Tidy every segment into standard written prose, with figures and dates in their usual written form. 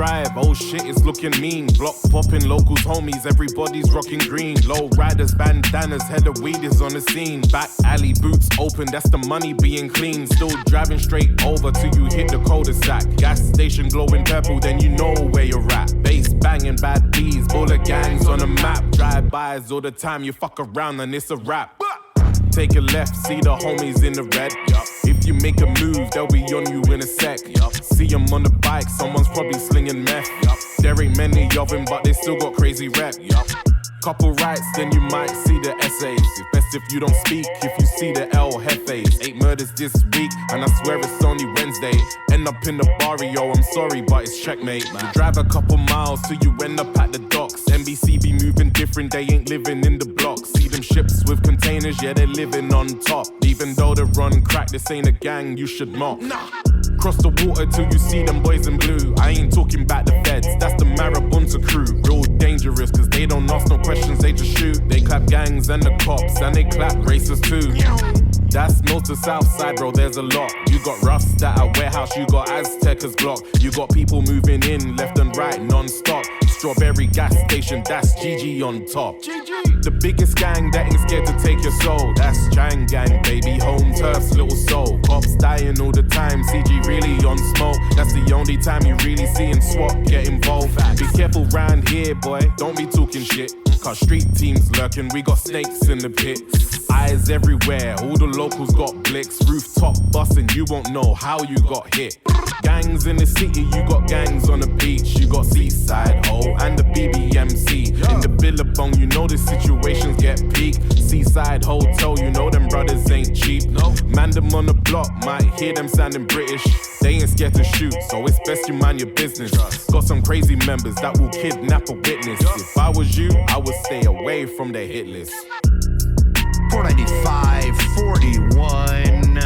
drive, oh shit, it's looking mean. Block popping, locals, homies, everybody's rocking green. Low riders, bandanas, head of weed is on the scene. Back alley, boots open, that's the money being clean. Still driving straight over till you hit the cul-de-sac. Gas station glowing purple, then you know where you're at. Bass banging, bad bees, baller gangs on the map. Drive-bys all the time, you fuck around and it's a wrap. Take a left, see the homies in the red. If you make a move, they'll be on you in a sec. See them on the bike, someone's probably slinging meth. There ain't many of them, but they still got crazy rep. Couple rights, then you might see the essays. It's best if you don't speak, if you see the El Jefes. 8 murders this week, and I swear it's only Wednesday. End up in the barrio, I'm sorry, but it's checkmate. You drive a couple miles till you end up at the docks. NBC be moving different, they ain't living in the blocks. See them ships with containers, yeah, they're living on top. Even though they run crack, this ain't a gang you should mock. Cross the water till you see them boys in blue. I ain't talking about the feds, that's the Marabunta crew. Real dangerous, cause they don't ask no questions, they just shoot. They clap gangs and the cops, and they clap racists too. That's north to south side, bro, there's a lot. You got Rust at a warehouse, you got Aztecas block. You got people moving in left and right non-stop. Strawberry gas station, that's GG on top. The biggest gang that ain't scared to take your soul. That's Chang Gang, baby, home turf's little soul. Cops dying all the time, CG really on smoke. That's the only time you really seeing SWAT get involved. Be careful round here, boy, don't be talking shit. Cause street teams lurking, we got snakes in the pit. Eyes everywhere, all the locals got blicks. Rooftop busting, you won't know how you got hit. Gangs in the city, you got gangs on the beach. You got Seaside Ho and the BBMC. In the Billabong, you know the situations get peak. Seaside Hotel, you know them brothers ain't cheap. No, man, them on the block might hear them sounding British. They ain't scared to shoot, so it's best you mind your business. Got some crazy members that will kidnap a witness. If I was you, I would stay away from their hit list. 495, 41.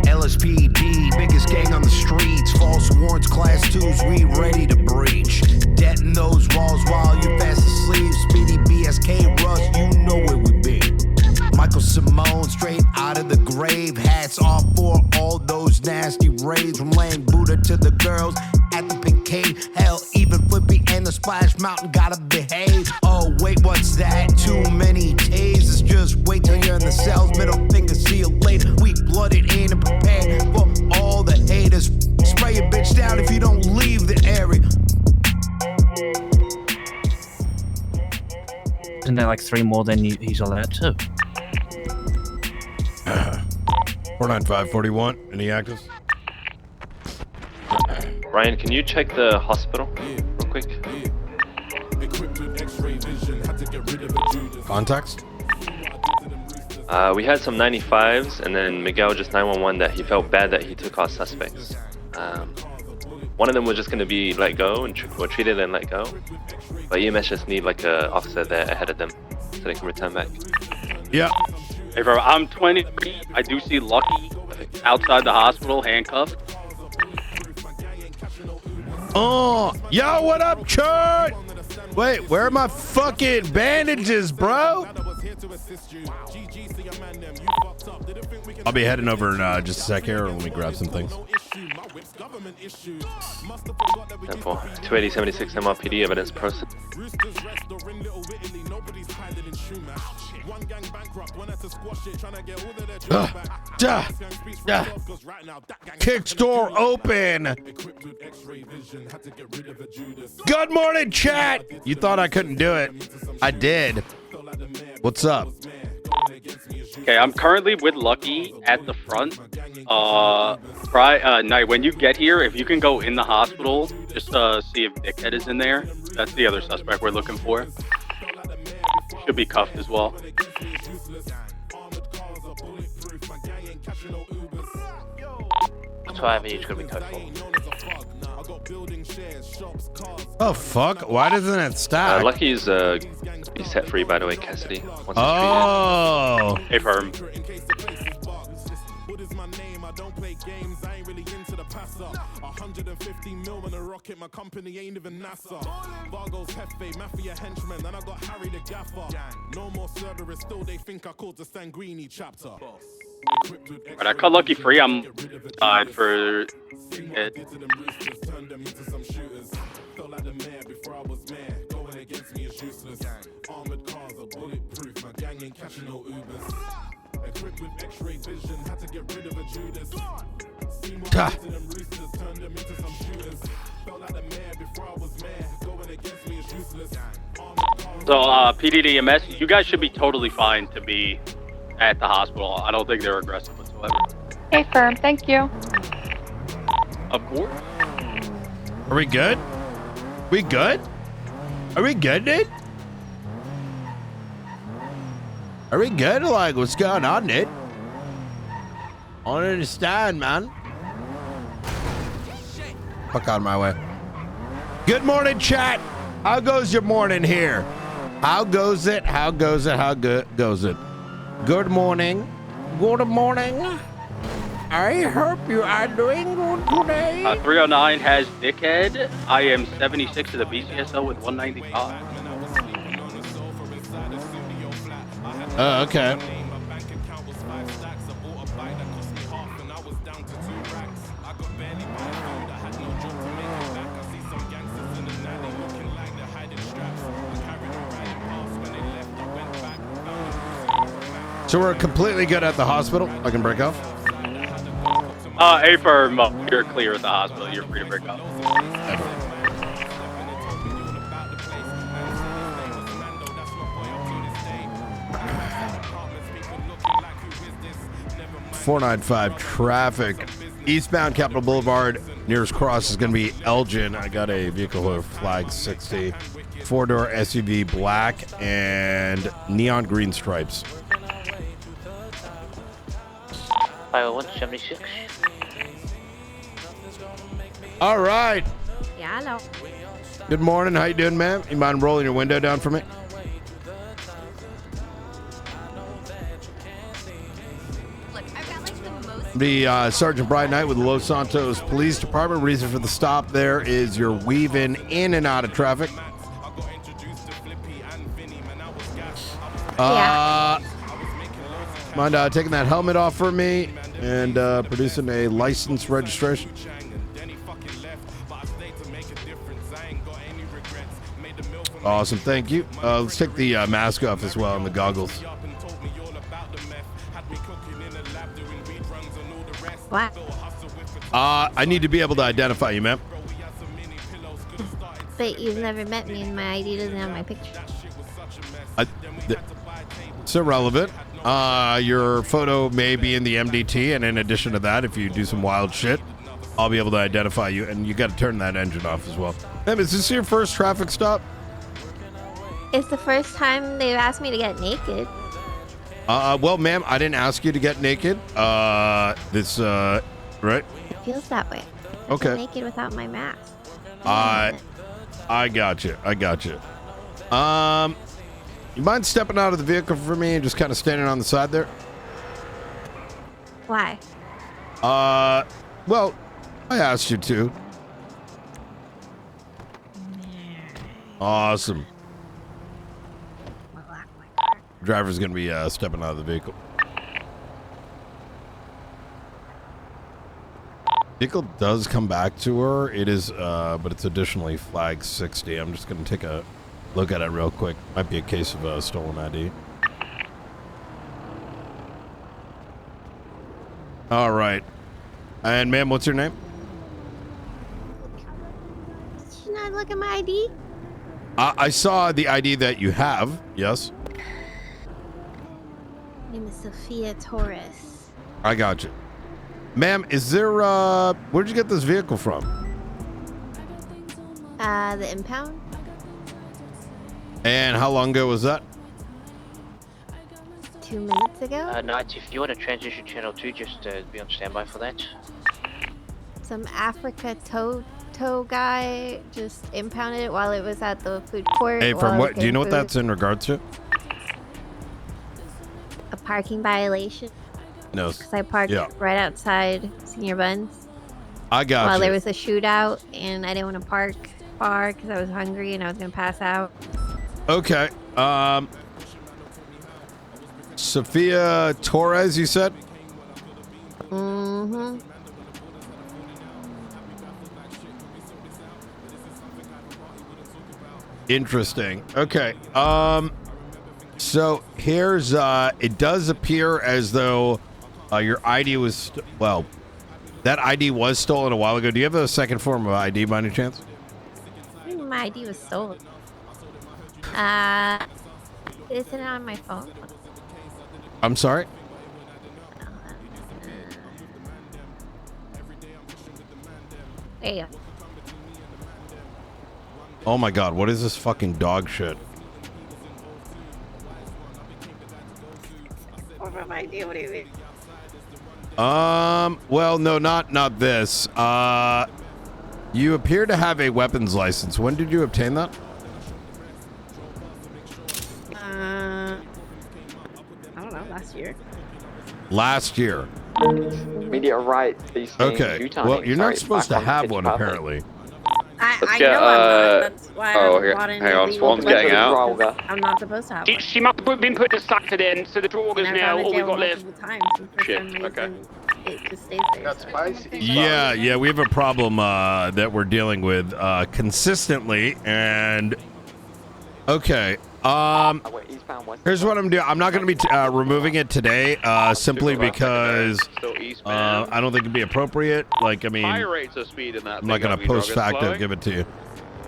LSPD, biggest gang on the streets. False warrants, class 2s, we ready to breach. Debt in those walls while you fast asleep. Speedy BSK Rush, you know where we be. Michael Simone, straight out of the grave. Hats off for all those nasty raids. From laying Buddha to the girls at the Pincade. Hell, even Flippy and the Splash Mountain gotta behave. Oh, wait, what's that? Too many tasers. Just wait till you're in the cells. Middle finger, see you later. We blooded in and prepared for all the haters. Spray a bitch down if you don't leave the area. Isn't there like 3 more than he's allowed to? 495, 41. Any actives? Ryan, can you check the hospital real quick? Contacts? We had some 95s, and then Miguel just 911 that he felt bad that he took our suspects. One of them was just going to be let go and or treated and let go, but EMS just need like a officer there ahead of them so they can return back. Yeah. Hey, bro, I'm 23. I do see Lucky outside the hospital, handcuffed. Oh, yo, what up, church? Wait, where are my fucking bandages, bro? I'll be heading over in just a sec here. Let me grab some things. 28076 MRPD evidence process. Kick door open. Good morning, chat. You thought I couldn't do it. I did. What's up? Okay, I'm currently with Lucky at the front. Night, when you get here, if you can go in the hospital, just see if Dickhead is in there. That's the other suspect we're looking for. Should be cuffed as well. That's why he's gonna be cuffed for. Oh fuck! Why doesn't it stop? Lucky's be set free, by the way, Cassidy. Once oh. Hey, firm. My company ain't even NASA. Vargo's Hefe, Mafia henchman, and I got Harry the Gaffer. No more Cerberus, still they think I called the Sanguini chapter. Alright, I cut Lucky free. I'm tied for it. is useless. Armored cars are bulletproof, my gang ain't catching no Ubers. Equipped with x-ray vision, had to get rid of a Judas. Seen what happened to them roosters, turned them into some shooters. Felt like the mayor before I was mayor, going against me is useless. So, PDDMS, you guys should be totally fine to be at the hospital. I don't think they're aggressive whatsoever. Okay, firm. Thank you. Of course. Are we good? We good? Are we good, dude? Are we good? Like, what's going on, dude? I don't understand, man. Fuck out of my way. Good morning, chat. How goes your morning here? How goes it? How goes it? How good goes it? Good morning. Good morning. I hope you are doing good today. 309 has Dickhead. I am 76 to the BCSO with 195. Oh, okay. So we're completely good at the hospital. I can break off. A-firm, you're clear at the hospital. You're free to break up. 495 traffic. Eastbound Capitol Boulevard. Nearest cross is going to be Elgin. I got a vehicle here, flag 60. 4-door SUV, black and neon green stripes. 501-76. All right. Yeah, hello. Good morning. How you doing, ma'am? You mind rolling your window down for me? The Sergeant Brian Knight with the Los Santos Police Department. Reason for the stop there is you're weaving in and out of traffic. Mind taking that helmet off for me and producing a license registration. Awesome, thank you. Let's take the mask off as well and the goggles. What? I need to be able to identify you, ma'am. But you've never met me and my ID doesn't have my picture. It's irrelevant. Your photo may be in the MDT, and in addition to that, if you do some wild shit, I'll be able to identify you, and you got to turn that engine off as well. Ma'am, is this your first traffic stop? It's the first time they've asked me to get naked. Well, ma'am, I didn't ask you to get naked. Right? It feels that way. Okay. I'm naked without my mask. I got you. I got you. You mind stepping out of the vehicle for me and just kind of standing on the side there? Why? Well, I asked you to. Awesome. Driver's gonna be stepping out of the vehicle. Vehicle does come back to her. It is, but it's additionally flag 60. I'm just gonna take a look at it real quick. Might be a case of stolen ID. All right. And ma'am, what's your name? Did you not look at my ID? I saw the ID that you have. Yes. My name is Sophia Torres. I got you. Ma'am, is there, where'd you get this vehicle from? The impound? And how long ago was that? 2 minutes ago? Knight, if you want to transition channel 2, just be on standby for that. Some Africa tow guy just impounded it while it was at the food court. Hey, from what, do you know what that's in regards to? A parking violation. No. Because I parked right outside Senior Buns. I got you. While there was a shootout, and I didn't want to park far because I was hungry and I was going to pass out. Okay. Sophia Torres, you said? Mm-hmm. Interesting. Okay. So here's it does appear as though your ID was that ID was stolen a while ago. Do you have a second form of ID by any chance? My ID was stolen. Isn't it on my phone? I'm sorry? There you go. Oh my god, what is this fucking dog shit? Over my ID, what do you mean? Well, no, not this. You appear to have a weapons license. When did you obtain that? I don't know, last year. Last year. Media right. Okay. Well, you're not supposed to have one, apparently. I know I'm not. That's why I brought in hang on, illegal Swan's getting weapons, out. because I'm not supposed to have one. She must have been put to Stafford in, so the draw is And I've now gone to all we've jail got left. multiple times, and for Shit, some okay. reason, it just stays there. That's so. spicy. Yeah, we have a problem that we're dealing with consistently, and okay. Here's what I'm doing. I'm not going to be removing it today, simply because I don't think it'd be appropriate. Like, I mean, High rates of speed in that. I'm not going to post facto give it to you.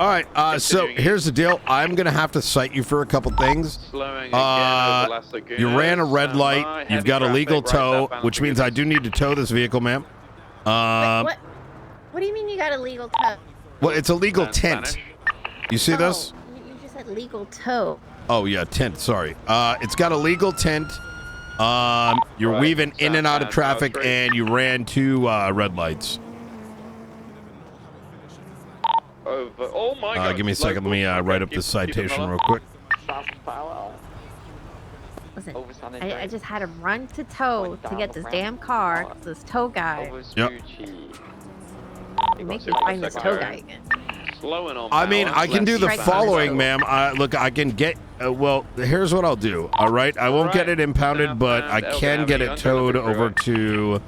All right. So here's the deal. I'm going to have to cite you for a couple things. You ran a red light. You've got a legal tow, which means I do need to tow this vehicle, ma'am. Wait, what do you mean you got a legal tow? Well, it's a legal tint. You see this? You just said legal tow. Oh yeah, tint. Sorry. It's got a legal tint. You're weaving in and out of traffic, and you ran two red lights. Oh my god. Give me a second. Let me write up this citation real quick. Listen, I just had to run to tow to get this damn car. This tow guy. Yep. You make me find this tow guy again. I mean, I can do the following, ma'am. Look, I can get. Well, here's what I'll do. All right, I won't get it impounded, but I can get it towed over to,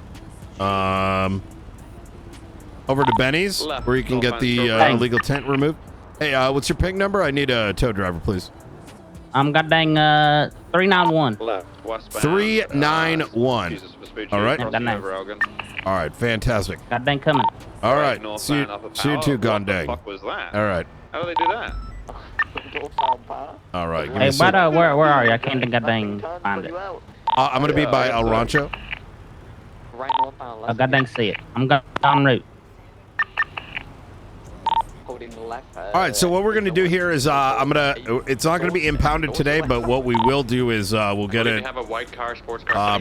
Benny's, where you can get the illegal tent removed. Hey, what's your ping number? I need a tow driver, please. I'm goddamn 391. 391. All right. All right, fantastic. Goddamn coming. All right, see you too, Gondang. What the fuck was that? All right. How do they do that? All right. Hey, where are you? I can't goddamn find it. I'm gonna be by El Rancho. I goddamn see it. I'm going en route. All right, so what we're going to do here is it's not going to be impounded today, but what we will do is we'll get it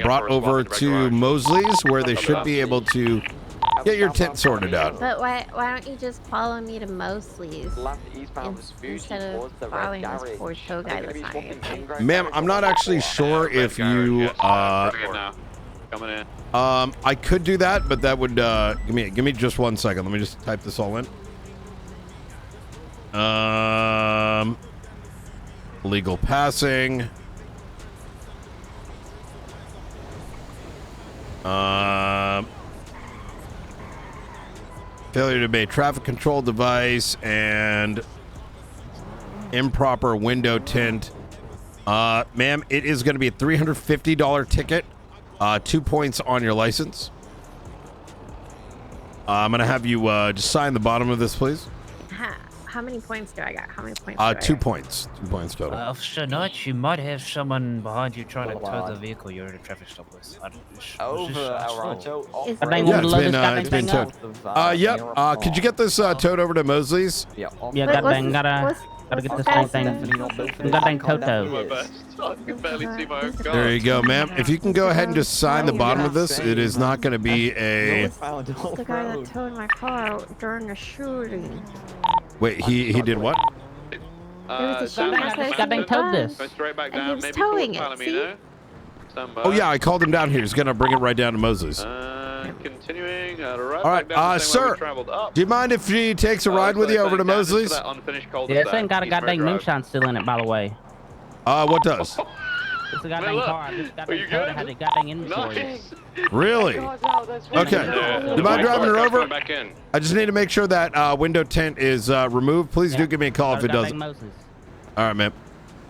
brought over to Mosley's, where they should be able to get your tent sorted out. But why don't you just follow me to Mosley's instead of following this poor tow guy that's not here? Ma'am, I'm not actually sure if you I could do that, but that would give me just 1 second. Let me just type this all in. Legal passing. Failure to obey traffic control device and improper window tint. Ma'am, it is going to be a $350 ticket. 2 points on your license. I'm going to have you just sign the bottom of this, please. How many points do I got? How many points? 2 points. 2 points total. Officer Knight, you might have someone behind you trying to tow the vehicle you're at a traffic stop with. It's been towed. Yep. Could you get this towed over to Mosley's? Yeah, goddamn, gotta get this whole thing. Goddamn Toto. There you go, ma'am. If you can go ahead and just sign the bottom of this, it is not going to be a. It's the guy that towed my car during the shooting. Wait, he did what? There was a shooting outside Goddamn towed this. and he was towing it. See? Oh yeah, I called him down here. He's gonna bring it right down to Moses. Continuing. All right, sir. Do you mind if he takes a ride with you over to Mosley's? Yeah, this ain't got a goddamn moonshine still in it, by the way. What does? It's the goddamn car. I just got the code. I had the goddamn inventory. Nice. Really? Okay. Do you mind driving her over? Back in. I just need to make sure that window tint is removed. Please do give me a call if it doesn't. All right, man.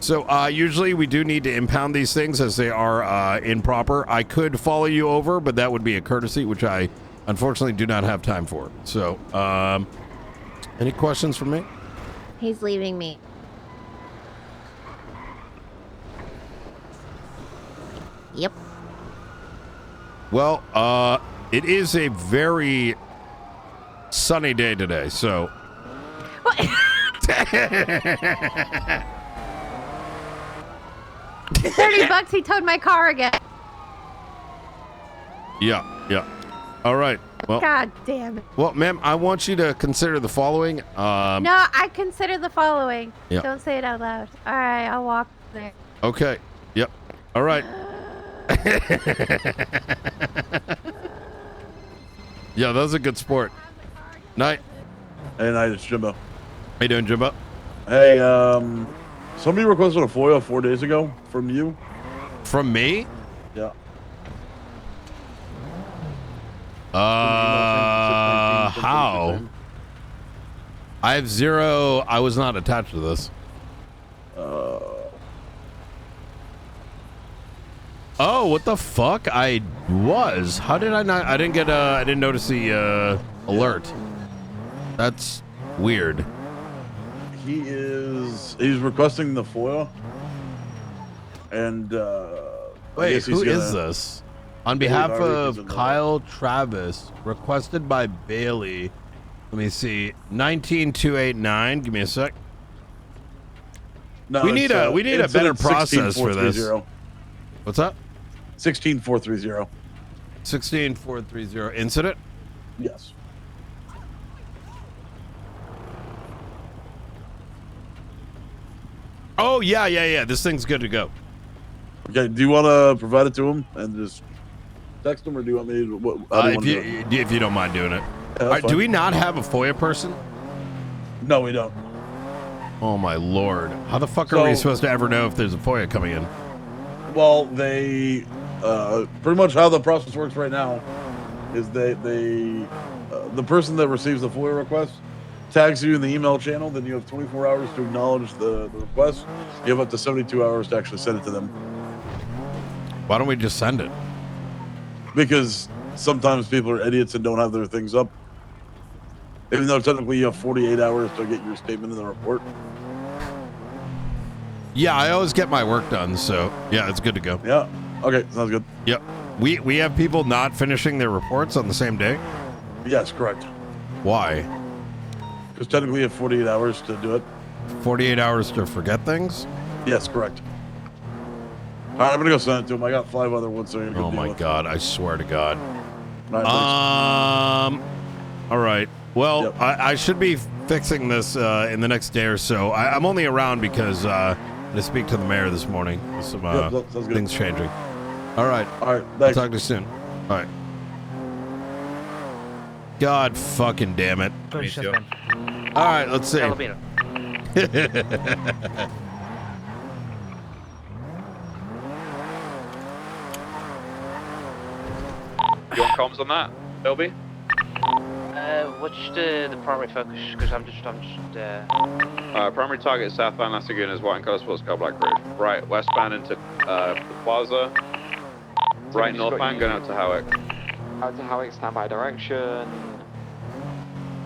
So usually we do need to impound these things as they are improper. I could follow you over, but that would be a courtesy, which I unfortunately do not have time for. So any questions for me? He's leaving me. Yep. Well, it is a very sunny day today, so. $30, he towed my car again. Yeah. All right. Well, God damn it. Well, ma'am, I want you to consider the following. No, I consider the following. Yeah. Don't say it out loud. All right, I'll walk there. Okay. Yep. All right. Yeah, that was a good sport. Night. Hey, night, it's Jimbo. How you doing, Jimbo? Hey, somebody requested a FOIA 4 days ago from you. From me? Yeah. How? I have zero. I was not attached to this. Oh, what the fuck? I was. How did I not? I didn't get. I didn't notice the alert. That's weird. He's requesting the FOIA. And wait, who is this? On behalf of Kyle Travis, requested by Bailey. Let me see. 19289. Give me a sec. No, we need a better process for this. What's up? 16430. 16430 incident? Yes. Oh yeah. This thing's good to go. Okay, do you want to provide it to him and just text him, or do you want me to? If you don't mind doing it. Yeah, All right, do we not have a FOIA person? No, we don't. Oh my lord! How the fuck are we supposed to ever know if there's a FOIA coming in? Well, they pretty much how the process works right now is the person that receives the FOIA request tags you in the email channel. Then you have 24 hours to acknowledge the request. You have up to 72 hours to actually send it to them. Why don't we just send it? Because sometimes people are idiots and don't have their things up. Even though technically you have 48 hours to get your statement in the report. Yeah, I always get my work done, so yeah, it's good to go. Yeah. Okay, sounds good. Yep. We have people not finishing their reports on the same day? Yes, correct. Why? Because technically you have 48 hours to do it. 48 hours to forget things? Yes, correct. All right, I'm gonna go send it to him. I got 5 other ones. So oh my god! I swear to God. All right. Well, Yep. I should be fixing this in the next day or so. I'm only around because I speak to the mayor this morning. Some things changing. All right. All right. I'll talk to you soon. All right. God fucking damn it. All right, let's see. You want comms on that, Bilby? What's the primary focus? Because I'm just primary target southbound Las Lagunas, white and color sports car, Black Ridge. Right, westbound into the plaza. Right northbound going out to Howick. Out to Howick, standby direction.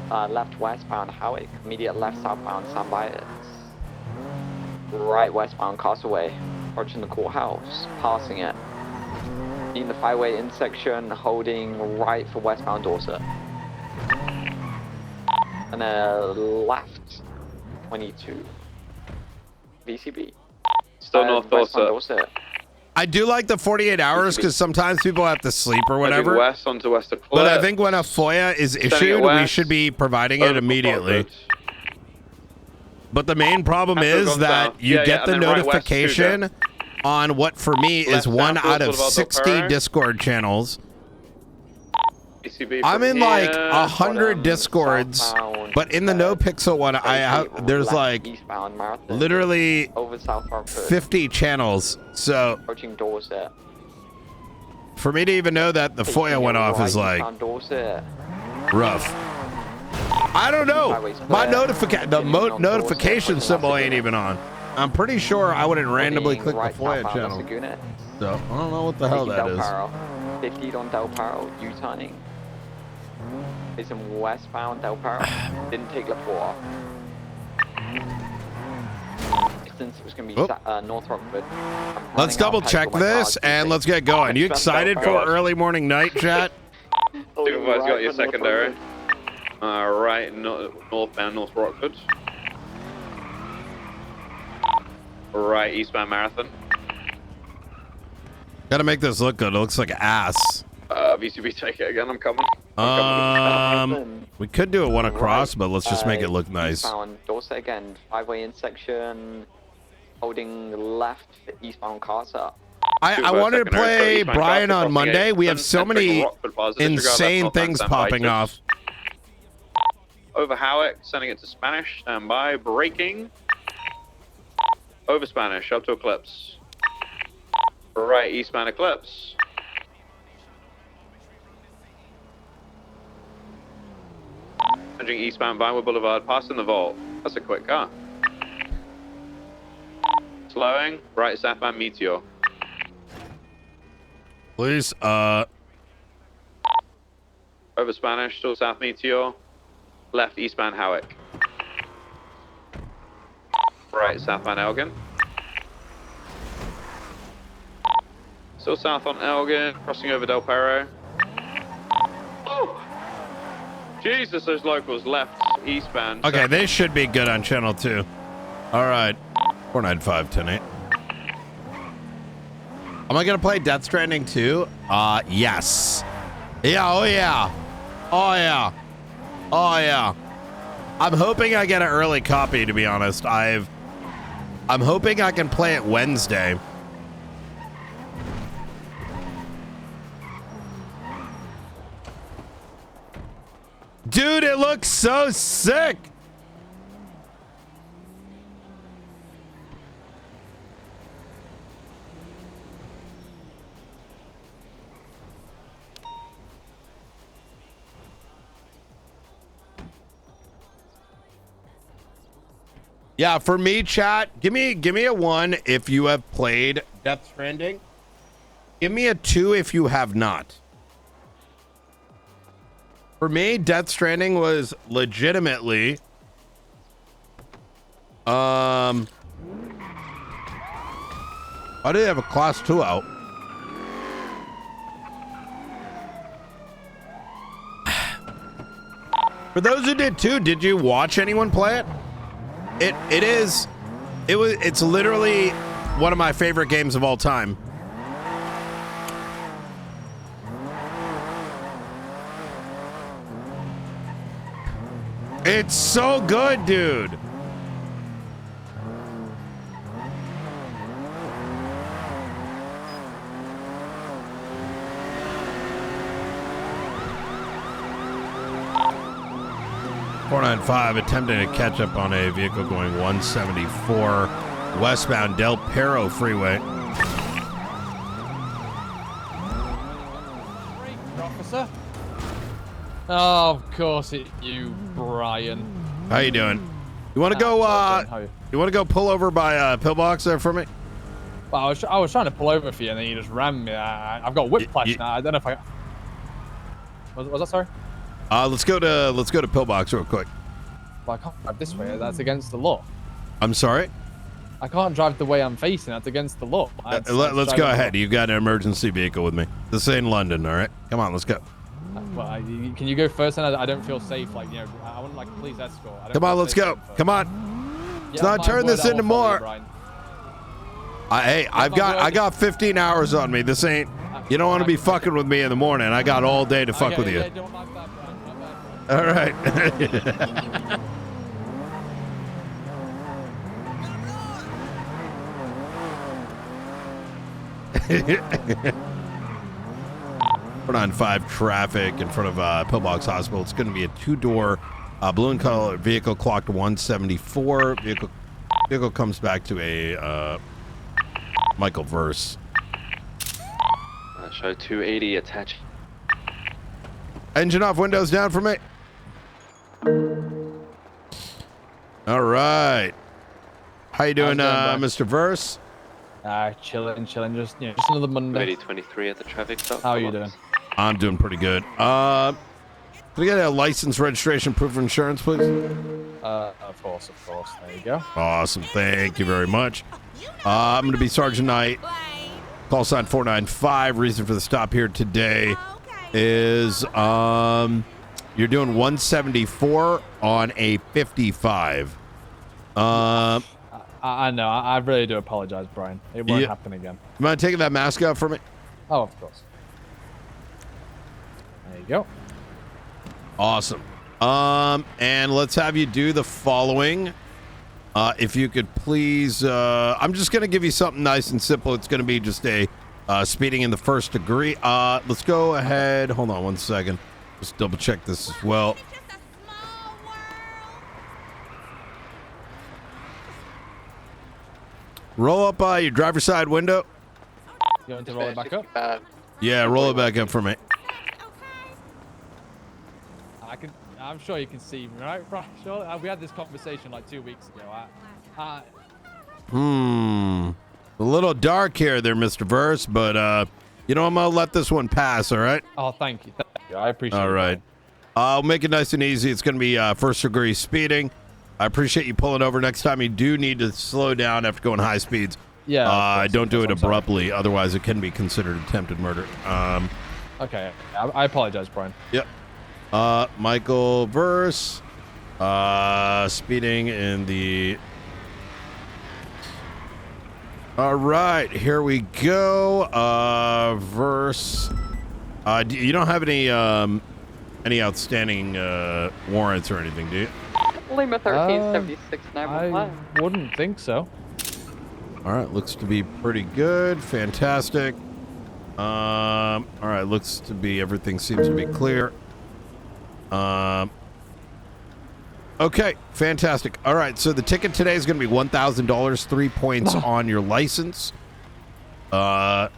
Left westbound Howick, immediate left southbound, standby it. Right westbound Castaway, approaching the courthouse, passing it. In the 5-way intersection, holding right for westbound Dorset. And left 22. VCB. Still north Dorset. I do like the 48 hours because sometimes people have to sleep or whatever. West onto West of but I think when a FOIA is issued, we should be providing it immediately. But the main problem is that you get the notification on what for me is 1 out of 60 Discord channels. I'm in like 100 Discords, but in the No Pixel one, there's like literally 50 channels. So for me to even know that the FOIA went off is like rough. I don't know. My notification symbol ain't even on. I'm pretty sure I wouldn't randomly click the FOIA channel. So I don't know what the hell that is. 50 on Del Paro, U-turning. Facing westbound Del Paro. Didn't take left off. Distance was going to be North Rockford. Let's double check this and let's get going. You excited for early morning night, chat? Supervisor got your secondary. Right, northbound North Rockford. Right, eastbound Marathon. Gotta make this look good. It looks like ass. VCB, take it again. I'm coming. We could do it one across, but let's just make it look nice. Eastbound Dorset again, 5-way intersection, holding left for eastbound Carter. I wanted to play Brian on Monday. We have so many insane things popping off. Over Howick, sending it to Spanish. Stand by. Braking. Over Spanish, up to Eclipse. Right, eastbound Eclipse. Entering eastbound Vinewood Boulevard, passing the Vault. That's a quick car. Slowing, right southbound Meteor. Please, Over Spanish, still south Meteor. Left eastbound Howick. Right southbound Elgin. Still south on Elgin, crossing over Del Perro. Oh! Jesus, those locals left eastbound. Okay, they should be good on channel 2. All right, 495-108. Am I gonna play Death Stranding 2? Yes. Yeah, oh yeah. Oh yeah. Oh yeah. I'm hoping I get an early copy, to be honest. I'm hoping I can play it Wednesday. Dude, it looks so sick. Yeah, for me, chat, give me a 1 if you have played Death Stranding. Give me a 2 if you have not. For me, Death Stranding was legitimately why do they have a class 2 out? For those who did too, did you watch anyone play it? It's literally one of my favorite games of all time. It's so good, dude. .495 attempting to catch up on a vehicle going 174 westbound Del Perro Freeway. Officer? Oh, of course it's you, Brian. How you doing? You want to go? You want to go pull over by Pillbox there for me? Well, I was trying to pull over for you, and then you just ran me. I've got whiplash now. I don't know if I. Was that sorry? Let's go to Pillbox real quick. Well, I can't drive this way. That's against the law. I'm sorry? I can't drive the way I'm facing. That's against the law. Let's go ahead. You've got an emergency vehicle with me. This ain't London, all right? Come on, let's go. Well, can you go first? And I don't feel safe. Like, you know, I want like a police escort. Come on, let's go. Come on. Let's not turn this into more. Hey, I got 15 hours on me. This ain't. You don't want to be fucking with me in the morning. I got all day to fuck with you. Don't like that, Brian. All right. 495 traffic in front of Pillbox Hospital. It's going to be a 2-door blue and color vehicle, clocked 174. Vehicle comes back to a Michael Verse. Show 280 attached. Engine off, windows down for me. All right. How you doing, Mr. Verse? Chilling. Just another Monday. 23 at the traffic stop. How are you doing? I'm doing pretty good. Can we get a license, registration, proof of insurance, please? Of course. There you go. Awesome. Thank you very much. I'm going to be Sergeant Knight. Call sign 495. Reason for the stop here today is you're doing 174 on a 55. I know. I really do apologize, Brian. It won't happen again. You mind taking that mask off for me? Oh, of course. There you go. Awesome. And let's have you do the following. If you could please, I'm just going to give you something nice and simple. It's going to be just a speeding in the first degree. Let's go ahead. Hold on one second. Just double check this as well. Roll up your driver's side window. You want to roll it back up? Yeah, roll it back up for me. I'm sure you can see me, right? Sure. We had this conversation like 2 weeks ago. A little dark here there, Mr. Verse, but you know, I'm gonna let this one pass, all right? Oh, thank you. I appreciate it. All right. I'll make it nice and easy. It's gonna be first degree speeding. I appreciate you pulling over. Next time you do need to slow down after going high speeds. Yeah. Don't do it abruptly, otherwise it can be considered attempted murder. Okay. I apologize, Brian. Yep. Michael Verse, speeding in the. All right, here we go. Verse. You don't have any outstanding warrants or anything, do you? Lima 1376 911. I wouldn't think so. All right, looks to be pretty good. Fantastic. All right, looks to be everything seems to be clear. Okay, fantastic. All right, so the ticket today is going to be $1,000, 3 points on your license. I'm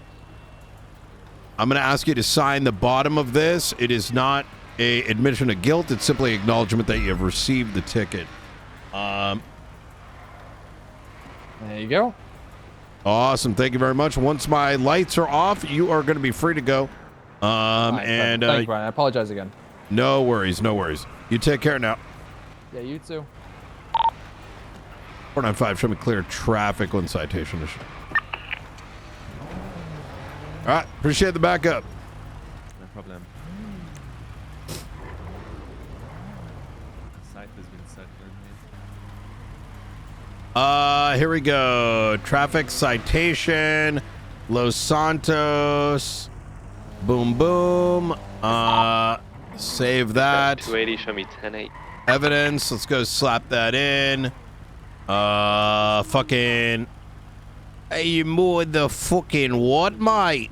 going to ask you to sign the bottom of this. It is not a admission of guilt. It's simply acknowledgement that you have received the ticket. There you go. Awesome. Thank you very much. Once my lights are off, you are going to be free to go. Thank you, Brian. I apologize again. No worries. You take care now. Yeah, you too. 495, show me clear traffic on citation issue. All right, appreciate the backup. No problem. Site has been set. Here we go. Traffic citation, Los Santos. Boom, boom. Save that. 280, show me 10-8. Evidence. Let's go slap that in. Fucking. Hey, you more the fucking what, mate?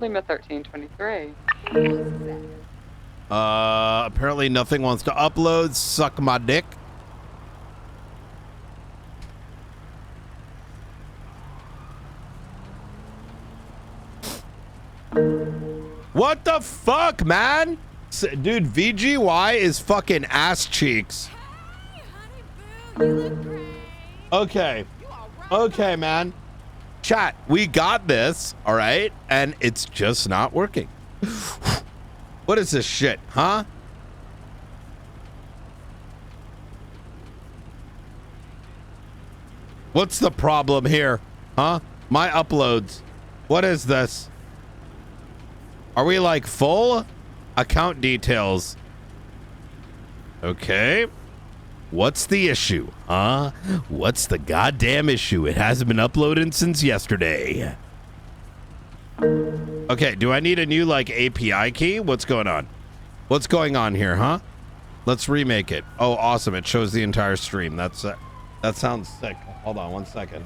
Lima 1323. Apparently nothing wants to upload. Suck my dick. What the fuck, man? Dude, VGY is fucking ass cheeks. Okay, man. Chat, we got this, all right? And it's just not working. What is this shit, huh? What's the problem here, huh? My uploads. What is this? Are we like full? Account details. Okay. What's the issue, huh? What's the goddamn issue? It hasn't been uploaded since yesterday. Okay, do I need a new like API key? What's going on? What's going on here, huh? Let's remake it. Oh, awesome. It shows the entire stream. That sounds sick. Hold on one second.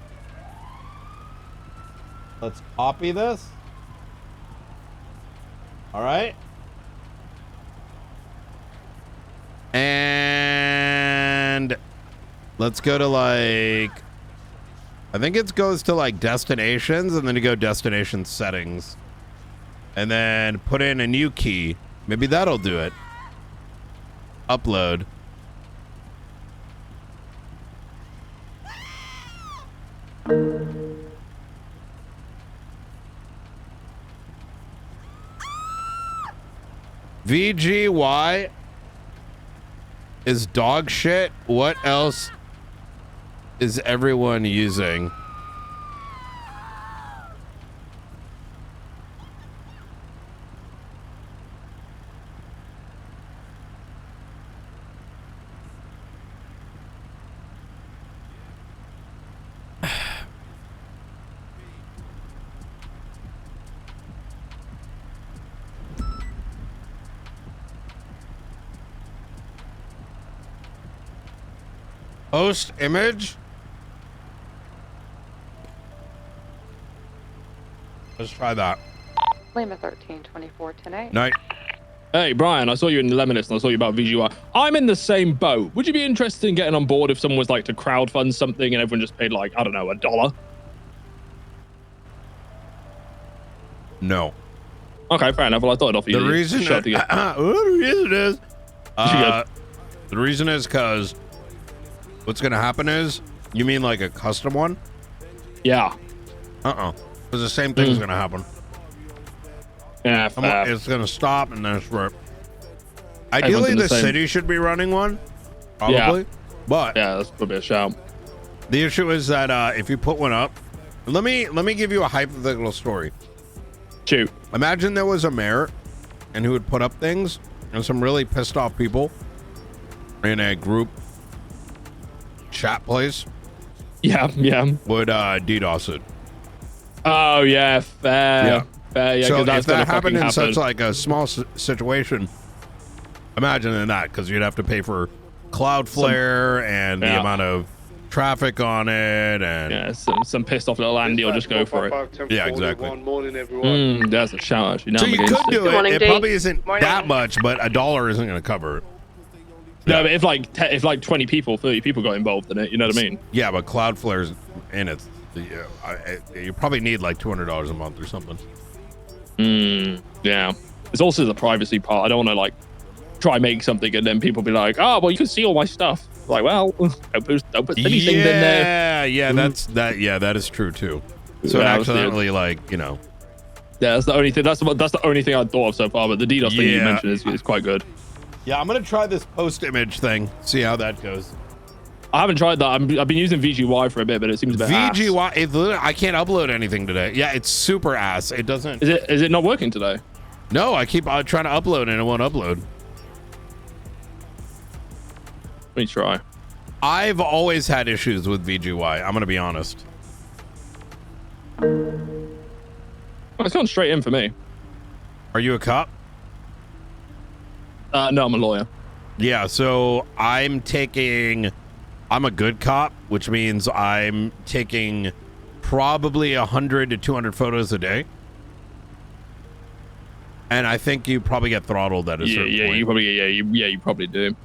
Let's copy this. All right. And let's go to like, I think it goes to like destinations, and then you go destination settings, and then put in a new key. Maybe that'll do it. Upload. VGY is dog shit. What else is everyone using? Post image. Let's try that. Lima 132410A. Night. Hey, Brian, I saw you in the Lemonist and I saw you about VGY. I'm in the same boat. Would you be interested in getting on board if someone was like to crowdfund something and everyone just paid like, I don't know, $1? No. Okay, fair enough. Well, I thought I'd offer you The reason shot to get. The reason is because what's going to happen is, you mean like a custom one? Yeah. Because the same thing's going to happen. Yeah, it's going to stop and then it's rip. Ideally, the city should be running one. Probably. Yeah. But yeah, that's probably a shout. The issue is that if you put one up, let me give you a hypothetical story. Shoot. Imagine there was a mayor and who would put up things and some really pissed off people in a group chat place. Yeah. Would DDoS it. Oh yeah, fair. Yeah. Fair, yeah. So that's if that happened in such like a small situation, imagine that, because you'd have to pay for Cloudflare and the amount of traffic on it, and yeah, some pissed off little Andy will just go for it. Yeah, exactly. Morning, everyone. That's a shout actually. Now So you could do it. Morning, It Dave. probably isn't Morning. that much, but $1 isn't going to cover it. No, but if like 20 people, 30 people got involved in it, you know what I mean? Yeah, but Cloudflare's in it. You probably need like $200 a month or something. Yeah. It's also the privacy part. I don't want to like try make something and then people be like, oh, well, you can see all my stuff. Like, well, don't put anything in there. Yeah, that is true too. So it accidentally, like, you know. Yeah, that's the only thing. That's the only thing I thought of so far. But the DDoS thing you mentioned is quite good. Yeah, I'm gonna try this post image thing. See how that goes. I haven't tried that. I've been using VGY for a bit, but it seems a bit VGY. I can't upload anything today. Yeah, it's super ass. It doesn't. Is it not working today? No, I keep trying to upload and it won't upload. Let me try. I've always had issues with VGY. I'm gonna be honest. Well, it's gone straight in for me. Are you a cop? No, I'm a lawyer. Yeah, so I'm a good cop, which means I'm taking probably 100 to 200 photos a day. And I think you probably get throttled at a certain point. You probably do.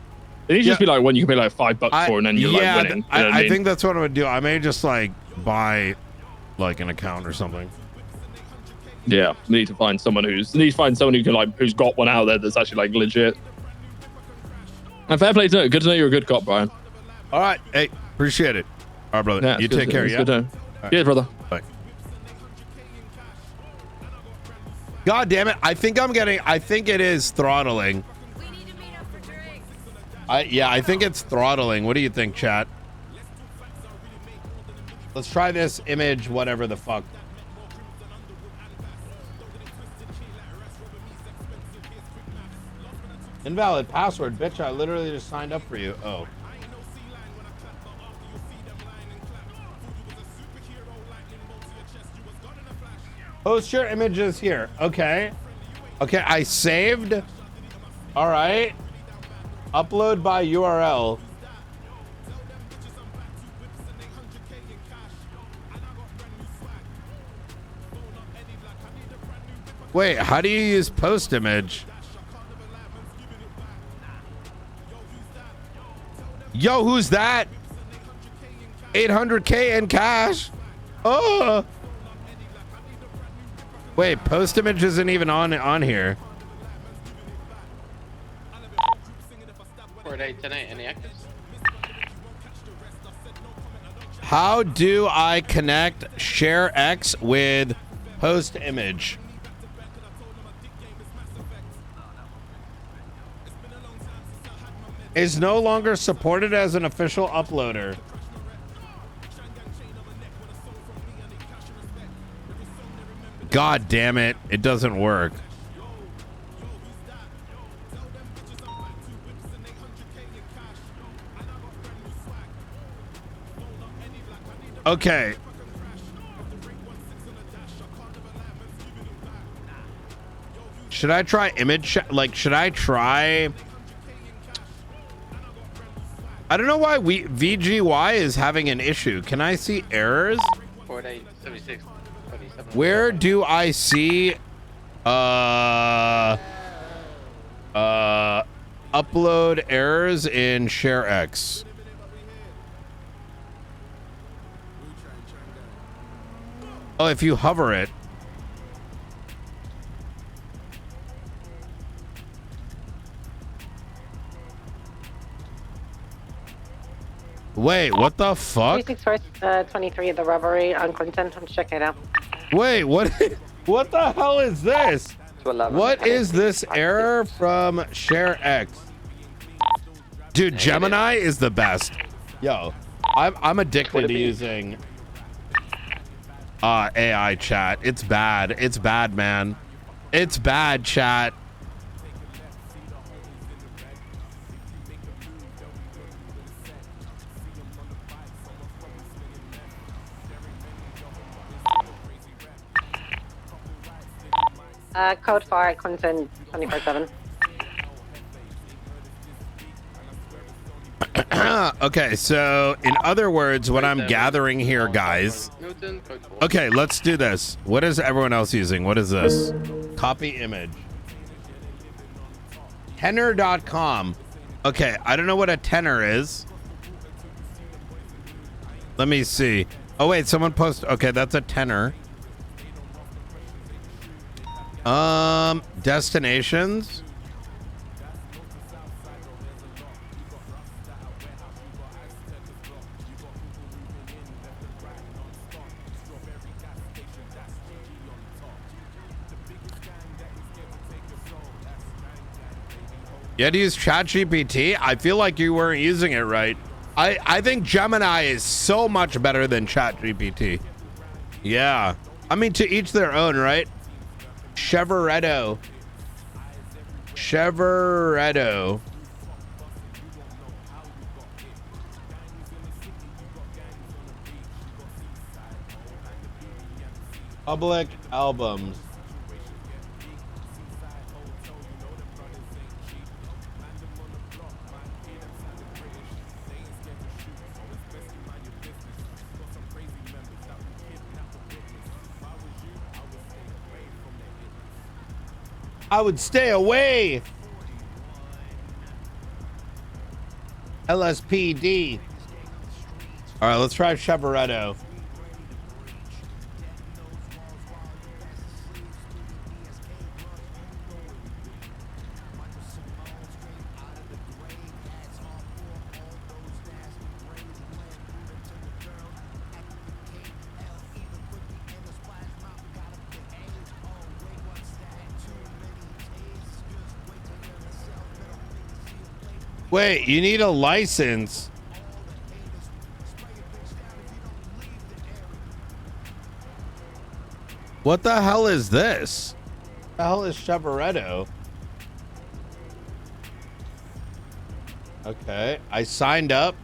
It needs to just be like one you can pay like $5 for, and then you're like winning. You know what I mean? think that's what I'm gonna do. I may just like buy like an account or something. Yeah, need to find someone who can like who's got one out there that's actually like legit. And fair play to it. Good to know you're a good cop, Brian. All right, hey, appreciate it. All right, brother. Yeah, you take care. Yeah. Good Cheers, brother. Bye. God damn it! I think it is throttling. I think it's throttling. What do you think, chat? Let's try this image, whatever the fuck. Invalid password, bitch. I literally just signed up for you. Oh. Post your images here. Okay. Okay, I saved. All right. Upload by URL. Wait, how do you use post image? Yo, who's that? 800K in cash. Oh. Wait, post image isn't even on here. 4-8 tonight. Any actives? How do I connect Share X with post image? Is no longer supported as an official uploader. God damn it, it doesn't work. Okay. Should I try image? Like, should I try? I don't know why VGY is having an issue. Can I see errors? 4-8, 76, 47. Where do I see upload errors in ShareX? Oh, if you hover it. Wait, what the fuck? 23 of the robbery on Clinton. I'm checking it out. Wait, what? What the hell is this? What is this error from ShareX? Dude, Gemini is the best. Yo, I'm addicted to using AI chat. It's bad. It's bad, man. It's bad, chat. Code 4 at Clinton 24/7. Okay, so in other words, what I'm gathering here, guys. Okay, let's do this. What is everyone else using? What is this? Copy image. Tenor.com. Okay, I don't know what a tenor is. Let me see. Oh wait, someone posted. Okay, that's a tenor. Destinations. You had to use ChatGPT? I feel like you weren't using it right. I think Gemini is so much better than ChatGPT. Yeah. I mean, to each their own, right? Chevroletto. Chevroletto. Public albums. I would stay away. LSPD. All right, let's try Chevroletto. Wait, you need a license. What the hell is this? What the hell is Chevroletto? Okay, I signed up.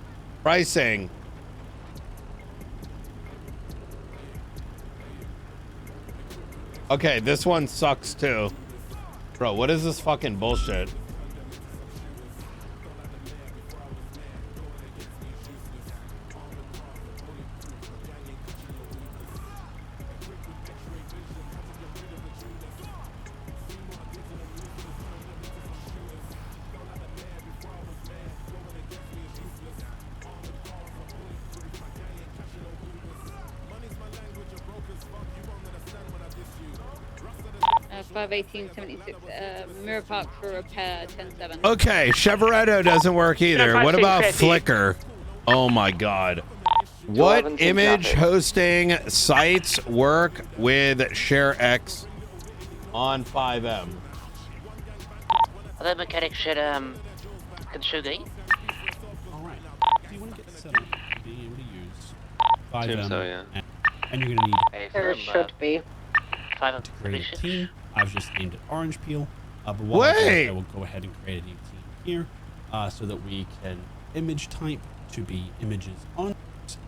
Pricing. Okay, this one sucks too. Bro, what is this fucking bullshit? 51876, mirror park for repair 10-7. Okay, Chevroletto doesn't work either. What about 50. Flickr? Oh my God. What image hosting sites work with ShareX on 5M? That mechanic should can show gate. Alright. Do you want to get set up to be able to use 5M? So, yeah. And you're going to need There should be. to create a team. I've just named it Orange Peel. But what I'll do is I will go ahead and create a new team here so that we can image type to be images on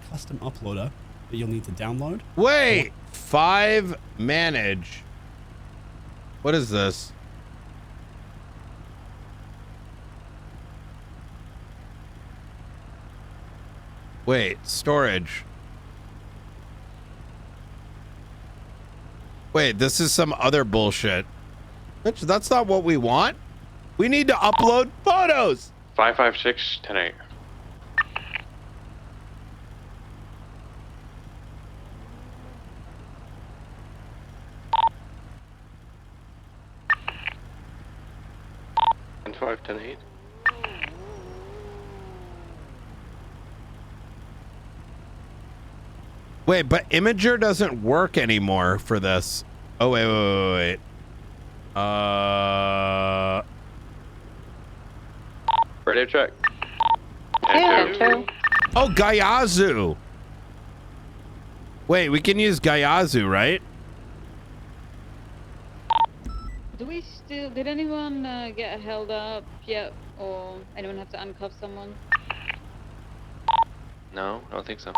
custom uploader that you'll need to download. Wait, 5 manage. What is this? Wait, storage. Wait, this is some other bullshit. That's not what we want. We need to upload photos. 556 10-8. And 5 10-8. Wait, but Imager doesn't work anymore for this. Oh, wait. Radio check. Oh, Gayazu. Wait, we can use Gayazu, right? Did anyone get held up yet, or anyone have to uncuff someone? No, I don't think so.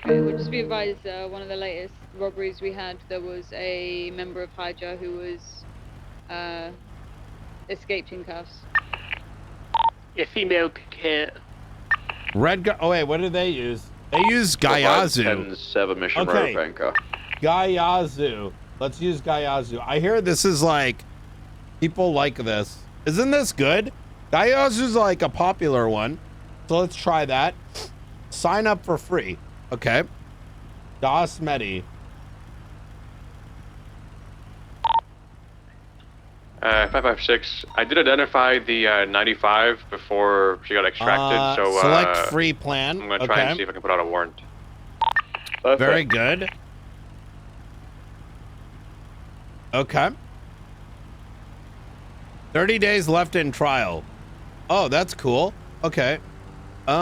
Okay, well, just be advised, one of the latest robberies we had, there was a member of Hydra who was escaped in cuffs. Yeah, female hit. Oh, wait, what did they use? They use Gayazu. 10-7 mission Okay. road anchor. Gayazu. Let's use Gayazu. I hear this is like, people like this. Isn't this good? Gayazu's like a popular one. So let's try that. Sign up for free. Okay. dasMEHDI. 556. I did identify the 95 before she got extracted, so select free plan. I'm gonna try and see if I can put out a warrant. Very good. Okay. 30 days left in trial. Oh, that's cool. Okay. We're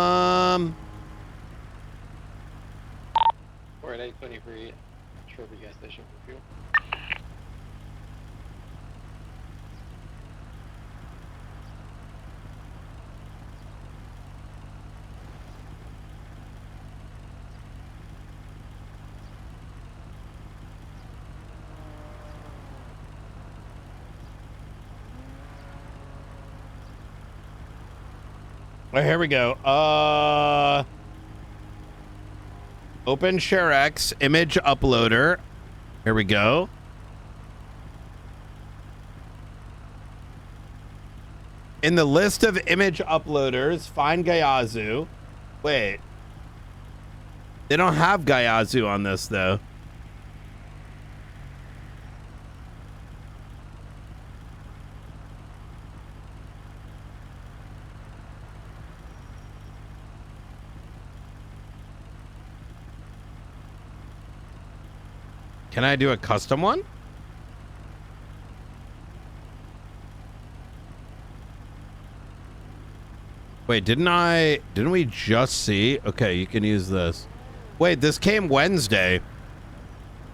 at 823 Trophy gas station for fuel. Oh, here we go. Open ShareX image uploader. Here we go. In the list of image uploaders, find Gayazu. Wait. They don't have Gayazu on this, though. Can I do a custom one? Wait, didn't we just see? Okay, you can use this. Wait, this came Wednesday.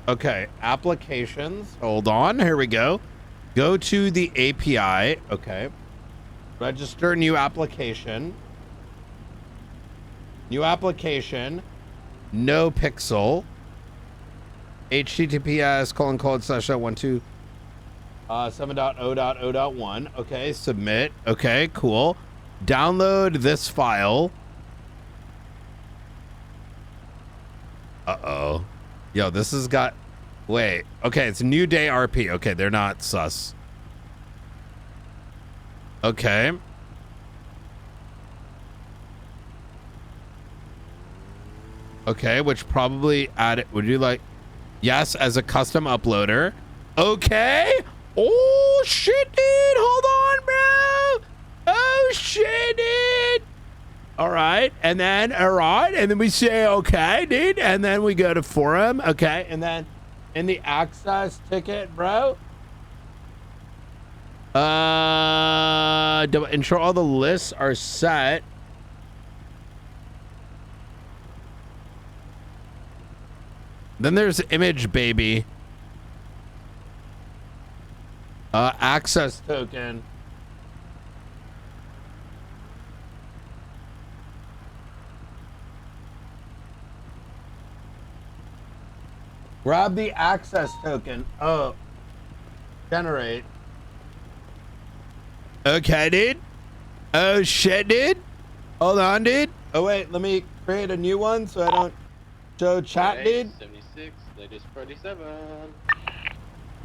Okay, applications. Hold on, here we go. Go to the API. Okay. Register new application. New application. No pixel. https://12 7.0.0.1. Okay, submit. Okay, cool. Download this file. Uh-oh. Yo, this has got... Wait. Okay, it's new day RP. Okay, they're not sus. Okay. Okay, which probably added... Would you like... Yes, as a custom uploader. Okay. Oh shit, dude! Hold on, bro. Oh shit, dude. All right, and then we say okay, dude, and then we go to forum, okay, and then in the access ticket, bro. Ensure all the lists are set. Then there's image baby. Access token. Grab the access token. Oh. Generate. Okay, dude. Oh shit, dude. Hold on, dude. Oh wait, let me create a new one so I don't show chat, dude. 76, latest 47.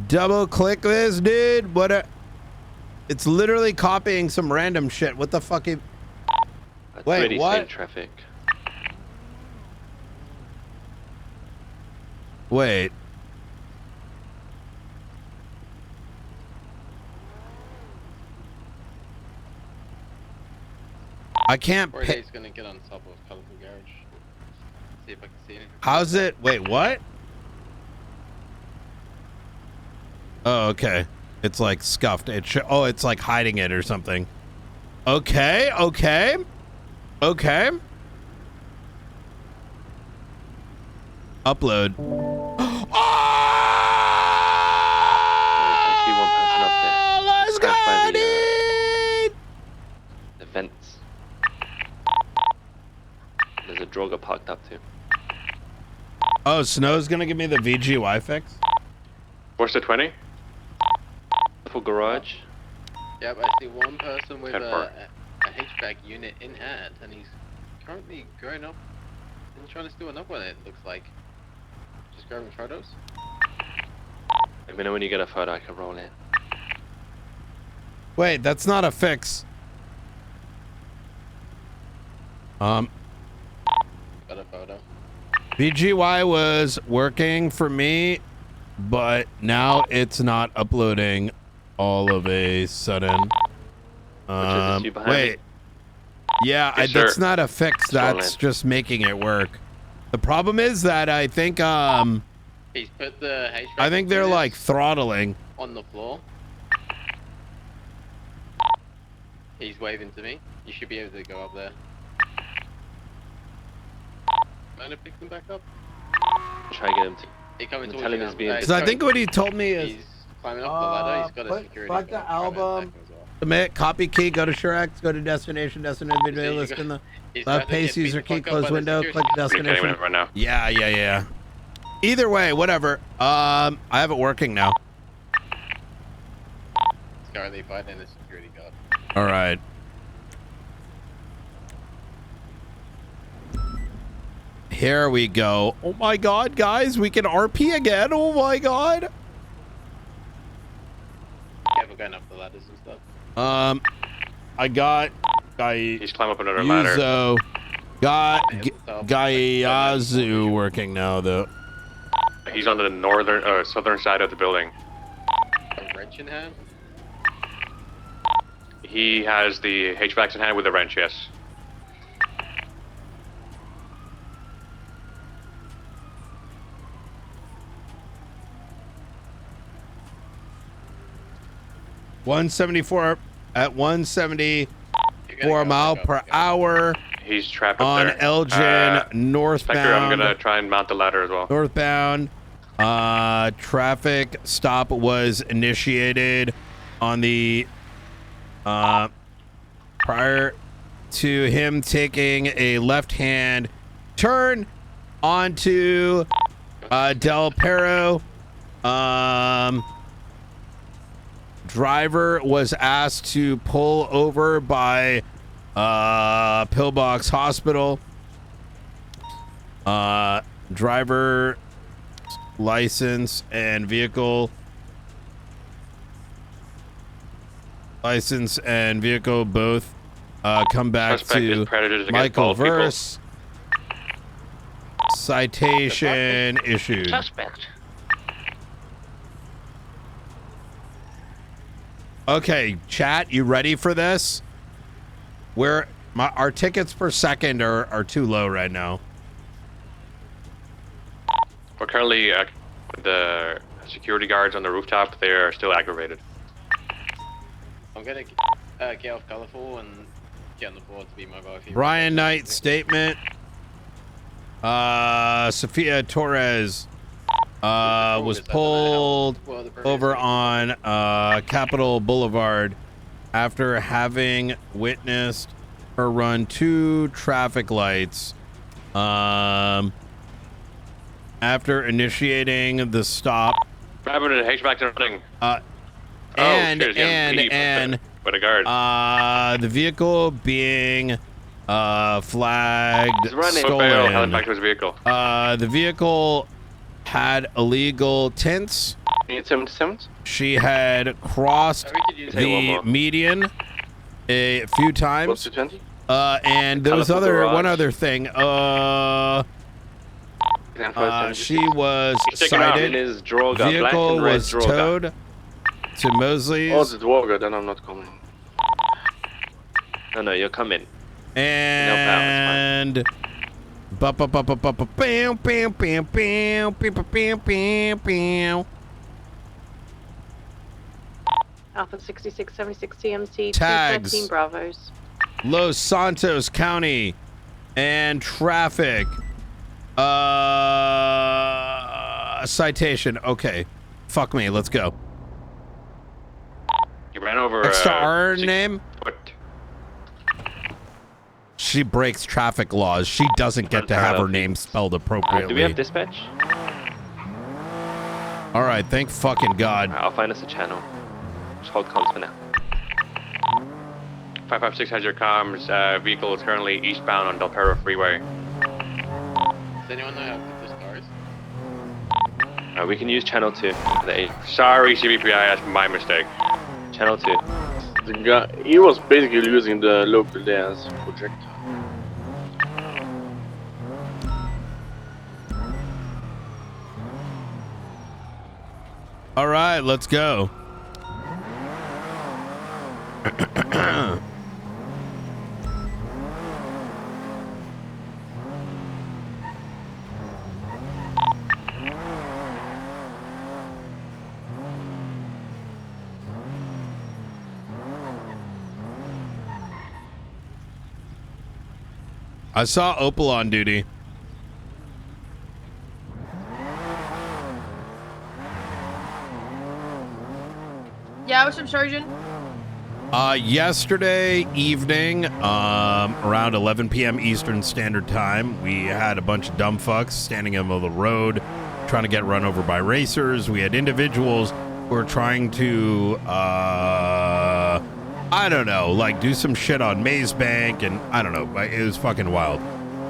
Double click this, dude. What a... It's literally copying some random shit. What the fuck? Wait, what? Traffic. Wait. I can't. Friday's gonna get on top of Colorful Garage. See if I can see anything. How's it? Wait, what? Oh, okay. It's like scuffed. Oh, it's like hiding it or something. Okay, okay. Okay. Upload. I see one person up there. Let's go, dude! The vents. There's a droga parked up too. Oh, Snow's gonna give me the VGY fix? Where's the 20? Full garage. Yep, I see one person with a HVAC unit in hand, and he's currently going up and trying to steal another one, it looks like. Just grabbing photos. Let me know when you get a photo, I can roll in. Wait, that's not a fix. Got a photo. VGY was working for me, but now it's not uploading all of a sudden. Wait. Yeah, Yes, that's not a fix. That's just making it work. The problem is that I think He's put the HVAC I think they're like throttling. on the floor. He's waving to me. You should be able to go up there. Mind to pick them back up? Try to get him to. He coming towards Tell him you he's now. being. Because I think what he told me is He's climbing up the ladder. He's got a security. Select the guard album, submit, copy key, go to Shurex, go to destination, video list in the left paste user key, close window, click destination. Right now. Yeah. Either way, whatever. I have it working now. He's currently fighting a security guard. All right. Here we go. Oh my god, guys, we can RP again. Oh my god. Yeah, we're going up the ladders and stuff. I got He's climbing up another ladder. Got Gayazu working now though. He's on the northern, southern side of the building. A wrench in hand? He has the HVACs in hand with a wrench, yes. .174 at 174 mile per hour. He's trapped up on there. Elgin northbound. Spectre, I'm gonna try and mount the ladder as well. Northbound. Traffic stop was initiated on the prior to him taking a left-hand turn onto Del Perro. Driver was asked to pull over by Pillbox Hospital. Driver license and vehicle both come back Suspect is to predators against Michael bald people. Verse. Citation issued. Suspect. Okay, chat, you ready for this? Our tickets per second are too low right now. We're currently the security guards on the rooftop. They are still aggravated. I'm gonna get off colorful and get on the board to be mobile. If you Brian Knight statement. Sophia Torres was pulled over on Capitol Boulevard after having witnessed her run 2 traffic lights. After initiating the stop. What happened to the hatchback running? With a guard. The vehicle being flagged stolen. Held back to his vehicle. The vehicle had illegal tints. Need 77? She had crossed the median a few times. And there was one other thing. She was cited. Vehicle was towed to Mosley's. Oh, the droga, then I'm not coming. No, you're coming. And bam, bam, bam, bam, bam, bam, bam. Alpha 6676 TMC Tags. 213 Bravos. Los Santos County and traffic. Citation. Okay. Fuck me. Let's go. You ran over. Next to our name. She breaks traffic laws. She doesn't get to have her name spelled appropriately. Do we have dispatch? All right. Thank fucking God. I'll find us a channel. Just hold comms for now. 556 has your comms. Vehicle is currently eastbound on Del Perro Freeway. Does anyone know how to put those cars? We can use channel 2. Sorry, CBPI, that's my mistake. Channel 2. The guy, he was basically using the local layers project. All right, let's go. I saw Opal on duty. Yeah, what's up, Sergeant? Yesterday evening, around 11 p.m. Eastern Standard Time, we had a bunch of dumb fucks standing in the middle of the road, trying to get run over by racers. We had individuals who were trying to, I don't know, like do some shit on Maze Bank, and I don't know, it was fucking wild.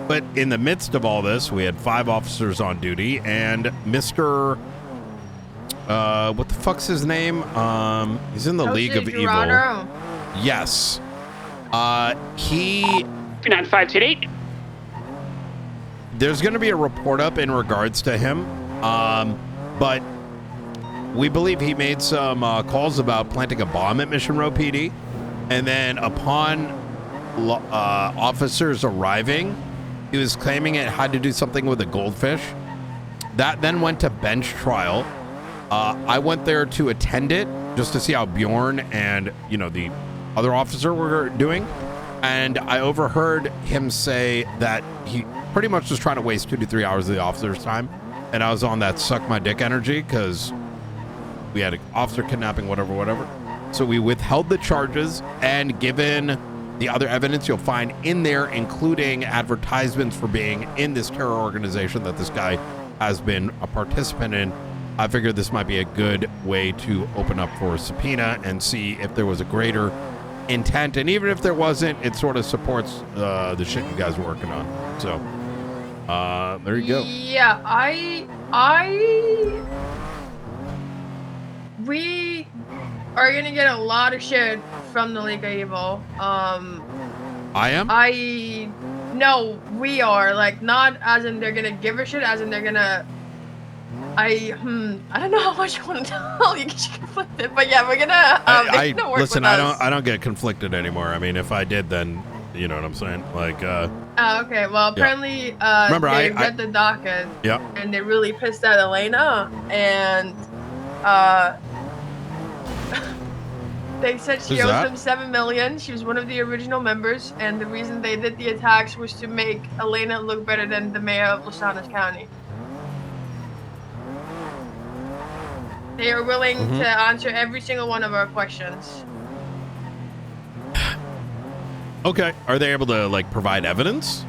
But in the midst of all this, we had 5 officers on duty, and Mr. What the fuck's his name? He's in the League of Evil. Yes. He... 9528. There's going to be a report up in regards to him, but we believe he made some calls about planting a bomb at Mission Row PD, and then upon officers arriving, he was claiming it had to do something with a goldfish. That then went to bench trial. I went there to attend it just to see how Bjorn and, you know, the other officer were doing. And I overheard him say that he pretty much was trying to waste 2 to 3 hours of the officer's time. And I was on that suck my dick energy because we had an officer kidnapping, whatever. So we withheld the charges, and given the other evidence you'll find in there, including advertisements for being in this terror organization that this guy has been a participant in, I figured this might be a good way to open up for a subpoena and see if there was a greater intent. And even if there wasn't, it sort of supports the shit you guys are working on. So there you go. Yeah, we are gonna get a lot of shit from the League of Evil. I am? No, we are. Like, not as in they're gonna give a shit, as in they're gonna I don't know how much I want to tell you because you're conflicted, but yeah, we're gonna work listen. with us. I don't get conflicted anymore. I mean, if I did, then you know what I'm saying. Like, Okay. Well, apparently, Remember, they I read the docket. Yep. And they really pissed at Elena, and they said she Who's owes that? them $7 million. She was one of the original members, and the reason they did the attacks was to make Elena look better than the mayor of Los Angeles County. They are willing to answer every single one of our questions. Okay. Are they able to like provide evidence?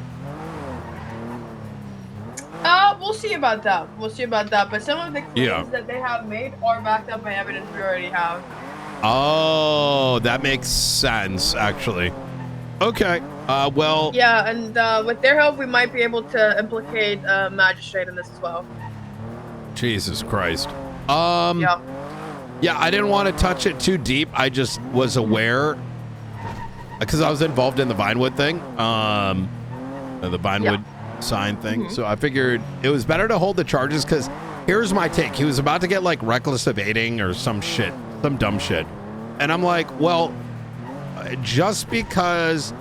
We'll see about that. We'll see about that. But some of the claims that they have made are backed up by evidence we already have. Oh, that makes sense, actually. Okay. Well. Yeah, and with their help, we might be able to implicate a magistrate in this as well. Jesus Christ. Yeah, I didn't want to touch it too deep. I just was aware because I was involved in the Vinewood thing, the Vinewood sign thing. So I figured it was better to hold the charges because here's my take. He was about to get like reckless evading or some shit, some dumb shit. And I'm like, well, just because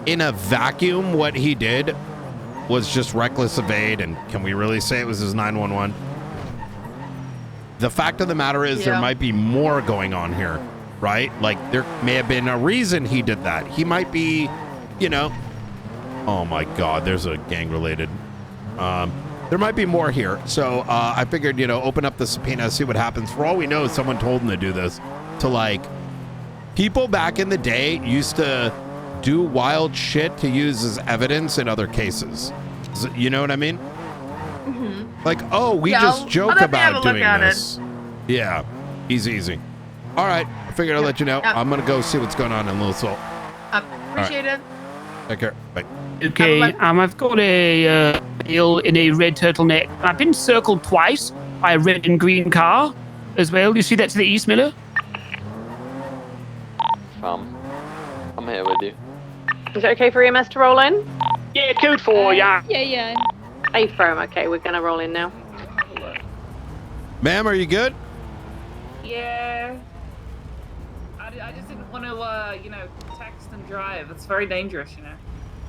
in a vacuum what he did was just reckless evade, and can we really say it was his 911? The fact of the matter is there might be more going on here, right? Like there may have been a reason he did that. He might be, you know, oh my God, there's a gang related. There might be more here. So I figured, you know, open up the subpoena, see what happens. For all we know, someone told him to do this. To like, people back in the day used to do wild shit to use as evidence in other cases. You know what I mean? Like, oh, we just joke about doing this. Yeah, easy. All right, I figured I'll let you know. I'm gonna go see what's going on in Little Salt. Appreciate it. Take care. Bye. Okay, I've got a male in a red turtleneck. I've been circled twice by a red and green car as well. You see that to the east, Miller? I'm here with you. Is it okay for EMS to roll in? Yeah, code 4, yeah. Yeah. A-firm, okay, we're gonna roll in now. Ma'am, are you good? Yeah. I just didn't want to, you know, text and drive. It's very dangerous, you know.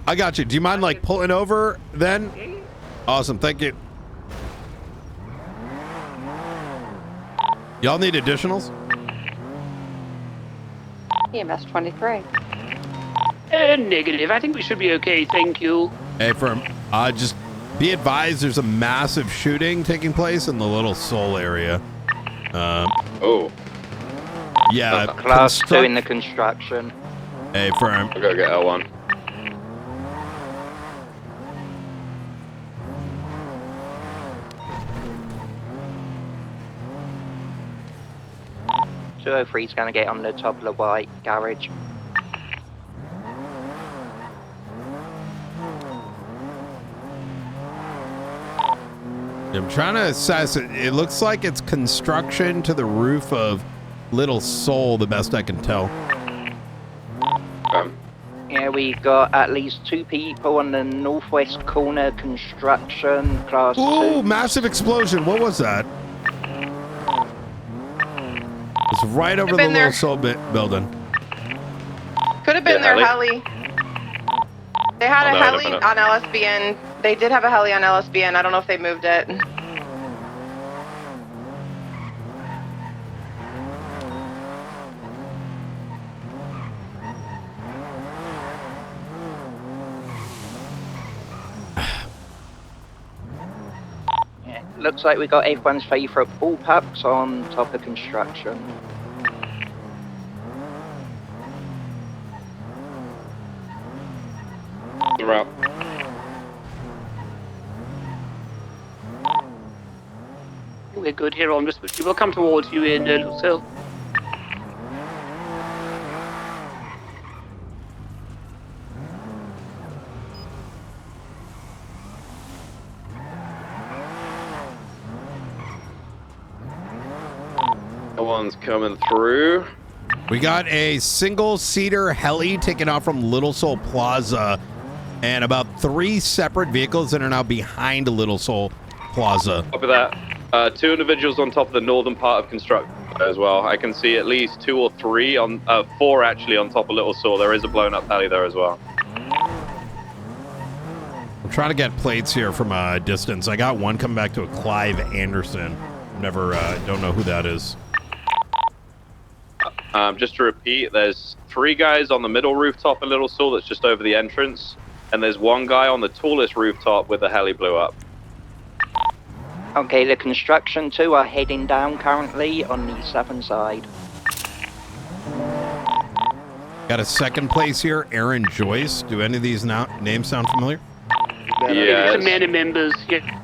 I got you. Do you mind like pulling over then? Yeah. Awesome, thank you. Y'all need additionals? EMS 23. Negative. I think we should be okay, thank you. Hey, firm. Just be advised there's a massive shooting taking place in the Little Seoul area. Oh. Yeah. Class 2 in the construction. Hey, firm. I'll go get L1. Is going to get on the top of the white garage. I'm trying to assess it. It looks like it's construction to the roof of Little Seoul, the best I can tell. Yeah, we got at least 2 people on the northwest corner construction, class 2. Ooh, massive explosion. What was that? It's right over the Little Seoul building. Could have been their heli. They had a heli on LSBN. They did have a heli on LSBN. I don't know if they moved it. Yeah, looks like we got everyone's favourite bullpups on top of construction. You're out. We're good here on this, but we'll come towards you in Lucille. One's coming through. We got a single-seater heli taken off from Little Seoul Plaza, and about 3 separate vehicles that are now behind Little Seoul Plaza. Copy that. Two individuals on top of the northern part of construction as well. I can see at least 2 or 3 on, 4 actually on top of Little Saw. There is a blown up heli there as well. I'm trying to get plates here from a distance. I got one coming back to a Clive Anderson. Never, don't know who that is. Just to repeat, there's 3 guys on the middle rooftop in Little Saw that's just over the entrance, and there's 1 guy on the tallest rooftop with the heli blew up. Okay, the construction 2 are heading down currently on the southern side. Got a second place here, Aaron Joyce. Do any of these names sound familiar? Yeah, Some Manor members, yeah.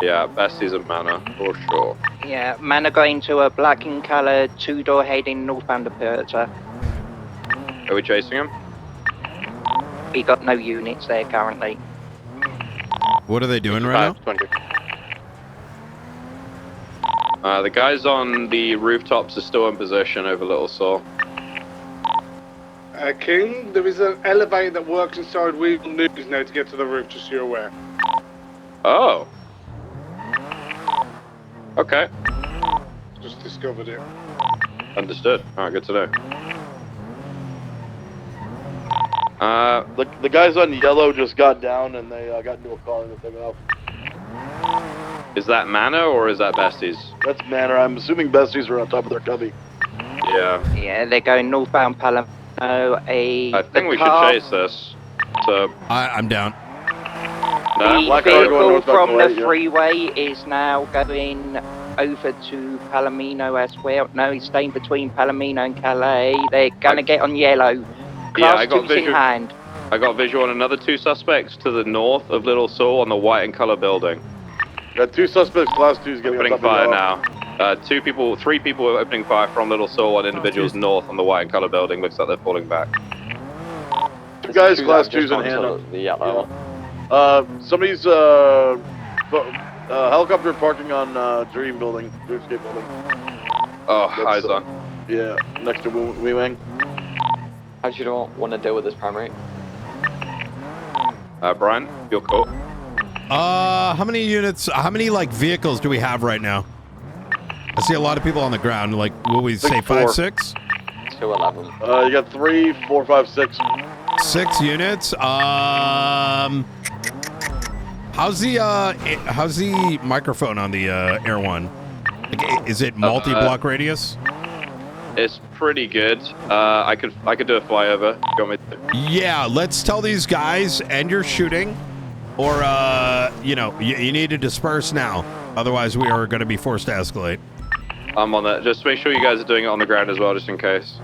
Yeah, Bestie's a Manor, for sure. Yeah, man are going to a black and coloured 2-door heading northbound Aperta. Are we chasing him? We got no units there currently. What are they doing right now? The guys on the rooftops are still in position over Little Saw. King, there is an elevator that works inside Weevil News now to get to the roof, just so you're aware. Oh. Okay. Just discovered it. Understood. Alright, good to know. The guys on yellow just got down and they got into a car and they took off. Is that Manor or is that Bestie's? That's Manor. I'm assuming Bestie's are on top of their cubby. Yeah. Yeah, they're going northbound Palomino. I think we should chase this. So I'm down. The vehicle from the freeway is now going over to Palomino as well. No, he's staying between Palomino and Calais. They're gonna get on yellow. Yeah, Class I got 2's in visual. hand. I got visual on another 2 suspects to the north of Little Saw on the white and color building. Got 2 suspects. Class 2's getting opening fire now. 3 people are opening fire from Little Saw on individuals north on the white and color building. Looks like they're falling back. 2 guys, Class 2's in hand. The yellow. Somebody's helicopter parking on Dream Building, Dreamscape Building. Oh, eyes on. Yeah, next to Wee Wang. How do you don't want to deal with this primary? Brian, you're cool. How many units, how many like vehicles do we have right now? I see a lot of people on the ground. Like, will we say 5, 6? 211. You got 3, 4, 5, 6. 6 units. How's the microphone on the Air One? Like, is it multi-block radius? It's pretty good. I could do a flyover. You want me to? Yeah, let's tell these guys end your shooting, or you know, you need to disperse now. Otherwise, we are going to be forced to escalate. I'm on that. Just make sure you guys are doing it on the ground as well, just in case.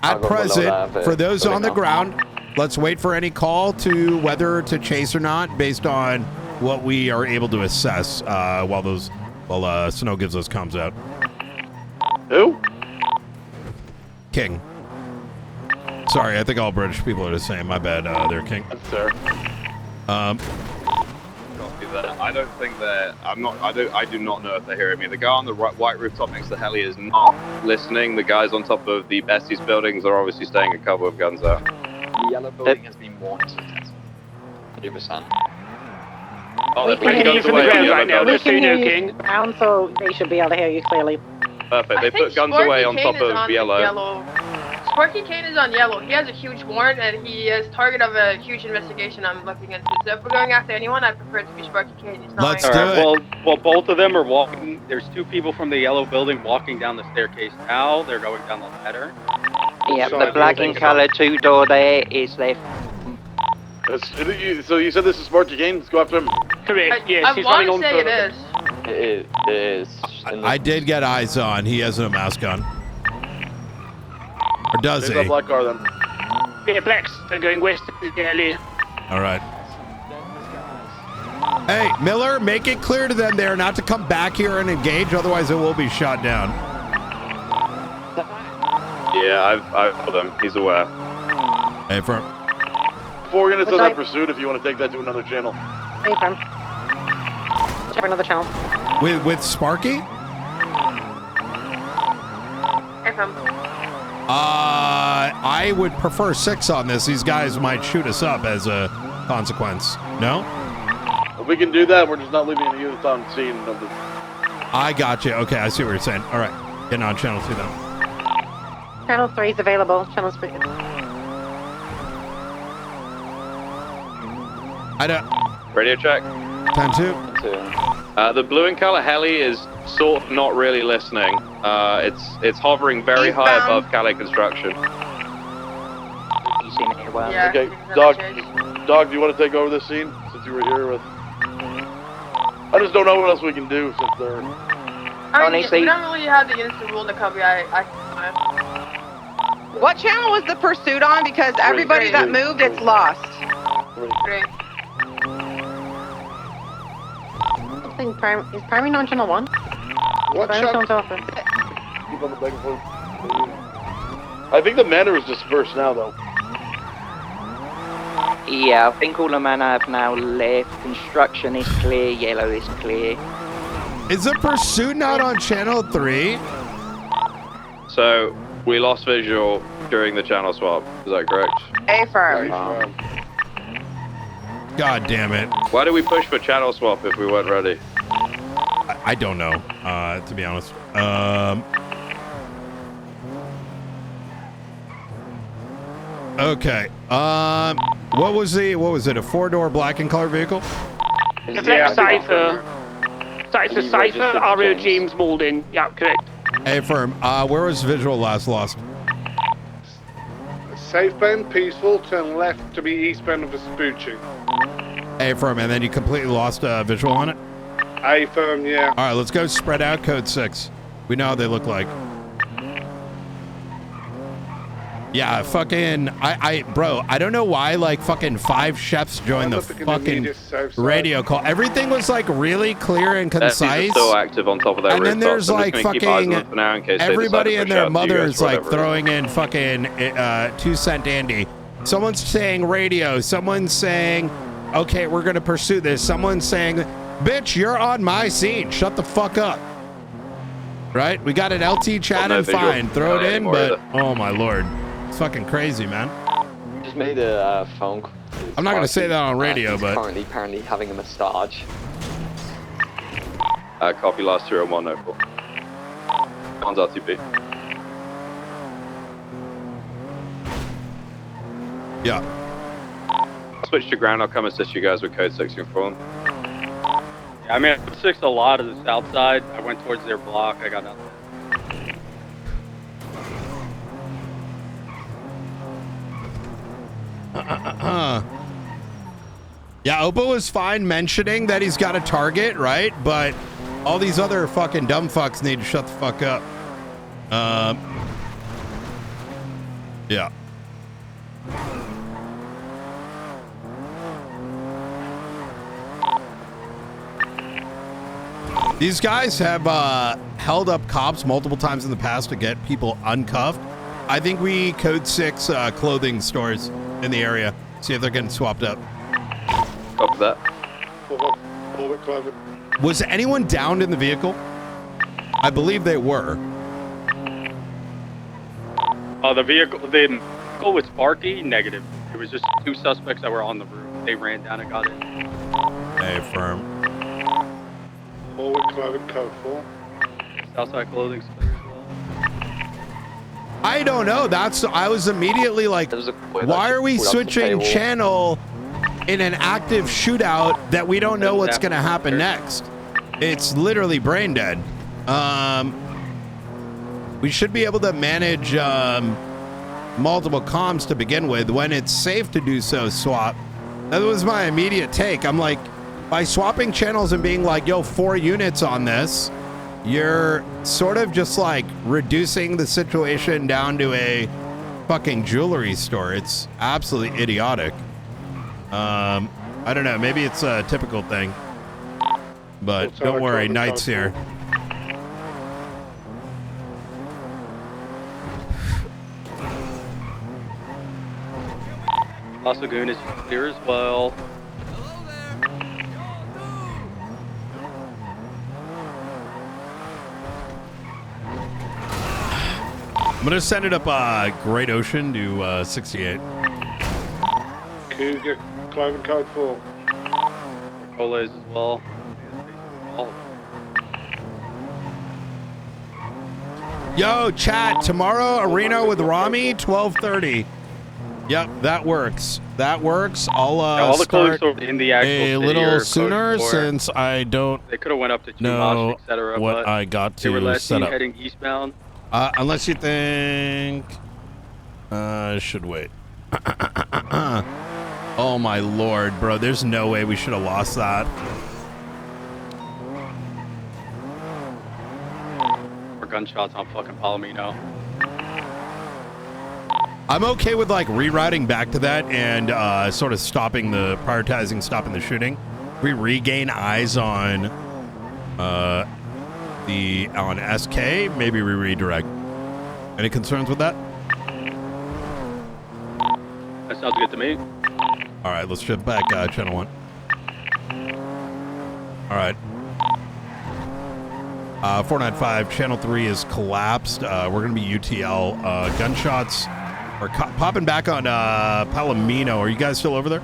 At present, for those on the ground, let's wait for any call to whether to chase or not, based on what we are able to assess while Snow gives us comms out. Who? King. Sorry, I think all British people are the same. My bad, they're King. Sir. I don't think they're. I do not know if they're hearing me. The guy on the white rooftop next to the heli is not listening. The guys on top of the Bestie's buildings are obviously staying in cover with guns out. The yellow building has been warned. 100%. Oh, they're putting guns away on the yellow building. We can hear you down, so they should be able to hear you clearly. Perfect. They put guns away on top of yellow. Sparky Kane is on yellow. He has a huge warrant and he is target of a huge investigation I'm looking into. So if we're going after anyone, I prefer it to be Sparky Kane. He's not Let's do it. Well, both of them are walking. There's 2 people from the yellow building walking down the staircase now. They're going down the ladder. Yeah, the black and color 2-door there is left. So you said this is Sparky Kane? Let's go after him. Correct, yes. I want to say it is. It is. I did get eyes on. He has no mask on. Or does he? There's a black car then. Yeah, blacks. They're going west of the alley. All right. Hey, Miller, make it clear to them there not to come back here and engage, otherwise it will be shot down. Yeah, I've told him. He's aware. Hey, firm. 4 units on that pursuit if you want to take that to another channel. Hey, firm. Check another channel. With Sparky? Hey, firm. I would prefer 6 on this. These guys might shoot us up as a consequence. No? we can do that, we're just not leaving any units on scene. I got you. Okay, I see what you're saying. All right, getting on channel 2 then. Channel 3 is available. Channel 3. I don't. Radio check. Time 2. The blue and color heli is sort of not really listening. It's hovering very high above Calais construction. Yeah, okay, Dog, do you want to take over this scene since you were here with? I just don't know what else we can do since they're. I mean, we don't really have the units to rule the cover. What channel was the pursuit on? Because everybody that moved, it's lost. Great. Is primary on channel 1? What channel? Keep on the microphone. I think the manor is dispersed now, though. Yeah, I think all the men have now left. Construction is clear, yellow is clear. Is the pursuit not on channel 3? So we lost visual during the channel swap. Is that correct? A-firm. God damn it. Why did we push for channel swap if we weren't ready? I don't know, to be honest. Okay. What was it? A 4-door black and color vehicle? It's a Cypher. It's a Cypher, RO James Moulding. Yeah, correct. Affirm. Where was visual last lost? Safe bend, peaceful, turn left to be eastbound of Vespucci. Affirm, and then you completely lost visual on it? Affirm, yeah. All right, let's go spread out code 6. We know how they look like. Yeah, fucking, bro, I don't know why, like, fucking 5 chefs joined the fucking radio call. Everything was, like, really clear and concise. Still active on top of that and then there's, like, fucking, everybody and their mother is, like, throwing in fucking 2-cent Andy. Someone's saying radio. Someone's saying, okay, we're going to pursue this. Someone's saying, bitch, you're on my scene. Shut the fuck up. Right? We got an LT chat and fine. Throw it in, but, oh, my Lord. It's fucking crazy, man. Just made a phone call. I'm not going to say that on radio, he's but... currently apparently having a massage. Copy last 30104. One's RTP. Yeah. I'll switch to ground. I'll come assist you guys with code 6 and 4. I mean, I fixed a lot of the south side. I went towards their block. I got nothing. Yeah, Oppo was fine mentioning that he's got a target, right? But all these other fucking dumb fucks need to shut the fuck up. Yeah. These guys have held up cops multiple times in the past to get people uncuffed. I think we code 6 clothing stores in the area. See if they're getting swapped up. Copy that. Was anyone downed in the vehicle? I believe they were. The vehicle was sparky, negative. It was just 2 suspects that were on the roof. They ran down and got in. Hey, firm. Forward clothing code 4. Southside clothing clear as well. I don't know. I was immediately like, why are we switching channel in an active shootout that we don't know what's going to happen next? It's literally brain dead. We should be able to manage multiple comms to begin with. When it's safe to do so, swap. That was my immediate take. I'm like, by swapping channels and being like, yo, 4 units on this, you're sort of just like reducing the situation down to a fucking jewelry store. It's absolutely idiotic. I don't know. Maybe it's a typical thing. But don't worry, Knight's here. Los Lagoon is clear as well. I'm gonna send it up Great Ocean to 68. Cougar, clothing code 4. Cola is as well. Yo, chat, tomorrow arena with Rami, 12:30. Yep, that works. That works. I'll all the clothing start stores in the actual a city little are sooner closed for- since I don't They could have went up to know Chumash, etc. what but I got they were to last set seen up. heading eastbound. Unless you think I should wait. Oh my lord, bro. There's no way we should have lost that. Or gunshots on fucking Palomino. I'm okay with like rerouting back to that and sort of stopping the shooting. If we regain eyes on SK, maybe we redirect. Any concerns with that? That sounds good to me. All right, let's shift back channel 1. All right. 495 channel 3 is collapsed. We're gonna be UTL. Gunshots are popping back on Palomino. Are you guys still over there?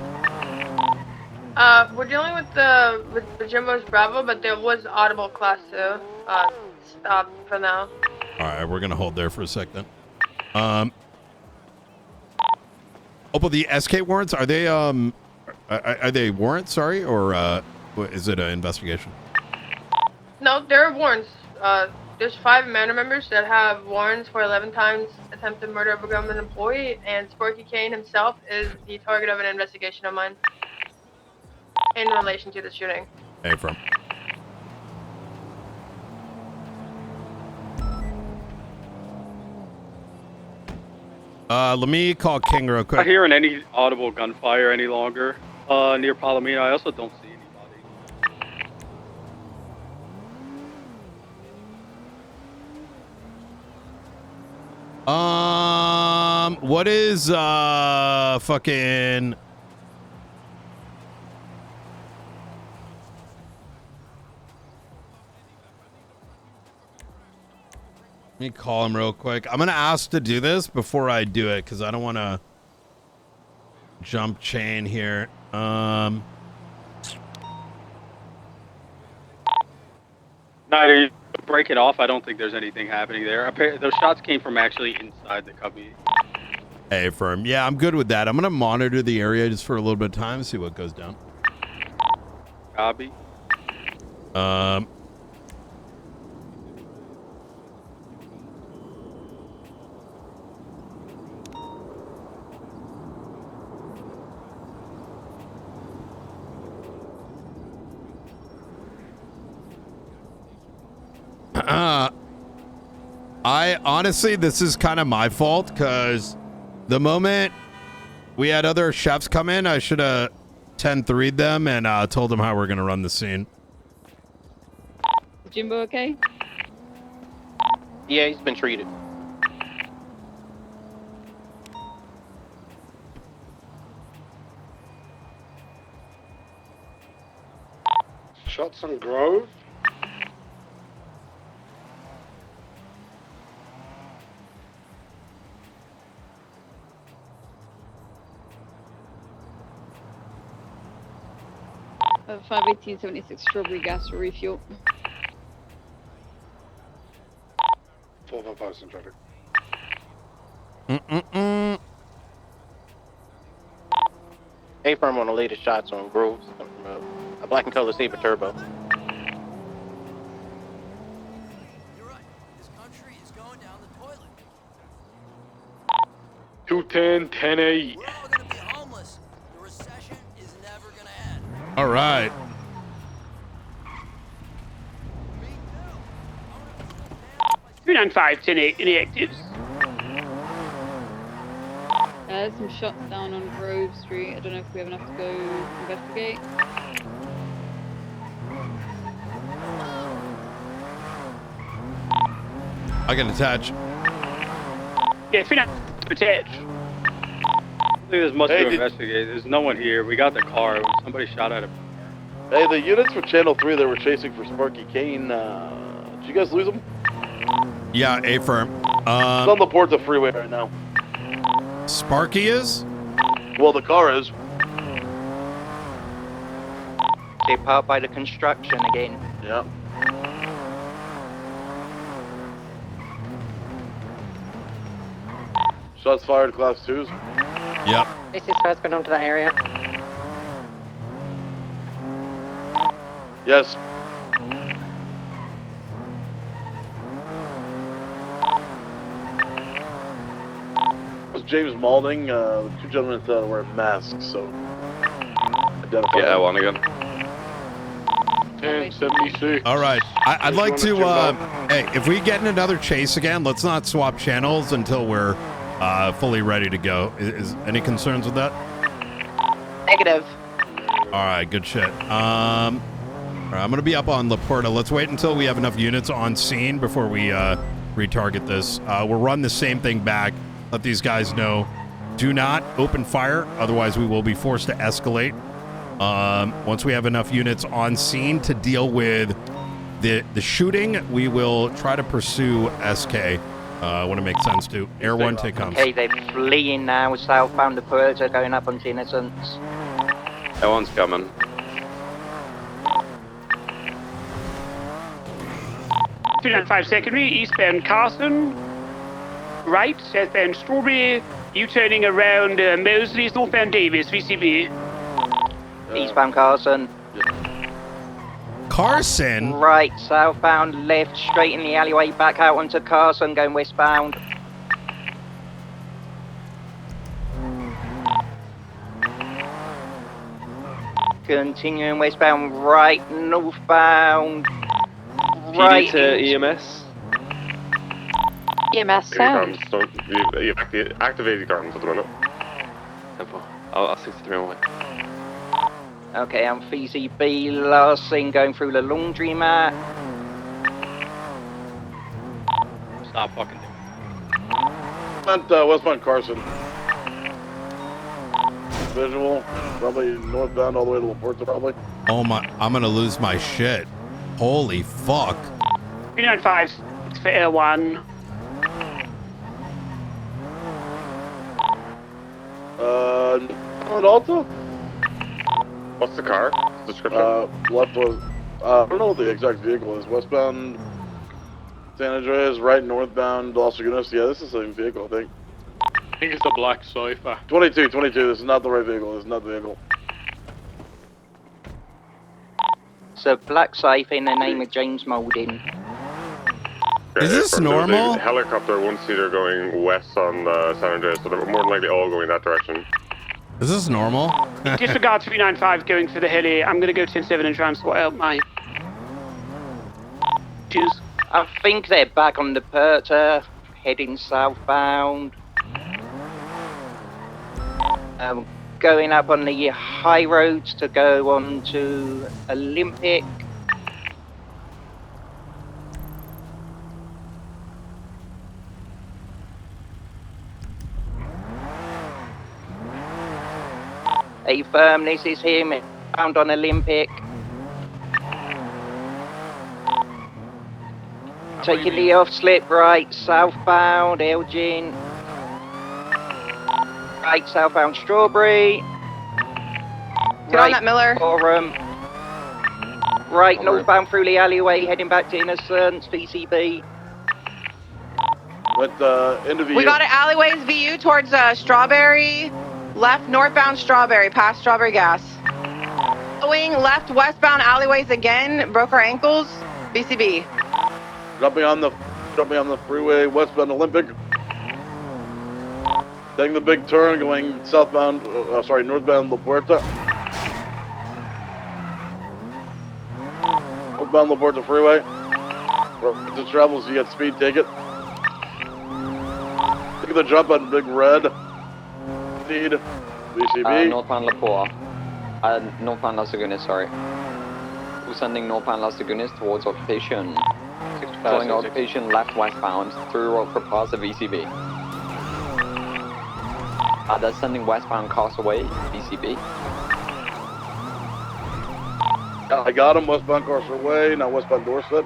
We're dealing with the Jimbo's Bravo, but there was audible class 2. Stop for now. All right, we're gonna hold there for a second. But the SK warrants, are they warrants? Sorry, or is it an investigation? No, there are warrants. There's 5 Manor members that have warrants for 11 times attempted murder of a government employee, and Sparky Kane himself is the target of an investigation of mine in relation to the shooting. Hey, from. Let me call King real quick. Not hearing any audible gunfire any longer near Palomino. I also don't see anybody. What is fucking? Let me call him real quick. I'm gonna ask to do this before I do it because I don't want to jump chain here. Neither break it off. I don't think there's anything happening there. Those shots came from actually inside the cubby. Hey, firm. Yeah, I'm good with that. I'm gonna monitor the area just for a little bit of time, see what goes down. Copy. I honestly, this is kind of my fault because the moment we had other chefs come in, I should have 10-3'd them and told them how we're going to run the scene. Jimbo okay? Yeah, he's been treated. Shots on Grove. 51876 strawberry gas for refuel. 455 in traffic. A-firm on the latest shots on Groves. A black and color Saber Turbo. 210, 10-8. All right. Three 10-8, any actives? There's some shots down on Grove Street. I don't know if we have enough to go investigate. I can attach. Yeah, 3-9 attach. I think there's much to investigate. There's no one here. We got the car. Somebody shot at it. Hey, the units for Channel 3 that were chasing for Sparky Kane, did you guys lose them? Yeah, A-firm. It's on the Porta Freeway right now. Sparky is? Well, the car is. They're parked by the construction again. Yeah. Shots fired, class 2s. Yep. This is husband onto that area. Yes. It was James Malding. The two gentlemen were masks, so identify. Yeah, one again. 1076. All right. I'd like to, hey, if we get in another chase again, let's not swap channels until we're fully ready to go. Is any concerns with that? Negative. All right, good shit. All right, I'm going to be up on La Puerta. Let's wait until we have enough units on scene before we retarget this. We'll run the same thing back. Let these guys know. Do not open fire, otherwise we will be forced to escalate. Once we have enough units on scene to deal with the shooting, we will try to pursue SK when it makes sense to. Air 1, take comms. Okay, they're fleeing now southbound the Puerto, going up onto Innocence. That one's coming. Secondary, eastbound Carson, right, southbound Strawberry, U-turning around Mosley's, northbound Davis, VCB. Eastbound Carson. Carson? Right, southbound, left, straight in the alleyway, back out onto Carson, going westbound. Continuing westbound, right, northbound. PD to EMS. EMS sound. Activate guns at the minute. I'll 63 away. Okay, I'm VCB, last thing going through the laundromat. Stop fucking Westbound Carson. Visual, probably northbound all the way to La Puerta, probably. Oh my, I'm going to lose my shit. Holy fuck. 395, it's for Air 1. Alta? What's the car? Description? Left was, I don't know what the exact vehicle is. Westbound San Andreas, right northbound Los Lagunas. Yeah, this is the same vehicle, I think. I think it's a black Cypher. 22, this is not the right vehicle. This is not the vehicle. So Black Safe in the name of James Moulding. Is this normal? There's a helicopter one-seater going west on San Andreas, so they're more than likely all going that direction. Is this normal? Disregard 395 going for the heli. I'm going to go 10-7 and try and sort out my... Choose. I think they're back on the Puerto, heading southbound. Going up on the high roads to go on to Olympic. A firm, this is him, found on Olympic. Taking the off slip right, southbound, Elgin. Right, southbound Strawberry. Get on that, Miller. Forum. Right, northbound through the alleyway, heading back to Innocence, VCB. But into VU. We got an alleyways VU towards Strawberry. Left northbound Strawberry, past Strawberry Gas. Going left westbound alleyways again, broke our ankles, VCB. Dropping on the freeway, westbound Olympic. Taking the big turn, going southbound, northbound La Puerta. Northbound La Puerta freeway. If it travels, you get speed, take it. Take the jump on big red. Need VCB. Northbound La Puerta. Northbound Las Lagunas, sorry. We're sending northbound Las Lagunas towards occupation. Following occupation left westbound through road for Plaza VCB. That's sending westbound Causeway VCB. I got him, westbound Causeway, now westbound Dorset.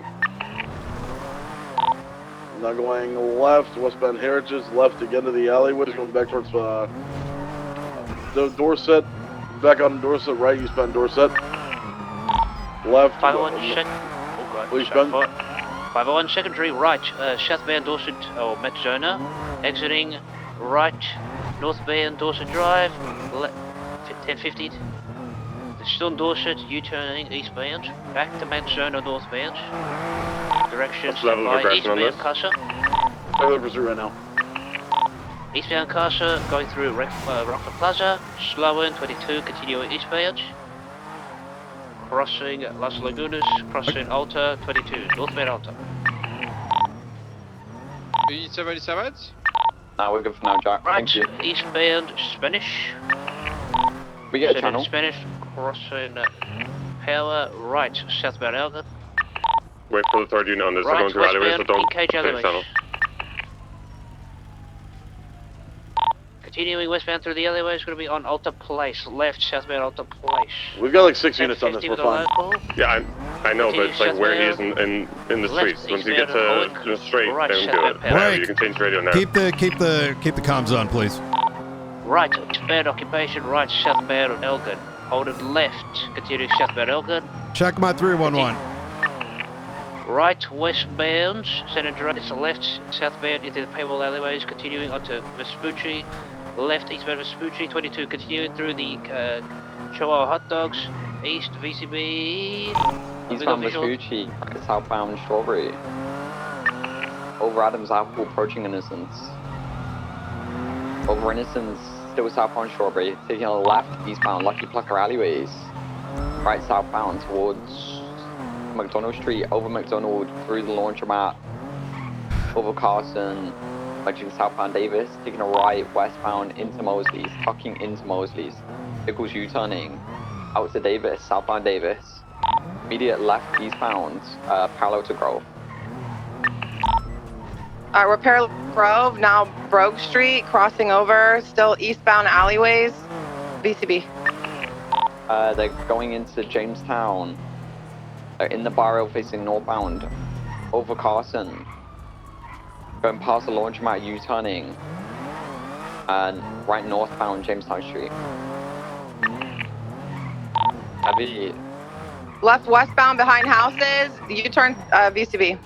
Now going left, westbound Heritage, left again to the alleyway, going back towards the Dorset, back on Dorset, right, eastbound Dorset. Left. 501 second. Oh god. Eastbound. 501 secondary right. Southbound Dorset or Metzona. Exiting right. Northbound Dorset Drive. 1050. Still in Dorset. U-turning eastbound. Back to Metzona northbound. Direction level of by aggression on eastbound this? Casa. Level of pursuit right now. Eastbound Casa, going through Rockford Plaza, slowing 22, continuing eastbound. Crossing Las Lagunas, crossing Alta 22, northbound Alta. Are you ready, Savage? Nah, we're good for now, Jack. Right, Thank you. eastbound Spanish. We get a Setting channel. Spanish, crossing Power, right, southbound Elgin. Wait for the third unit on this. They're Right, going through alleyways, so westbound, don't engage finish alleyways. tunnel. Continuing westbound through the alleyway is going to be on Alta Place, left, southbound Alta Place. We've got like 6 units on this. 50 We're with a fine. local. Yeah, I know, but it's like where he is in the Left, streets. Once you eastbound get to Owen. the straight, Right, then do southbound it. Power. Whatever, Break. you can change the radio now. Keep the comms on, please. Right, eastbound occupation, right, southbound Elgin. Hold it left, continuing southbound Elgin. Check my 311. Right, westbound, San Andreas, left, southbound into the paywall alleyways, continuing onto Vespucci. Left, eastbound Vespucci, 22, continuing through the Chihuahua hot dogs. East, VCB. Eastbound Vespucci, southbound Strawberry. Over Adams Apple, approaching Innocence. Over Innocence, still southbound Strawberry, taking a left, eastbound Lucky Plucker alleyways. Right, southbound towards McDonald Street, over McDonald, through the laundromat, over Carson, merging southbound Davis, taking a right, westbound into Mosley's, tucking into Mosley's. Vehicles U-turning, out to Davis, southbound Davis. Immediate left, eastbound, parallel to Grove. We're parallel to Grove, now Brogue Street, crossing over, still eastbound alleyways, VCB. They're going into Jamestown. They're in the barrio facing northbound, over Carson. Going past the laundromat, U-turning. And right northbound Jamestown Street. Heavy. Left westbound behind houses, U-turn VCB.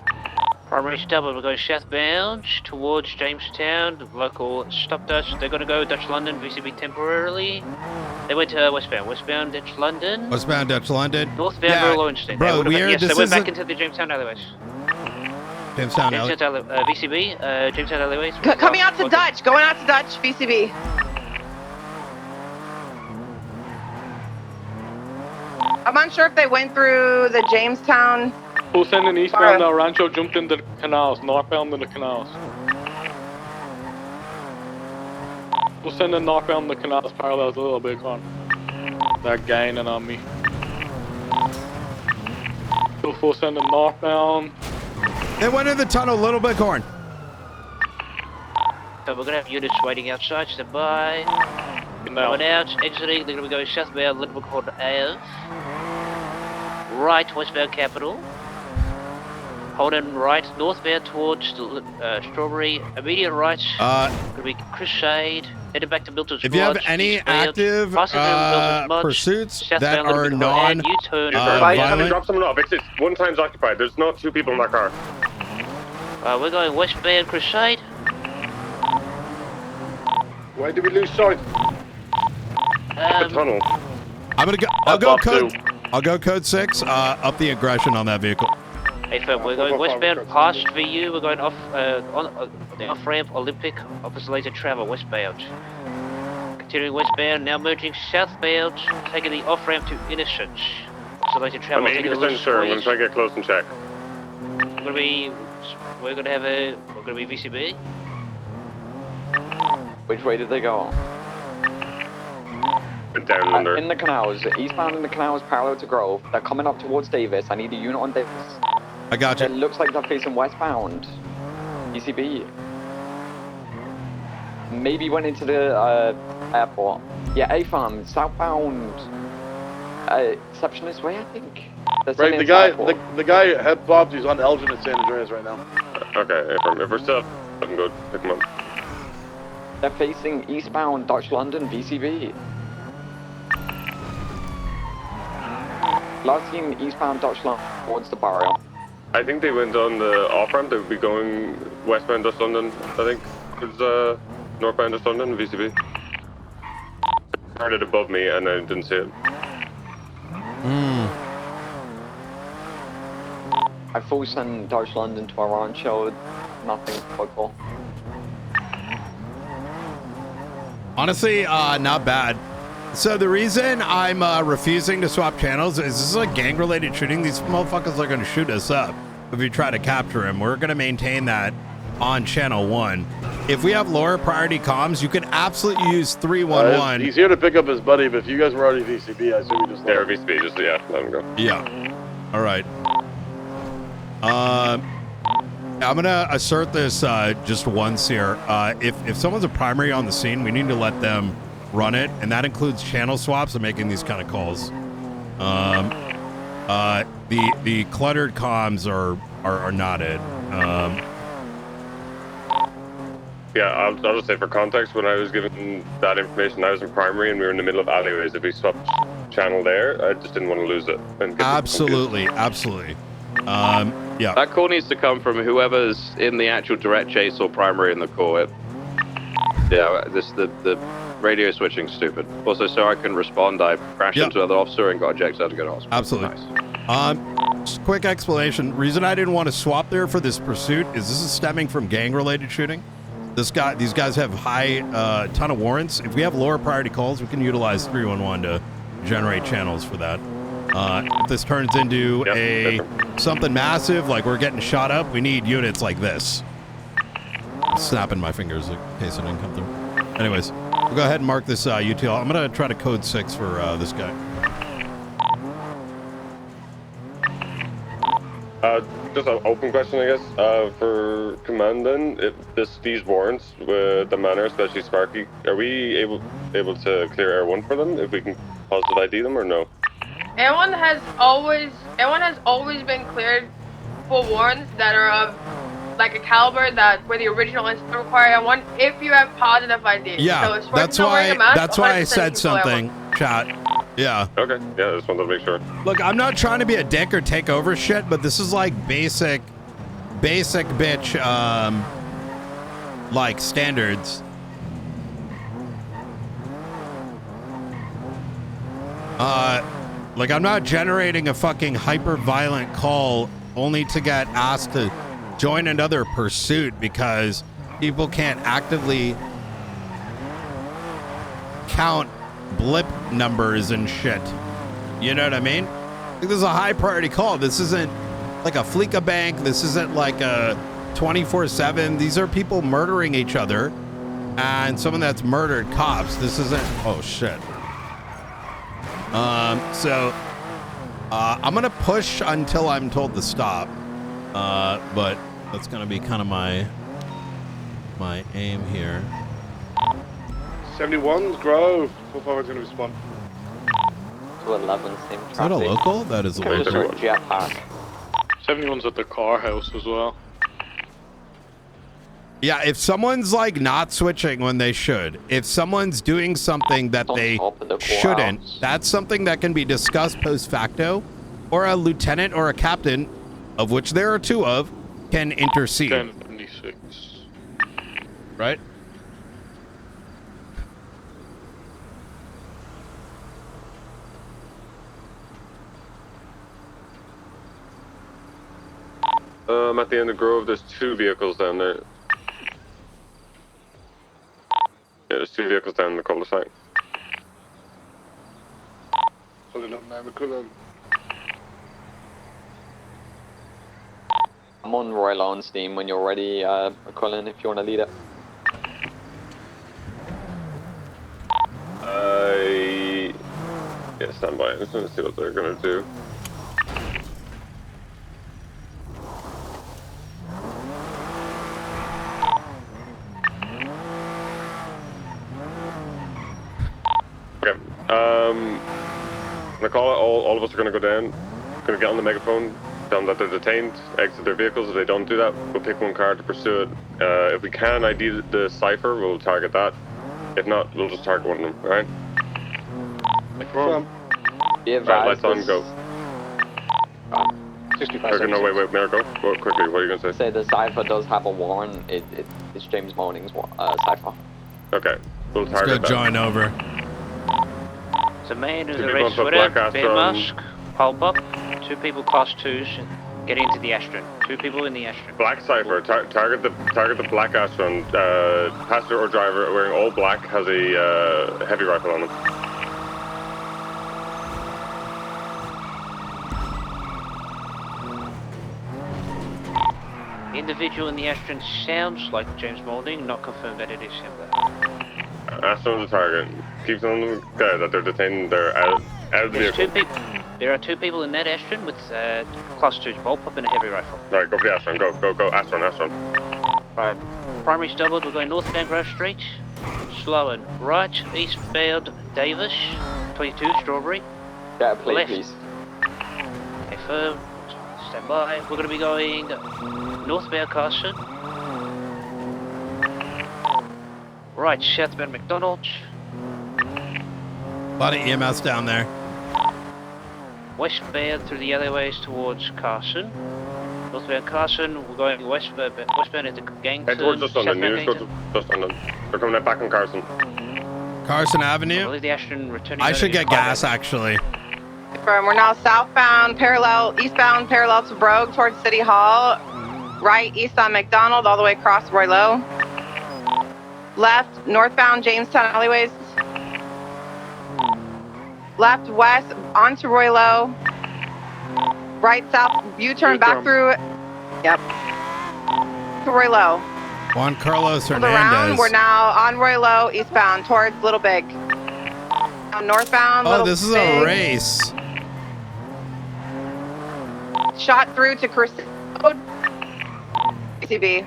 Primary stubborn, we're going southbound towards Jamestown. The local stopped us. They're going to go Dutch London, VCB temporarily. They went to westbound Dutch London. Westbound Dutch London. Northbound Yeah, Lowenstein. bro, Yes, this they went back isn't- into the Jamestown alleyways. Jamestown alley. VCB, Jamestown alleyways. Coming out to Dutch, going out to Dutch, VCB. I'm unsure if they went through the Jamestown. Who's sending eastbound Rancho jumped into the canals, northbound in the canals. Who's sending northbound in the canals parallels a little bit, on. They're gaining on me. Still full sending northbound. They went in the tunnel a little bit, Corn. So we're going to have units waiting outside, stand by. Coming out, exiting, they're going to be going southbound, Little Called Ave. Right, westbound Capital. Holding right, northbound towards Strawberry. Immediate right, going to be Crusade. Headed back to Milton's If you have Lodge, any eastbound, active passing through Milton's Lodge, pursuits that southbound, are Little Called Ave, non U-turn. Somebody drop someone off. It's one time's occupied. There's not 2 people in that car. We're going westbound Crusade. Where did we lose sight? The tunnel. I'm gonna go. I'll go code 6. Up the aggression on that vehicle. Hey, fam, we're going westbound past VU. We're going off on the off-ramp Olympic, opposite laser travel, westbound. Continuing westbound, now merging southbound, taking the off-ramp to Innocence. Opposite laser I'm travel. taking a 80% little sure. I'm going to squeeze. try to get close and check. We're gonna be VCB. Which way did they go? Down under. In the canals, eastbound in the canals, parallel to Grove. They're coming up towards Davis. I need a unit on Davis. I got you. It looks like they're facing westbound. ECB. Maybe went into the airport. Yeah, A-Farm, southbound. Receptionist way, I think. Right, the guy head bobbed. He's on Elgin at San Andreas right now. Okay, if we're still, I can go pick him up. They're facing eastbound Dutch London, VCB. Last team eastbound Dutchland towards the barrier. I think they went on the off-ramp. They would be going westbound Dutch London, I think. It's northbound Dutch London, VCB. Heard it above me and I didn't see it. I full send Dutch London to our rancho. Nothing football. Honestly, not bad. So the reason I'm refusing to swap channels is this is a gang-related shooting. These motherfuckers are going to shoot us up if we try to capture him. We're going to maintain that on channel 1. If we have lower priority comms, you can absolutely use 311. He's here to pick up his buddy, but if you guys were already VCB, I assume we just let him. VCB, just, yeah, let him go. Yeah. All right. I'm going to assert this just once here. If someone's a primary on the scene, we need to let them run it, and that includes channel swaps and making these kind of calls. The cluttered comms are not it. Yeah, I'll just say for context, when I was given that information, I was in primary and we were in the middle of alleyways. If we swapped channel there, I just didn't want to lose it. And get absolutely. Yeah. That call needs to come from whoever's in the actual direct chase or primary in the call. Yeah, the radio switching's stupid. Also, so I can respond, I crashed into another officer and got ejected out to go to hospital. Absolutely. Nice. Just a quick explanation. Reason I didn't want to swap there for this pursuit is this is stemming from gang-related shooting. These guys have high ton of warrants. If we have lower priority calls, we can utilize 311 to generate channels for that. If this turns into something massive, like we're getting shot up, we need units like this. I'm snapping my fingers in case it didn't come through. Anyways, we'll go ahead and mark this UTL. I'm going to try to code 6 for this guy. Just an open question, I guess, for Commandant. If these warrants with the manor, especially Sparky, are we able to clear Air 1 for them if we can positive ID them or no? Everyone has always been cleared for warrants that are of like a caliber that where the original incident require one if you have positive ID. Yeah, so that's why I said something, chat. Yeah. Okay. Yeah, I just wanted to make sure. Look, I'm not trying to be a dick or take over shit, but this is like basic bitch, like standards. Like I'm not generating a fucking hyper violent call only to get asked to join another pursuit because people can't actively count blip numbers and shit. You know what I mean? Like, this is a high priority call. This isn't like a Fleeka bank. This isn't like a 24/7. These are people murdering each other and someone that's murdered cops. This isn't, oh shit. So I'm gonna push until I'm told to stop. But that's gonna be kind of my aim here. 71's Grove. 45's gonna respond. To 11, same traffic. Is that a local? That is a local. Jetpack. 71's at the car house as well. Yeah, if someone's like not switching when they should, if someone's doing something that they shouldn't, that's something that can be discussed post facto, or a lieutenant or a captain, of which there are 2 of, can intercede. 1076. Right? I'm at the end of Grove. There's 2 vehicles down there. Yeah, there's 2 vehicles down in the cul-de-sac. Pulling up now, McCullough. I'm on Royal Arnstein when you're ready, McCullen, if you want to lead it. Yeah, stand by. I just want to see what they're gonna do. Okay. I'm gonna call it. All of us are gonna go down. Gonna get on the megaphone. Tell them that they're detained. Exit their vehicles. If they don't do that, we'll pick one car to pursue it. If we can ID the cipher, we'll target that. If not, we'll just target one of them. All right. Be advised, lights on, go. 65. 65. Okay, no, wait, Mayor, go. Go quickly. What are you gonna say? Say the Cypher does have a warrant. It's James Morning's Cypher. Okay. We'll Let's go target that. join over. The man who's Two a people red put sweater, black bear Astron. mask, pulp up. 2 people class 2s, get into the Astron. 2 people in the Astron. Black Cypher, target the black Astron. Passenger or driver wearing all black has a heavy rifle on him. Individual in the Astron sounds like James Moulding, not confirmed that it is him though. Astron's the target. Keep telling them that they're detained. They're out of the There's vehicle. There are 2 people in that Astron with class 2s, pulp up and a heavy rifle. Alright, go for the Astron. Go. Astron. Right, primary starboard, we're going northbound Grove Street. Slowing right, eastbound Davis, 22 Strawberry. Yeah, please, Left. please. Okay, firm. Stand by. We're going to be going northbound Carson. Right, southbound McDonald's. A lot of EMS down there. Westbound through the alleyways towards Carson. Northbound Carson, we're going westbound into Gangton. Head towards just London. southbound You just go to just London. They're coming back on Carson. Carson I Avenue. believe the Ashton returning. I should get gas, actually. We're now southbound, eastbound parallel to Brogue towards City Hall. Right, east on McDonald, all the way across Roy Lowe. Left, northbound Jamestown alleyways. Left, west, onto Roy Lowe. Right, south, U-turn back through. Yep. To Roy Lowe. Juan Carlos Around, Hernandez. we're now on Roy Lowe, eastbound towards Little Big. Now northbound, Oh, Little this is Big. a race. Shot through to Crusade Road. CB.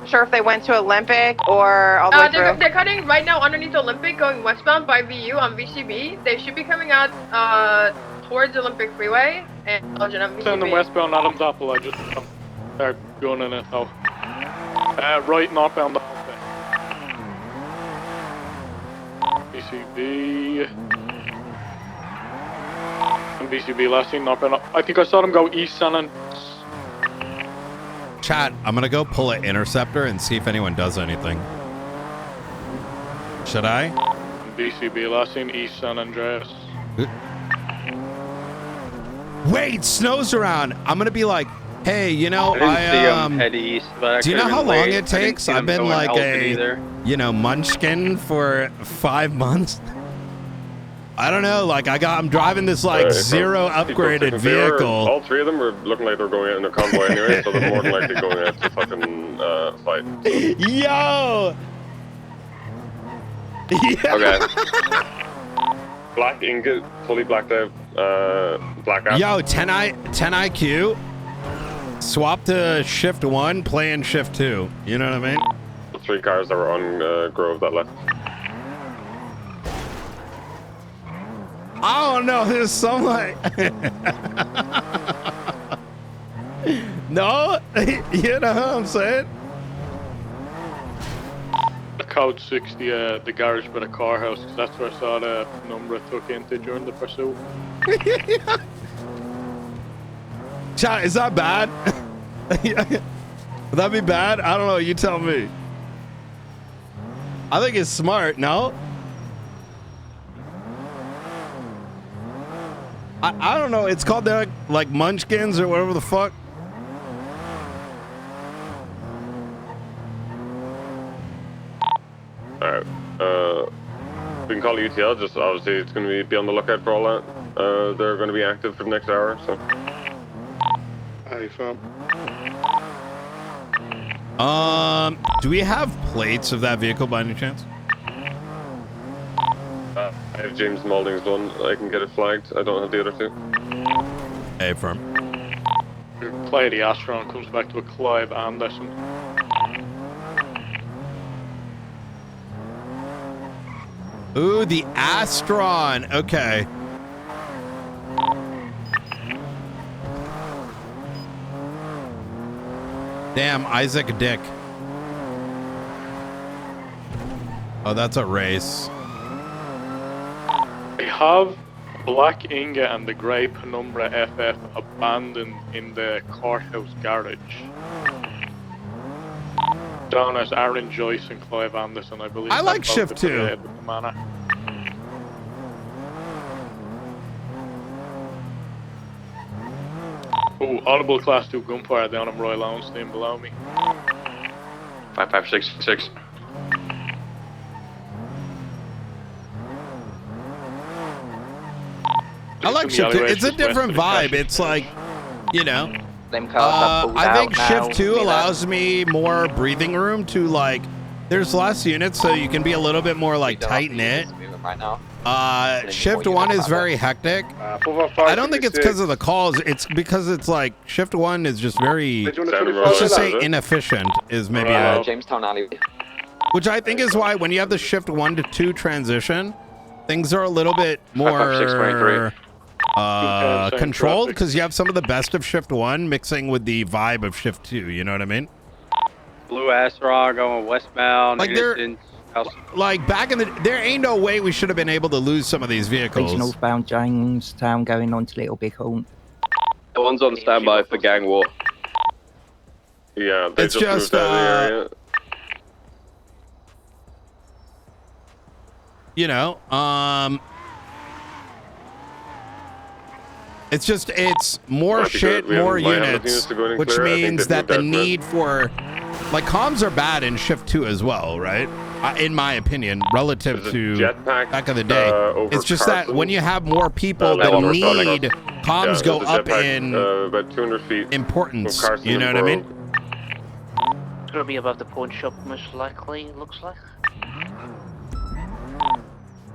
Sure if they went to Olympic or all the way through. They're cutting right now underneath Olympic, going westbound by VU on VCB. They should be coming out towards Olympic Freeway and Belgian on VCB. Send them westbound Adams Apple. I just start going in it now. Right northbound. VCB. And VCB last seen northbound. I think I saw them go east, San. Chat, I'm gonna go pull an interceptor and see if anyone does anything. Should I? VCB last seen east San Andreas. Wait, snow's around. I'm gonna be like, hey, you know, I didn't see him head east, but I do you know could've how been long late. it takes? I I've didn't see been them like going Elton either. a munchkin for 5 months. I don't know, like I'm driving this like zero upgraded vehicle. All 3 of them were looking like they're going out in a convoy anyway, so they're more than likely going out to fucking fight. Yo! Okay. Black ingot, fully blacked out, black out. Yo, 10 IQ. Swap to shift 1, play in shift 2. You know what I mean? The 3 cars that were on Grove that left. I don't know. There's some like. No, you know what I'm saying? Code 60, the garage by the car house, because that's where I saw the number I took into during the pursuit. Chat, is that bad? Would that be bad? I don't know. You tell me. I think it's smart. No. I don't know. It's called like munchkins or whatever the fuck. Alright. We can call UTL, just obviously it's going to be on the lookout for all that. They're going to be active for the next hour, so. Hey, fam. Do we have plates of that vehicle by any chance? I have James Moulding's one. I can get it flagged. I don't have the other 2. Hey, firm. Play the Astron comes back to a Clive Anderson. Ooh, the Astron. Okay. Damn, Isaac Dick. Oh, that's a race. I have Black Inga and the grey Penumbra FF abandoned in the courthouse garage. Down as Aaron Joyce and Clive Anderson, I believe. I like that's shift both 2. affiliated with the manor. Oh, audible class 2 gunfire down on Roy Lowenstein below me. 5566. I like shift 2. It's a different vibe. It's like, you know, Them cars are I think pulled out shift now, 2 Miller. allows me more breathing room to like, there's less units, so you can be a little bit more like tight knit. Right now. Shift 1 is very hectic. I don't think it's because of the calls. It's because it's like shift 1 is just very, let's just say inefficient is maybe a, Jamestown Alley. which I think is why when you have the shift 1 to 2 transition, things are a little bit more controlled because you have some of the best of shift 1 mixing with the vibe of shift 2. You know what I mean? Blue Astra going westbound. Like like back in the, there ain't no way we should have been able to lose some of these vehicles. Northbound Jamestown going on to Little Bighorn. The one's on standby for gang war. Yeah, they It's just just, moved out of the area. You know, it's just, it's more Might be shit, good. We have more units units, to go in and which clear. I think means they've that the moved out need for, like, comms are bad in shift 2 as well, right? In my opinion, relative to back in the day. over It's just that Carson. when you have more people that that one we're need, talking comms Yeah, go there's a up jetpack, in about 200 feet importance, from Carson you know and what I mean? Borough. It's gonna be above the pawn shop, most likely, it looks like.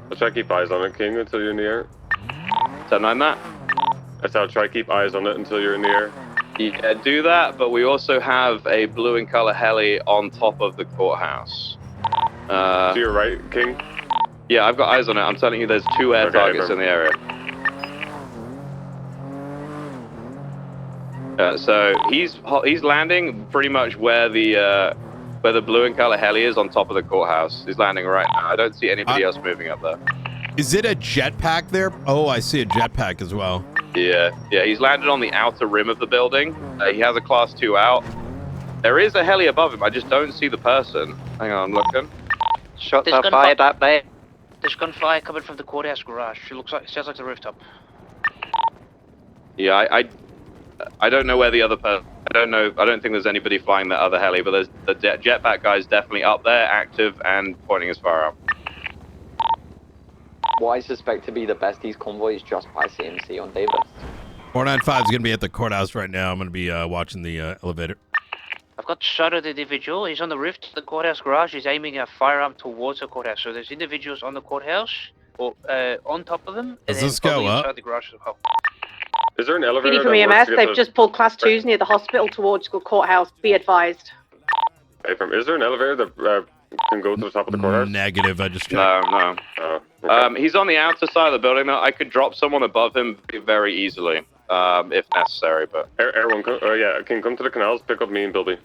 I'll try to keep eyes on it, King, until you're in the air. 10-9 that. I said I'll try to keep eyes on it until you're in the air. Yeah, do that, but we also have a blue and color heli on top of the courthouse. To your right, King? Yeah, I've got eyes on it. I'm telling you, there's 2 air targets in the area. So he's landing pretty much where the blue and color heli is on top of the courthouse. He's landing right now. I don't see anybody else moving up there. Is it a jetpack there? Oh, I see a jetpack as well. Yeah, he's landed on the outer rim of the building. He has a class 2 out. There is a heli above him. I just don't see the person. Hang on, I'm looking. Shots are fired up there. There's gunfire coming from the courthouse garage. It looks like, it sounds like the rooftop. Yeah, I don't know where the other person. I don't think there's anybody flying that other heli, but there's the jetpack guy's definitely up there, active and pointing his fire up. What I suspect to be the besties convoy is just by CMC on Davis. 495 is going to be at the courthouse right now. I'm going to be watching the elevator. I've got shot at the individual. He's on the roof to the courthouse garage. He's aiming a firearm towards the courthouse. So there's individuals on the courthouse, or on top of them. Does and this go probably up? inside the garage as well. Is there an elevator PD from that works EMS, to get they've to- just pulled class 2s near the hospital towards the courthouse. Be advised. Hey, is there an elevator that can go to the top of the courthouse? Negative, I just checked. No. Oh, okay. He's on the outer side of the building though. I could drop someone above him very easily, if necessary. But Everyone, can come to the canals, pick up me and Bilby.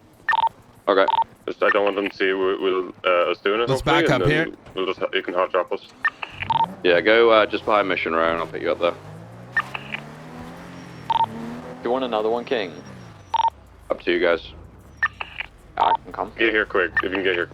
Okay. Just, I don't want them to see us doing it. Let's hopefully, back and up then here. We'll just, you can hot drop us. Yeah, go just behind Mission Row and I'll pick you up there. Do you want another one, King? Up to you guys. I can come. Get here quick, if you can get here.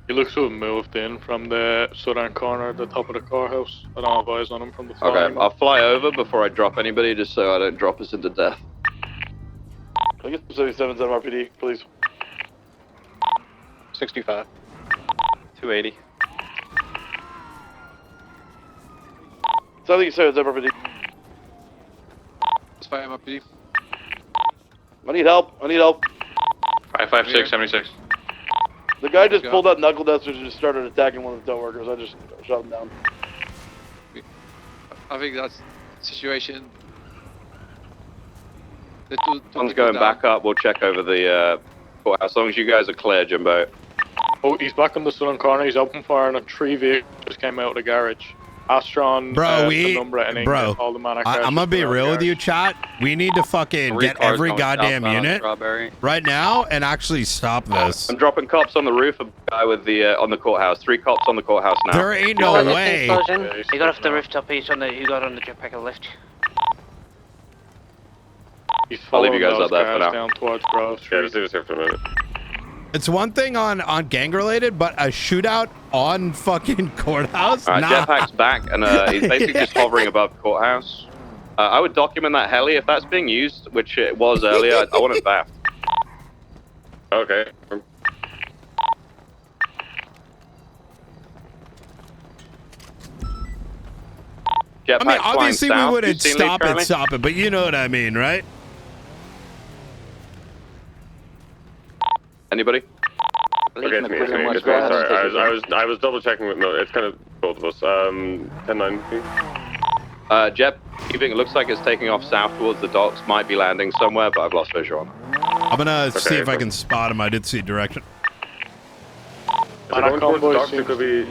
He looks to have moved in from the southern corner at the top of the courthouse. I don't have eyes on him from the far Okay, end. I'll fly over before I drop anybody, just so I don't drop us into death. Can I get some 77s on RPD, please? 65. 280. So I think you said it's RPD. It's 5 MRPD. I need help. 556, 76. The guy just pulled out knuckle dusters and just started attacking one of the tow workers. I just shot him down. I think that's the situation. One's going back up. We'll check over the courthouse. As long as you guys are clear, Jimbo. Oh, he's back on the southern corner. He's open fire and 3 vehicles just came out of the garage. Astron, Bro, the number and bro, all the man I'm gonna be real with you, chat. We need to fucking get every goddamn unit right now and actually stop this. I'm dropping cops on the roof of the guy with the on the courthouse. 3 cops on the courthouse now. There ain't no way. He got off the rooftop. He got on the jetpack on the left. I'll leave you guys up there for now. Down towards Grove Street. Yeah, just leave us here for a minute. It's one thing on gang related, but a shootout on fucking courthouse? Alright, Nah. jetpack's back, and he's basically just hovering above the courthouse. I would document that heli if that's being used, which it was earlier. I want it back. Okay. I mean, obviously we wouldn't stop it, but you know what I mean, right? Anybody? Okay, it's me. It's me. Sorry, I was double checking with. No, it's kind of both of us. 10-9. Jet, it looks like it's taking off south towards the docks. Might be landing somewhere, but I've lost visual on it. I'm gonna see if I can spot him. I did see direction. If they're going towards the docks, you could be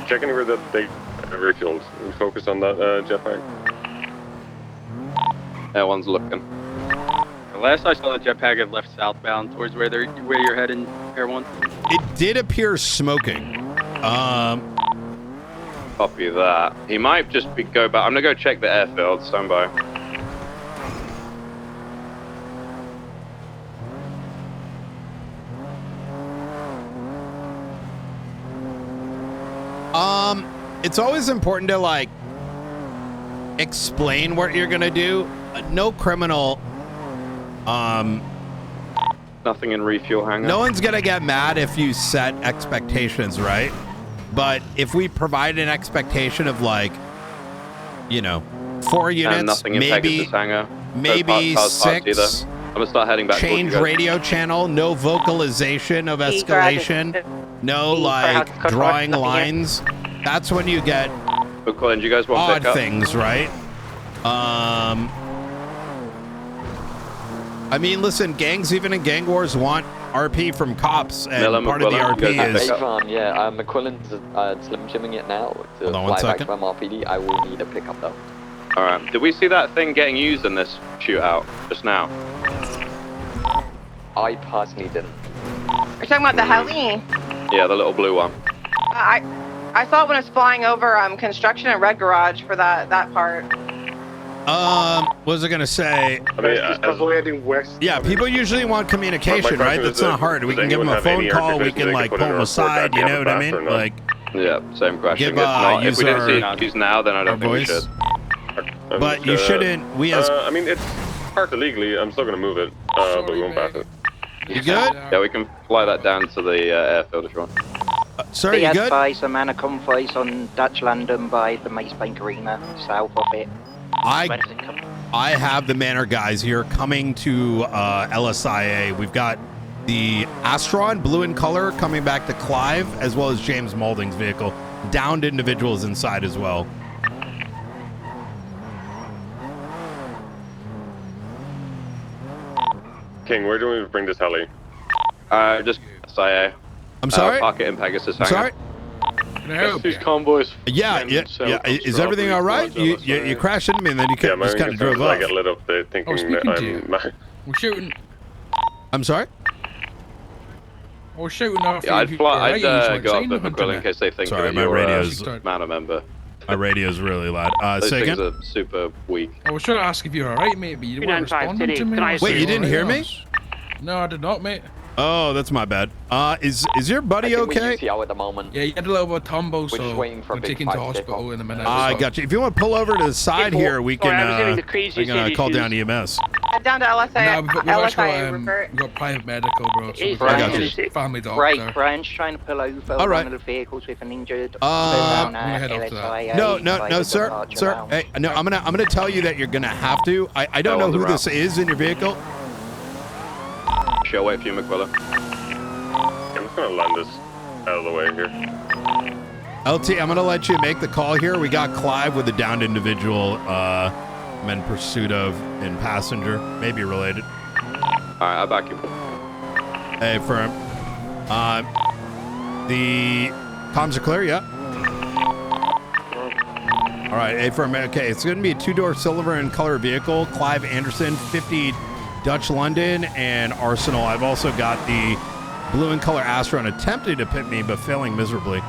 checking where that they refueled. Focus on that jetpack. Everyone's looking. The last I saw the jetpack had left southbound towards where you're heading, Air One. It did appear smoking. Copy that. He might just be go back. I'm gonna go check the airfield. Stand by. It's always important to like explain what you're gonna do. No criminal. Nothing in refuel hangar. No one's gonna get mad if you set expectations, right? But if we provide an expectation of like, you know, 4 units, nothing in maybe Pegasus hangar. maybe No parts 6. either. I'm gonna start heading back. Change radio channel, no vocalization of escalation, no like drawing lines. That's when you get Colin, do you guys want odd pickup? things, right? I mean, listen, gangs even in gang wars want RP from cops, and part of the RP is. Yeah, McQuillan's slim jimming it now to Hold on one fly back second. to MRPD. I will need a pickup though. All right. Did we see that thing getting used in this shootout just now? I personally didn't. You're talking about the heli? Yeah, the little blue one. I saw it when it was flying over construction and Red Garage for that part. What was I gonna say? I mean, heading west. Yeah, people usually want communication, My right? question That's is, not hard. We does can give them a anyone have phone any call. We articulation can they like could pull put in them a aside. report You that know they what I have a mean? bath or not? Like, Yeah, same question. Give, If not, if we use didn't see our- it used now, then I don't think voice. we should. But you shouldn't. We as I mean, it's parked illegally. I'm still gonna move it, but we won't pass it. you good? Yeah, we can fly that down to the airfield if you want. Sir, you good? Advise a man of convoys on Dutch London by the Mace Bank Arena, south of it. I have the Manor guys here coming to LSIA. We've got the Astron, blue in color, coming back to Clive, as well as James Moulding's vehicle. Downed individuals inside as well. King, where do we bring this heli? Just SIA. I'm sorry? Park it in Pegasus I'm hangar. sorry? Can I help these convoys? Yeah. Is everything all right? You crashed into me and then you just kind of drove I off. get lit up there thinking that We're shooting. I'm sorry? We're shooting off. Yeah, I'd go up with McQuillan in case they think Sorry, that my you're radio's a man member. my radio's really loud. Those Say things again? are super weak. I was trying to ask if you're alright, mate, but you weren't 395 responding to me. City. Wait, you didn't hear me? No, I did not, mate. Oh, that's my bad. Is your buddy okay? at the moment. Yeah, you had a little bit of tumble, We're so just waiting for a we're big taken to fight to hospital in a minute. I so. got you. If you want to pull over to the side here, we can. I was I can call down EMS. Down to LSI. No, we've actually LSI revert. we've got private medical, bro. So It's I got you. family doctor. Right, Brian's trying to pull over All right. one of the vehicles with an injured. I'm gonna head off to that. No, sir. Hey, no, I'm gonna tell you that you're gonna have to. I don't know who this is in your vehicle. She'll wait for you, McQuillan. I'm just gonna land this out of the way here. LT, I'm gonna let you make the call here. We got Clive with a downed individual in pursuit of in passenger, maybe related. Alright, I'll back you. Hey, firm. The comms are clear, yeah? right, okay, it's going to be a 2-door silver and color vehicle. Clive Anderson, 50 Dutch London, and Arsenal. I've also got the blue and color Astron attempting to pit me, but failing miserably.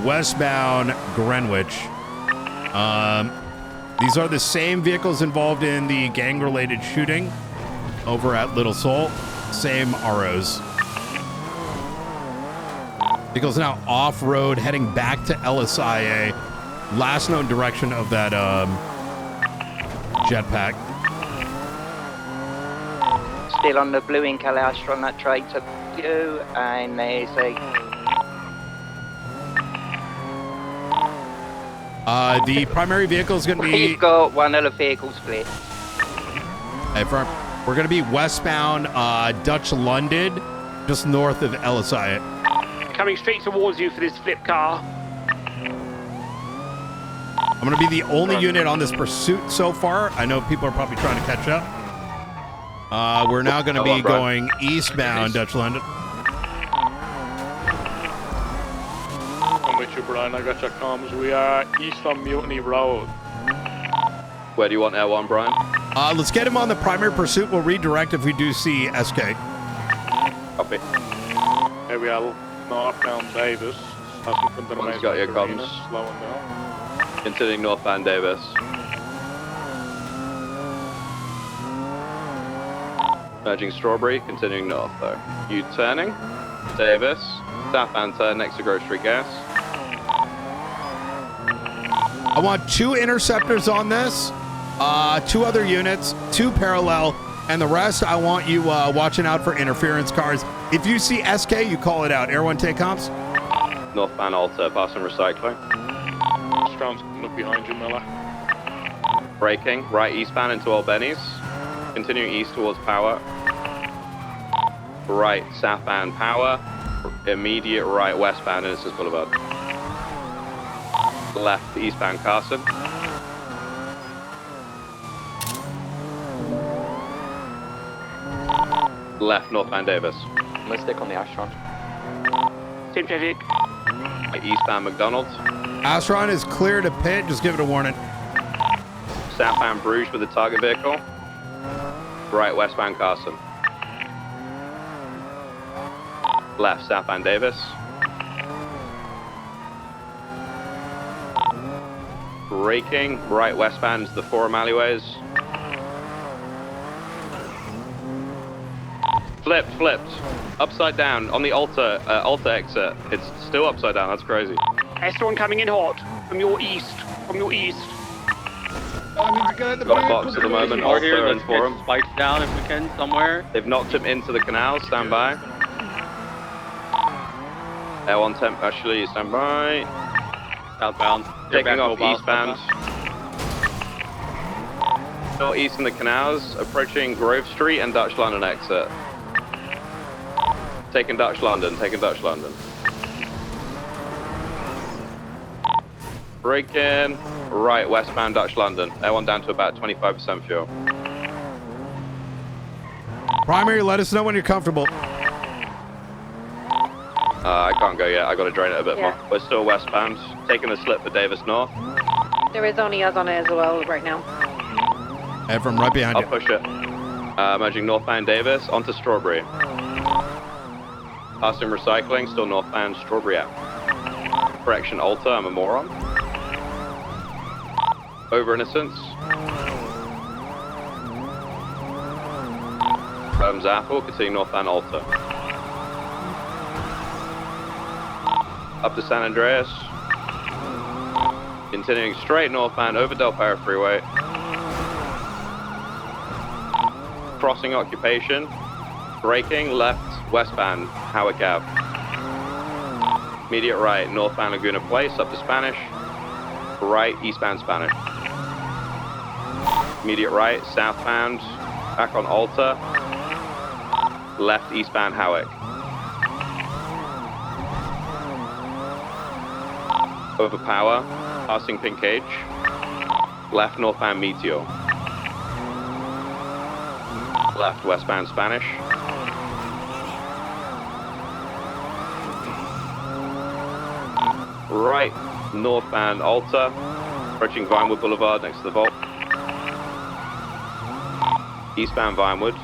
Westbound Greenwich. These are the same vehicles involved in the gang-related shooting over at Little Salt. Same ROs. Vehicle's now off-road, heading back to LSIA. Last known direction of that jetpack. Still on the blue and color Astron that trade to you, and there's the primary vehicle is going to be... We've got one of the vehicles split. We're going to be westbound Dutch London, just north of LSI. Coming straight towards you for this flip car. I'm going to be the only unit on this pursuit so far. I know people are probably trying to catch up. We're now going to be going eastbound Dutch London. I'm with you, Brian. I got your comms. We are east on Mutiny Road. Where do you want L1, Brian? Let's get him on the primary pursuit. We'll redirect if we do see SK. Copy. Here we are, northbound Davis. One's got your comms. Slowing down. Continuing northbound Davis. Merging Strawberry, continuing north though. U-turning. Davis. Southbound turn next to Grocery Gas. I want 2 interceptors on this, 2 other units, 2 parallel, and the rest I want you watching out for interference cars. If you see SK, you call it out. Air 1 take comms. Northbound Alta, passing recycling. Strong's coming up behind you, Miller. Braking, right eastbound into Albany's. Continuing east towards Power. Right southbound Power. Immediate right westbound Innocence Boulevard. Left eastbound Carson. Left northbound Davis. Let's stick on the Astron. Same traffic. Eastbound McDonald's. Astron is clear to pit. Just give it a warning. Southbound Bruges with the target vehicle. Right westbound Carson. Left southbound Davis. Braking, right westbound into the Forum alleyways. Flipped. Upside down on the Alta exit. It's still upside down, that's crazy. Astron coming in hot from your east. Got a box at the moment, Over here, Alta and let's Forum. get spikes down if we can somewhere. They've knocked him into the canal, stand by. L1 temp, actually, stand by. Southbound. Taking off eastbound. Still east in the canals, approaching Grove Street and Dutch London exit. Taking Dutch London. Braking, right westbound Dutch London. L1 down to about 25% fuel. Primary, let us know when you're comfortable. I can't go yet, I gotta drain it a bit more. We're still westbound, taking a slip for Davis North. There is only us on it as well right now. And from right behind I'll you. push it. Merging northbound Davis onto Strawberry. Passing recycling, still northbound Strawberry out. Correction Alta, I'm a moron. Over Innocence. Apple, continue northbound Alta. Up to San Andreas. Continuing straight northbound over Del Perro Freeway. Crossing occupation. Braking left westbound Howard Ave. Immediate right northbound Laguna Place up to Spanish. Right eastbound Spanish. Immediate right southbound back on Alta. Left eastbound Howick. Over Power, passing Pink Cage. Left northbound Meteor. Left westbound Spanish. Right northbound Alta. Approaching Vinewood Boulevard next to the vault. Eastbound Vinewood.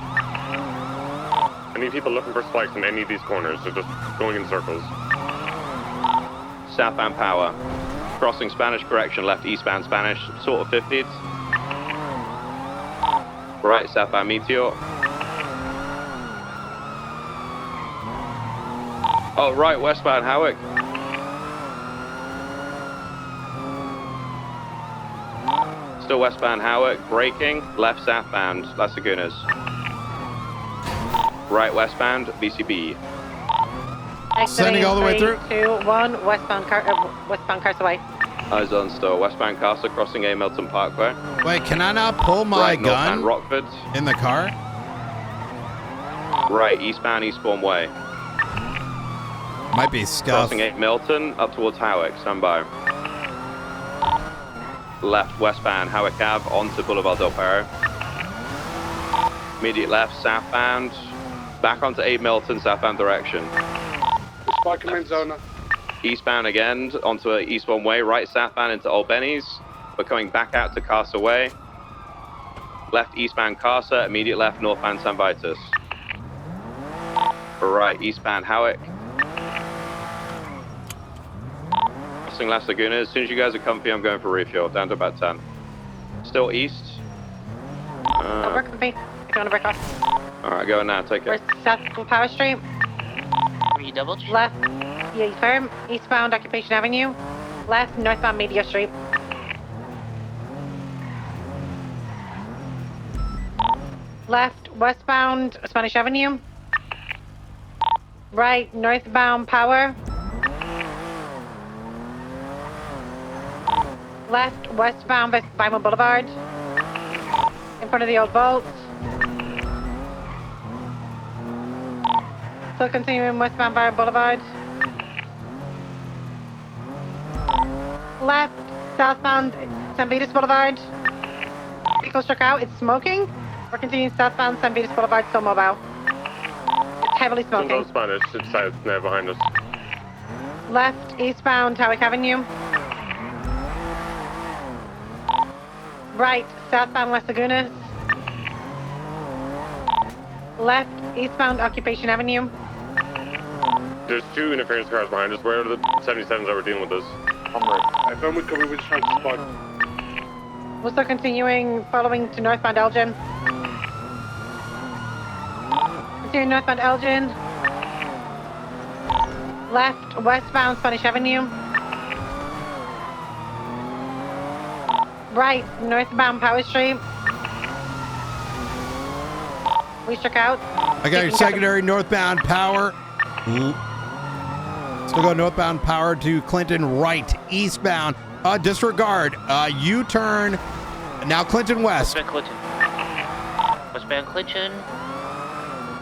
Any people looking for spikes in any of these corners, so just going in circles. Southbound Power. Crossing Spanish correction, left eastbound Spanish, sort of 50s. Right, southbound Meteor. Oh, right, westbound Howick. Still westbound Howick, braking, left southbound Las Lagunas. Right westbound BCB. Sending all the way through. 3, 2, 1, westbound Carsaway. Eyes on still. Westbound Castle crossing A Milton Parkway. Wait, can I not pull my Right, gun northbound Rockford. in the car? Right, eastbound Eastbourne Way. Might be scuff. Crossing 8 Milton, up towards Howick, stand by. Left westbound Howick Ave, onto Boulevard Del Perro. Immediate left, southbound, back onto 8 Milton, southbound direction. Spike in zone. Eastbound again, onto Eastbourne Way, right southbound into Old Benny's. We're coming back out to Casa Way. Left eastbound Casa, immediate left northbound San Vitus. Right, eastbound Howick. Crossing Las Lagunas. As soon as you guys are comfy, I'm going for refuel. Down to about 10. Still east. We're comfy. If you want to break off. Alright, going now. Take We're it. south from Power Street. You double check? Left. Yeah, firm. Eastbound Occupation Avenue. Left, northbound Media Street. Left, westbound Spanish Avenue. Right, northbound Power. Left, westbound Vinewood Boulevard. In front of the old vault. Still continuing westbound Vinewood Boulevard. Left, southbound San Vitus Boulevard. Vehicle struck out, it's smoking. We're continuing southbound San Vitus Boulevard, still mobile. It's heavily Still smoking. on Spanish, it's south now behind us. Left, eastbound Howick Avenue. Right, southbound Las Lagunas. Left, eastbound Occupation Avenue. There's 2 interference cars behind us. Where are the 77s that were dealing with this? I found we covered with trying to spike. We're still continuing following to northbound Elgin. Continuing northbound Elgin. Left, westbound Spanish Avenue. Right, northbound Power Street. We struck out. I got your secondary northbound Power. Still go northbound Power to Clinton right, eastbound. Disregard. U-turn. Now Clinton west. Westbound Clinton. Westbound Clinton.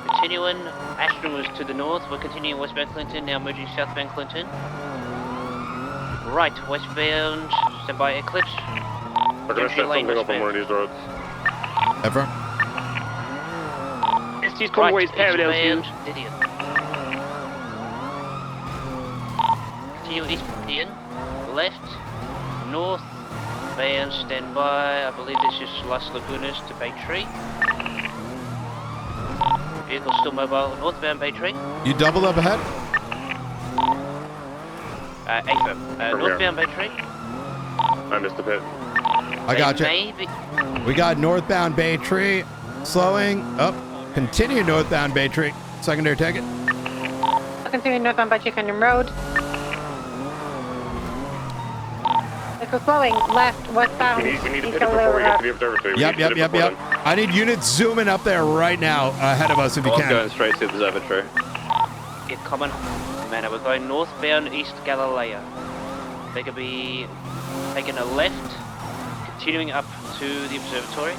Continuing. Ashton was to the north. We're continuing westbound Clinton. Now merging southbound Clinton. Right, westbound. Stand by Eclipse. We're gonna set something up on one of these roads. Ever. Estes Conway's parallel to Didion. Continue east Didion. Left. North. Van stand by. I believe this is Las Lagunas to Bay Tree. Vehicle still mobile. Northbound Bay Tree. You doubled up ahead? AFM. Northbound Bay Tree. I missed the pit. I got you. Maybe. We got northbound Bay Tree. Slowing up. Continue northbound Bay Tree. Secondary ticket. Continuing northbound by Canyon Road. Vehicle slowing left, westbound. We need to pit it before we get to the observatory. Yep. I need units zooming up there right now ahead of us if you I'm can. going straight to the observatory. Get common. Man, we're going northbound East Galileo. They could be taking a left, continuing up to the observatory.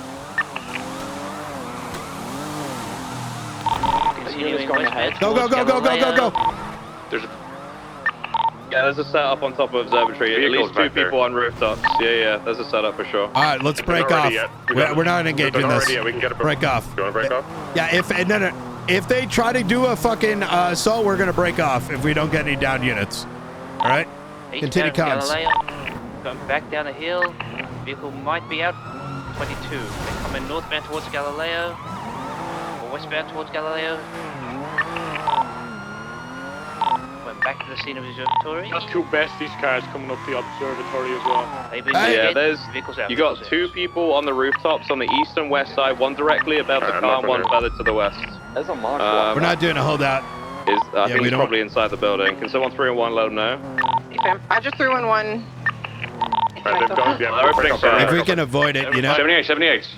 Continuing westbound. Go. There's a setup on top of observatory. At least 2 people on rooftops. Yeah, there's a setup for sure. All right, let's break off. We're not engaging this. We can get a break off. You want to break off? Yeah, if they try to do a fucking assault, we're gonna break off if we don't get any down units. All right, continue comms. Going back down the hill. Vehicle might be out. 22. They're coming northbound towards Galileo. Or westbound towards Galileo. Went back to the scene of the observatory. Got two besties cars coming up the observatory as well. Yeah, you got two people on the rooftops on the east and west side, one directly above the car and one further to the west. There's a mark. We're not doing a holdout. I think he's probably inside the building. Can someone 3 and 1 let him know? Okay, I just threw in one. If we can avoid it, you know. 78.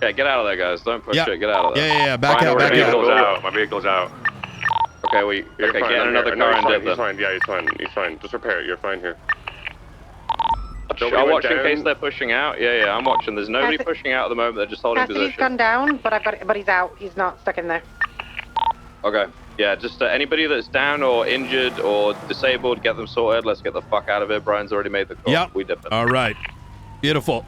Yeah, get out of there, guys. Don't push it. Get out of there. Yeah. Back out. My vehicle's out. Okay, get in another car and dip He's fine. Yeah, he's fine. Just repair it. You're fine here. I'll watch in case they're pushing out. Yeah, I'm watching. There's nobody pushing out at the moment. They're just holding Cassidy's position. gone down, but he's out. He's not stuck in there. Okay. Yeah, just anybody that's down or injured or disabled, get them sorted. Let's get the fuck out of here. Brian's already made the call. Yep. We dip it. All right. Beautiful.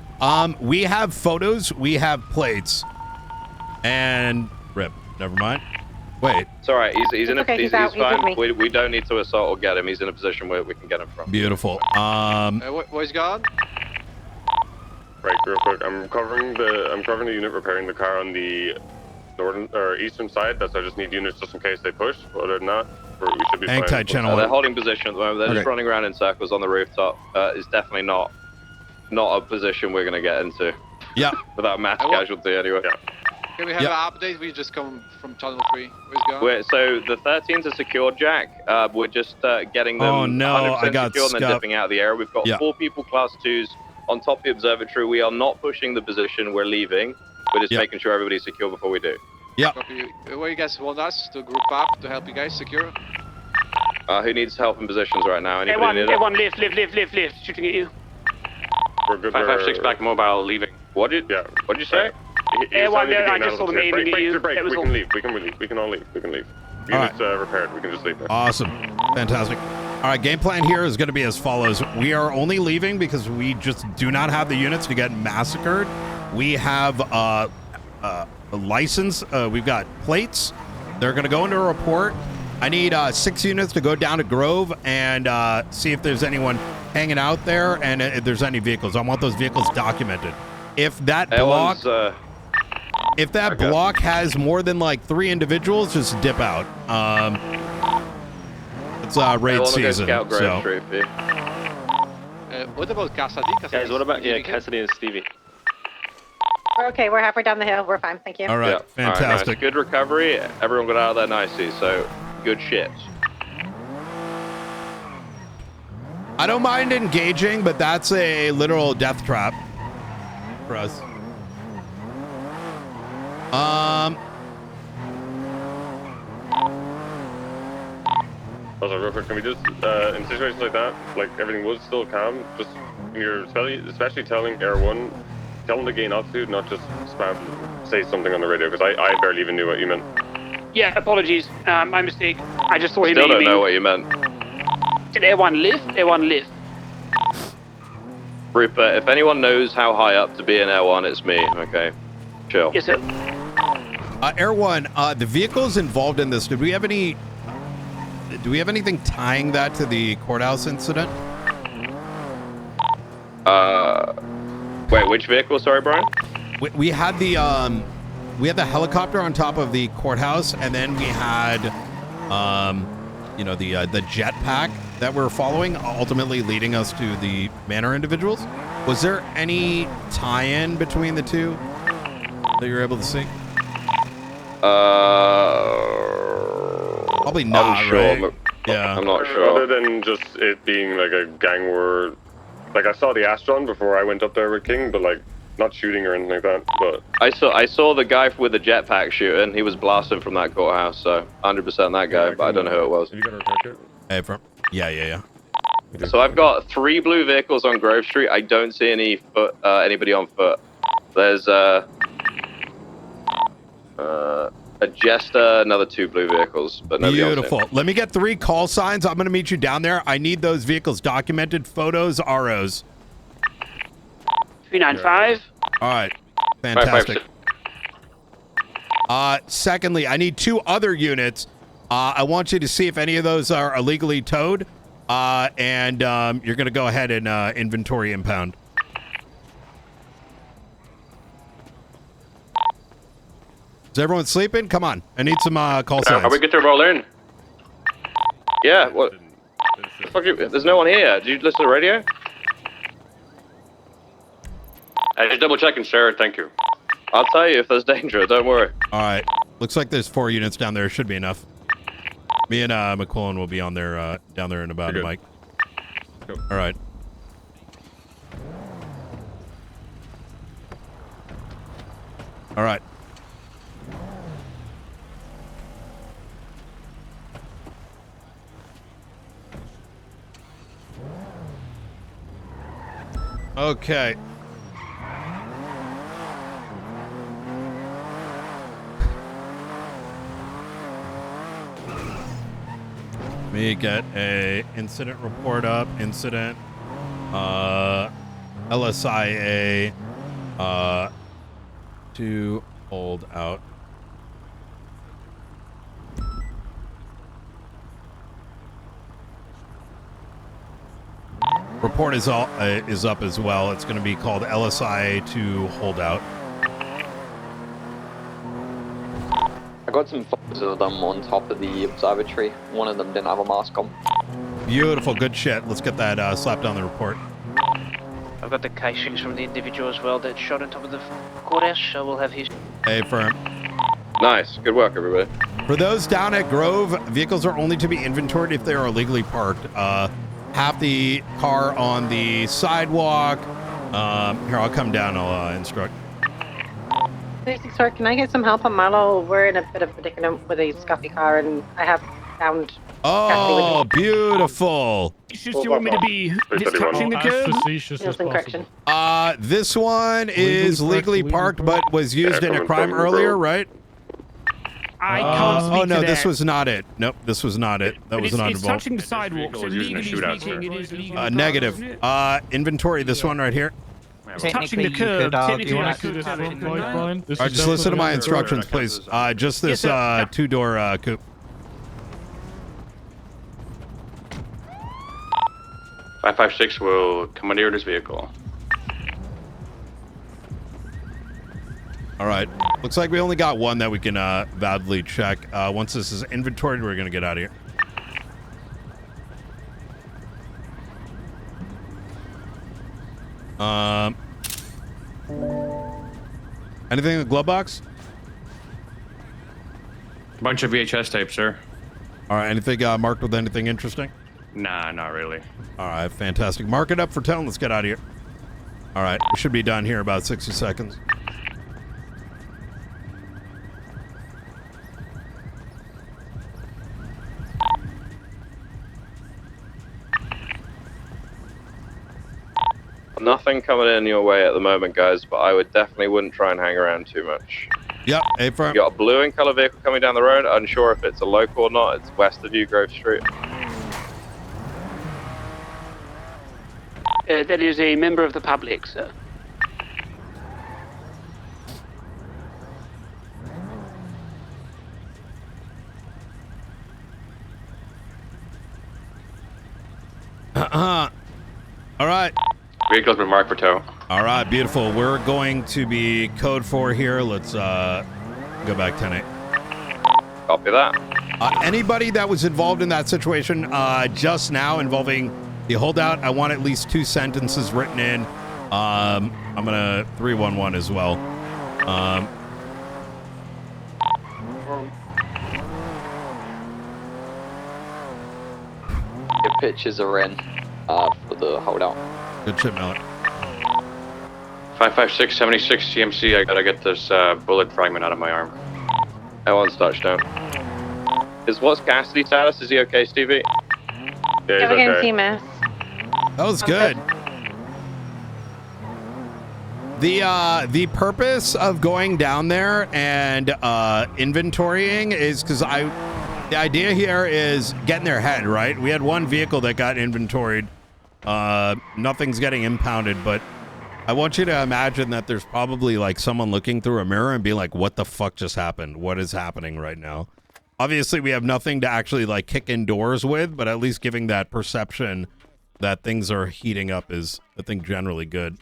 We have photos. We have plates. And rip. Never mind. Wait. It's all right. He's in a. Okay, he's he's fine. with me. We don't need to assault or get him. He's in a position where we can get him from. Beautiful. Where's God? Right, real quick. I'm covering the unit repairing the car on the northern or eastern side. I just need units just in case they push. But other than that, we should be hang fine. tight, channel. They're holding position at the moment. They're just running around in circles on the rooftop. It's definitely not a position we're gonna get into. Yeah. Without mass casualty anyway. Yeah. Can we have an update? We just come from Channel 3. Where's God? So the 13s are secured, Jack. We're just getting them 100% secured and then dipping out of the area. We've got 4 people class 2s on top of the observatory. We are not pushing the position. We're leaving. We're just making sure everybody's secure before we do. Yeah. Where you guys want us to group up to help you guys secure? Who needs help in positions right now? Anybody need it? A1, lift, shooting at you. We're good. 556 back mobile leaving. What'd you say? A1 there, I just saw them aiming at you. We can leave. We can all leave. We can leave. Units repaired. We can just leave there. Awesome. Fantastic. All right, game plan here is going to be as follows. We are only leaving because we just do not have the units to get massacred. We have a license. We've got plates. They're going to go into a report. I need 6 units to go down to Grove and see if there's anyone hanging out there and if there's any vehicles. I want those vehicles documented. If that block... If that block has more than like 3 individuals, just dip out. It's raid season. So. What about Cassidy? Guys, what about Cassidy and Stevie? Okay, we're halfway down the hill. We're fine. Thank you. All right, fantastic. All right, nice. Good recovery. Everyone got out of there nicely, so good shit. I don't mind engaging, but that's a literal death trap for us. Also, real quick, can we just, in situations like that, like everything was still calm, just when you're especially telling Air 1, tell them to gain altitude, not just say something on the radio, because I barely even knew what you meant. Yeah, apologies. My mistake. I just thought he Still don't know what you meant. Did A1 lift? A1 lift. Rupert, if anyone knows how high up to be in Air 1, it's me, okay? Chill. Yes, sir. Air 1, the vehicles involved in this, do we have anything tying that to the courthouse incident? Wait, which vehicle? Sorry, Brian. We had the helicopter on top of the courthouse, and then we had the jetpack that we're following, ultimately leading us to the Manor individuals. Was there any tie-in between the two that you're able to see? Probably not, right? Yeah. I'm not sure. Other than just it being like a gang war, like I saw the Astron before I went up there with King, but like not shooting or anything like that. But I saw the guy with the jetpack shooting. He was blasting from that courthouse, so 100% that guy. But I don't know who it was. Have you got a report? Hey, yeah. So I've got 3 blue vehicles on Grove Street. I don't see anybody on foot. There's a Jester, another 2 blue vehicles, but nobody else. Beautiful. Let me get 3 call signs. I'm going to meet you down there. I need those vehicles documented, photos, ROs. 395. All right. Fantastic. Secondly, I need 2 other units. I want you to see if any of those are illegally towed. and you're going to go ahead and inventory impound. Is everyone sleeping? Come on. I need some call signs. Are we good to roll in? Yeah, what? The fuck there's no one here. Did you listen to the radio? Just double checking, sir. Thank you. I'll tell you if there's danger. Don't worry. All right. Looks like there's 4 units down there. Should be enough. Me and McClellan will be on there down there in about a mic. All right. All right. Okay. Let me get a incident report up. Incident. LSIA. To hold out. Report is up as well. It's going to be called LSIA to hold out. I got some photos of them on top of the observatory. One of them didn't have a mask on. Beautiful, good shit. Let's get that slapped on the report. I've got the case sheets from the individual as well that shot on top of the courthouse, so we'll have his... Hey, firm. Nice. Good work, everybody. For those down at Grove, vehicles are only to be inventoried if they are illegally parked. Have the car on the sidewalk. Here, I'll come down. I'll instruct. Sir, can I get some help on Marlow? We're in a bit of a predicament with a scuffy car, and I have found. Oh, beautiful. Do you want me to be touching the curb? Correction. This one is legally parked, but was used in a crime earlier, right? I can't speak Oh no, to this that. was not it. Nope, this was not it. That was not It's involved. touching the sidewalk, so legally speaking, it is legal. Negative. Inventory this one right here. It's touching the curb. Technically, I could have it. All right, just listen to my instructions, please. Just this two-door coupe. .556 will commandeer this vehicle. All right. Looks like we only got one that we can validly check. Once this is inventoried, we're going to get out of here. Anything in the glove box? Bunch of VHS tapes, sir. All right. Anything marked with anything interesting? Nah, not really. All right. Fantastic. Mark it up for 10. Let's get out of here. All right. We should be done here in about 60 seconds. Nothing coming in your way at the moment, guys, but I would definitely wouldn't try and hang around too much. Yep, You got a blue in color vehicle coming down the road. Unsure if it's a local or not. It's west of you, Grove Street. That is a member of the public, sir. All right. Vehicle's been marked for tow. All right, beautiful. We're going to be code 4 here. Let's go back 10-8. Copy that. Anybody that was involved in that situation just now involving the holdout, I want at least 2 sentences written in. I'm gonna 311 as well. The pictures are in for the holdout. Good shit, Miller. 556, 76 CMC. I gotta get this bullet fragment out of my arm. That one's touchdown. What's Cassidy's status? Is he okay, Stevie? Yeah, Have a good team, miss. That was good. The purpose of going down there and inventorying is because the idea here is getting their head, right? We had one vehicle that got inventoried. Nothing's getting impounded, but I want you to imagine that there's probably like someone looking through a mirror and be like, what the fuck just happened? What is happening right now? Obviously, we have nothing to actually like kick indoors with, but at least giving that perception that things are heating up is, I think, generally good.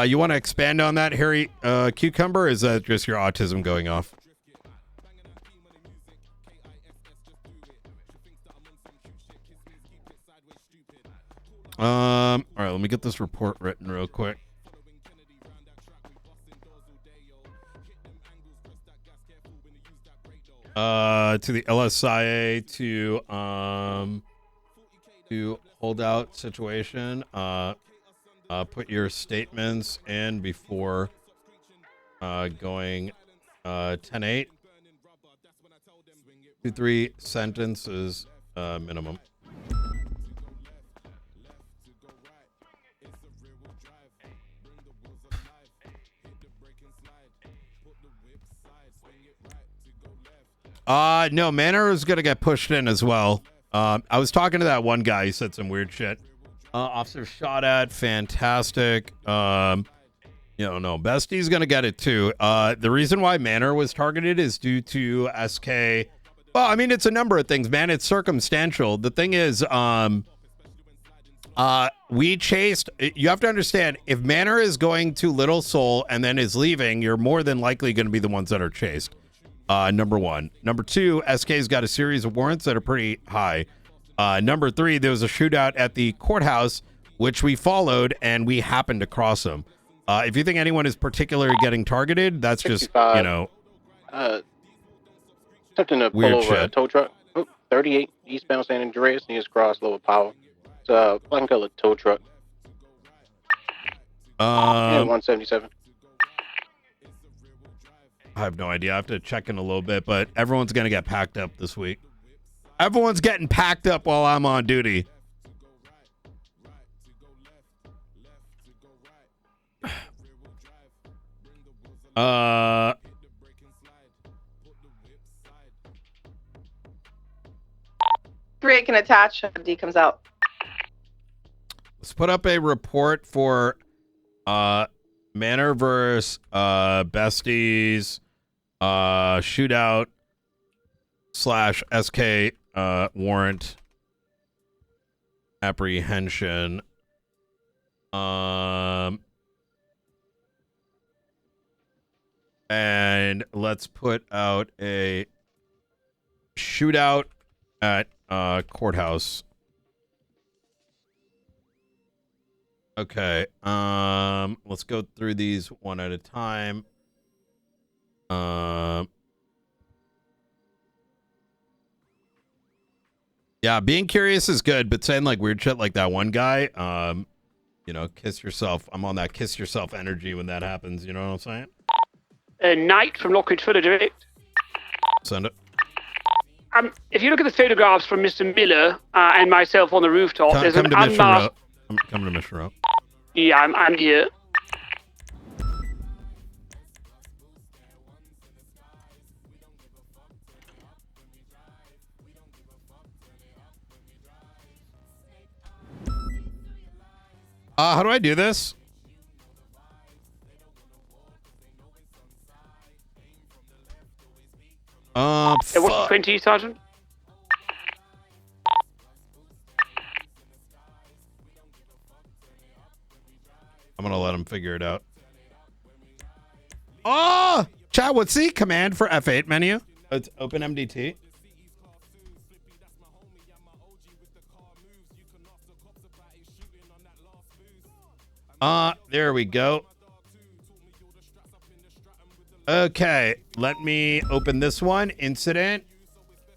You want to expand on that, Harry Cucumber? Or is that just your autism going off? All right, let me get this report written real quick. To the LSIA to hold out situation. Put your statements in before going 10-8. 2-3 sentences minimum. No, Manor is gonna get pushed in as well. I was talking to that one guy. He said some weird shit. Officer shot at, fantastic. No, Bestie's gonna get it too. The reason why Manor was targeted is due to SK. Well, I mean, it's a number of things, man. It's circumstantial. The thing is, we chased. You have to understand, if Manor is going to Little Seoul and then is leaving, you're more than likely going to be the ones that are chased. Number one. Number two, SK's got a series of warrants that are pretty high. Number three, there was a shootout at the courthouse, which we followed, and we happened to cross them. If you think anyone is particularly getting targeted, that's just, Attempting to pull over a tow truck. 38 eastbound San Andreas, needs cross lower power. It's a black and colored tow truck. And 177. I have no idea. I have to check in a little bit, but everyone's going to get packed up this week. Everyone's getting packed up while I'm on duty. Three can attach. D comes out. Let's put up a report for Manor versus Besties shootout / SK warrant apprehension. And let's put out a shootout at courthouse. Okay. Let's go through these one at a time. Yeah, being curious is good, but saying like weird shit like that one guy, kiss yourself. I'm on that kiss yourself energy when that happens. You know what I'm saying? Knight from Lockridge for the direct. Send it. If you look at the photographs from Mr. Miller and myself on the rooftop, there's an unmasked. I'm coming to Mission Row. Yeah, I'm here. How do I do this? What's 20, Sergeant? I'm gonna let him figure it out. Oh, chat. What's the command for F8 menu? It's open MDT. There we go. Okay, let me open this one. Incident.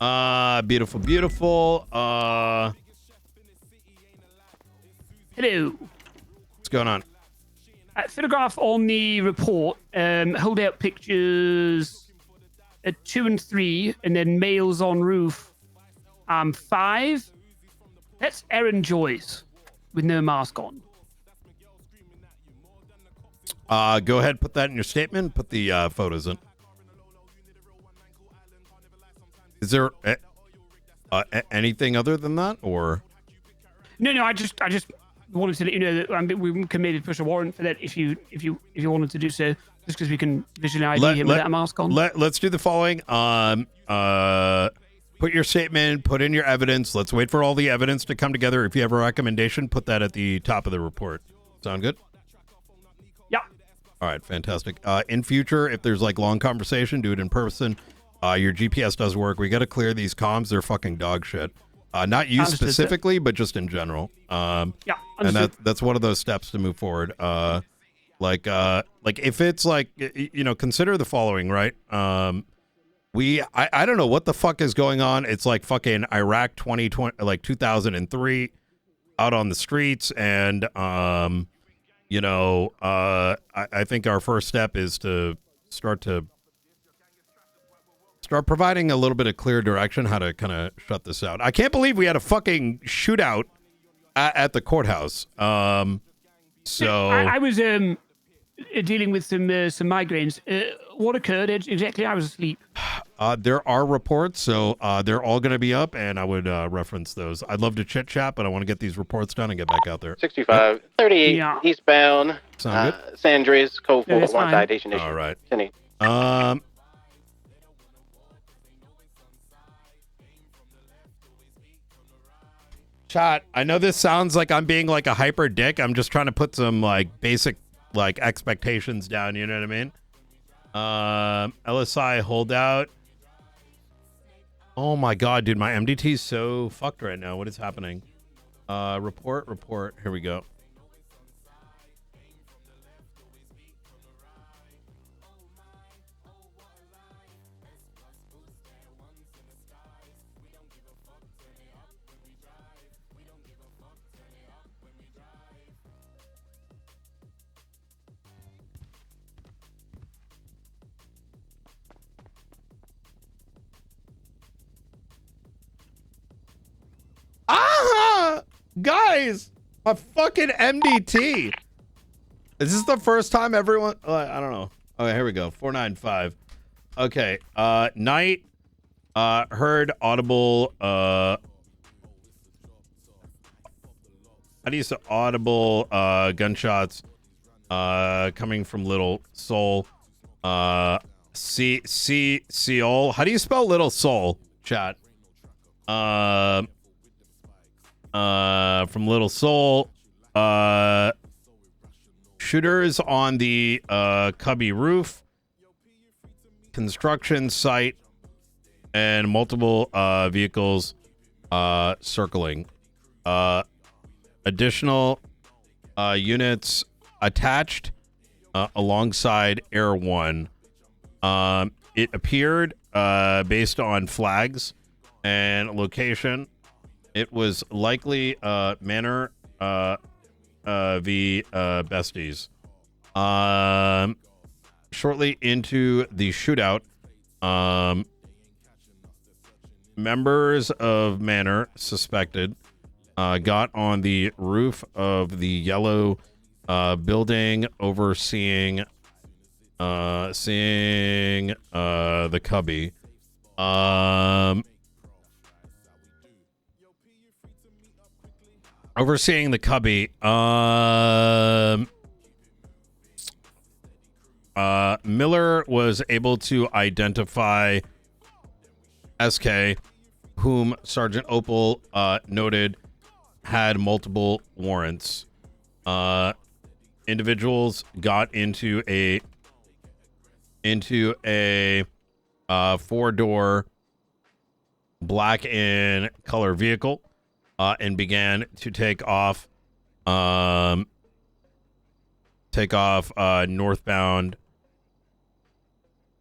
Beautiful, beautiful. Hello. What's going on? Photograph on the report. Hold out pictures at 2 and 3, and then males on roof. 5. That's Aaron Joyce with no mask on. Go ahead, put that in your statement. Put the photos in. Is there anything other than that, or? No. I just wanted to let you know that we can maybe push a warrant for that if you wanted to do so, just because we can visually ID him without a mask on. Let's do the following. Put your statement, put in your evidence. Let's wait for all the evidence to come together. If you have a recommendation, put that at the top of the report. Sound good? Yeah. All right, fantastic. In future, if there's like long conversation, do it in person. Your GPS does work. We got to clear these comms. They're fucking dog shit. Not you specifically, but just in general. Yeah, and that's one of those steps to move forward. Like if it's like, consider the following, right? I don't know what the fuck is going on. It's like fucking Iraq 2020, like 2003 out on the streets. And, I think our first step is to start providing a little bit of clear direction how to kind of shut this out. I can't believe we had a fucking shootout at the courthouse. I was dealing with some migraines. What occurred exactly? I was asleep. There are reports, so they're all going to be up, and I would reference those. I'd love to chit chat, but I want to get these reports done and get back out there. 65, 38 eastbound. Sound good? San Andreas, code 4, one citation issue. All right. 10-8. Chat, I know this sounds like I'm being like a hyper dick. I'm just trying to put some like basic like expectations down, you know what I mean? LSI holdout. Oh my god, dude, my MDT is so fucked right now. What is happening? Report. Here we go. Guys, a fucking MDT. Is this the first time everyone? I don't know. Okay, here we go. 495. Okay. Night. Heard audible. How do you say audible? Gunshots. Coming from Little Soul. Seol. How do you spell Little Soul? Chat. From Little Soul, shooters on the cubby roof, construction site, and multiple vehicles circling. Additional units attached alongside Air 1. It appeared, based on flags and location, it was likely Manor v. Besties. Shortly into the shootout, members of Manor suspected got on the roof of the yellow building overseeing the cubby. Overseeing the cubby, Miller was able to identify SK, whom Sergeant Opal noted had multiple warrants. Individuals got into a four-door black in color vehicle. And began to take off northbound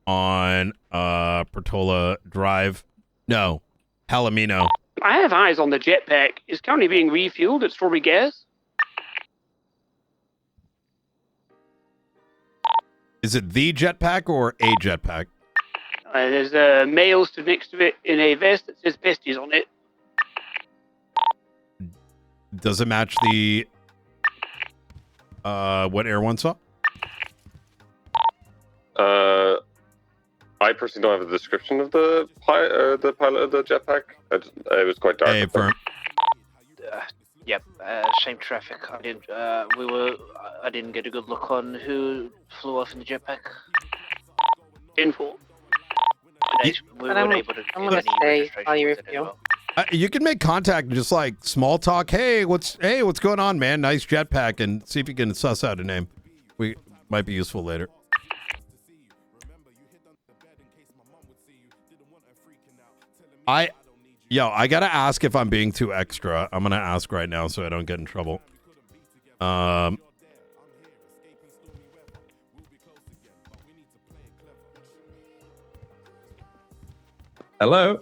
on Portola Drive. No, Palomino. I have eyes on the jetpack. It's currently being refueled at Strawberry Gas. Is it the jetpack or a jetpack? There's male stood next to it in a vest that says Besties on it. Does it match the what Air 1 saw? I personally don't have a description of the pilot of the jetpack. It was quite dark. Hey, firm. Yep, same traffic. I didn't get a good look on who flew off in the jetpack. Info. We weren't able to I'm get gonna any stay registration while you with it as review. well. You can make contact and just like small talk. Hey, what's going on, man? Nice jetpack, and see if you can suss out a name. We might be useful later. I gotta ask if I'm being too extra. I'm gonna ask right now so I don't get in trouble. Hello.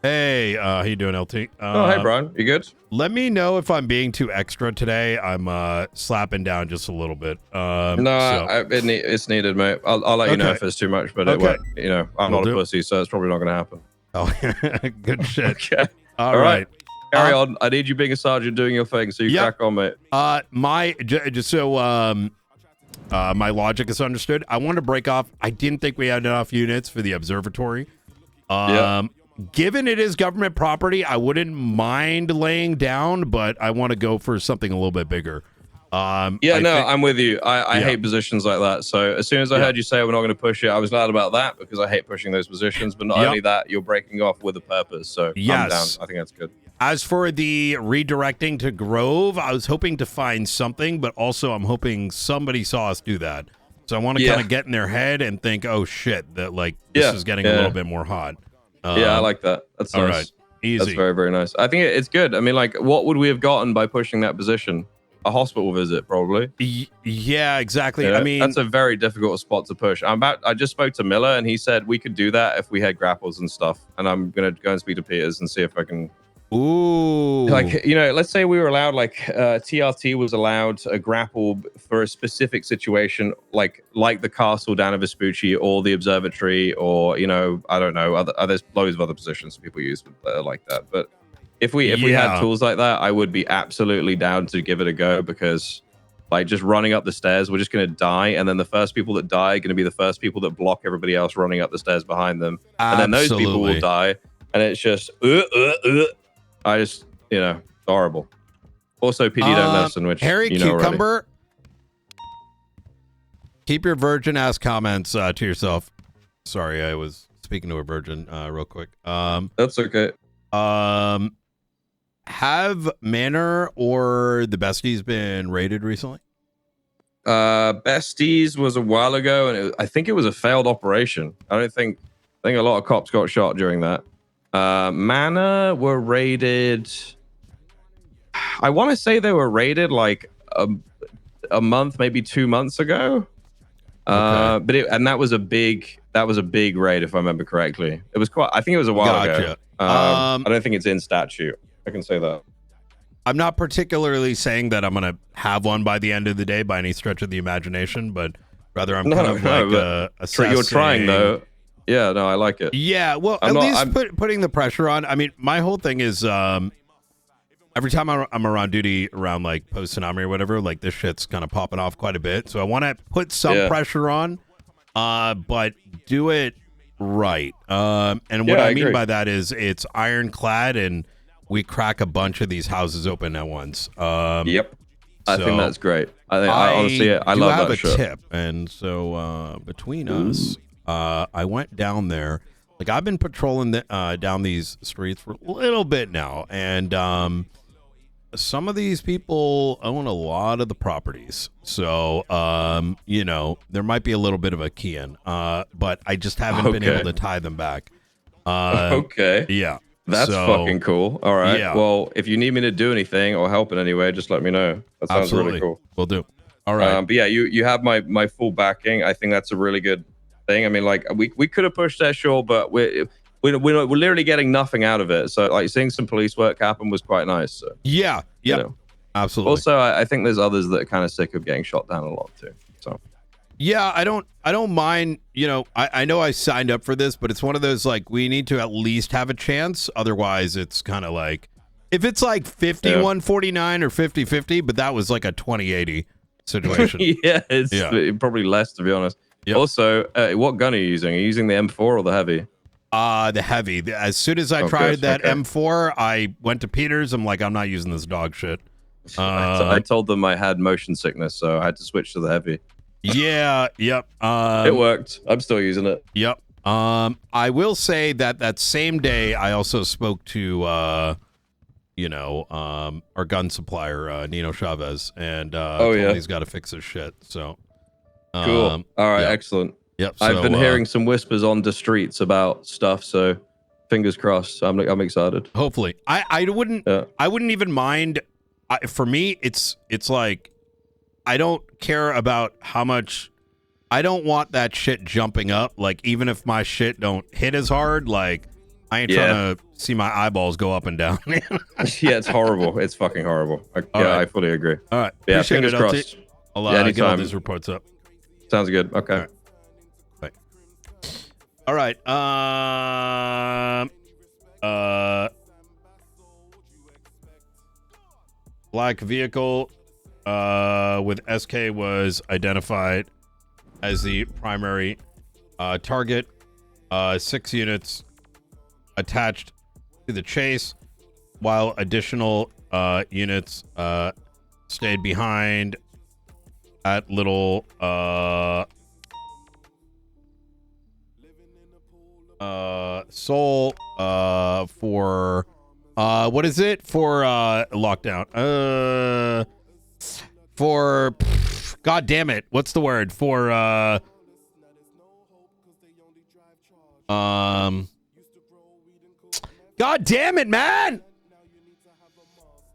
Hey, how you doing, LT? Oh, hey, Brian. You good? Let me know if I'm being too extra today. I'm slapping down just a little bit. It's needed, mate. I'll let you know if it's too much, but it won't. You know, I'm not a pussy, so it's probably not going to happen. Oh, good shit. Okay. All right. Carry on. I need you being a sergeant doing your thing, so you crack on, mate. My logic is understood. I want to break off. I didn't think we had enough units for the observatory. Given it is government property, I wouldn't mind laying down, but I want to go for something a little bit bigger. I'm with you. I hate positions like that. So as soon as I heard you say we're not going to push it, I was glad about that because I hate pushing those positions. But not only that, you're breaking off with a purpose. So I'm down. I think that's good. As for the redirecting to Grove, I was hoping to find something, but also I'm hoping somebody saw us do that. So I want to kind of get in their head and think, oh shit, that like this is getting a little bit more hot. I like that. That's all nice. right. Easy. That's very, very nice. I think it's good. I mean, like, what would we have gotten by pushing that position? A hospital visit, probably. Yeah, exactly. Yeah, I mean, that's a very difficult spot to push. I just spoke to Miller, and he said we could do that if we had grapples and stuff. And I'm gonna go and speak to Peters and see if I can. Ooh. Like, you know, let's say we were allowed, like, TRT was allowed a grapple for a specific situation, like the castle down at Vespucci or the observatory, or, you know, I don't know, there's loads of other positions people use like that. But if we had tools like that, I would be absolutely down to give it a go because, like, just running up the stairs, we're just going to die. And then the first people that die are going to be the first people that block everybody else running up the stairs behind them. And then those people will die. And it's just, I just, you know, horrible. Also, PD don't listen, which Harry you know Cucumber, already. keep your virgin-ass comments to yourself. Sorry, I was speaking to a virgin real quick. That's okay. Have Manor or the Besties been raided recently? Besties was a while ago, and I think it was a failed operation. I think a lot of cops got shot during that. Manor were raided. I want to say they were raided like a month, maybe 2 months ago. But that was a big raid, if I remember correctly. It was quite. I think it was a while ago. I don't think it's in statute. I can say that. I'm not particularly saying that I'm gonna have one by the end of the day by any stretch of the imagination, but rather I'm you're trying though. Yeah, no, I like it. Yeah, well, putting the pressure on. I mean, my whole thing is every time I'm around duty, around like post-tsunami or whatever, like this shit's kind of popping off quite a bit. So I want to put some pressure on, but do it right. And what I mean by that is it's ironclad and we crack a bunch of these houses open at once. Yep. I think that's great. I honestly love that shit. I have a tip. And so between us, I went down there. Like I've been patrolling down these streets for a little bit now, and some of these people own a lot of the properties. So you know, there might be a little bit of a key in, but I just haven't been able to tie them back. Yeah. That's fucking cool. All right. Yeah. Well, if you need me to do anything or help in any way, just let me know. That sounds really cool. Will do. All right. But yeah, you have my full backing. I think that's a really good thing. I mean, like we could have pushed that, sure, but we're literally getting nothing out of it. So like seeing some police work happen was quite nice. So, yeah. You know. Absolutely. Also, I think there's others that are kind of sick of getting shot down a lot too. So. Yeah, I don't mind, you know, I know I signed up for this, but it's one of those, like, we need to at least have a chance. Otherwise, it's kind of like, if it's like 51-49 or 50-50, but that was like a 20-80 situation. It's probably less, to be honest. Yep. Also, what gun are you using? Are you using the M4 or the heavy? The heavy. As soon as I tried that M4, I went to Peters. I'm like, I'm not using this dog shit. I told them I had motion sickness, so I had to switch to the heavy. Yeah, yep. It worked. I'm still using it. Yep. I will say that same day I also spoke to our gun supplier, Nino Chavez, and told him he's got to fix his shit. So cool. All right, excellent. Yep. I've been hearing some whispers on the streets about stuff, so fingers crossed. I'm excited. Hopefully, I wouldn't even mind. For me, it's like I don't care about how much. I don't want that shit jumping up. Like, even if my shit don't hit as hard, like, I ain't trying to see my eyeballs go up and down. Yeah, it's horrible. It's fucking horrible. I fully agree. All right. Yeah, Appreciate fingers it, crossed. I'll get all these reports up. Sounds good. Okay. All right. Black vehicle with SK was identified as the primary target. 6 units attached to the chase, while additional units stayed behind at Little Seoul for what is it for lockdown? For God damn it, what's the word for God damn it, man!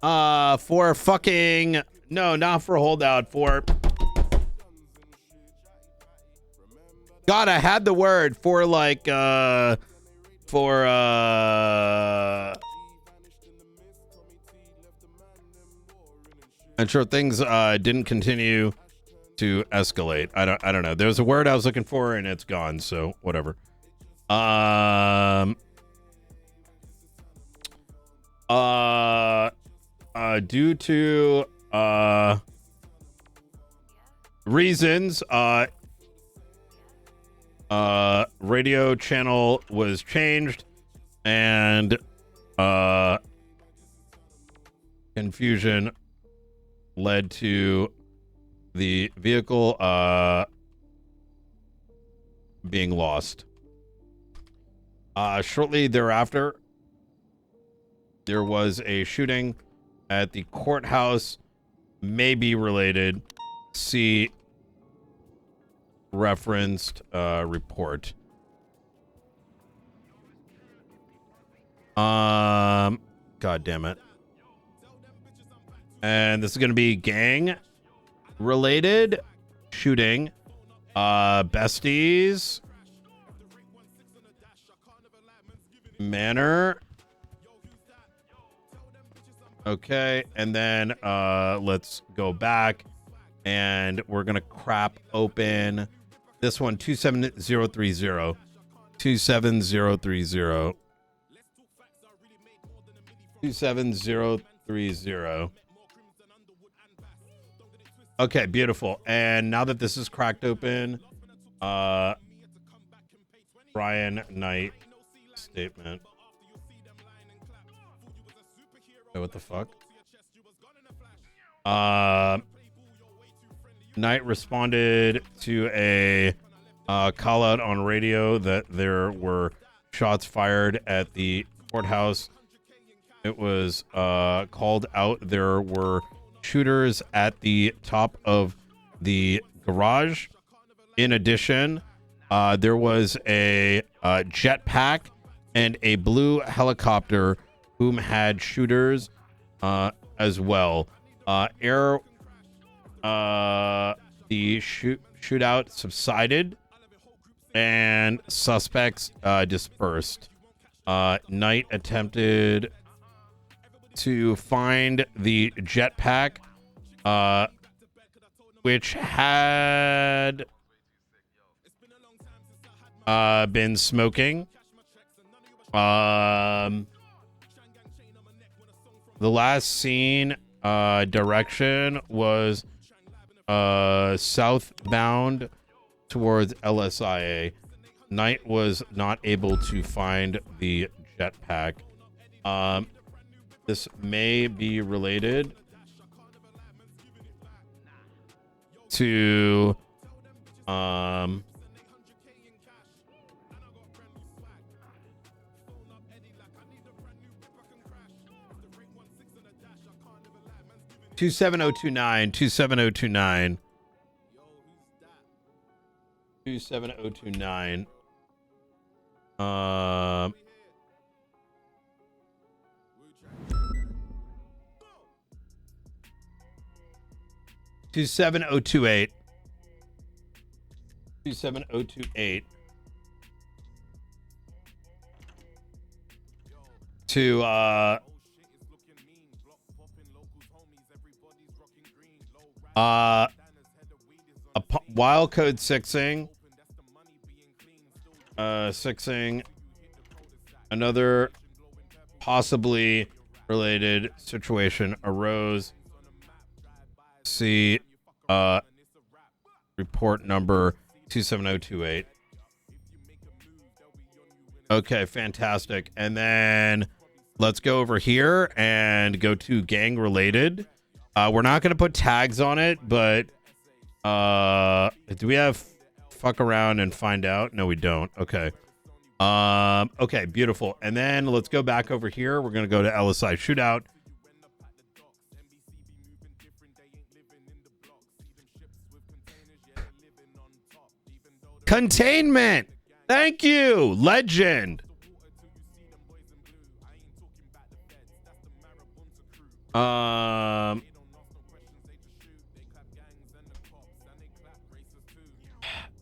For fucking no, not for holdout, for God, I had the word for like for I'm sure things didn't continue to escalate. I don't know. There's a word I was looking for and it's gone, so whatever. Due to reasons, radio channel was changed and confusion led to the vehicle being lost. Shortly thereafter, there was a shooting at the courthouse, may be related. See referenced report. God damn it. And this is going to be gang related shooting. Besties. Manor. Okay, and then let's go back and we're gonna crap open this one, 27030. 27030. 27030. Okay, beautiful. And now that this is cracked open, Brian Knight statement. Wait, what the fuck? Knight responded to a call out on radio that there were shots fired at the courthouse. It was called out there were shooters at the top of the garage. In addition, there was a jetpack and a blue helicopter whom had shooters as well. The shootout subsided and suspects dispersed. Knight attempted to find the jetpack, which had been smoking. The last seen direction was southbound towards LSIA. Knight was not able to find the jetpack. This may be related to 27029, 27029. 27029. 27028. 27028. To wild code 6ing. 6ing. Another possibly related situation arose. See report number 27028. Okay, fantastic. And then let's go over here and go to gang related. We're not going to put tags on it, but do we have fuck around and find out? No, we don't. Okay. Okay, beautiful. And then let's go back over here. We're going to go to LSI shootout. Containment. Thank you. Legend.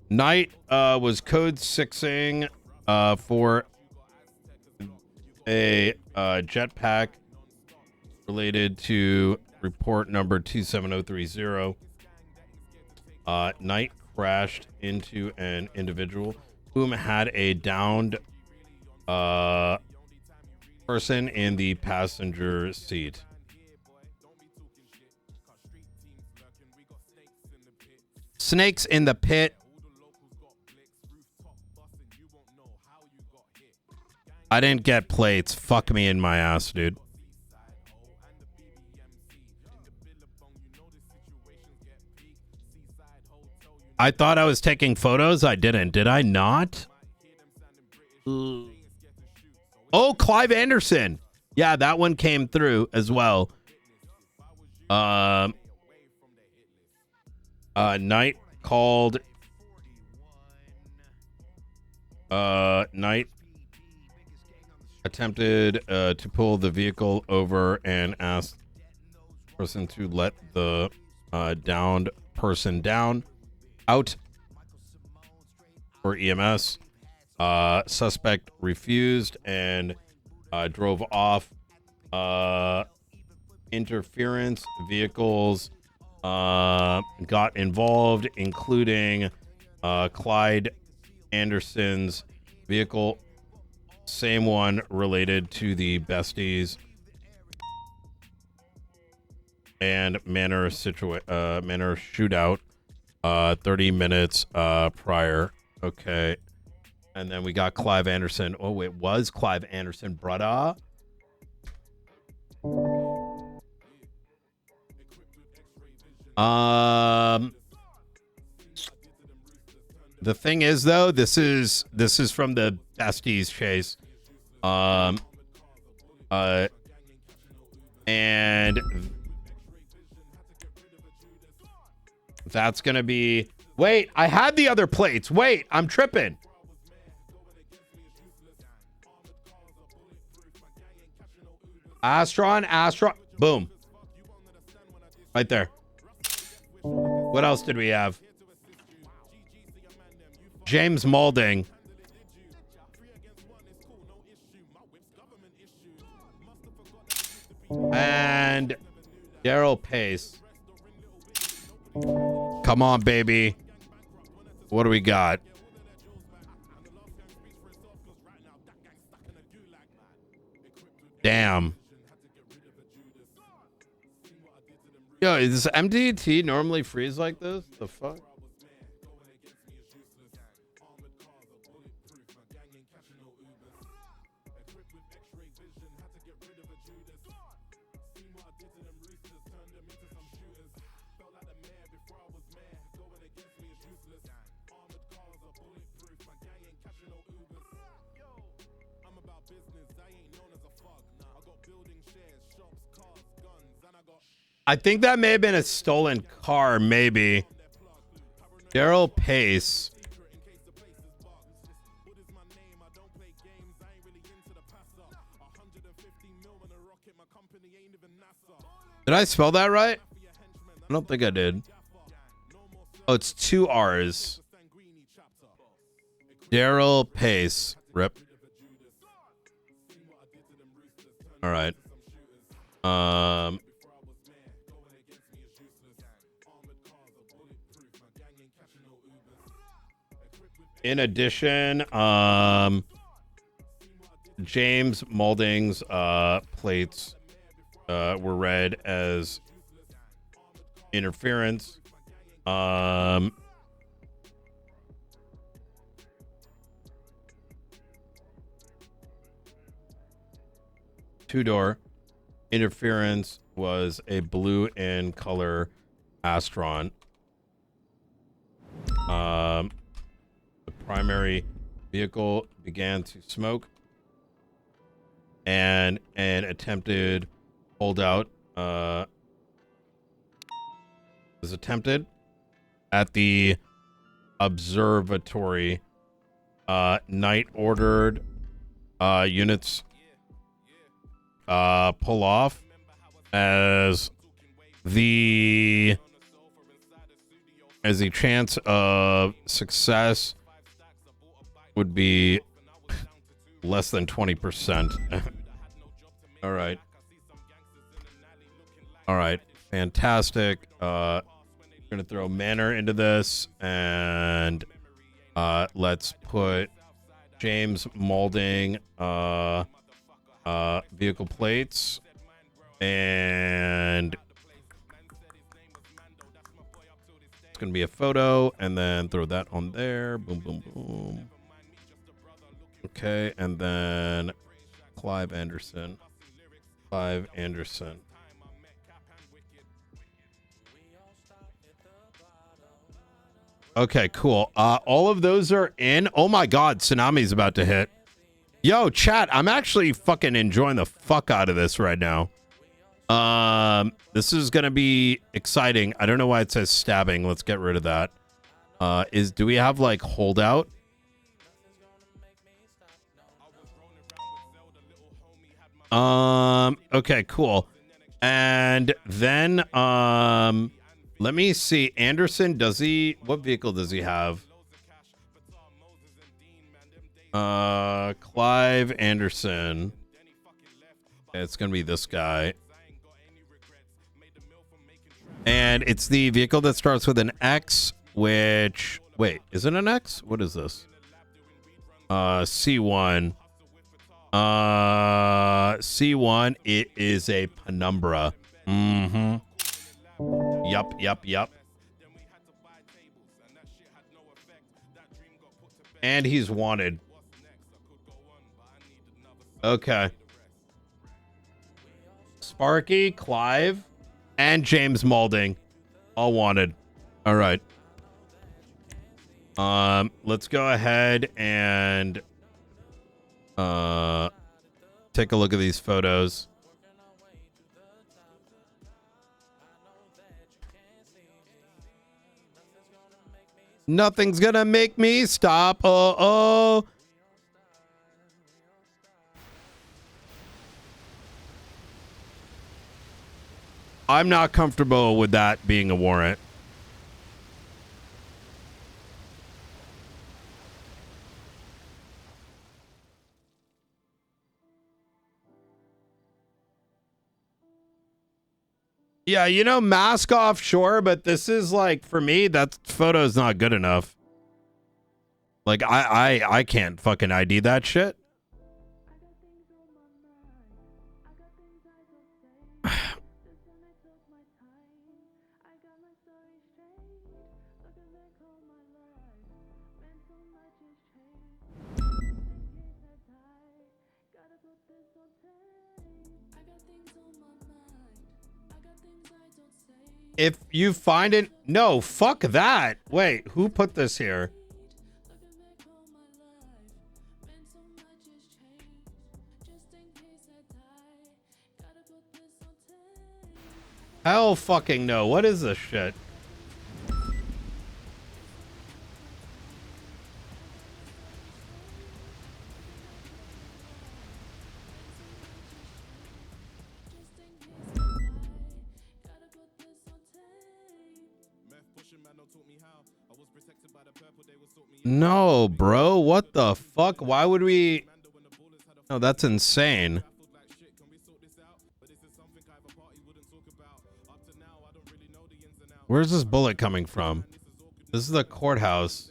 Knight was code 6ing for a jetpack related to report number 27030. Knight crashed into an individual whom had a downed person in the passenger seat. Snakes in the pit. I didn't get plates. Fuck me in my ass, dude. I thought I was taking photos. I didn't. Did I not? Oh, Clive Anderson. Yeah, that one came through as well. Knight called. Knight attempted to pull the vehicle over and asked the person to let the downed person down. Out for EMS. Suspect refused and drove off. Interference vehicles got involved, including Clyde Anderson's vehicle, same one related to the besties and manor shootout 30 minutes prior. Okay. And then we got Clive Anderson. Oh, it was Clive Anderson, brother. The thing is, though, this is from the besties chase. And that's gonna be. Wait, I had the other plates. Wait, I'm tripping. Astron. Boom. Right there. What else did we have? James Maulding. And Daryl Pace. Come on, baby. What do we got? Damn. Yo, does MDT normally freeze like this? The fuck? I think that may have been a stolen car, maybe. Daryl Pace. Did I spell that right? I don't think I did. Oh, it's 2 R's. Daryl Pace. Rip. All right. In addition, James Malding's plates were read as interference. Two-door interference was a blue in color Astron. The primary vehicle began to smoke, and an attempted holdout was attempted at the observatory. Night ordered units pull off as the chance of success would be less than 20%. All right. All right. Fantastic. We're going to throw Manor into this, and let's put James Malding vehicle plates, and it's going to be a photo, and then throw that on there. Boom, boom, boom. Okay, and then Clive Anderson. Okay, cool. All of those are in. Oh my God, tsunami's about to hit. Yo, chat, I'm actually fucking enjoying the fuck out of this right now. This is gonna be exciting. I don't know why it says stabbing. Let's get rid of that. Do we have like holdout? Okay, cool. And then let me see. Anderson, what vehicle does he have? Clive Anderson. Okay, it's gonna be this guy. And it's the vehicle that starts with an X, which, wait, is it an X? What is this? C1. C1, it is a Penumbra. Mm-hmm. Yup. And he's wanted. Okay. Sparky, Clive, and James Malding. All wanted. All right. Let's go ahead and take a look at these photos. Nothing's gonna make me stop. Oh. I'm not comfortable with that being a warrant. Yeah, you know, mask off, sure, but this is like, for me, that photo's not good enough. Like, I can't fucking ID that shit. If you find it, no, fuck that. Wait, who put this here? Hell fucking no. What is this shit? No, bro. What the fuck? Why would we? No, that's insane. Where's this bullet coming from? This is the courthouse.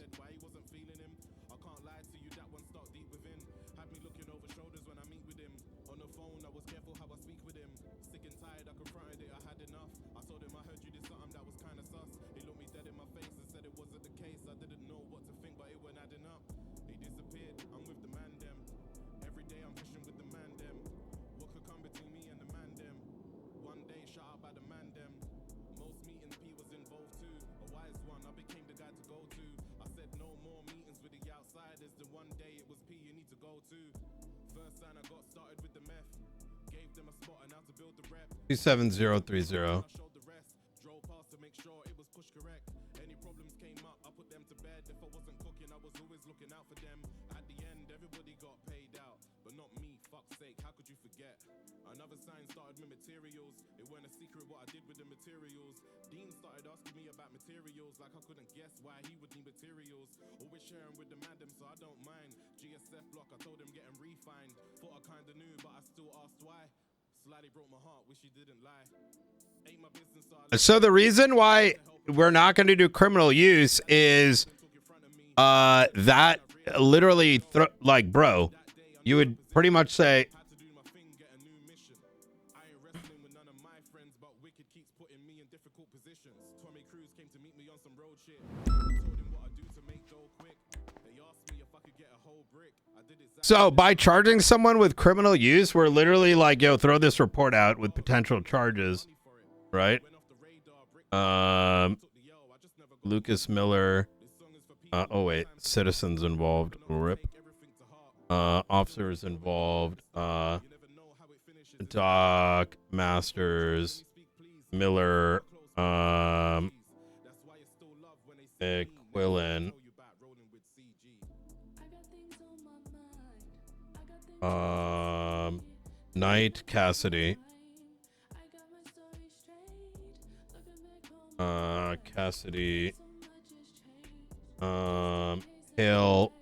Two 7030. So the reason why we're not going to do criminal use is that literally like, bro, you would pretty much say so by charging someone with criminal use, we're literally like, yo, throw this report out with potential charges, right? Lucas Miller. Oh wait, citizens involved. RIP. Officers involved. Doc Masters. Miller. Quillen. Knight Cassidy. Cassidy. Hill.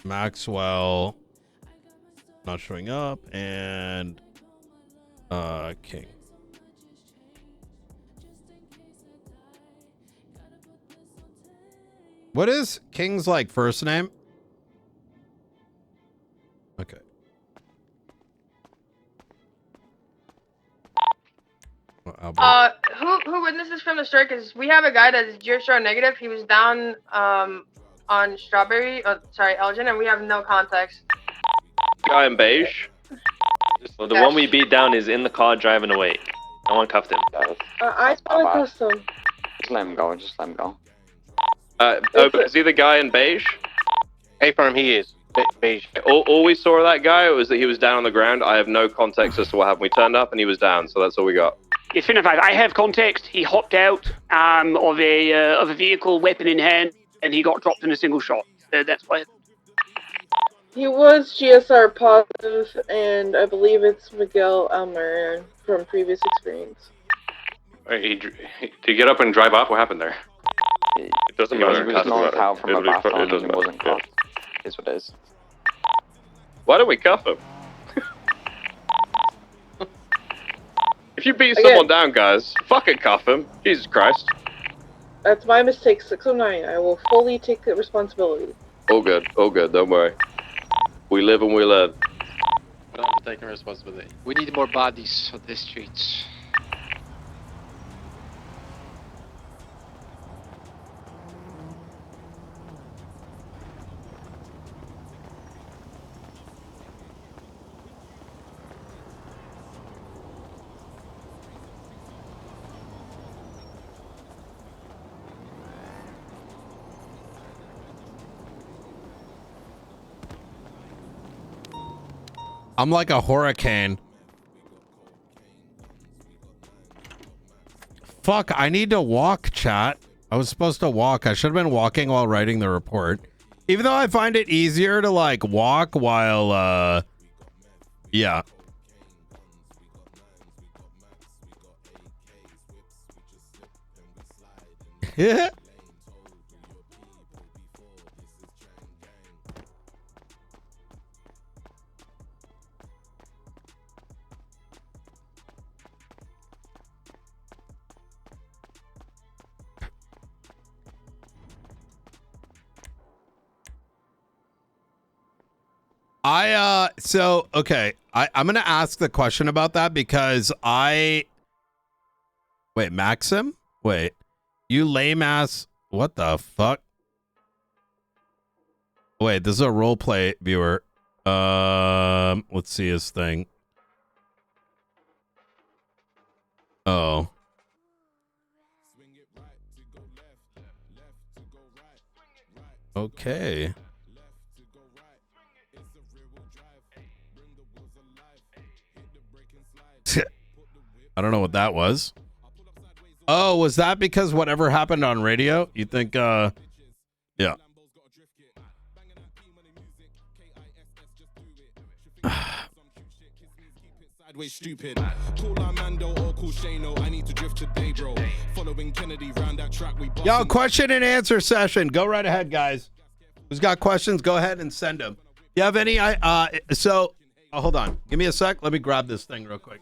Maxwell. Not showing up. And King. What is King's like first name? Okay. Who witnesses from the strike? Because we have a guy that is geostro negative. He was down on Strawberry, sorry, Elgin, and we have no context. Guy in beige. Well, the one we beat down is in the car driving away. No one cuffed him. I spell custom. Just let him go. Just let him go. Is he the guy in beige? Hey, firm, he is. Beige. All we saw of that guy was that he was down on the ground. I have no context as to what happened. We turned up and he was down, so that's all we got. It's been I have context. He hopped out of a vehicle, weapon in hand, and he got dropped in a single shot. That's why. He was GSR positive, and I believe it's Miguel Almaran from previous experience. Did he get up and drive off? What happened there? It doesn't matter. He was knocked out from a bathroom and he wasn't caught. Is what it is. Why don't we cuff him? If you beat someone down, guys, fucking cuff him. Jesus Christ. That's my mistake, 609. I will fully take the responsibility. All good, don't worry. We live and we learn. I'm taking responsibility. We need more bodies on the streets. I'm like a hurricane. Fuck, I need to walk, chat. I was supposed to walk. I should have been walking while writing the report. Even though I find it easier to like walk while yeah. So okay, I'm gonna ask the question about that because wait, Maxim? Wait, you lame ass, what the fuck? Wait, this is a roleplay viewer. Let's see his thing. Oh. Okay. I don't know what that was. Oh, was that because whatever happened on radio? You think, yeah. Stupid. Call Armando or call Shano. I need to drift today, bro. Following Kennedy round that track we Yo, question and answer session. Go right ahead, guys. Who's got questions? Go ahead and send them. You have any? Hold on. Give me a sec. Let me grab this thing real quick.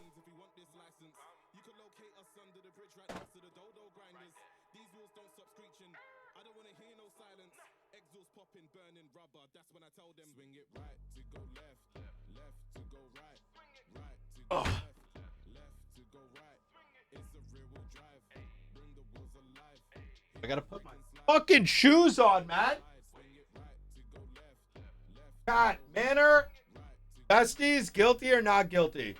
Oh. I gotta put my fucking shoes on, man. God, Manor, besties, guilty or not guilty?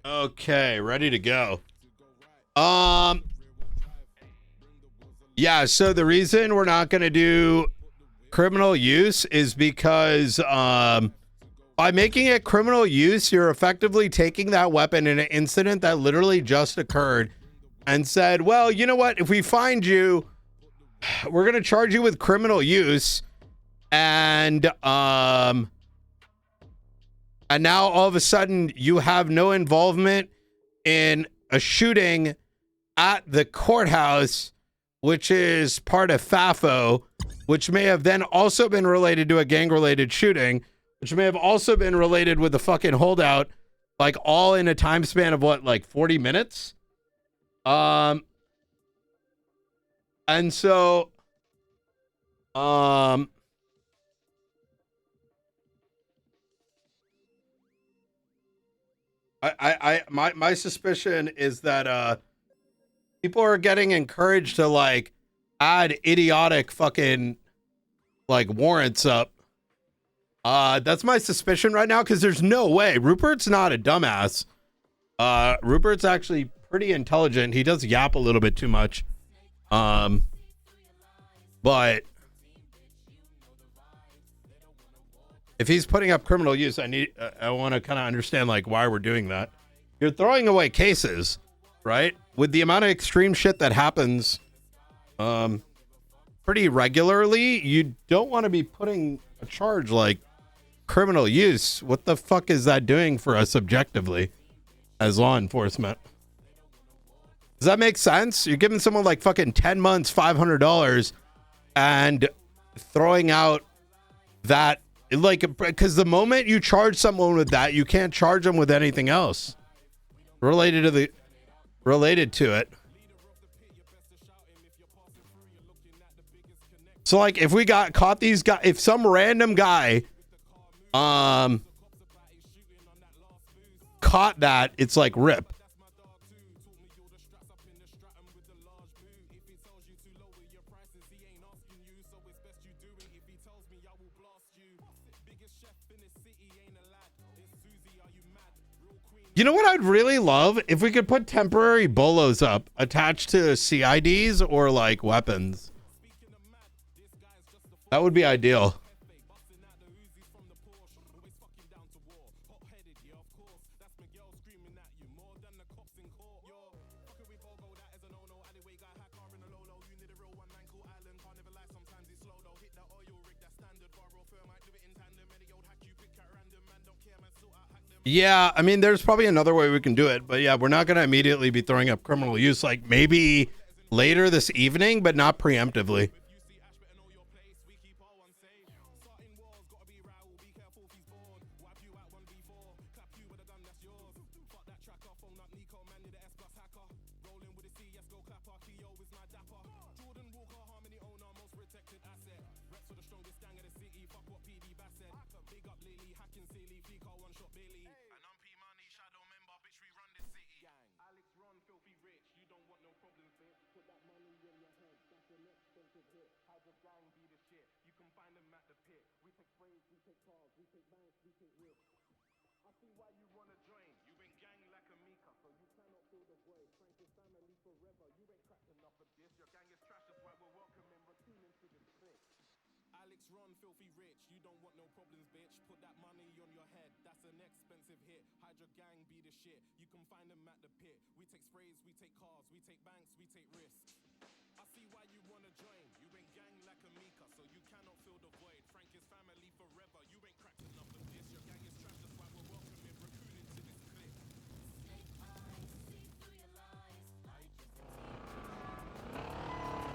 Okay, ready to go. Yeah, so the reason we're not going to do criminal use is because by making it criminal use, you're effectively taking that weapon in an incident that literally just occurred and said, well, you know what? If we find you, we're going to charge you with criminal use. And now all of a sudden you have no involvement in a shooting at the courthouse, which is part of FAFO, which may have then also been related to a gang-related shooting, which may have also been related with the fucking holdout, like all in a time span of what, like 40 minutes? And so, my suspicion is that people are getting encouraged to like add idiotic fucking like warrants up. That's my suspicion right now, because there's no way. Rupert's not a dumbass. Rupert's actually pretty intelligent. He does yap a little bit too much. But if he's putting up criminal use, I want to kind of understand like why we're doing that. You're throwing away cases, right? With the amount of extreme shit that happens pretty regularly, you don't want to be putting a charge like criminal use. What the fuck is that doing for us objectively as law enforcement? Does that make sense? You're giving someone like fucking 10 months, $500 and throwing out that, like, because the moment you charge someone with that, you can't charge them with anything else related to it. So like if we caught these guys, if some random guy caught that, it's like rip. You know what I'd really love? If we could put temporary bolos up attached to CIDs or like weapons. That would be ideal. Yeah, I mean, there's probably another way we can do it, but yeah, we're not going to immediately be throwing up criminal use, like maybe later this evening, but not preemptively.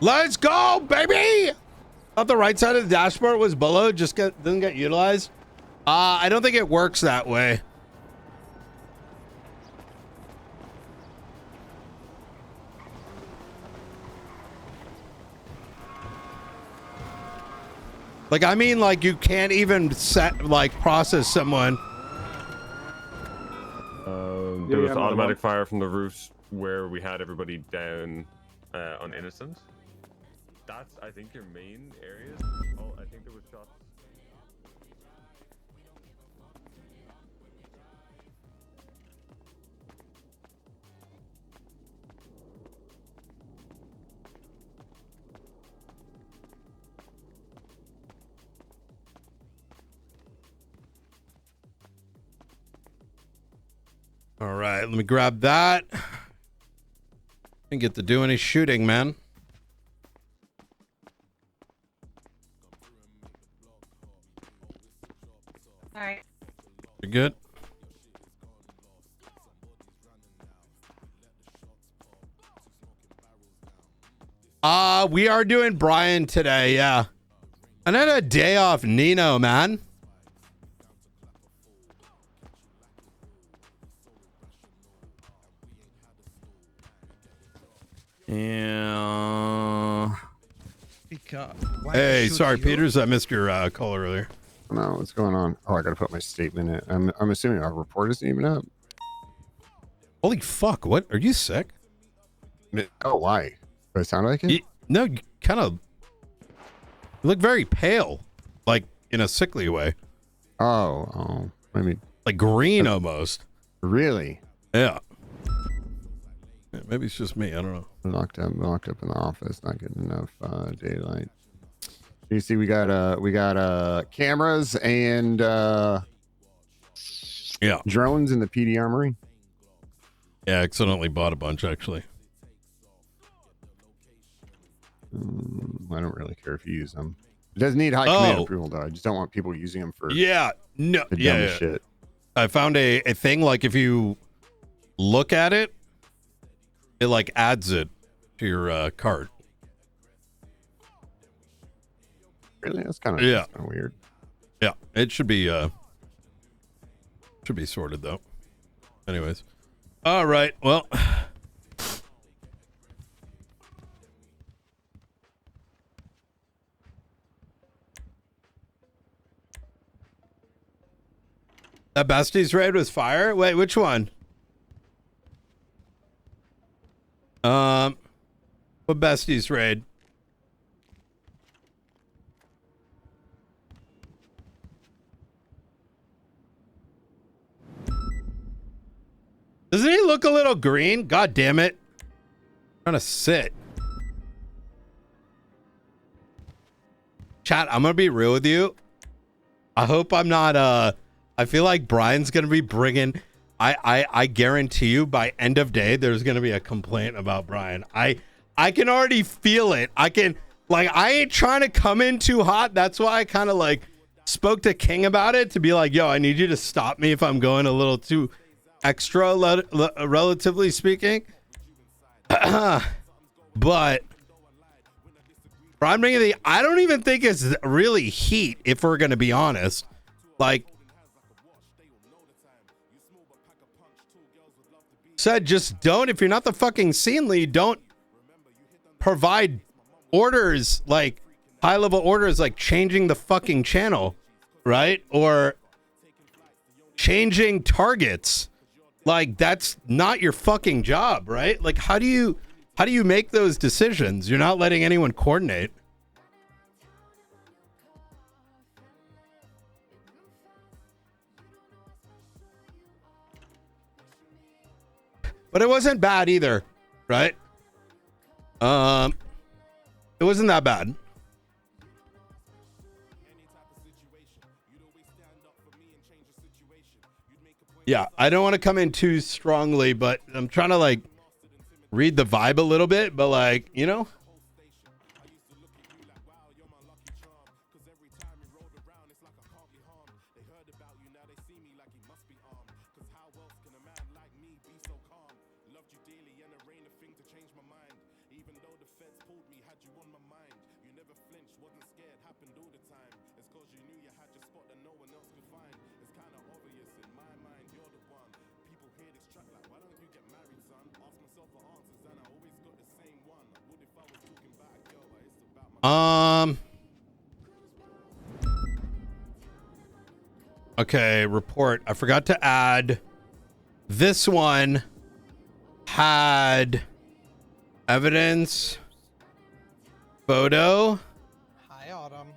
Let's go, baby! Thought the right side of the dashboard was below, just didn't get utilized. I don't think it works that way. Like, I mean, like, you can't even process someone. There was automatic fire from the roofs where we had everybody down on innocent. That's, I think, your main areas. Oh, I think there was shots. All right, let me grab that. Didn't get to do any shooting, man. All right. You good? We are doing Brian today, yeah. I had a day off Nino, man. Yeah. Hey, sorry, Peters. I missed your call earlier. No, what's going on? Oh, I gotta put my statement in. I'm assuming our report isn't even up. Holy fuck! What? Are you sick? Oh, why? Do I sound like it? No, you kind of. You look very pale, like in a sickly way. Oh, I mean, like green almost. Really? Yeah. Yeah, maybe it's just me. I don't know. Locked up in the office. Not getting enough daylight. You see, we got cameras and drones in the PD armory. Yeah, I accidentally bought a bunch actually. I don't really care if you use them. It doesn't need high command approval though. I just don't want people using them for the dumbest shit. I found a thing, like if you look at it, it like adds it to your cart. Really? That's kind of weird. Yeah, it should be sorted though. Anyways. All right. Well, that Besties raid was fire? Wait, which one? What Besties raid? Doesn't he look a little green? God damn it. I'm trying to sit. Chat, I'm gonna be real with you. I hope I'm not I feel like Brian's gonna be bringing I guarantee you by end of day there's gonna be a complaint about Brian. I can already feel it. I ain't trying to come in too hot. That's why I kind of like spoke to King about it to be like, yo, I need you to stop me if I'm going a little too extra, relatively speaking. But Brian I don't even think it's really heat, if we're gonna be honest. Like said, just don't, if you're not the fucking scene lead, don't provide orders, like high level orders, like changing the fucking channel, right? Or changing targets. Like that's not your fucking job, right? Like how do you make those decisions? You're not letting anyone coordinate. But it wasn't bad either, right? It wasn't that bad. Yeah, I don't want to come in too strongly, but I'm trying to like read the vibe a little bit, but like, you know? Okay, report. I forgot to add. This one had evidence, photo. Hi, Autumn.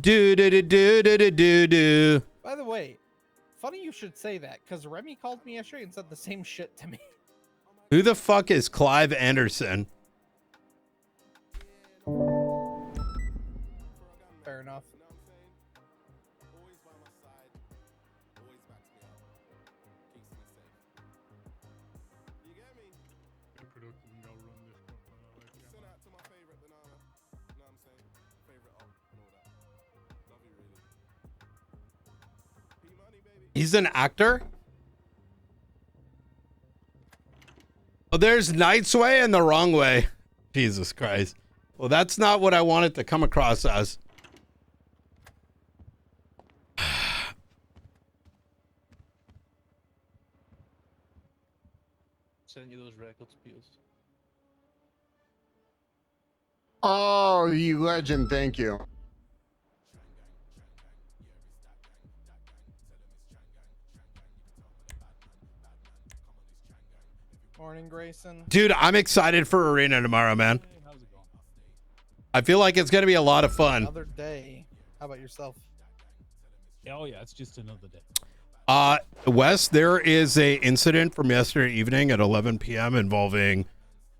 Do. By the way, funny you should say that, because Remy called me yesterday and said the same shit to me. Who the fuck is Clive Anderson? Fair enough. He's an actor? Oh, there's Knight's Way and the wrong way. Jesus Christ. Well, that's not what I wanted to come across as. Send you those records, Piers. Oh, you legend. Thank you. Morning, Grayson. Dude, I'm excited for Arena tomorrow, man. I feel like it's going to be a lot of fun. Another day. How about yourself? Oh yeah, it's just another day. Wes, there is a incident from yesterday evening at 11 p.m. involving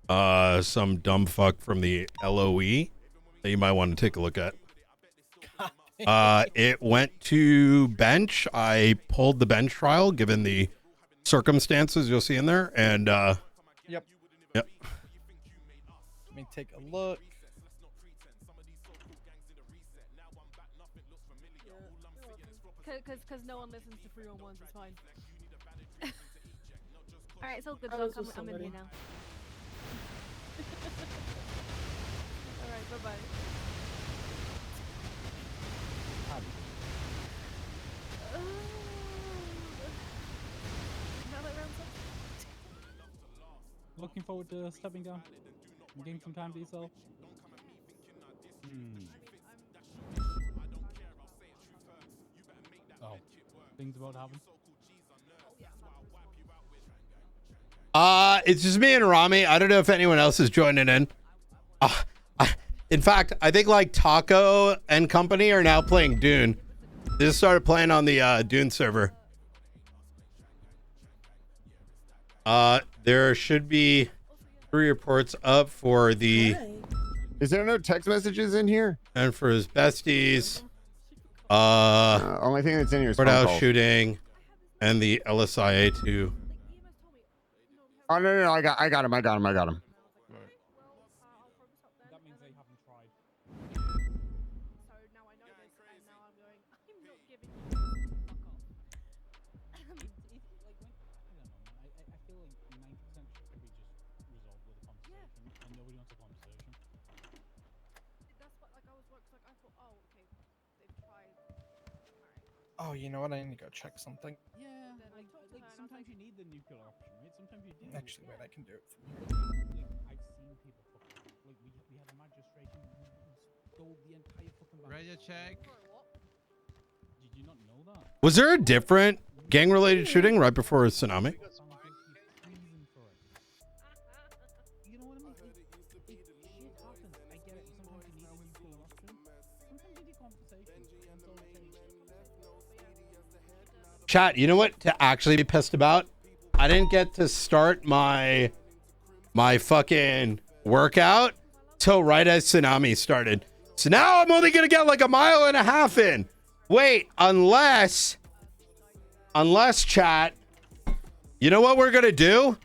some dumb fuck from the LOE that you might want to take a look at. It went to bench. I pulled the bench trial given the circumstances you'll see in there, and Yep. Let me take a look. Because no one listens to 301s, it's fine. Alright, it's all good, Doc. I'm in here now. Alright, bye-bye. looking forward to stepping down and getting some time to yourself? Oh, things about to happen. It's just me and Rami. I don't know if anyone else is joining in. In fact, I think like Taco and company are now playing Dune. They just started playing on the Dune server. There should be 3 reports up for the. Is there no text messages in here? And for his besties. Only thing that's in here is phone courthouse calls. shooting, and the LSIA 2. Oh no, I got him. That means they haven't tried. I feel like 90% should be just resolved with a conversation, and nobody wants a conversation. That's what, like, I was like, I thought, oh, okay, they've tried. Oh, you know what? I need to go check something. Yeah, like sometimes you need the nuclear option, right? Sometimes you do. Actually, wait, I can do it. I've seen people fucking, like, we had a magistration who stole the entire fucking bank. Radio check. Did you not know that? Was there a different gang-related shooting right before a tsunami? You know what I mean? Shit happens. I get it. Sometimes you need a nuclear option. Sometimes you need conversation. That's all it takes. Chat, you know what to actually be pissed about? I didn't get to start my fucking workout till right as tsunami started. So now I'm only gonna get like a mile and a half in. Wait, unless chat, you know what we're gonna do?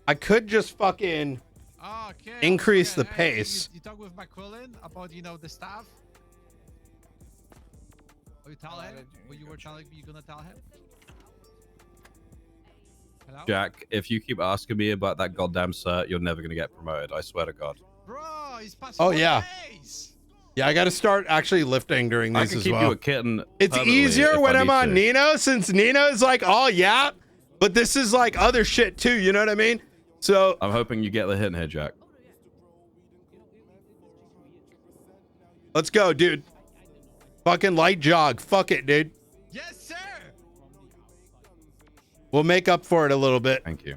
I could just fucking increase the pace. You talk with McQuillan about, the staff? Or you tell him? Or you were telling me you're gonna tell him? Hello? Jack, if you keep asking me about that goddamn cert, you're never gonna get promoted. I swear to God. Bro, he's past Oh 4 yeah. days. Yeah, I got to start actually lifting during I these can as keep well. you a kitten. It's permanently easier if when I I'm need on to. Nino, since Nino's like, oh yeah, but this is like other shit too. You know what I mean? So I'm hoping you get the hint here, Jack. let's go, dude. Fucking light jog. Fuck it, dude. Yes, sir. We'll make up for it a little bit. Thank you.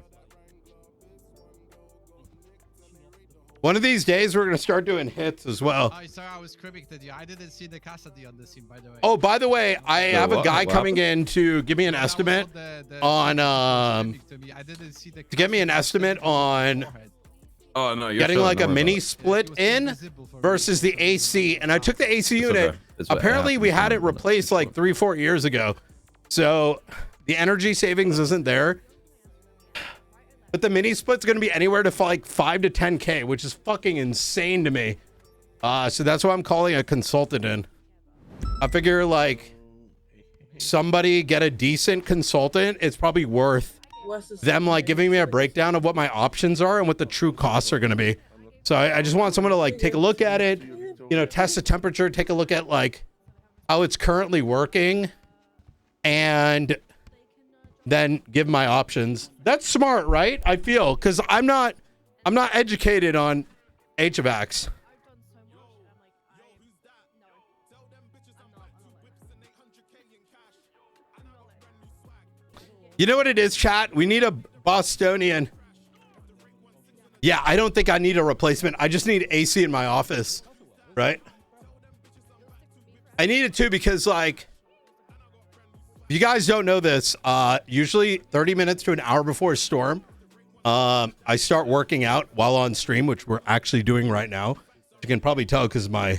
One of these days, we're going to start doing hits as well. Oh, sorry, I was corrected you. I didn't see the Cassidy on the scene, by the way. Oh, by the way, I have a what? guy What coming happened? in to give me an estimate on I didn't see the to get me an estimate on Oh no, you're getting chilling, like a don't worry mini about it. split in versus the AC. And I took the AC It's unit. okay. It's- Apparently, it we had it happens. replaced like 3-4 years ago. So the energy savings isn't there. But the mini split's going to be anywhere to like 5 to 10K, which is fucking insane to me. So that's why I'm calling a consultant in. I figure like somebody get a decent consultant. It's probably worth them like giving me a breakdown of what my options are and what the true costs are going to be. So I just want someone to like take a look at it, test the temperature, take a look at like how it's currently working, and then give my options. That's smart, right? I feel, because I'm not educated on HVACs. You know what it is, chat? We need a Bostonian. Yeah, I don't think I need a replacement. I just need AC in my office, right? I need it too because, like, if you guys don't know this, usually 30 minutes to an hour before a storm, I start working out while on stream, which we're actually doing right now. You can probably tell because my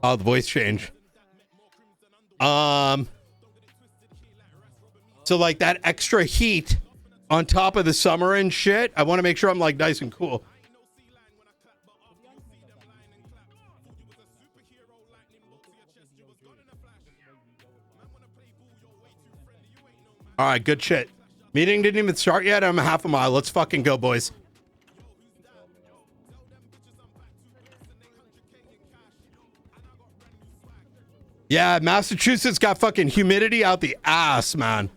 the voice change. So like that extra heat on top of the summer and shit, I want to make sure I'm like nice and cool. All right, good shit. Meeting didn't even start yet. I'm a half a mile. Let's fucking go, boys. Yeah, Massachusetts got fucking humidity out the ass, man.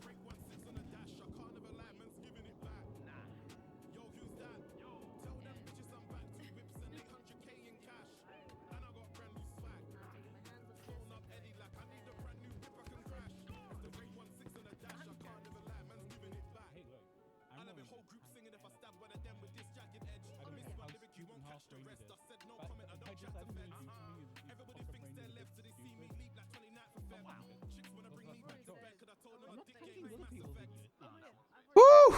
Woo!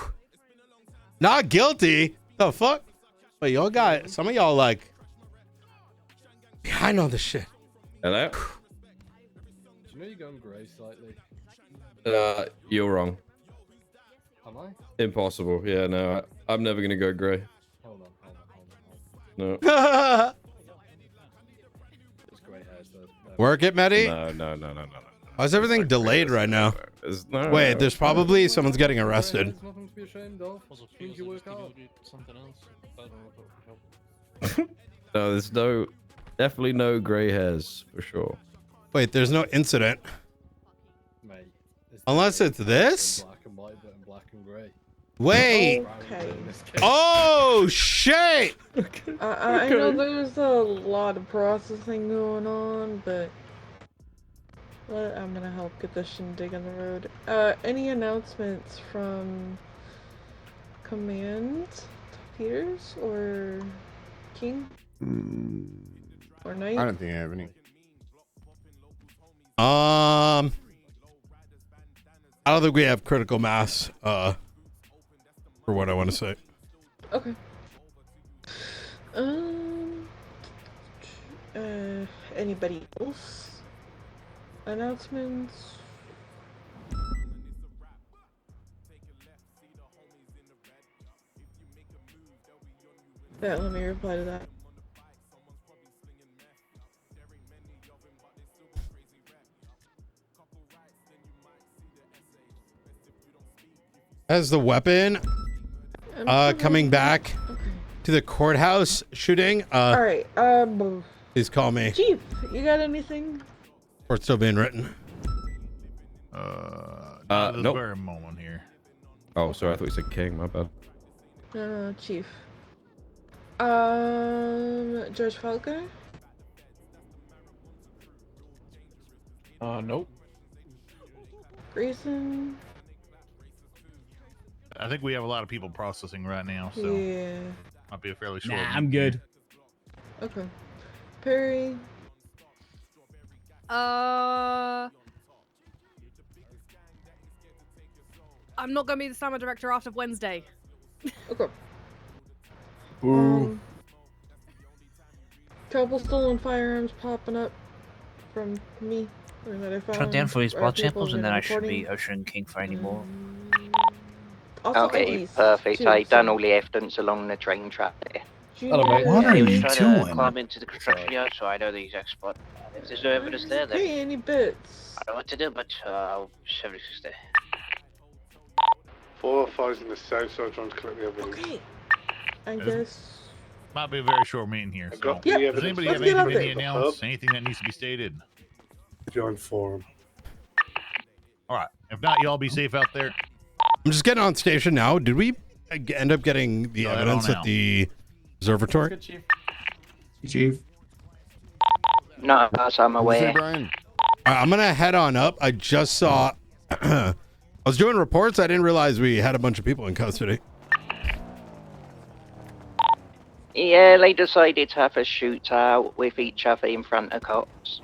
Not guilty. The fuck? But y'all got some of y'all like behind on this shit. Hello? Do you know you're going grey slightly? You're wrong. Am I? Impossible. Yeah, no, I'm never gonna go grey. Hold on. No. It's grey hairs though. Work it, Medi? No. Why is everything delayed right now? Wait, there's probably someone's getting arrested. There's nothing to be ashamed of. Think you work hard. Something else. I don't know No, there's definitely no grey hairs for sure. Wait, there's no incident. Mate, Unless it's this? black and white, but in black and grey. Wait. Okay. Oh, shit. I know there's a lot of processing going on, but I'm gonna help get this shindig on the road. Any announcements from Command, Peters, or King? Or Knight? I don't think I have any. I don't think we have critical mass, for what I want to say. Okay. Anybody else? Announcements? Yeah, let me reply to that. As the weapon, coming back to the courthouse shooting, All right. please call me. Chief, you got anything? Or it's still being written. Nope. Very moment here. Oh, sorry, I thought you said king. My bad. No, Chief. George Falco? Nope. Grayson? I think we have a lot of people processing right now, so Yeah. might be a fairly short. Nah, I'm good. Okay. Perry? I'm not gonna be the summer director after Wednesday. Okay. Ooh. Couple stolen firearms popping up from me. Or that I found. Shut down for his or blood people samples, and that then are I should be reporting. Ocean King for any more. Also Okay, IDs, perfect. too, I've so- done all the evidence along the train track there. Hello, mate. What are you he was trying to doing? climb into the construction yard, so I know the exact spot. If there's no evidence there, then Hey, any bits? I don't know what to do, but I'll 76 there. 405's in the south, so I'm trying to collect the evidence. Okay. I guess. Might be a very short meeting here. So. got the Does evidence. anybody Let's have get up anything to there. announce? Anything that needs to be stated? Join forum. All right. If not, y'all be safe out there. I'm just getting on station now. Did we end up getting the No, I don't evidence know. at the observatory? Chief. No, as I'm aware. Brian? I'm gonna head on up. I just saw. I was doing reports. I didn't realize we had a bunch of people in custody. Yeah, they decided to have a shootout with each other in front of cops.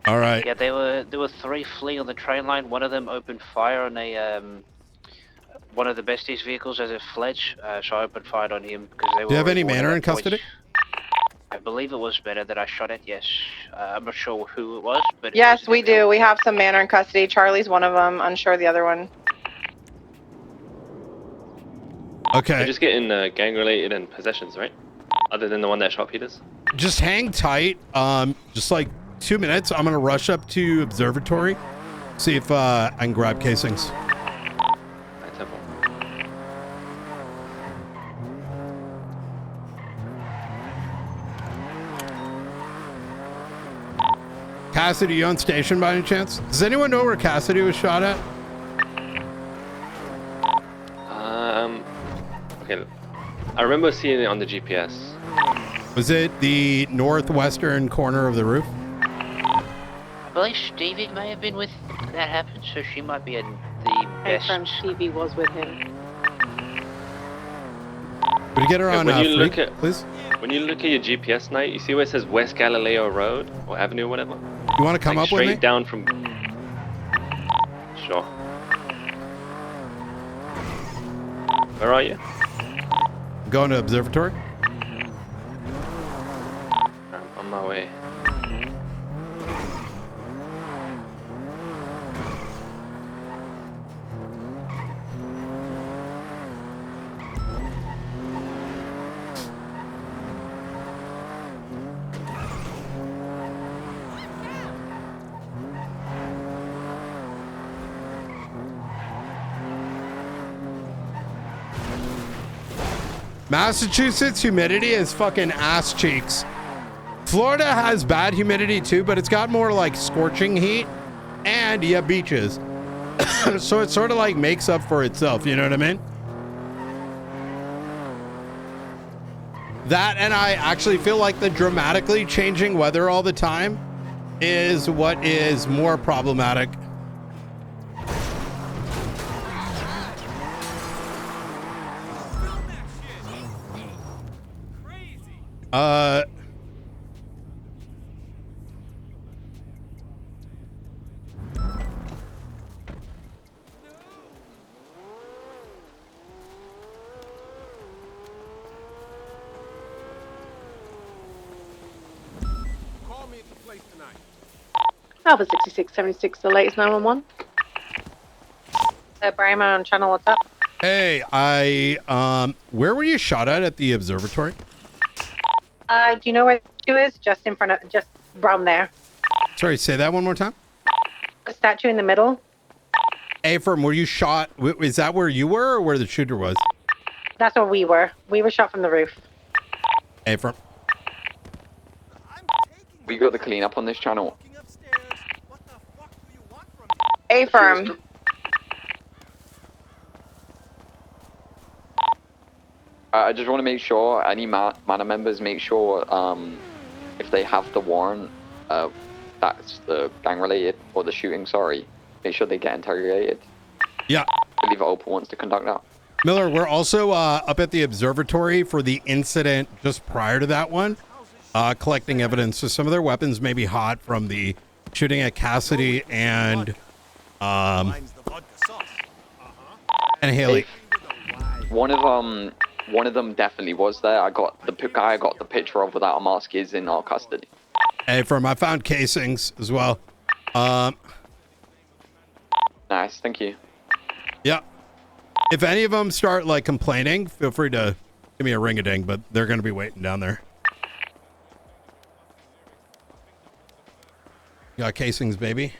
All right. Yeah, there were 3 fleeing on the train line. One of them opened fire on a one of the besties' vehicles as it fled. So I opened fire on him because they were. Do you have any reporting manner in at points. custody? I believe it was better that I shot at. Yes, I'm not sure who it was, but Yes, we do. We have some manner in custody. Charlie's one of them. Unsure the other one. Okay. You're just getting gang-related and possessions, right? Other than the one that shot Peters? Just hang tight. Just like 2 minutes. I'm gonna rush up to observatory, see if I can grab casings. Cassidy, you on station by any chance? Does anyone know where Cassidy was shot at? Okay. I remember seeing it on the GPS. Was it the northwestern corner of the roof? I believe Stevie may have been with that happened, so she might be in the My best. friend Stevie was with him. Would you get her on when you free, look at please? when you look at your GPS night, you see where it says West Galileo Road or Avenue, or whatever. You want to come Like up with me? straight down from. Sure. Where are you? Going to observatory. I'm on my way. Massachusetts humidity is fucking ass cheeks. Florida has bad humidity too, but it's got more like scorching heat and you have beaches. So it sort of like makes up for itself, you know what I mean? That, and I actually feel like the dramatically changing weather all the time is what is more problematic. Alpha 6676, the latest 911. Brian on channel, what's up? Hey, where were you shot at the observatory? Do you know where the statue is? Just in front of, just around there. Sorry, say that one more time. The statue in the middle. Hey, Firm, were you shot? Is that where you were or where the shooter was? That's where we were. We were shot from the roof. Hey, Firm. We got the cleanup on this channel. A firm. I just want to make sure any MANA members make sure if they have the warrant, that's the gang related or the shooting. Sorry, make sure they get interrogated. Yeah. I believe Opal wants to conduct that. Miller, we're also up at the observatory for the incident just prior to that one, collecting evidence. So some of their weapons may be hot from the shooting at Cassidy and Haley. One of them definitely was there. I got the guy I got the picture of without a mask is in our custody. Hey, Firm, I found casings as well. Nice, thank you. Yeah. If any of them start like complaining, feel free to give me a ring-a-ding, but they're going to be waiting down there. Got casings, baby.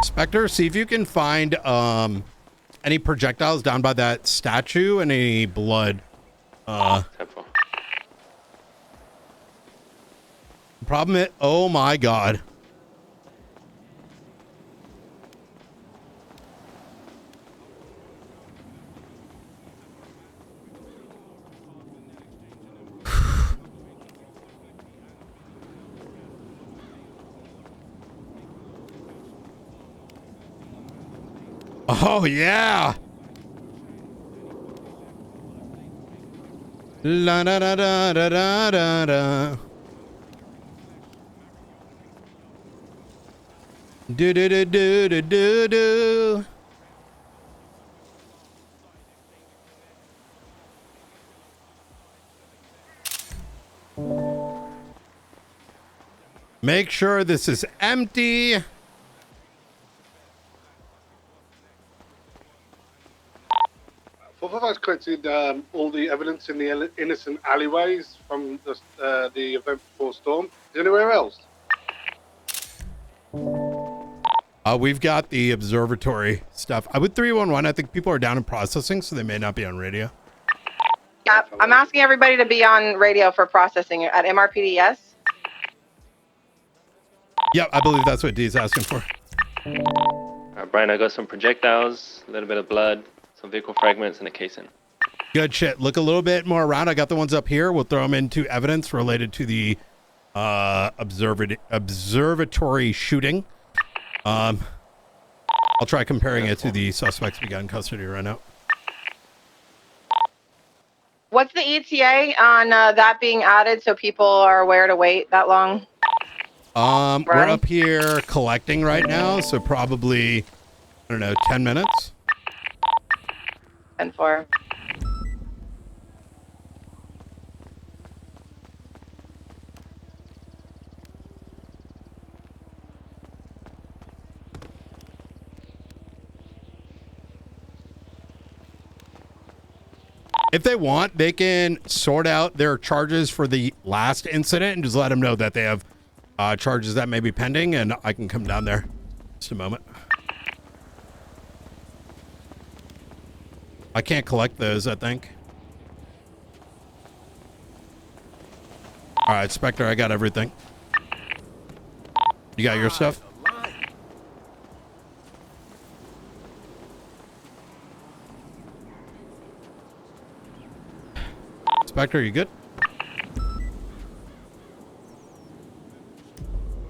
Spectre, see if you can find any projectiles down by that statue and any blood. Problem is, oh my god. Oh, yeah. La da da da da da da da. Do do do do do do do. Make sure this is empty. If I've collected all the evidence in the innocent alleyways from the event before Storm, is anywhere else? We've got the observatory stuff. I would 311. I think people are down in processing, so they may not be on radio. Yeah, I'm asking everybody to be on radio for processing at MRPDS. Yeah, I believe that's what D's asking for. Brian, I got some projectiles, a little bit of blood, some vehicle fragments, and a casing. Good shit. Look a little bit more around. I got the ones up here. We'll throw them into evidence related to the observatory shooting. I'll try comparing it to the suspects we got in custody right now. What's the ETA on that being added so people are aware to wait that long? We're up here collecting right now, so probably, I don't know, 10 minutes. 10-4. If they want, they can sort out their charges for the last incident and just let them know that they have charges that may be pending, and I can come down there. Just a moment. I can't collect those, I think. All right, Spectre, I got everything. You got your stuff? Spectre, you good?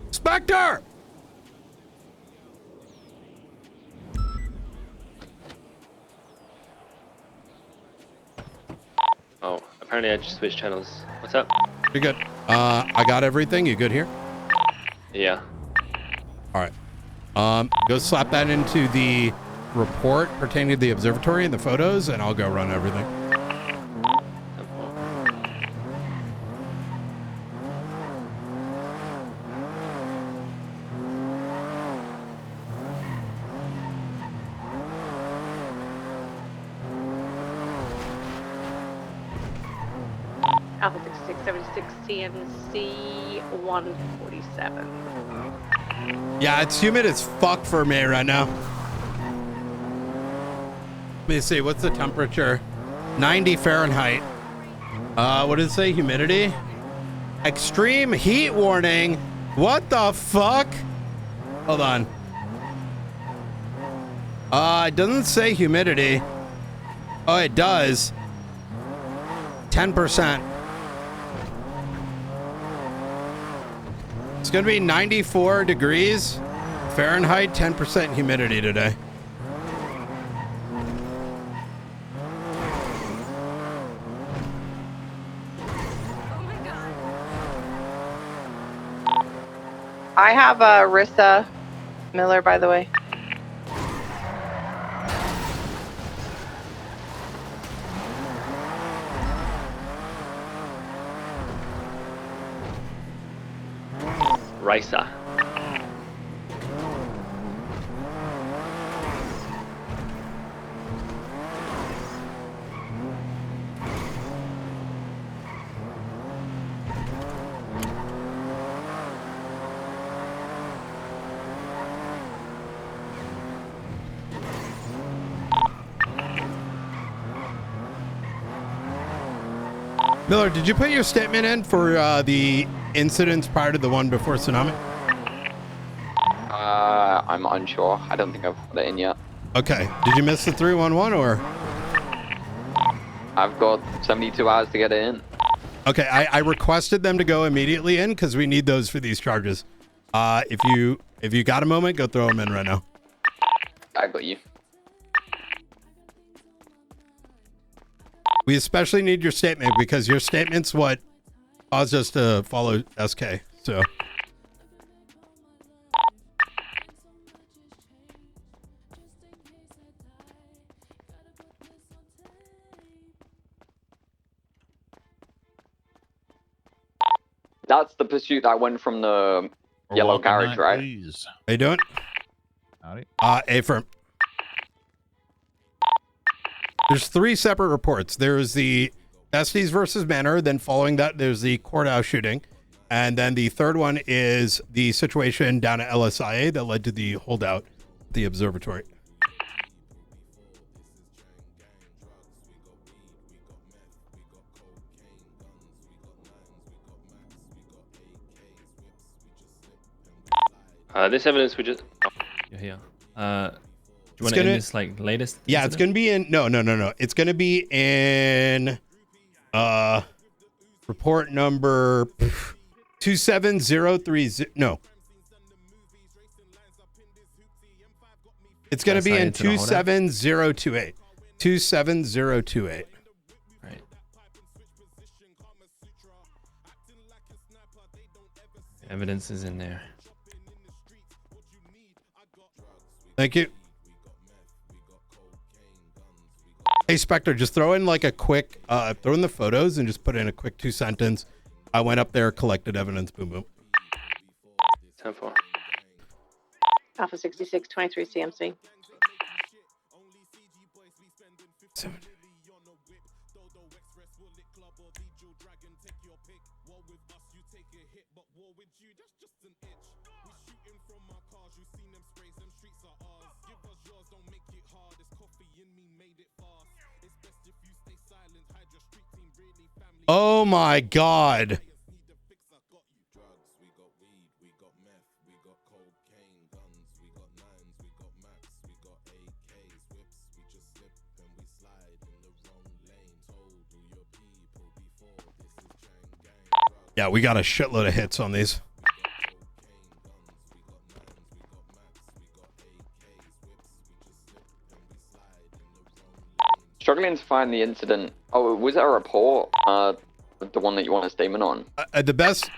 Spectre! Oh, apparently I just switched channels. What's up? You're good. I got everything. You good here? Yeah. All right. Go slap that into the report pertaining to the observatory and the photos, and I'll go run everything. Alpha 6676 CMC 147. Yeah, it's humid as fuck for me right now. Let me see, what's the temperature? 90 Fahrenheit. What did it say? Humidity? Extreme heat warning. What the fuck? Hold on. It doesn't say humidity. Oh, it does. 10%. It's gonna be 94 degrees Fahrenheit, 10% humidity today. I have Rissa Miller, by the way. Risa. Miller, did you put your statement in for the incidents prior to the one before tsunami? I'm unsure. I don't think I've put it in yet. Okay. Did you miss the 311 or? I've got 72 hours to get it in. Okay, I requested them to go immediately in because we need those for these charges. If you got a moment, go throw them in right now. I got you. We especially need your statement because your statement's what caused us to follow SK. So. That's the pursuit that went from the yellow garage, right? Please. How you doing? Howdy. A-firm. There's 3 separate reports. There's the Estes versus Manor. Then following that, there's the courthouse shooting. And then the third one is the situation down at LSIA that led to the holdout at the observatory. This evidence we just... You're here. Do you want to end this like latest? Yeah, it's gonna be in no. It's gonna be in report number 27030. No. It's going to be in Assigned to the holdout? 27028. 27028. Right. Evidence is in there. Thank you. Hey, Spectre, just throw in like a quick, throw in the photos and just put in a quick 2-sentence. I went up there, collected evidence, boom, boom. 10-4. Alpha 66, 23 CMC. Oh my God. Yeah, we got a shitload of hits on these. Struggling to find the incident. Oh, was there a report? The one that you want a statement on? The best.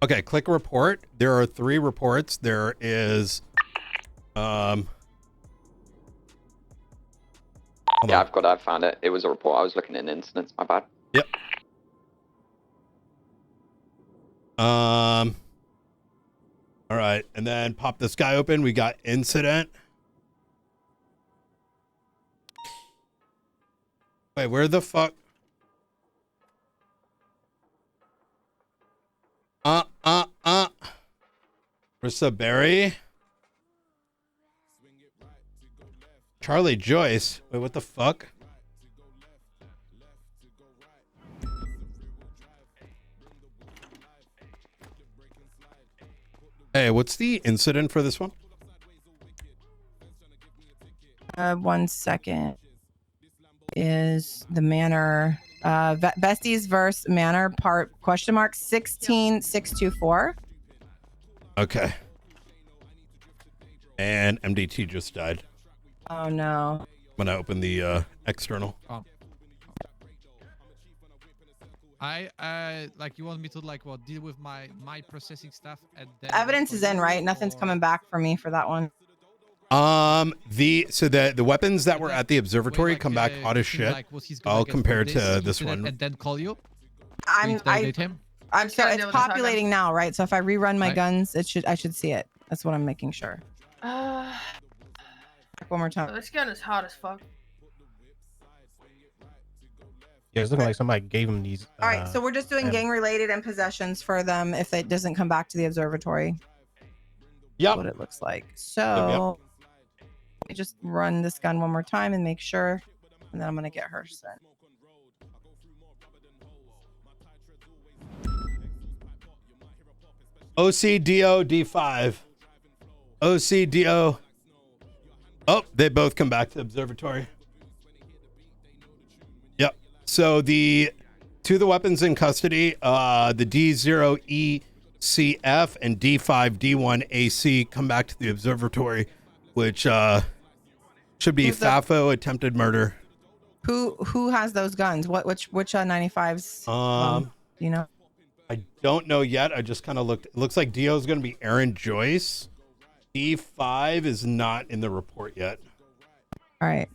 Okay, click report. There are 3 reports. There is, Yeah, I found it. It was a report. I was looking at incidents. My bad. Yep. All right, and then pop this guy open. We got incident. Wait, where the fuck? Marissa Berry. Charlie Joyce. Wait, what the fuck? Hey, what's the incident for this one? 1 second. Is the manor Besties verse manor part question mark 16624. Okay. And MDT just died. Oh no. I'm gonna open the external. I like, you want me to like what, deal with my processing stuff and then Evidence is in, right? Nothing's coming back for me for that one. The weapons that were at the observatory come back hot as shit. Like, I'll compare to this one. and then call you. I'm so it's populating now, right? So if I rerun my Right. guns, I should see it. That's what I'm making sure. One more time. This gun is hot as fuck. Yeah, it's looking like somebody gave him these. All right, so we're just doing gang related and possessions for them if it doesn't come back to the observatory. Yep. What it looks like. So let me just run this gun one more time and make sure, and then I'm gonna get her sent. OCDO D5. OCDO. Oh, they both come back to the observatory. Yep. So the the weapons in custody, the D0ECF and D5D1AC come back to the observatory, which should be FAFO, attempted murder. Who has those guns? Which 95s? You know. I don't know yet. I just kind of looked. It looks like Dio is going to be Aaron Joyce. D5 is not in the report yet. All right.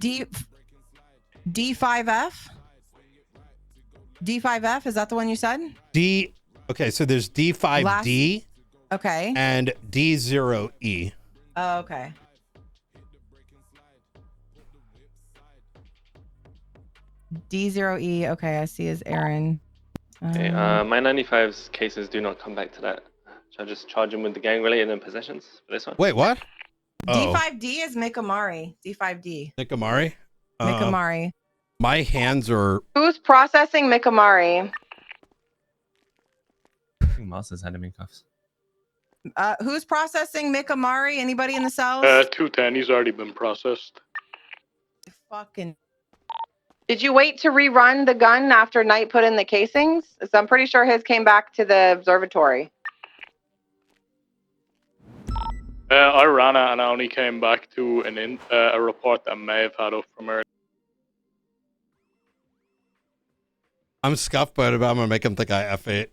D5F? D5F, is that the one you said? Okay, so there's D5D. Okay. And D0E. Oh, okay. D0E, okay, I see is Aaron. Okay, my 95's cases do not come back to that. Should I just charge him with the gang related and possessions for this one? Wait, what? D5D is Mikamari. D5D. Mikamari? Mikamari. My hands are... Who's processing Mikamari? I think Master's had him in cuffs. Who's processing Mikamari? Anybody in the cells? 210, he's already been processed. Fucking... Did you wait to rerun the gun after Knight put in the casings? So I'm pretty sure his came back to the observatory. I ran it and I only came back to a report that may have had up from earlier. I'm scuffed, but I'm gonna make him think I F8.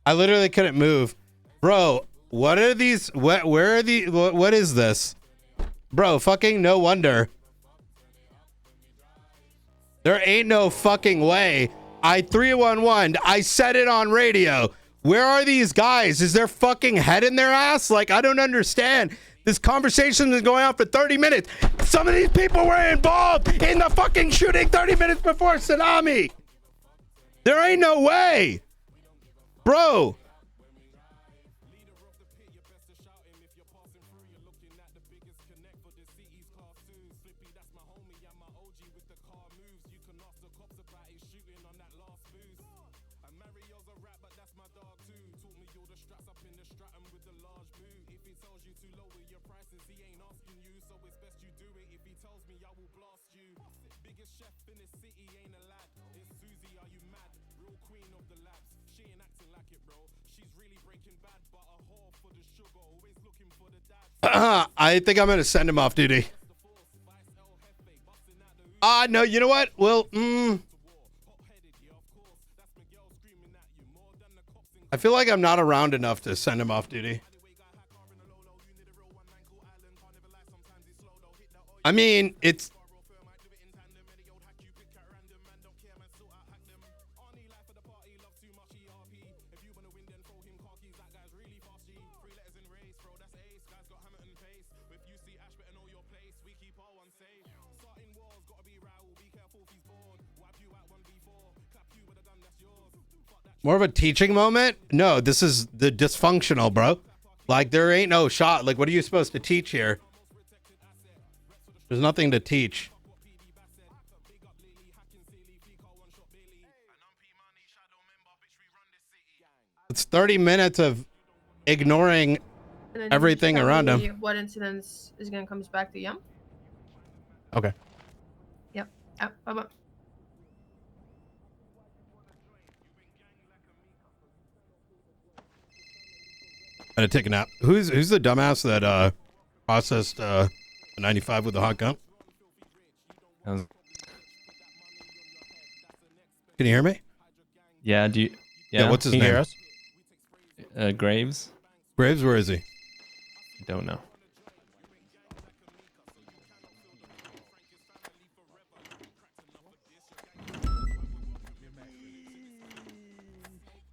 I literally couldn't move. Bro, what are these? Where are the? What is this? Bro, fucking no wonder. There ain't no fucking way. I 311. I said it on radio. Where are these guys? Is their fucking head in their ass? Like, I don't understand. This conversation is going on for 30 minutes. Some of these people were involved in the fucking shooting 30 minutes before tsunami. There ain't no way. Bro. I think I'm gonna send him off duty. No, you know what? Well, I feel like I'm not around enough to send him off duty. I mean, it's... More of a teaching moment? No, this is the dysfunctional, bro. Like, there ain't no shot. Like, what are you supposed to teach here? There's nothing to teach. It's 30 minutes of ignoring everything around him. What incidents is going to come back to Yum? Okay. Yep. Bye-bye. I had to take a nap. Who's the dumbass that processed the 95 with the hot gun? Can you hear me? Yeah. Do you? Yeah. What's his Can you name? hear us? Graves. Graves. Where is he? Don't know.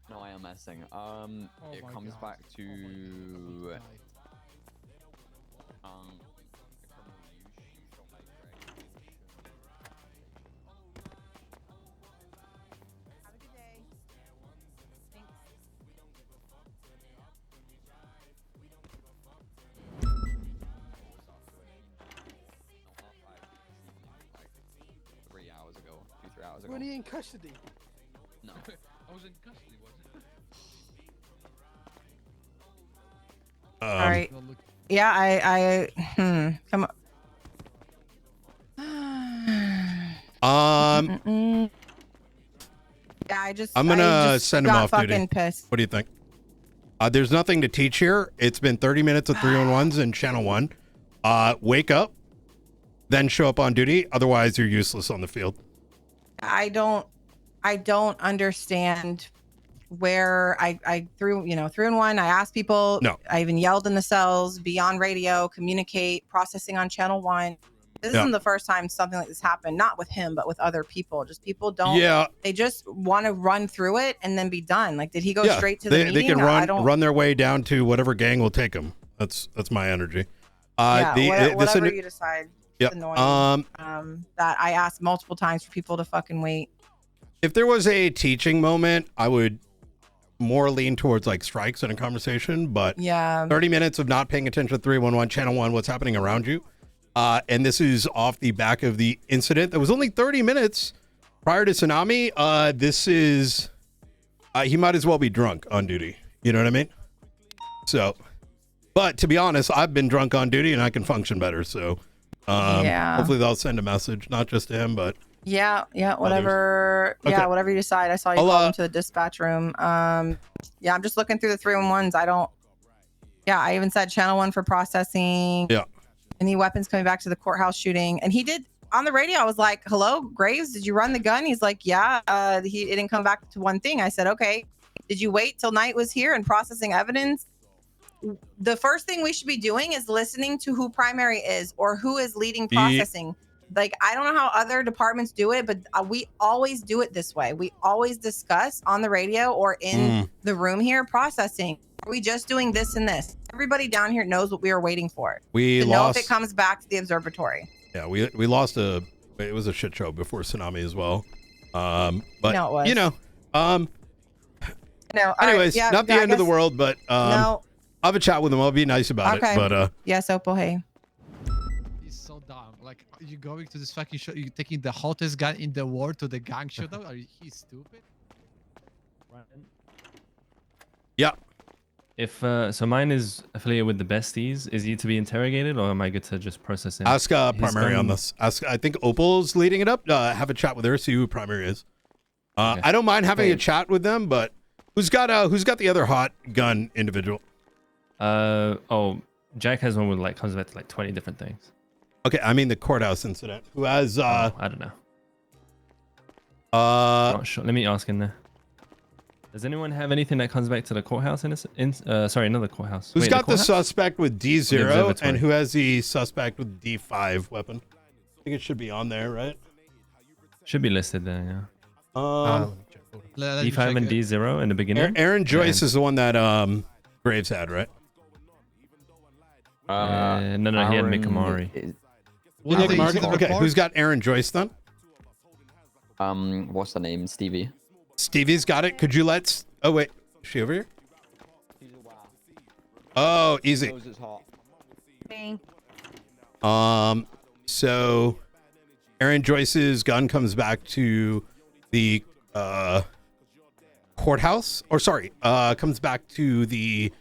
No, I am messing. It comes back to When he in custody? No. I was in custody, wasn't it? All right. Yeah, I come on. Yeah, I'm gonna send him got off fucking duty. Pissed. What do you think? There's nothing to teach here. It's been 30 minutes of 311s in channel 1. Wake up, then show up on duty. Otherwise, you're useless on the field. I don't understand where I threw in one. I asked people. No. I even yelled in the cells, be on radio, communicate, processing on channel 1. This Yeah. isn't the first time something like this happened, not with him, but with other people. Just people don't. Yeah. They just want to run through it and then be done. Like, did he go Yeah, straight to the meeting? they can I don't. run their way down to whatever gang will take them. That's my energy. Yeah, whatever you decide. Yep. It's annoying. That I asked multiple times for people to fucking wait. If there was a teaching moment, I would more lean towards like strikes in a conversation. But Yeah. 30 minutes of not paying attention to 311 channel 1, what's happening around you. And this is off the back of the incident that was only 30 minutes prior to tsunami. This is he might as well be drunk on duty. You know what I mean? So, but to be honest, I've been drunk on duty and I can function better. So, Yeah. hopefully they'll send a message, not just to him, but Yeah, whatever. Okay. Yeah, whatever you decide. I saw you I'll, call into the dispatch room. Yeah, I'm just looking through the 311s. I don't. Yeah, I even said channel 1 for processing. Yeah. Any weapons coming back to the courthouse shooting, and he did on the radio. I was like, "Hello, Graves, did you run the gun?" He's like, "Yeah." It didn't come back to one thing. I said, "Okay, did you wait till night was here and processing evidence?" The first thing we should be doing is listening to who primary is or who is leading processing. Like, I don't know how other departments do it, but we always do it this way. We always discuss on the radio or in the room here processing. Are we just doing this and this? Everybody down here knows what we are waiting for. We to know lost. if it comes back to the observatory. Yeah, we lost it was a shit show before tsunami as well. But No, it was. you know, No. anyways, yeah, not the end of the world, but No. I'll have a chat with him. I'll be nice about Okay. it. But Yes, Opal. Hey. He's so dumb. Like, are you going to this fucking show? You taking the hottest guy in the world to the gang shootout? Are you stupid? yeah. If so, mine is affiliated with the besties. Is he to be interrogated, or am I good to just process him? Ask His primary on gun- this. Ask. I think Opal's leading it up. Have a chat with her. See who primary is. Okay. I don't mind having Okay. a chat with them, but who's got the other hot gun individual? Oh, Jack has one with like comes back to like 20 different things. Okay, I mean the courthouse incident. Who has? I don't know. Not sure. Let me ask in there. Does anyone have anything that comes back to the courthouse? Sorry, another courthouse. Who's Wait, got the courthouse? suspect with D0 observatory. and who has the suspect with D5 weapon? I think it should be on there, right? Should be listed there, yeah. Let me D5 check and it. D0 in the beginning. Aaron Joyce And- is the one that Graves had, right? no, he had Mikamari. What do you see the Okay, report? who's got Aaron Joyce then? What's the name? Stevie. Stevie's got it. Could you let? Oh wait, is she over here? Oh, easy. So Aaron Joyce's gun comes back to the courthouse, or sorry, comes back to the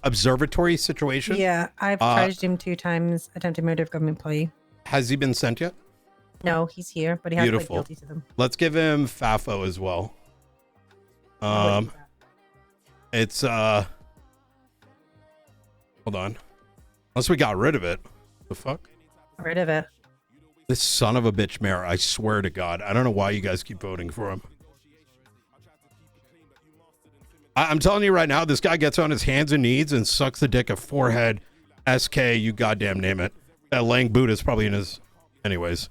observatory situation. Yeah, I've charged him 2 times attempted murder of government employee. Has he been sent yet? No, he's here, but he has pled Beautiful. guilty to them. Let's give him FAFO as well. It's hold on. Unless we got rid of it. The fuck? Get rid of it. This son of a bitch mayor, I swear to God. I don't know why you guys keep voting for him. I'm telling you right now, this guy gets on his hands and knees and sucks the dick of forehead. SK, you goddamn name it. That Lang boot is probably in his. Anyways.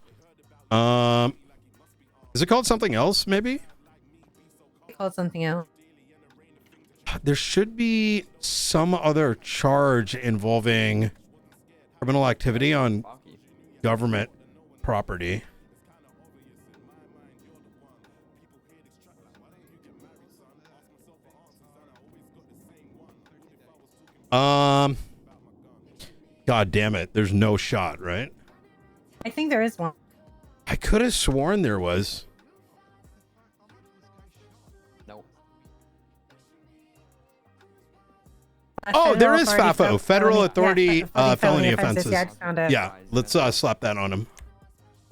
Is it called something else, maybe? They called something else. There should be some other charge involving criminal activity on government property. God damn it. There's no shot, right? I think there is one. I could have sworn there was. No. Oh, there is FAFO, Federal Authority Felony Yeah, Offenses. I just found it. Yeah, let's slap that on him.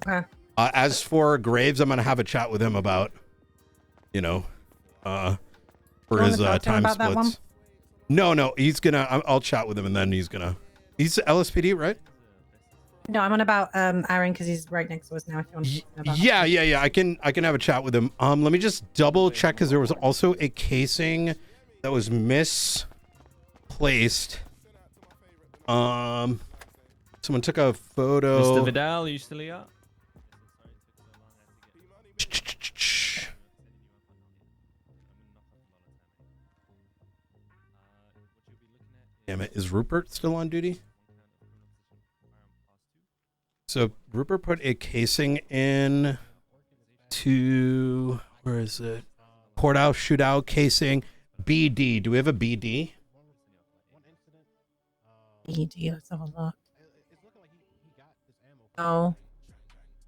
Okay. As for Graves, I'm gonna have a chat with him about, for wanna his talk to him time about that one? splits. No, he's gonna. I'll chat with him and then he's gonna. He's LSPD, right? No, I'm on about Aaron because he's right next to us now. If you want to talk about Yeah. I can have a chat with him. Let me just double check because there was also a casing that was misplaced. Someone took a photo. Mr. Vidal, are you still here? Damn it, is Rupert still on duty? So Rupert put a casing in to, where is it? Courthouse shootout casing. BD. Do we have a BD? BD, let's have a look. No.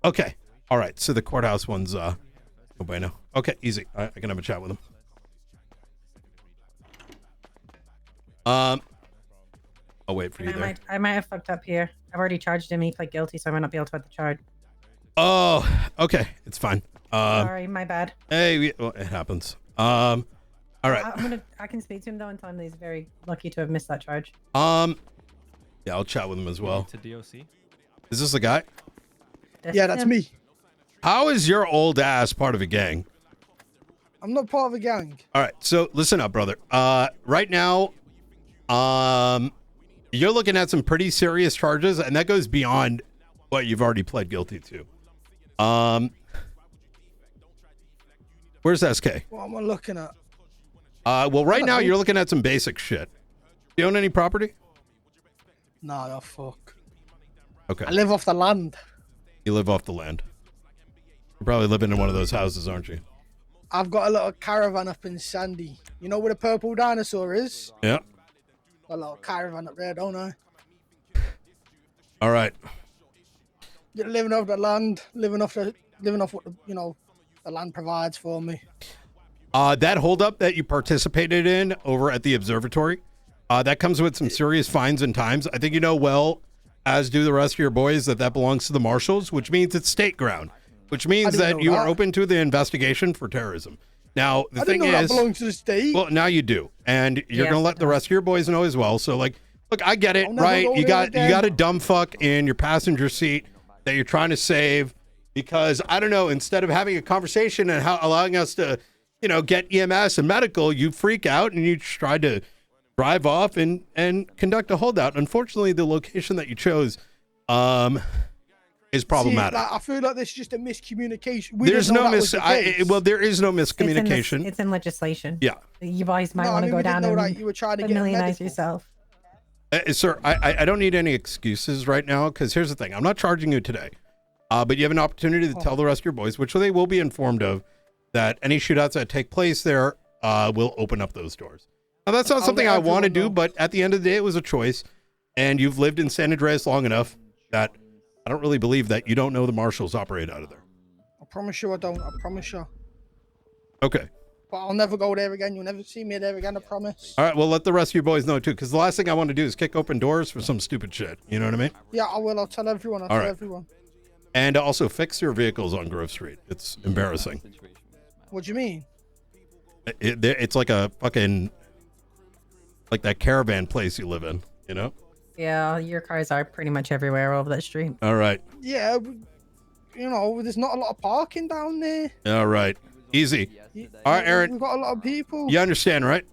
Okay. All right. So the courthouse one's no bueno. Okay, easy. I can have a chat with him. I'll wait for you I there. might have fucked up here. I've already charged him. He pled guilty, so I might not be able to add the charge. Oh, okay, it's fine. Sorry, my bad. Hey, well, it happens. All right. I can speak to him though and tell him that he's very lucky to have missed that charge. Yeah, I'll chat with him as well. To DOC. Is this the guy? Yeah, that's me. How is your old ass part of a gang? I'm not part of a gang. All right, so listen up, brother. Right now, you're looking at some pretty serious charges, and that goes beyond what you've already pled guilty to. Where's SK? What am I looking at? Well, right now you're looking at some basic shit. Do you own any property? Nah, oh, fuck. Okay. I live off the land. You live off the land. You're probably living in one of those houses, aren't you? I've got a little caravan up in Sandy. You know where the purple dinosaur is? Yeah. Got a little caravan up there, don't I? All right. You're living off the land, living off what the land provides for me. That holdup that you participated in over at the observatory, that comes with some serious fines and times. I think you know well, as do the rest of your boys, that belongs to the marshals, which means it's state ground, which means that you are open to the investigation for terrorism. Now, the thing is, that belongs to the state. Well, now you do, and you're gonna let the rest of your boys know as well. So, like, look, I get it, right? You got a dumb fuck in your passenger seat that you're trying to save because I don't know. Instead of having a conversation and allowing us to, get EMS and medical, you freak out and you try to drive off and conduct a holdout. Unfortunately, the location that you chose is problematic. See, I feel like there's just a miscommunication. There's no there is no miscommunication. It's in legislation. Yeah. You guys might want to go down and you were trying to familiarize yourself. Sir, I don't need any excuses right now because here's the thing. I'm not charging you today, but you have an opportunity to tell the rest of your boys, which they will be informed of, that any shootouts that take place there will open up those doors. Now, that's not something I want to do, but at the end of the day, it was a choice. And you've lived in San Andreas long enough that I don't really believe that you don't know the marshals operate out of there. I promise you I don't. I promise you. Okay. But I'll never go there again. You'll never see me there again, I promise. All right, well, let the rest of your boys know, too, because the last thing I want to do is kick open doors for some stupid shit. You know what I mean? Yeah, I will. I'll tell everyone. I'll tell everyone. And also fix your vehicles on Grove Street. It's embarrassing. What do you mean? It's like a fucking, like that caravan place you live in, you know? Yeah, your cars are pretty much everywhere over that street. All right. Yeah, there's not a lot of parking down there. All right. Easy. All right, Aaron. We've got a lot of people. You understand, right?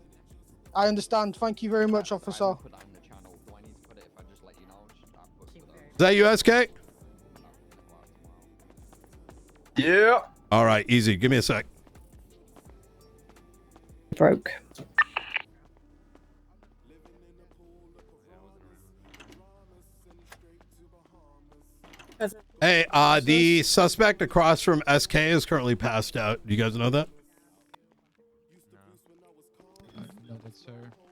I understand. Thank you very much, officer. Is that you, SK? Yeah. All right, easy. Give me a sec. Broke. Hey, the suspect across from SK is currently passed out. Do you guys know that?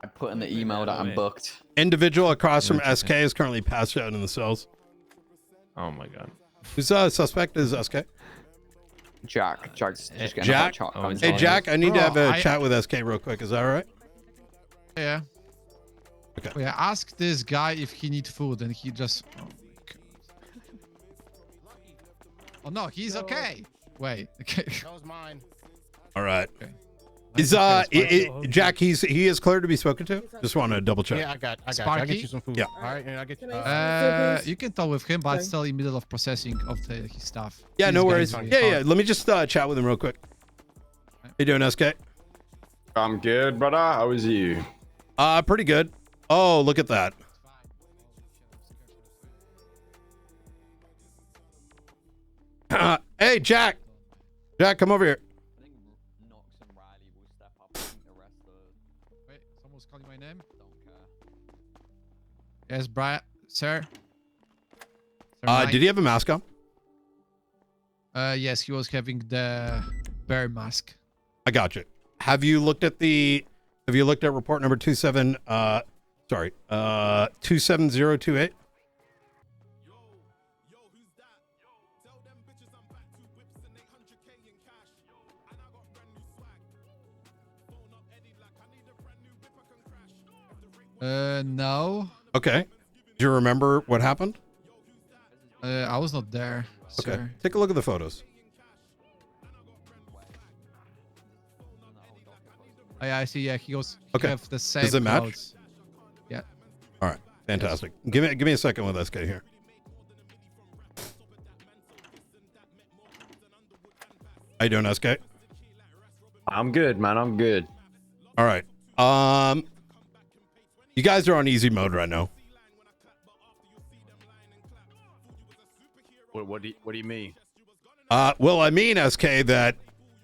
I put in the email that I'm booked. Individual across from SK is currently passed out in the cells. Oh my god. Who's suspect is SK? Jack's just getting Jack? a hot shot. Hey, Jack, I need to have a chat with SK real quick. Is that all right? Yeah. Okay. Oh, yeah, ask this guy if he needs food, and he just. Oh no, he's okay. Wait. Okay. That was mine. All right. Okay. Is Jack? He is clear to be spoken to. Just want to double check. Yeah, I got you. Sparky? I'll get you some food. Yeah. All right, and I'll get you. You can talk with him, but still in middle of processing of his stuff. Yeah, He's no getting worries. fine. Yeah. Let me just chat with him real quick. How you doing, SK? I'm good, brother. How is you? Pretty good. Oh, look at that. Hey, Jack. Jack, come over here. Wait, someone's calling my name. Yes, Brian, sir. Did he have a mask on? Yes, he was having the bear mask. I got you. Have you looked at report number 27028? No. Okay. Do you remember what happened? I was not there. Okay. Sir. Take a look at the photos. Oh, yeah, I see. Yeah, he goes. Okay. Have the same Does it match? clothes. Yeah. All right. Fantastic. Give me a second with SK here. How you doing, SK? I'm good, man. I'm good. All right. You guys are on easy mode right now. What do you mean? Well, I mean, SK, that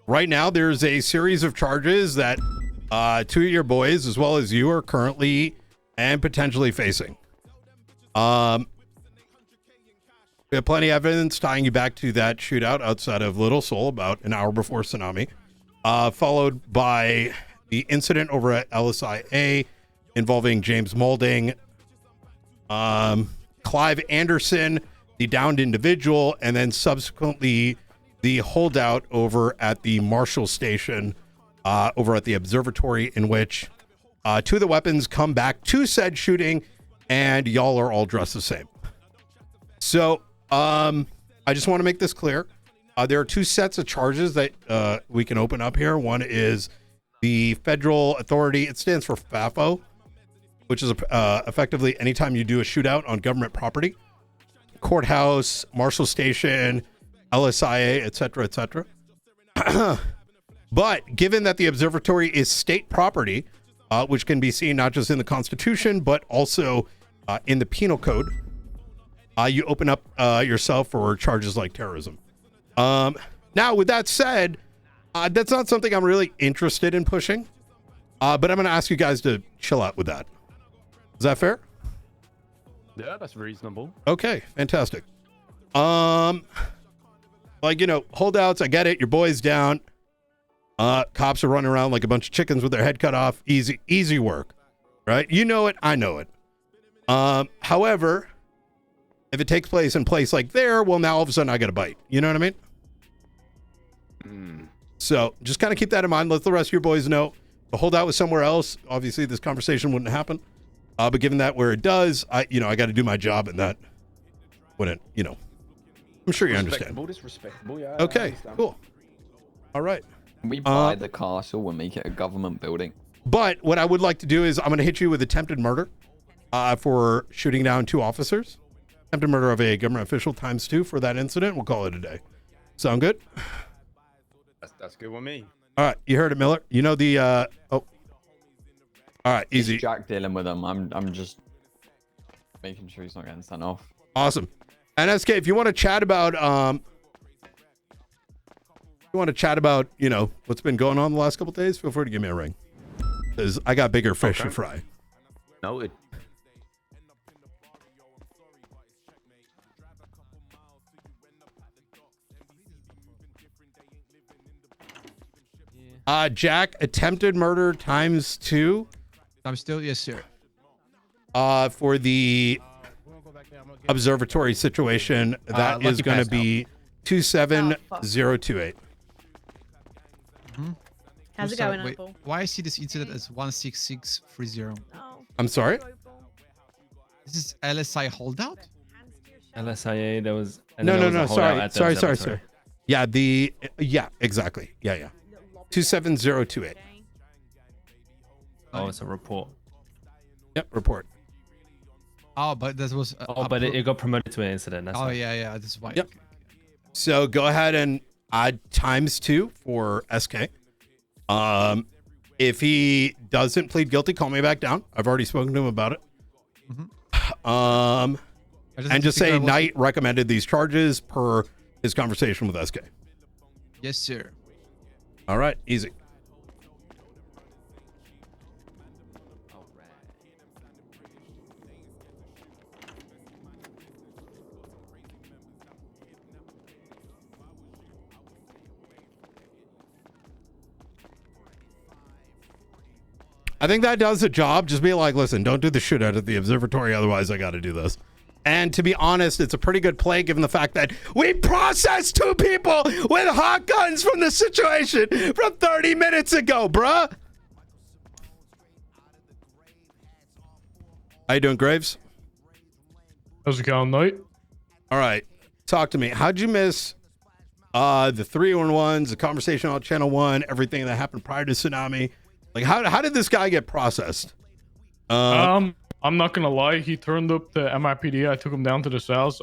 right now there's a series of charges that two of your boys, as well as you, are currently and potentially facing. We have plenty of evidence tying you back to that shootout outside of Little Seoul about an hour before Tsunami, followed by the incident over at LSIA involving James Moulding, Clive Anderson, the downed individual, and then subsequently the holdout over at the Marshall Station, over at the observatory, in which two of the weapons come back to said shooting, and y'all are all dressed the same. So I just want to make this clear. There are two sets of charges that we can open up here. One is the federal authority. It stands for FAFO, which is effectively anytime you do a shootout on government property, courthouse, Marshall Station, LSIA, etc., etc. But given that the observatory is state property, which can be seen not just in the Constitution, but also in the Penal Code, you open up yourself for charges like terrorism. Now, with that said, that's not something I'm really interested in pushing, but I'm going to ask you guys to chill out with that. Is that fair? Yeah, that's reasonable. Okay, fantastic. Like, you know, holdouts, I get it. Your boy's down. Cops are running around like a bunch of chickens with their head cut off. Easy work, right? You know it. I know it. However, if it takes place in a place like there, well, now all of a sudden I got a bite. You know what I mean? So just kind of keep that in mind. Let the rest of your boys know. The holdout was somewhere else. Obviously, this conversation wouldn't happen. But given that where it does, I got to do my job, and that wouldn't, I'm sure you understand. Respectable, yeah. Okay, cool. All right. We buy the castle and make it a government building. But what I would like to do is I'm going to hit you with attempted murder for shooting down two officers. Attempted murder of a government official ×2 for that incident. We'll call it a day. Sound good? That's good with me. All right, you heard it, Miller. You know the all right, easy. It's Jack dealing with him. I'm just making sure he's not getting sent off. Awesome. And SK, if you want to chat about what's been going on the last couple of days, feel free to give me a ring, because I got bigger fish to fry. Noted. Jack, attempted murder ×2. I'm still, yes, sir. For the observatory situation, that is going to be 27028. How's it going, Apple? Why I see this incident as 16630? I'm sorry? This is LSI holdout? LSIA, there was... No, sorry. Yeah, exactly. Yeah. 27028. Oh, it's a report. Yep, report. Oh, but that was... but it got promoted to an incident. That's why. Yeah, this is why. Yep. So go ahead and add ×2 for SK. If he doesn't plead guilty, call me back down. I've already spoken to him about it. And just say Knight recommended these charges per his conversation with SK. Yes, sir. All right, easy. I think that does the job. Just be like, listen, don't do the shit out of the observatory, otherwise I got to do this. And to be honest, it's a pretty good play given the fact that we processed two people with hot guns from the situation from 30 minutes ago, bruh. How you doing, Graves? How's it going, mate? All right. Talk to me. How'd you miss the 311s, the conversation on Channel 1, everything that happened prior to tsunami? Like, how did this guy get processed? I'm not gonna lie. He turned up to MIPD. I took him down to the cells.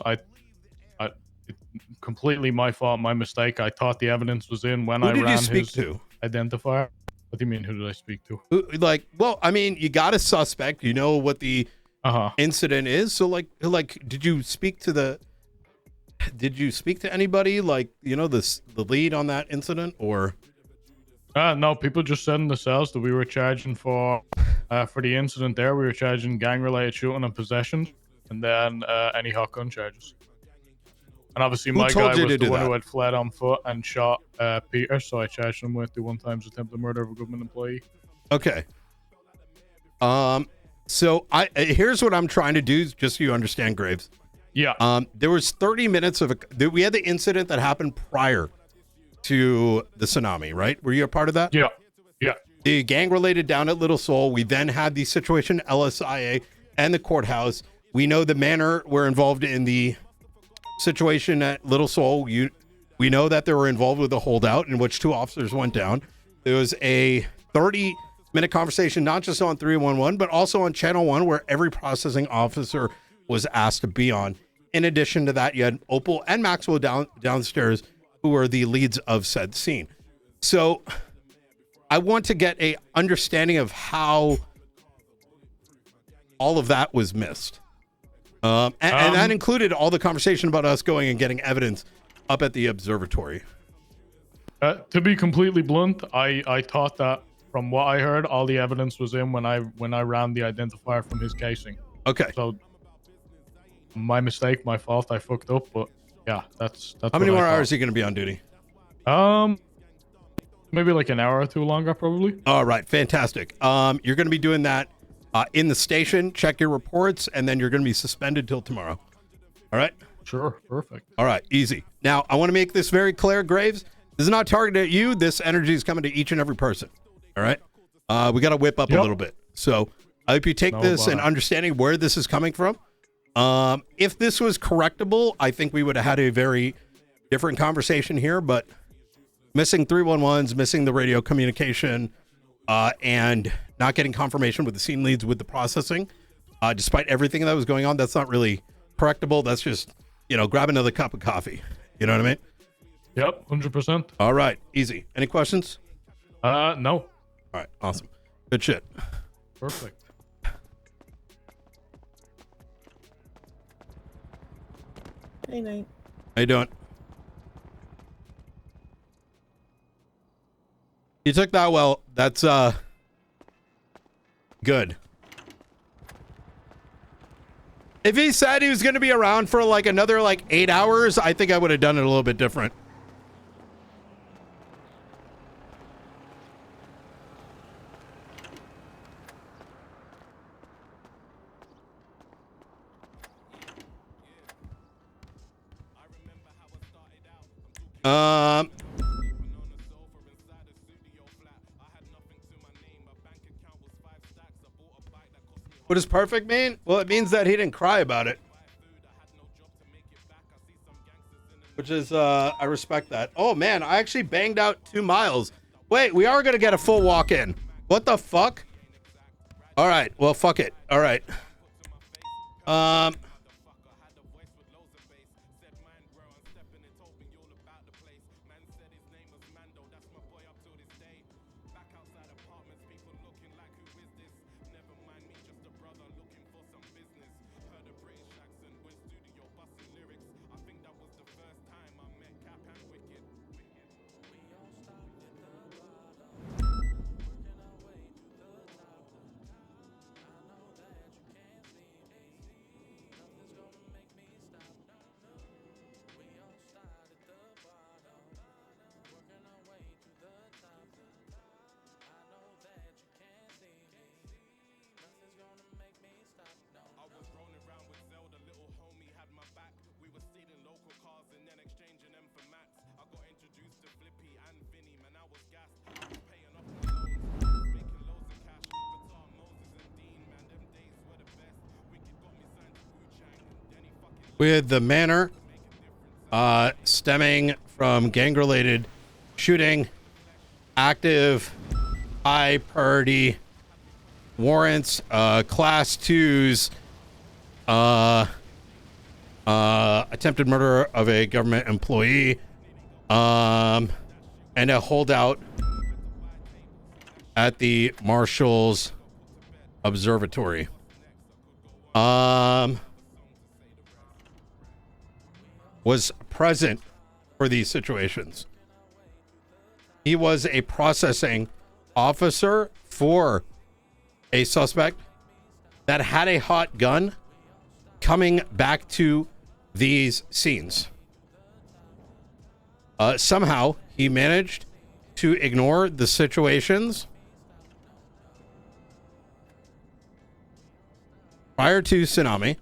Completely my fault, my mistake. I thought the evidence was in when I ran his identifier. What do you mean? Who did I speak to? Like, well, I mean, you got a suspect. You know what the incident is. So, like, did you speak to anybody? Like, you know, the lead on that incident, or? No, people just said in the cells that we were charging for the incident there. We were charging gang-related shooting and possession, and then any hot gun charges. And obviously, my guy was the one who had fled on foot and shot Peter, so I charged him with the 1 times attempted murder of a government employee. Okay. So here's what I'm trying to do, just so you understand, Graves. Yeah. There was 30 minutes we had the incident that happened prior to the tsunami, right? Were you a part of that? Yeah. Yeah. The gang related down at Little Seoul. We then had the situation LSIA and the courthouse. We know the manner we're involved in the situation at Little Seoul. We know that they were involved with a holdout in which 2 officers went down. There was a 30-minute conversation, not just on 311, but also on Channel 1, where every processing officer was asked to be on. In addition to that, you had Opal and Maxwell downstairs, who were the leads of said scene. So I want to get a understanding of how all of that was missed. And that included all the conversation about us going and getting evidence up at the observatory. To be completely blunt, I thought that from what I heard, all the evidence was in when I ran the identifier from his casing. Okay. So my mistake, my fault. I fucked up, but yeah, that's. How many more hours are you going to be on duty? Maybe like an hour or 2 longer, probably. All right, fantastic. You're going to be doing that in the station. Check your reports, and then you're going to be suspended till tomorrow. All right? Sure, perfect. All right, easy. Now, I want to make this very clear, Graves. This is not targeted at you. This energy is coming to each and every person. All right? We got to whip up a little bit. So I hope you take this and understanding where this is coming from. If this was correctable, I think we would have had a very different conversation here, but missing 311s, missing the radio communication, and not getting confirmation with the scene leads with the processing, despite everything that was going on, that's not really correctable. That's just, grab another cup of coffee. You know what I mean? Yep, 100%. All right, easy. Any questions? No. All right, awesome. Good shit. Perfect. Hey, Nate. How you doing? You took that well. That's good. If he said he was going to be around for like another 8 hours, I think I would have done it a little bit different. What does perfect mean? Well, it means that he didn't cry about it. Which is, I respect that. Oh man, I actually banged out 2 miles. Wait, we are going to get a full walk in. What the fuck? All right, well, fuck it. All right. with the manner stemming from gang-related shooting, active high priority warrants, class 2s, attempted murder of a government employee, and a holdout at the Marshals Observatory. Was present for these situations. He was a processing officer for a suspect that had a hot gun coming back to these scenes. Somehow he managed to ignore the situations prior to tsunami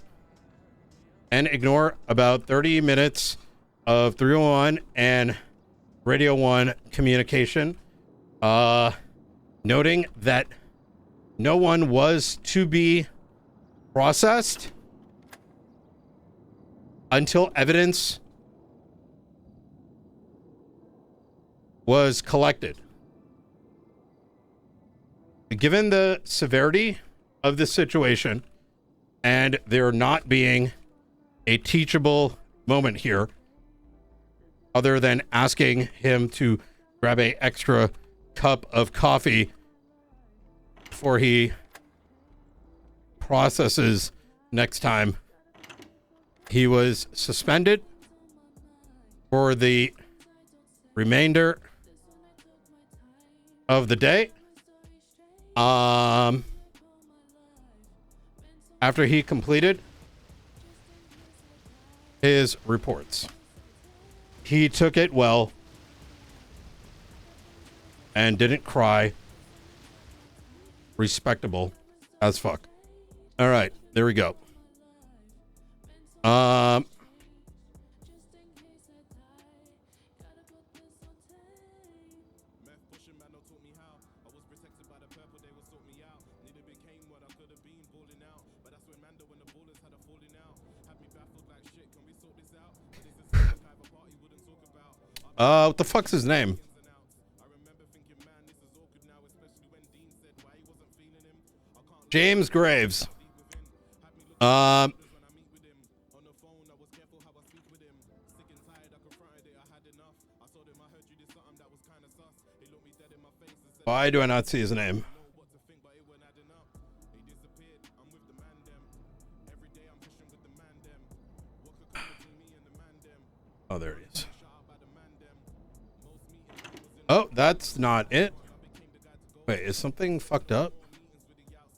and ignore about 30 minutes of 301 and Radio 1 communication, noting that no one was to be processed until evidence was collected. Given the severity of the situation and there not being a teachable moment here, other than asking him to grab a extra cup of coffee before he processes next time, he was suspended for the remainder of the day. After he completed his reports, he took it well and didn't cry. Respectable as fuck. All right, there we go. What the fuck's his name? James Graves. Why do I not see his name? Oh, there he is. Oh, that's not it. Wait, is something fucked up?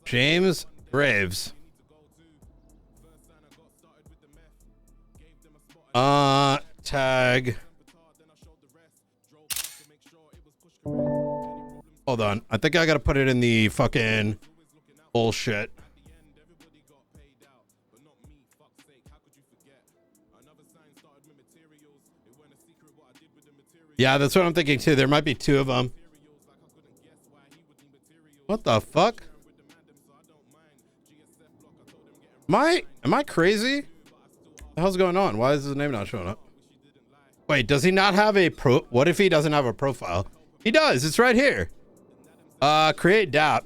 James Graves. Tag. Hold on. I think I gotta put it in the fucking bullshit. Yeah, that's what I'm thinking too. There might be two of them. What the fuck? Am I crazy? What the hell's going on? Why is his name not showing up? Wait, does he not have a what if he doesn't have a profile? He does. It's right here. Create DAP.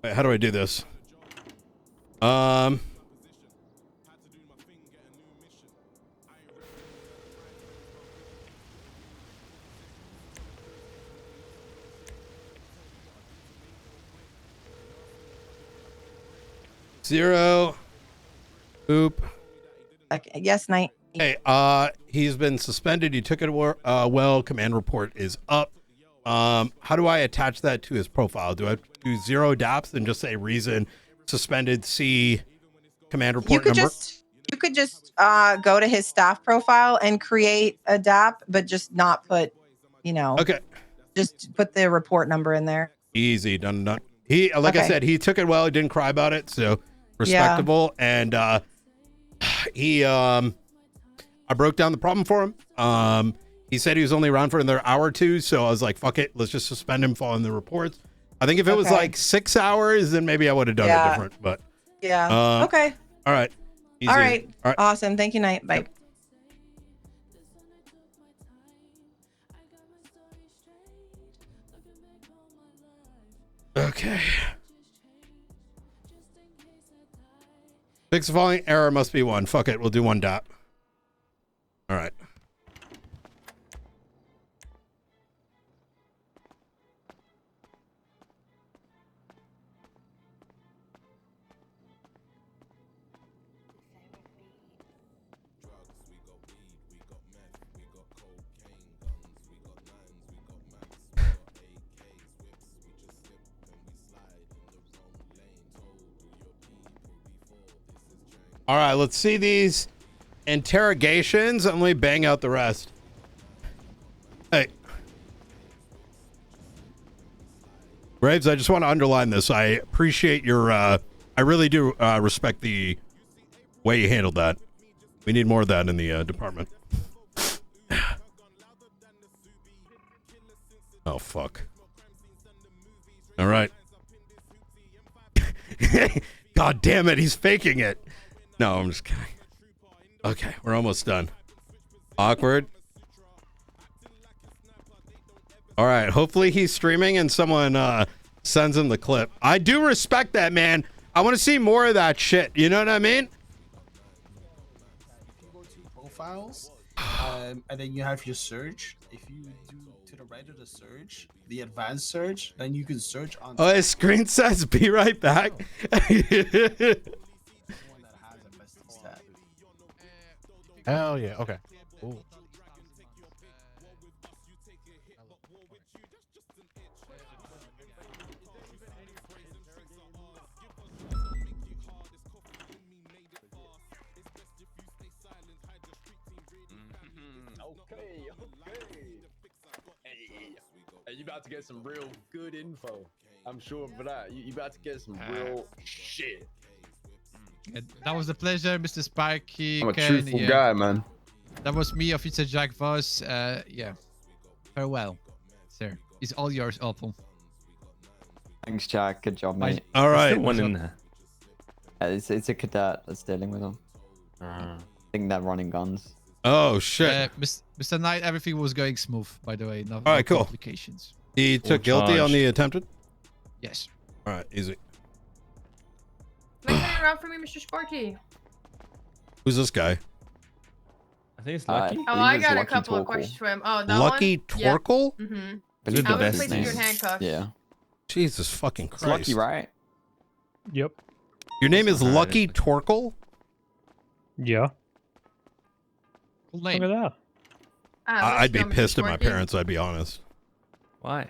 Wait, how do I do this? Zero. Oop. Okay, yes, night. Hey, he's been suspended. He took it well. Command report is up. How do I attach that to his profile? Do I do 0 DAPs and just say reason suspended? C command report number. You could just go to his staff profile and create a DAP, but just not put, Okay. Just put the report number in there. Easy, done. He, like I said, he took it well. He didn't cry about it, so respectable. And I broke down the problem for him. He said he was only around for another hour or two, so I was like, fuck it, let's just suspend him following the reports. I think if it was like 6 hours, then maybe I would have done it different. But okay. All right. Easy. All right. All right. Awesome. Thank you, Knight. Bye. Okay. Fix the following error must be 1. Fuck it. We'll do 1 dot. All right. All right, let's see these interrogations and let me bang out the rest. Hey. Graves, I just want to underline this. I appreciate your, I really do respect the way you handled that. We need more of that in the department. Oh, fuck. All right. God damn it, he's faking it. No, I'm just kidding. Okay, we're almost done. Awkward. All right, hopefully he's streaming and someone sends him the clip. I do respect that, man. I want to see more of that shit. You know what I mean? You go to profiles, and then you have your search. If you do to the right of the search, the advanced search, then you can search on. Oh, his screen says be right back. Hell yeah. Okay. Cool. Hey, you about to get some real good info. I'm sure for that. You about to get some real shit. Yeah, that was a pleasure, Mr. Sparky. I'm a Ken, truthful yeah. guy, man. That was me, Officer Jack Voss. Yeah. Farewell, sir. It's all yours, Opal. Thanks, Jack. Good job, mate. All right. One in there. It's a cadet that's dealing with them. I think they're running guns. Oh, shit. Mr. Knight, everything was going smooth, by the way. No, All right, cool. complications. He took guilty on the attempted? Yes. All right, easy. Make it around for me, Mr. Sparky. Who's this guy? I think it's Lucky. Oh, I got a couple of questions for him. Oh, that Lucky one? Yep. Torkel? Mm-hmm. I was placing you in handcuffs. Yeah. Jesus fucking Christ. Lucky, right? Yep. Your name is Lucky Torkel? Yeah. Cool name. Look at that. I'd be Mr. pissed at my Sparky. parents, I'd be honest. Why?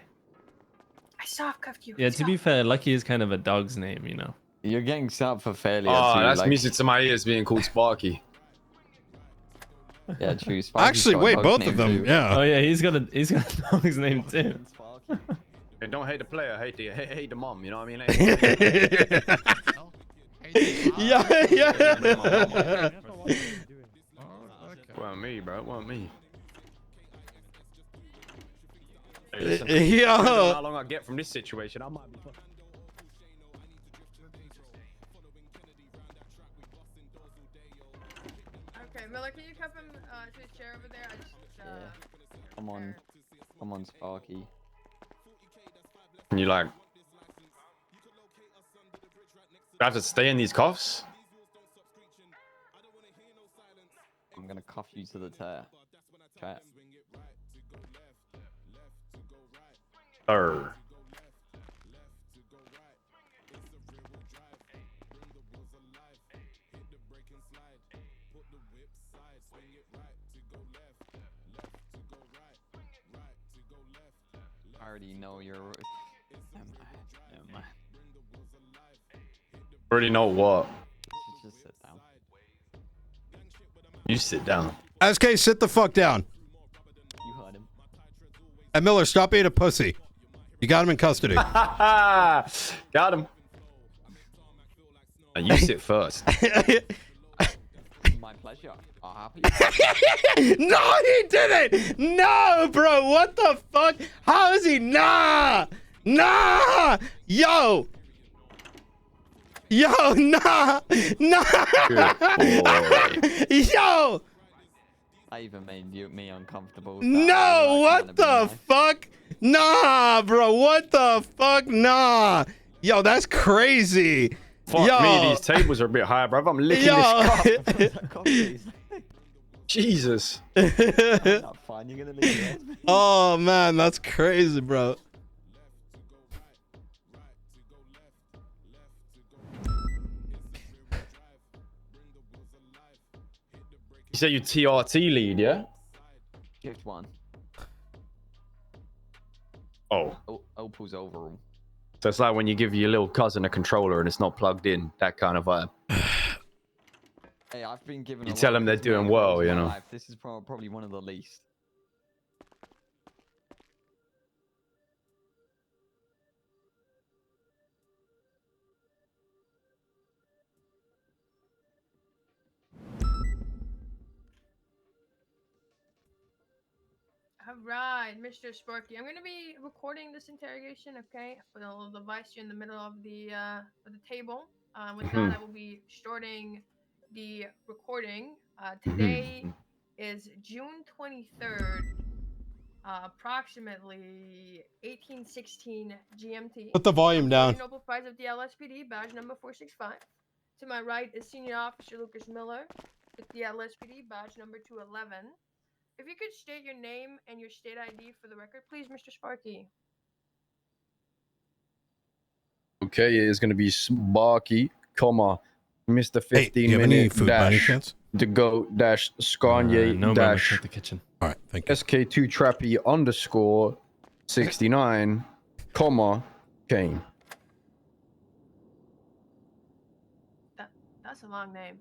I soft cuffed you. Yeah, to be fair, Lucky is kind of a dog's name, you know. You're getting set up for failure. Oh, too, that's like... music to my ears being called Sparky. Yeah, true. Sparky's Actually, got a wait, dog's both name of them, too. yeah. Oh yeah, he's got a dog's name too. Hey, don't hate the player, hate the mom. You know what I mean? Yeah. Well, me, bro. Well, me. Hey, listen, Yo. I don't know how long I get from this situation. I might be. Okay, Miller, can you cuff him to his chair over there? I just, Come on, Sparky. Can you like? I have to stay in these cuffs? I'm gonna cuff you to the chair. Chat. Sir. I already know you're. Never mind. Already know what? Just sit down. You sit down. SK, sit the fuck down. You heard him. Hey, Miller, stop being a pussy. You got him in custody. Got him. Now you sit first. My pleasure. I'll happy. No, he didn't. No, bro. What the fuck? How is he? Nah. Yo. Yo, nah. Yo. I even made me uncomfortable. No, what the fuck? Nah, bro, what the fuck? Nah. Yo, that's crazy. Fuck Yo. me, these tables are a bit high, bro. I'm licking this cup. Jesus. Not fun. You're gonna leave it. Oh man, that's crazy, bro. You say you TRT lead, yeah? Shift 1. Oh. Opal's overall. So it's like when you give your little cousin a controller and it's not plugged in, that kind of vibe. Hey, I've been given. You tell them they're doing well, you know. Life. This is probably one of the least. Alright, Mr. Sparky. I'm gonna be recording this interrogation, okay? But I'll device you in the middle of the table. With that, I will be starting the recording. Today is June 23rd, approximately 1816 GMT. Put the volume down. Noble Prize of the LSPD, badge number 465. To my right is Senior Officer Lucas Miller with the LSPD, badge number 211. If you could state your name and your state ID for the record, please, Mr. Sparky. Okay, it's gonna be Sparky, comma, Mr. 15 Hey, do you have any minute food by any dash chance? to go dash Scanye No, dash check the kitchen. All right, thank you. SK2 Trappy underscore 69, comma, Kane. That's a long name.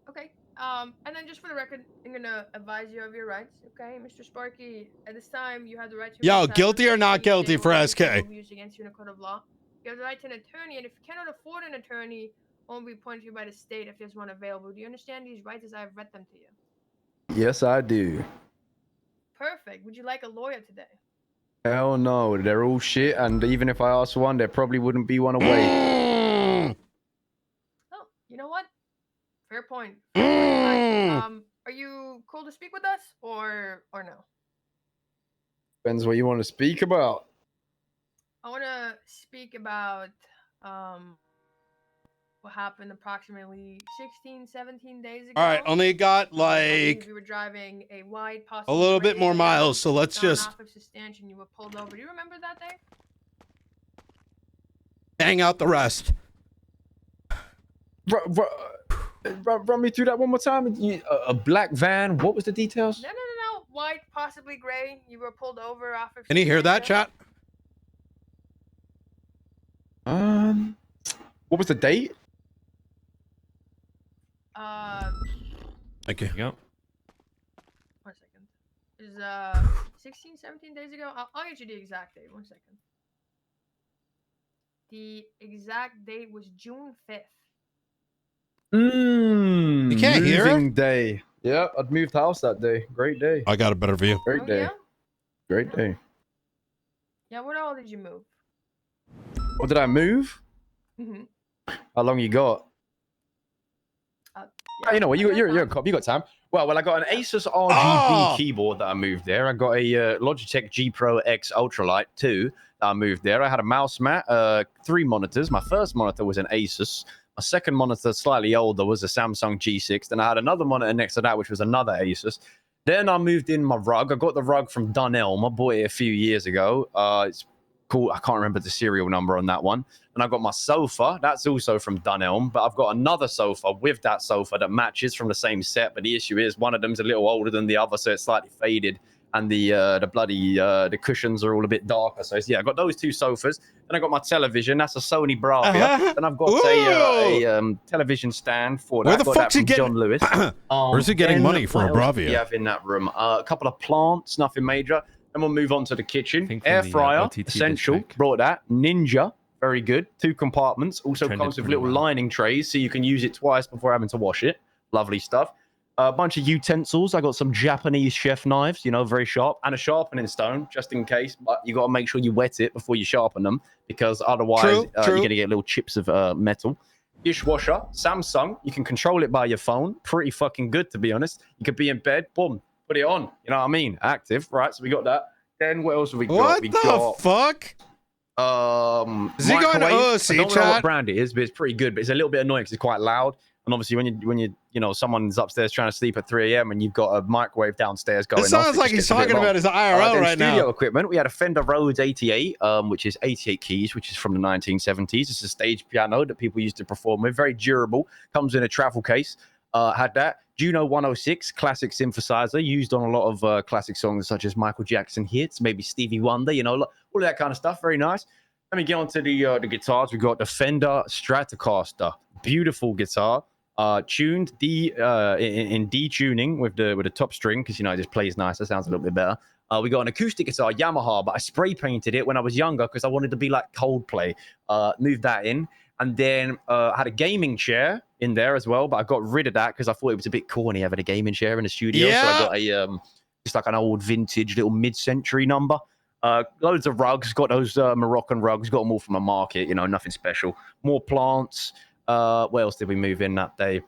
Okay. And then just for the record, I'm gonna advise you of your rights, okay, Mr. Sparky. At this time, you have the right to. Yo, guilty or not guilty for SK? Used against you in a court of law. You have the right to an attorney, and if you cannot afford an attorney, one will be appointed to you by the state if there's one available. Do you understand these rights as I have read them to you? Yes, I do. Perfect. Would you like a lawyer today? Hell no, they're all shit, and even if I asked one, there probably wouldn't be one away. Oh, you know what? Fair point. Are you cool to speak with us, or no? Depends what you want to speak about. I want to speak about what happened approximately 16-17 days ago. All right, only got I believe like you were driving a wide, a possibly little bit gray more van miles, so let's down just off of Sustantia. You were pulled over. Do you remember that day? hang out the rest. Run me through that one more time. A black van. What was the details? No. White, possibly gray. You were pulled over off of. Can you hear that, chat? What was the date? Thank you. Yep. 1 second. Is 16-17 days ago? I'll get you the exact date. 1 second. The exact date was June 5th. You can't hear it? Moving day. Yeah, I'd moved house that day. Great day. I got a better view. Great day. Yeah? Great day. Yeah, what all did you move? What did I move? Mm-hmm. How long you got? You know what? You're a cop. You got time. Well, I got an Asus RGB keyboard that I moved there. I got a Logitech G Pro X Ultralight 2 that I moved there. I had a mouse mat, 3 monitors. My first monitor was an Asus. My second monitor, slightly older, was a Samsung G6. Then I had another monitor next to that, which was another Asus. Then I moved in my rug. I got the rug from Dunelm. I bought it a few years ago. It's cool. I can't remember the serial number on that one. And I got my sofa. That's also from Dunelm. But I've got another sofa with that sofa that matches from the same set. But the issue is one of them's a little older than the other, so it's slightly faded. And the cushions are all a bit darker. So yeah, I got those 2 sofas. Then I got my television. That's a Sony Bravia. Then I've got a television stand for that. Where the fuck's he getting? John Lewis. Where's he getting money for a what else Bravia? do you have in that room? A couple of plants, nothing major. Then we'll move on to the kitchen. Air fryer, essential. Brought that. Ninja, very good. 2 compartments. Also comes with little lining trays, so you can use it twice before having to wash it. Lovely stuff. A bunch of utensils. I got some Japanese chef knives, you know, very sharp, and a sharpening stone just in case. But you got to make sure you wet it before you sharpen them, because otherwise you're going to get little chips of metal. Dishwasher, Samsung. You can control it by your phone. Pretty fucking good, to be honest. You could be in bed, boom, put it on. You know what I mean? Active, right? So we got that. Then what else have we got? What we the got, fuck? Is he going to I OC, don't know chat? what brand it is, but it's pretty good. But it's a little bit annoying because it's quite loud. And obviously, when you know, someone's upstairs trying to sleep at 3 a.m. and you've got a microwave downstairs going off. It sounds like he's talking about his IRL then right now. Studio equipment. We had a Fender Rhodes 88, which is 88 keys, which is from the 1970s. It's a stage piano that people used to perform with. Very durable. Comes in a travel case. Had that. Juno 106, classic synthesizer, used on a lot of classic songs such as Michael Jackson hits, maybe Stevie Wonder, you know, all of that kind of stuff. Very nice. Let me get on to the guitars. We got the Fender Stratocaster. Beautiful guitar. Tuned in D tuning with the top string, because, you know, it just plays nice. That sounds a little bit better. We got an acoustic guitar, Yamaha, but I spray painted it when I was younger because I wanted to be like Coldplay. Moved that in. And then had a gaming chair in there as well, but I got rid of that because I thought it was a bit corny having a gaming chair in the studio. Yeah. So I got a just like an old vintage little mid-century number. Loads of rugs, got those Moroccan rugs, got them all from a market, you know, nothing special. More plants. What else did we move in that day?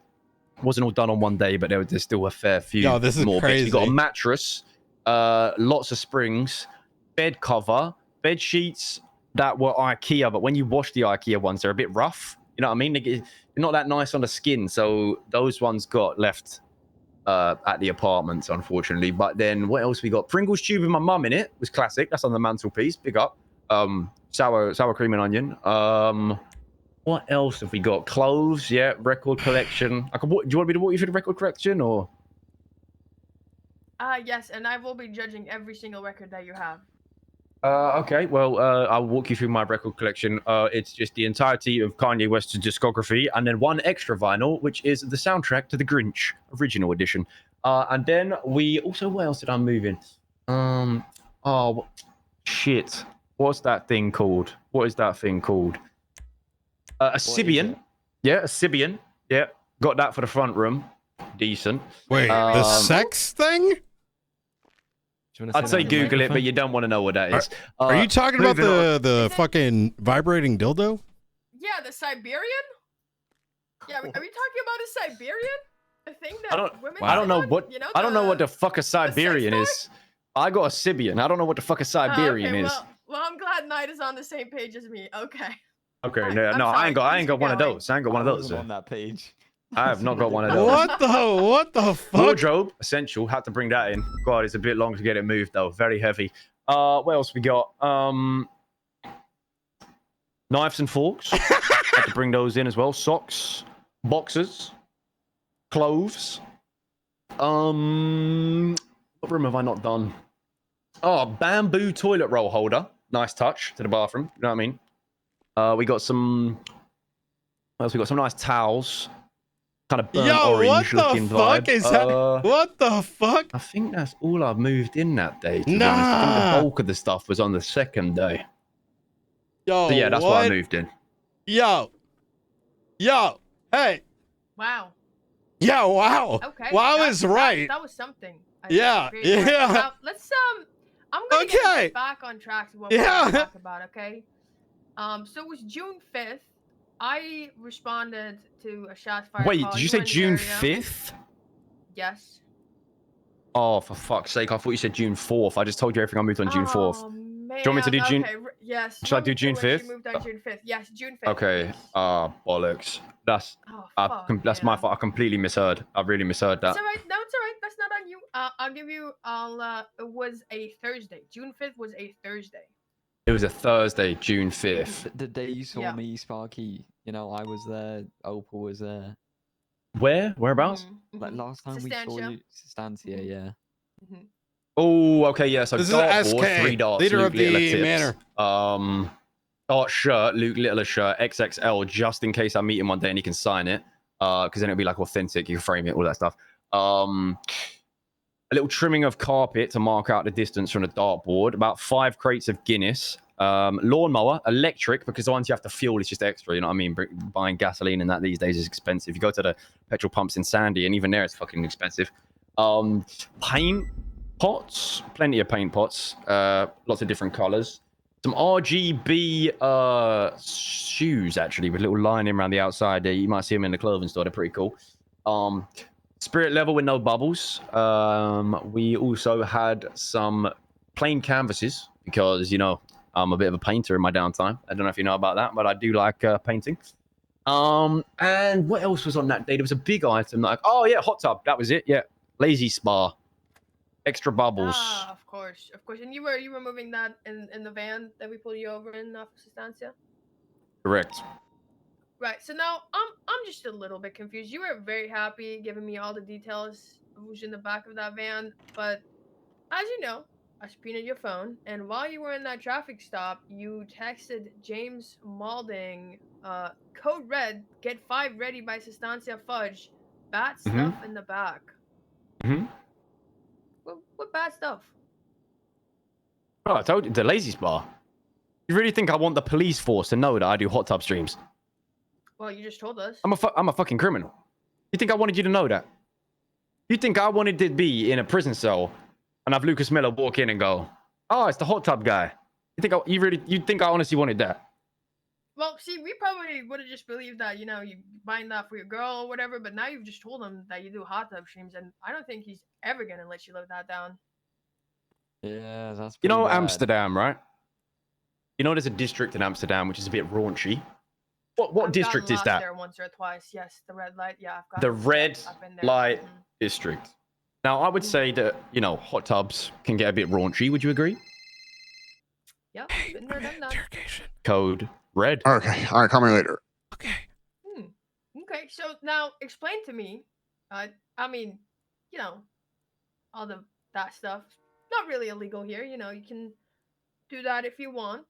Wasn't all done on one day, but there's still a fair few. Yo, this is more crazy. bits. We got a mattress, lots of springs, bed cover, bed sheets that were IKEA, but when you wash the IKEA ones, they're a bit rough. You know what I mean? They're not that nice on the skin, so those ones got left at the apartments, unfortunately. But then what else we got? Pringles tube with my mum in it was classic. That's on the mantelpiece. Big up. Sour cream and onion. What else have we got? Clothes, yeah. Record collection. Do you want me to walk you through the record collection, or? Yes, and I will be judging every single record that you have. Okay, well, I'll walk you through my record collection. It's just the entirety of Kanye West's discography, and then one extra vinyl, which is the soundtrack to The Grinch, original edition. And then we also, what else did I move in? Oh, shit. What's that thing called? What is that thing called? A Sibian. Yeah, a Sibian. Yeah, got that for the front room. Decent. Wait, the sex thing? I'd say Google it, but you don't want to know what that is. Are you talking about moving on. the fucking vibrating dildo? Yeah, the Siberian? Yeah, are we talking about a Siberian? A thing that women I don't know sit what on? You know, I don't know what the fuck a Siberian is. I got a Sibian. I don't know what the fuck a Siberian okay, is. Well, I'm glad Knight is on the same page as me. Okay. Okay, Alright, no, I'm I ain't sorry, got one of going. those. I ain't got one of those. on that page. I have not got one of those. What the fuck? Wardrobe, essential. Had to bring that in. God, it's a bit long to get it moved though. Very heavy. What else we got? Knives and forks. Had to bring those in as well. Socks, boxes, clothes. What room have I not done? Oh, bamboo toilet roll holder. Nice touch to the bathroom. You know what I mean? We got some. What else we got? Some nice towels. Kind of burnt orange looking vibe. What the fuck is that? What the fuck? I think that's all I've moved in that day. To be honest. I think the bulk of the stuff was on the second day. Yo, so yeah, that's what I moved in. Yo, hey. Wow. Yeah, wow. Okay. Wow is right. That was something. Yeah, yeah. Now, let's I'm gonna get back on track to what we're gonna talk about. Okay. So it was June 5th. I responded to a shots fired. Wait, call. did you say were in the June area. 5th? Yes. Oh, for fuck's sake! I thought you said June 4th. I just told you everything I moved on June 4th. Man. Do you want me to do June? Okay, yes. Should I do June 5th? Moved on June 5th. Yes, June 5th. Okay. Bollocks. That's that's my fault. I completely misheard. I really misheard that. It's alright. No, it's alright. That's not on you. I'll give you. It was a Thursday. June 5th was a Thursday. It was a Thursday, June 5th. The day you saw me, Sparky, you know, I was there, Opal was there. Where? Whereabouts? Like last time we saw you, Stancia, yeah. Oh, okay, yeah. So This is dartboard, SK, 3 darts, leader Luke of the Littler manor. tips. Dart shirt, Luke Littler shirt, XXL, just in case I meet him one day and he can sign it. Because then it'll be like authentic. You can frame it, all that stuff. A little trimming of carpet to mark out the distance from the dartboard. About 5 crates of Guinness. lawnmower, electric, because the ones you have to fuel is just extra. You know what I mean? Buying gasoline and that these days is expensive. You go to the petrol pumps in Sandy, and even there it's fucking expensive. Paint pots, plenty of paint pots, lots of different colors. Some RGB shoes, actually, with little lining around the outside. You might see them in the clothing store. They're pretty cool. Spirit level with no bubbles. We also had some plain canvases because, you know, I'm a bit of a painter in my downtime. I don't know if you know about that, but I do like painting. And what else was on that day? There was a big item. Like, oh, yeah, hot tub. That was it. Yeah. Lazy spa. Extra bubbles. Ah, of course. And you were moving that in the van that we pulled you over in Sustancia? Correct. Right. So now I'm just a little bit confused. You were very happy giving me all the details of who's in the back of that van, but as you know, I subpoenaed your phone, and while you were in that traffic stop, you texted James Malding, code red, get 5 ready by Sustancia Fudge, bad stuff in the back. What bad stuff? Oh, I told you, the lazy spa. You really think I want the police force to know that I do hot tub streams? Well, you just told us. I'm a fucking criminal. You think I wanted you to know that? You think I wanted to be in a prison cell and have Lucas Miller walk in and go, "Oh, it's the hot tub guy." You think I honestly wanted that? Well, see, we probably would have just believed that, you know, you buying that for your girl or whatever, but now you've just told him that you do hot tub streams, and I don't think he's ever gonna let you live that down. Yeah, that's You know pretty bad. Amsterdam, right? You know there's a district in Amsterdam which is a bit raunchy. What district is that? There once or twice, yes, the red light. Yeah, I've got The red I've been there. light district. Now, I would say that, you know, hot tubs can get a bit raunchy. Would you agree? Yeah, been there, done that. Code red. Okay. All right. Call me later. Okay, so now explain to me. I mean, you know, all that stuff. Not really illegal here. You know, you can do that if you want.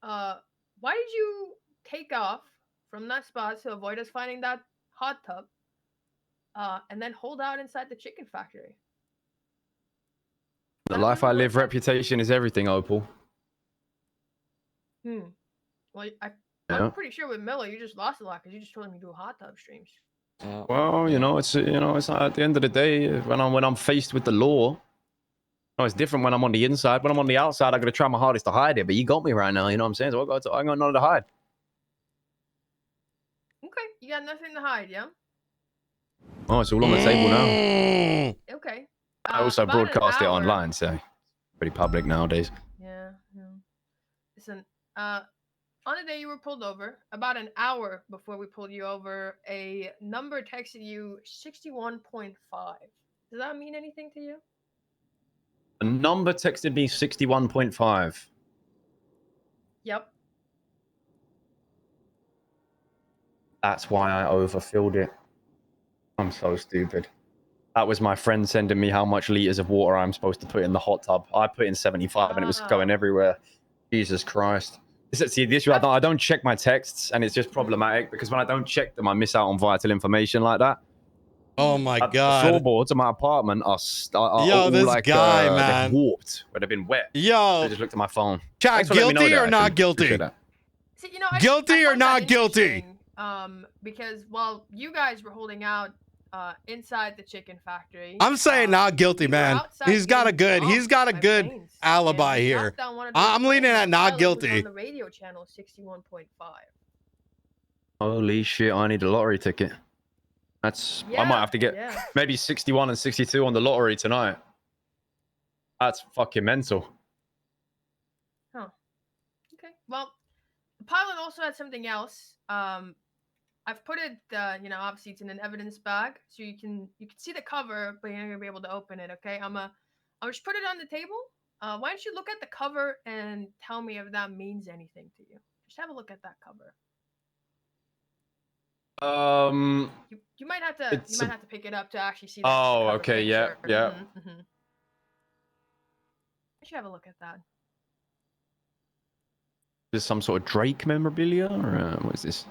Why did you take off from that spot to avoid us finding that hot tub? And then hold out inside the chicken factory. The life I live, reputation is everything, Opal. Well, Yeah. I'm pretty sure with Miller, you just lost a lot because you just told him you do hot tub streams. Well, you know, it's not at the end of the day when I'm faced with the law. No, it's different when I'm on the inside. When I'm on the outside, I got to try my hardest to hide it. But you got me right now. You know what I'm saying? So I got nothing to hide. Okay, you got nothing to hide, yeah? Oh, it's all on the table now. Okay. I also about an broadcast it hour- online, so pretty public nowadays. Yeah. Listen, on the day you were pulled over, about an hour before we pulled you over, a number texted you 61.5. Does that mean anything to you? A number texted me 61.5. Yep. That's why I overfilled it. I'm so stupid. That was my friend sending me how much liters of water I'm supposed to put in the hot tub. I put in 75 and it was going everywhere. Jesus Christ. See, the issue, I don't check my texts, and it's just problematic because when I don't check them, I miss out on vital information like that. Oh my The god. floorboards in my apartment are Yo, all this like, guy, they're man. warped, where they've been wet. Yo. I just looked at my phone. Chat, Thanks for letting me know guilty that, or not actually. guilty? Appreciate that. See, you know, I Guilty or find that not guilty? interesting, because while you guys were holding out inside the chicken factory, I'm saying not guilty, man. outside He's got a good alibi here. I'm leaning at not guilty. on the radio channel 61.5. Holy shit, I need a lottery ticket. I might have to get maybe 61 and 62 on the lottery tonight. That's fucking mental. Huh. Okay. Well, the pilot also had something else. I've put it, you know, obviously it's in an evidence bag, so you can see the cover, but you're not gonna be able to open it. Okay. I'll just put it on the table. Why don't you look at the cover and tell me if that means anything to you? Just have a look at that cover. You might have to pick it up to actually see that. Oh, cover okay, yeah, picture. yeah. You should have a look at that. Is this some sort of Drake memorabilia, or what is this?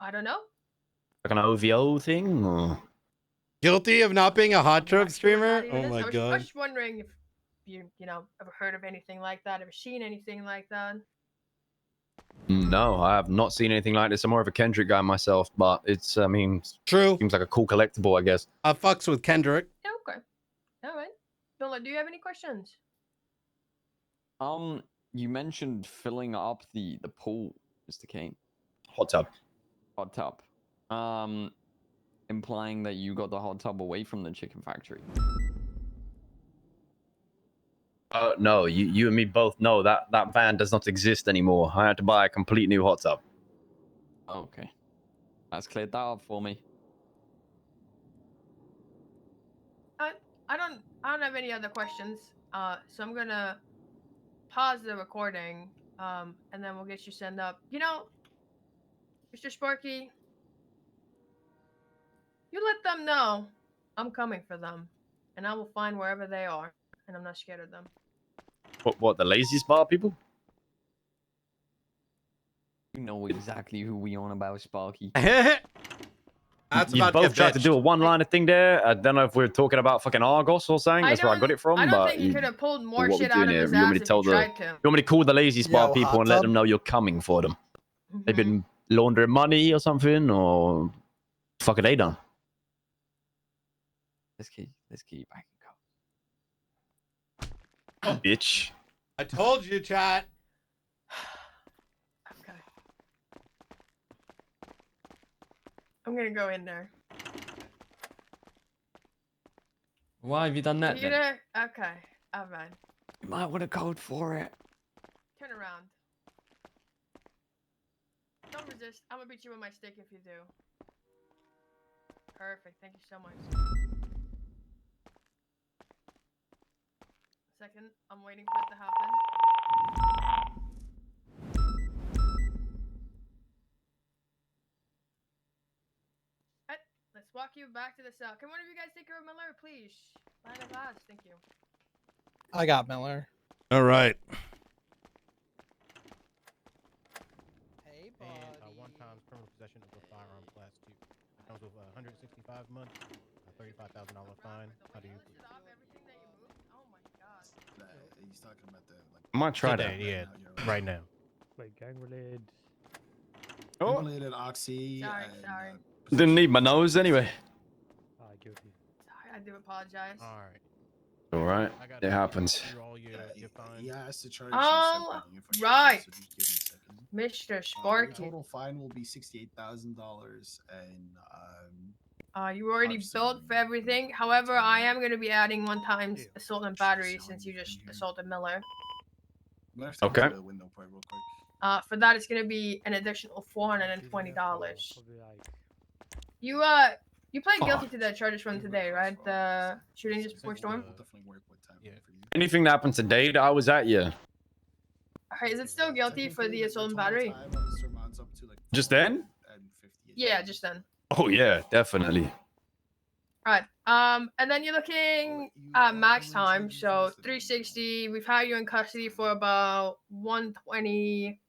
I don't know. Like an OVO thing? Or... Guilty of not being a hot truck streamer? Oh I my was god. just wondering if you know, ever heard of anything like that, ever seen anything like that. No, I have not seen anything like this. I'm more of a Kendrick guy myself, but it's, I mean, true. Seems like a cool collectible, I guess. I fucks with Kendrick. Yeah, okay. All right. Bella, do you have any questions? You mentioned filling up the pool, Mr. Kane. Hot tub. Hot tub. Implying that you got the hot tub away from the chicken factory. No, you and me both know that that van does not exist anymore. I had to buy a complete new hot tub. Okay. That's cleared that up for me. I don't have any other questions. So I'm gonna pause the recording. And then we'll get you sent up. You know, Mr. Sparky, you let them know I'm coming for them, and I will find wherever they are, and I'm not scared of them. What the lazy bar people? You know exactly who we on about, Sparky. That's you about both get tried to bitched. do a one-liner thing there. I don't know if we're talking about fucking Argos or something. That's where I got it from. I don't but think he could have pulled more what we shit out of doing his here? You want me ass to if he tell tried to. you want me to call the lazy bar Yo, people hot and let tub. them know you're coming for them? They've been laundering money or something, or fuck have they done? Let's get you back Bitch. I told you, chat. Okay. I'm gonna go in there. Why have you done that You then? there? Okay. Alright. You might want to code for it. Turn around. Don't resist. I'm gonna beat you with my stick if you do. Perfect. Thank you so much. Second, I'm waiting for it to happen. Alright, let's walk you back to the cell. Can one of you guys take care of Miller, please? Line of eyes. Thank you. I got Miller. All right. Hey, And one-time criminal possession of a firearm class 2. It comes with 165 months, a $35,000 fine. How do you? He's talking about the like. I might try Today, that. yeah, right now. Wait, gang-related. Oh. Related oxy. Sorry, and, sorry. Didn't need my nose anyway. Guilty. Sorry, I do apologize. All right. All right, it happens. He has to charge you Oh, separately if I right. so just give me a second. Mr. Your Sparky. total fine will be $68,000 and You already billed for everything. However, I am going to be adding one times assault and battery since you just assaulted Miller. I'm gonna have to Okay. go to the window part real quick. For that, it's going to be an additional $420. You pled guilty to the charges from today, right? The shooting just before storm. Anything that happened today that I was at, yeah. Alright, is it still guilty for the assault and battery? Just then? Yeah, just then. Oh yeah, definitely. Alright. And then you're looking at max time, so 360. We've had you in custody for about 120.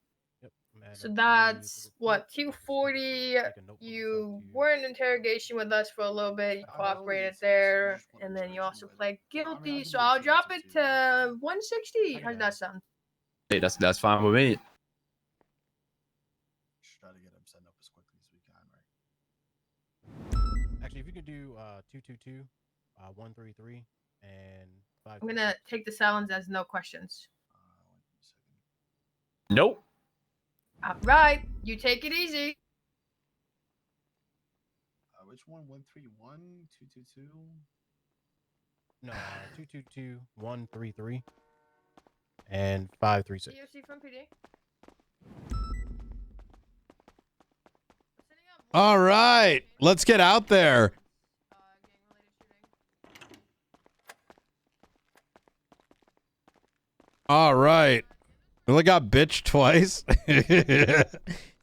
So that's what, 240. You were in interrogation with us for a little bit. You cooperated there, and then you also pled guilty. So I'll drop it to 160. How's that sound? Hey, that's fine with me. Try to get him sent up as quickly as we can, right? Actually, if you could do 222, 133, and 5. I'm gonna take the silence as no questions. Nope. All right, you take it easy. Which one? 131, 222. No, 222, 133, and 536. COC from PD. All right, let's get out there. All right. We only got bitch twice.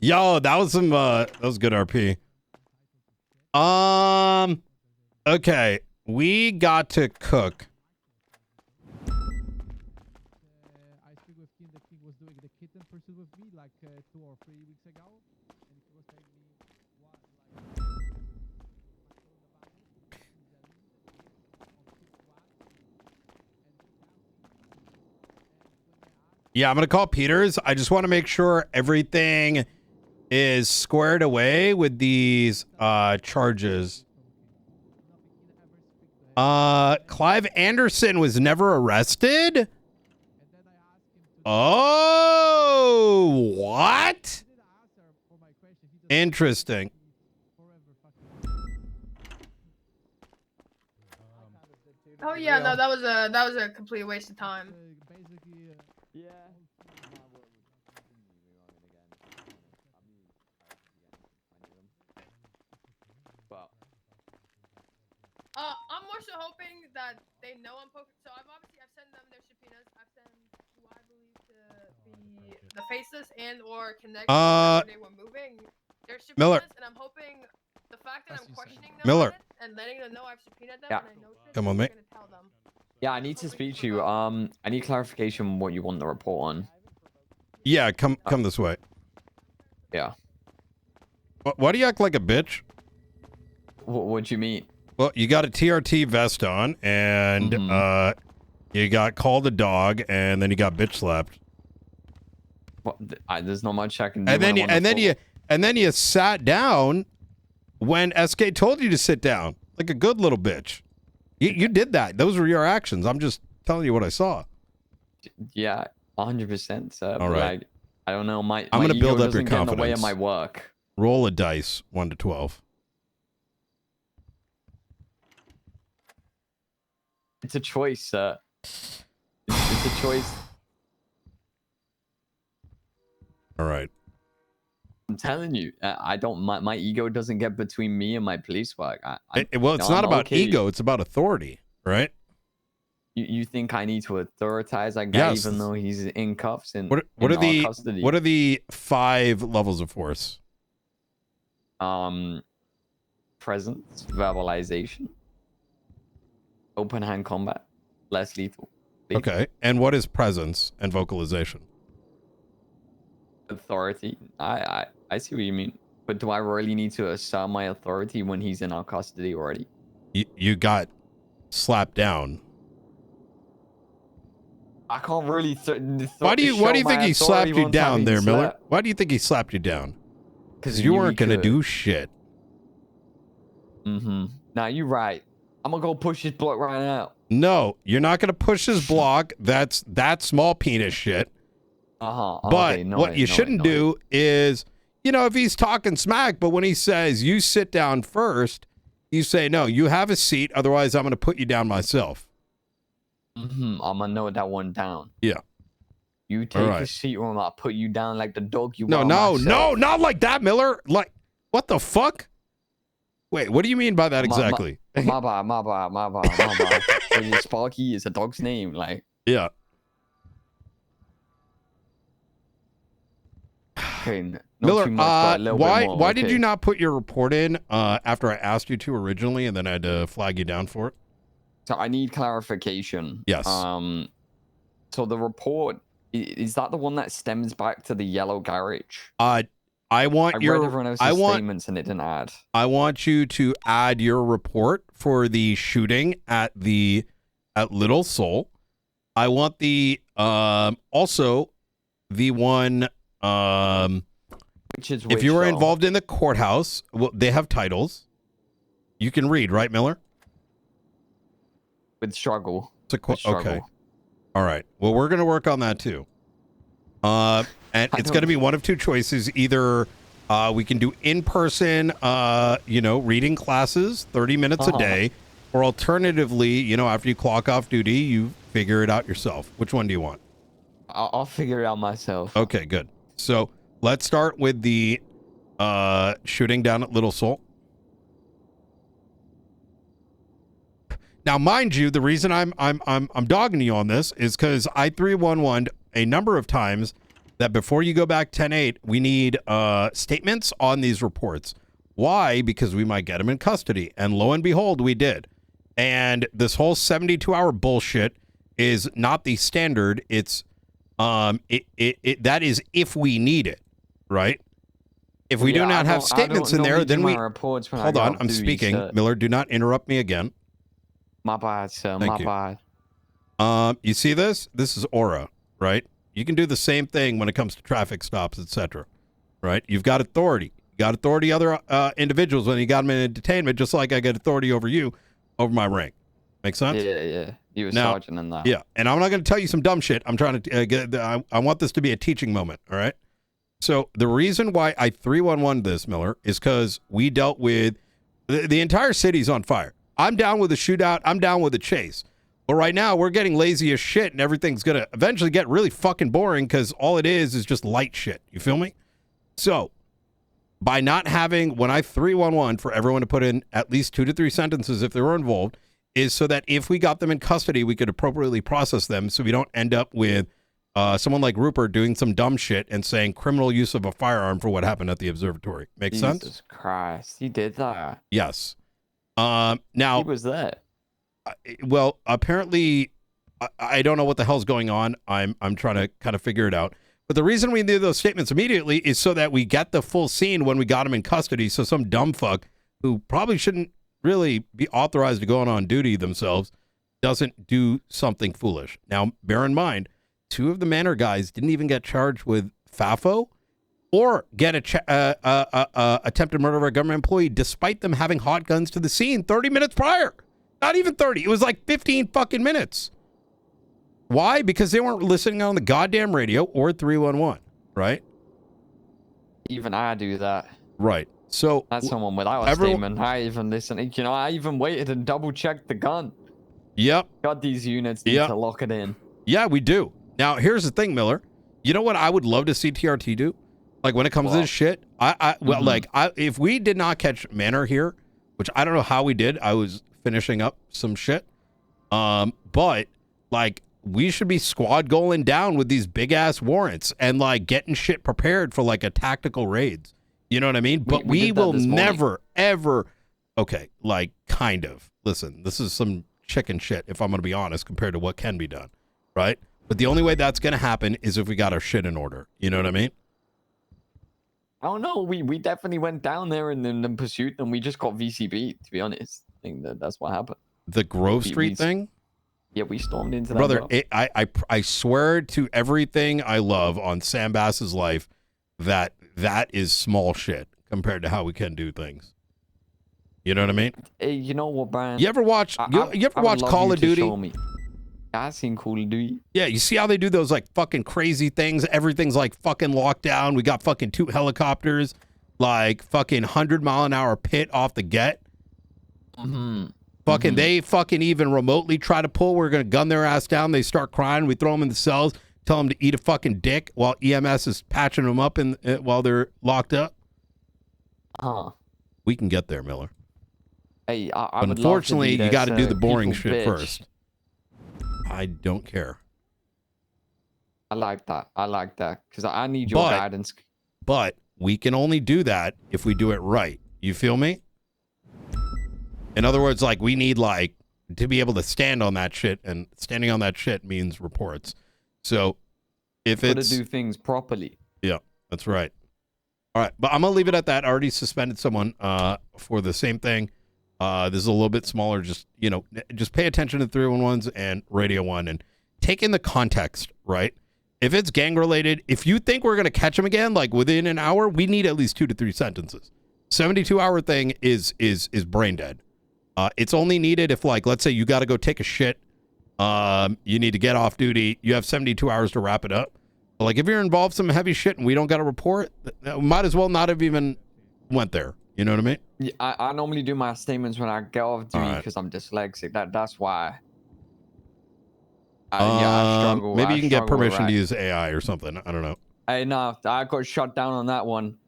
Yo, that was some that was good RP. Okay. We got to cook. I speak with King. The King was doing the kitten pursuit with me like 2 or 3 weeks ago, and he was telling me what like. Yeah, I'm gonna call Peters. I just want to make sure everything is squared away with these charges. Clive Anderson was never arrested? Oh, what? Interesting. Oh yeah, no, that was a complete waste of time. I'm more so hoping that they know I'm poking. So I've sent them their subpoenas. I've sent who I believe to be the faceless and or connected where they were moving their subpoenas, Miller. and I'm hoping the fact that I'm questioning them Miller. on it and letting them know I've subpoenaed them and I know shit, Come on, they're mate. gonna tell them. Yeah, I need to speak to you. I need clarification on what you want the report on. Yeah, come this way. Yeah. Why do you act like a bitch? What do you mean? Well, you got a TRT vest on, and you got called a dog, and then you got bitch slapped. What, there's not much I can do. And then you sat down when SK told you to sit down, like a good little bitch. You did that. Those were your actions. I'm just telling you what I saw. Yeah, 100%, sir. All right. I don't know. My I'm gonna ego build up your doesn't get in the way of confidence. my work. Roll a dice, 1 to 12. It's a choice, sir. It's a choice. All right. I'm telling you, I don't. My ego doesn't get between me and my police work. Well, it's not I'm about okay. ego. It's about authority, right? You think I need to authoritize that guy Yes. even though he's in cuffs and What in are our the custody? what are the 5 levels of force? Presence, verbalization, open hand combat, less lethal. Okay. And what is presence and vocalization? Authority. I see what you mean. But do I really need to assert my authority when he's in our custody already? You got slapped down. I can't really. Why do you think he slapped you down there, Miller? Why do you think he slapped you down? Because you weren't gonna do shit. Now you're right. I'm gonna go push his block right now. No, you're not gonna push his block. That's small penis shit. But what you shouldn't do is, if he's talking smack, but when he says you sit down first, you say no. You have a seat. Otherwise, I'm gonna put you down myself. I'm gonna note that one down. Yeah. You take a seat, or I'll put you down like the dog you. No, myself. not like that, Miller. Like, what the fuck? Wait, what do you mean by that exactly? My bad. Sparky is a dog's name, like. Yeah. Okay, Miller, why did you not put your report in after I asked you to originally, and then I had to flag you down for it? So I need clarification. Yes. So the report, is that the one that stems back to the yellow garage? I want read everyone else's statements and it didn't add. I want you to add your report for the shooting at Little Seoul. I want the also the one if you were involved in the courthouse. Well, they have titles. You can read, right, Miller? With struggle. Okay. All right. Well, we're going to work on that too. And it's going to be one of 2 choices. Either we can do in-person, reading classes, 30 minutes a day, or alternatively, after you clock off duty, you figure it out yourself. Which one do you want? I'll figure it out myself. Okay, good. So let's start with the shooting down at Little Seoul. Now, mind you, the reason I'm dogging you on this is because I 311 a number of times that before you go back 10-8, we need statements on these reports. Why? Because we might get them in custody, and lo and behold, we did. And this whole 72-hour bullshit is not the standard. It's that is if we need it, right? If we do not have statements in there, then we hold on. I'm speaking, Miller. Do not interrupt me again. My bad, sir. Thank My you. bad. You see this? This is aura, right? You can do the same thing when it comes to traffic stops, etc. Right? You've got authority. You got authority other individuals when you got them in detainment, just like I get authority over you, over my rank. Make sense? Yeah. You were Now, sergeant in that. Yeah, and I'm not going to tell you some dumb shit. I'm trying to I want this to be a teaching moment, all right? So the reason why I 311 this, Miller, is because we dealt with the entire city's on fire. I'm down with a shootout. I'm down with a chase. But right now, we're getting lazy as shit, and everything's going to eventually get really fucking boring because all it is just light shit. You feel me? So by not having, when I 311 for everyone to put in at least 2 to 3 sentences if they were involved, is so that if we got them in custody, we could appropriately process them so we don't end up with someone like Rupert doing some dumb shit and saying criminal use of a firearm for what happened at the observatory. Make sense? Jesus Christ, he did that. Yes. Now he was there. Well, apparently, I don't know what the hell's going on. I'm trying to kind of figure it out. But the reason we did those statements immediately is so that we get the full scene when we got him in custody. So some dumb fuck who probably shouldn't really be authorized to go on duty themselves doesn't do something foolish. Now, bear in mind, 2 of the Manor guys didn't even get charged with FAFO or get attempted murder of a government employee, despite them having hot guns to the scene 30 minutes prior. Not even 30. It was like 15 fucking minutes. Why? Because they weren't listening on the goddamn radio or 311, right? Even I do that. Right. So that's someone without a statement. I even listened. You know, I even waited and double checked the gun. Yep. God, these units need to lock it in. Yeah, we do. Now, here's the thing, Miller. You know what I would love to see TRT do? Like when it comes to this shit, if we did not catch Manor here, which I don't know how we did. I was finishing up some shit. But like we should be squad goaling down with these big ass warrants and like getting shit prepared for like a tactical raids. You know what I mean? But we will never, ever. Okay, like kind of. Listen, this is some chicken shit, if I'm going to be honest, compared to what can be done. Right? But the only way that's going to happen is if we got our shit in order. You know what I mean? I don't know. We definitely went down there and then pursued them. We just got VCB, to be honest. I think that's what happened. The Grove Street thing? Yeah, we stormed into that. Brother, I swear to everything I love on Sam Bass's life that is small shit compared to how we can do things. You know what I mean? Hey, you know what, Brian? You ever watch Call of Duty? Show me. I seen Call of Duty. Yeah, you see how they do those like fucking crazy things? Everything's like fucking locked down. We got fucking 2 helicopters, like fucking 100-mile-an-hour pit off the get. Fucking they fucking even remotely try to pull. We're gonna gun their ass down. They start crying. We throw them in the cells, tell them to eat a fucking dick while EMS is patching them up while they're locked up. We can get there, Miller. Hey, but unfortunately, you got to do the boring shit first. I don't care. I like that. Because I need your guidance. But we can only do that if we do it right. You feel me? In other words, like we need like to be able to stand on that shit, and standing on that shit means reports. So if it's to do things properly. Yeah, that's right. All right, but I'm gonna leave it at that. I already suspended someone for the same thing. This is a little bit smaller. Just just pay attention to 311s and Radio 1 and take in the context, right? If it's gang related, if you think we're gonna catch them again, like within an hour, we need at least 2 to 3 sentences. 72-hour thing is brain dead. It's only needed if, like, let's say you got to go take a shit. You need to get off duty. You have 72 hours to wrap it up. But, like, if you're involved in some heavy shit and we don't got a report, might as well not have even went there. You know what I mean? Yeah, I normally do my statements when I get off duty because I'm dyslexic. That's why. I struggle. Maybe you can get permission to use AI or something. I don't know. Hey, no, I got shut down on that one.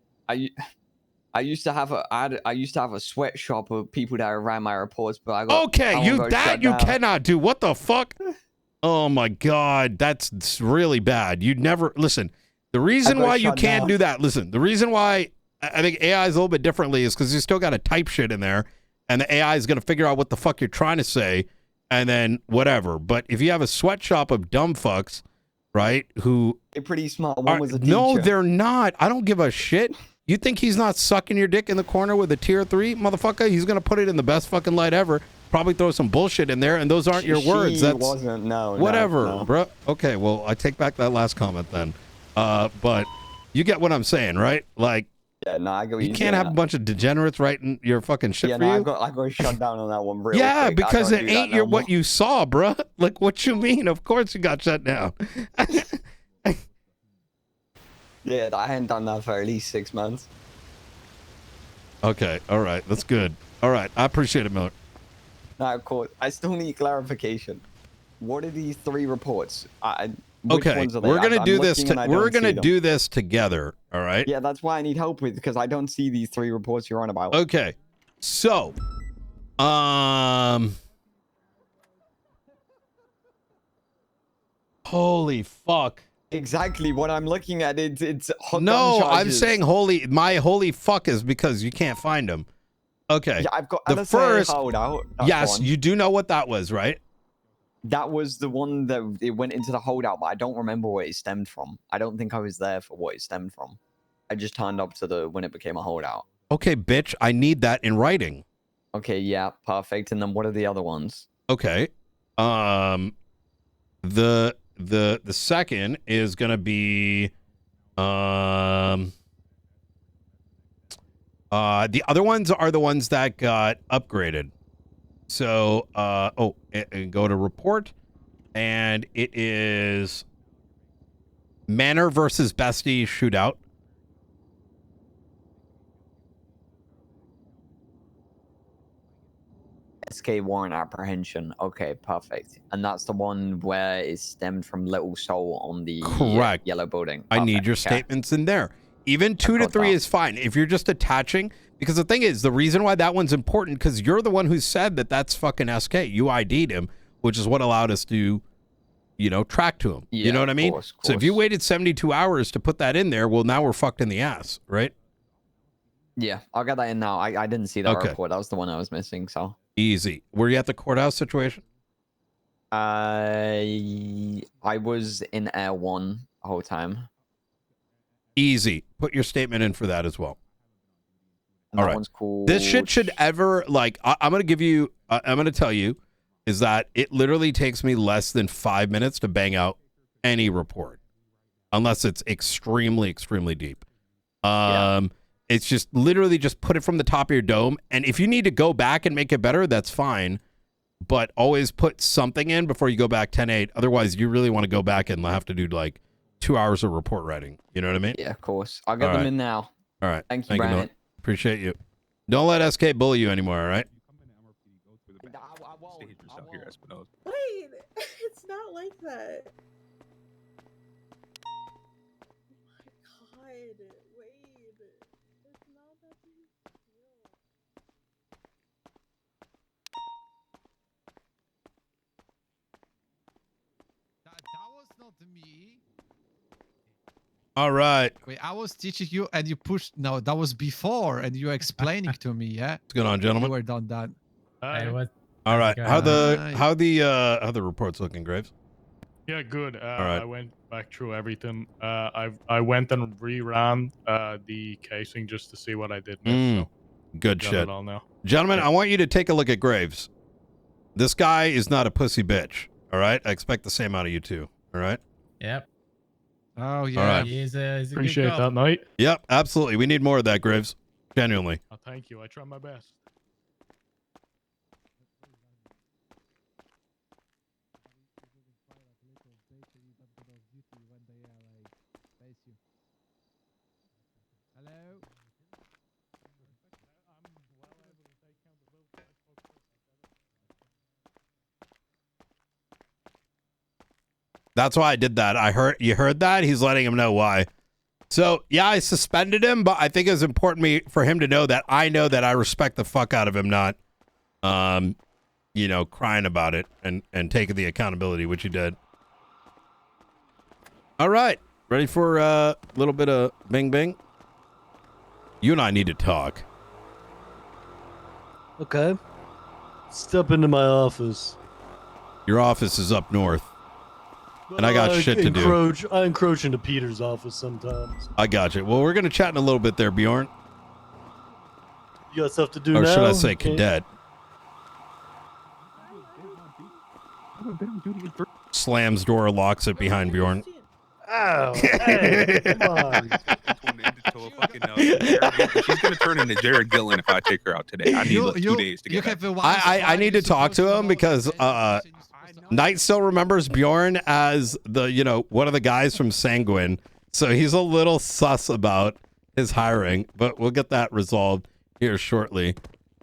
I used to have a sweatshop of people that ran my reports, but I got you cannot do. What the fuck? Oh my god, that's really bad. You'd never listen. The reason why you can't do that, listen. The reason why I think AI is a little bit differently is because you still got to type shit in there, and the AI is going to figure out what the fuck you're trying to say, and then whatever. But if you have a sweatshop of dumb fucks, right? Who they're pretty smart. One was a teacher. No, they're not. I don't give a shit. You think he's not sucking your dick in the corner with a tier 3? Motherfucker, he's going to put it in the best fucking light ever. probably throw some bullshit in there, and those aren't your words. That's wasn't. No. whatever, no. bro. Okay, well, I take back that last comment then. But you get what I'm saying, right? Like, yeah, no, I go. You can't have a bunch of degenerates writing your fucking shit for you. I got shut down on that one. Real Yeah, quick. because it ain't what you saw, bro. Like, what you mean? Of course you got shut down. Yeah, I hadn't done that for at least 6 months. Okay, all right, that's good. All right, I appreciate it, Miller. No, of course. I still need clarification. What are these 3 reports? Which Okay, ones are they? we're gonna I'm do this. looking and I We're don't see gonna them. do this together. All right. Yeah, that's why I need help with, because I don't see these 3 reports you're on about. Okay, so, holy fuck. Exactly what I'm looking at. It's hot No, gun I'm charges. saying my holy fuck is because you can't find them. Okay. Yeah, I've got the LSA first. holdout. That's Yes, one. you do know what that was, right? That was the one that it went into the holdout, but I don't remember where it stemmed from. I don't think I was there for what it stemmed from. I just turned up to when it became a holdout. Okay, bitch, I need that in writing. Okay, yeah, perfect. And then what are the other ones? Okay. The second is gonna be the other ones are the ones that got upgraded. So and go to report, and it is Manor versus Bestie shootout. SK warrant apprehension. Okay, perfect. And that's the one where it stemmed from Little Soul on the Correct. yellow building. I need your Okay. statements in there. Even 2 to got 3 that. is fine. If you're just attaching, because the thing is, the reason why that one's important, because you're the one who said that that's fucking SK. You ID'd him, which is what allowed us to, track to him. Yeah, you know what I mean? course. So if you waited 72 hours to put that in there, well, now we're fucked in the ass, right? Yeah, I'll get that in now. I didn't see that Okay. report. That was the one I was missing, so. Easy. Were you at the courthouse situation? I was in Air 1 the whole time. Easy. Put your statement in for that as well. And All that right. one's cool. This shit should ever, I'm going to give you, I'm going to tell you, is that it literally takes me less than 5 minutes to bang out any report. Unless it's extremely, extremely deep. It's just literally just put it from the top of your dome. And if you need to go back and make it better, that's fine. But always put something in before you go back 10-8. Otherwise, you really want to go back and have to do 2 hours of report writing. You know what I mean? Yeah, of course. I'll get All them right. in now. All right. Thank you, Brandon. Noah. Appreciate you. Don't let SK bully you anymore, all right? Wait, it's not like that. Oh my god, wait. It's not that big a deal. That was not me. All right. Wait, I was teaching you and you pushed. No, that was before, and you were explaining to me. Yeah. What's going on, gentlemen? You were done that. Hey, what? All right. going How on? the reports looking, Graves? Yeah, good. right. I went back through everything. I went and reran the casing just to see what I did miss. So Good got shit. it all now. Gentlemen, I want you to take a look at Graves. This guy is not a pussy bitch. All right. I expect the same out of you too. All right. Yep. Oh yeah. All right. He's a Appreciate good cop. that, mate. Yep. Absolutely. We need more of that, Graves. Genuinely. Oh, thank you. I try my best. Hello. That's why I did that. You heard that? He's letting him know why. So yeah, I suspended him, but I think it's important for him to know that I respect the fuck out of him, not, crying about it and taking the accountability, which he did. All right, ready for a little bit of bing bing? You and I need to talk. Okay. Step into my office. Your office is up north, and I got shit to do. I encroach into Peter's office sometimes. I got you. Well, we're gonna chat in a little bit there, Bjorn. You got stuff to do Or now? should I say Okay. cadet? Slams door, locks it behind Bjorn. Oh, hey, come on. She's gonna turn into Jared Gillen if I take her out today. I need like 2 days to get back. I need to talk to him because Knight still remembers Bjorn as the one of the guys from Sanguine, so he's a little sus about his hiring, but we'll get that resolved here shortly.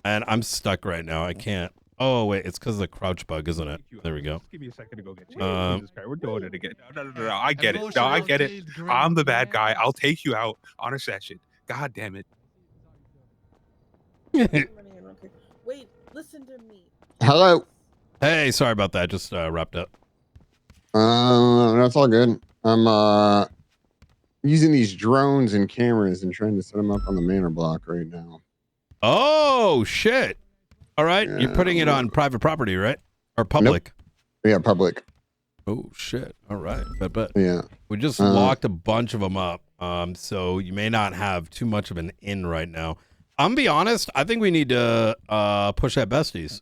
And I'm stuck right now. I can't. Oh wait, it's because of the crouch bug, isn't it? There we go. Just give me a second to go get you. Jesus Christ, we're doing it again. No. I get it. No, I get it. I'm the bad guy. I'll take you out on a session. God damn it. Wait, listen to me. Hello. Hey, sorry about that. Just wrapped up. That's all good. I'm using these drones and cameras and trying to set them up on the manor block right now. Oh shit! All right, Yeah, you're putting it on private property, right? Or public? Nope. Yeah, public. Oh shit! All right, but yeah, we just locked a bunch of them up. So you may not have too much of an in right now. I'm gonna be honest. I think we need to push at besties.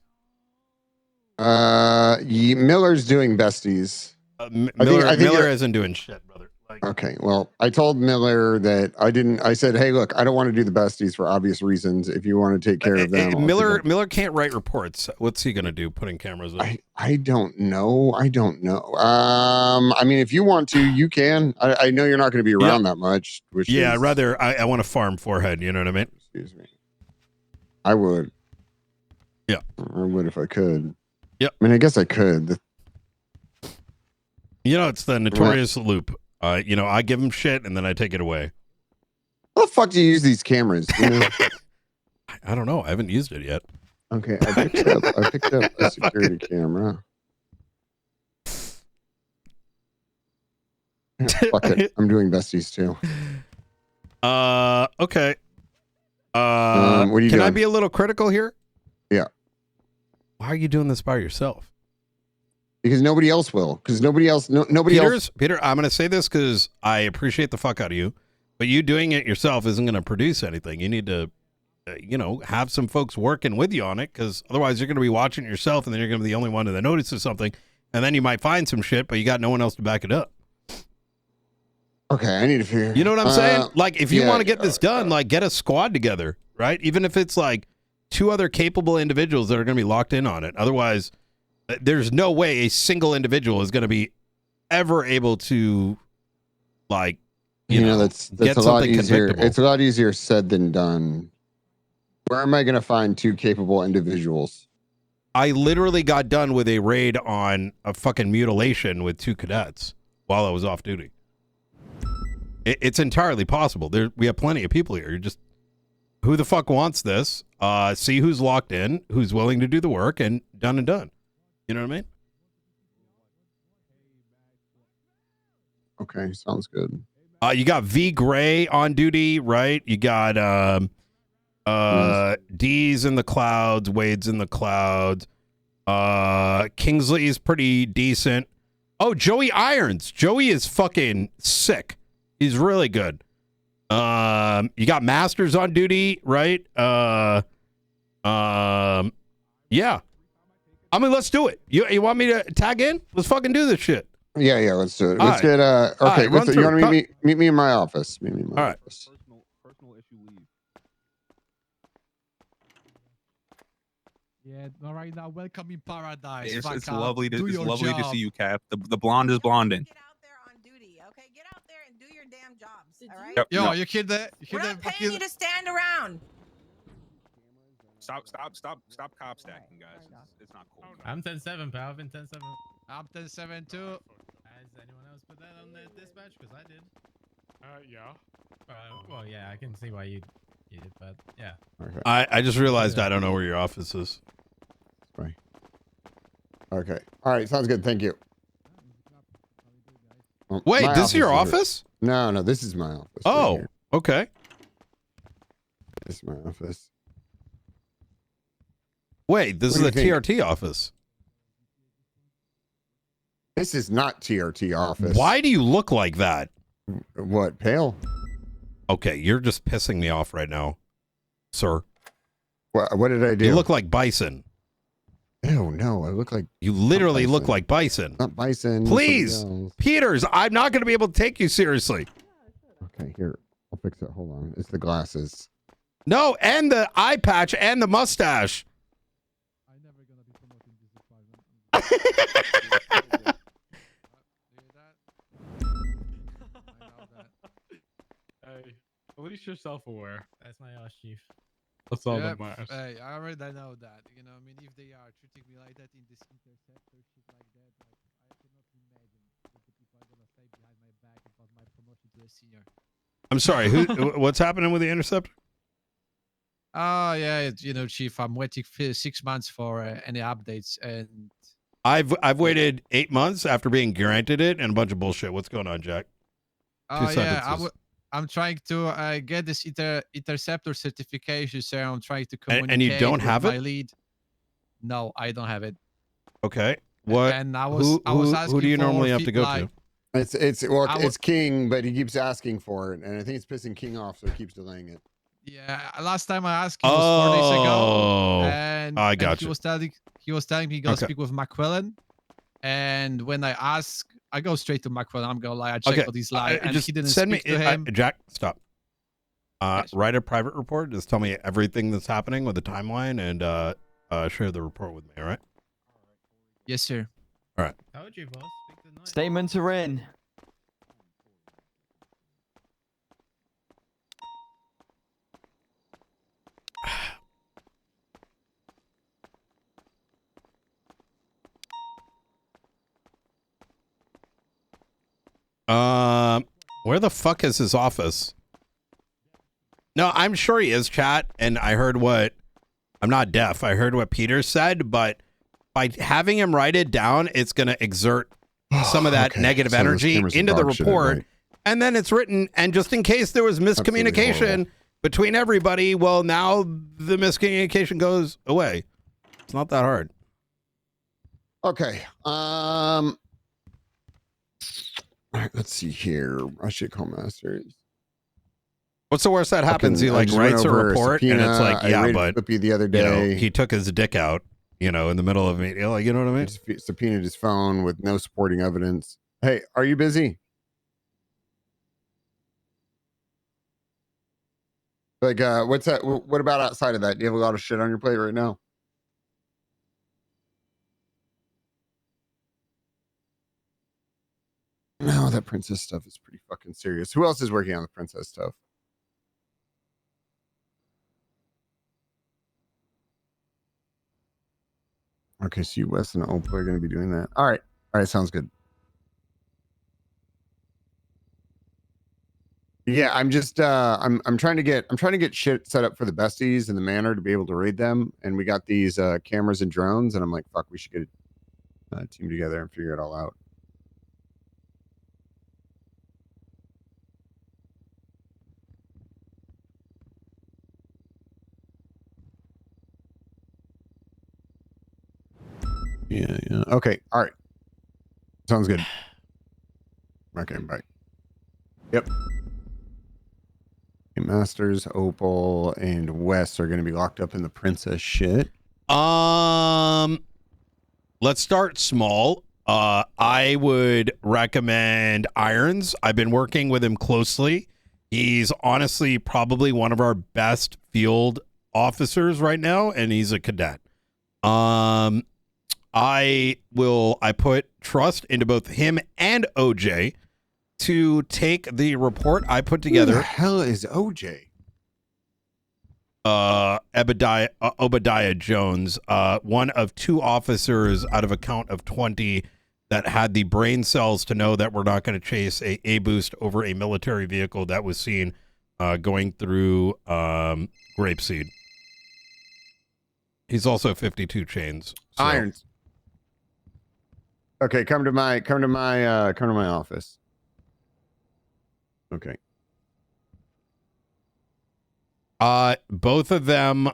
Miller's doing besties. Miller isn't doing shit, brother. Okay, well, I told Miller that I said, hey, look, I don't want to do the besties for obvious reasons. If you want to take care of them. Miller can't write reports. What's he going to do? Putting cameras up? I don't know. I mean, if you want to, you can. I know you're not going to be around that much. I'd rather, I want to farm forehead. You know what I mean? Excuse me. I would. Yeah. I would if I could. Yep. I mean, I guess I could. It's the notorious loop. I give him shit and then I take it away. How the fuck do you use these cameras? I don't know. I haven't used it yet. Okay, I picked up a security camera. Fuck it. I'm doing besties too. Okay. What are you can I doing? be a little critical here? Yeah. Why are you doing this by yourself? Because nobody else will. Because nobody else. Peter, I'm going to say this because I appreciate the fuck out of you, but you doing it yourself isn't going to produce anything. You need to, have some folks working with you on it, because otherwise you're going to be watching it yourself, and then you're going to be the only one that notices something, and then you might find some shit, but you got no one else to back it up. Okay, I need to figure. You know what I'm saying? Like, if you want to get this done, like, get a squad together, right? Even if it's like 2 other capable individuals that are going to be locked in on it. Otherwise, there's no way a single individual is going to be ever able to, like, that's get a lot something easier. convictable. It's a lot easier said than done. Where am I going to find 2 capable individuals? I literally got done with a raid on a fucking mutilation with 2 cadets while I was off duty. It's entirely possible. We have plenty of people here. You're just, who the fuck wants this? See who's locked in, who's willing to do the work, and done and done. You know what I mean? Okay, sounds good. You got V Gray on duty, right? You got D's in the clouds, Wade's in the clouds. Kingsley's pretty decent. Oh, Joey Irons. Joey is fucking sick. He's really good. You got Masters on duty, right? Yeah. I mean, let's do it. You want me to tag in? Let's fucking do this shit. Yeah, let's do it. All Let's right. get okay. All right, You want to meet me in my office? Meet me in my All right. office. Yeah, all right now, welcome in paradise. It's Fuck up, lovely to do your to job. see you, Cap. The blonde is blonding. All right. Yep, Yo, no. you hear that? You hear We're that? not paying fucking- you to stand around. Stop cop stacking, guys. It's not cool. I'm 10-7, pal. I've been 10-7. I'm 10-7 too. Has anyone else put that on the dispatch? Because I did. Yeah. Well, yeah, I can see why you did, but yeah. Okay. I just realized I don't know where your office is. Sorry. Okay. All right. Sounds good. Thank you. Well, Wait, my this is your here. office? No, this is my office. Oh, here. okay. This is my office. Wait, this What is do a you TRT office. This is not TRT office. Why do you look like that? What, pale? Okay, you're just pissing me off right now, sir. What did I do? You look like Bison. Oh no, I look like you literally look like Bison. Not Bison. Please, somebody else. Peters, I'm not going to be able to take you seriously. Okay, here. I'll fix it. Hold on. It's the glasses. No, and the eye patch and the mustache. Hey, at least you're self-aware. That's my ass, Chief. That's all Yep, that matters. Hey, I already know that. You know, I mean, if they are treating me like that in this interceptor shit like that, like, I cannot imagine what the people are gonna say behind my back about my promotion to a senior. I'm sorry. What's happening with the interceptor? Oh yeah, you know, Chief, I'm waiting for 6 months for any updates, and I've waited 8 months after being granted it and a bunch of bullshit. What's going on, Jack? oh yeah, I'm trying to get this interceptor certification, so I'm trying to communicate. And you don't with have my it? lead. No, I don't have it. Okay. What? And I was asking who do you for normally have to go like, to? It's King, but he keeps asking for it, and I think it's pissing King off, so he keeps delaying it. Yeah, last time I asked him was 4 days ago, and, I and got he you. was telling me he gotta Okay. speak with McQuillan, and when I ask, I go straight to McQuillan. I'm gonna lie, I checked what he's like, and just he didn't send speak me to him. Jack. Stop. Write a private report. Just tell me everything that's happening with the timeline, and share the report with me. All right. Yes, sir. All right. Told you, boss. Statements are in. Where the fuck is his office? No, I'm sure he is, chat. And I heard what, I'm not deaf. I heard what Peter said, but by having him write it down, it's going to exert some of that Okay, negative so this energy camera's some into the dog shit at report. night. And then it's written, and just in case there was miscommunication between everybody, well, now the miscommunication goes away. It's not that hard. Okay. All right, let's see here. I should call Masters. What's the worst that happens? He like writes a report and it's like, yeah, but Flippy the other you know, day. he took his dick out, you know, in the middle of it. Like, you know what I mean? Subpoenaed his phone with no supporting evidence. Hey, are you busy? Like, what's that? What about outside of that? Do you have a lot of shit on your plate right now? No, that princess stuff is pretty fucking serious. Who else is working on the princess stuff? Okay, so you, Wes, and Opal are going to be doing that. All right, sounds good. Yeah, I'm just I'm trying to get shit set up for the besties in the manor to be able to raid them, and we got these cameras and drones, and I'm like, fuck, we should get a team together and figure it all out. Yeah. Okay. All right. Sounds good. Okay. Bye. Yep. Okay, Masters, Opal, and Wes are going to be locked up in the princess shit. Let's start small. I would recommend Irons. I've been working with him closely. He's honestly probably one of our best field officers right now, and he's a cadet. I put trust into both him and OJ to take the report I put together. Who the hell is OJ? Obadiah Jones, one of 2 officers out of a count of 20 that had the brain cells to know that we're not going to chase a boost over a military vehicle that was seen going through Grapeseed. He's also 52 chains. So. Irons. Okay, come to my office. Okay. Both of them,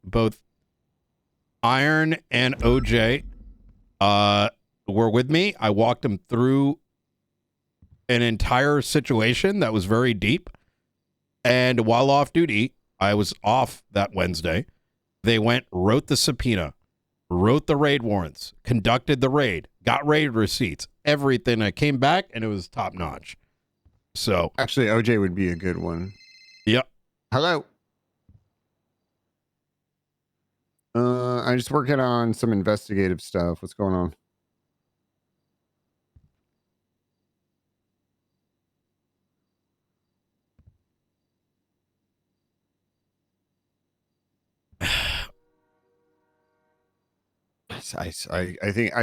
both Iron and OJ, were with me. I walked them through an entire situation that was very deep. And while off duty, I was off that Wednesday. They wrote the subpoena, wrote the raid warrants, conducted the raid, got raid receipts, everything. I came back and it was top notch. So actually, OJ would be a good one. Yep. Hello. I'm just working on some investigative stuff. What's going on? I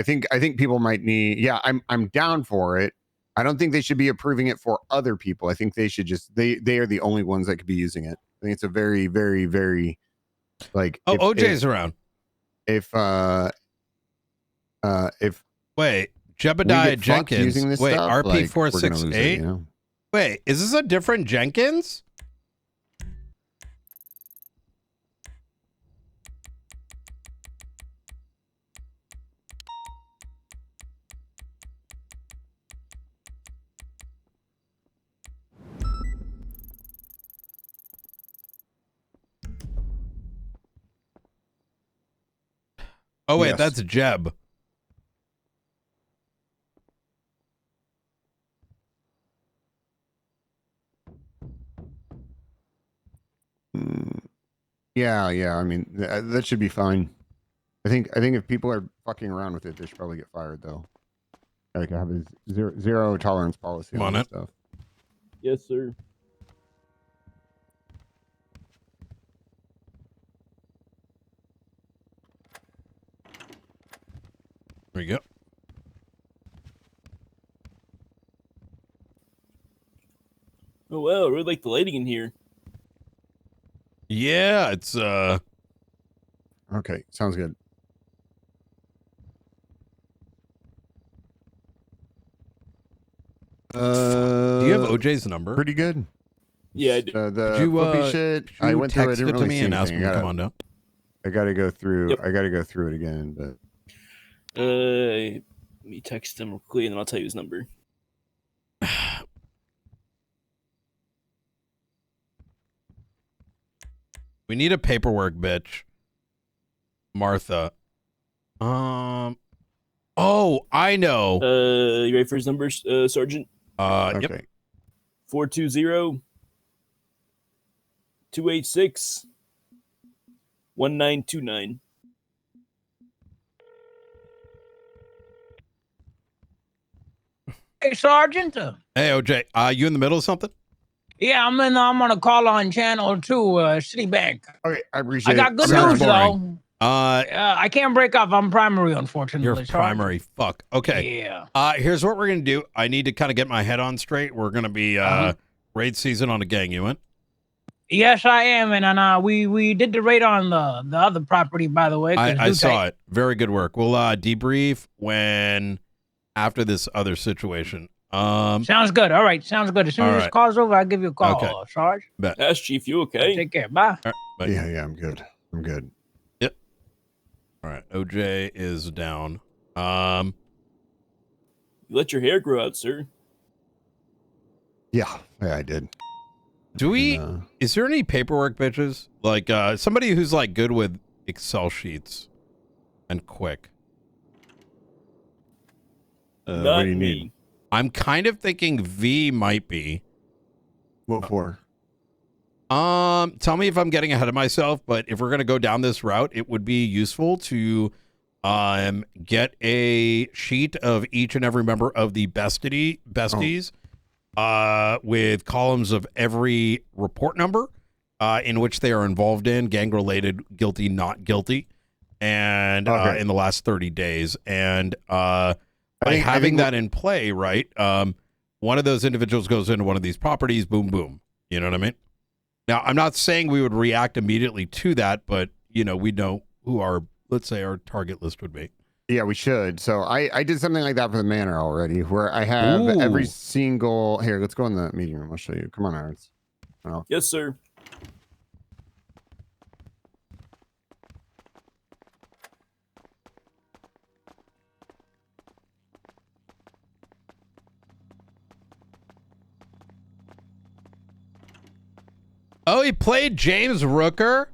think people might need. Yeah, I'm down for it. I don't think they should be approving it for other people. I think they should just they are the only ones that could be using it. I think it's a very, very, very like. OJ's around. If wait, we Jebediah get fucked Jenkins. using this Wait, stuff, like, we're gonna lose it, RP468. you know? Wait, is this a different Jenkins? Oh wait, Yes. that's Jeb. Yeah. I mean, that should be fine. I think if people are fucking around with it, they should probably get fired though. Like I have a zero tolerance policy Come on this it. stuff. Yes, sir. There you go. Oh wow, I really like the lighting in here. Yeah, it's Okay, sounds good. Do you have OJ's number? Pretty good. Yeah, I do. The Could you, flippy shit. could I you went through. I text didn't it to really me see and ask anything. him to come on down? I got to go through. Yep. I got to go through it again. But Let me text him real quick and then I'll tell you his number. We need a paperwork bitch. Martha. Oh, I know. You ready for his number, Sergeant? Yep. 420-286-1929. Hey, Sergeant. Hey, OJ. You in the middle of something? Yeah, I'm on a call on channel 2, Citibank. Okay, I appreciate I got it. good Sounds news boring. though. I can't break off. I'm primary, unfortunately. You're Sergeant. primary. Fuck. Okay. Yeah. Here's what we're gonna do. I need to kind of get my head on straight. We're gonna be raid season on a gang. You in? Yes, I am, and we did the raid on the other property, by the way. I saw it. Very good work. We'll debrief when after this other situation. Sounds good. All right, sounds good. As soon all as this right. call's over, I'll give you a call, Okay. Sarge. Bet. Ask Chief, you okay? Take care. Bye. All right, bye. Yeah, I'm good. I'm good. Yep. All right. OJ is down. You let your hair grow out, sir. Yeah, I did. Do we? Is there any paperwork bitches? Like somebody who's like good with Excel sheets and quick. What do you need? I'm kind of thinking V might be. What for? Tell me if I'm getting ahead of myself, but if we're gonna go down this route, it would be useful to get a sheet of each and every member of the besties with columns of every report number in which they are involved in, gang related, guilty, not guilty, and in the last 30 days. And by having that in play, right? One of those individuals goes into one of these properties, boom, boom. You know what I mean? Now, I'm not saying we would react immediately to that, but we know who our, let's say, our target list would be. Yeah, we should. So I did something like that for the manor already, where I have every single. Here, let's go in the meeting room. I'll show you. Come on, Arts. Oh. Yes, sir. Oh, he played James Rooker?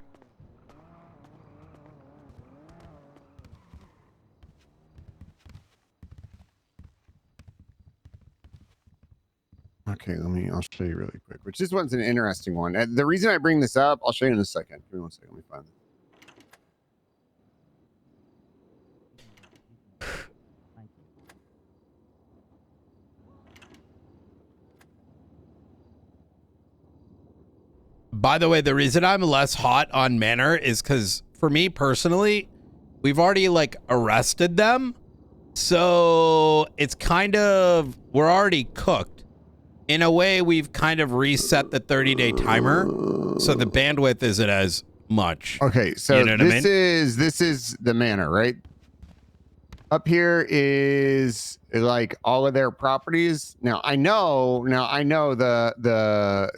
Okay, I'll show you really quick. Which this one's an interesting one. The reason I bring this up, I'll show you in a second. Give me 1 second. Let me find it. By the way, the reason I'm less hot on Manor is because for me personally, we've already like arrested them. So it's kind of, we're already cooked. In a way, we've kind of reset the 30-day timer. So the bandwidth isn't as much. Okay, so You know what I mean? this is the Manor, right? Up here is like all of their properties. Now I know the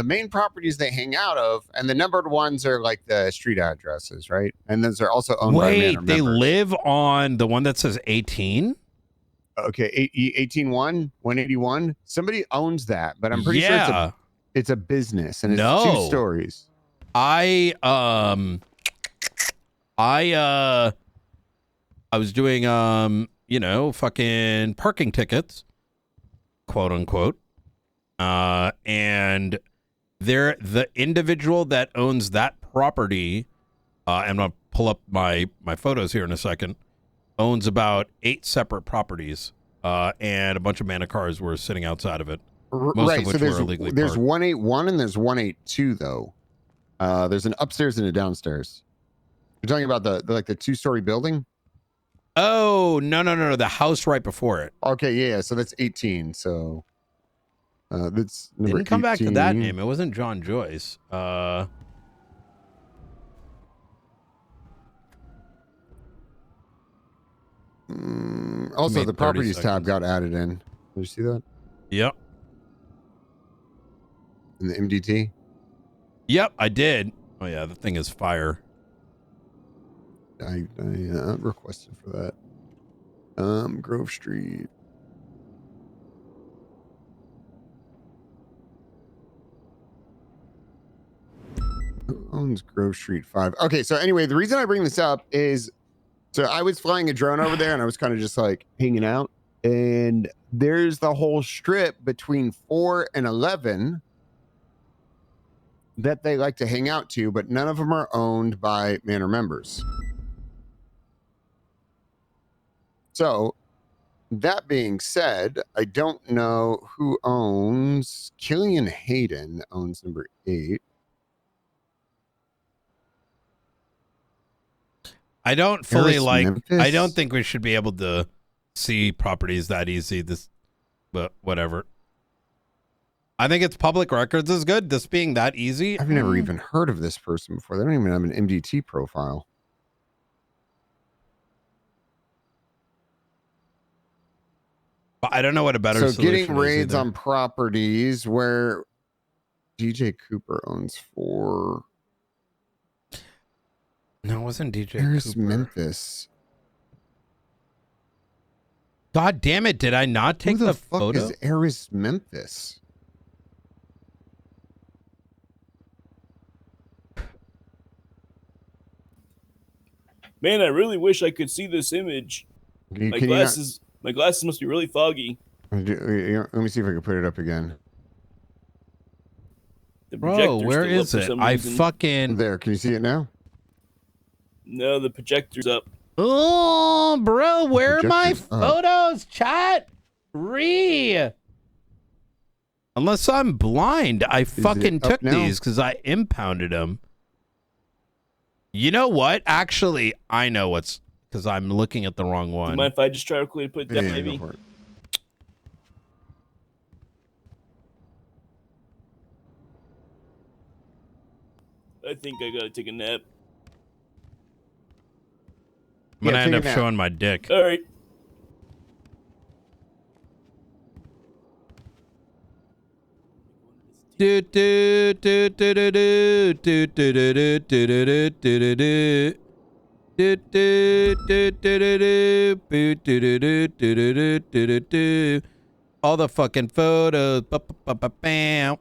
main properties they hang out of, and the numbered ones are like the street addresses, right? And those are also owned by Manor Wait, they members. live on the one that says 18? Okay, 18-1, 181. Somebody owns that, but I'm pretty sure it's a business, and it's 2 stories. I was doing you know, fucking parking tickets, quote unquote. And the individual that owns that property, I'm gonna pull up my photos here in a second, owns about 8 separate properties. And a bunch of Manor cars were sitting outside of it. Most Right, of which so were illegally there's parked. 181 and there's 182 though. There's an upstairs and a downstairs. You're talking about the 2-story building? Oh, no, the house right before it. Okay, yeah, so that's 18. So that's number Didn't come back to that 18. name. It wasn't John Joyce. Also, Made the 30 properties tab seconds. got added in. Did you see that? Yep. In the MDT? Yep, I did. Oh yeah, the thing is fire. I requested for that. Grove Street. Who owns Grove Street 5? Okay, so anyway, the reason I bring this up is, so I was flying a drone over there and I was kind of just like hanging out, and there's the whole strip between 4 and 11 that they like to hang out to, but none of them are owned by Manor members. So that being said, I don't know who owns Killian Hayden owns number 8. I don't fully Harris, like. Memphis? I don't think we should be able to see properties that easy. But whatever. I think it's public records is good. This being that easy. I've never even heard of this person before. They don't even have an MDT profile. I don't know what a better So solution getting is raids either. on properties where DJ Cooper owns 4. No, it wasn't DJ Harris, Cooper. Memphis. God damn it! Did I not take Who the fuck photo? is Harris, Memphis? Man, I really wish I could see this image. Can My you not- glasses must be really foggy. Let me see if I can put it up again. The Bro, projector's where still up is for it? some I reason. fucking. There, can you see it now? No, the projector's up. Oh, bro, where are my Projector's up. photos? Chat. Unless I'm blind, I fucking up took now? these because I impounded them. You know what? Actually, I know what's because I'm looking at the wrong Do you one. mind if I just try to quickly put it down, Yeah, maybe? go for it. I think I gotta take a nap. I'm gonna Yeah, end take a up nap. showing my dick. All right. Do do do do do do do do do do do do do do. Do do do do do do boo, do do do do do do do do do. All the fucking photos. Bam.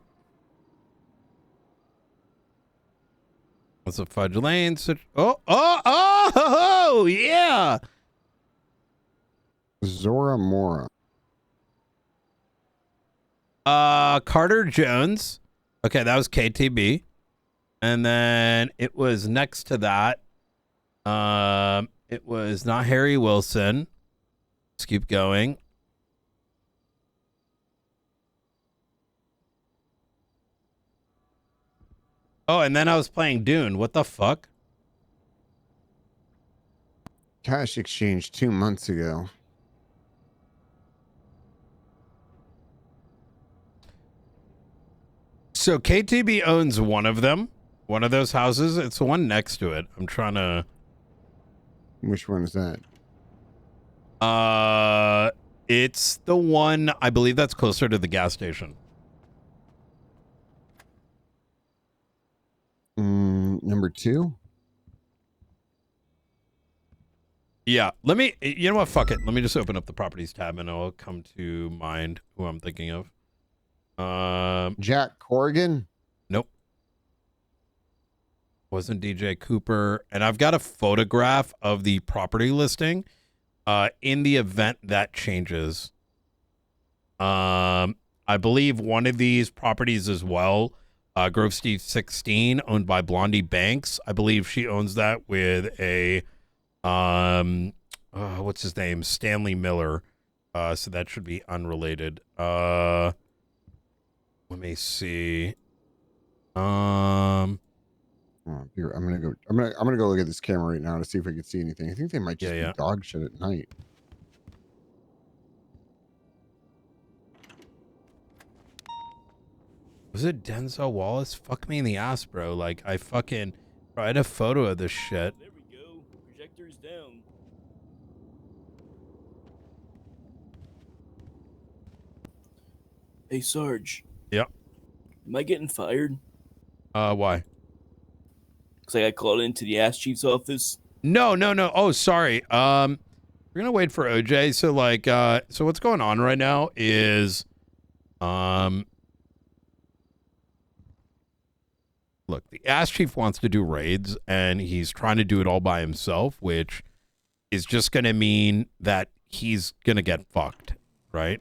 That's a fudge lane. Oh, yeah. Zora Mora. Carter Jones. Okay, that was KTB. And then it was next to that. It was not Harry Wilson. Let's keep going. Oh, and then I was playing Dune. What the fuck? Cash exchange 2 months ago. So KTB owns one of them. One of those houses. It's the one next to it. I'm trying to... Which one is that? It's the one, I believe that's closer to the gas station. Number 2? Yeah, let me, you know what, fuck it. Let me just open up the properties tab and it'll come to mind who I'm thinking of. Jack Corrigan? Nope. Wasn't DJ Cooper. And I've got a photograph of the property listing in the event that changes. I believe one of these properties as well, Grove Street 16, owned by Blondie Banks. I believe she owns that with a what's his name? Stanley Miller. So that should be unrelated. Let me see. I'm gonna go look at this camera right now to see if I can see anything. I think they might just be dog shit at night. Was it Denzel Wallace? Fuck me in the ass, bro. Like, I had a photo of this shit. There we go. Projector's down. Hey, Sarge. Yep. Am I getting fired? Why? Because I got called into the ass chief's office. No. Oh, sorry. We're gonna wait for OJ. So, like, so what's going on right now is, look, the ass chief wants to do raids, and he's trying to do it all by himself, which is just gonna mean that he's gonna get fucked, right?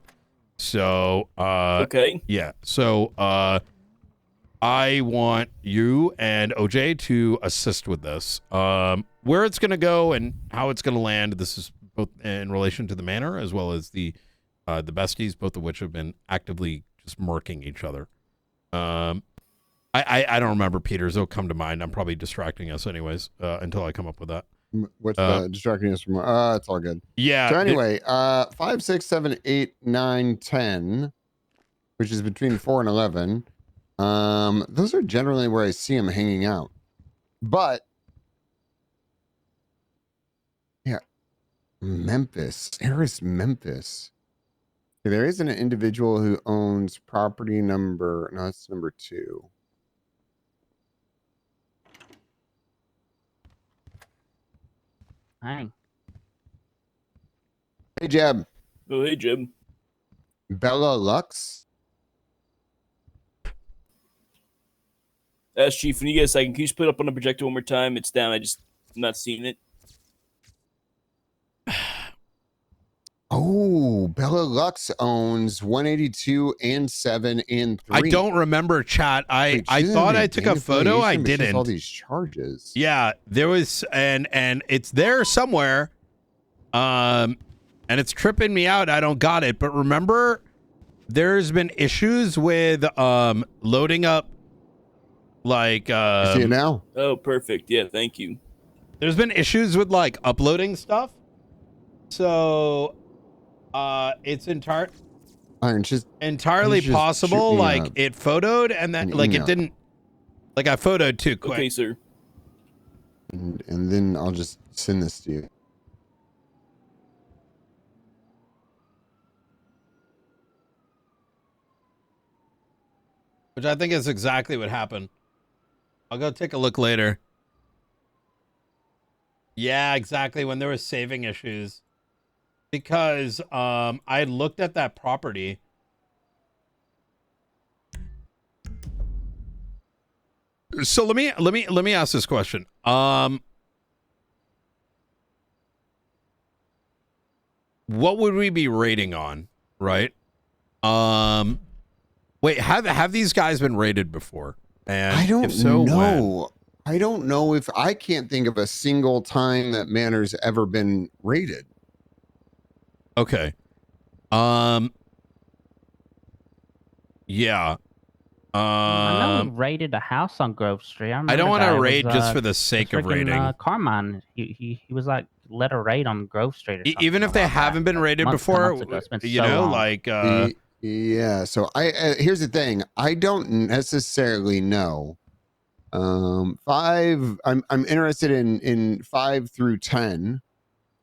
So, okay. Yeah. So, I want you and OJ to assist with this. Where it's going to go and how it's going to land. This is both in relation to the manor as well as the besties, both of which have been actively just murking each other. I don't remember Peter's. It'll come to mind. I'm probably distracting us anyways until I come up with that. What's distracting us from? It's all good. Yeah. So anyway, 5, 6, 7, 8, 9, 10, which is between 4 and 11. Those are generally where I see him hanging out. But yeah, Memphis, Eris, Memphis. There is an individual who owns property number. No, that's number 2. Hi. Hey, Jeb. Oh, hey, Jeb. Bella Lux. Ass chief, when you get a second, can you just put it up on the projector one more time? It's down. I'm not seeing it. Oh, Bella Lux owns 182 and 7 and 3. I don't remember, chat. I thought I took a photo. I didn't. All these charges. Yeah, there was, and it's there somewhere. And it's tripping me out. I don't got it. But remember, there's been issues with loading up, like. You see it now? Oh, perfect. Yeah, thank you. There's been issues with like uploading stuff. So, it's entirely possible. Like it photoed and then like it didn't. Like I photoed too quick. Okay, sir. And then I'll just send this to you. Which I think is exactly what happened. I'll go take a look later. Yeah, exactly. When there were saving issues. Because I looked at that property. So let me ask this question. What would we be rating on, right? Wait, have these guys been raided before? And I don't if so, know. I don't know if I can't think of a single time that Manor's ever been raided. Okay. Yeah. I know we raided a house on Grove Street. I don't want to raid just for the sake of raiding. Carmine, he was like, let her raid on Grove Street or something. Even if they haven't been raided before, you know, like yeah. So here's the thing. I don't necessarily know. 5. I'm interested in 5 through 10. I'm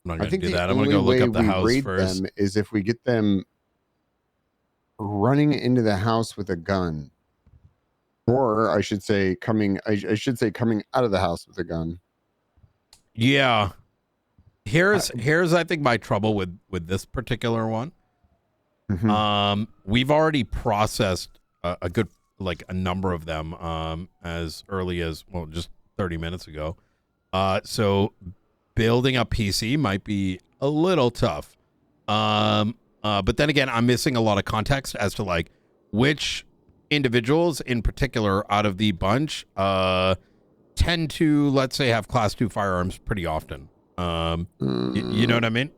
not I gonna think do the that. I'm gonna only go look way up the we house raid first. them is if we get them running into the house with a gun, or I should say coming. I should say coming out of the house with a gun. Yeah. Here's I think my trouble with this particular one. We've already processed a good a number of them as early as just 30 minutes ago. So building a PC might be a little tough. But then again, I'm missing a lot of context as to like which individuals in particular out of the bunch tend to, let's say, have class 2 firearms pretty often. You know what I mean?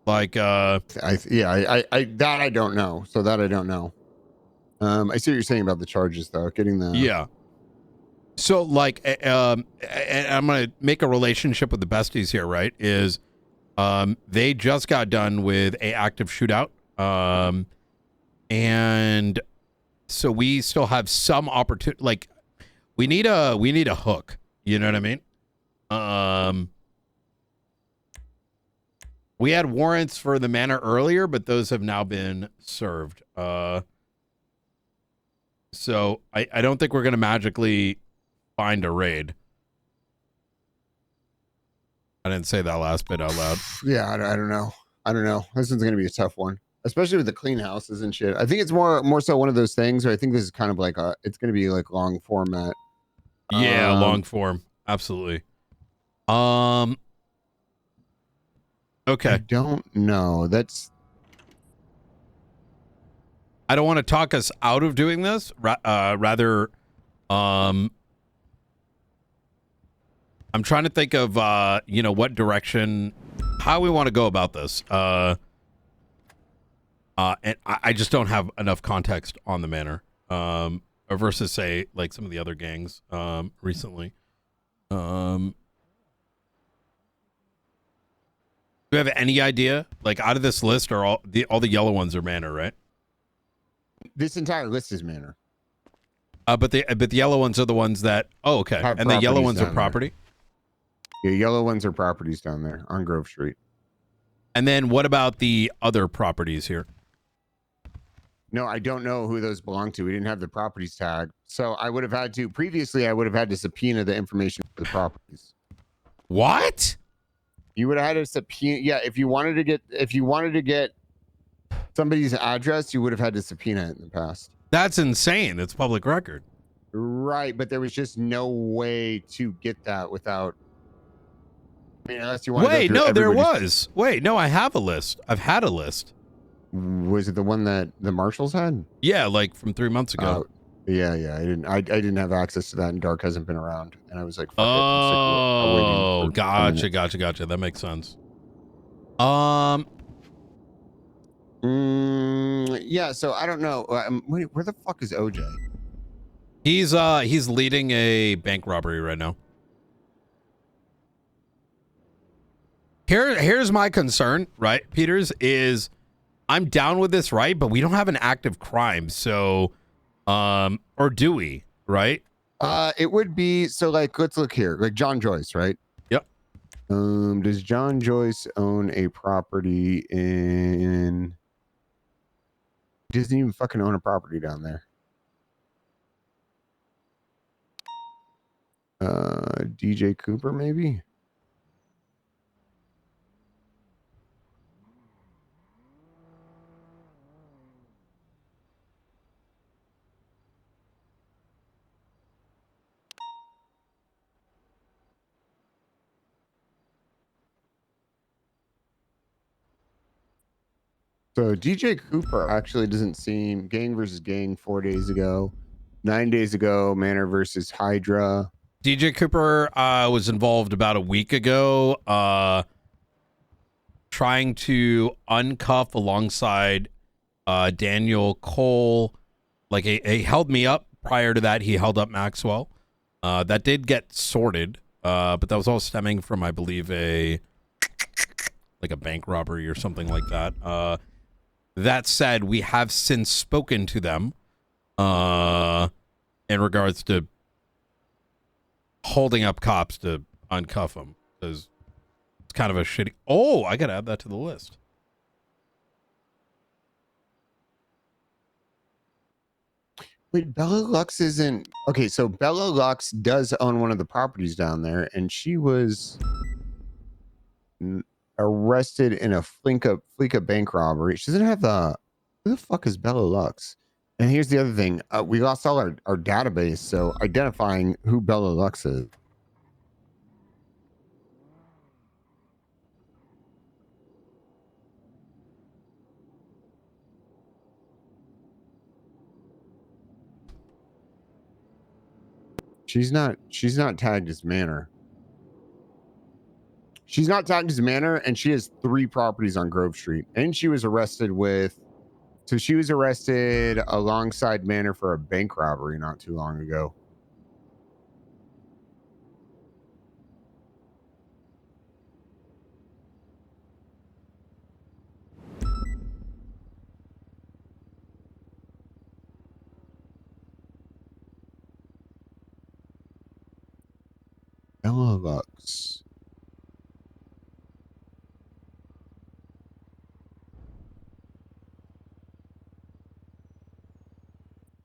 Like I that I don't know. So that I don't know. I see what you're saying about the charges though. Getting the yeah. So like and I'm gonna make a relationship with the besties here, right? Is they just got done with a active shootout. And so we still have some opportunity, like we need a hook, you know what I mean? We had warrants for the manor earlier, but those have now been served. So I don't think we're gonna magically find a raid. I didn't say that last bit out loud. Yeah, I don't know. I don't know. This one's gonna be a tough one, especially with the clean houses and shit. I think it's more so one of those things where I think this is kind of like it's gonna be like long format. Yeah, long form, absolutely. Okay. I don't know. I don't want to talk us out of doing this. Rather, I'm trying to think of what direction, how we want to go about this. And I just don't have enough context on the manor. Versus say like some of the other gangs recently. Do you have any idea? Like out of this list, are all the yellow ones are manor, right? This entire list is manor. But the yellow ones are the ones that okay. Have And the yellow properties ones are down property? Yeah, yellow ones are properties down there on Grove Street. And then what about the other properties here? No, I don't know who those belong to. We didn't have the properties tag. So I would have had to previously subpoena the information for the properties. What? You would have had to subpoena. Yeah, if you wanted to get somebody's address, you would have had to subpoena it in the past. That's insane. It's public record. Right, but there was just no way to get that without. I mean, unless you want. Wait, no, there was. Wait, no, I have a list. I've had a list. Was it the one that the marshals had? Yeah, like from 3 months ago. Yeah. I didn't have access to that, and Dark hasn't been around, and I was like, fuck oh, it. I'm sick of gotcha. That makes sense. Yeah. So I don't know. Where the fuck is OJ? He's leading a bank robbery right now. Here's my concern, right, Peters, is I'm down with this, right? But we don't have an active crime, so or do we, right? It would be so like let's look here. Like John Joyce, right? Yep. Does John Joyce own a property in he doesn't even fucking own a property down there. DJ Cooper, maybe? So DJ Cooper actually doesn't seem gang versus gang 4 days ago. 9 days ago, Manor versus Hydra. DJ Cooper was involved about a week ago, trying to uncuff alongside Daniel Cole. Like he held me up. Prior to that, he held up Maxwell. That did get sorted, but that was all stemming from, I believe, a bank robbery or something like that. That said, we have since spoken to them in regards to holding up cops to uncuff them, because it's kind of a shitty... Oh, I gotta add that to the list. Wait, Bella Lux isn't... Okay, so Bella Lux does own one of the properties down there, and she was arrested in a Flinka bank robbery. She doesn't have the... Who the fuck is Bella Lux? And here's the other thing. We lost all our database, so identifying who Bella Lux is. She's not tagged as Manor. She's not tagged as Manor, and she has 3 properties on Grove Street. And she was arrested with... So she was arrested alongside Manor for a bank robbery not too long ago. Bella Lux.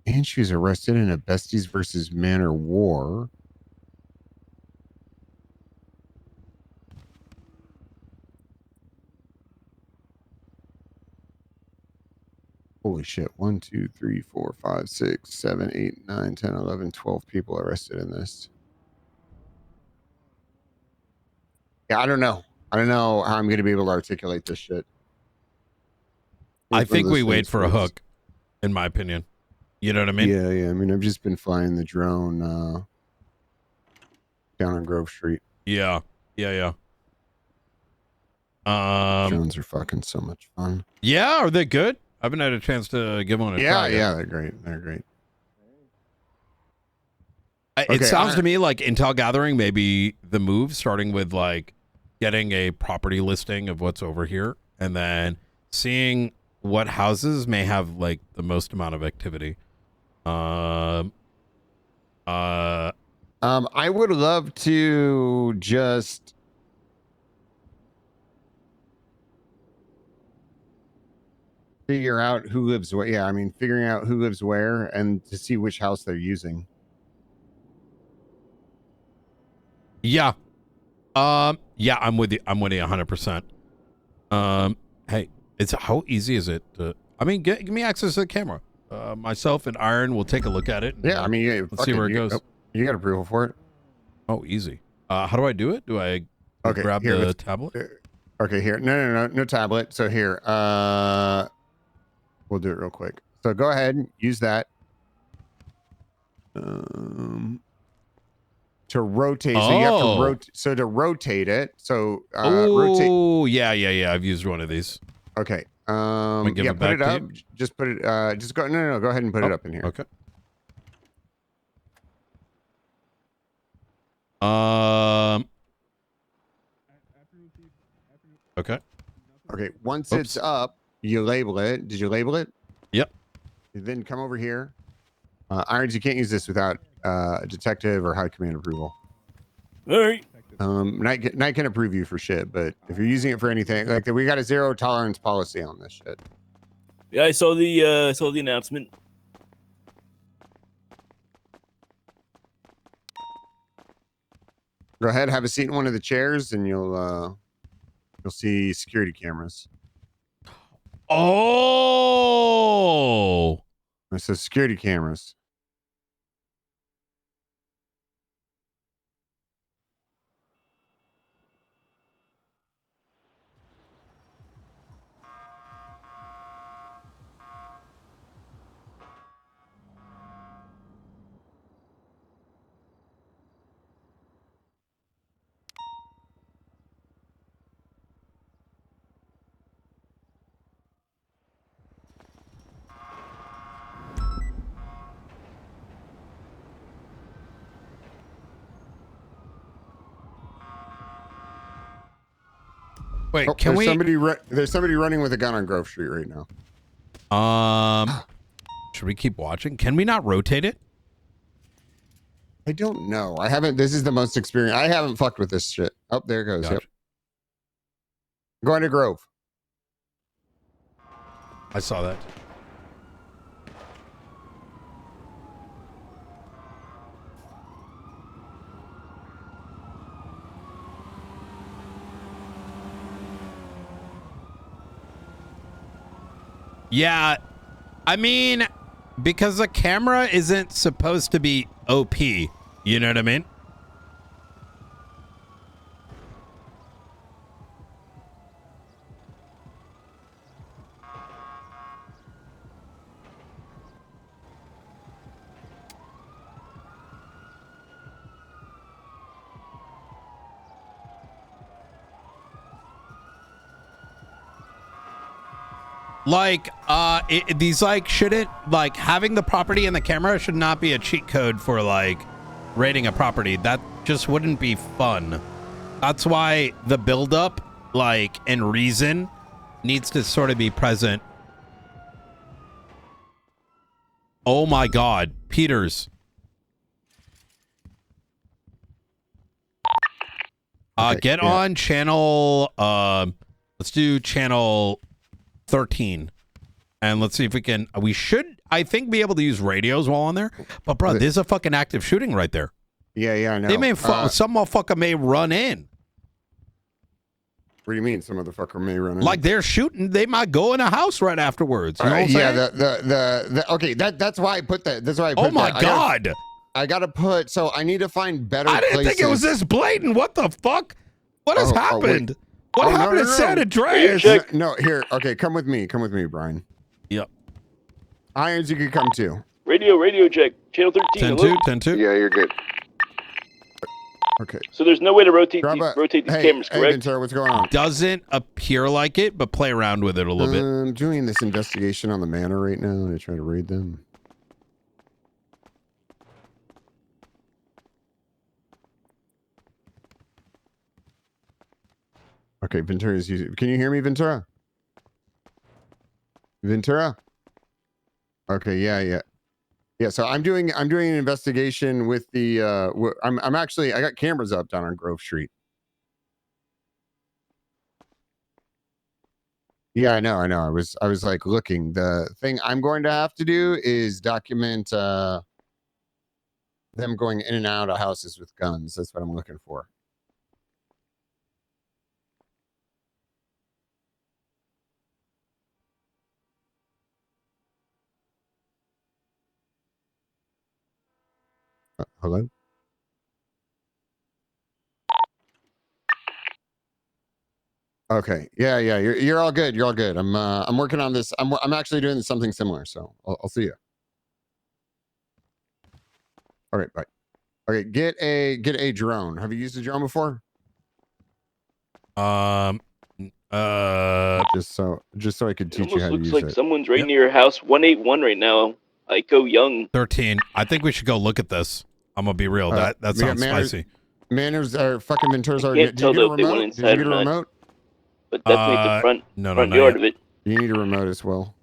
And she was arrested in a Besties versus Manor war. Holy shit. 1, 2, 3, 4, 5, 6, 7, 8, 9, 10, 11, 12 people arrested in this. Yeah, I don't know. I don't know how I'm going to be able to articulate this shit. I think we wait for a hook, in my opinion. You know what I mean? Yeah. I mean, I've just been flying the drone down on Grove Street. Yeah. Drones are fucking so much fun. Yeah, are they good? I haven't had a chance to give one a try. Yeah, they're great. They're great. It sounds to me like intel gathering, maybe the move, starting with like getting a property listing of what's over here, and then seeing what houses may have like the most amount of activity. I would love to just figure out who lives where. Yeah, I mean, figuring out who lives where and to see which house they're using. Yeah. Yeah, I'm with you. I'm with you 100%. Hey, how easy is it to, I mean, give me access to the camera. Myself and Iron will take a look at it. Yeah, I mean, let's see where it goes. You got approval for it? Oh, easy. How do I do it? Do I grab here, the tablet? Okay, here. No tablet. So here, we'll do it real quick. So go ahead and use that. To rotate. So you have to rotate. So to rotate it. So rotate. Oh, yeah. I've used one of these. Okay. Give yeah, it put back it to up. you? Just put it. Just go. No. Go ahead and put it up in here. Okay. Okay. Okay. Once it's up, you label it. Did you label it? Yep. You then come over here. Irons, you can't use this without a detective or high command approval. All right. Knight can approve you for shit, but if you're using it for anything, like we got a 0 tolerance policy on this shit. Yeah, I saw the announcement. Go ahead, have a seat in one of the chairs, and you'll see security cameras. Oh, it says security cameras. Wait, Oh, can there's we? There's somebody running with a gun on Grove Street right now. Should we keep watching? Can we not rotate it? I don't know. I haven't. This is the most experience. I haven't fucked with this shit. Oh, there it goes. Gotcha. Yep. Going to Grove. I saw that. Yeah, I mean, because the camera isn't supposed to be OP, you know what I mean? Like, these like shouldn't like having the property in the camera should not be a cheat code for like rating a property. That just wouldn't be fun. That's why the buildup, like, and reason needs to sort of be present. Oh my God, Peters. Get on channel. Let's do channel 13, and let's see if we can. We should, I think, be able to use radios while on there. But bro, there's a fucking active shooting right there. Yeah, I know. They may some motherfucker may run in. What do you mean? Some motherfucker may run in. Like they're shooting, they might go in a house right afterwards. You know what I'm saying? The okay. That's why I put that. That's why I put Oh my that. God! I gotta put. So I need to find better. I didn't places. think it was this blatant. What the fuck? What has happened? What no, happened no, to no. San Andreas? No, here. Okay, come with me. Come with me, Brian. Yep. Irons, you can come too. Radio check. Channel 13. 10-2, 10-2. Yeah, you're good. Okay. So there's no way to rotate these cameras, Hey, correct? Ventura, what's going on? Doesn't appear like it, but play around with it a little bit. I'm doing this investigation on the manor right now, and I try to raid them. Okay, Ventura's using. Can you hear me, Ventura? Ventura? Okay, yeah. So I'm doing an investigation with the. I'm actually I got cameras up down on Grove Street. Yeah, I know. I was like looking. The thing I'm going to have to do is document them going in and out of houses with guns. That's what I'm looking for. Hello? Okay. Yeah. You're all good. You're all good. I'm working on this. I'm actually doing something similar. So I'll see you. All right. Bye. Okay. Get a drone. Have you used a drone before? Just so I could teach you how to use Looks like it. someone's right near house 181 right now. Ico Young. 13. I think we should go look at this. I'm gonna be real. That sounds spicy. Manners are fucking Ventura's I already. can't Did you tell get a though if they went remote? Did you inside get or a not. remote? But definitely the front not yard yet. of it. You need a remote as well.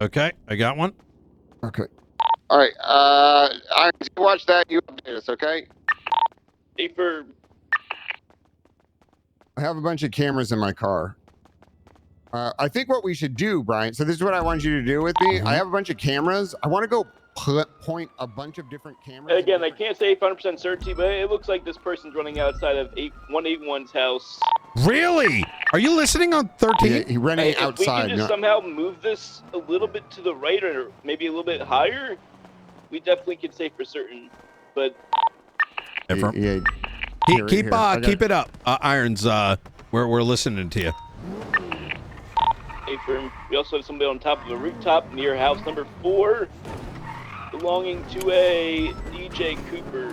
Okay, I got one. Okay. All right. You watch that. You update us, okay? Hey, for I have a bunch of cameras in my car. I think what we should do, Brian. So this is what I want you to do with me. I have a bunch of cameras. I want to go point a bunch of different cameras. again, I can't say 100% certainty, but it looks like this person's running outside of 181's house. Really? Are you listening on 13? Yeah, he running If we outside. can just somehow move this a little bit to the right or maybe a little bit higher, we definitely could say for certain. But Yeah. Keep it up, Irons. We're listening to you. hey, firm. We also have somebody on top of a rooftop near house number 4, belonging to a DJ Cooper.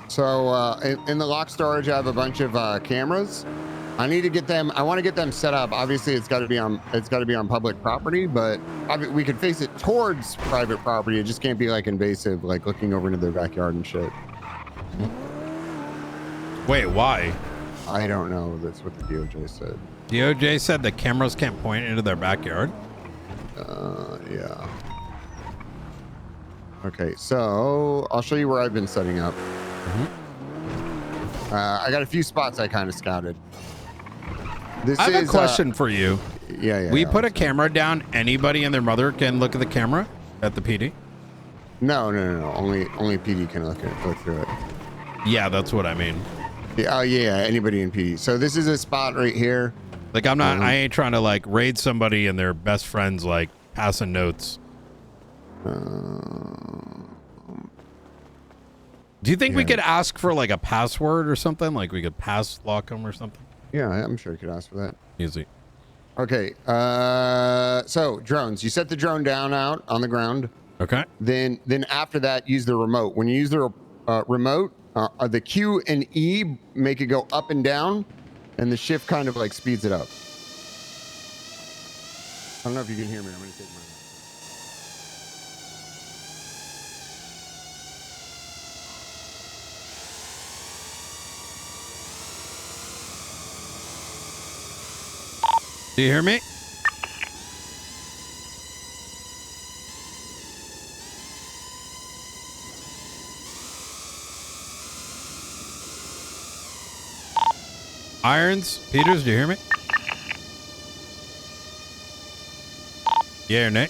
So in the lock storage, I have a bunch of cameras. I need to get them. I want to get them set up. Obviously, it's got to be on. It's got to be on public property, but we could face it towards private property. It just can't be like invasive, like looking over into their backyard and shit. Wait, why? I don't know. That's what the DOJ said. DOJ said the cameras can't point into their backyard. Yeah. Okay, so I'll show you where I've been setting up. I got a few spots I kind of scouted. I have a question for you. Yeah. We put a camera down. Anybody and their mother can look at the camera at the PD. No. Only PD can look through it. Yeah, that's what I mean. Yeah, anybody in PD. So this is a spot right here. Like I'm not. I ain't trying to like raid somebody and their best friends like passing notes. Do you think we could ask for like a password or something? Like we could pass lock them or something? Yeah, I'm sure you could ask for that. Easy. Okay. So drones. You set the drone down out on the ground. Okay. Then after that, use the remote. When you use the remote, the Q and E make it go up and down, and the shift kind of like speeds it up. I don't know if you can hear me. I'm gonna take my. Do you hear me? Irons, Peters, do you hear me? Yeah or nay?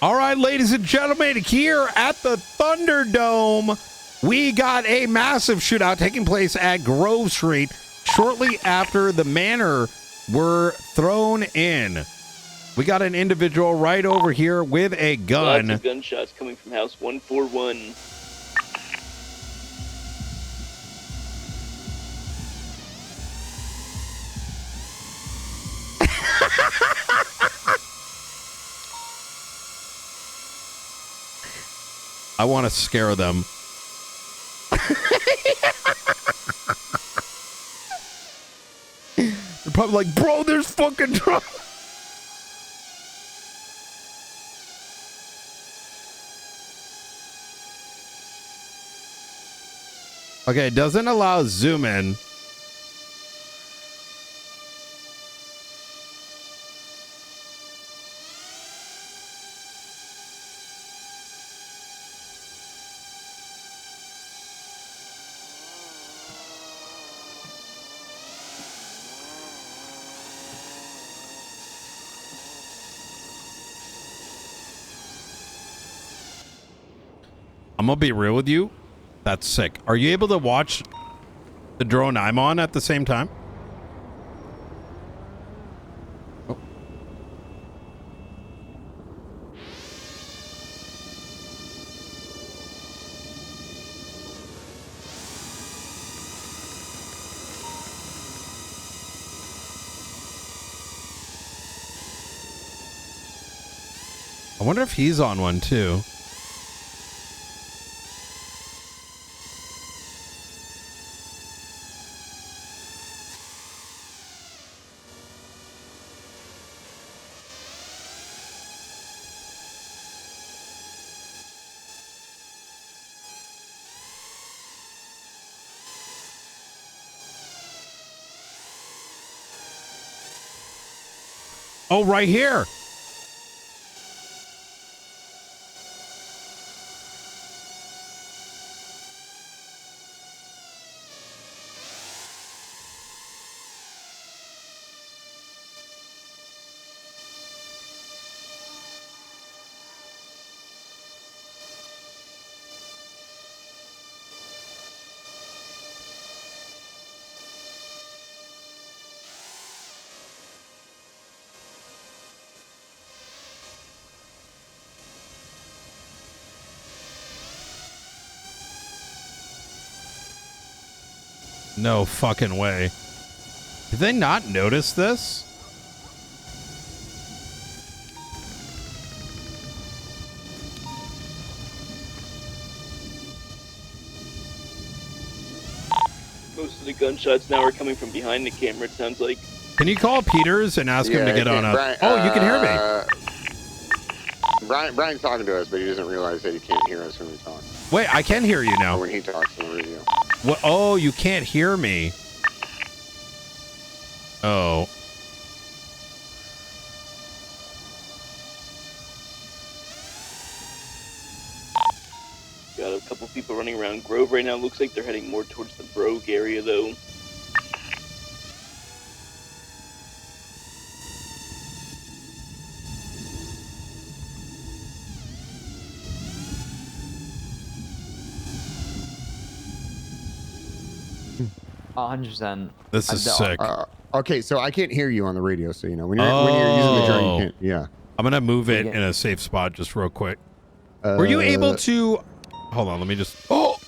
All right, ladies and gentlemen, here at the Thunderdome, we got a massive shootout taking place at Grove Street shortly after the Manor were thrown in. We got an individual right over here with a gun. Lots of gunshots coming from house 141. I want to scare them. They're probably like, bro, there's fucking drunk. Okay, it doesn't allow zoom in. I'm gonna be real with you. That's sick. Are you able to watch the drone I'm on at the same time? Oh. I wonder if he's on one too. Oh, right here. No fucking way. Did they not notice this? Most of the gunshots now are coming from behind the camera, it sounds like. Can you call Peters and ask him to get on a... Brian, oh, you can hear me. Brian's talking to us, but he doesn't realize that he can't hear us when we talk. Wait, I can hear you now. Or when he talks on the radio. What? Oh, you can't hear me. Oh. Got a couple people running around Grove right now. Looks like they're heading more towards the Brogue area, though. Oh, 100%. This is sick. Okay, so I can't hear you on the radio, so you know when you're using the drone, you can't. Yeah. I'm gonna move it in a safe spot just real quick. Were you able to? Hold on, let me just. Oh.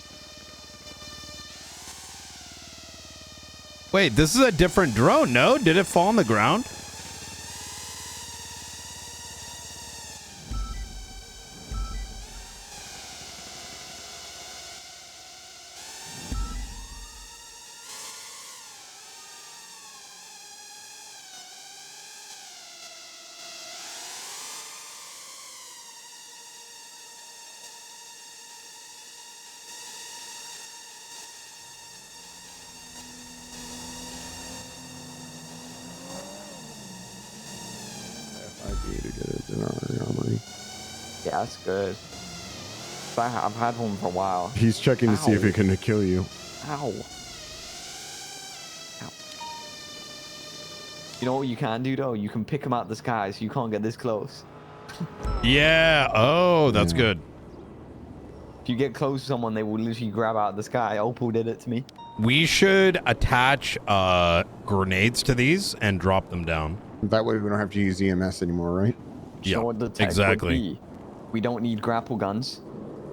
Wait, this is a different drone. No, did it fall on the ground? Yeah, that's good. I've had one for a while. He's checking to see if it can kill you. Ow. Ow. You know what you can do though? You can pick them out of the sky so you can't get this close. Yeah. Oh, that's good. If you get close to someone, they will literally grab out of the sky. Opal did it to me. We should attach grenades to these and drop them down. That way we don't have to use EMS anymore, right? Yeah, So what the tech exactly. would be, we don't need grapple guns.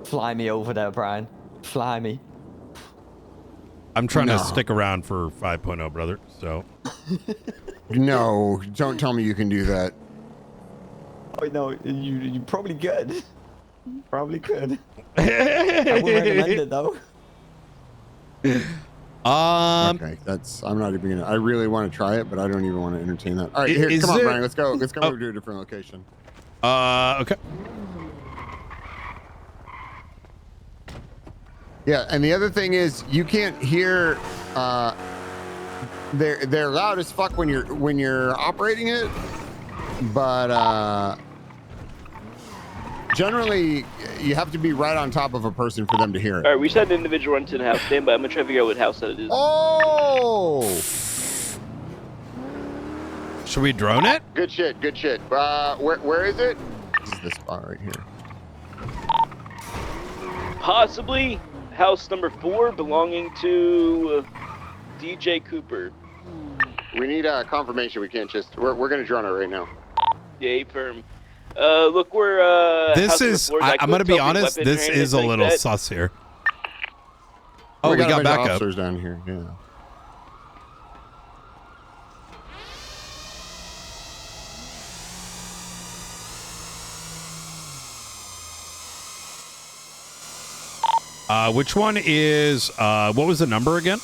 Fly me over there, Brian. Fly me. I'm trying to stick around for 5.0, brother. So. No, don't tell me you can do that. Oh no, you probably could. Probably could. I would recommend it though. Okay, I'm not even gonna. I really want to try it, but I don't even want to entertain that. All right, here, come on, Brian. Let's go. Let's go to a different location. Okay. Yeah, and the other thing is you can't hear. They're loud as fuck when you're operating it, but generally you have to be right on top of a person for them to hear it. All right, we just had an individual run to the house. Stand by. I'm gonna try to figure out what house that is. Oh! Should we drone it? Good shit. Good shit. Where is it? This is this spot right here. Possibly house number 4 belonging to DJ Cooper. We need confirmation. We can't just. We're gonna drone it right now. Yeah, firm. Look, we're This house is. number 4. I'm gonna be Tell me honest. weapon or This anything is a like little that. sus here. Oh, we got a got bunch of backup. officers down here. Yeah. Which one is? What was the number again?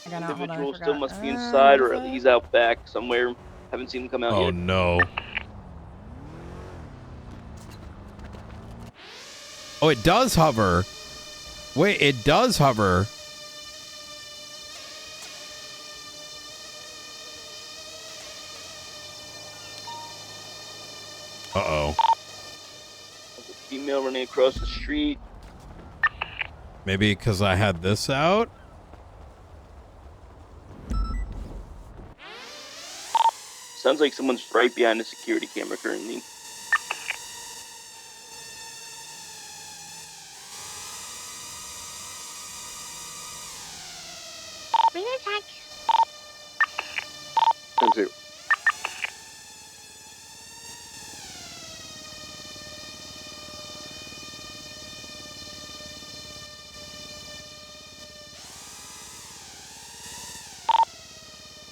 Individual still must be inside, or he's out back somewhere. Haven't seen him come out yet. Oh no. Oh, it does hover. Wait, it does hover. Uh-oh. There's a female running across the street. Maybe because I had this out? Sounds like someone's right behind the security camera currently. Copy the attack. 10-2.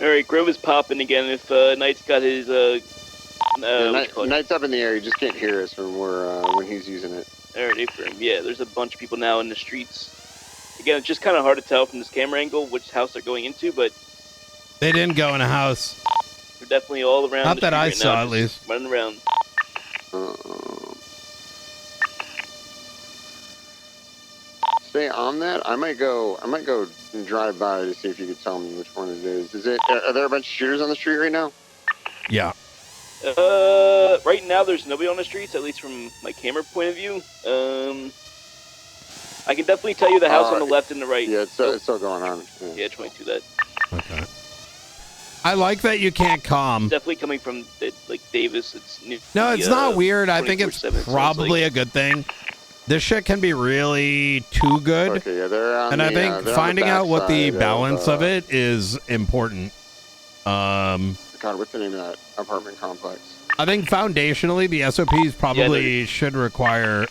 All right, Grove is popping again. If Knight's got his Knight's up in the air. You just can't hear us when he's using it. All right, affirm. Yeah, there's a bunch of people now in the streets. Again, it's just kind of hard to tell from this camera angle which house they're going into, but They didn't go in a house. they're definitely all around. Not the that street I right saw, now, at just least. running around. Stay on that. I might go and drive by to see if you could tell me which one it is. Are there a bunch of shooters on the street right now? Yeah. Right now there's nobody on the streets, at least from my camera point of view. I can definitely tell you the house on the left and the right. Yeah, it's still going on. Yeah, 22 that. Okay. I like that you can't calm. Definitely coming from like Davis. It's new. No, it's not weird. I think it's 24/7, probably a good thing. This shit can be really too good. Okay, yeah, they're on And I think finding out what the balance of it is important. God, what's the name of that apartment complex? I think foundationally, the SOPs probably should require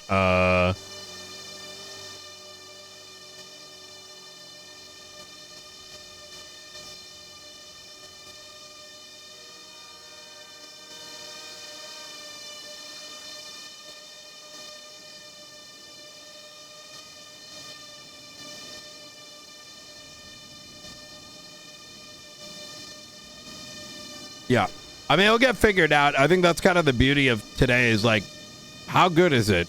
yeah. I mean, it'll get figured out. I think that's kind of the beauty of today is like, how good is it?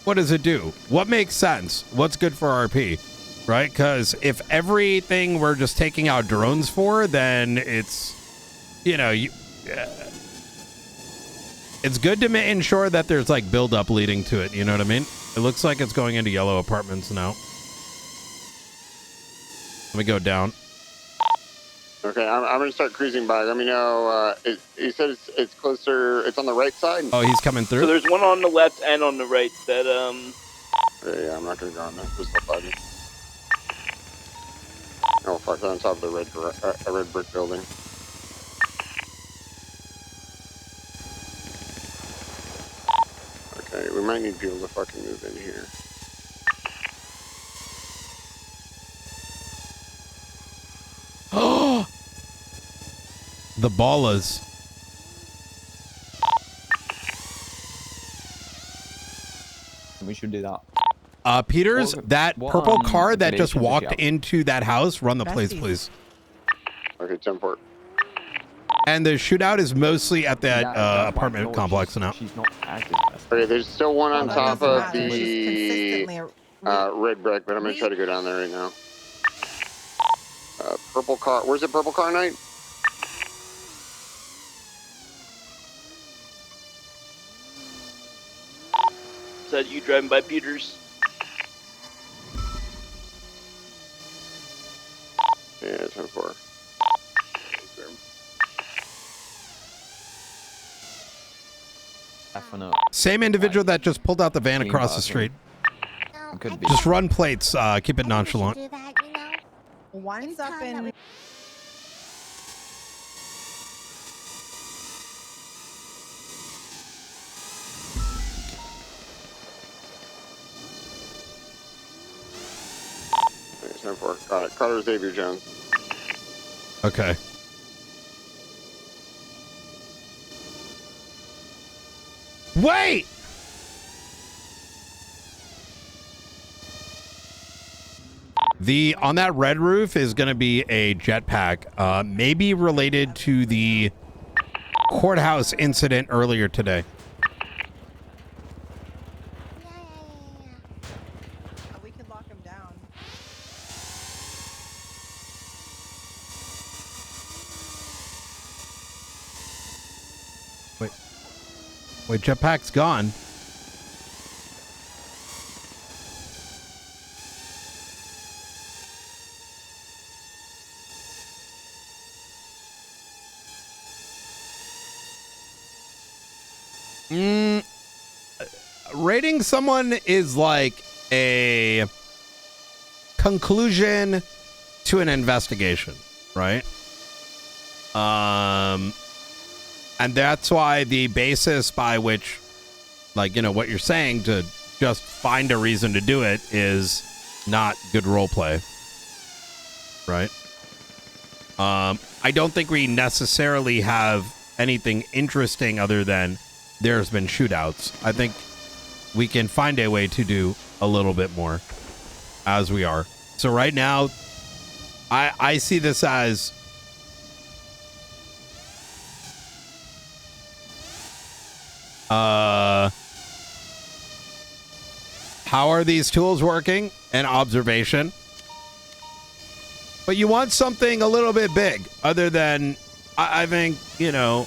What does it do? What makes sense? What's good for RP? Right? Because if everything we're just taking out drones for, then it's, it's good to ensure that there's like buildup leading to it. You know what I mean? It looks like it's going into yellow apartments now. Let me go down. Okay, I'm going to start cruising by. Let me know. He said it's closer. It's on the right side. Oh, he's coming through? So there's one on the left and on the right that, Yeah, I'm not going to go on that. Just up by me. Oh, fuck, they're on top of the red brick building. Okay, we might need people to fucking move in here. Oh! The ballas. We should do that. Peters, that purple car that just information does walked she have? into that house, run the place, please. Okay, 10-4. And the shootout is mostly at that apartment complex now. Okay, there's still one on top of the red brick, but I'm going to try to go down there right now. Purple car. Where's the purple car, Knight? is that you driving by Peters? Yeah, 10-4. Same individual that just pulled out the van across the street. Could be. Just run plates. Keep it nonchalant. One's up in. Okay, 10-4. Got it. Carter Xavier Jones. Okay. Wait! On that red roof is going to be a jetpack, maybe related to the courthouse incident earlier today. We could lock him down. Wait, jetpack's gone. Rating someone is like a conclusion to an investigation, right? And that's why the basis by which, like, you know, what you're saying to just find a reason to do it is not good role play, right? I don't think we necessarily have anything interesting other than there's been shootouts. I think we can find a way to do a little bit more as we are. So right now, I see this as how are these tools working? An observation. But you want something a little bit big, other than, I think, you know,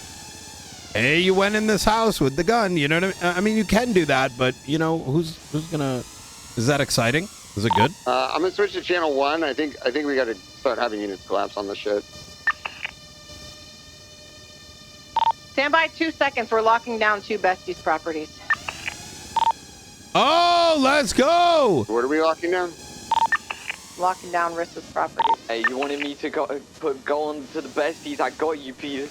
hey, you went in this house with the gun, you know what I mean? I mean, you can do that, but, you know, who's gonna, is that exciting? Is it good? I'm gonna switch to channel 1. I think we gotta start having units collapse on this shit. Stand by 2 seconds. We're locking down 2 besties properties. Oh, let's go! What are we locking down? Locking down Rissa's properties. Hey, you wanted me to go on to the besties? I got you, Peters.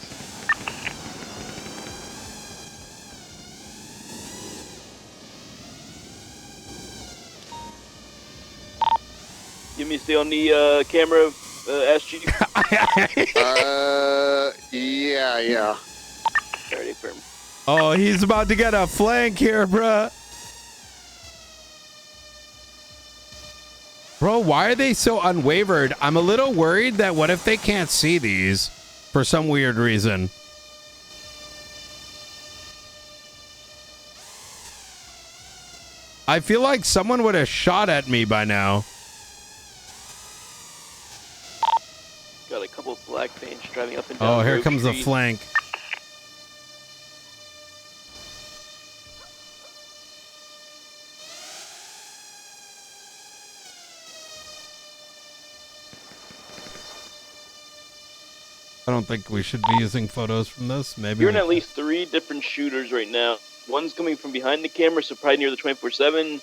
Give me a stay on the camera, SG. Yeah. Already firm. Oh, he's about to get a flank here, bruh. Bro, why are they so unwavered? I'm a little worried that what if they can't see these for some weird reason? I feel like someone would have shot at me by now. Got a couple of black veins driving up and down. Oh, here Grove comes the Street. flank. I don't think we should be using photos from this. Maybe You're in at least 3 different shooters right now. One's coming from behind the camera, so probably near the 24/7.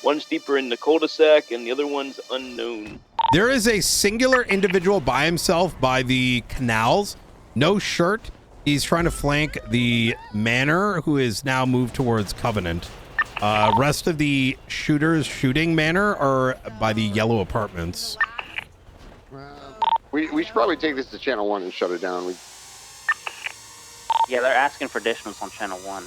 One's deeper in the cul-de-sac, and the other one's unknown. There is a singular individual by himself by the canals. No shirt. He's trying to flank the Manor, who is now moved towards Covenant. Rest of the shooters shooting Manor are by the yellow apartments. We should probably take this to channel 1 and shut it down. Yeah, they're asking for additionals on channel 1.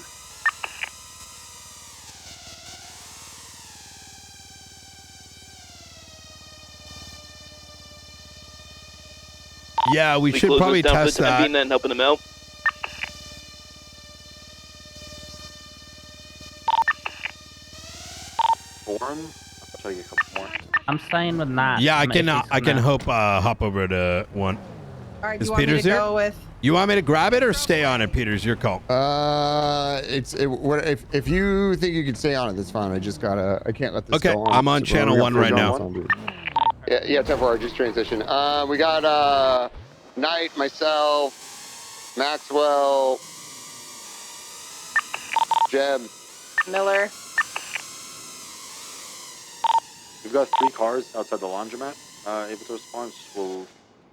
Yeah, we should close probably this down test for the time that. being and helping them out. I'll try to get a couple more. I'm staying with 9. Yeah, I Some can. issues I from can that. hop over to 1. All right, do Is you want Peters me to here? go with? You want me to grab it or stay on it, Peters? Your call. If you think you can stay on it, that's fine. I can't let this Okay, go on. I'm on channel 1 right now. Yeah, 10-4, just transition. We got Knight, myself, Maxwell, Jeb, Miller. We've got 3 cars outside the laundromat able to respond. We'll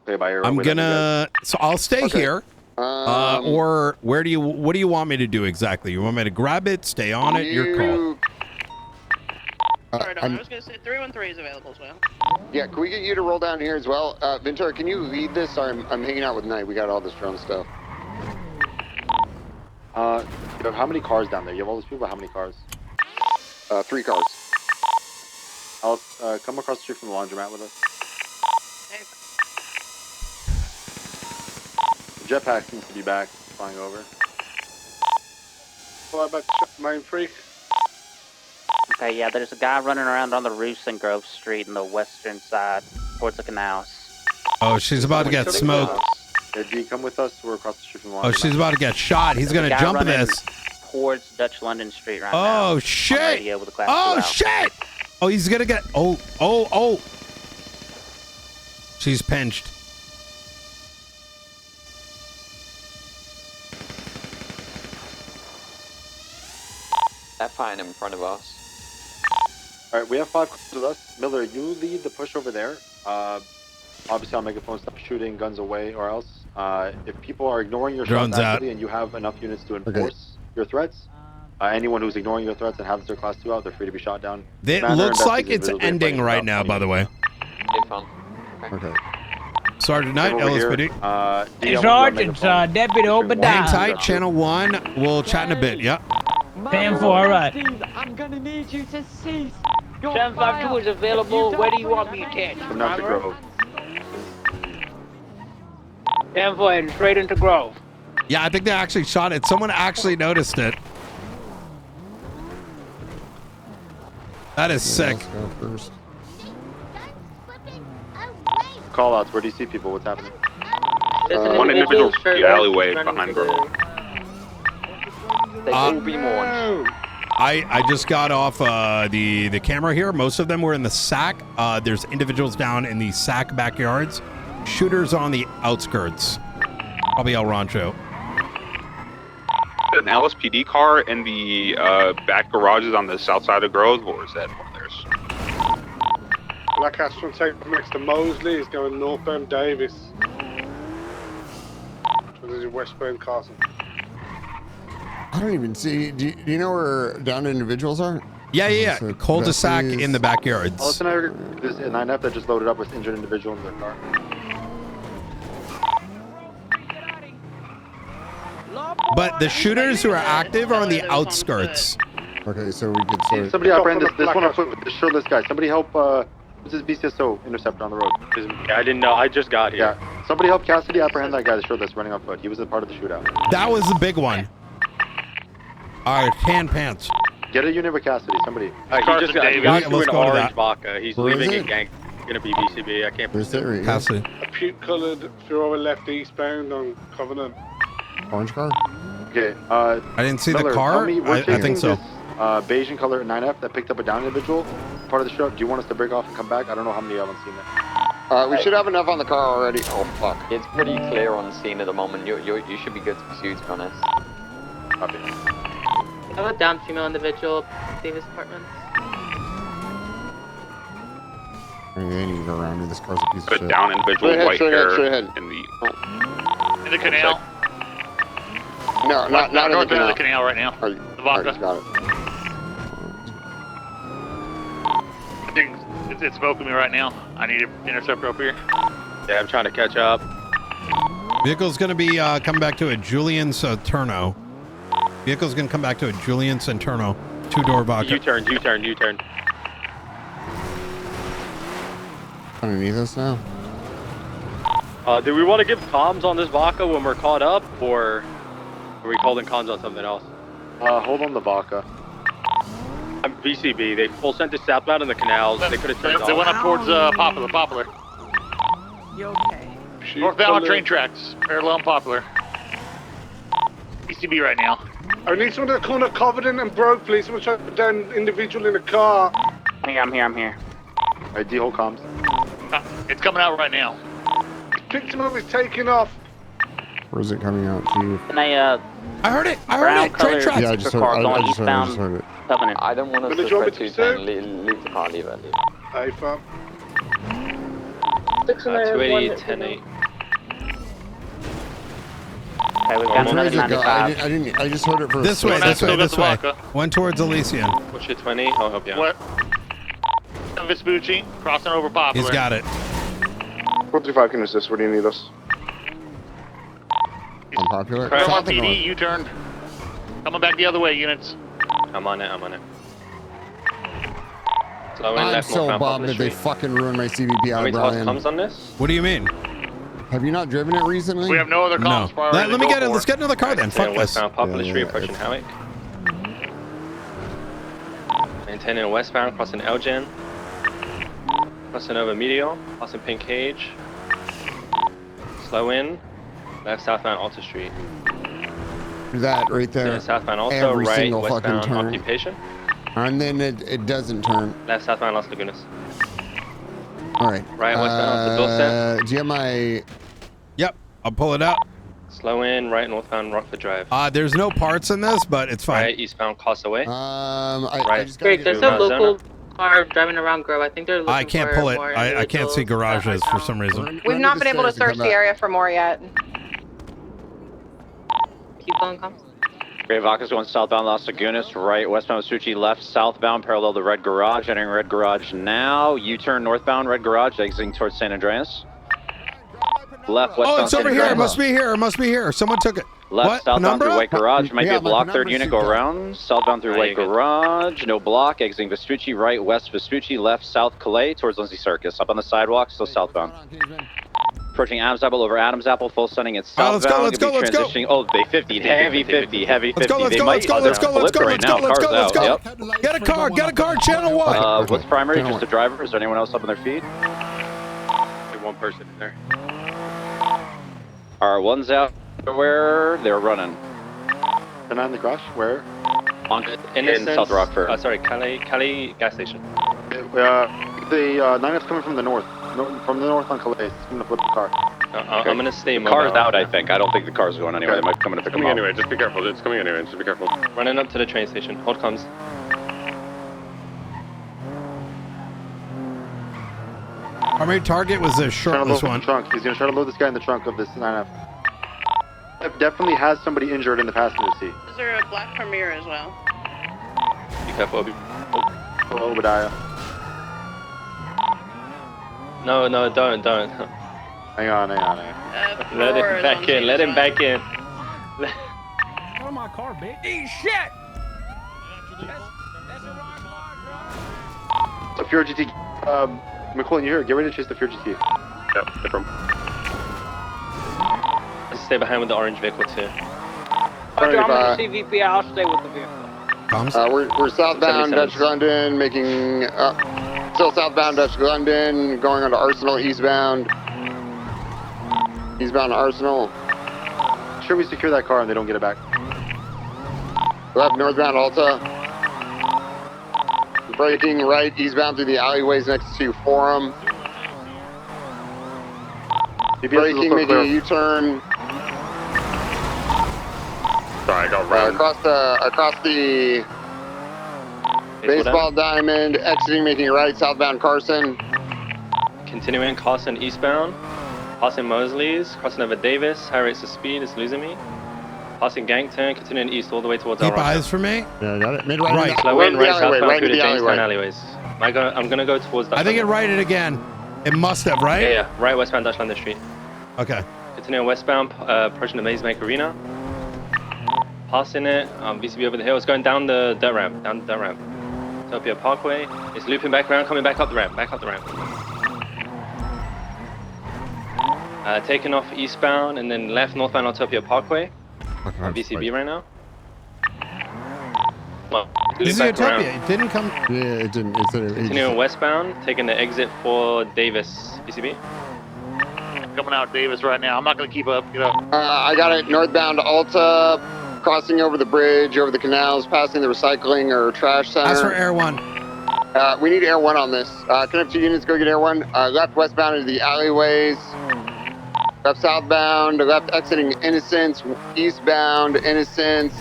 play by ear. I'm gonna. So I'll stay here. Or where do you? What do you want me to do exactly? You want me to grab it, stay on it? Your call. Sorry, Don, I was going to say 313 is available as well. Yeah, can we get you to roll down here as well? Ventura, can you lead this? Sorry, I'm hanging out with Knight. We got all this drone stuff. You have how many cars down there? You have all those people. How many cars? 3 cars. I'll come across the street from the laundromat with us. The jetpack seems to be back, flying over. Fly back, main freak. Okay, yeah, there's a guy running around on the roofs in Grove Street in the western side, towards the canals. Oh, she's about to get smoked. D, come with us. We're across the street from the laundromat. Oh, she's about to get shot. He's There's a gonna guy jump running this. Towards Dutch London Street right now. Oh on shit! radio with a class Oh 2 out. shit! Oh, he's gonna get. Oh! She's pinched. That fine in front of us. All right, we have 5 cars with us. Miller, you lead the push over there. obviously on megaphone, stop shooting guns away or else. If people are ignoring your Drones shots out. actively and you have enough units to enforce your threats, anyone who's ignoring your threats and has their class 2 out, they're free to be shot down. It Manner looks like investigates it's individuals ending without right now, any by the way. Okay. Sergeant Knight, Over here, LSPD. Hey, Sergeant, Deputy Obadiah. Hang tight, channel 1. We'll chat in a bit. Yep. 10-4, all right. I'm gonna need you to cease. 10-5-2 is available. Where do you want me attached? Come down to Grove. 10-4 heading straight into Grove. Yeah, I think they actually shot it. Someone actually noticed it. That is sick. Let's go first. Call outs. Where do you see people? What's happening? One individual the alleyway behind Grove. They all be mourned. I just got off the camera here. Most of them were in the SAC. There's individuals down in the SAC backyards. Shooters on the outskirts. Probably El Rancho. An LSPD car in the back garages on the south side of Grove, or is that one of theirs? Black Astron take next to Mosley. He's going northbound Davis. So this is westbound Carson. I don't even see. Do you know where downed individuals are? Yeah. So Cul-de-sac in the backyards. Listen, there's a 9F that just loaded up with injured individual in their car. But the shooters who are active are on the outskirts. Okay, so we could sort of... Somebody apprehend this one on foot with this shirtless guy. Somebody help, what's his BCSO interceptor on the road? I didn't know. I just got here. Yeah. Somebody help Cassidy apprehend that guy, the shirtless running on foot. He was a part of the shootout. That was the big one. All right, tan pants. Get a unit with Cassidy, somebody. He just got Let's into an go to orange that. vodka. He's Where is leaving it? a gang. Gonna be VCB. I can't. Where's it? Right Cassidy. A puke-coloured Furora left eastbound on Covenant. Orange car? Okay, I didn't see Miller, the car. tell me, we're I think chasing so. This, Bayesian color 9F that picked up a down individual, part of the shootout. Do you want us to break off and come back? I don't know how many you haven't seen that. We should have enough on the car already. Oh, fuck. It's pretty clear on the scene at the moment. You should be good to pursue, to be honest. Copy. I have a down female individual, Davis Apartments. They need to go around here. This car's a piece of A shit. down individual, white hair, ahead. in the... In the canal. No, not in north the end of canal. the canal right now. The vodka. Got it. I think it's smoking me right now. I need an interceptor up here. Yeah, I'm trying to catch up. Vehicle's going to be coming back to a Julian Saturno. Vehicle's going to come back to a Julian Saturno. 2-door vodka. U-turn. Underneath us now. Do we want to give comms on this vodka when we're caught up, or are we calling comms on something else? Hold on the vodka. I'm VCB. They full sent to southbound in the canals. They could have turned off. They went up towards Poplar. You okay? Northbound on train tracks. Parallel and Poplar. PCB right now. I need someone to the corner of Covenant and Broke, please. Someone trying to put down an individual in a car. I'm here. ID hold comms. It's coming out right now. Picked him up, he's taking off. Where's it coming out to? Can I heard it. Train tracks. Yeah, I just heard it. Covenant. I don't want us to spread too thin. Leave the car, leave it. Hey, fam. 280, 10-8. Okay, we've got Where another is it go? 95. I just heard it for This way. vodka. One towards Elysian. What's your 20? I'll help you out. What? Vespucci, crossing over Poplar. He's got it. 435 can assist. Where do you need us? Unpopular. Paramount PD, U-turn. Coming back the other way, units. I'm on it. So I'm so bummed that they fucking ruined my CBPI, Brian. Comms on this? What do you mean? Have you not driven it recently? We have no other comms. No. Let me get it. Let's get another car then. Fuck this. Westbound Poplar Street, approaching Howick. Maintaining westbound, crossing Elgin. Crossing over Medial, crossing Pink Cage. Slow in. Left southbound Alta Street. That right there. Southbound also, Every right single fucking westbound turn. Occupation. And then it doesn't turn. Left southbound Las Lagunas. All right. Right westbound off the Dorset. Do you have my... Yep. I'll pull it out. Slow in, right northbound Rockford Drive. There's no parts in this, but it's fine. Right eastbound Causeway. I right. just Great, there's a local Are driving around Grove. I think they're looking I can't for pull it. more I can't see individuals garages for some reason. We've not been able to search the area for more yet. Keep going, comms. Great Vaca's going southbound Las Lagunas, right westbound Suchi, left southbound parallel to Red Garage, entering Red Garage now. U-turn northbound Red Garage, exiting towards San Andreas. Left westbound. Oh, it's over here. It must be here. It must be here. Someone took it. Left What? southbound Penumbra? through White Garage. Might be Yeah, a block my third Penumbra's unit. Go souped up. around. Southbound through White Garage. No block. Exiting Vespucci. Right west Vespucci. Left south Calais towards Lindsay Circus. Up on the sidewalk. Still southbound. Approaching Adams Apple over Adams Apple. Full sending it southbound. Let's go. Transitioning. Oh, they 50. Heavy 50. Heavy 50. Let's go. Let's go. Get a car. Get a car. Channel 1. What's primary? Just the driver? Is there anyone else up on their feet? One person in there. R1's out. Where they're running. And on the garage? Where? In South Rockford. Sorry, Calais gas station. The 9F's coming from the north. From the north on Calais. It's going to flip the car. I'm going to stay mobile. The car's out, I think. I don't think the car's going anywhere. They might come in to pick them up. Anyway, just be careful. It's coming anyway. Just be careful. Running up to the train station. Hold comms. Our main target was the shirtless one. Trunk. He's going to try to load this guy in the trunk of this 9F. It definitely has somebody injured in the passenger seat. Is there a black Premier as well? Be careful, Obi. Oh, Obadiah. No, don't. Hang on. Let him back in. Let him back in. Out of my car, bitch. Eat shit! The Fury GT. McCollum, you're here. Get ready to chase the Fury GT. Yep, no problem. Stay behind with the orange vehicle too. Roger, I'm gonna see VP. I'll stay with the vehicle. We're southbound Dutch London, making still southbound Dutch London, going on to Arsenal eastbound. Eastbound to Arsenal. Sure, we secure that car and they don't get it back. Left northbound Alta. Braking right eastbound through the alleyways next to Forum. Braking, making a U-turn. Sorry, I got ran. Across the baseball diamond, exiting, making a right southbound Carson. Continuing Carson eastbound. Passing Mosley's, crossing over Davis. High rates of speed, it's losing me. Passing Gangton, continuing east all the way towards Keep eyes for me. Yeah, got it. Right. Slow in, right southbound through the Jamestown alleyways. I'm gonna go towards Dutch I think it London. righted again. It must have, right? Yeah. Right westbound Dutch London Street. Okay. Continuing westbound, approaching the Maze Make Arena. Passing it, VCB over the hill. It's going down the dirt ramp, Utopia Parkway. It's looping back around, coming back up the ramp, Taking off eastbound and then left northbound Utopia Parkway. VCB right now. Well, This is Utopia. It didn't come. Yeah, it didn't. Continuing westbound, taking the exit for Davis. VCB. Coming out Davis right now. I'm not going to keep up, I got it. Northbound Alta, crossing over the bridge, over the canals, passing the recycling or trash center. As for Air 1. We need Air 1 on this. Can I have 2 units go get Air 1? Left westbound into the alleyways. Left southbound, left exiting Innocence, eastbound Innocence.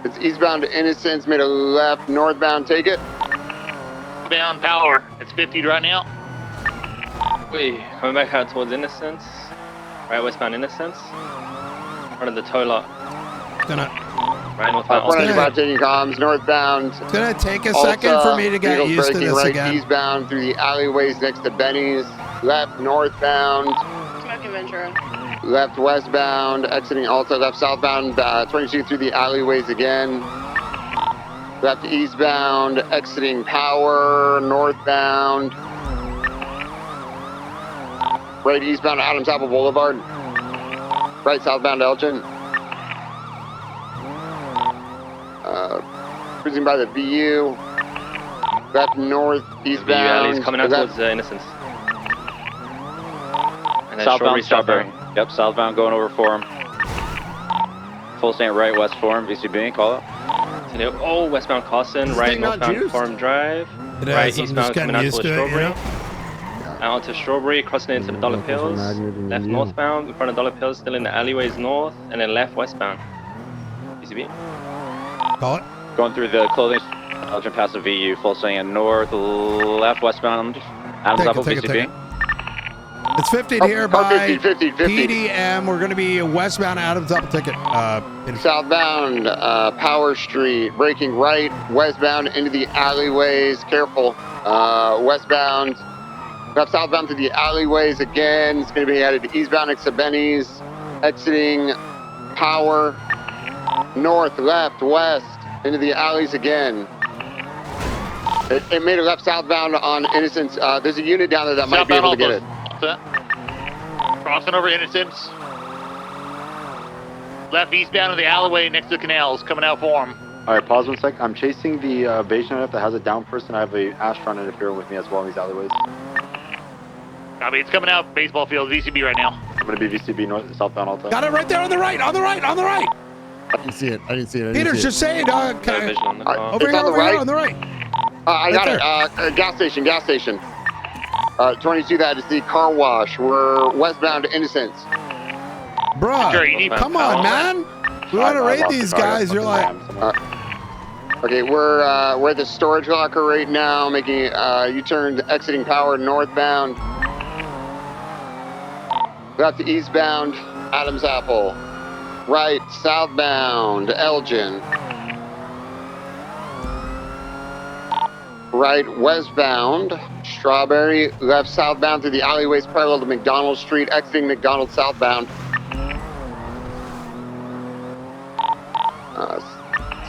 It's eastbound to Innocence, made a left, northbound, take it. Bound power. It's 50 right now. Wait, coming back out towards Innocence. Right westbound Innocence. Front of the tow lot. Right northbound. Front of the taking comms, northbound. It's gonna take a second for me to get used to this right, again. Eastbound through the alleyways next to Benny's. Left northbound. Smoking Ventura. Left westbound, exiting Alta. Left southbound, 22 through the alleyways again. Left eastbound, exiting Power, northbound. Right eastbound Adams Apple Boulevard. Right southbound Elgin. Cruising by the VU. Left north eastbound. Coming out towards Innocence. And then Southbound Strawberry. Yep, southbound going over Forum. Full stand right west Forum, VCB, call it. Oh, westbound Carson, right northbound Forum Drive. Right eastbound coming out towards Strawberry. Out to Strawberry, crossing into the Dollar Pills. Left northbound, in front of Dollar Pills, still in the alleyways north, and then left westbound. VCB. Call it. Going through the clothing Elgin past the VU, full swing in north, left, westbound. Adams Apple, VCB. It's 50 here by PDM. We're going to be westbound Adams Apple ticket. Southbound Power Street, braking right, westbound into the alleyways. Careful. Westbound, southbound through the alleyways again. It's going to be headed eastbound at Sabeni's, exiting Power, north, left, west, into the alleys again. It made a left southbound on Innocence. There's a unit down there that might be able to get it. Crossing over Innocence. Left eastbound of the alleyway next to the canals, coming out for him. All right, pause 1 sec. I'm chasing the base unit that has a down person. I have a Astron interfering with me as well in these alleyways. Copy, it's coming out baseball field, VCB right now. I'm going to be VCB north, southbound all time. Got it right there on the right, on the right, on the right. I didn't see it. I didn't see it. Peter's just saying, over here, on the right. I got it. Gas station, gas station. 22, that is the car wash. We're westbound to Innocence. Bruh, come on, man. We want to raid these guys. You're like... Okay, we're at the storage locker right now, making U-turn, exiting Power northbound. Left to eastbound, Adams Apple. Right, southbound, Elgin. Right, westbound, Strawberry. Left, southbound through the alleyways parallel to McDonald Street, exiting McDonald southbound.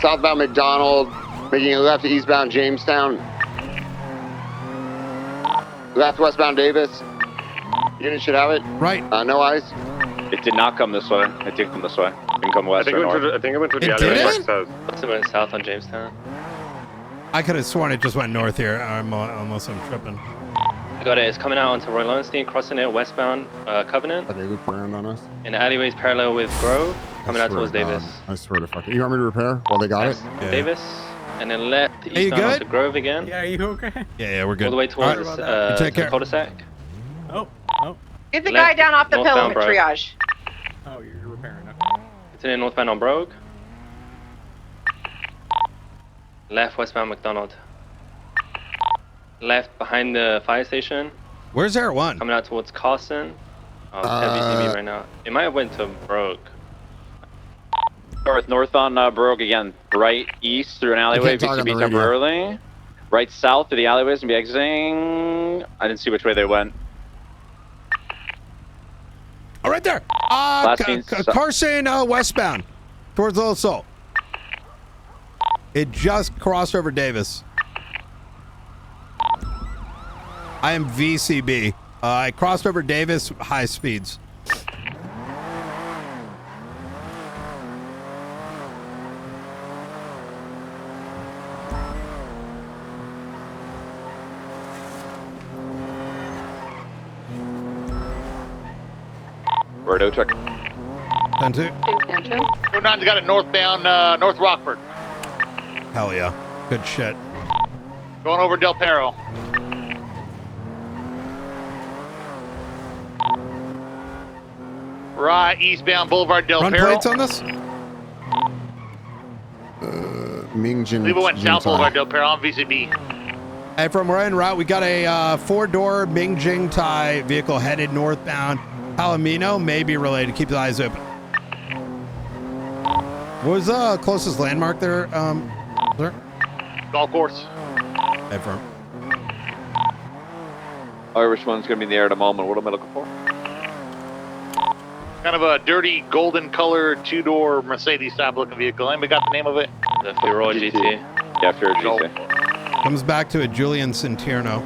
Southbound McDonald, making a left to eastbound Jamestown. Left, westbound Davis. Unit should have it. Right. No eyes. It did not come this way. It did come this way. It didn't come west or north. I think it went to the alleyway south. It went south on Jamestown. I could have sworn it just went north here. Unless I'm tripping. I got it. It's coming out onto Roy Lowenstein, crossing it westbound Covenant. Are they looping around on us? In the alleyways parallel with Grove, coming out towards Davis. I swear to fuck it. You want me to repair? Well, they got it. Yeah. Davis, and then left eastbound onto Grove again. Yeah, are you okay? Yeah, we're good. All the way towards the cul-de-sac. Oh. Get the guy down off the pill northbound triage. Oh, you're repairing. Continuing northbound on Brogue. Left westbound McDonald. Left behind the fire station. Where's Air 1? Coming out towards Carson. Oh, it's heavy TV right now. It might have went to Brogue. North on Brogue again. Right east through an alleyway, VCB temporarily. Right south through the alleyways and be exiting. I didn't see which way they went. Oh, right there. Carson westbound towards Little Soul. It just crossed over Davis. I am VCB. I crossed over Davis, high speeds. Rodo check. 10-2. 09's got it northbound, North Rockford. Hell yeah. Good shit. Going over Del Perro. Right, eastbound Boulevard Del Run Perro. plates on this? Mingjin. I believe it went south Boulevard Del Perro on VCB. Hey, from where in route, we got a four-door Ming Jing Tai vehicle headed northbound. Palomino may be related. Keep the eyes open. What was the closest landmark there, sir? Golf course. Hey, firm. Irish one's going to be in the air at a moment. What am I looking for? Kind of a dirty golden color two-door Mercedes type looking vehicle. Anybody got the name of it? The Firo GT. Yeah, Firo GT. Comes back to a Julian Centierno.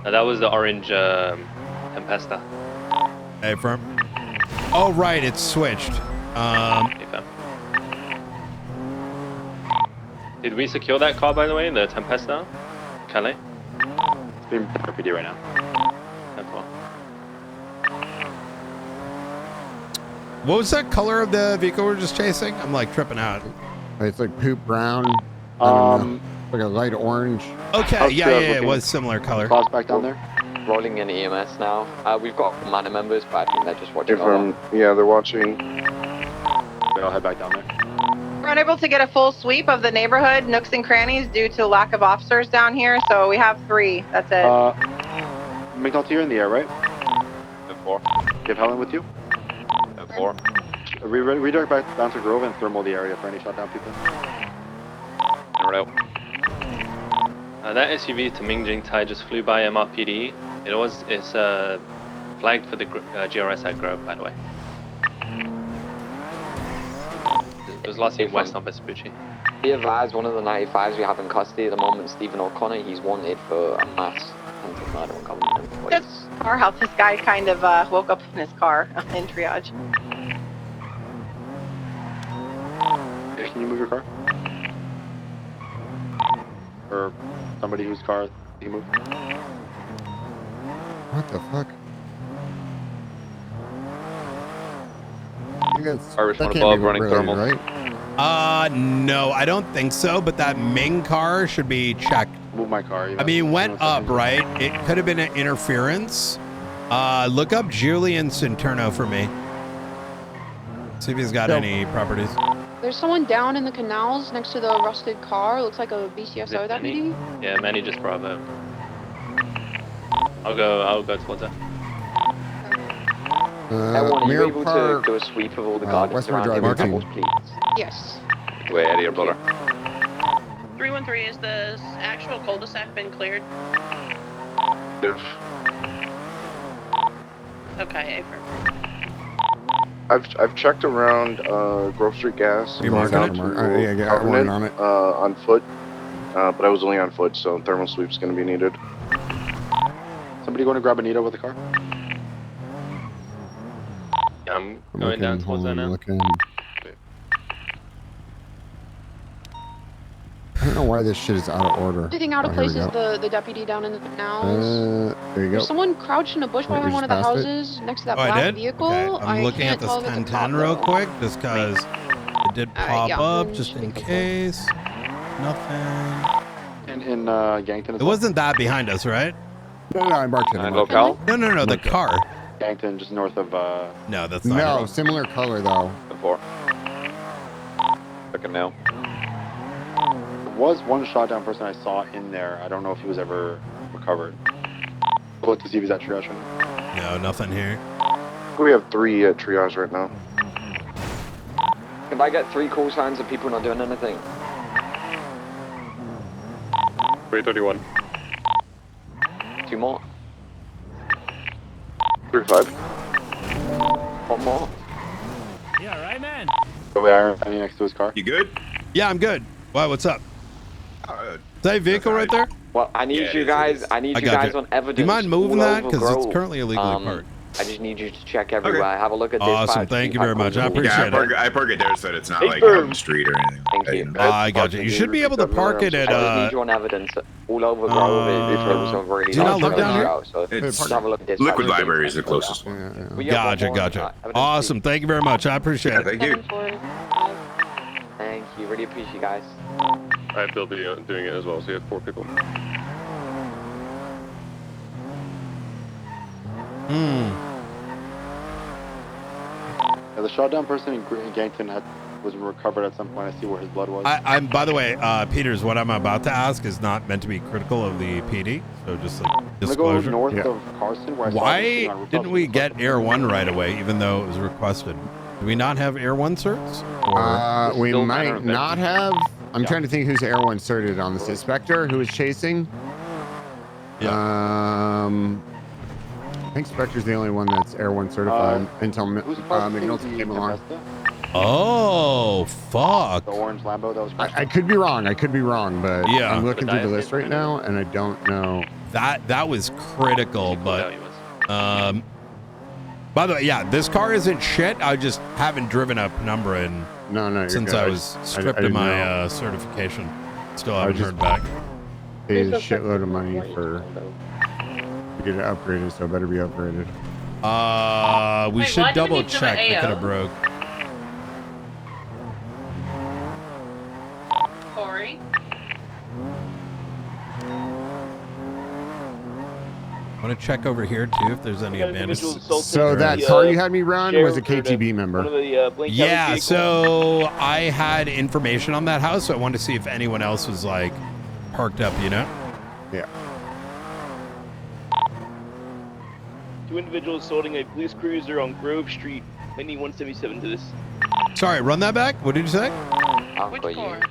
That was the orange Tempesta. Hey, firm. Oh, right. It's switched. Did we secure that car, by the way? The Tempesta? Calais? It's being RPD right now. What was that color of the vehicle we were just chasing? I'm like tripping out. It's like poop brown. Like a light orange. Okay, yeah, it was similar color. Pause back down there. Rolling in EMS now. We've got Manor members, but I think they're just watching. Yeah, they're watching. Okay, I'll head back down there. We're unable to get a full sweep of the neighborhood, nooks and crannies, due to lack of officers down here. So we have 3. That's it. McNulty, you're in the air, right? 4. You have Helen with you? 4. Redirect back down to Grove and thermal the area for any shot down people. That SUV to Mingjing Tai just flew by MRPD. It's flagged for the GRS at Grove, by the way. It was last seen west on Vespucci. Be advised, one of the 95s we have in custody at the moment, Stephen O'Connor, he's wanted for a mass attempted murder on government employees. That's our how this guy kind of woke up in his car in triage. Hey, can you move your car? Or somebody whose car you move? What the fuck? Irish one above running thermal. Right? No, I don't think so, but that Ming car should be checked. Move my car. I mean, went up, right? It could have been an interference. Look up Julian Centurno for me. See if he's got any properties. There's someone down in the canals next to the rusted car. Looks like a BCSO deputy. Yeah, Manny just Bravo. I'll go towards that. Everyone, are you able to do a sweep of all the gardens around here with couples, please? Yes. Way out of your brother. 313, is the actual cul-de-sac been cleared? Okay, April. I've checked around Grove Street Gas. You marked it? Yeah, I'm working on it. On foot, but I was only on foot, so thermal sweep's going to be needed. Somebody going to grab Anita with the car? Yeah, I'm going down towards that now. I don't know why this shit is out of order. The thing out of place is the deputy down in the canals. There you go. There's someone crouched in a bush behind one of the houses next to that black vehicle. Okay. I'm looking at this 1010 real quick, just because it did pop up, just in case. Nothing. In Yankton. It wasn't that behind us, right? No, I marked it. Locale? No, the car. Yankton, just north of. No, that's not. No, similar color though. Before. Looking now. There was one shot down person I saw in there. I don't know if he was ever recovered. We'll look to see if he's at triage. No, nothing here. We have 3 at triage right now. Can I get 3 call signs of people not doing anything? 331. 2 more. 35. 1 more. Yeah, right, man. Over there, standing next to his car. You good? Yeah, I'm good. Why? What's up? Is that vehicle right there? Well, I need you guys. I need you guys on evidence. Do you mind moving all that? over Because it's Grove. currently illegally parked. I just need you to check everywhere. Have a look at this. Awesome. Thank you very much. I appreciate it. I park it there so that it's not like out in the street or anything. Thank you. I got you. You should be able to park it at. I just need you on evidence all over Grove. Do you not look down here? Just have a look at this. Liquid Library is the closest one. Gotcha. Awesome. Thank you very much. I appreciate it. Thank you. Thank you. Really appreciate you guys. I have Bill doing it as well, so you have 4 people. Yeah, the shot down person in Yankton was recovered at some point. I see where his blood was. I'm. By the way, Peters, what I'm about to ask is not meant to be critical of the PD. So just like disclosure. I'm gonna go north of Carson. Where I saw Why this thing on didn't we get Air 1 right away, even though it was requested? Do we not have Air 1 certs? We might not have. I'm trying to think who's Air 1 certed on this. Spectre, who is chasing. Yeah. I think Spectre's the only one that's Air 1 certified until McNulty came along. Oh, fuck. The orange Lambo that was. I could be wrong. But yeah. I'm looking through the list right now, and I don't know. That was critical, but by the way, yeah, this car isn't shit. I just haven't driven a Penumbra in since I was stripped of my certification. Still haven't heard back. Paid a shitload of money to get it upgraded, so it better be upgraded. We should double check. It could have broke. I'm gonna check over here too if there's any abandoned. So that car you had me run was a KTB member. Yeah, so I had information on that house, so I wanted to see if anyone else was like parked up, you know? Yeah. 2 individuals assaulting a police cruiser on Grove Street, landing 177 to this. Sorry, run that back. What did you say? Which car?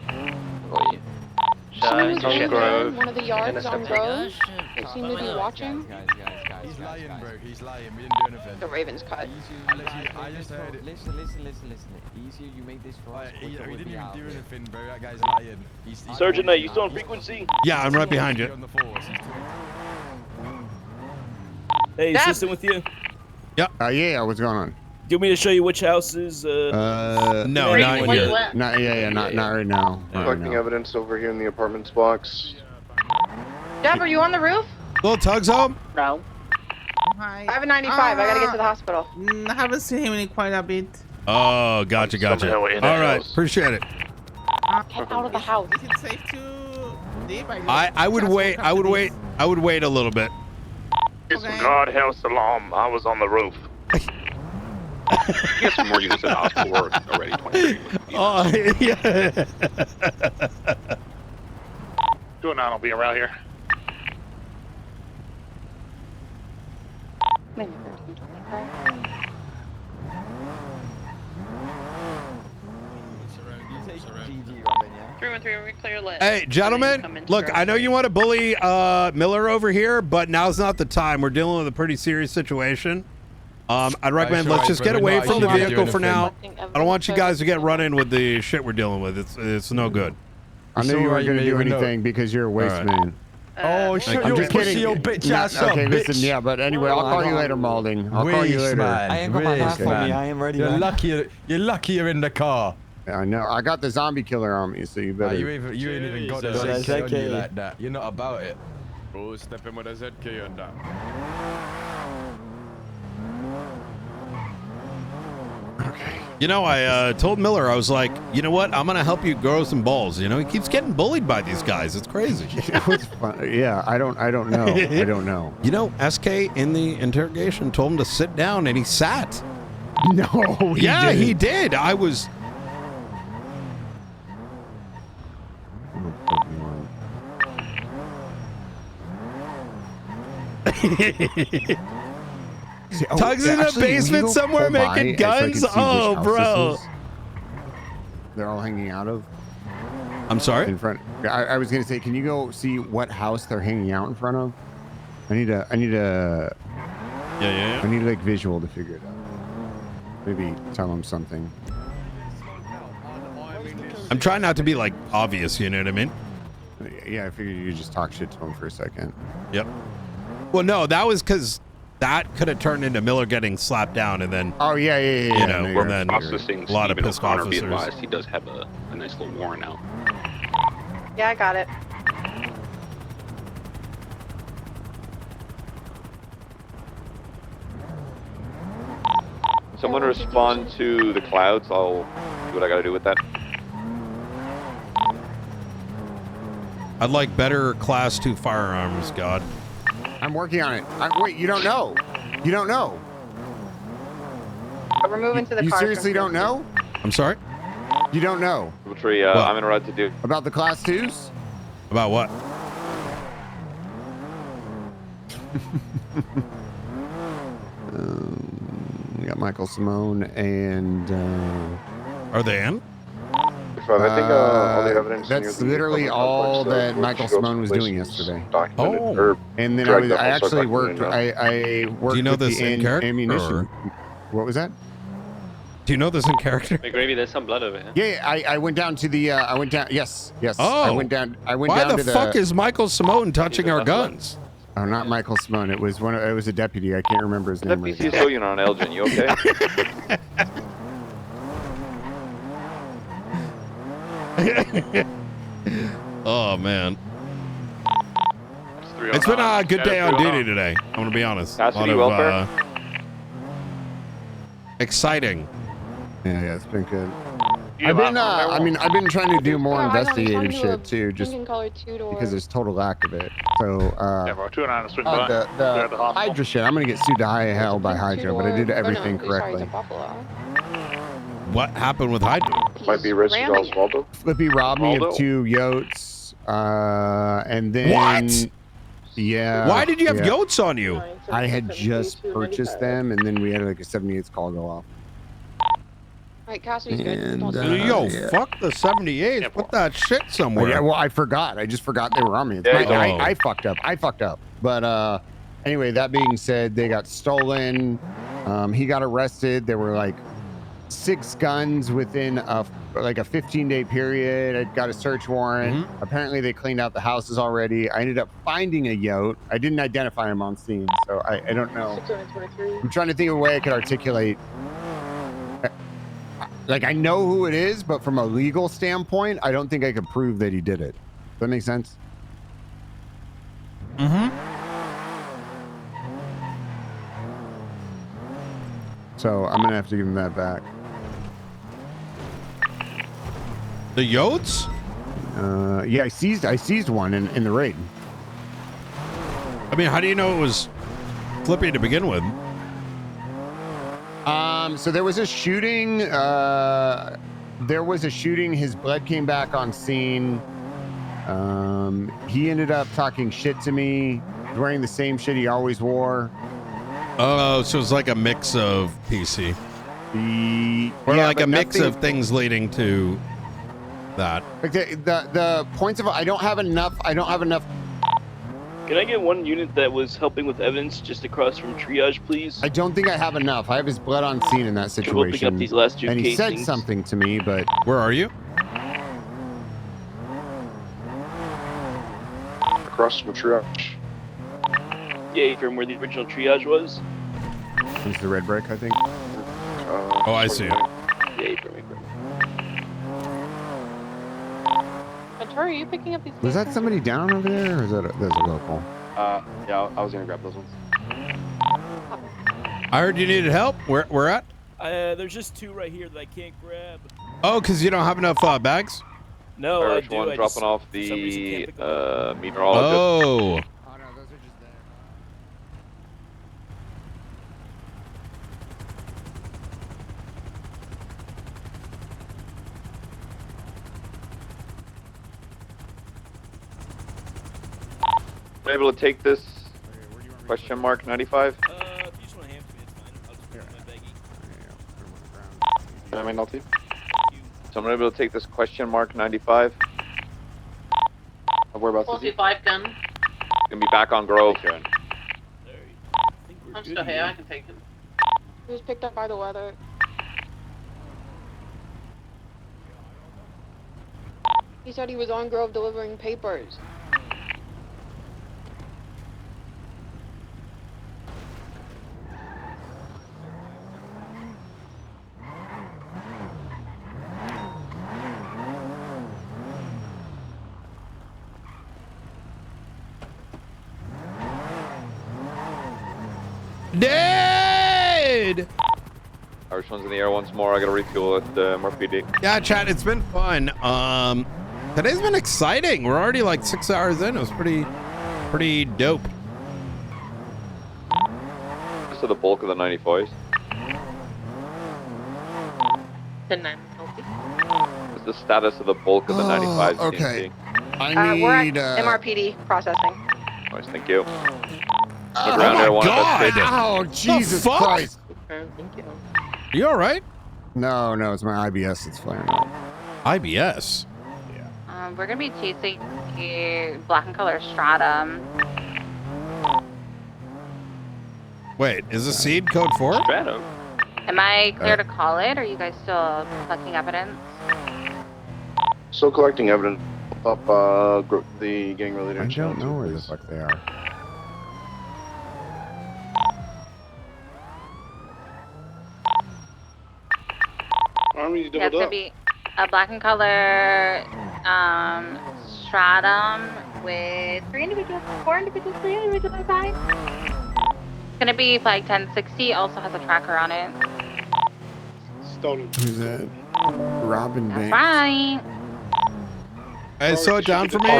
Someone was on in Grove. one of the yards on Grove. They seem to be watching. He's lying, bro. He's lying. We didn't do anything. The Ravens cut. I just heard it. Listen. Easier you make this for us. We didn't even do anything, bro. That guy's lying. Sergeant Knight, you still on frequency? Yeah, I'm right behind you. Hey, is Assistant with you? Yep. Yeah, what's going on? Do you want me to show you which houses? No, not here. Not right now. Collecting evidence over here in the apartments box. Deb, are you on the roof? Little Tug's home? No. I have a 95. I gotta get to the hospital. I haven't seen him in quite a bit. Oh, gotcha. All right, appreciate it. Get out of the house. Is it safe to leave? I would wait. I would wait a little bit. Disregard house alarm. I was on the roof. Get some more units in hospital already. 23. Oh, yeah. 209 will be around here. We clear left. Hey, gentlemen, look, I know you want to bully Miller over here, but now's not the time. We're dealing with a pretty serious situation. I'd recommend let's just get away from the vehicle for now. I don't want you guys to get run in with the shit we're dealing with. It's no good. I knew you weren't going to do anything because you're a waste man. Oh, shut your pussy, your bitch ass up, okay, bitch. listen, yeah, but anyway, I'll call you later, Malding. I'll call you later. I ain't got my half on me. I am ready. You're lucky you're in the car. I know. I got the zombie killer on me, so you better. You ain't even got the ZK on you like that. You're not about it. Oh, step in with a ZK on that. Okay. You know, I told Miller, I was like, you know what? I'm going to help you grow some balls. You know, he keeps getting bullied by these guys. It's crazy. Yeah, I don't know. I don't know. You know, SK in the interrogation told him to sit down, and he sat. No, he did. I was... Tug's in the basement somewhere making guns. Oh, bro. They're all hanging out of. I'm sorry? In front. I was going to say, can you go see what house they're hanging out in front of? I need a. Yeah. I need like visual to figure it out. Maybe tell them something. I'm trying not to be like obvious, you know what I mean? Yeah, I figured you could just talk shit to them for a second. Yep. Well, no, that was because that could have turned into Miller getting slapped down, and then. Oh yeah. You know, We're and then processing a lot of Stephen pissed O'Connor, be officers. advised. He does have a nice little warrant out. Yeah, I got it. Someone respond to the clouds. I'll do what I gotta do with that. I'd like better class 2 firearms, God. I'm working on it. Wait, you don't know? You don't know? We're moving to the You car. seriously don't know? I'm sorry? You don't know? Tree, I'm in a ride to do. About the class 2s? About what? We got Michael Simone and. Are they in? I think all the evidence. That's literally all that Michael Simone was doing yesterday. Oh. And then I actually worked. I worked. Do you know with this the in character? ammunition. Or- What was that? Do you know this in character? McGravy, there's some blood over here. Yeah, I went down to the. I went down. Yes. Oh. I went down. Why down the to fuck is Michael Simone touching our guns? Oh, not Michael Simone. It was It was a deputy. I can't remember his name. PC civilian on Elgin. You okay? Oh man. It's been a good day on duty today. I'm gonna be honest. A lot of exciting. Yeah, it's been good. I've been, I've been trying to do more Yeah, I know, I'm investigative talking to a shit too, just pink and colored two-door. because there's total lack of it. So, Yeah, bro. 209 to swing by. the We're at the hospital. Hydra shit. I'm gonna get sued to high hell by Hydra, but I did everything correctly. What happened with Hydra? Might be registered Osvaldo. Flippy robbed me of Osvaldo? 2 yotes, and then What? Yeah. Why did you have yeah. yotes on you? I had just purchased them, and then we had like a 78th call go off. Alright, Cassidy's good. And, Don't Yo, yeah. fuck the 78. Put that shit somewhere. Yeah, well, I forgot. I just forgot they were on me. It's Yeah, I fucked up. I fucked up. But anyway, that being said, they got stolen. He got arrested. There were like 6 guns within a 15-day period. I got a search warrant. Apparently, they cleaned out the houses already. I ended up finding a yote. I didn't identify him on scene, so I don't know. I'm trying to think of a way I could articulate. Like, I know who it is, but from a legal standpoint, I don't think I could prove that he did it. Does that make sense? So I'm gonna have to give him that back. The yotes? Yeah, I seized one in the raid. I mean, how do you know it was Flippy to begin with? So there was a shooting. His blood came back on scene. He ended up talking shit to me, wearing the same shit he always wore. Oh, so it's like a mix of PC. Or yeah, like a but mix nothing- of things leading to that. Like the points of I don't have enough. Can I get one unit that was helping with evidence just across from triage, please? I don't think I have enough. I have his blood on scene in that We'll pick situation. up these last 2 and he said casings. something to me, but where are you? Across from triage. Yeah, from where the original triage was. It's the red brick, I think. Oh, I see it. Yeah, from Ventura, are you picking up these Was that somebody down over there, or is that that's a local? Yeah, I was gonna grab those ones. I heard you needed help. Where at? There's just 2 right here that I can't grab. Oh, because you don't have enough bags? No, I Irish do. one I dropping just, off for some reason the can't pick them up. meteorologist. Oh. Am I able to take this question mark 95? If you just want to hand it to me, it's fine. I'll just put it in my baggie. I mean, I'll take. So I'm able to take this question mark 95. Whereabouts is he? 45 gun. Gonna be back on Grove. I'm still here, I can take him. He was picked up by the weather. He said he was on Grove delivering papers. Dead! Irish one's in the air once more. I gotta refuel at MRPD. Yeah, chat, it's been fun. Today's been exciting. We're already like 6 hours in. It was pretty dope. Just to the bulk of the 95s. 10-9 What's the status of the bulk of the 95s? Okay. We're at MRPD processing. Nice, thank you. Oh Look around my there, one God! of us Oh, Jesus fuck? Christ! Thank you. You all right? No, it's my IBS that's flaring up. IBS? We're gonna be chasing a black and color stratum. Wait, is the seed code 4? Stratum. Am I clear to call it? Or are you guys still collecting evidence? Still collecting evidence. Up the gang-related. I don't know where the fuck they are. Army Yeah, it's doubled gonna up. be a black and color stratum with 4 individuals inside. It's gonna be flag 1060. Also has a tracker on it. Stolen. Who's that? Robin That's Banks. right. Hey, slow it down for me,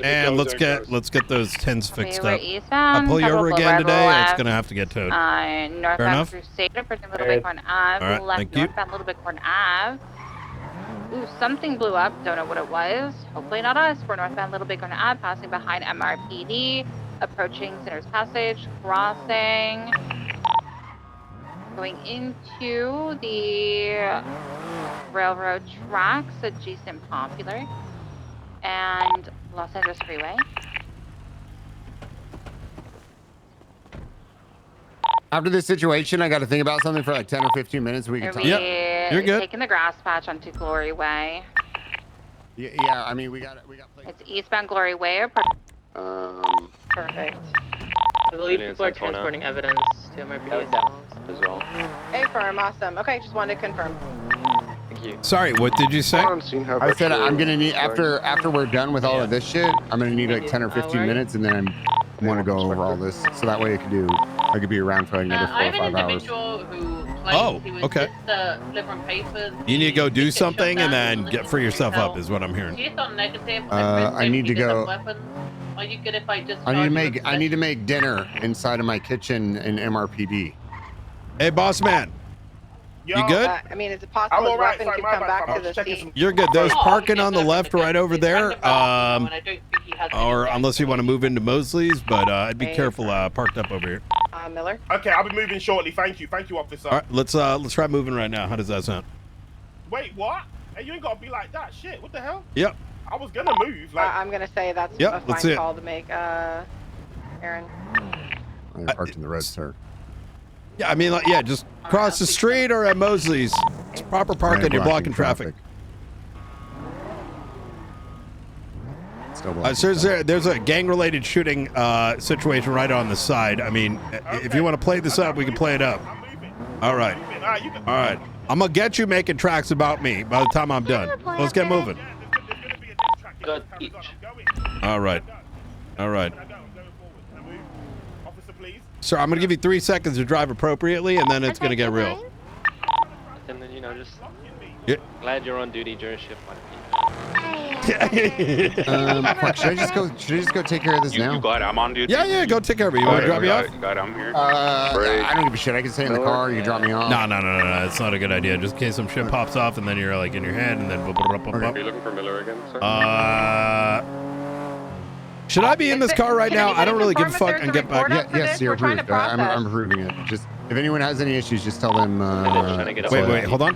and let's get those tins fixed We're up. eastbound. I'll pull you Double over full again red today. It's left. gonna have to get towed. Northbound enough? Crusade, approaching Little Bighorn Ave. All right, Left thank you. northbound Little Bighorn Ave. Ooh, something blew up. Don't know what it was. Hopefully not us. We're northbound Little Bighorn Ave, passing behind MRPD. Approaching Center's Passage. Crossing. Going into the railroad tracks adjacent Popular. And Los Angeles Freeway. After this situation, I got to think about something for like 10 or 15 minutes. We can talk. You're good. Taking the grass patch onto Glory Way. Yeah, I mean, we got. It's eastbound Glory Way. Perfect. I believe people are transporting evidence to MRPD as well. Hey, firm. Awesome. Okay, just wanted to confirm. Thank you. Sorry, what did you say? I said I'm gonna need after we're done with all of this shit. I'm gonna need like 10 or 15 minutes, and then I want to go over all this, so that way I could be around for like another 4 I or have an 5 hours. individual who claims he was okay. just delivering papers. You need to go do something and then get free yourself up, is what I'm hearing. She's on negative. I need to go. Are you good if I just? I need to make dinner inside of my kitchen in MRPD. Hey, boss man. You good? I mean, is it possible his weapon could come back to the scene? You're good. There's parking on the left right over there. Or unless you want to move into Mosley's, but I'd be careful parked up over here. Miller? Okay, I'll be moving shortly. Thank you, officer. All right, let's try moving right now. How does that sound? Wait, what? Hey, you ain't gotta be like that. Shit, what the hell? Yep. I was gonna move. Like, I'm gonna say that's Yep, a that's fine it. call to make, Aaron. I'm parked in the red, sir. Yeah, I mean, like, yeah, just cross the street or at Mosley's. It's proper parking. You're blocking traffic. So there's a gang-related shooting situation right on the side. I mean, if you want to play this up, we can play it up. All right. All right. I'm going to get you making tracks about me by the time I'm done. Let's get moving. All right. All right. Sir, I'm going to give you 3 seconds to drive appropriately, and then it's going to get real. And then, just Yeah. glad you're on duty during shift. Fuck, should I just go take care of this now? You got it. I'm on duty. Yeah, go take care of it. You want to drop me off? Got it. I'm here. I don't give a shit. I can stay in the car. You can drop me off. No. It's not a good idea. Just in case some shit pops off, and then you're like in your head, and then. Are you looking for Miller again, sir? Should I be in this car right now? I don't really give a fuck and get back. Yes, you're approved. I'm approving it. Just if anyone has any issues, just tell them. Wait, hold on.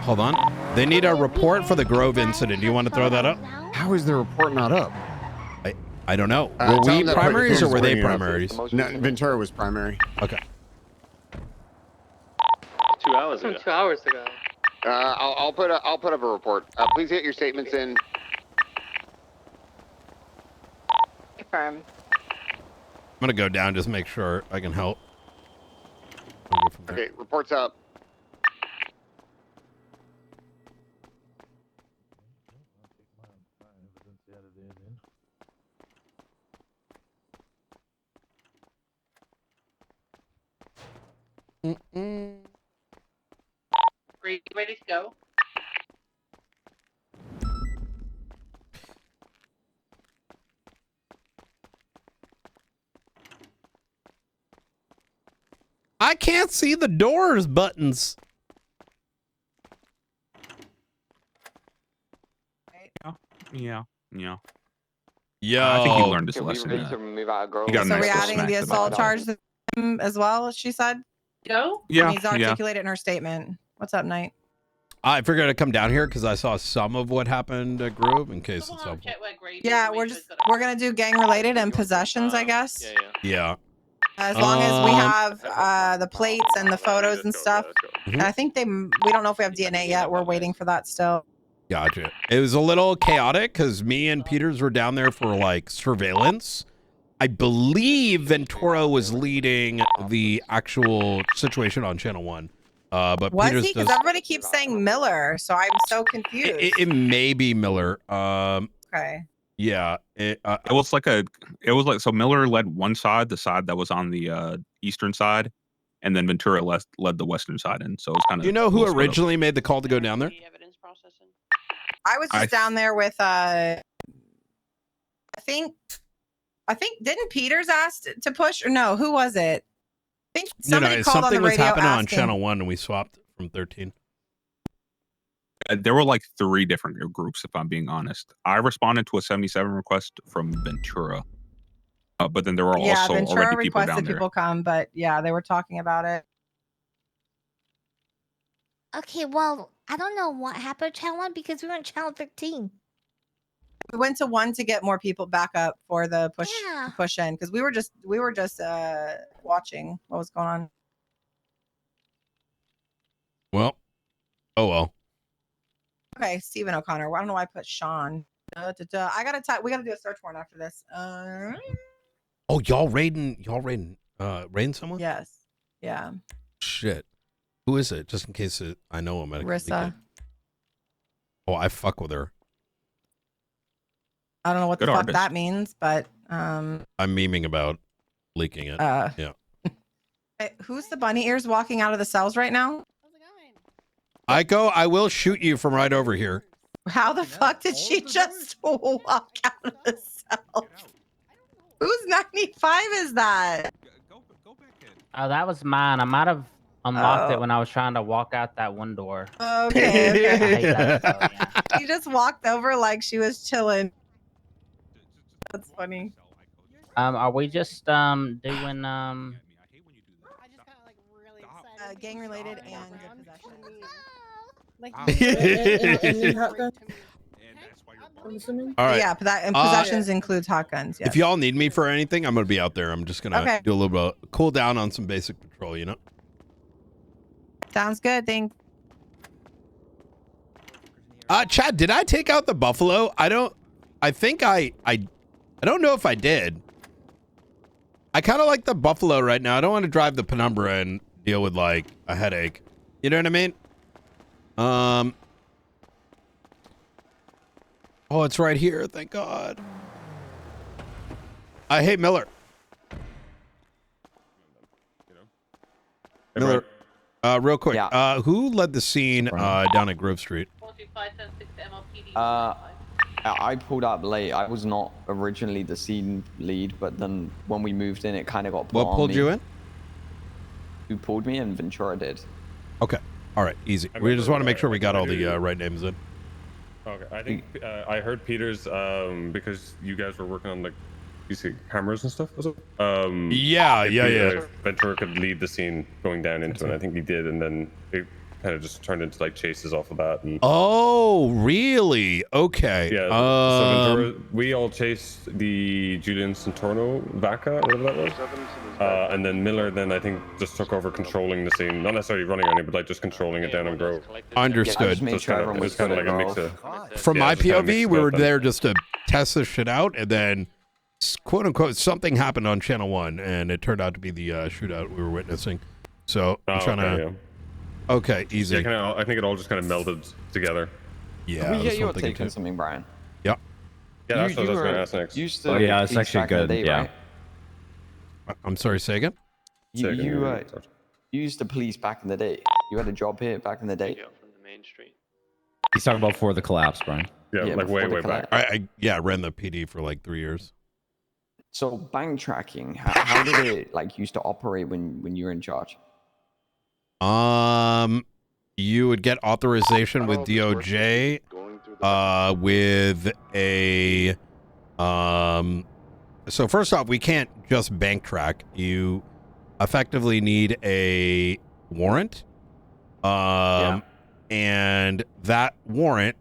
Hold on. They need a report for the Grove incident. Do you want to throw that up? How is the report not up? I don't know. Were we primaries or were they primaries? No, Ventura was primary. Okay. 2 hours ago. 2 hours ago. I'll put up a report. Please get your statements in. Confirm. I'm gonna go down, just make sure I can help. Okay, report's up. Ready to go? I can't see the doors buttons. Yeah. Yo. I think he learned his lesson. So Nice we're adding the assault charge to him as well, she said? Go? Yeah. He's articulated in her statement. What's up, Knight? I figured I'd come down here because I saw some of what happened at Grove in case it's helpful. Yeah, we're gonna do gang related and possessions, I guess. Yeah. As long as we have the plates and the photos and stuff. And I think we don't know if we have DNA yet. We're waiting for that still. Gotcha. It was a little chaotic because me and Peters were down there for like surveillance. I believe Ventura was leading the actual situation on Channel 1. But Was Peters he? Because everybody keeps saying Miller, so I'm so confused. It may be Miller. Okay. Yeah. It was like so Miller led one side, the side that was on the eastern side, and then Ventura led the western side in. So it's kind of. You know who originally made the call to go down there? I was just down there with I think didn't Peters ask to push or no? Who was it? I think somebody called on the something was radio happening on asking. channel 1 and we swapped from 13. There were like 3 different groups, if I'm being honest. I responded to a 77 request from Ventura, but then there were also Ventura already people down requested there. people come, but yeah, they were talking about it. Okay, well, I don't know what happened to channel 1 because we were on channel 13. We went to 1 to get more people back up for the push to push in because we were just watching what was going on. Well, oh well. Okay, Stephen O'Connor. I don't know why I put Sean. I gotta we gotta do a search warrant after this. Oh, y'all raiding someone? Yes. Yeah. Shit. Who is it? Just in case I know him. Rissa. Oh, I fuck with her. I don't know what Good the fuck artist. that means, but I'm memeing about leaking it. Yeah. hey, who's the bunny ears walking out of the cells right now? I will shoot you from right over here. How the fuck did she just walk out of the cell? Whose 95 is that? Oh, that was mine. I might have unlocked it when I was trying to walk out that one door. Okay. I hate that, so, yeah. She just walked over like she was chilling. That's funny. Are we just doing gang related and possession. All right. Yeah, and possessions includes hot guns. Yes. If y'all need me for anything, I'm gonna be out there. I'm just gonna Okay. do a little bit of cool down on some basic patrol, you know? Sounds good. Thanks. Chad, did I take out the buffalo? I don't know if I did. I kind of like the buffalo right now. I don't want to drive the Penumbra and deal with like a headache. You know what I mean? Oh, it's right here. Thank God. Hey, Miller. Miller, real quick. Who led the scene down at Grove Street? I pulled up late. I was not originally the scene lead, but then when we moved in, it kind of got put What on pulled me. you in? Who pulled me in? Ventura did. Okay. All right. Easy. We just want to make sure we got all the right names in. Okay, I think I heard Peters because you guys were working on like cameras and stuff. Was it? Yeah. Ventura could lead the scene going down into it. I think he did, and then it kind of just turned into like chases off of that. And, Oh, really? Okay. yeah. So Ventura, we all chased the Julian Santorno Vaca, whatever that was. And then Miller then I think just took over controlling the scene, not necessarily running on it, but like just controlling it down on Grove. Understood. So it's kind of like a mix of. From my POV, we were there just to test this shit out, and then, quote unquote, something happened on Channel 1, and it turned out to be the shootout we were witnessing. So I'm trying to. Okay, easy. Yeah, I think it all just kind of melded together. Yeah. Can we get your take on something, Brian? Yeah. Yeah, that's what I was going to ask next. Used to it's police back in the day, right? I'm sorry, say again? You used to police back in the day. You had a job here back in the day. From the main street. He's talking about before the collapse, Brian. Yeah, like way back. I ran the PD for like 3 years. So bank tracking, how did it like used to operate when you were in charge? You would get authorization with DOJ, with a, so first off, we can't just bank track. You effectively need a warrant. And that warrant,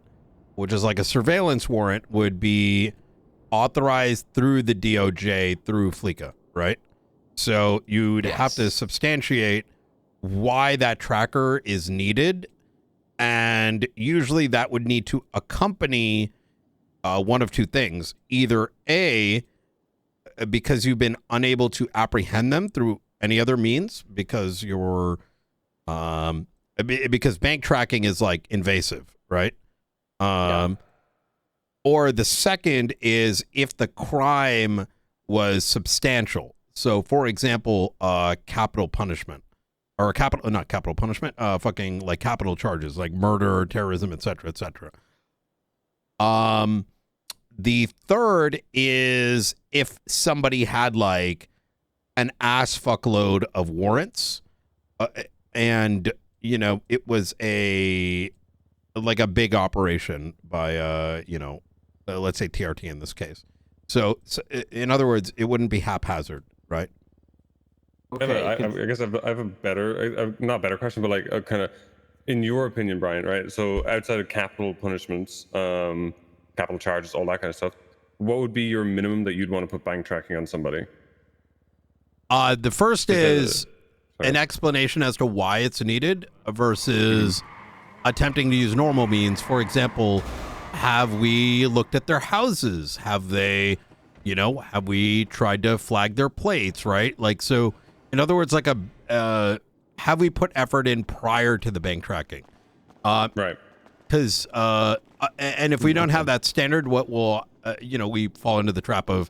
which is like a surveillance warrant, would be authorized through the DOJ through FLICA, right? So you'd have to substantiate why that tracker is needed, and usually that would need to accompany one of two things: either A, because you've been unable to apprehend them through any other means because you're because bank tracking is like invasive, right? Or the second is if the crime was substantial. So for example, capital punishment. or not capital punishment, fucking like capital charges like murder, terrorism, etc., etc. The third is if somebody had like an ass fuckload of warrants, and you know it was a big operation by let's say TRT in this case. So in other words, it wouldn't be haphazard, right? Okay, I guess I have a better, not better question, but like a kind of, in your opinion, Brian, right? So outside of capital punishments, capital charges, all that kind of stuff, what would be your minimum that you'd want to put bank tracking on somebody? The first is an explanation as to why it's needed versus attempting to use normal means. For example, have we looked at their houses? Have they, have we tried to flag their plates, right? Like, so in other words, like have we put effort in prior to the bank tracking? Right. Because, and if we don't have that standard, what will, we fall into the trap of,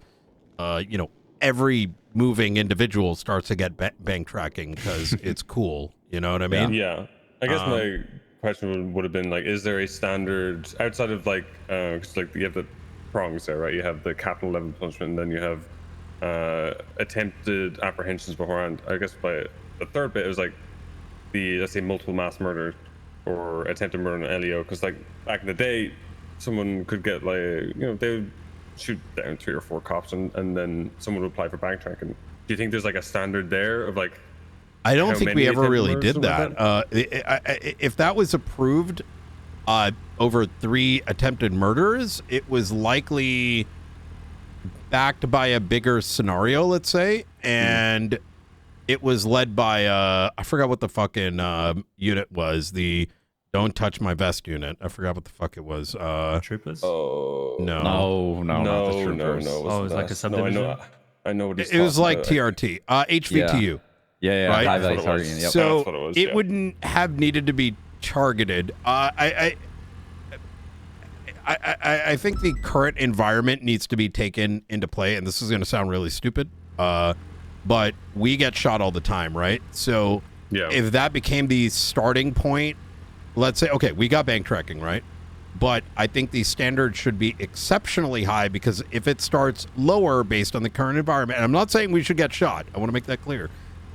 every moving individual starts to get bank tracking because it's cool. You know what I mean? Yeah. I guess my question would have been like, is there a standard outside of like, cause like you have the prongs there, right? You have the capital level punishment, and then you have attempted apprehensions beforehand. I guess by the third bit, it was like let's say multiple mass murder or attempted murder in LEO. Cause like back in the day, someone could get like, they would shoot down 3 or 4 cops and then someone would apply for bank tracking. Do you think there's like a standard there of like, I don't think we ever really did that. If that was approved over 3 attempted murders, it was likely backed by a bigger scenario, let's say, and it was led by I forgot what the fucking unit was. The Don't Touch My Vest unit. I forgot what the fuck it was. Troopers? Oh no, not the troopers. Oh, it was like a subdivision. I know what it was like TRT, HVTU. Yeah, right? High value targeting. Yep. So it wouldn't have needed to be targeted. I think the current environment needs to be taken into play, and this is going to sound really stupid, but we get shot all the time, right? So if that became the starting point, let's say, okay, we got bank tracking, right? But I think the standard should be exceptionally high, because if it starts lower based on the current environment, and I'm not saying we should get shot, I want to make that clear,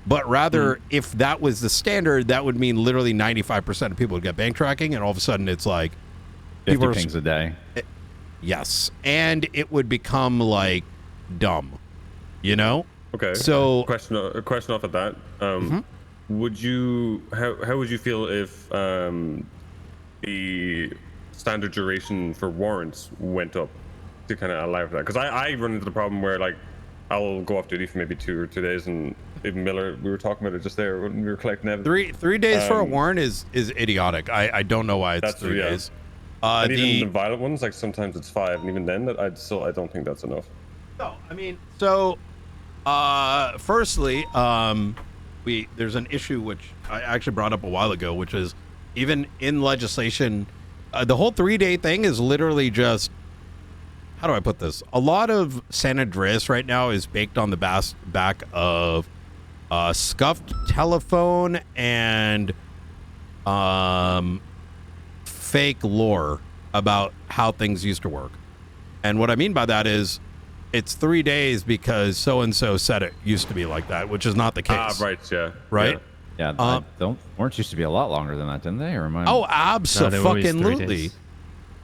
but rather if that was the standard, that would mean literally 95% of people would get bank tracking, and all of a sudden it's like 50 pings a day. Yes, and it would become like dumb, Okay. So a question off of that. Would you how would you feel if the standard duration for warrants went up to kind of allow for that? Because I run into the problem where like I'll go off duty for maybe 2 or 3 days, and even Miller, we were talking about it just there when we were collecting evidence. 3 days for a warrant is idiotic. I don't know why it's 3 days. And even the violent ones, like sometimes it's 5, and even then, I don't think that's enough. No, I mean, so firstly, there's an issue which I actually brought up a while ago, which is even in legislation, the whole 3-day thing is literally just, how do I put this? A lot of San Andreas right now is baked on the back of scuffed telephone and fake lore about how things used to work. And what I mean by that is it's 3 days because so-and-so said it used to be like that, which is not the case. Right, yeah. Right? Yeah, warrants used to be a lot longer than that, didn't they? Or am I... Oh, absolutely.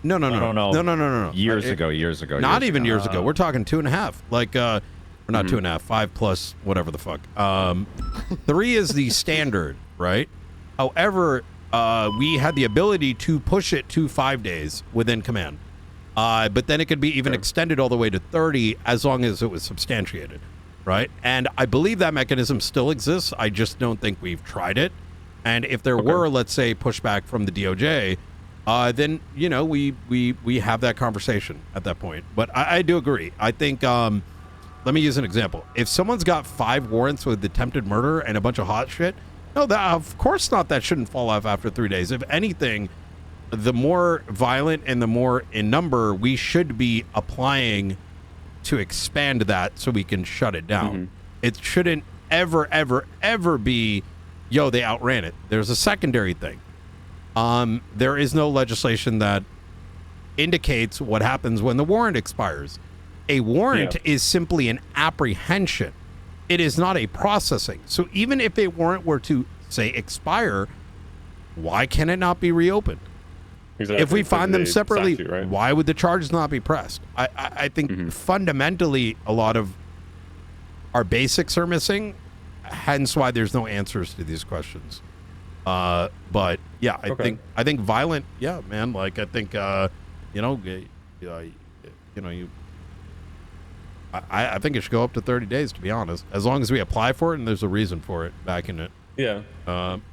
No. Years ago. Not even years ago. We're talking 2.5. Like, or not 2.5, 5 plus whatever the fuck. 3 is the standard, right? However, we had the ability to push it to 5 days within command. But then it could be even extended all the way to 30 as long as it was substantiated, right? And I believe that mechanism still exists. I just don't think we've tried it. And if there were, let's say, pushback from the DOJ, then, we have that conversation at that point. But I do agree. I think, let me use an example. If someone's got 5 warrants with attempted murder and a bunch of hot shit, no, that of course not. That shouldn't fall off after 3 days. If anything, the more violent and the more in number, we should be applying to expand that so we can shut it down. It shouldn't ever be yo, they outran it. There's a secondary thing. There is no legislation that indicates what happens when the warrant expires. A warrant is simply an apprehension. It is not a processing. So even if a warrant were to, say, expire, why can it not be reopened? Exactly. If we find them separately, statute, right? why would the charges not be pressed? I think fundamentally a lot of our basics are missing, hence why there's no answers to these questions. But yeah, I think violent, yeah, man. Like I think I think it should go up to 30 days, to be honest, as long as we apply for it and there's a reason for it back in it. Yeah.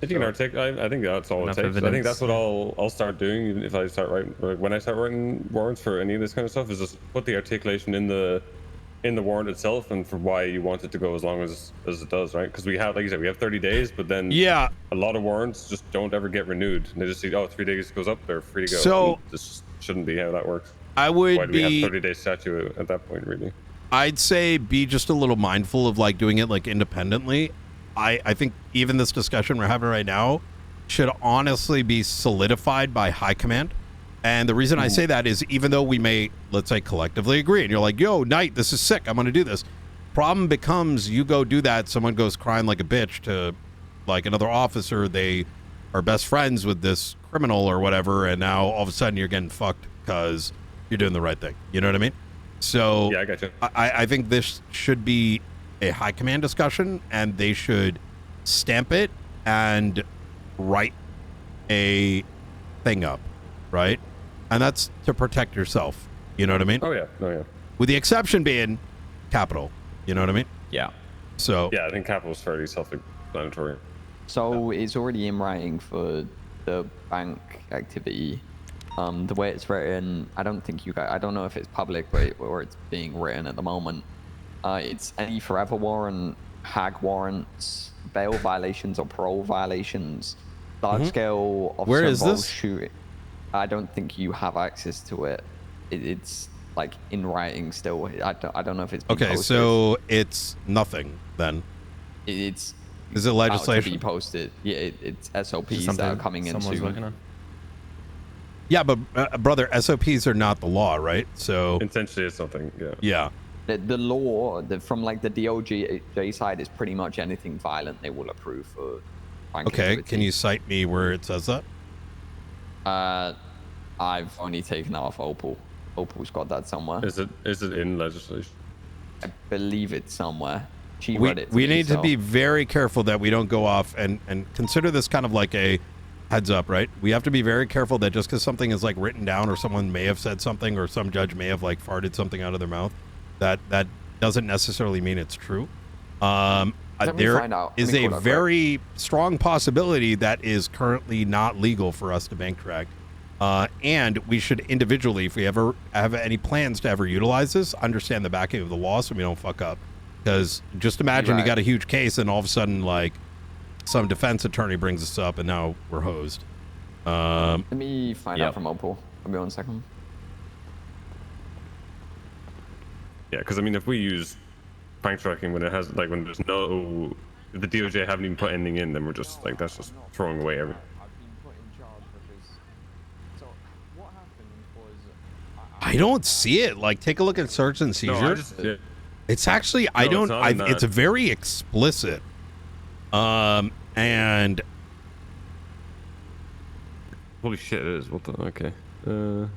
If you can articulate, I think that's all it takes. I think that's what I'll start doing, even if I start writing, like when I start writing warrants for any of this kind of stuff, is just put the articulation in the warrant itself and for why you want it to go as long as it does, right? Because we have, like you said, we have 30 days, but then a lot of warrants just don't ever get renewed. They just see, 3 days goes up, they're free to go. So and this shouldn't be how that works. I would Why do we have 30-day statute at that point, really? I'd say be just a little mindful of like doing it like independently. I think even this discussion we're having right now should honestly be solidified by high command. And the reason I say that is even though we may, let's say, collectively agree, and you're like, yo, Knight, this is sick, I'm going to do this. Problem becomes you go do that, someone goes crying like a bitch to like another officer, they are best friends with this criminal or whatever, and now all of a sudden you're getting fucked because you're doing the right thing. You know what I mean? So yeah, I got you. I think this should be a high command discussion, and they should stamp it and write a thing up, right? And that's to protect yourself. You know what I mean? Oh yeah. With the exception being capital. You know what I mean? Yeah. So yeah, I think capital is fairly self-explanatory. So it's already in writing for the bank activity. The way it's written, I don't think you guys, I don't know if it's public or it's being written at the moment. It's any forever warrant, hag warrants, bail violations or parole violations, large scale Where officer is involved this? shooting. I don't think you have access to it. It's like in writing still. I don't know if it's been okay, posted. so it's nothing then. It's is it legislation? About to be posted. Yeah, it's SOPs that are coming in soon. Yeah, but brother, SOPs are not the law, right? So essentially, it's something. Yeah. Yeah. The law from like the DOJ side is pretty much anything violent they will approve for bank Okay, activity. can you cite me where it says that? I've only taken that off Opal. Opal's got that somewhere. Is it in legislation? I believe it's somewhere. She We read it. need to be very careful that we don't go off and consider this kind of like a heads up, right? We have to be very careful that just because something is like written down or someone may have said something or some judge may have like farted something out of their mouth, that doesn't necessarily mean it's true. There is a very strong possibility that is currently not legal for us to bank track. And we should individually, if we ever have any plans to ever utilize this, understand the backing of the law so we don't fuck up. Because just imagine you got a huge case and all of a sudden like some defense attorney brings us up and now we're hosed. Let me find out from Opal. Give me 1 second. Yeah, because I mean, if we use bank tracking when it has like when there's no, if the DOJ haven't even put anything in, then we're just like that's just throwing away everything. I don't see it. Like, take a look at search and seizure. It's actually it's very explicit. And holy shit, it is. What the? Okay. When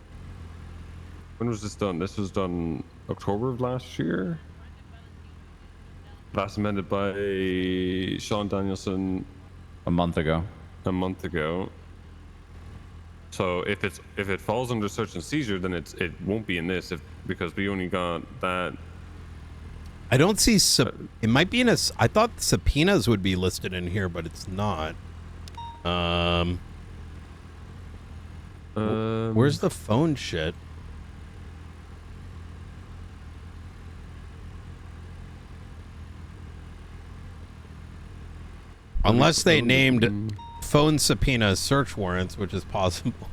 was this done? This was done October of last year. Last amended by Sean Danielson a month ago. So if it falls under search and seizure, then it won't be in this because we only got that. I don't see it might be in a. I thought subpoenas would be listed in here, but it's not. Where's the phone shit? Unless they named phone subpoena search warrants, which is possible.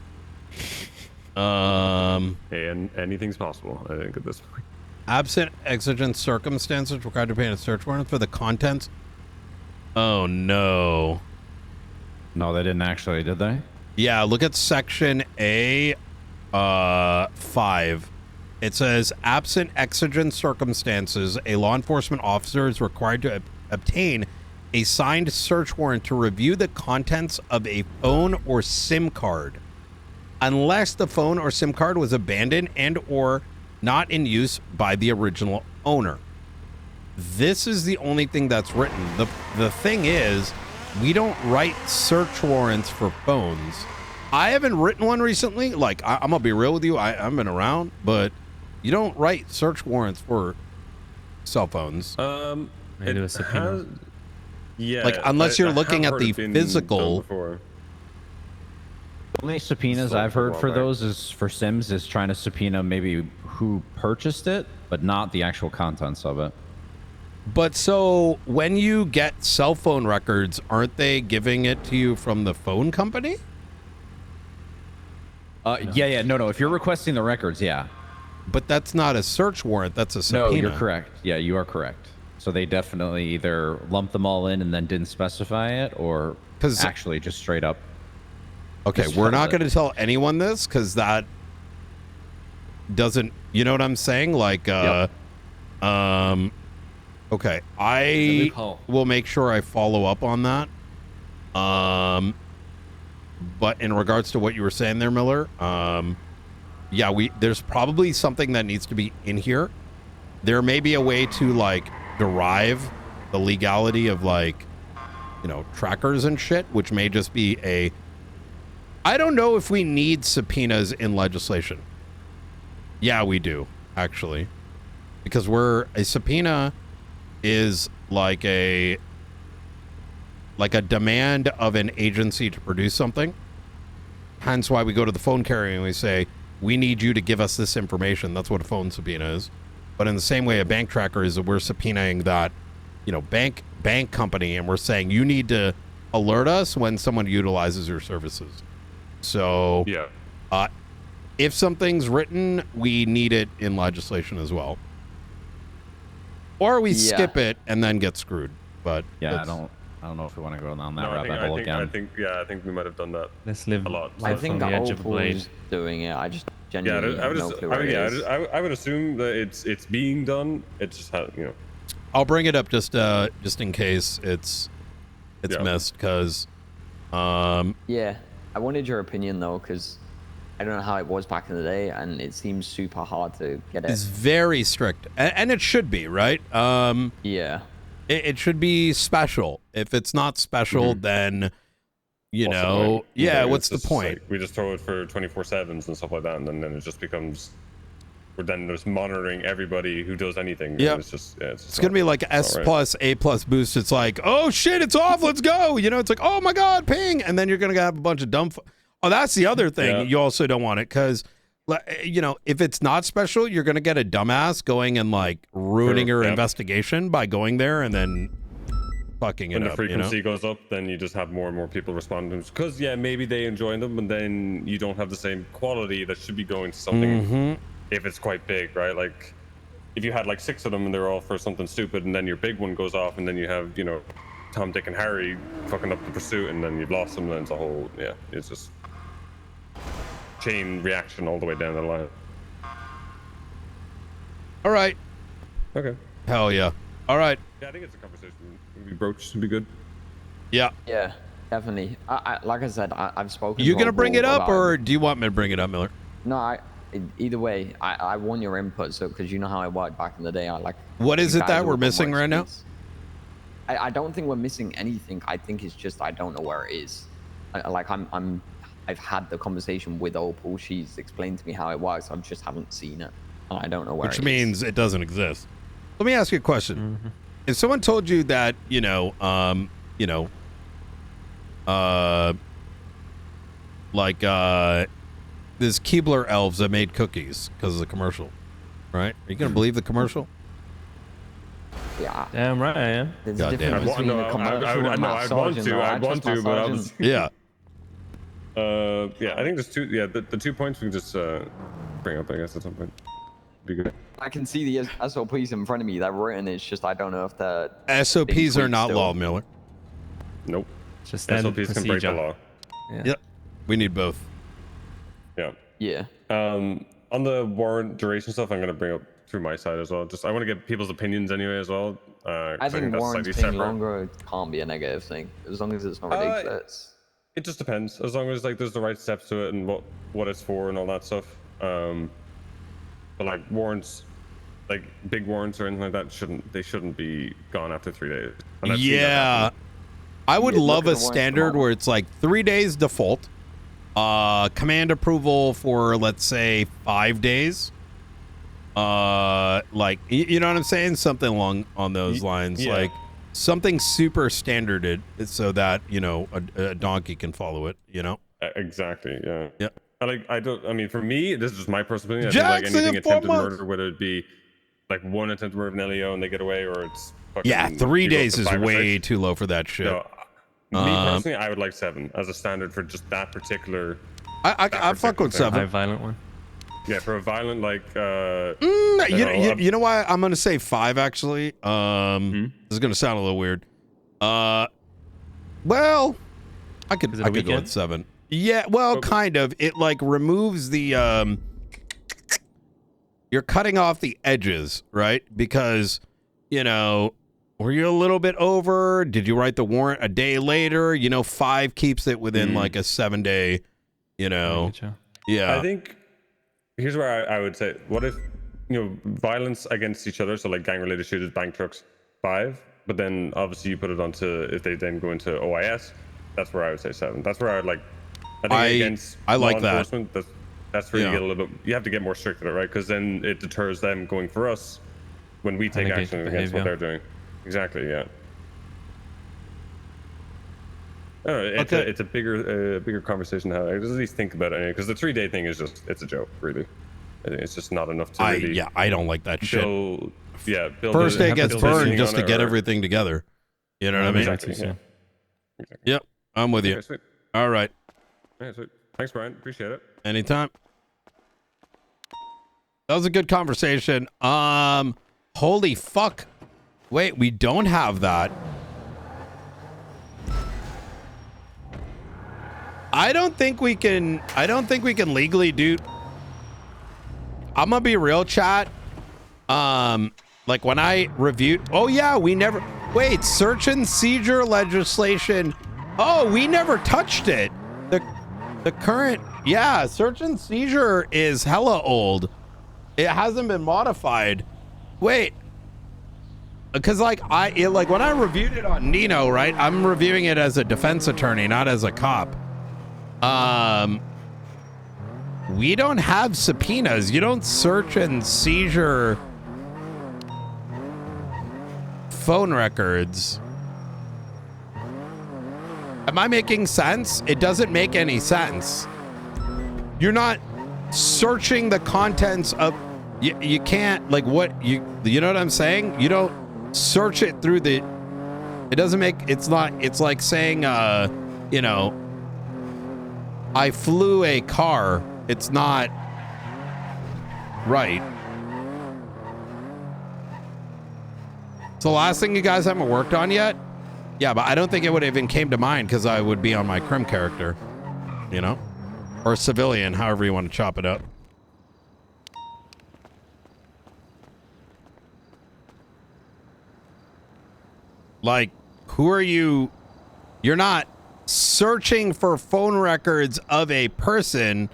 And anything's possible, I think, at this point. Absent exigent circumstances required to obtain a search warrant for the contents. Oh no. No, they didn't actually, did they? Yeah, look at section A 5. It says, absent exigent circumstances, a law enforcement officer is required to obtain a signed search warrant to review the contents of a phone or SIM card, unless the phone or SIM card was abandoned and or not in use by the original owner. This is the only thing that's written. The thing is, we don't write search warrants for phones. I haven't written one recently. Like, I'm gonna be real with you. I haven't been around, but you don't write search warrants for cell phones. Maybe a subpoena. Yeah. Like, unless you're looking at the physical. The only subpoenas I've heard for those is for Sims is trying to subpoena maybe who purchased it, but not the actual contents of it. But so when you get cell phone records, aren't they giving it to you from the phone company? No. If you're requesting the records, yeah. But that's not a search warrant. That's a subpoena. No, you're correct. Yeah, you are correct. So they definitely either lumped them all in and then didn't specify it, or actually just straight up. Okay, we're not going to tell anyone this because that doesn't. You know what I'm saying? Like, okay, I will make sure I follow up on that. But in regards to what you were saying there, Miller, yeah, there's probably something that needs to be in here. There may be a way to like derive the legality of like, you know, trackers and shit, which may just be a. I don't know if we need subpoenas in legislation. Yeah, we do actually, because a subpoena is like a demand of an agency to produce something. Hence why we go to the phone carrier and we say, we need you to give us this information. That's what a phone subpoena is. But in the same way a bank tracker is, we're subpoenaing that, you know, bank company, and we're saying you need to alert us when someone utilizes your services. So yeah, if something's written, we need it in legislation as well. Or we skip it and then get screwed. But yeah, I don't know if we want to go down that rabbit hole again. I think we might have done that. Let's live a lot. I think the edge of the blade doing it. I just genuinely have no clue where it is. I would assume that it's being done. It's just how, you know. I'll bring it up just in case it's missed, because yeah, I wanted your opinion though, because I don't know how it was back in the day, and it seems super hard to get it. It's very strict, and it should be, right? Yeah. It should be special. If it's not special, then, you know, what's the point? Like, we just throw it for 24/7s and stuff like that, and then it just becomes. We're then just monitoring everybody who does anything. Yeah, it's gonna be like S plus A plus boost. It's like, oh shit, it's off. Let's go. You know, it's like, oh my god, ping, and then you're gonna have a bunch of dumb. Oh, that's the other thing. Yeah. You also don't want it because, you know, if it's not special, you're gonna get a dumbass going and like ruining your investigation by going there and then fucking it up. When the frequency you know? goes up, then you just have more and more people responding because maybe they enjoy them, and then you don't have the same quality that should be going to something if it's quite big, right? Like if you had like 6 of them and they're all for something stupid, and then your big one goes off, and then you have, you know, Tom, Dick, and Harry fucking up the pursuit, and then you've lost them, and it's a whole it's just chain reaction all the way down the line. All right. Okay. Hell yeah. All right. Yeah, I think it's a conversation we broached to be good. Yeah. Yeah, definitely. I like I said, I've spoken. You gonna bring it up, or do you want me to bring it up, Miller? No, either way, I want your input, so because you know how I worked back in the day. I like. What is it that we're missing right now? I don't think we're missing anything. I think it's just I don't know where it is. I've had the conversation with Opal. She's explained to me how it works. I just haven't seen it. And I don't know where it is. Which means it doesn't exist. Let me ask you a question. If someone told you that, this Keebler elves that made cookies because of the commercial, right? Are you going to believe the commercial? Yeah. Damn right I am. There's a difference between a commercial and a I'd want to, but I was... Yeah. I think there's two. Yeah, the 2 points we can just bring up, I guess, at some point. Be good. I can see the SOPs in front of me. They're written. It's just I don't know if the SOPs are not law, Miller. Nope. Just SLPs can break the law. Yeah. Yep. We need both. Yeah. Yeah. On the warrant duration stuff, I'm going to bring up through my side as well. Just I want to get people's opinions anyway as well. I think that's warrants slightly being separate. longer can't be a negative thing, as long as it's not ridiculous. It just depends. As long as like there's the right steps to it and what it's for and all that stuff. But like warrants, like big warrants or anything like that, shouldn't be gone after 3 days. And I've seen that Yeah. happen. I would Yeah, love look a at the warrants standard tomorrow. where it's like 3 days default, command approval for, let's say, 5 days. Like, you know what I'm saying? Something along on those lines. yeah. Like something super standarded so that, you know, a donkey can follow it, you know? Exactly. Yeah. Yep. I mean, for me, this is just my personal opinion. I Jackson, think like anything 4 attempted months. murder, whether it be like one attempted murder of an LEO and they get away, or it's fucking, Yeah, 3 you go up days to is 5 or way 6. too low for that shit. No, me personally, I would like 7 as a standard for just that particular. I fuck with 7. High violent one. Yeah, for a violent like. You know why I'm gonna say 5 actually. This is gonna sound a little weird. Well, I could go with weekend? 7. Yeah, well, kind of. It like removes the you're cutting off the edges, right? Because, you know, were you a little bit over? Did you write the warrant a day later? You know, 5 keeps it within like a 7-day, you know. Yeah. I think here's where I would say, what if, you know, violence against each other, so like gang-related shooters, bank trucks, 5, but then obviously you put it onto, if they then go into OIS, that's where I would say 7. That's where I would like, I think against I like law that. enforcement, that's where you get a little bit, you have to get more strict at it, right? Because then it deters them going for us when we take Allegation action against what behavior. they're doing. Exactly, yeah. I don't know, it's a bigger conversation to have. Just at least think about it anyway, because the 3-day thing is just, it's a joke, really. I think it's just not enough to really. I don't like that shit. Build First day gets burned just to get it, or- everything together. You know what I mean? Exactly, yeah. Yep, I'm with you. Okay, sweet. All right. Yeah, sweet. Thanks, Brian. Appreciate it. Anytime. That was a good conversation. Holy fuck. Wait, we don't have that. I don't think we can legally do. I'm gonna be real, chat. Like when I reviewed, oh yeah, we never, wait, search and seizure legislation. Oh, we never touched it. The current, yeah, search and seizure is hella old. It hasn't been modified. Wait, because like when I reviewed it on Nino, right? I'm reviewing it as a defense attorney, not as a cop. We don't have subpoenas. You don't search and seizure phone records. Am I making sense? It doesn't make any sense. You're not searching the contents of, you can't, like, what you know what I'm saying? You don't search it through the, it doesn't make, it's like saying, you know, I flew a car. It's not right. So the last thing you guys haven't worked on yet? Yeah, but I don't think it would even came to mind because I would be on my crim character, you know? Or civilian, however you want to chop it up. Like, who are you? You're not searching for phone records of a person.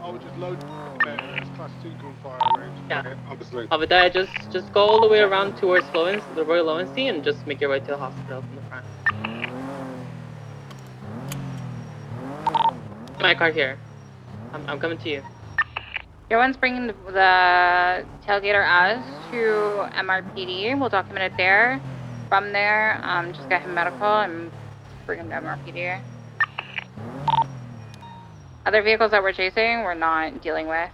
I would just load it's class 2 gunfire range. Yeah. Obviously. But just go all the way around towards the Royal Lowenstein and just make your way to the hospital from the front. My car here. I'm coming to you. Your one's bringing the tailgater as to MRPD. We'll document it there. From there, just get him medical and bring him to MRPD. Other vehicles that we're chasing, we're not dealing with.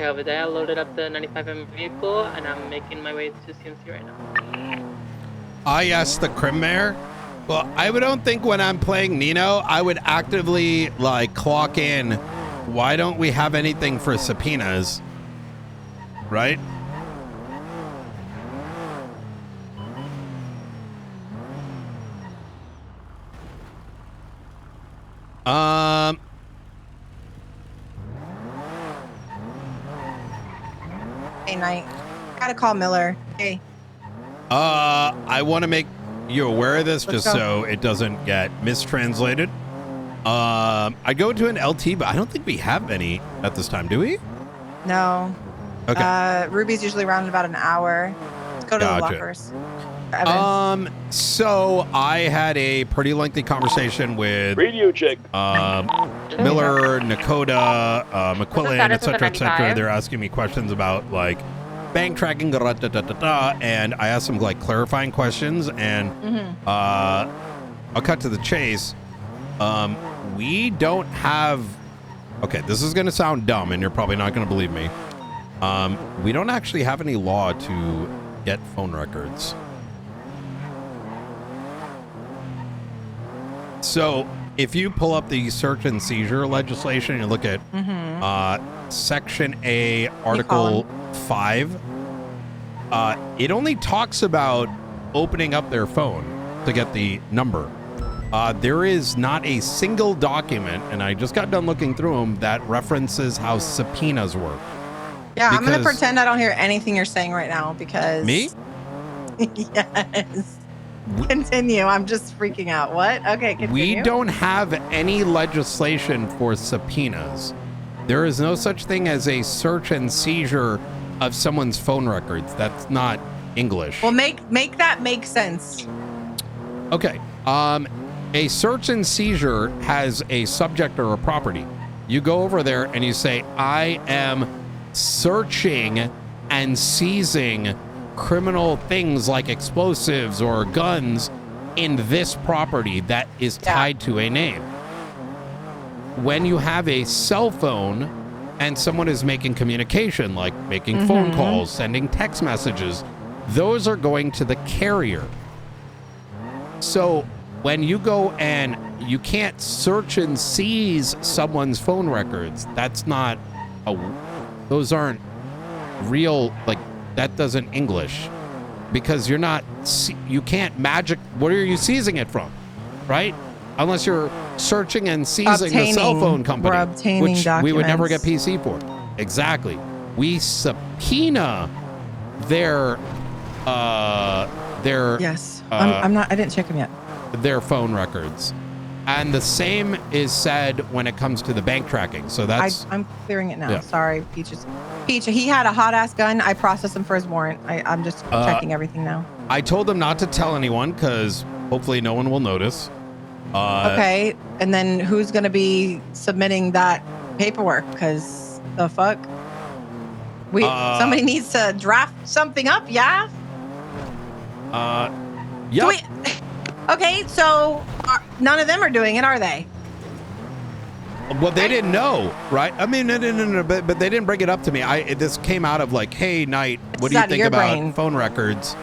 care of it. I loaded up the 95M vehicle, and I'm making my way to CMC right now. I asked the Crim Mayor. Well, I don't think when I'm playing Nino, I would actively like clock in. Why don't we have anything for subpoenas? Right? Hey, Knight. Gotta call Miller. Hey. I want to make you aware of this Let's just go. so it doesn't get mistranslated. I go to an LT, but I don't think we have any at this time, do we? No. Okay. Ruby's usually around in about an hour. Let's go to the Gotcha. lockers. So I had a pretty lengthy conversation with Radio check. Miller, Nakota, McQuillan, status of the etc., etc. 95? They're asking me questions about like bank tracking, and I asked them like clarifying questions, and I'll cut to the chase. We don't have. Okay, this is going to sound dumb, and you're probably not going to believe me. We don't actually have any law to get phone records. So if you pull up the search and seizure legislation, you look at Section A, Article 5, it only talks about opening up their phone to get the number. There is not a single document, and I just got done looking through them, that references how subpoenas work. Yeah, I'm gonna Because- pretend I don't hear anything you're saying right now because Me? Yes. Continue. I'm just freaking out. What? Okay, continue. We don't have any legislation for subpoenas. There is no such thing as a search and seizure of someone's phone records. That's not English. Well, make that make sense. Okay. A search and seizure has a subject or a property. You go over there and you say, I am searching and seizing criminal things like explosives or guns in this property that is tied to a name. When you have a cell phone and someone is making communication, like making phone calls, sending text messages, those are going to the carrier. So when you go and you can't search and seize someone's phone records, that's not those aren't real, like that doesn't English, because you're not, you can't magic, what are you seizing it from, right? Unless you're searching and seizing the cell phone company, We're obtaining which we would never get documents. PC for. Exactly. We subpoena their Yes. I'm not. I didn't check them yet. their phone records. And the same is said when it comes to the bank tracking. So that's I'm clearing it now. Yeah. Sorry, Peach. He had a hot ass gun. I processed him for his warrant. I'm just checking everything now. I told them not to tell anyone because hopefully no one will notice. Okay, and then who's gonna be submitting that paperwork? Because the fuck, somebody needs to draft something up. Yeah. Yep. Okay, so none of them are doing it, are they? Well, they didn't know, right? I mean, no, but they didn't bring it up to me. This came out of like, hey, Knight, what do you out of think your about brain. phone records?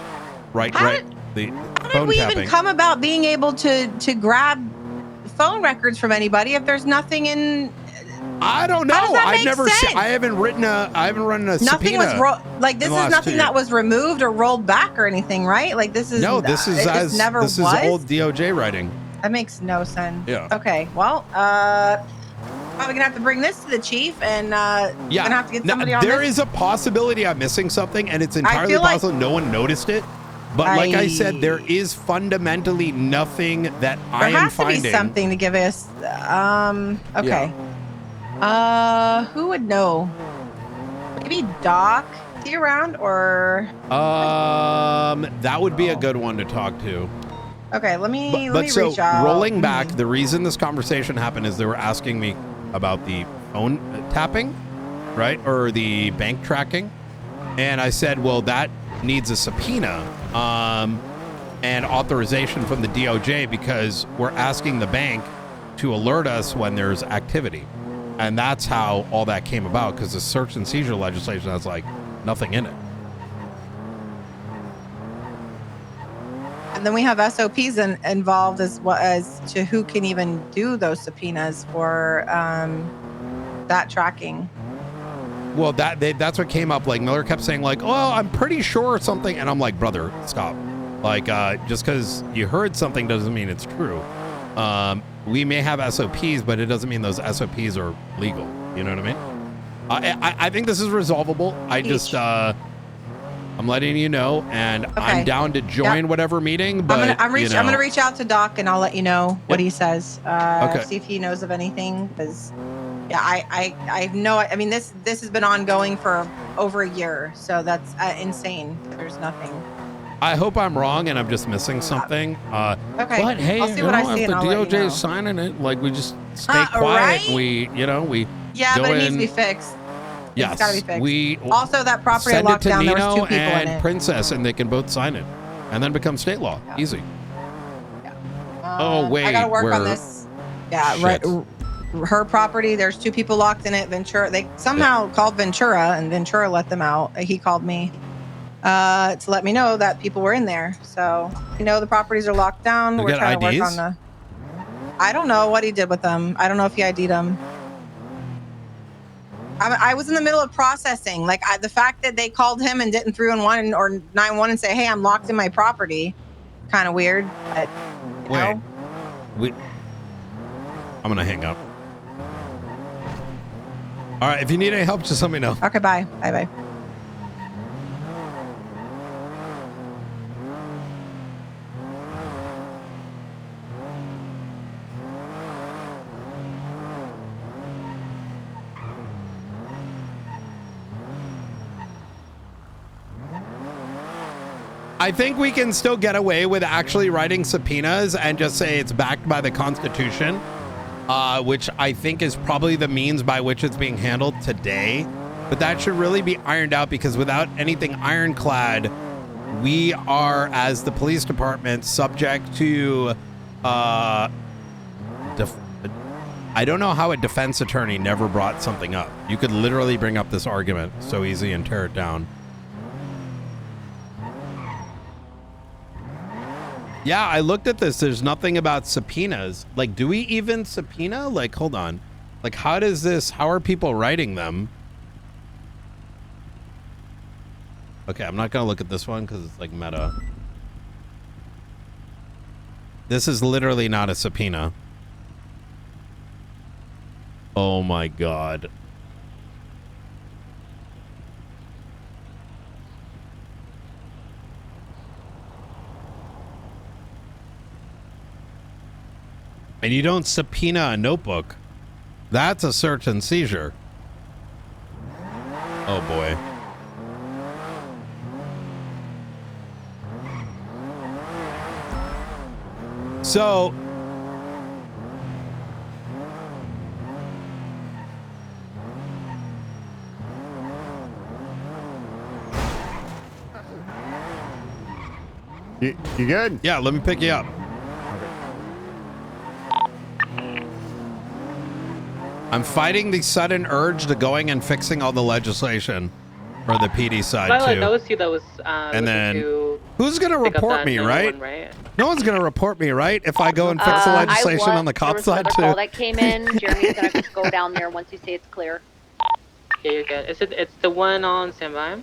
Right, How right. The How did phone we tapping. even come about being able to grab phone records from anybody if there's nothing in? I don't know. How does that I've make never sense? I haven't run a Nothing subpoena. was like this in is the last 2 nothing years. that was removed or rolled back or anything, right? Like this is No, this is it just as never this was. is old DOJ writing. That makes no sense. Yeah. Okay. Well, probably gonna have to bring this to the chief, and Yeah, gonna have to get Now, somebody on there this. is a possibility I'm missing something, and it's entirely feel like- possible no one noticed it. But like I I- said, there is fundamentally nothing that I There am has to finding. be something to give us. Okay. Who would know? Maybe Doc. Is he around or? That would be a good one to talk to. Okay, let me So reach out. rolling back, the reason this conversation happened is they were asking me about the phone tapping, right, or the bank tracking, and I said, well, that needs a subpoena and authorization from the DOJ because we're asking the bank to alert us when there's activity. And that's how all that came about, because the search and seizure legislation has like nothing in it. And then we have SOPs involved as to who can even do those subpoenas for that tracking. Well, that's what came up. Like Miller kept saying like, oh, I'm pretty sure something. And I'm like, brother, stop. Like, just because you heard something doesn't mean it's true. We may have SOPs, but it doesn't mean those SOPs are legal. You know what I mean? I think this is resolvable. I just, I'm letting you know, and I'm down to join whatever meeting. But I'm gonna reach out to Doc, and I'll let you know what he says. Okay. See if he knows of anything, because I know. I mean, this has been ongoing for over a year, so that's insane. There's nothing. I hope I'm wrong and I'm just missing something. Okay. But hey, I'll see what I see, if and the I'll let you DOJ know. is signing it, like we just stay quiet. Right? We Yeah, go but it needs in, to be fixed. Yes, It's gotta be fixed. we Also, that property I send it locked to down, there was 2 Nino people in and it. Princess, and they can both sign it, and then become state law. Easy. Oh wait, I gotta work on we're- this. Yeah, Shit. right. Her property. There's 2 people locked in it. Ventura. They somehow called Ventura, and Ventura let them out. He called me to let me know that people were in there. So the properties are locked down. You We're got trying to work IDs? on the. I don't know what he did with them. I don't know if he ID'd them. I was in the middle of processing. Like the fact that they called him and didn't 311 or 911 and say, "Hey, I'm locked in my property," kind of weird. But, Wait, I'm gonna hang up. All right, if you need any help, just let me know. Okay, bye. Bye. I think we can still get away with actually writing subpoenas and just say it's backed by the Constitution, which I think is probably the means by which it's being handled today. But that should really be ironed out, because without anything ironclad, we are, as the police department, subject to I don't know how a defense attorney never brought something up. You could literally bring up this argument so easy and tear it down. Yeah, I looked at this. There's nothing about subpoenas. Like, do we even subpoena? Like, hold on. Like, how are people writing them? Okay, I'm not going to look at this one because it's like meta. This is literally not a subpoena. Oh my God. And you don't subpoena a notebook. That's a search and seizure. Oh boy. So you good? Yeah, let me pick you up. I'm fighting the sudden urge to going and fixing all the legislation for the PD side too. That was you that was And then to who's gonna pick up report that me, 911, right? No one's gonna report me, right? If I go and fix the legislation on the cop side too. Call that came in. Jeremy's gonna go down there once you say it's clear. Yeah, you're good. It's the one on standby.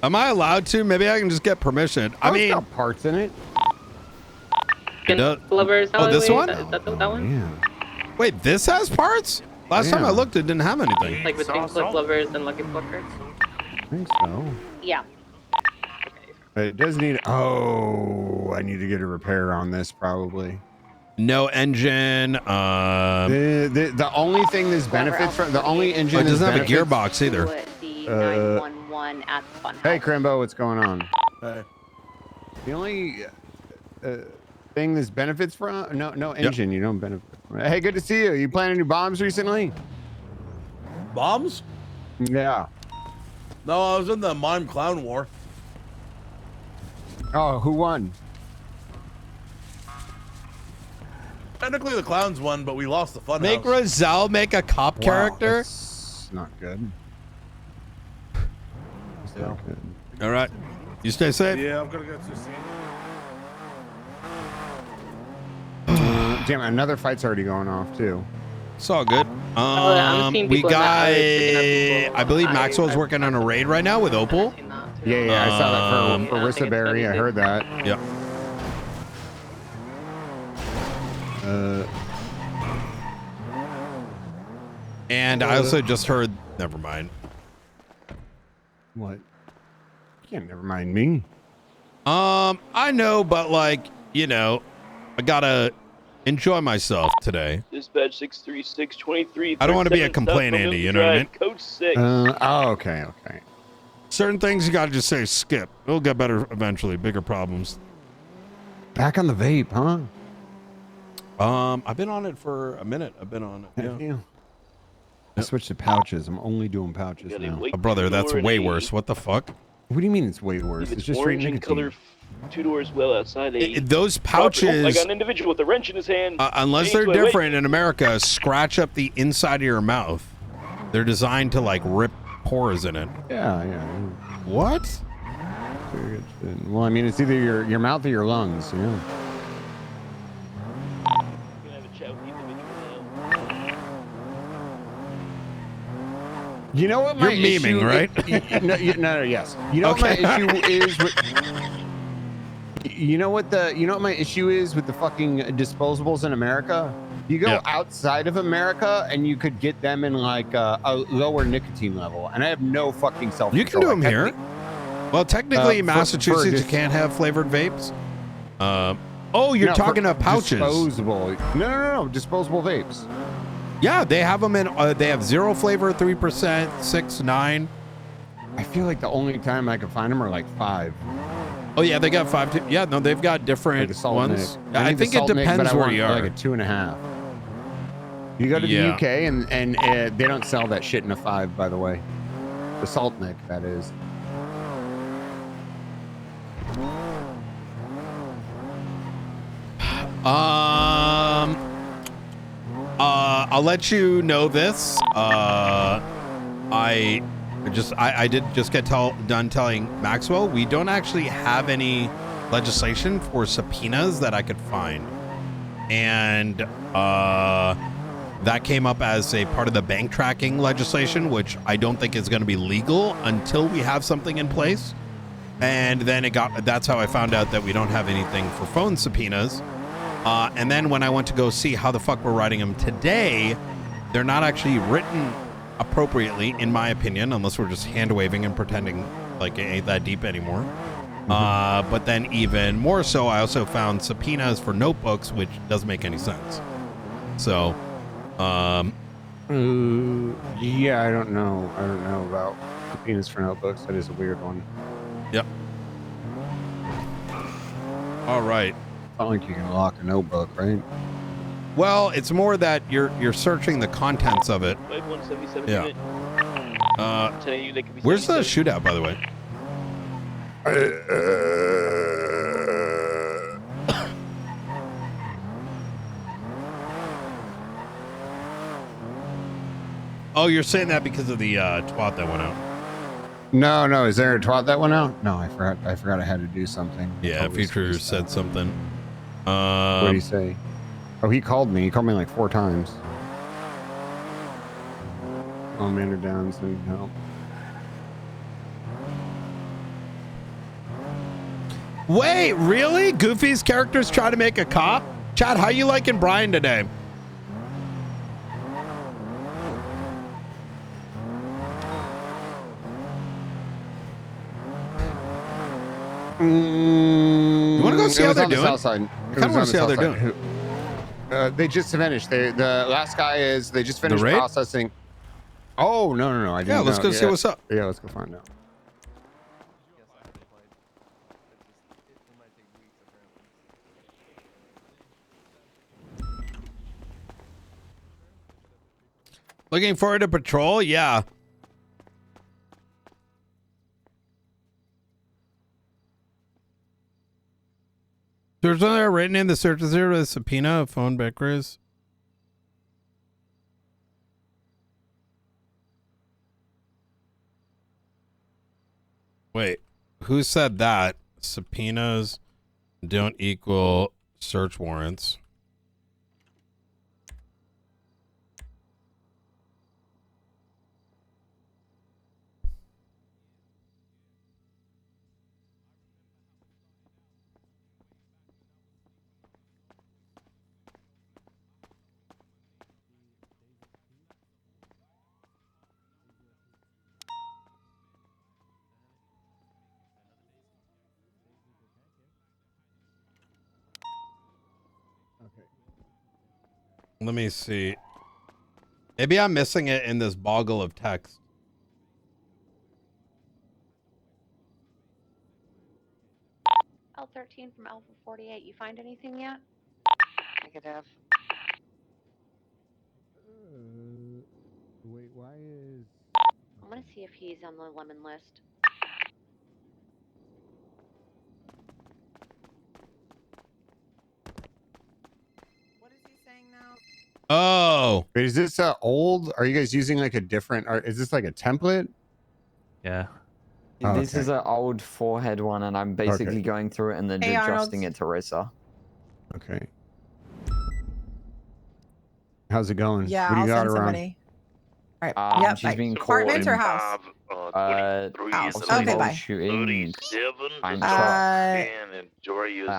Am I allowed to? Maybe I can just get permission. I mean, got parts in it. Glover's Oh, this alleyway, one? Is that one? Wait, this has parts? Last time I looked, it didn't have anything. Like between Cliff Lovers and Lucky Pluckers. I think so. Yeah. But it does need. Oh, I need to get a repair on this probably. No engine. The only thing this benefits from the only engine. Oh, it doesn't this have a benefits- gearbox either. The 911 at the fun. Hey, Crimbo, what's going on? The only thing this benefits from no engine. You don't benefit. Hey, good to see you. You planning new bombs recently? Bombs? Yeah. No, I was in the Mime Clown War. Oh, who won? technically the clowns won, but we lost the fun Make house. Roselle make a cop Wow, character. that's not good. That's not good. All right. You stay safe. Yeah, I'm gonna go to see. Damn, another fight's already going off too. It's all good. I'm seeing We people in that got. alley picking up people. I believe Maxwell's working on a raid right now with Opal. Yeah, I saw that for Rissa Berry. I heard that. Yeah. And I also just heard. Never mind. What? You can't never mind me. I know, but like, you know, I gotta enjoy myself today. Dispatch 63623. I don't want to be a complaint, Andy. You know what I mean? Code 6. Okay. Certain things you gotta just say skip. It'll get better eventually. Bigger problems. Back on the vape, huh? I've been on it for a minute. I've been on it. Yeah. I switched to pouches. I'm only doing pouches now. Oh, brother, that's way worse. What the fuck? What do you mean it's way worse? It's just straight orange in nicotine. color, 2 doors well outside. Those pouches. I got an individual with a wrench in his hand. Unless they're different in America, scratch up the inside of your mouth. They're designed to like rip pores in it. Yeah. What? Well, I mean, it's either your mouth or your lungs. Yeah. You know what my You're memeing, right? No, yes. You know what my issue is with. You know what my issue is with the fucking disposables in America? You go outside of America and you could get them in like a lower nicotine level, and I have no fucking self. You can do them here. Well, technically, in Massachusetts, you can't have flavored vapes. Oh, you're talking about pouches. Disposable. No. Disposable vapes. Yeah, they have them in. They have 0 flavor, 3%, 6, 9. I feel like the only time I can find them are like 5. Oh yeah, they got 5 too. Yeah, no, they've got different Like the ones. Nick. I think it depends where you are. Like a 2.5. You go to the UK and they don't sell that shit in a 5, by the way. The Salt Nick, that is. I'll let you know this. I did just get done telling Maxwell we don't actually have any legislation for subpoenas that I could find, and that came up as a part of the bank tracking legislation, which I don't think is going to be legal until we have something in place. And then that's how I found out that we don't have anything for phone subpoenas. And then when I went to go see how the fuck we're writing them today, they're not actually written appropriately, in my opinion, unless we're just hand waving and pretending like it ain't that deep anymore. But then even more so, I also found subpoenas for notebooks, which doesn't make any sense. So, yeah, I don't know about subpoenas for notebooks. That is a weird one. Yep. All right. Not like you can lock a notebook, right? Well, it's more that you're searching the contents of it. Yeah. Where's the shootout, by the way? Oh, you're saying that because of the twat that went out. No. Is there a twat that went out? No, I forgot I had to do something. Yeah, Future said something. What did he say? Oh, he called me. He called me like 4 times. Oh, man, are down, so help. Wait, really? Goofy's characters try to make a cop? Chad, how you liking Brian today? You want to go see how they're doing? South side. I kind of want to see how they're doing. They just finished. The last guy they just finished processing. Oh, no. I didn't know. Let's go see what's up. Yeah, let's go find out. Looking forward to patrol? Yeah. There's something written in the search is there with a subpoena of phone backers. Wait, who said that? Subpoenas don't equal search warrants. Let me see. Maybe I'm missing it in this boggle of text. L13 from Alpha 48. You find anything yet? Negative. Wait, why is... I'm gonna see if he's on the lemon list. What is he saying now? Oh. Wait, is this old? Are you guys using like a different... is this like a template? Yeah. Oh, This okay. is an old forehead one, and I'm basically going through it and then Hey, adjusting Arnold. it to RISA. Okay. How's it going? Yeah, What do you I'll got send around? somebody. All right. Yep. She's been caught Apartment in or house? house. Okay, bye. Shooting. Bank Uh, I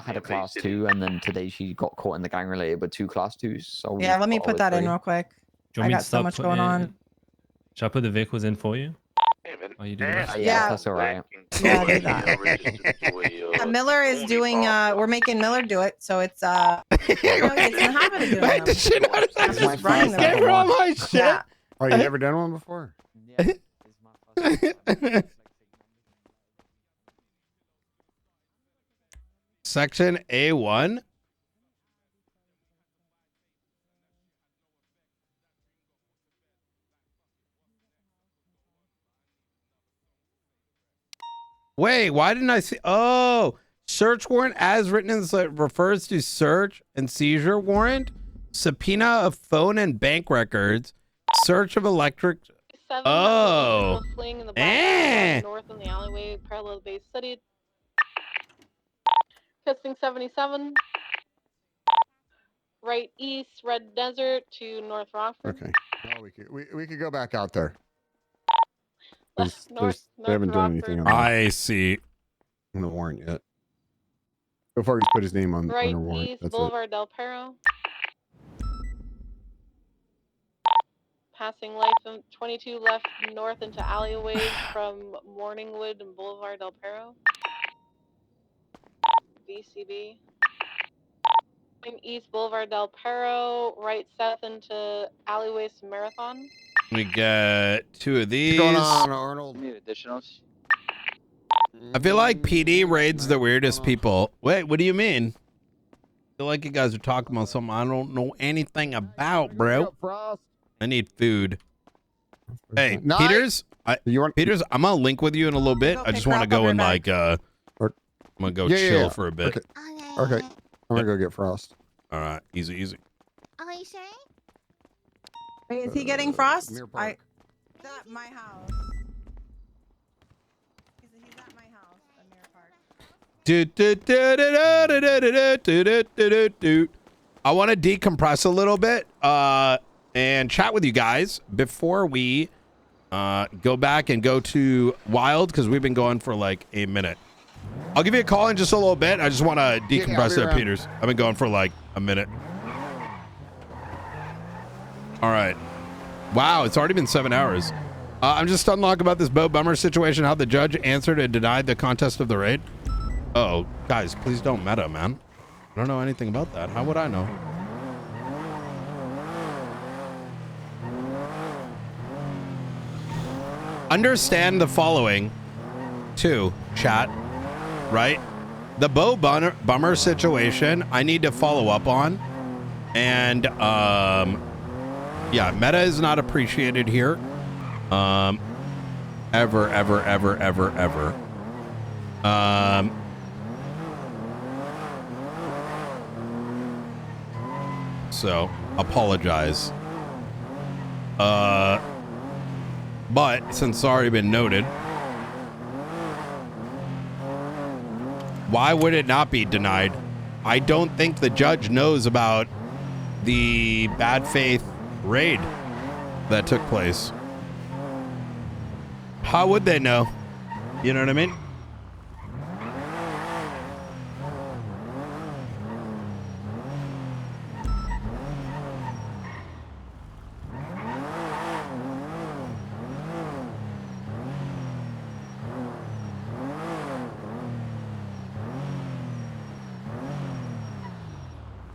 had a class 2, and then today she got caught in the gang related with 2 class 2s. So yeah, let me put that in real quick. I got so much going on. Should I put the vehicles in for you? While you do the rest? Yeah. that's all right. Yeah, do that. Miller is doing. We're making Miller do it, so it's. It's in the habit of doing them. I'm just running Get them. all my shit. Yeah. Oh, you never done one before? Section A1. Wait, why didn't I see? Oh, search warrant as written in the refers to search and seizure warrant, subpoena of phone and bank records, search of electric. Oh, Fleeing in the back, north in the alleyway, parallel base studied. Kissing 77. Right east, Red Desert to North Rockford. Okay. Oh, we could go back out there. North They haven't done anything on I see. the warrant yet. So far, he's put his name on Right a warrant. east, That's Boulevard Del Perro. Passing life 22 left north into alleyways from Morningwood and Boulevard Del Perro. VCB. East Boulevard Del Perro, right south into alleyways to Marathon. We got 2 of these. What's going on, Arnold? Need additionals? I feel like PD raids the weirdest people. Wait, what do you mean? I feel like you guys are talking about something I don't know anything about, bro. I need food. Hey, Nice. Peters. Peters, I'm gonna link with you in a little bit. I just want to go and like, I'm gonna go chill for a bit. Okay. I'm gonna go get Frost. All right, easy, easy. Are you saying? Wait, is he getting Frost? Mirror Park. He's at my house. He's at my house at Mirror Park. I want to decompress a little bit and chat with you guys before we go back and go to Wild, because we've been going for like a minute. I'll give you a call in just a little bit. I just want to decompress there, Peters. I've been going for like a minute. All right. Wow, it's already been 7 hours. I'm just unlocked about this Bo Bummer situation, how the judge answered and denied the contest of the raid. Oh, guys, please don't meta, man. I don't know anything about that. How would I know? Understand the following, too, chat. Right? The Bo Bummer situation, I need to follow up on. And, yeah, meta is not appreciated here. Ever. So, apologize. But since it's already been noted, why would it not be denied? I don't think the judge knows about the bad faith raid that took place. How would they know? You know what I mean?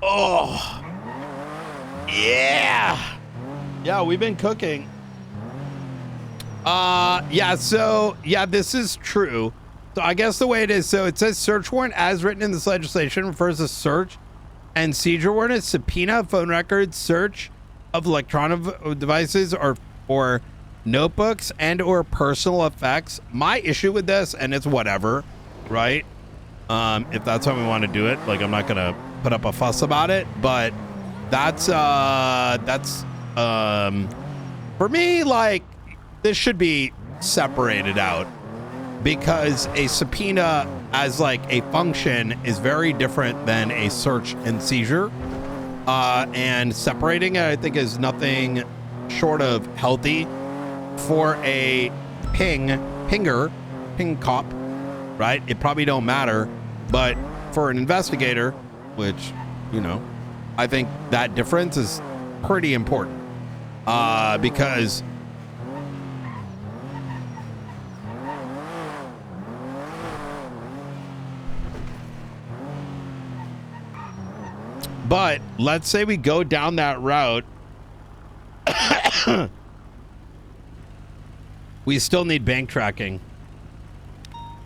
Oh, yeah. Yeah, we've been cooking. Yeah, so, yeah, this is true. So I guess the way it is, so it says search warrant as written in this legislation refers to search and seizure warrant, subpoena, phone records, search of electronic devices or notebooks and or personal effects. My issue with this, and it's whatever, right? If that's how we want to do it, like, I'm not gonna put up a fuss about it, but that's for me, like, this should be separated out, because a subpoena as like a function is very different than a search and seizure, and separating it, I think, is nothing short of healthy for a ping cop, right? It probably don't matter, but for an investigator, which, you know, I think that difference is pretty important, because but let's say we go down that route. We still need bank tracking.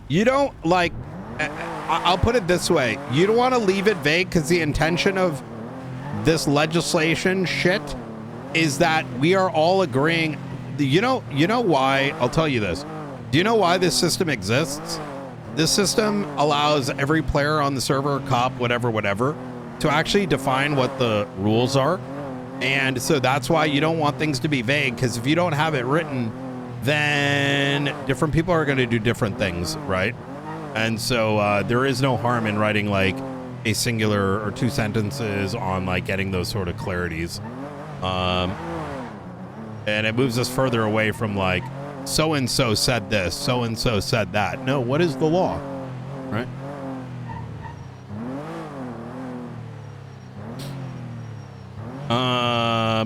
You don't, like, I'll put it this way. You don't want to leave it vague, because the intention of this legislation shit is that we are all agreeing. You know why? I'll tell you this. Do you know why this system exists? This system allows every player on the server, cop, whatever, to actually define what the rules are. And so that's why you don't want things to be vague, because if you don't have it written, then different people are going to do different things, right? And so there is no harm in writing like a singular or two sentences on like getting those sort of clarities. And it moves us further away from like, so-and-so said this, so-and-so said that. No, what is the law, right?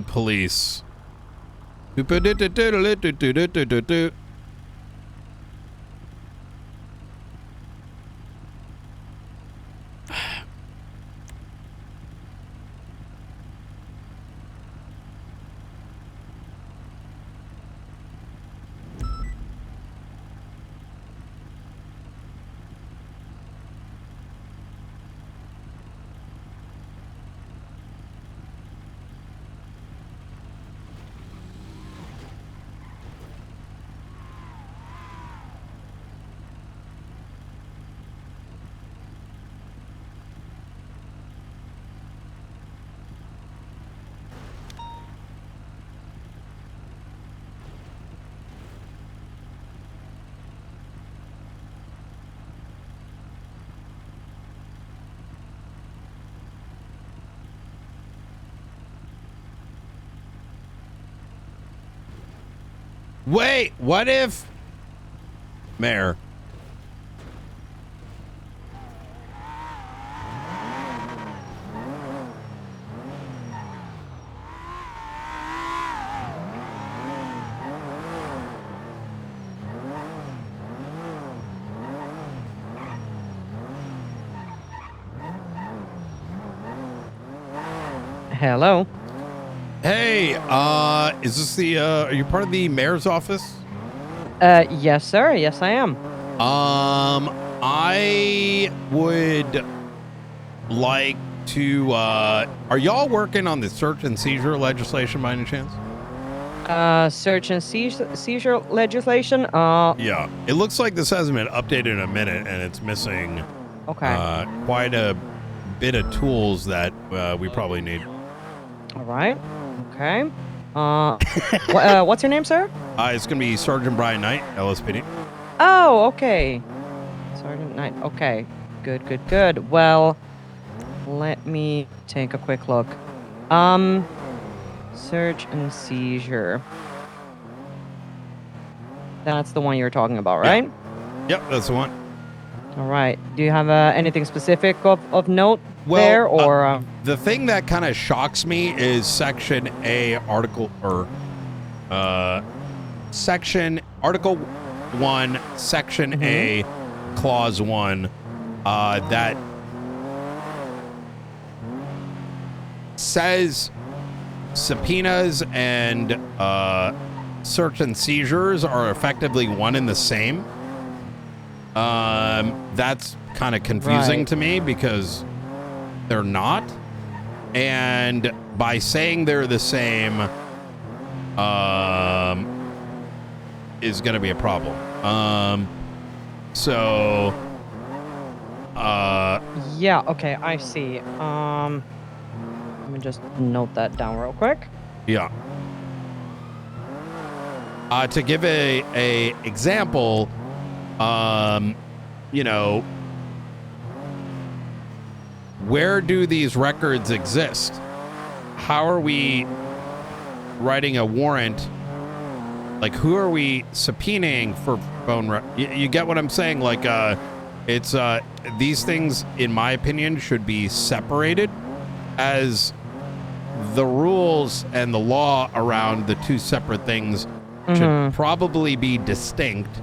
Police. Wait, what if Mayor? Hello. Hey, is this the, are you part of the mayor's office? Yes, sir. Yes, I am. I would like to, are y'all working on the search and seizure legislation by any chance? Search and seizure legislation? Yeah, it looks like this hasn't been updated in a minute, and it's missing, okay, quite a bit of tools that, we probably need. All right. Okay. What's your name, sir? It's going to be Sergeant Brian Knight, LSPD. Oh, okay. Sergeant Knight. Okay. Good. Well, let me take a quick look. Search and seizure. That's the one you're talking about, right? Yep, that's the one. All right. Do you have anything specific of note Well, there, or the thing that kind of shocks me is Section A, Article 1, Section A, Clause 1, that says subpoenas and search and seizures are effectively one and the same. That's kind of confusing to me because they're not. And by saying they're the same, is going to be a problem. Yeah, okay, I see. Let me just note that down real quick. Yeah. To give a example, you know, where do these records exist? How are we writing a warrant? Like, who are we subpoenaing for phone you get what I'm saying? Like, it's these things, in my opinion, should be separated, as the rules and the law around the two separate things should probably be distinct,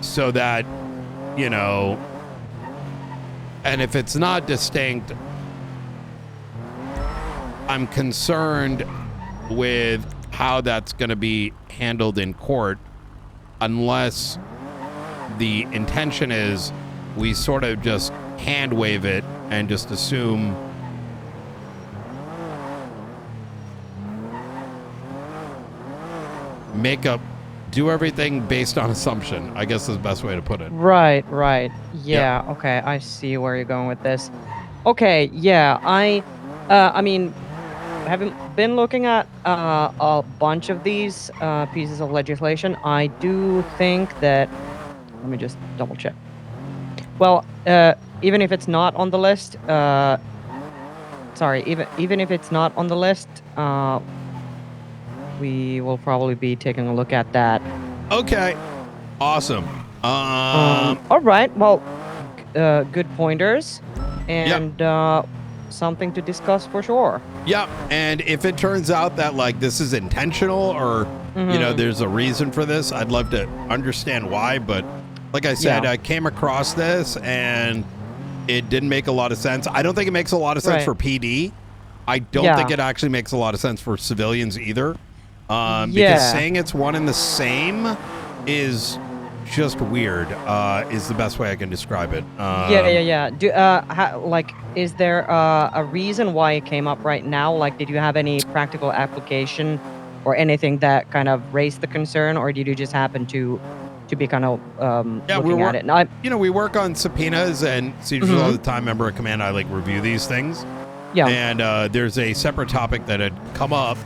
so that, you know, and if it's not distinct, I'm concerned with how that's going to be handled in court, unless the intention is we sort of just hand wave it and just assume do everything based on assumption, I guess is the best way to put it. Right. Yeah, okay, I see where you're going with this. Okay, yeah, I mean, haven't been looking at a bunch of these pieces of legislation. I do think that, let me just double check. Well, even if it's not on the list, even if it's not on the list, we will probably be taking a look at that. Okay, awesome. All right, well, good pointers, and something to discuss for sure. Yep, and if it turns out that, like, this is intentional, or you know, there's a reason for this, I'd love to understand why. But like I said, I came across this and it didn't make a lot of sense. I don't think it makes a lot of sense for PD. I don't think it actually makes a lot of sense for civilians either. Because saying it's one and the same is just weird, is the best way I can describe it. Yeah. Like, is there a reason why it came up right now? Like, did you have any practical application or anything that kind of raised the concern, or did you just happen to be kind of looking at it? And you know, we work on subpoenas and seizures all the time. Member of command, I like review these things. Yeah. And there's a separate topic that had come up,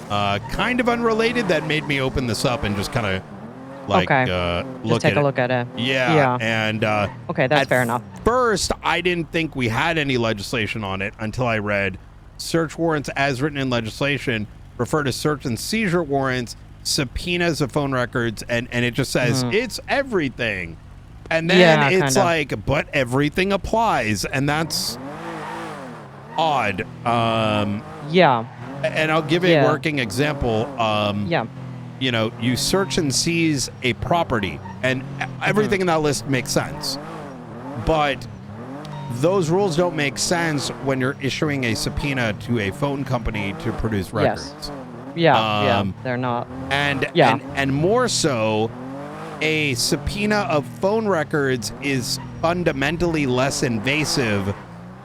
kind of unrelated, that made me open this up and just kind of like just take a look at it. Yeah. And okay, that's fair enough. First, I didn't think we had any legislation on it until I read search warrants as written in legislation refer to search and seizure warrants, subpoenas of phone records, and it just says it's everything. And then it's like, but everything applies, and that's odd. And I'll give a working example. You know, you search and seize a property, and everything in that list makes sense. But those rules don't make sense when you're issuing a subpoena to a phone company to produce records. They're not. And more so, a subpoena of phone records is fundamentally less invasive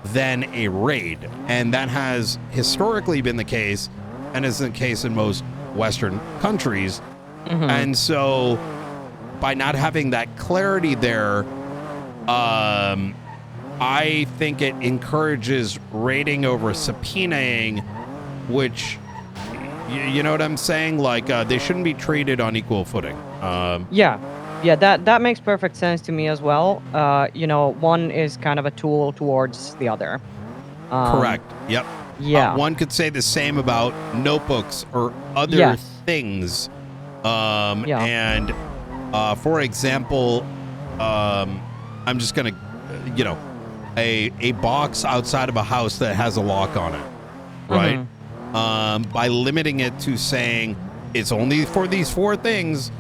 than a raid. And that has historically been the case, and is the case in most Western countries. And so by not having that clarity there, I I think it encourages raiding over subpoenaing, which, you know what I'm saying? Like, they shouldn't be treated on equal footing. Yeah, that makes perfect sense to me as well. You know, one is kind of a tool towards the other. Correct. Yep. Yeah. One could say the same about notebooks or other Yes. things. Yeah. And for example, I'm just gonna, you know, a box outside of a house that has a lock on it, right? By limiting it to saying it's only for these 4 things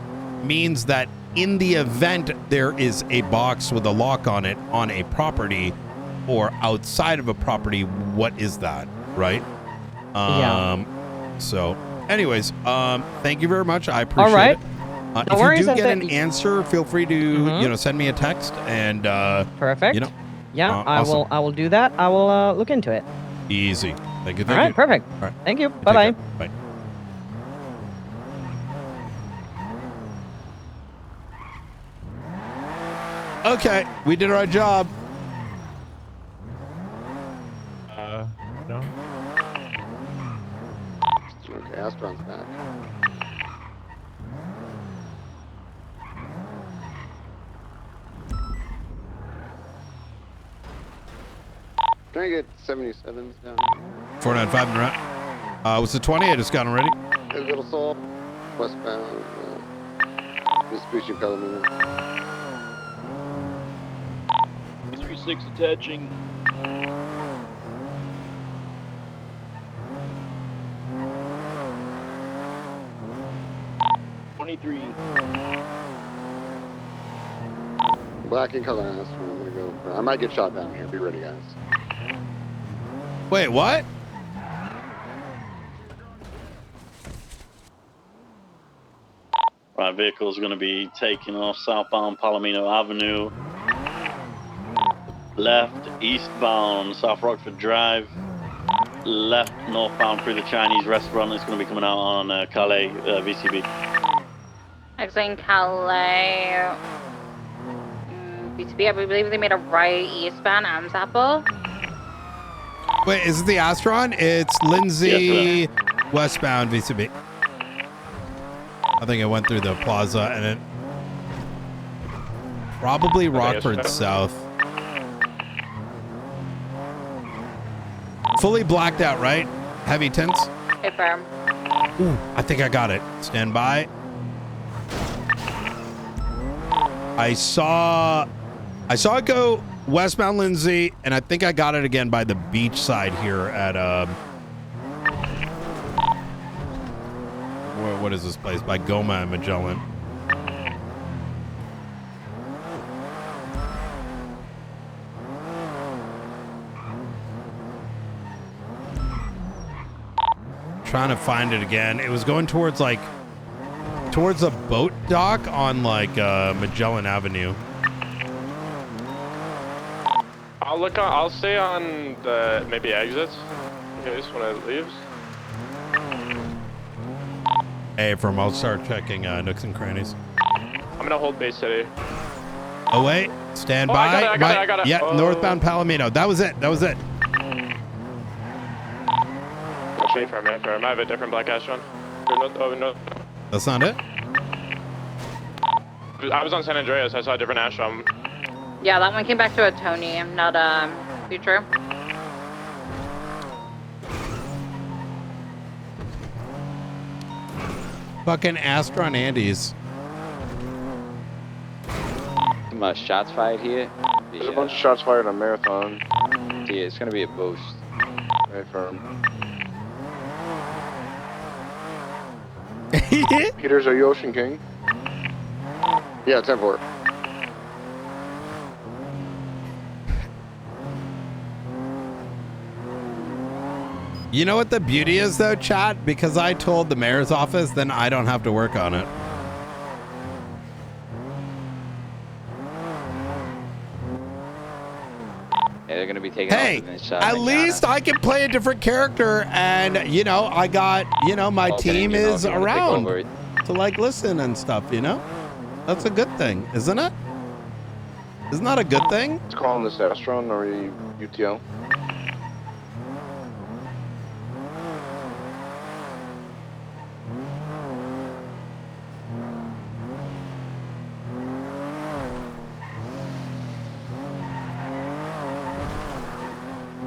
means that in the event there is a box with a lock on it on a property or outside of a property, what is that, right? So anyways, thank you very much. I appreciate right. it. No If you worries, do and get then- an answer, feel free to, you know, send me a text and, Perfect. you know, Yeah, awesome. I will do that. I will look into it. Easy. Thank you. All right, perfect. All right. Thank you. Take Bye-bye. care. Bye. Okay, we did our job. No. Okay, Astron's back. Can I get 77s down? 495 in the route. What's the 20? I just got them ready. A little soul. Westbound. Mitsubishi Palomino. 36 attaching. Black and color Astron. I'm gonna go. I might get shot down here. Be ready, guys. Wait, what? Right, vehicle is going to be taking off southbound Palomino Avenue, left eastbound South Rockford Drive, left northbound through the Chinese restaurant. It's going to be coming out on Calais VCB. Exiting Calais. BTB, I believe they made a right eastbound Adam's Apple. Wait, is it the Astron? It's Lindsay westbound VCB. I think it went through the plaza and it probably Rockford South. Fully blacked out, right? Heavy tints. Confirm. Ooh, I think I got it. Stand by. I saw it go westbound Lindsay, and I think I got it again by the beach side here at what is this place? By Goma and Magellan. Trying to find it again. It was going towards a boat dock on like Magellan Avenue. I'll stay on the maybe exits in case when it leaves. Hey, I'll start checking nooks and crannies. I'm gonna hold base city. Oh wait, stand Oh, by. I got it. Yeah, Oh. northbound Palomino. That was it. Wait for a minute. I have a different black Astron. No. That's not it. I was on San Andreas. I saw a different Astron. Yeah, that one came back to a Tony, not Future. Fucking Astron Andes. Some shots fired here. There's a bunch of shots fired on Marathon. Yeah, it's gonna be a boost. Very firm. Peters, are you Ocean King? Yeah, 10-4. You know what the beauty is though, chat? Because I told the mayor's office, then I don't have to work on it. Yeah, they're gonna be taking Hey, off in this, at least I can play a different character, and you know, I got, you know, my team is around to like listen and stuff, you know? That's a good thing, isn't it? Isn't that a good thing? It's calling this Astron or UTL.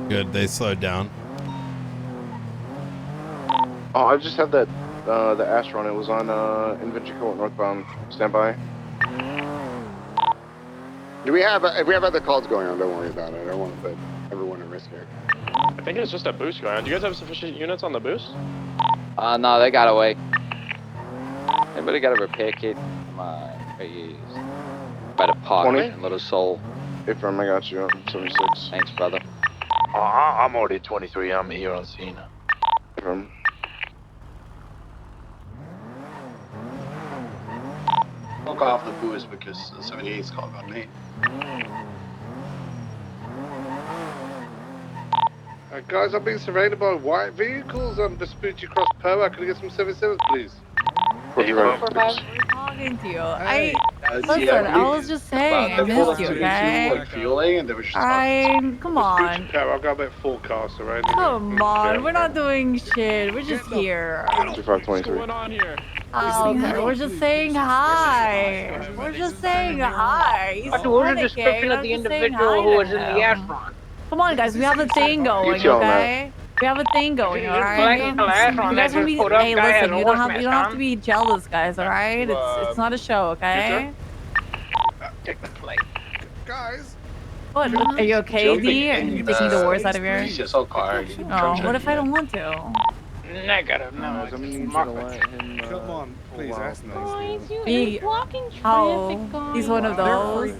Good, they slowed down. Oh, I just had that, the Astron. It was on, Inventory Court northbound. Stand by. Do we have other calls going on? Don't worry about it. I don't want to put everyone at risk here. I think it's just a boost going on. Do you guys have sufficient units on the boost? No, they got away. Anybody got a repair kit? Come on, please. By the park, 20? Little Soul. Hey, firm, I got you. I'm 76. Thanks, brother. I'm already 23. I'm here on scene. Firm. I'll go off the boost because the 78's called on me. Guys, I'm being surrounded by white vehicles on Vespucci Cross Power. Can I get some 77s, please? Talking to you. Listen, yeah, I was just saying, I missed you, okay? Fueling, and they were just Come on. Power, I've got about 4 cars surrounding Come on, we're not doing shit. We're just here. 2523. on here? Oh, okay, we're just saying hi. We're just saying hi. He's What was the description panicking. of I'm the just saying individual hi who to was in the him. Astron? Come on, guys, we have a thing going, You tell him okay? We have a thing going, He's alright? playing the Astron You that guys want just me? pulled up, Hey, guy has listen, a you horse don't mask have to on. be jealous, guys. Alright? It's not a show, okay? Take the plate. Guys. What? Are you okay, D? Are you taking the words out of your? PCSL car. Oh, what if I don't want to? Negative. No, Guys, it's I'm gonna need you smart. to let him, come on, please, ask Guys, you're Me? blocking traffic, Oh, guys. he's one of those.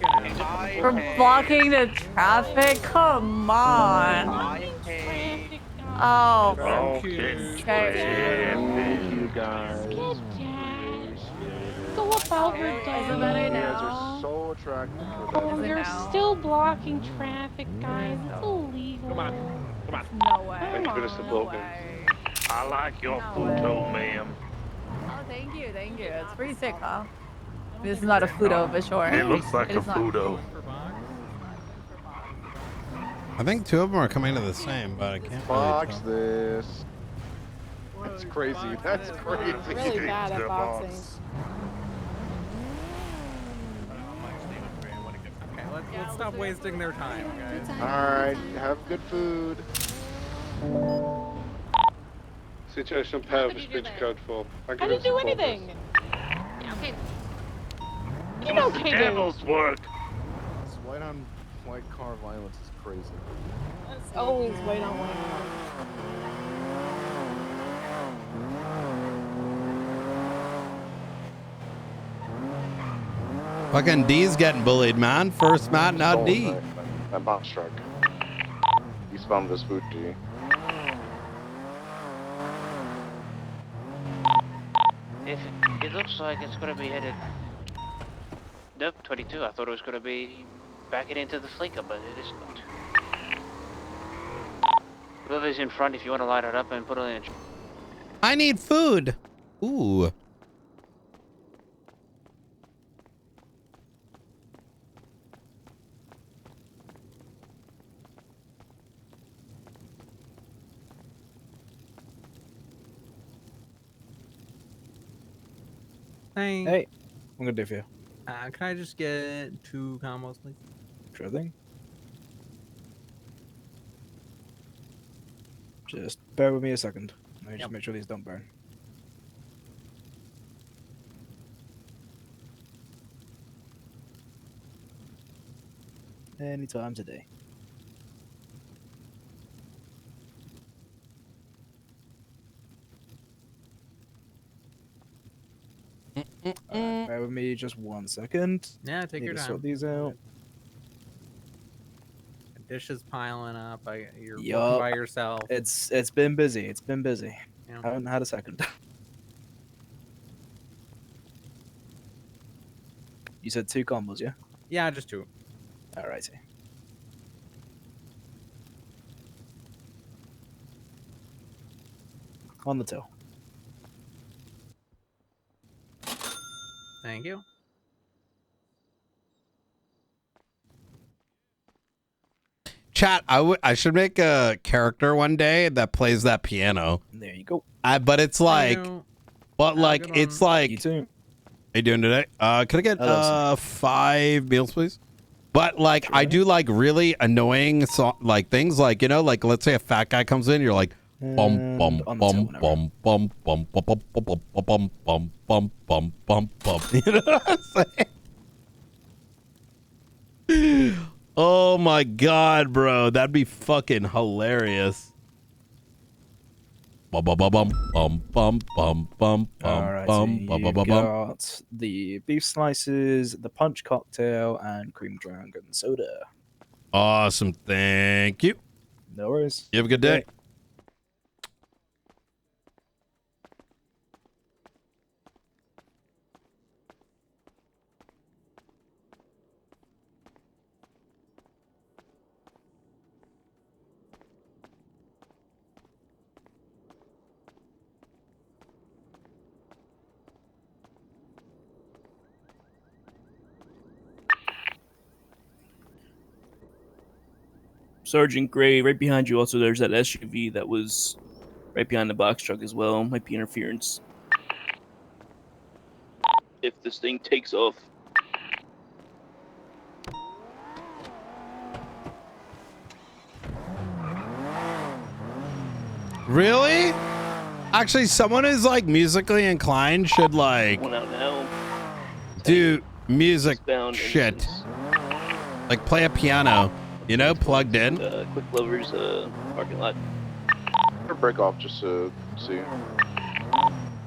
For blocking the traffic? Come on. Traffic, guys. Oh. Okay. Okay. You guys. Get down. Go about your day. Isn't that You it guys now? are so attractive for Oh, that. you're still blocking traffic, guys. It's illegal. Come on. No way. Thank you for the No support. way. I like your No photo, way. ma'am. Oh, thank you, thank you. It's pretty sick, huh? This is not a Fudo, but sure. It looks like It a is not. photo. I think 2 of them are coming to the same, but I can't Box really tell. this. That's crazy. That's crazy. Really bad at The boxing. box. Okay, let's stop wasting their time, guys. Alright, have good food. Situation power for speech code 4. I didn't do anything. Okay. You know, The KJ. devil's work. This white on white car violence is crazy. It's always white on white. Fucking D's getting bullied, man. First man, not D. That box truck. Eastbound Vespucci. If it looks like it's gonna be headed. Nope, 22. I thought it was gonna be backing into the fleeker, but it is not. Whoever's in front, if you want to light it up and put it in. I need food. Ooh. Hey, I'm gonna do for you. can I just get 2 combos, please? Sure thing. Just bear with me a second. Let me just make sure these don't burn. Anytime today. Bear with me just 1 second. Yeah, take Need your to time. sort these out. Dishes piling up. You're working Yup. by yourself. It's been busy. It's been busy. Yeah. Haven't had a second. You said 2 combos, yeah? Yeah, just 2. Alrighty. On the toe. Thank you. Chat, I should make a character one day that plays that piano. There you go. But it's like, but like, good it's one. like, You too. how you doing today? Can I get Hello, 5 meals, please? But like, I do like really annoying like things like, you know, like let's say a fat guy comes in, you're like, bum bum bum bum bum bum bum bum bum bum bum bum bum bum bum bum. You know what I'm saying? Oh my god, bro, that'd be fucking hilarious. Bum bum bum bum bum bum bum bum Alright, bum bum you've bum bum. got the beef slices, the punch cocktail, and cream dragon soda. Awesome, thank you. No worries. You have a good day. Sergeant Gray, right behind you. Also, there's that SUV that was right behind the box truck as well. Might be interference. If this thing takes off. Really? Actually, someone who's like musically inclined should like One out now. do music Eastbound shit. Like play a piano, you know, plugged in. Quick Lovers parking lot. Break off just to see.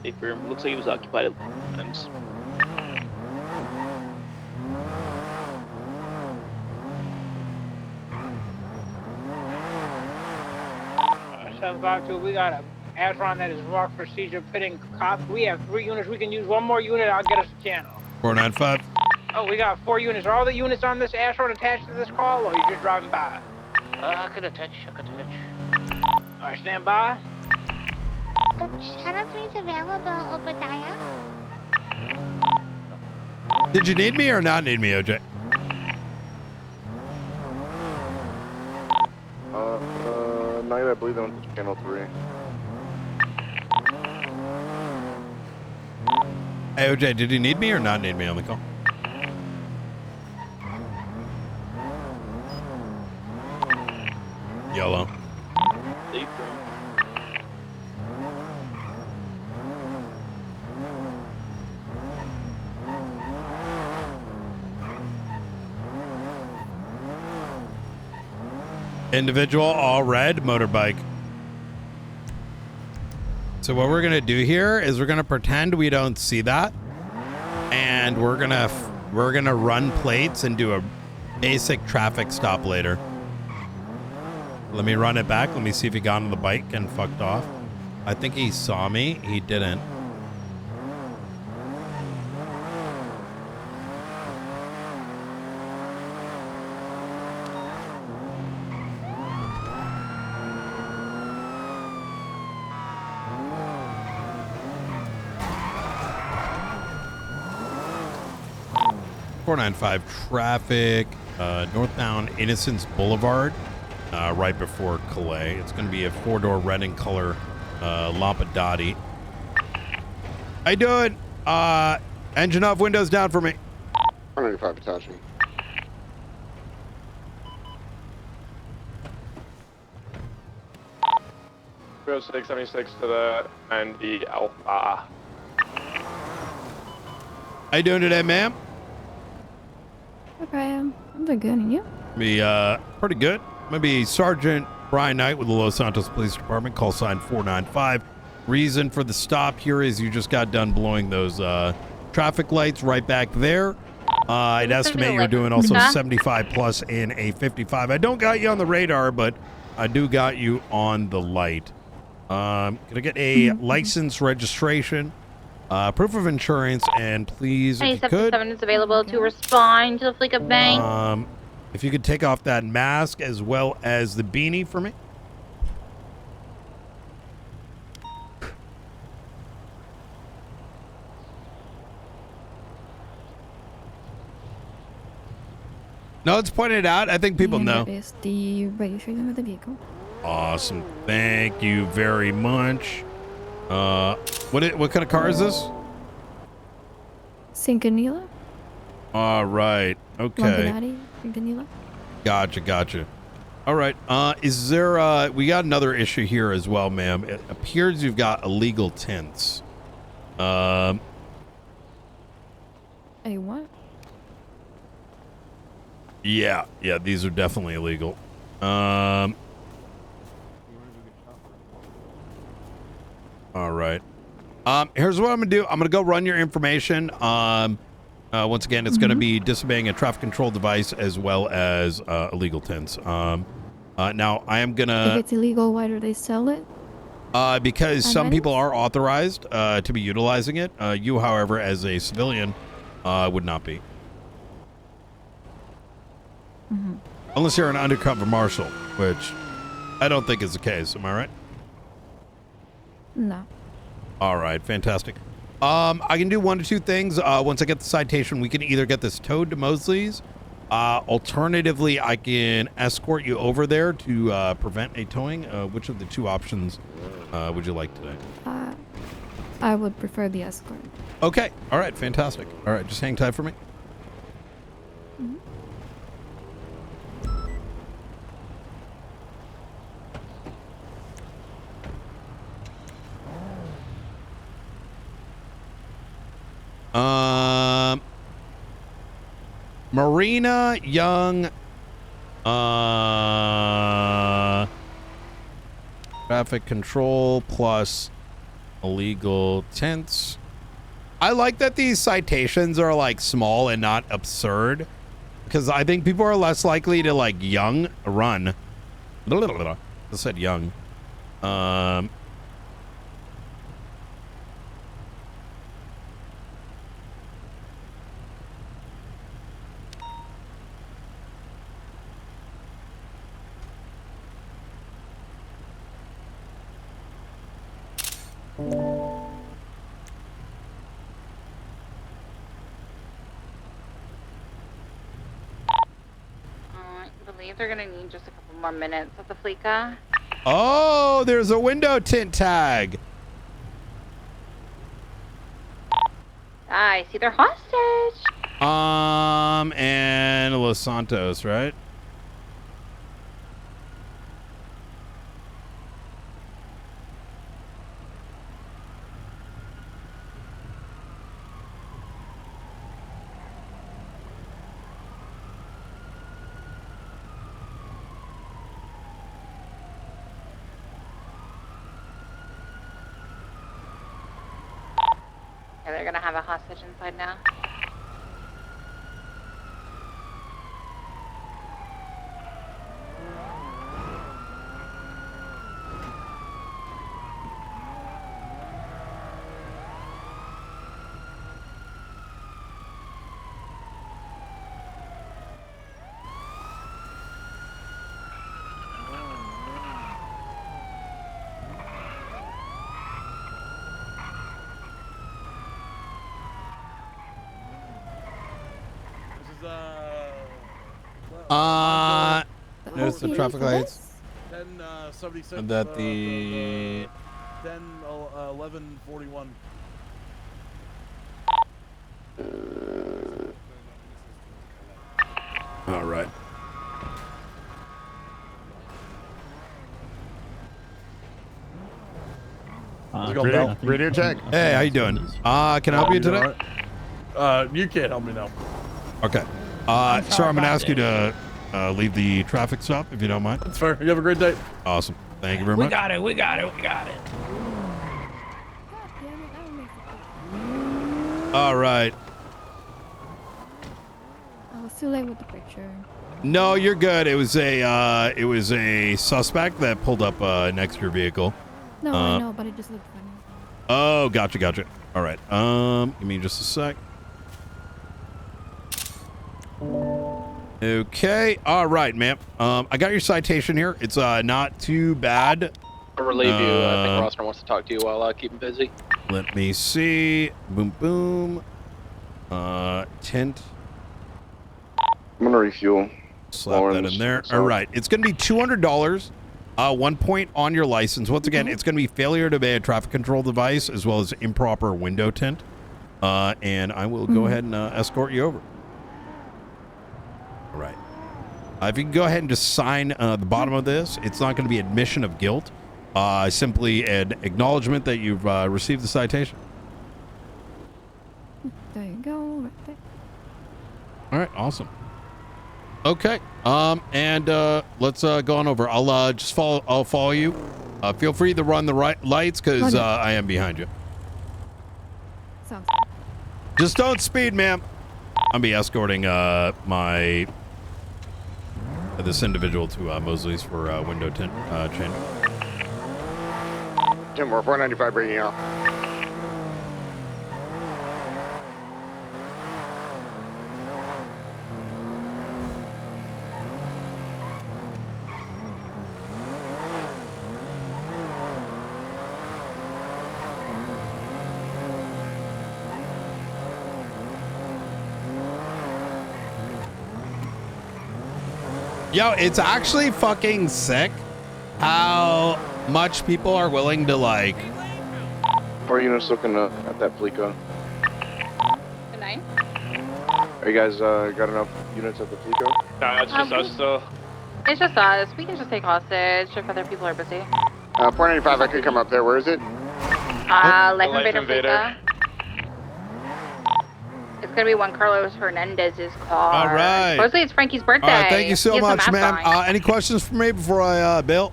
Hey, firm. Looks like it was occupied at times. We got a Adron that is marked for seizure pitting cop. We have 3 units. We can use 1 more unit. I'll get us a channel. 495. Oh, we got 4 units. Are all the units on this Adron attached to this call, or are you just driving by? I could attach. All right, stand by. Channel 3 is available, Obadiah. Did you need me or not need me, OJ? Night, I believe they went to channel 3. Hey, OJ, did you need me or not need me on the call? Yellow. Hey, firm. Individual, all red, motorbike. So what we're gonna do here is we're gonna pretend we don't see that, and we're gonna run plates and do a basic traffic stop later. Let me run it back. Let me see if he got on the bike and fucked off. I think he saw me. He didn't. .495 traffic, northbound Innocence Boulevard, right before Calais. It's going to be a 4-door red in color Lampadati. How you doing? Engine off, windows down for me. 195 attaching. Go 676 to the 90 Alpha. How you doing today, ma'am? Okay, I'm doing good, and you? Be pretty good. I'm gonna be Sergeant Brian Knight with the Los Santos Police Department, call sign 495. Reason for the stop here is you just got done blowing those traffic lights right back there. I'd estimate you're doing also 75 plus in a 55. I don't got you on the radar, but I do got you on the light. Can I get a license, registration, proof of insurance, and please, if you could, 27 is available to respond to the fleet of bank. if you could take off that mask as well as the beanie for me. No, it's pointed out. I think people know. That is the registration of the vehicle. Awesome. Thank you very much. What kind of car is this? Cincanilla? All right. Okay. Lampanati? Cincanilla? Gotcha. All right. Is there we got another issue here as well, ma'am. It appears you've got illegal tints. A what? Yeah, these are definitely illegal. All right. Here's what I'm gonna do. I'm gonna go run your information. Once again, it's gonna be disobeying a traffic control device as well as illegal tints. Now I am gonna. If it's illegal, why do they sell it? Because some people are authorized to be utilizing it. You, however, as a civilian, would not be. Unless you're an undercover marshal, which I don't think is the case. Am I right? No. All right, fantastic. I can do one or two things. Once I get the citation, we can either get this towed to Mosley's. Alternatively, I can escort you over there to prevent a towing. Which of the two options would you like today? I would prefer the escort. Okay. All right, fantastic. All right, just hang tight for me. Marina Young, traffic control plus illegal tints. I like that these citations are like small and not absurd, because I think people are less likely to like run. I said young. I believe they're gonna need just a couple more minutes at the Fleeca. Oh, there's a window tint tag. I see they're hostage. And Los Santos, right? Yeah, they're gonna have a hostage inside now. There's the traffic lights. 1076. And that the 1141. All right. Radio check. Hey, how you doing? Can I help you today? You can't help me now. Okay. Sir, I'm gonna ask you to leave the traffic stop if you don't mind. That's fair. You have a great day. Awesome. Thank you very much. We got it. All right. I was too late with the picture. No, you're good. It was a suspect that pulled up next to your vehicle. No, I know, but it just looked funny. Oh, gotcha. All right. Give me just a sec. Okay. All right, ma'am. I got your citation here. It's not too bad. I'll relieve you. I think Rossner wants to talk to you while I keep him busy. Let me see. Boom. Tint. I'm gonna refuel. Slap that Lawrence, in there. what's All up? right. It's going to be $200. 1 point on your license. Once again, it's going to be failure to obey a traffic control device as well as improper window tint. And I will go ahead and escort you over. All right. If you can go ahead and just sign the bottom of this, it's not going to be admission of guilt. Simply an acknowledgement that you've received the citation. There you go. Right there. All right, awesome. Okay, and let's go on over. I'll just follow. I'll follow you. Feel free to run the right lights because I am behind you. Sounds Just don't speed, ma'am. I'll be escorting this individual to Mosley's for window tint change. Tim, we're 495 bringing out. Yo, it's actually fucking sick how much people are willing to like. 4 units looking at that Fleeco. Good night. Are you guys got enough units at the Fleeco? Nah, it's just us still. It's just us. We can just take hostage if other people are busy. 495, I could come up there. Where is it? Life Invader Fleeca. It's gonna be Juan Carlos Hernandez's car. All right. Supposedly it's Frankie's birthday. All right, thank you so He has some much, ma'am. math drawings. Any questions for me before I bail?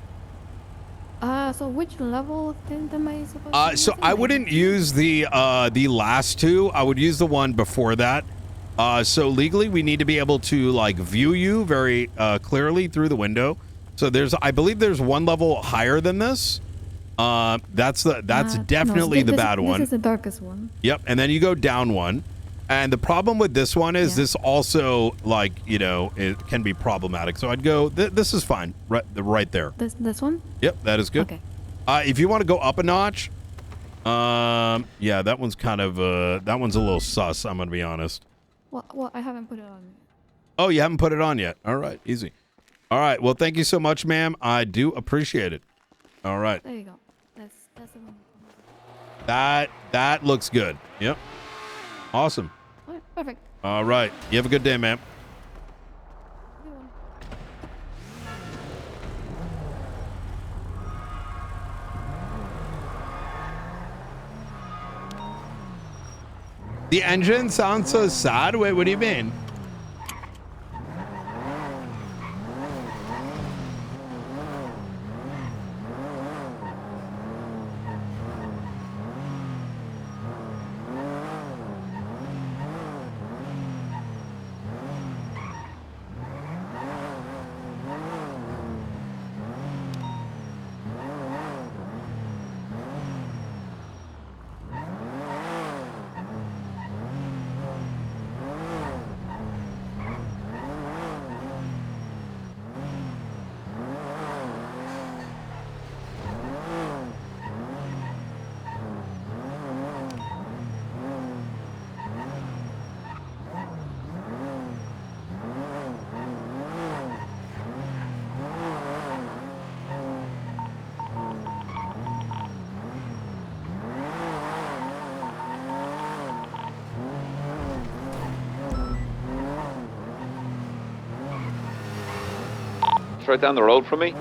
So which level of tint am I supposed to So I wouldn't use the last two. I would use the one before that. So legally, we need to be able to like view you very clearly through the window. So I believe there's one level higher than this. That's definitely the bad one. This is the darkest one. Yep, and then you go down one. And the problem with this one is this also, like, you know, it can be problematic. So I'd go, this is fine, right there. This one? Yep, that is good. Okay. If you want to go up a notch, yeah, that one's kind of, that one's a little sus, I'm going to be honest. Well, I haven't put it on. Oh, you haven't put it on yet. All right, easy. All right, well, thank you so much, ma'am. I do appreciate it. All right. There you go. That's the one. That looks good. Yep. Awesome. All right, perfect. All right. You have a good day, ma'am. The engine sounds so sad. Wait, what do you mean? It's right down the road from me.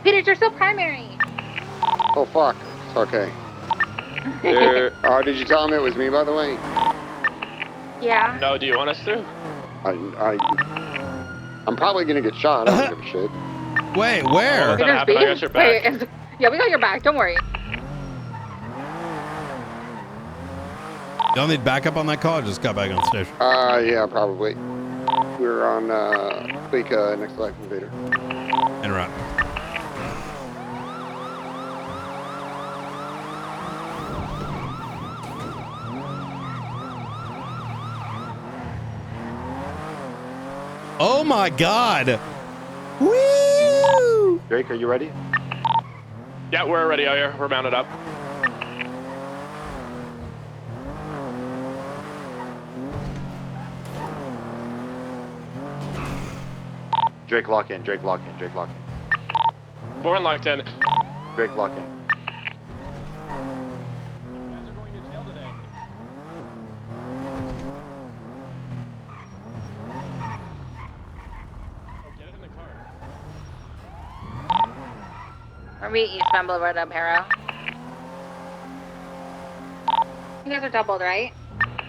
Peter, you're still primary. Oh, fuck. It's okay. Did you tell him it was me, by the way? Yeah. No, do you want us to? I'm probably going to get shot. I don't give a shit. Wait, where? Peter's I got your back. Wait, yeah, we got your back. Don't worry. Y'all need backup on that call? I just got back on station. Yeah, probably. We're on Fleeca next to Life Invader. Interrupt. Oh my God! Woo! Drake, are you ready? Yeah, we're ready out here. We're mounted up. Drake, lock in. Drake, lock in. Drake, lock in. Born locked in. Drake, lock in. Are we eastbound Boulevard up Harrow? You guys are doubled, right?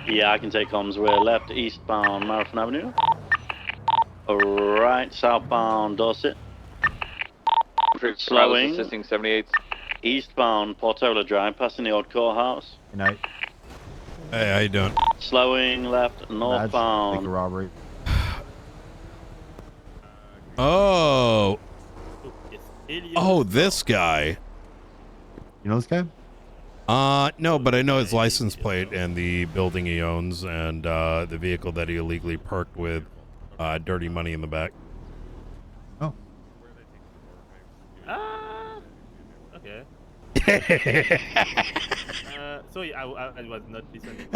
Yeah, I can take comms. We're left eastbound Marathon Avenue. Right southbound Dorset. Slowing. Assisting 78. Eastbound Portola Drive, passing the old courthouse. Good night. Hey, how you doing? Slowing left northbound. Like a robbery. Oh. Oh, this guy. You know this guy? No, but I know his license plate and the building he owns and the vehicle that he illegally parked with dirty money in the back. Oh. Okay. Sorry, I was not listening.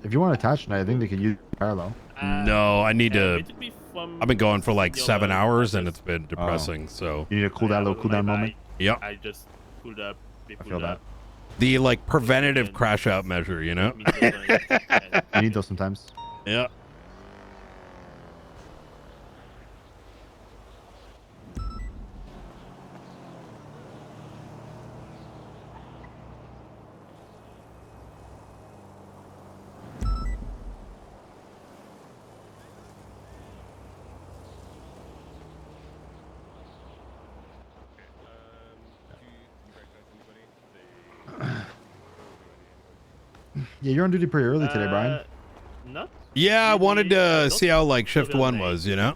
If you want to attach tonight, I think they could use parallel. No, I need to. I've been going for like 7 hours and it's been depressing. So you need a cool down, little cool down moment. Yep. I just pulled up. I feel that. The like preventative crash out measure, you know. You need those sometimes. Yeah. Yeah, you're on duty pretty early today, Brian. Not. Yeah, I wanted to see how like shift one was, you know.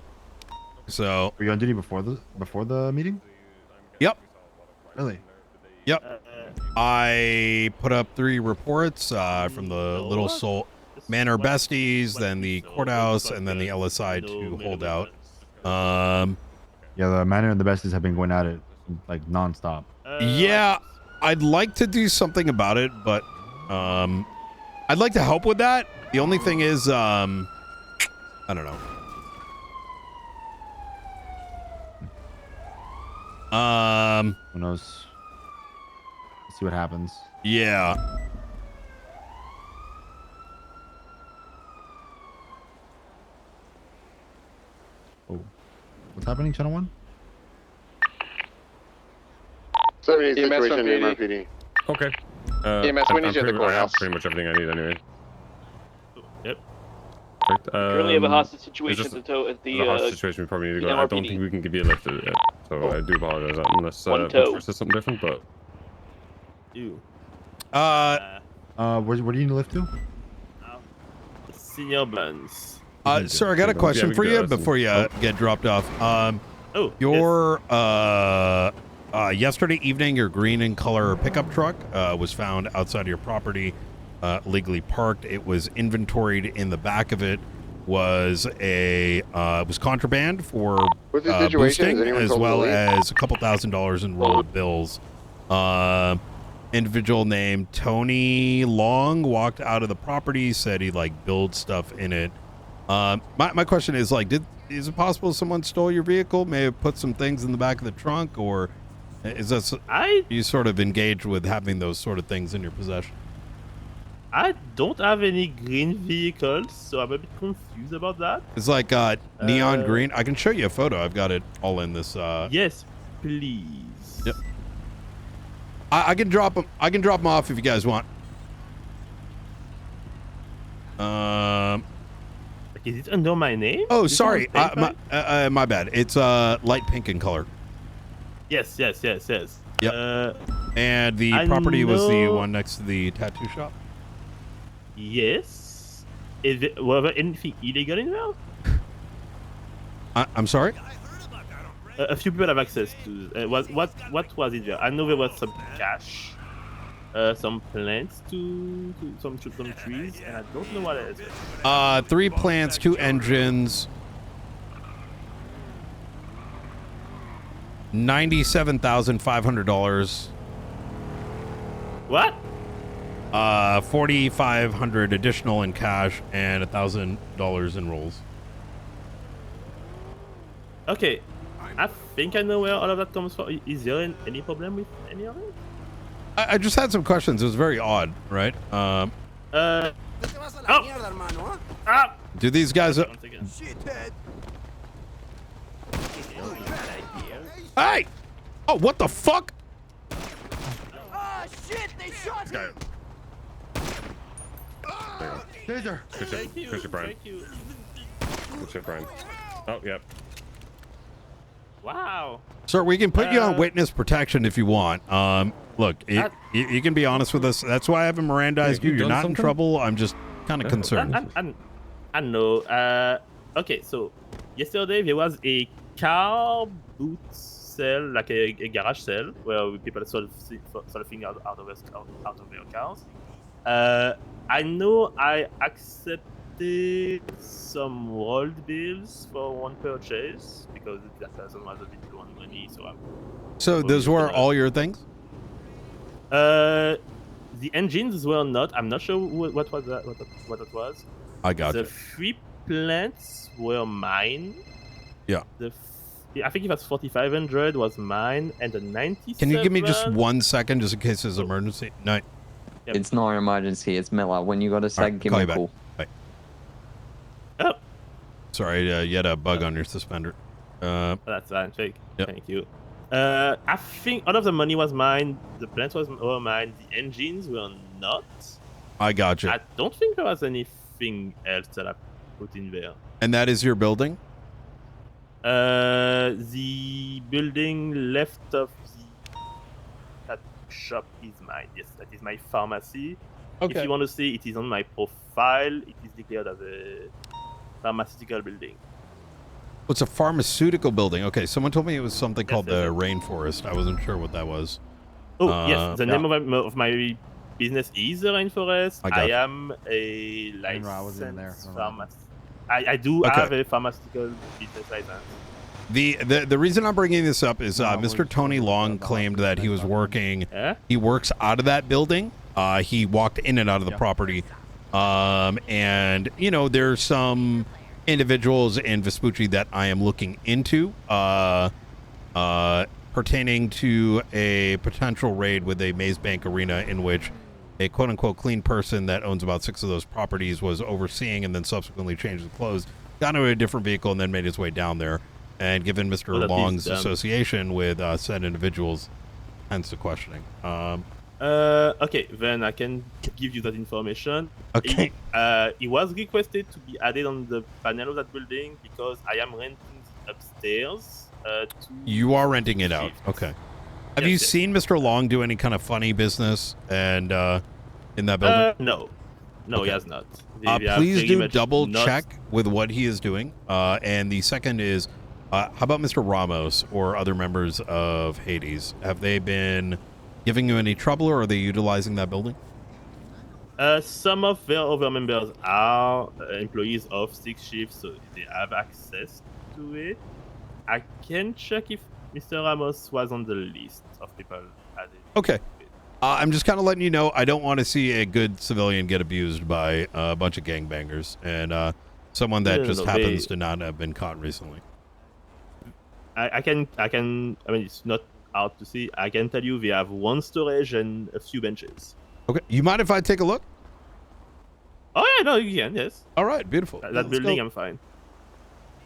So. Were you on duty before the meeting? Yep. Really? Yep. I put up 3 reports from the Little Soul Manor Besties, then the courthouse, and then the LSI to hold out. Yeah, the Manor and the Besties have been going at it like nonstop. Yeah, I'd like to do something about it, but I'd like to help with that. The only thing is, I don't know. Who knows? Let's see what happens. Yeah. Oh, what's happening, Channel 1? 78 EMS from situation, PD. MRPD. Okay. EMS, we need you at the I have courthouse. pretty much everything I need anyway. Yep. Perfect. Currently have a hostage situation it's at just the the hostage situation. We probably need to go. I don't MRPD. think we can give you a lift yet, so I do apologize unless One toe. Butcher says something different. But You. Where do you need to lift to? Senior Buns. Sir, I got a question for you before you get dropped off. Your yesterday evening, your green in color pickup truck was found outside of your property, legally parked. It was inventoried. In the back of it was was contraband for What's the situation? boosting, Is anyone as called well police? as a couple $1,000s in rolled bills. Individual named Tony Long walked out of the property, said he like build stuff in it. My question is like, is it possible someone stole your vehicle, may have put some things in the back of the trunk, or is that you sort of engaged with having those sort of things in your possession? I don't have any green vehicles, so I'm a bit confused about that. It's like neon green. I can show you a photo. I've got it all in this. Yes, please. Yep. I can drop them. I can drop them off if you guys want. Is it under my name? Oh, Is it sorry. on paper? My bad. It's light pink in color. Yes. Yep. And the property was the one next to the tattoo shop. Yes. Was there anything illegal in there? I'm sorry. A few people have access to. What was in there? I know there was some cash, some plants, some trees, and I don't know what else. 3 plants, 2 engines, $97,500. What? $4,500 additional in cash and $1,000 in rolls. Okay, I think I know where all of that comes from. Is there any problem with any of it? I just had some questions. It was very odd, right? Oh! Do these guys? Hey! Oh, what the fuck? Ah, shit! They shot me! Taser. Thank you. Thank you. Good shit, Brian. Oh, yep. Wow. Sir, we can put you on witness protection if you want. Look, you can be honest with us. That's why I haven't Mirandized you. You're not in trouble. I'm just kind of concerned. I know. Okay, so yesterday there was a car boot sale, like a garage sale, where people sold things out of their cars. I know I accepted some rolled bills for one purchase because that person was a bit low on money, So those were all your things? The engines were not. I'm not sure what was that. What it was. I got The you. 3 plants were mine. Yeah. I think it was 4,500 was mine, and the 97. Can you give me just 1 second, just in case there's an emergency? No. It's not an emergency. It's Miller. When you got a sec, give me a call. Bye. Sorry, you had a bug on your suspender. That's fine. Yep. Thank you. I think all of the money was mine. The plants were mine. The engines were not. I got you. I don't think there was anything else that I put in there. And that is your building? The building left of that shop is mine. Yes, that is my pharmacy. Okay. If you want to see, it is on my profile. It is declared as a pharmaceutical building. It's a pharmaceutical building. Okay, someone told me it was something called the Rainforest. I wasn't sure what that was. Oh, yes. The name of my business is the Rainforest. I am a licensed pharmacist. I do have a pharmaceutical business license. The reason I'm bringing this up is Mr. Tony Long claimed that he was working. He works out of that building. He walked in and out of the property, and you know there's some individuals in Vespucci that I am looking into pertaining to a potential raid with a Maze Bank Arena in which a quote-unquote clean person that owns about 6 of those properties was overseeing and then subsequently changed his clothes, got into a different vehicle, and then made his way down there. And given Mr. Long's association with said individuals, hence the questioning. Okay, then I can give you that information. Okay. It was requested to be added on the panel of that building because I am renting upstairs. You are renting it out. Okay. Have you seen Mr. Long do any kind of funny business and in that building? No. No, he has not. Please do double check with what he is doing. And the second is, how about Mr. Ramos or other members of Hades? Have they been giving you any trouble, or are they utilizing that building? Some of their other members are employees of 6 shifts, so they have access to it. I can check if Mr. Ramos was on the list of people added. Okay. I'm just kind of letting you know I don't want to see a good civilian get abused by a bunch of gangbangers and someone that happens to not have been caught recently. I mean, it's not out to see. I can tell you we have 1 storage and a few benches. Okay. You mind if I take a look? Oh, yeah, no, you can, yes. All right, beautiful. That building, I'm fine.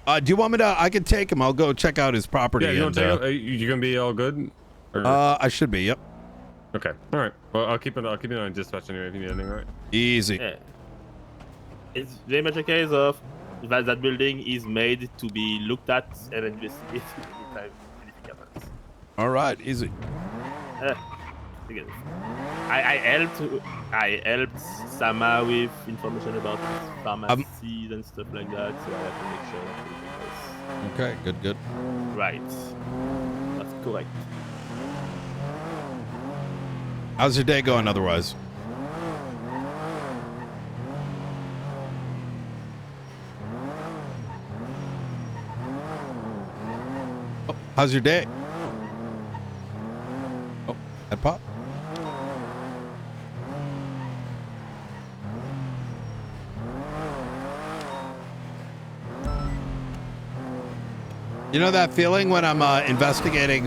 Do you want me to? I can take him. I'll go check out his property. Yeah, you and, you gonna be all good? Or... I should be. Yep. Okay. All right. Well, I'll keep it on dispatch anyway if you need anything. All right. Easy. Yeah. It's very much a case of that building is made to be looked at and investigated anytime anything happens. All right. Easy. Again, I helped Sama with information about pharmacies and stuff like that, so I have to make sure that everything Okay, good. Right. That's correct. How's your day going otherwise? Oh, how's your day? Oh, that pop? You know that feeling when I'm investigating?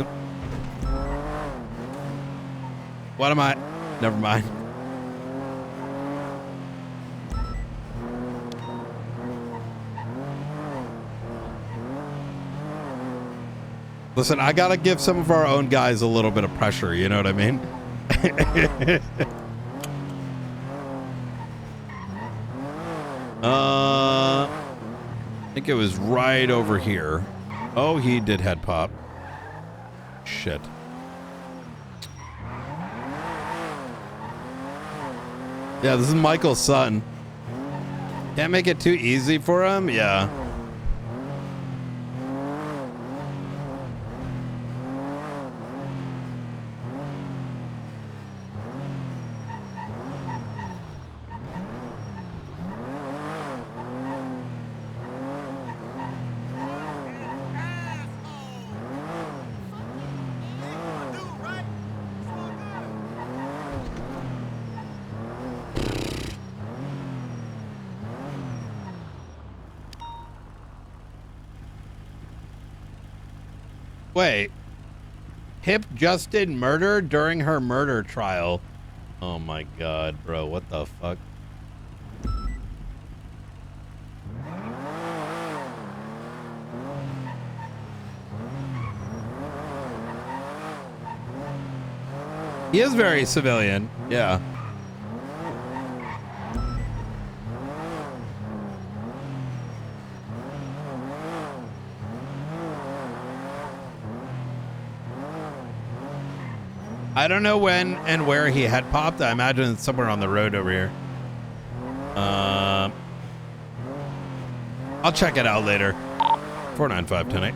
What am I? Never mind. Listen, I gotta give some of our own guys a little bit of pressure, you know what I mean? I think it was right over here. Oh, he did head pop. Shit. Yeah, this is Michael's son. Can't make it too easy for him? Yeah. Wait. Hip just did murder during her murder trial. Oh my god, bro. What the fuck? He is very civilian. Yeah. I don't know when and where he had popped. I imagine it's somewhere on the road over here. I'll check it out later. 495 tonight.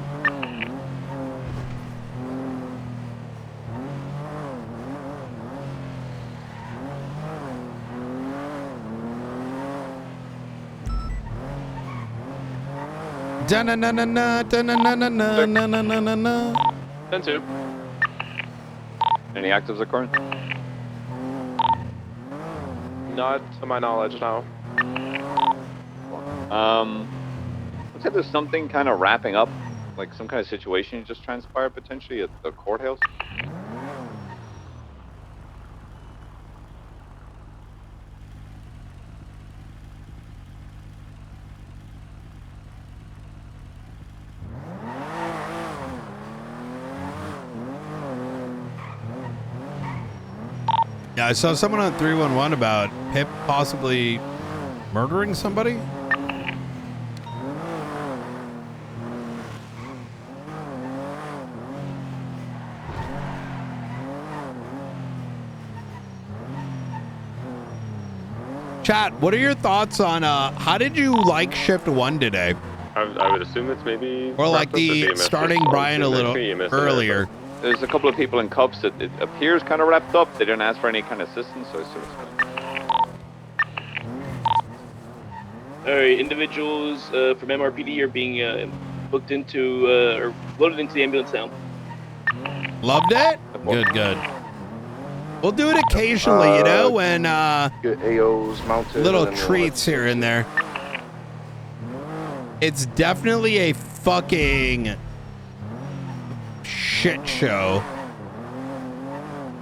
Da-na-na-na-na, da-na-na-na-na-na-na-na-na. 10-2. Any actives occurring? Not to my knowledge, no. Looks like there's something kind of wrapping up, like some kind of situation just transpired potentially at the courthouse. Yeah, I saw someone on 311 about Pip possibly murdering somebody. Chat, what are your thoughts on how did you like shift 1 today? I would assume it's maybe... Or like the starting Brian a little earlier. There's a couple of people in cuffs that it appears kind of wrapped up. They didn't ask for any kind of assistance, so it's sort of... Alright, individuals from MRPD are being booked into, or loaded into the ambulance now. Loved it? Good, good. We'll do it occasionally, you know, when good AOs mounted. little treats here and there. It's definitely a fucking shit show.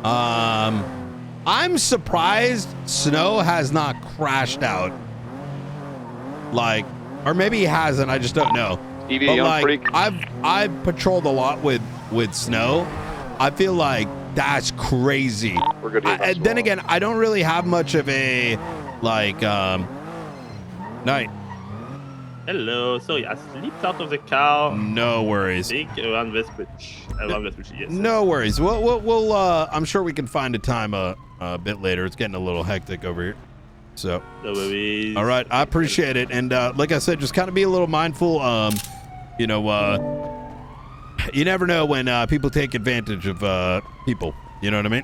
I'm surprised Snow has not crashed out. Like, or maybe he hasn't, I just don't know. Stevie, but young like, freak. I've patrolled a lot with Snow. I feel like that's crazy. We're good. Then again, I don't really have much of a like night. Hello. Sorry, I slipped out of the car. No worries. I think around this bridge. Around this bridge, yes. No worries. We'll I'm sure we can find a time a bit later. It's getting a little hectic over here. So. No worries. All right, I appreciate it. And like I said, just kind of be a little mindful. You know, you never know when people take advantage of people. You know what I mean?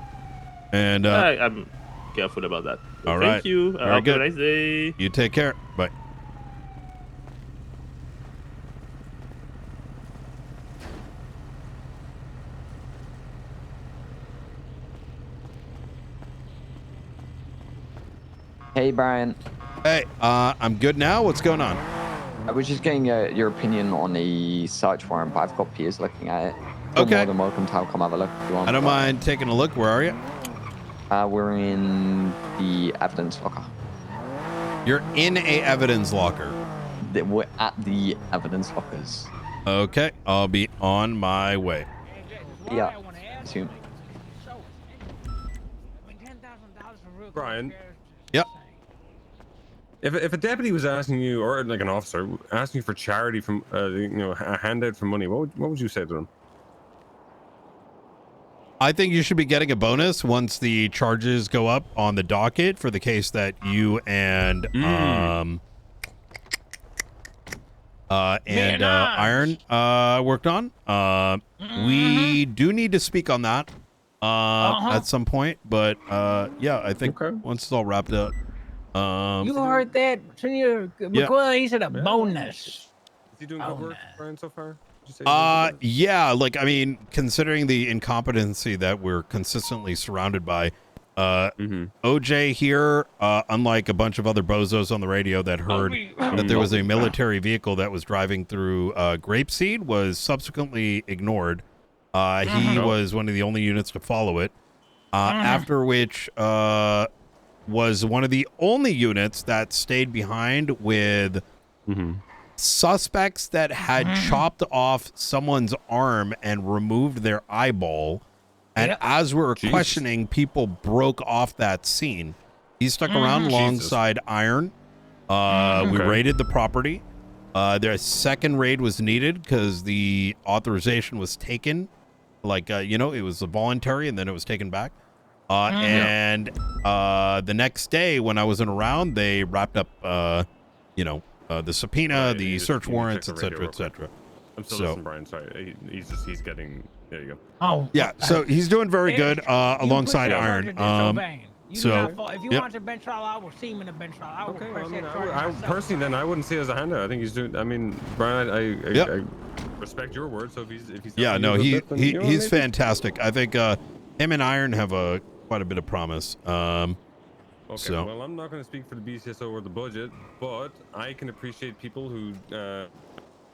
And I'm careful about that. So all right. Thank you. Very Have good. a nice day. You take care. Bye. Hey, Brian. Hey, I'm good now. What's going on? I was just getting your opinion on the search warrant, but I've got peers looking at it. You're Okay. more than welcome to come have a look if you want. I don't mind taking a look. Where are you? We're in the evidence locker. You're in a evidence locker. We're at the evidence lockers. Okay, I'll be on my way. Yeah. Soon. Brian. Yep. If a deputy was asking you, or like an officer asking you for charity from, a handout for money, what would you say to them? I think you should be getting a bonus once the charges go up on the docket for the case that you and Iron worked on. We do need to speak on that at some point, but yeah, I think once it's all wrapped up. You heard that, Senor McCoy? He said a bonus. Is he doing good work, Brian, so far? Yeah, like, I mean, considering the incompetency that we're consistently surrounded by, OJ here, unlike a bunch of other bozos on the radio that heard that there was a military vehicle that was driving through Grapeseed, was subsequently ignored. He was one of the only units to follow it, after which was one of the only units that stayed behind with suspects that had chopped off someone's arm and removed their eyeball, and as we were questioning, people broke off that scene. He stuck around alongside Iron. We raided the property. Their second raid was needed because the authorization was taken, like it was voluntary and then it was taken back. And the next day when I wasn't around, they wrapped up the subpoena, the search warrants, etc., etc. I'm still listening, Brian. Sorry, he's getting. There you go. Oh, yeah. So he's doing very good alongside Iron. If you want a bench trial, I will see him in a bench trial. I will press that charge I myself. personally, then I wouldn't see it as a handout. I think he's doing. I mean, Brian, I respect your word. So if he's yeah, no, he's fantastic. I think him and Iron have quite a bit of promise. Okay, so. well, I'm not going to speak for the BCSO or the budget, but I can appreciate people who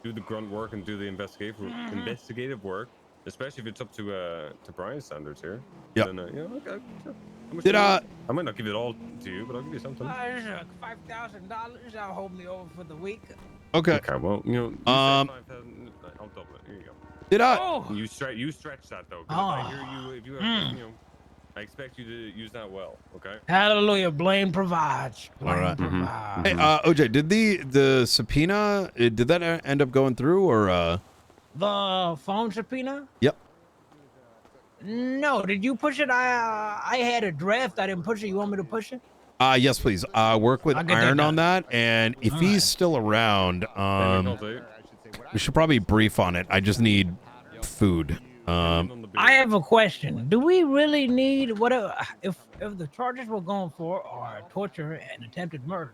do the grunt work and do the investigative work, especially if it's up to Brian's standards here. Yeah. Then, okay, sure. Did I might not give it all to you, but I'll give you something. $5,000. I'll hold me over for the week. Okay. Okay. Well, you say 5,000. I'll double it. Here you go. Did I? Oh. You stretch that though. 'Cause if I hear you, if you have, I expect you to use that well. Okay. Hallelujah. Blame provides. Blame All right. provides. Hey, OJ, did the subpoena, did that end up going through, or The phone subpoena? Yep. No. Did you push it? I had a draft. I didn't push it. You want me to push it? Yes, please. Work with Iron on that, and if he's still around, we should probably brief on it. I just need food. I have a question. Do we really need whatever if the charges we're going for are torture and attempted murder?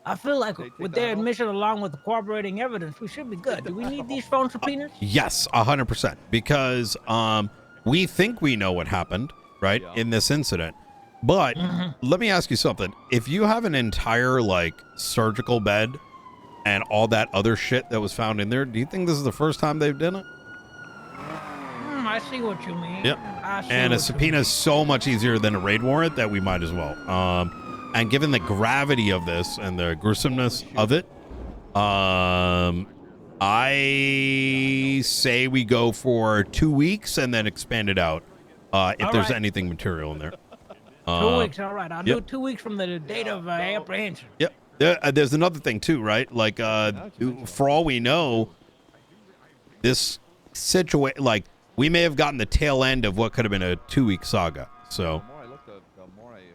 I feel like with their admission along with the corroborating evidence, we should be good. Do we need these phone subpoenas? Yes, 100%, because we think we know what happened, right, in this incident. But let me ask you something. If you have an entire surgical bed and all that other shit that was found in there, do you think this is the first time they've done it? I see what you mean. Yep. And a subpoena is so much easier than a raid warrant that we might as well. And given the gravity of this and the gruesomeness of it, I say we go for 2 weeks and then expand it out if there's anything material in there. 2 weeks, all right. I'll do 2 weeks from the date of apprehension. Yep. There's another thing too, right? For all we know, this situation, we may have gotten the tail end of what could have been a 2-week saga. So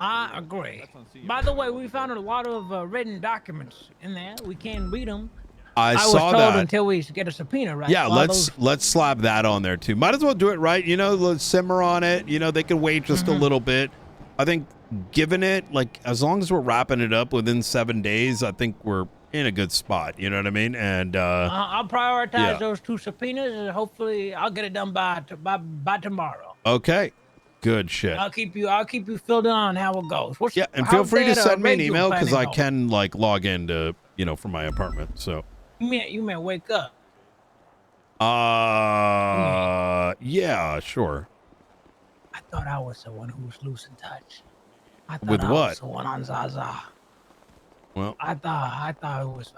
I agree. By the way, we found a lot of written documents in there. We can't read them. I was saw told that until we get a subpoena, right? Yeah, let's slap that on there too. Might as well do it right. Let's simmer on it. They can wait just a little bit. I think given it, as long as we're wrapping it up within 7 days, I think we're in a good spot. You know what I mean? And I'll prioritize those 2 subpoenas, and hopefully I'll get it done by tomorrow. Okay, good shit. I'll keep you filled in on how it goes. And feel free to send me an email because I can log into you know, from my apartment. So, You may wake up. yeah, sure. I thought I was the one who was losing touch. I thought With I what? was the one on Zaza. Well, I thought I was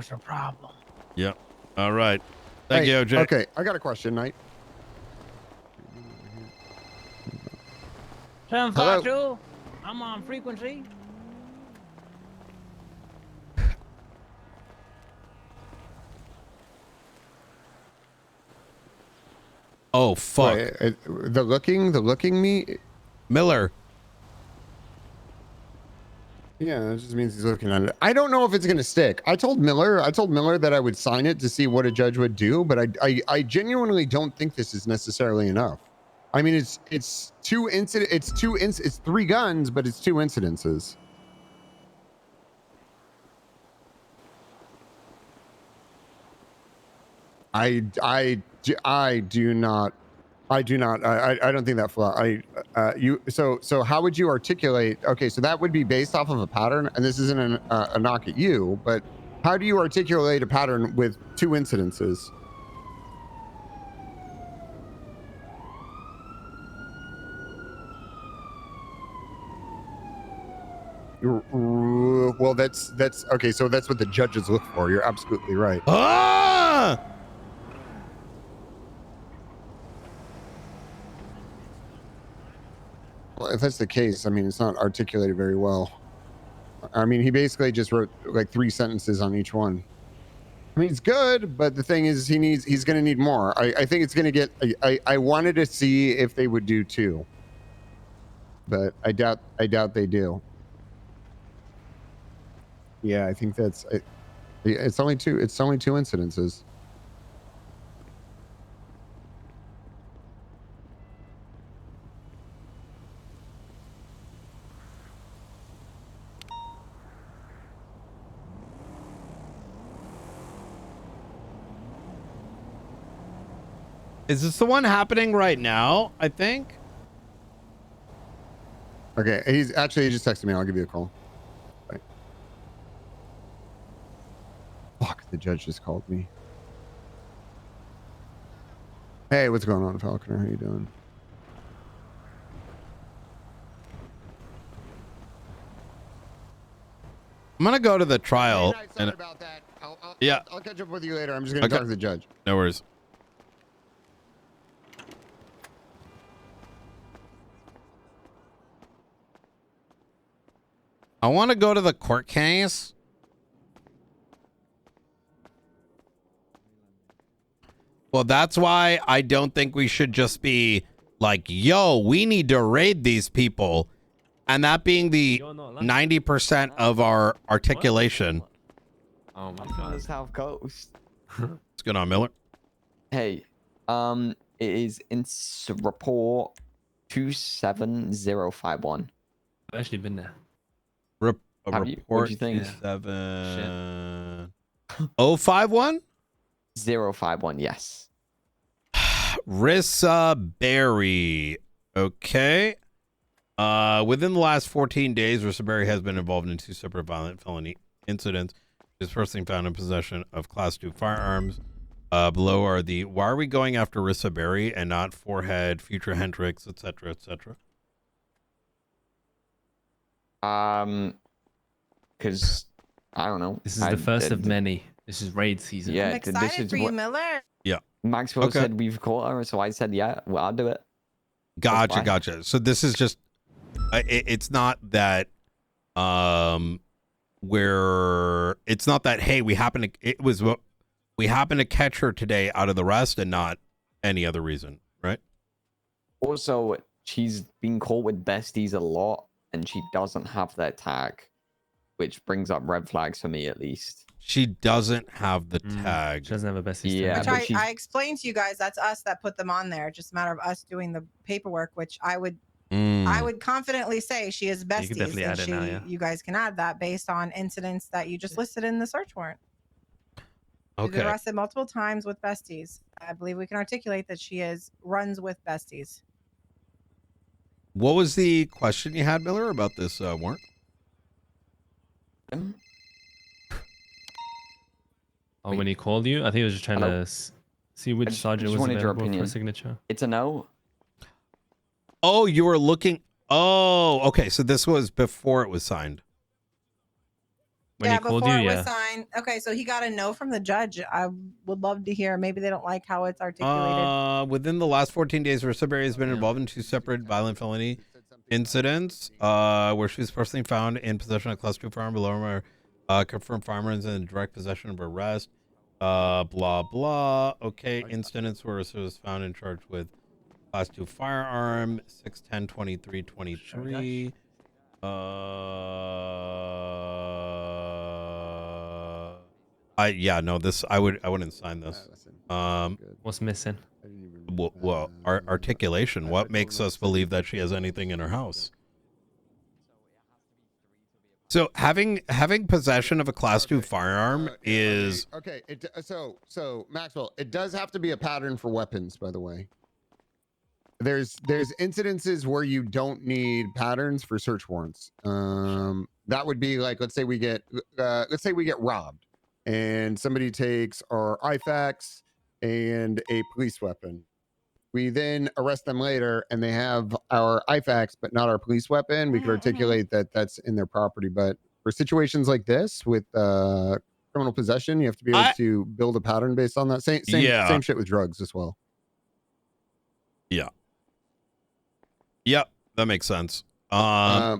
the problem. yeah. All right. Thank Hey, you, OJ. Okay, I got a question, Knight. 752. I'm on frequency. Oh fuck! Wait, the looking me, Miller. Yeah, that just means he's looking at it. I don't know if it's gonna stick. I told Miller that I would sign it to see what a judge would do, but I genuinely don't think this is necessarily enough. I mean, it's 3 guns, but it's 2 incidences. I do not. I don't think that fly. So how would you articulate? Okay, so that would be based off of a pattern, and this isn't a knock at you, but how do you articulate a pattern with 2 incidences? Well, that's okay. So that's what the judges look for. You're absolutely right. Ah! Well, if that's the case, I mean, it's not articulated very well. I mean, he basically just wrote like 3 sentences on each one. I mean, it's good, but the thing is, he's going to need more. I think it's going to get. I wanted to see if they would do 2, but I doubt they do. Yeah, I think that's. It's only 2. It's only 2 incidences. Is this the one happening right now? I think. Okay, he just texted me. I'll give you a call. Bye. Fuck, the judge just called me. Hey, what's going on, Falconer? How you doing? I'm gonna go to the trial. Sorry about that. Yeah. I'll catch up with you later. I'm just gonna talk to the judge. No worries. I want to go to the court case. Well, that's why I don't think we should just be like, yo, we need to raid these people. And that being the 90% of our articulation. Oh my god. The South Coast. What's going on, Miller? Hey, it is in report 27051. I've actually been there. Have you? What'd you think? 7051? 051, yes. Rissa Berry. Okay. Within the last 14 days, Rissa Berry has been involved in 2 separate violent felony incidents. His person found in possession of Class 2 firearms. Below are the, why are we going after Rissa Berry and not Forehead, Future Hendricks, etc., etc.? Because I don't know. This is the first of many. This is raid season. Yeah, I'm excited for you, Miller. Yeah. Maxwell said we've caught her, so I said, yeah, well, I'll do it. Gotcha. So this is just, it's not that, where it's not that, hey, we happen to catch her today out of the rest and not any other reason, right? Also, she's been caught with besties a lot, and she doesn't have that tag, which brings up red flags for me, at least. She doesn't have the tag. She doesn't have a besties Yeah, tag. Which I explained to you guys, that's us that put them on there. Just a matter of us doing the paperwork, which I would confidently say she is besties. You can definitely add it now, yeah. You guys can add that based on incidents that you just listed in the search warrant. She's been Okay. arrested multiple times with besties. I believe we can articulate that she runs with besties. What was the question you had, Miller, about this warrant? Oh, when he called you, I think he was just trying Hello? to see which sergeant just was wanted your available for opinion. signature. It's a no. Oh, you were looking. Oh, okay. So this was before it was signed. When yeah, he called before you, it was yeah. signed. Okay, so he got a no from the judge. I would love to hear. Maybe they don't like how it's articulated. Within the last 14 days, Rissaberry has been involved in 2 separate violent felony incidents, where she was personally found in possession of Class 2 firearm below her, confirmed firearms in direct possession of arrest. Blah blah. Okay, incidents where she was found and charged with Class 2 firearm, 6/10/23/23. Yeah, no, this I wouldn't sign this. What's missing? Well, articulation. What makes us believe that she has anything in her house? So having possession of a Class 2 firearm is okay. So Maxwell, it does have to be a pattern for weapons, by the way. There's incidences where you don't need patterns for search warrants. That would be like, let's say we get robbed, and somebody takes our IFAX and a police weapon. We then arrest them later, and they have our IFAX but not our police weapon. We could articulate that that's in their property. But for situations like this with criminal possession, you have to be able to build a pattern based on that. Same shit with drugs as well. Yeah. Yep, that makes sense. I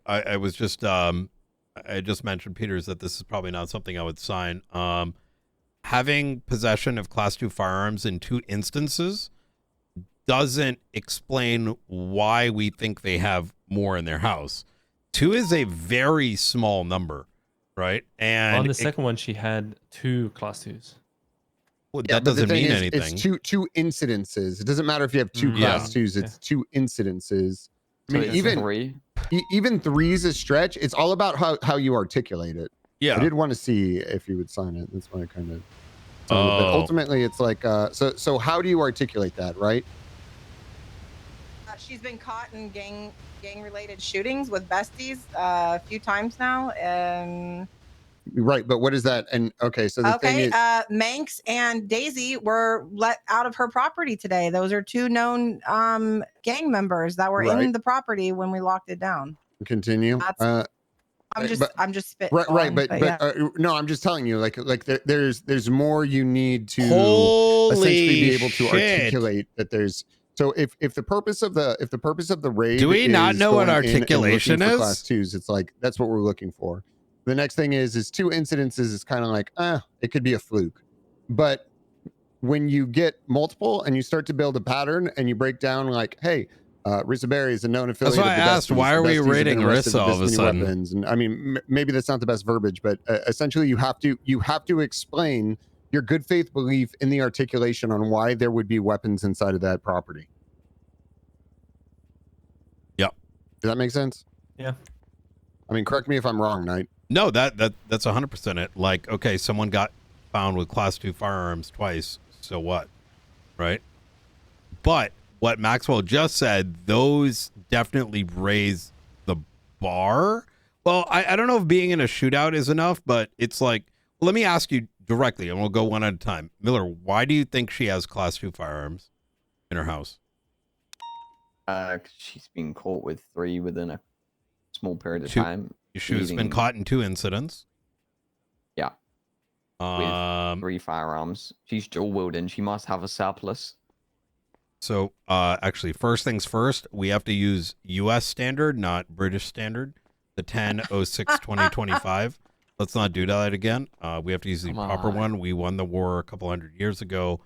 was just I just mentioned, Peters, that this is probably not something I would sign. Having possession of Class 2 firearms in 2 instances doesn't explain why we think they have more in their house. 2 is a very small number, right? And on the second one, she had 2 Class 2s. Well, that doesn't mean anything. It's two incidences. It doesn't matter if you have 2 Class 2s. It's 2 incidences. I mean, even 3 is a stretch. It's all about how you articulate it. Yeah, I did want to see if you would sign it. That's why I kind of. But ultimately, it's like, so how do you articulate that, right? She's been caught in gang-related shootings with besties a few times now. Right, but what is that? And okay, so the thing is, Manx and Daisy were let out of her property today. Those are 2 known gang members that were in the property when we locked it down. Continue. I'm just spitting. Right, but no, I'm just telling you, like there's more you need to essentially be able to articulate that there's. So if the purpose of the raid, do we not know what going in and articulation looking for is? Class 2s, it's like that's what we're looking for. The next thing is 2 incidences is kind of like, it could be a fluke. But when you get multiple and you start to build a pattern and you break down like, hey, Rissa Berry is a known affiliate. That's why of the I asked, Besties. why are The we Besties have raiding been arrested Rissa with all of a this many sudden? weapons. And I mean, maybe that's not the best verbiage, but essentially you have to explain your good faith belief in the articulation on why there would be weapons inside of that property. Yep. Does that make sense? Yeah. I mean, correct me if I'm wrong, Knight. No, that's 100% it. Like, okay, someone got found with Class 2 firearms twice, so what? Right? But what Maxwell just said, those definitely raise the bar. Well, I don't know if being in a shootout is enough, but it's like, well, let me ask you directly, and we'll go one at a time. Miller, why do you think she has Class 2 firearms in her house? She's been caught with 3 within a small period of time. She's been caught in 2 incidents. Yeah. With 3 firearms. She's dual wielding. She must have a surplus. So, actually, first things first, we have to use U.S. standard, not British standard. The 10/06/2025. Let's not do that again. We have to use the proper one. We won the war a couple hundred years ago.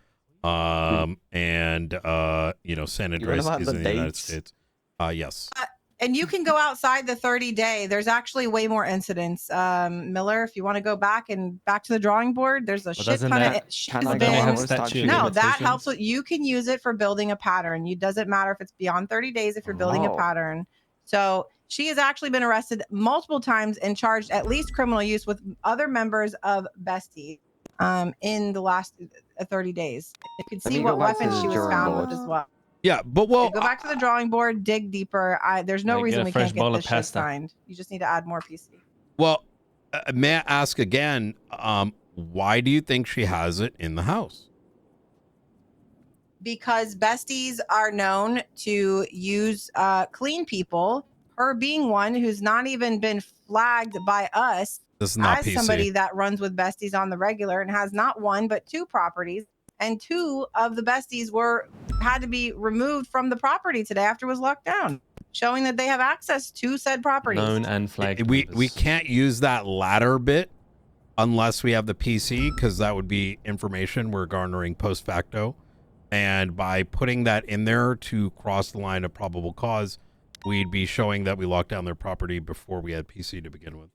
And San Andreas is in the United States. Yes. And you can go outside the 30-day. There's actually way more incidents. Miller, if you want to go back to the drawing board, there's a shit ton of No, that helps. You can use it for building a pattern. It doesn't matter if it's beyond 30 days if you're building a pattern. So she has actually been arrested multiple times and charged at least criminal use with other members of Bestie in the last 30 days. You can see what weapons she was found with as well. Yeah, but well, go back to the drawing board, dig deeper. There's no reason we can't get this shit signed. You just need to add more PC. Well, may I ask again, Why do you think she has it in the house? Because besties are known to use clean people. Her being one who's not even been flagged by us This is not as PC. somebody that runs with besties on the regular and has not one but two properties, and two of the besties had to be removed from the property today after it was locked down, showing that they have access to said properties. Known and flagged. We can't use that latter bit unless we have the PC, because that would be information we're garnering post facto. And by putting that in there to cross the line of probable cause, we'd be showing that we locked down their property before we had PC to begin with.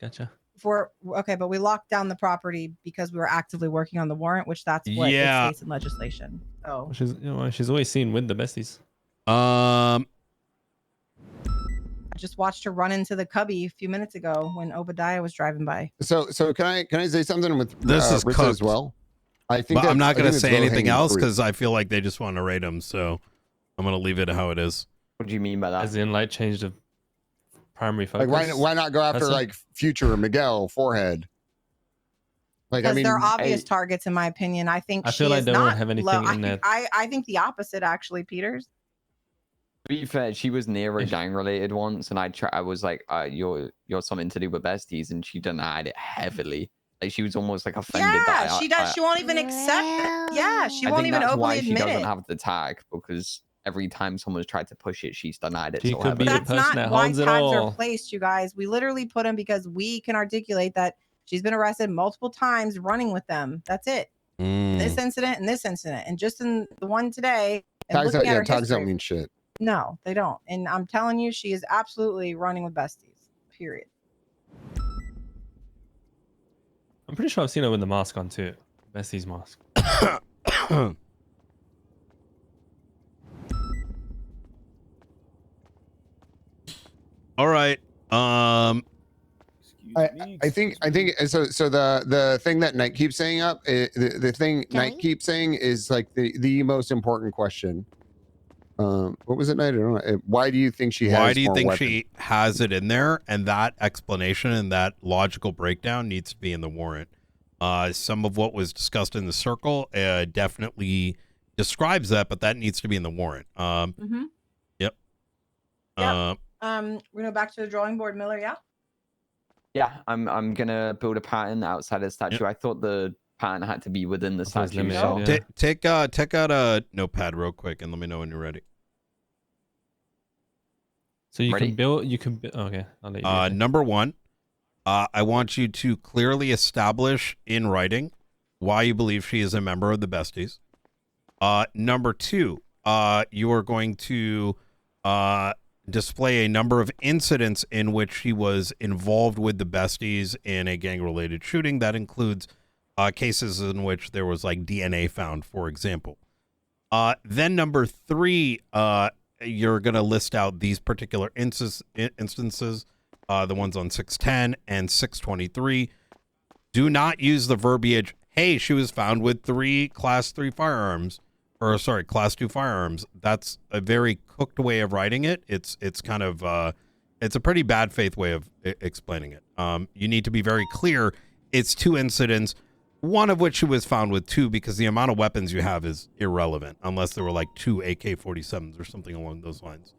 Gotcha. But we locked down the property because we were actively working on the warrant, which that's what it states in legislation. So She's always seen with the besties. I just watched her run into the cubby a few minutes ago when Obadiah was driving by. So can I say something with This is Rissa cooked as well? I think but I'm not going to it's say anything low-hanging else fruit. because I feel like they just want to rate him. So I'm going to leave it how it is. What do you mean by that? As in, like, change the primary focus. Like, why not go after like Future, Miguel, Forehead? Like, Because I mean, they're obvious targets, in my opinion. I think I she feel like is they won't not have anything low. in there. I think the opposite, actually, Peters. To be fair, she was near a gang related once, and I was like, "You're something to do with besties," and she denied it heavily. Like she was almost like offended. Yeah, she does. She won't even accept it. Yeah, she won't even openly admit she doesn't it. have the tag, because every time someone's tried to push it, she's denied it. She so could be heavily. the That's person not that why holds it tags are all. placed, you guys. We literally put them because we can articulate that she's been arrested multiple times running with them. That's it. This incident and this incident, and just in the one today. And tags looking at her tags don't history- mean shit. No, they don't. And I'm telling you, she is absolutely running with besties. Period. I'm pretty sure I've seen her with the mask on too. Bestie's mask. All right. I think so. The thing that Knight keeps saying the thing Knight keeps saying is like the most important question. What was it, Knight? I don't know. Why do you think she has? Why do you more think weapons? she has it in there? And that explanation and that logical breakdown needs to be in the warrant. Some of what was discussed in the circle definitely describes that, but that needs to be in the warrant. Yep. We're gonna go back to the drawing board, Miller. Yeah. Yeah, I'm gonna build a pattern outside of the statue. I thought the pattern had to be within the statue. So Take out a notepad real quick and let me know when you're ready. So you Ready? can build. You can. Okay, I'll let you. do it. Number one, I want you to clearly establish in writing why you believe she is a member of the besties. Number two, you are going to display a number of incidents in which she was involved with the besties in a gang-related shooting. That includes cases in which there was like DNA found, for example. Then number three, you're going to list out these particular instances, the ones on 610 and 623. Do not use the verbiage, hey, she was found with 3 class 3 firearms, or sorry, class 2 firearms. That's a very cooked way of writing it. It's kind of, it's a pretty bad faith way of explaining it. You need to be very clear. It's 2 incidents, one of which she was found with 2, because the amount of weapons you have is irrelevant, unless there were like 2 AK-47s or something along those lines.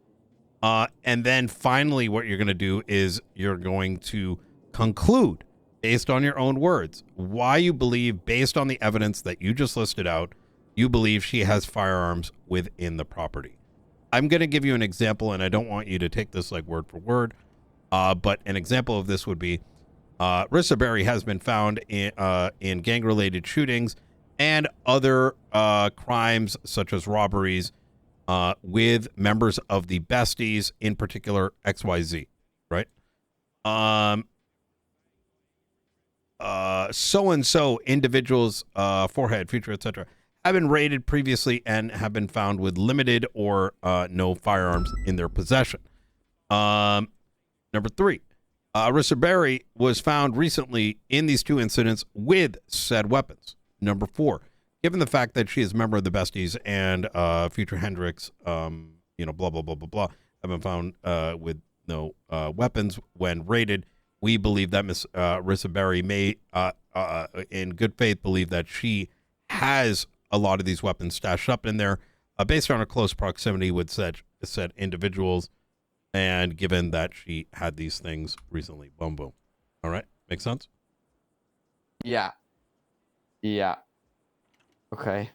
And then finally, what you're going to do is you're going to conclude, based on your own words, why you believe, based on the evidence that you just listed out, you believe she has firearms within the property. I'm going to give you an example, and I don't want you to take this like word for word, but an example of this would be Rissa Berry has been found in gang-related shootings and other crimes such as robberies with members of the besties, in particular XYZ, right? So-and-so individuals, Forehead, Future, etc., have been raided previously and have been found with limited or no firearms in their possession. Number 3, Rissa Berry was found recently in these 2 incidents with said weapons. Number 4, given the fact that she is a member of the besties and Future Hendricks, blah, blah, blah, blah, blah, have been found with no weapons when raided, we believe that Miss Rissa Berry may, in good faith, believe that she has a lot of these weapons stashed up in there, based on her close proximity with said individuals, and given that she had these things recently. Boom, boom. All right, make sense? Yeah. Yeah. Okay.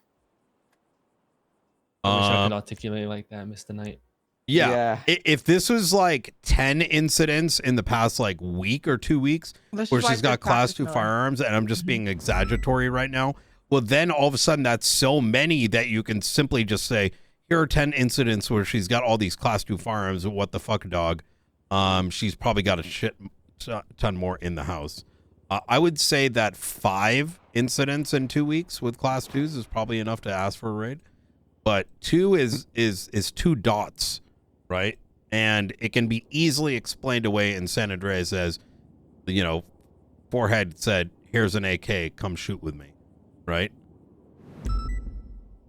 I wish I could articulate like that, Mr. Knight. Yeah. If this was like 10 incidents in the past like week or 2 weeks where she's got class 2 firearms, and I'm just being exaggeratory right now, well, then all of a sudden that's so many that you can simply just say, here are 10 incidents where she's got all these class 2 firearms. What the fuck, dog? She's probably got a shit ton more in the house. I would say that 5 incidents in 2 weeks with class 2s is probably enough to ask for a raid. But 2 is 2 dots, right? And it can be easily explained away in San Andreas as, you know, Forehead said, here's an AK, come shoot with me, right?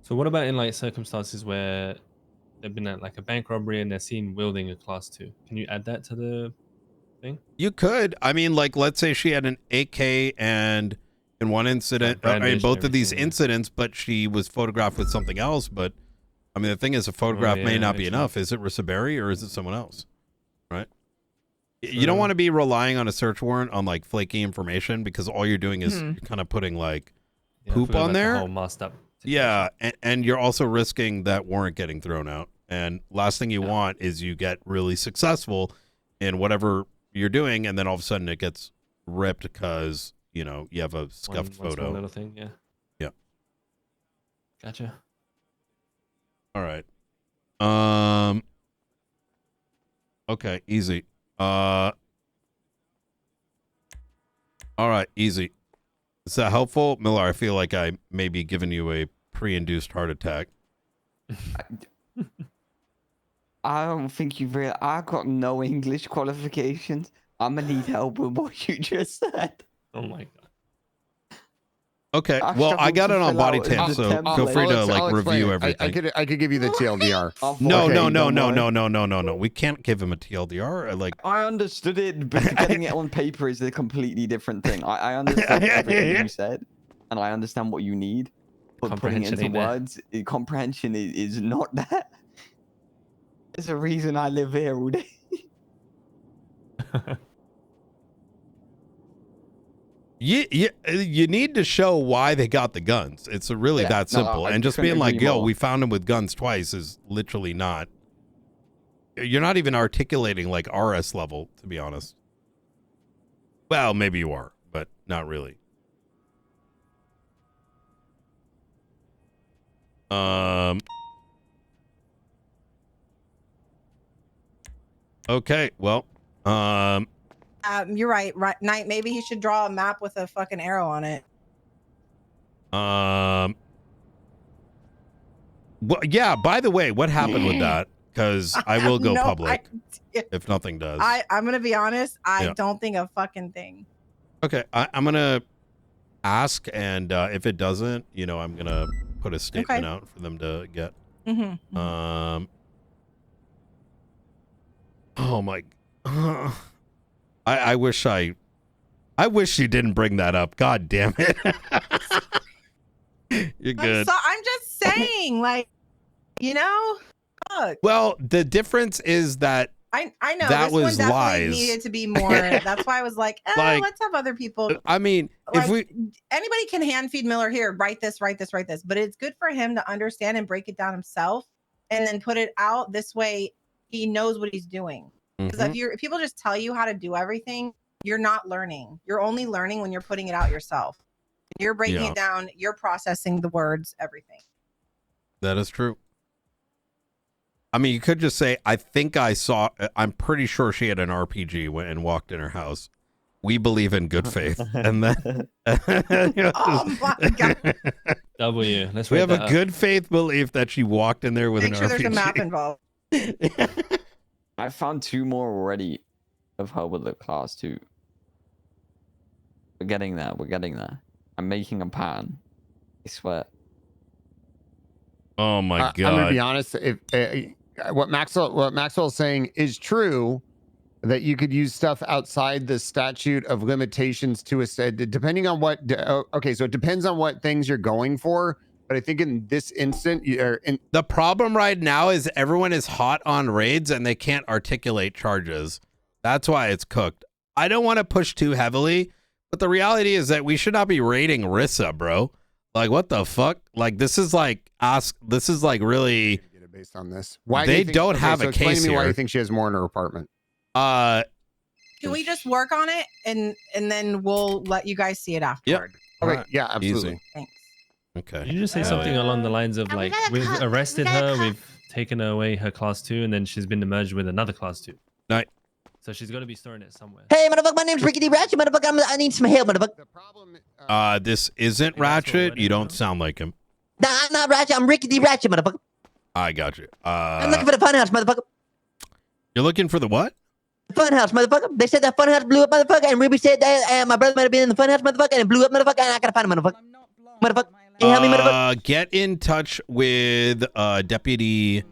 So what about in like circumstances where they've been at like a bank robbery and they're seen wielding a class 2? Can you add that to the thing? You could. I mean, like, let's say she had an AK and in one incident, in both of these incidents, but she was photographed with something else. But I mean, the thing is, a photograph may not be enough. Is it Rissa Berry or is it someone else? Right? You don't want to be relying on a search warrant on like flaky information, because all you're doing is you're kind of putting like poop on there. Whole messed up. Yeah, and you're also risking that warrant getting thrown out. And last thing you want is you get really successful in whatever you're doing, and then all of a sudden it gets ripped because, you know, you have a scuffed photo. One little thing, yeah. Yeah. Gotcha. All right. Okay, easy. All right, easy. Is that helpful? Miller, I feel like I may be giving you a pre-induced heart attack. I don't think you've really... I've got no English qualifications. I'm going to need help with what you just said. Oh my God. Okay, well, I got it on body tape, so feel free to like review everything. I could give you the TLDR. No. We can't give him a TLDR. Like, I understood it, but getting it on paper is a completely different thing. I understand everything you said, and I understand what you need, but putting it into words, comprehension is not that. There's a reason I live here all day. You need to show why they got the guns. It's really that simple. And just being like, yo, we found him with guns twice is literally not. You're not even articulating like RS level, to be honest. Well, maybe you are, but not really. Okay, well, you're right. Knight, maybe he should draw a map with a fucking arrow on it. Well, yeah, by the way, what happened with that? Because I will go public if nothing does. I'm going to be honest. I don't think a fucking thing. Okay, I'm going to ask, and if it doesn't, you know, I'm going to put a statement out for them to get. Oh my... I wish you didn't bring that up. God damn it. You're good. I'm just saying, like, you know, fuck. Well, the difference is that I know that this was one definitely lies. needed to be more. That's why I was like, let's have other people. I mean, like, anybody can hand feed Miller here, write this, but it's good for him to understand and break it down himself, and then put it out this way. He knows what he's doing. Because if people just tell you how to do everything, you're not learning. You're only learning when you're putting it out yourself. You're breaking it down. You're processing the words, everything. That is true. I mean, you could just say, I'm pretty sure she had an RPG and walked in her house. We believe in good faith. And then, oh my God. W. We have a good faith belief that she walked in there with an RPG. There's a map involved. I found 2 more already of her with the class 2. We're getting there. I'm making a pattern. I swear. Oh my God. I'm gonna be honest. If what Maxwell's saying is true, that you could use stuff outside the statute of limitations to a depending on what. Okay, so it depends on what things you're going for. But I think in this instant, the problem right now is everyone is hot on raids and they can't articulate charges. That's why it's cooked. I don't want to push too heavily, but the reality is that we should not be raiding Rissa, bro. Like, what the fuck? Like, this is like really based on this. Why they do you think, don't have a explain case to me why here. you think she has more in her apartment? Can we just work on it and then we'll let you guys see it afterward? Okay. Yeah, absolutely. Easy. Thanks. Okay. Did you just say something along the lines of like, we've arrested her, we've taken away her class 2, and then she's been merged with another class 2? Right. So she's got to be storing it somewhere. Hey, motherfucker, my name's Ricky D. Ratchet, motherfucker. I need some help, motherfucker. This isn't Ratchet. You don't sound like him. Nah, I'm not Ratchet. I'm Ricky D. Ratchet, motherfucker. I got you. I'm looking for the funhouse, motherfucker. You're looking for the what? Funhouse, motherfucker. They said that funhouse blew up, motherfucker. And Ruby said that my brother might have been in the funhouse, motherfucker, and it blew up, motherfucker. And I gotta find him, motherfucker. Motherfucker. Can you help me, motherfucker? Get in touch with Deputy.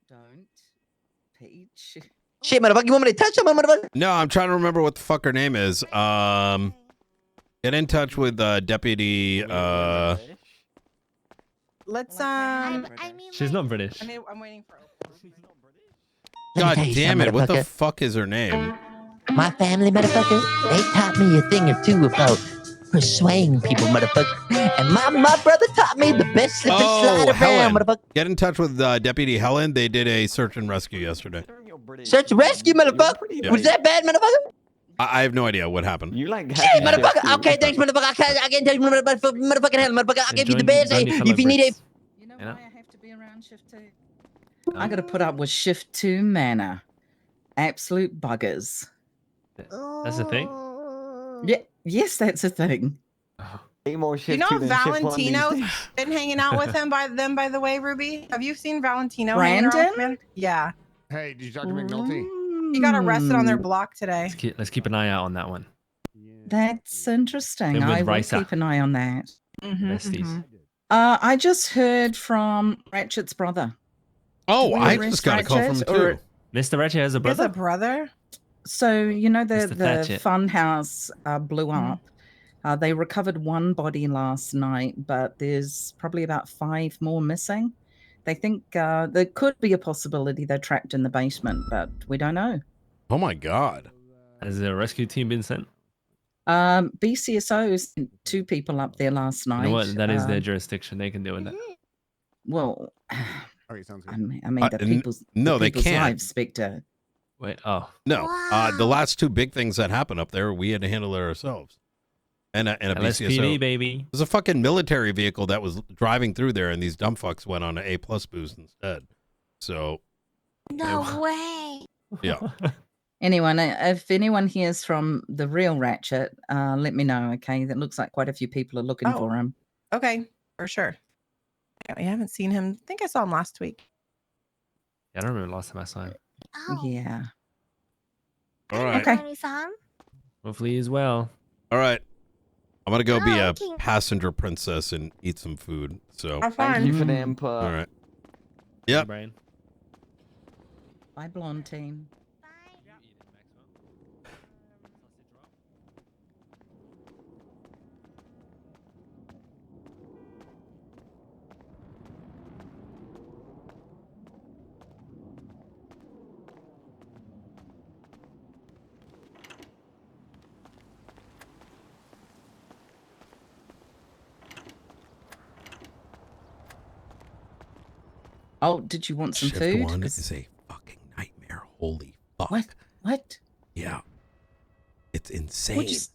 Don't. Peach. Shit, motherfucker. You want me to touch him, motherfucker? No, I'm trying to remember what the fuck her name is. Get in touch with Deputy. Let's She's not British. I'm waiting for. God tell you damn something, it! What the motherfucker. fuck is her name? My family, motherfucker, they taught me a thing or two about persuading people, motherfucker. And my brother taught me the best slip and slide around, Helen. motherfucker. Get in touch with Deputy Helen. They did a search and rescue yesterday. Search and rescue, motherfucker. Yeah. Was that bad, motherfucker? I have no idea what happened. You like Shit, motherfucker. Okay, thanks, motherfucker. I can tell you, motherfucking hell, motherfucker. I'll give you the best. Hey, if you need a. You know why I have to be around shift 2? I gotta put up with shift 2 manner. Absolute buggers. That's the thing? Yeah, yes, that's a thing. More You know Valentino's been hanging out with him by the way, Ruby? Have you seen Valentino hanging around with Brandon? him? Yeah. Hey, did you talk to McNulty? He got arrested on their block today. Let's keep an eye out on that one. That's interesting. Same with I will Risa. keep an eye on that. Besties. I just heard from Ratchet's brother. Oh, Did we I arrest just got a call from him Ratchet, too. or- Mr. Ratchet has a He has brother? a brother? So, you know, Mr. the Thatcher. fun house blew up. They recovered one body last night, but there's probably about 5 more missing. They think there could be a possibility they're trapped in the basement, but we don't know. Oh my god. Has a rescue team been sent? BCSO sent 2 people up there last night. You know what? That is their jurisdiction. They can deal with that. Well, Okay, sounds good. I mean the people's no, the they people's can't. lives, Spectre. Wait, oh. No, the last 2 big things that happened up there, we had to handle it ourselves. And a LSPD, BCSO. baby. There's a fucking military vehicle that was driving through there, and these dumb fucks went on an A+ boost instead. So, No way. yeah. Anyone, if anyone hears from the real Ratchet, let me know. Okay, that looks like quite a few people are looking for him. Okay, for sure. I haven't seen him. I think I saw him last week. Yeah, I don't remember last time I saw him. Yeah. All right. Okay. Hopefully he's well. All right. I'm going to go be a okay. passenger princess and eat some food. So, Have Thank fun. you for the input. all right. Yep. Brian. Bye, blonde team. Oh, did you want some Shift food? 1 'Cause- is a fucking nightmare. Holy fuck. What? What? Yeah. It's insane. just-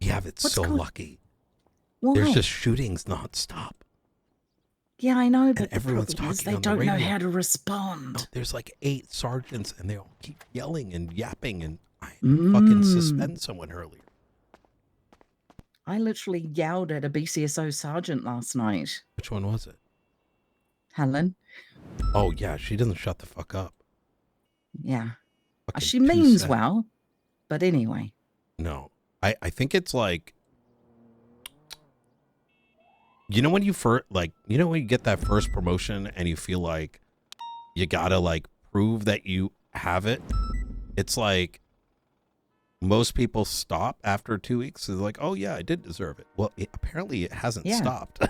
We have it what's so going- lucky. Why? There's just shootings nonstop. Yeah, I know, but the everyone's problem is talking they on the don't know radio. how to respond. No, there's like 8 sergeants, and they all keep yelling and yapping, and I had to fucking suspend someone earlier. I literally yelled at a BCSO sergeant last night. Which one was it? Helen. Oh, yeah, she doesn't shut the fuck up. Yeah. Fucking She too means sad. well, but anyway. No, I think it's like You know when you first when you get that first promotion and you feel like you gotta like prove that you have it. It's like most people stop after 2 weeks. They're like, oh yeah, I did deserve it. Well, apparently it hasn't stopped.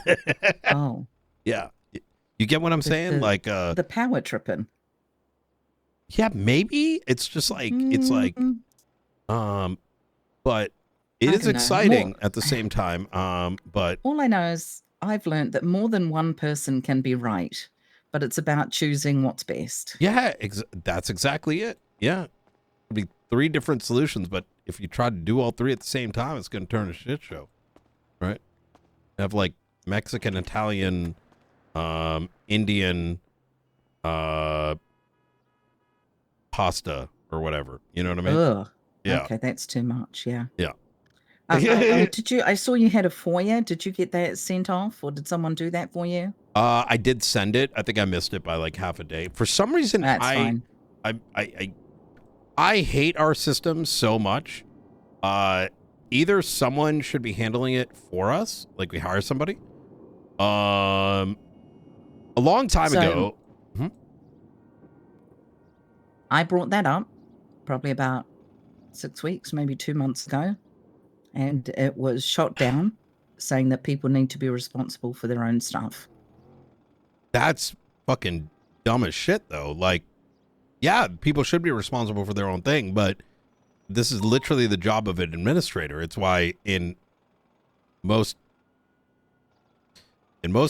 Oh. Yeah. You get what I'm saying? Like the power tripping. Yeah, maybe it's just like it's like but it is exciting at the same time. But all I know is I've learned that more than one person can be right, but it's about choosing what's best. yeah, that's exactly it. Yeah. It'd be 3 different solutions, but if you try to do all 3 at the same time, it's going to turn a shit show. Right? You have like Mexican, Italian, Indian, pasta or whatever. You know what I mean? Ugh. Yeah. Okay, that's too much. Yeah. Yeah. Did you? I saw you had a FOIA. Did you get that sent off, or did someone do that for you? I did send it. I think I missed it by like half a day. For some reason, That's fine. I hate our system so much. Either someone should be handling it for us, like we hire somebody. A long time ago. I brought that up probably about 6 weeks, maybe 2 months ago, and it was shot down, saying that people need to be responsible for their own stuff. That's fucking dumb as shit, though. Like, yeah, people should be responsible for their own thing, but this is literally the job of an administrator. It's why in most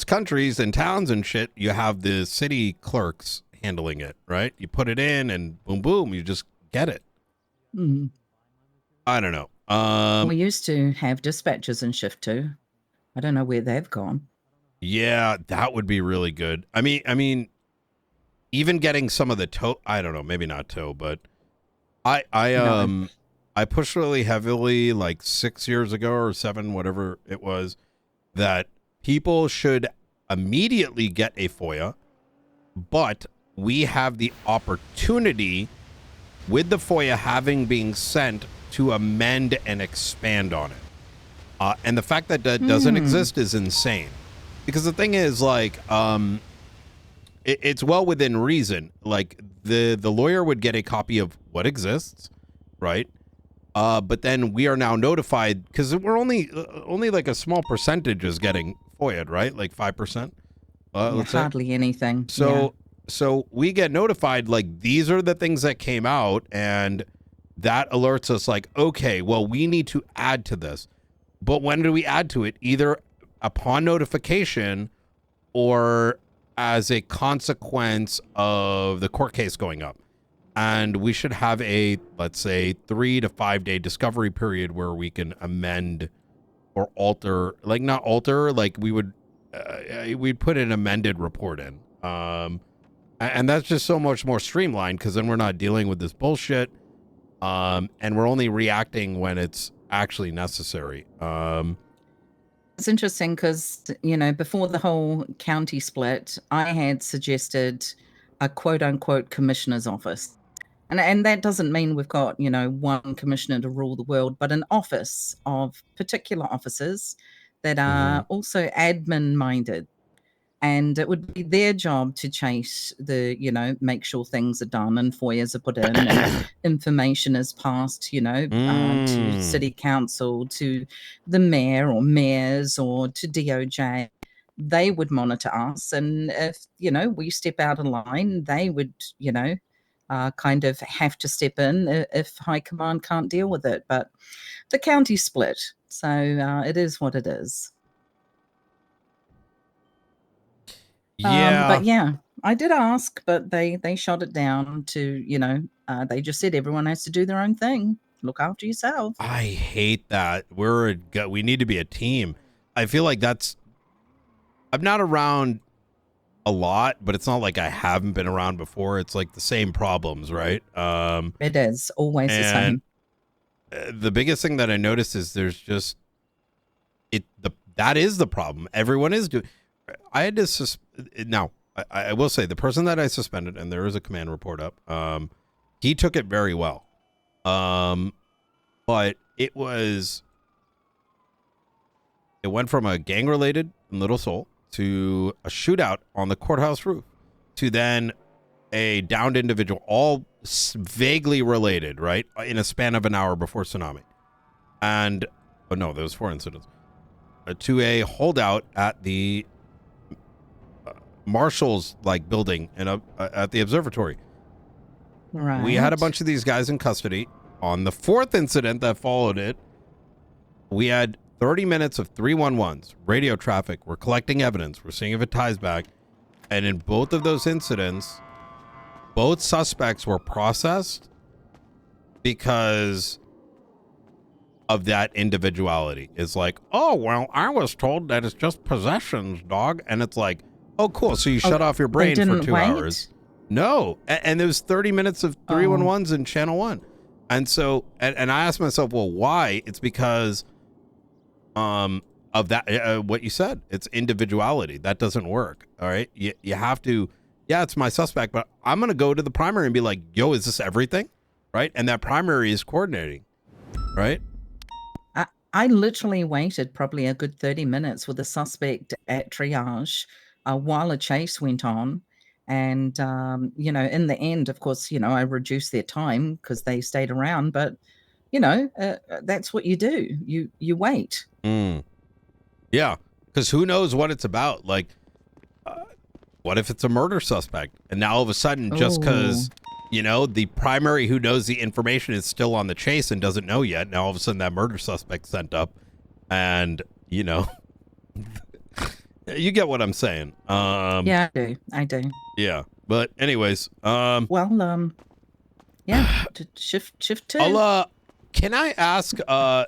countries and towns and shit, you have the city clerks handling it, right? You put it in and boom, boom, you just get it. Mm. I don't know. We used to have dispatchers in shift 2. I don't know where they've gone. Yeah, that would be really good. I mean, even getting some of the tow, I don't know, maybe not tow, but I pushed really heavily like 6 years ago or 7, whatever it was, that people should immediately get a FOIA, but we have the opportunity with the FOIA having been sent to amend and expand on it. And the fact that that doesn't exist is insane. Because the thing is, like, it's well within reason. Like, the lawyer would get a copy of what exists, right? But then we are now notified, because we're only like a small percentage is getting FOIA'd, right? Like 5%. Let's say. Hardly anything. So we get notified, like, these are the things that came out, and that alerts us like, okay, well, we need to add to this. But when do we add to it? Either upon notification or as a consequence of the court case going up. And we should have a, let's say, 3 to 5 day discovery period where we can amend or alter, like not alter, like we would, we'd put an amended report in. And that's just so much more streamlined, because then we're not dealing with this bullshit. And we're only reacting when it's actually necessary. It's interesting because, you know, before the whole county split, I had suggested a quote unquote commissioner's office. And that doesn't mean we've got, you know, one commissioner to rule the world, but an office of particular officers that are also admin minded. And it would be their job to chase the, you know, make sure things are done and FOIAs are put in and information is passed, you know, to city council, to the mayor or mayors or to DOJ. They would monitor us. And if, you know, we step out of line, they would, you know, kind of have to step in if high command can't deal with it. But the county split. So it is what it is. Yeah. But yeah, I did ask, but they shot it down to, you know, they just said everyone has to do their own thing. Look after yourself. I hate that. We need to be a team. I feel like I'm not around a lot, but it's not like I haven't been around before. It's like the same problems, right? It is always the same. The biggest thing that I noticed is there's just that is the problem. Everyone is doing. I had to now. I will say the person that I suspended, and there is a command report up. He took it very well, but it was It went from a gang-related in Little Seoul to a shootout on the courthouse roof to then a downed individual, all vaguely related, right? In a span of an hour before tsunami. And, oh no, there was 4 incidents. To a holdout at the Marshall's building and at the observatory. Right. We had a bunch of these guys in custody. On the 4th incident that followed it, we had 30 minutes of 311s, radio traffic. We're collecting evidence. We're seeing if it ties back. And in both of those incidents, both suspects were processed because of that individuality. It's like, oh, well, I was told that it's just possessions, dog. And it's like, oh, cool. So you shut off your brain for 2 hours. No. And there was 30 minutes of 311s in Channel 1. And so, and I asked myself, well, why? It's because of that, what you said. It's individuality. That doesn't work. All right. You have to, yeah, it's my suspect, but I'm going to go to the primary and be like, yo, is this everything? Right. And that primary is coordinating. Right. I literally waited probably a good 30 minutes with the suspect at triage while a chase went on. And, in the end, of course, I reduced their time because they stayed around. But, that's what you do. You wait. Yeah, because who knows what it's about? Like, what if it's a murder suspect? And now all of a sudden, just because, the primary who knows the information is still on the chase and doesn't know yet, now all of a sudden that murder suspect sent up. And, you get what I'm saying. Yeah, I do. Yeah, but anyways, well, yeah, to shift 2. Can I ask, I'm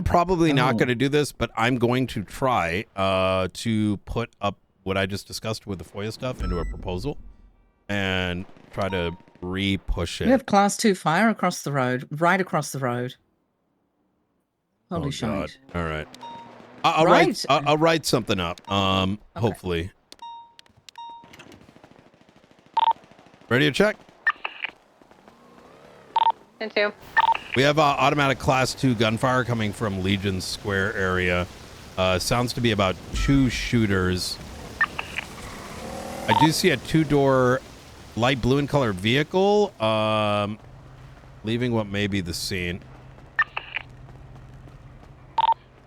probably not going to do this, but I'm going to try to put up what I just discussed with the FOIA stuff into a proposal and try to re-push it. We have class 2 fire across the road, right across the road. Holy shit. All right. I'll write something up. Hopefully. Radio check. 10-2. We have automatic class 2 gunfire coming from Legion Square area. Sounds to be about 2 shooters. I do see a 2-door light blue in color vehicle, leaving what may be the scene.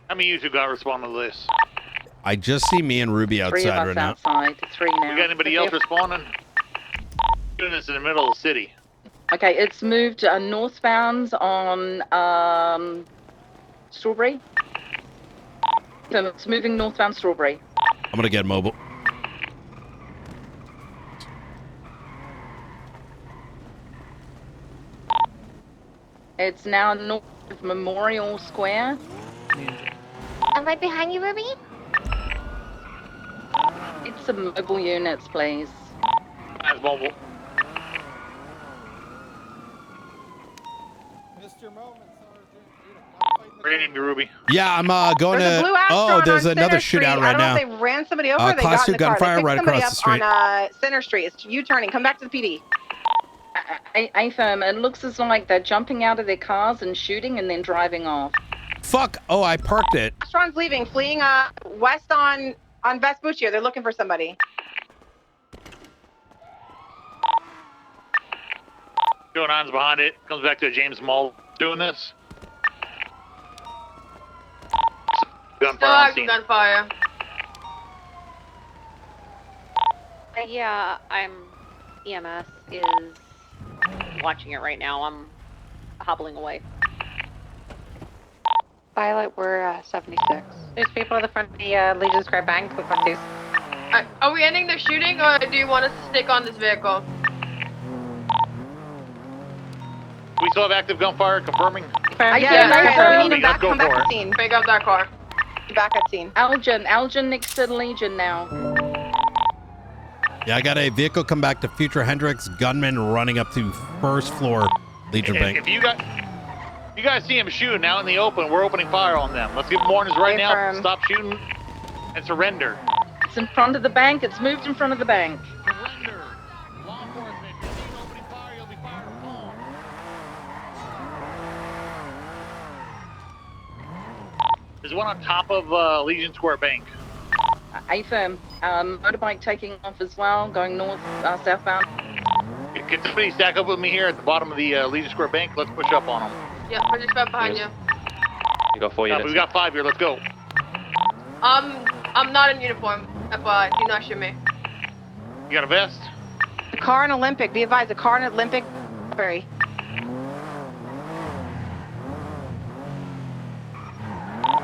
How many of you got to respond to this? I just see me and Ruby outside 3 of us right now. outside. 3 now. You got anybody else responding? Doing this in the middle of the city. Okay, it's moved northbound on Strawberry. So it's moving northbound Strawberry. I'm gonna get mobile. It's now north of Memorial Square. I'm right behind you, Ruby. It's some mobile units, please. That's mobile. Ready, Ruby. Yeah, I'm going There's a blue to. Astra Oh, there's on another Center shootout Street. right I now. don't know if they ran somebody over. Or they Class got in 2 the car. gunfire They picked right somebody across up the street. on Center Street. It's U-turning. Come back to the PD. AFM, it looks as like they're jumping out of their cars and shooting and then driving off. Fuck! Oh, I parked it. Astron's leaving, fleeing west on Vespuccio. They're looking for somebody. Going on's behind it. Comes back to James Mull doing this. Gunfire on scene. Gunfire. Yeah, EMS is watching it right now. I'm hobbling away. Violet, we're 76. There's people at the front of the Legion Square Bank. Quick one, please. Are we ending the shooting, or do you want us to stick on this vehicle? We still have active gunfire confirming. Yeah, we need him back. Let's go Come back for to it. scene. Pick up that car. Back at scene. Elgin next to the Legion now. Yeah, I got a vehicle come back to Future Hendricks. Gunman running up to first floor Legion Bank. If you guys see him shooting out in the open, we're opening fire on them. Let's give them warnings right now. Stop shooting and surrender. It's in front of the bank. It's moved in front of the bank. Surrender. Law enforcement, if you see an opening fire, you'll be fired upon. There's one on top of Legion Square Bank. Affirm. Motorbike taking off as well, going north, southbound. Can somebody stack up with me here at the bottom of the Legion Square Bank? Let's push up on them. Yeah, we're just right behind you. You got 4 units. We got 5 here. Let's go. I'm not in uniform. FYI, do not shoot me. You got a vest? A car and Olympic. Be advised, a car and Olympic. Strawberry.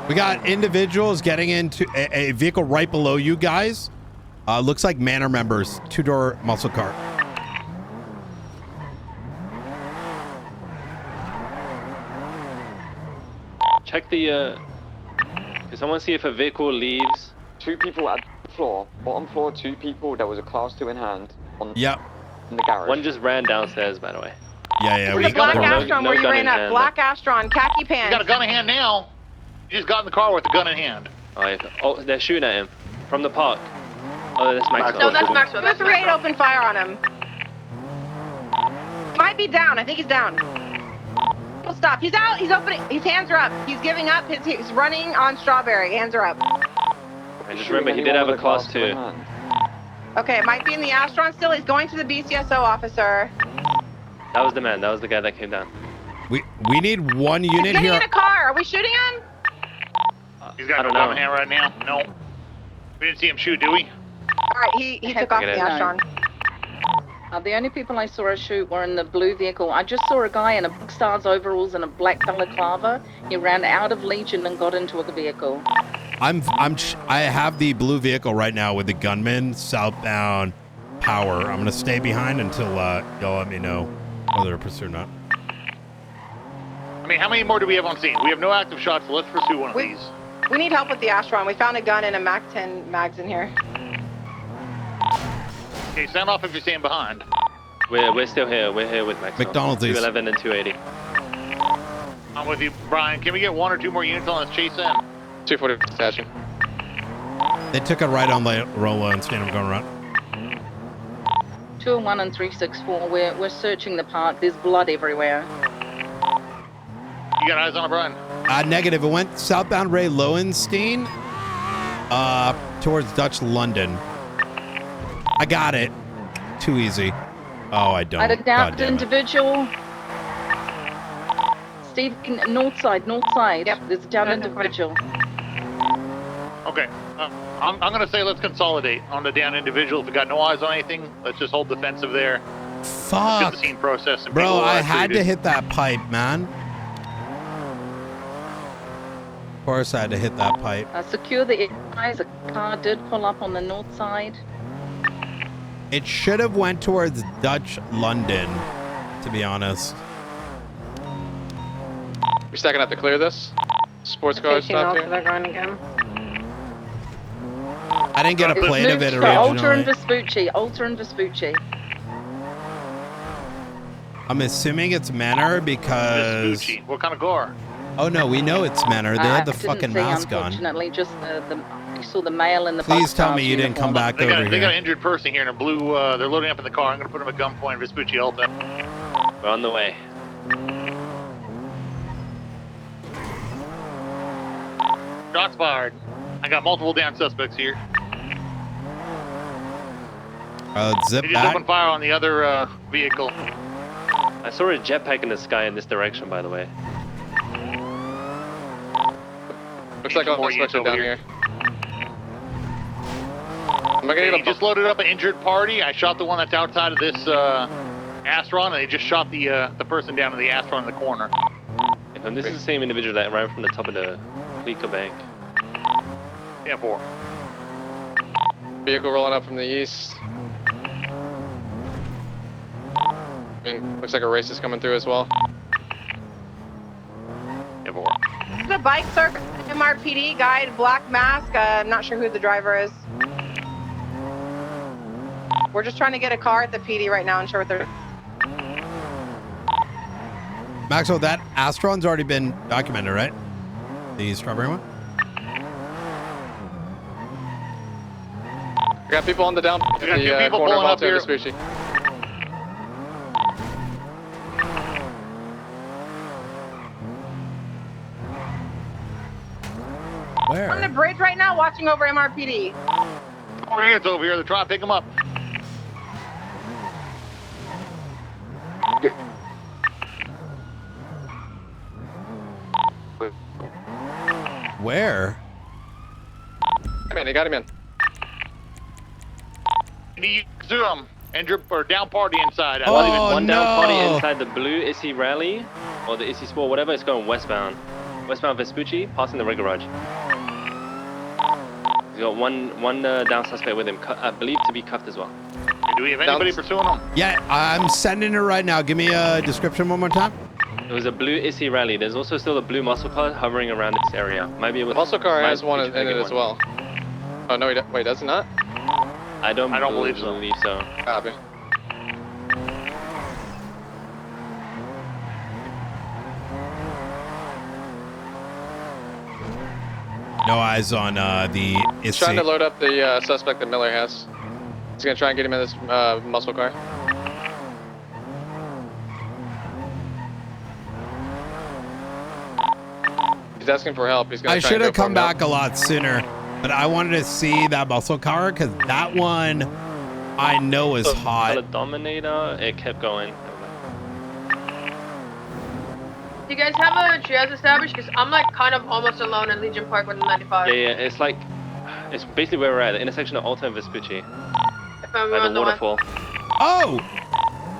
We got individuals getting into a vehicle right below you guys. Looks like Manor members. 2-door muscle car. Check the. Can someone see if a vehicle leaves? 2 people at the floor. Bottom floor, 2 people. There was a class 2 in hand. Yep. In the garage. One just ran downstairs, by the way. Yeah. The black Astron where you gun ran in up. hand, Black Astron, khaki pants. You got a gun in hand now. You just got in the car with a gun in hand. Oh, they're shooting at him from the park. Oh, that's Maxwell. No, that's Maxwell. Go 3-8, open fire on him. Might be down. I think he's down. He'll stop. He's out. He's opening. His hands are up. He's giving up. He's running on Strawberry. Hands are up. And just remember, he did have a class 2. Okay, it might be in the Astron still. He's going to the BCSO officer. That was the man. That was the guy that came down. We need 1 He's unit getting here. in a car. Are we shooting him? He's got a gun in hand right now. No. We didn't see him shoot, do we? All right, he took off the Astron. The only people I saw shoot were in the blue vehicle. I just saw a guy in a Black Stars overalls and a black balaclava. He ran out of Legion and got into a vehicle. I have the blue vehicle right now with the gunman southbound power. I'm gonna stay behind until y'all let me know whether to pursue or not. I mean, how many more do we have on scene? We have no active shots, so let's pursue one of these. We need help with the Astron. We found a gun and a MAC-10 mags in here. Okay, stand off if you're staying behind. We're still here. We're here with Maxwell. McDonald's, 211 and 280. I'm with you, Brian. Can we get 1 or 2 more units on this chase in? 240 attaching. They took a right on the Rolla instead of going around. 201 and 364. We're searching the park. There's blood everywhere. You got eyes on it, Brian? Negative. It went southbound Ray Lowenstein towards Dutch London. I got it. Too easy. Oh, I don't. At a God downed damn it. individual. Steve, north side. Yep. There's a downed individual. Okay. I'm going to say let's consolidate on the down individual. If we got no eyes on anything, let's just hold defensive there. Fuck. Get the scene process. And Bro, people, I had to treated. hit that pipe, man. Of course I had to hit that pipe. Secure the eyes. A car did pull up on the north side. It should have went towards Dutch London, to be honest. We're stacking up to clear this. Sports cars stopped here. They're going again. I didn't get a plate of it Ultra and originally. Vespucci. Ultra and Vespucci. I'm assuming it's Manor because... Vespucci. What kind of car? Oh no, we know it's Manor. They had the I didn't fucking see, mask on. Unfortunately, just you saw the male in the. Please tell Buckstars me you didn't come uniform. back They got over an here. injured person here in a blue. They're loading up in the car. I'm going to put him at gunpoint. Vespucci Alta. We're on the way. Shots fired. I got multiple down suspects here. Zip They just back. opened fire on the other vehicle. I saw a jetpack in the sky in this direction, by the way. Looks like all suspects are down here. Am I They gonna get just loaded up an injured party. I shot the one that's outside of this Astron, and they just shot the person down in the Astron in the corner. And this is the same individual that ran from the top of the Pleco Bank. Yeah, 4. Vehicle rolling up from the east. I mean, looks like a race is coming through as well. Yeah, 4. This is a bike circuit MRPD guy, black mask. I'm not sure who the driver is. We're just trying to get a car at the PD right now and sure what they're. Maxwell, that Astron's already been documented, right? The strawberry one? We got people on the down. We got 2 people pulling up here. Vespucci. We're on the bridge right now, watching over MRPD. Our hands over here. They're trying to pick him up. Where? Man, they got him in. Need to him. Injured or down party inside. One down party inside the blue Issy Rally or the Issy Sport, whatever. It's going westbound. Westbound Vespucci, passing the rig garage. He's got one down suspect with him, I believe to be cuffed as well. Do we have anybody pursuing him? Yeah, I'm sending it right now. Give me a description one more time. It was a blue Issy Rally. There's also still a blue muscle car hovering around this area. Might be able to. Muscle car has one in it as well. Oh no, wait, does it not? I don't believe so. Copy. No eyes on the He's Issy. trying to load up the suspect that Miller has. He's gonna try and get him in this muscle car. He's asking for help. He's gonna. I should have come back a lot sooner, but I wanted to see that muscle car because that one I know is hot. The Dominator, it kept going. Do you guys have a triage established? Because I'm like kind of almost alone in Legion Park with the 95. Yeah, it's basically where we're at, the intersection of Alta and Vespucci. If I'm By on the waterfall. Oh,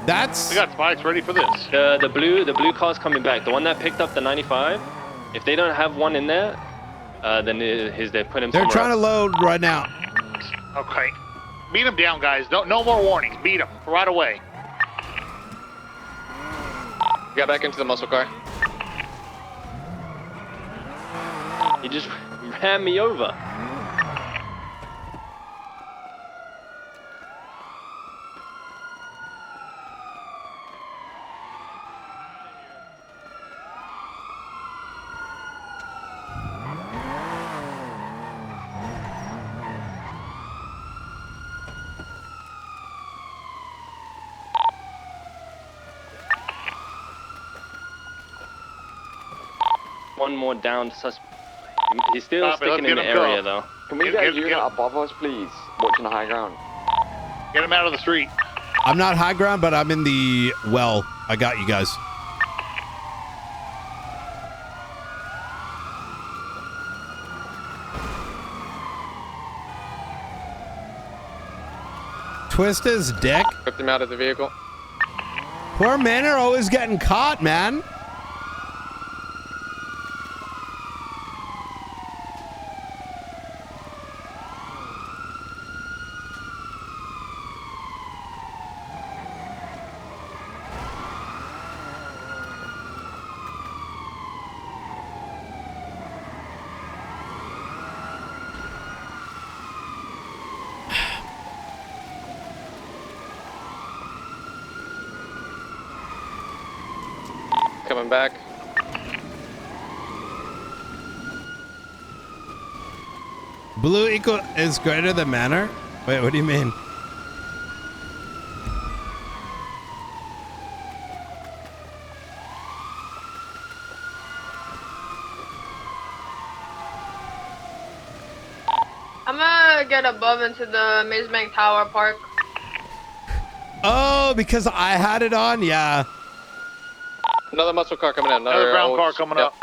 that's. We got spikes ready for this. The blue car's coming back. The one that picked up the 95. If they don't have one in there, then they put him. They're trying to load right now. Okay. Beat him down, guys. No more warnings. Beat him right away. Got back into the muscle car. You just ran me over. One more down suspect. He's still sticking in the area though. Can we get a unit above us, please? Watching the high ground. Get him out of the street. I'm not high ground, but I'm in the well. I got you guys. Twist his dick. Whipped him out of the vehicle. Poor men are always getting caught, man. Coming back. Blue equal is greater than manor? Wait, what do you mean? I'm gonna get above into the Maze Bank Tower Park. Oh, because I had it on? Yeah. Another muscle car coming in. Another brown car coming up.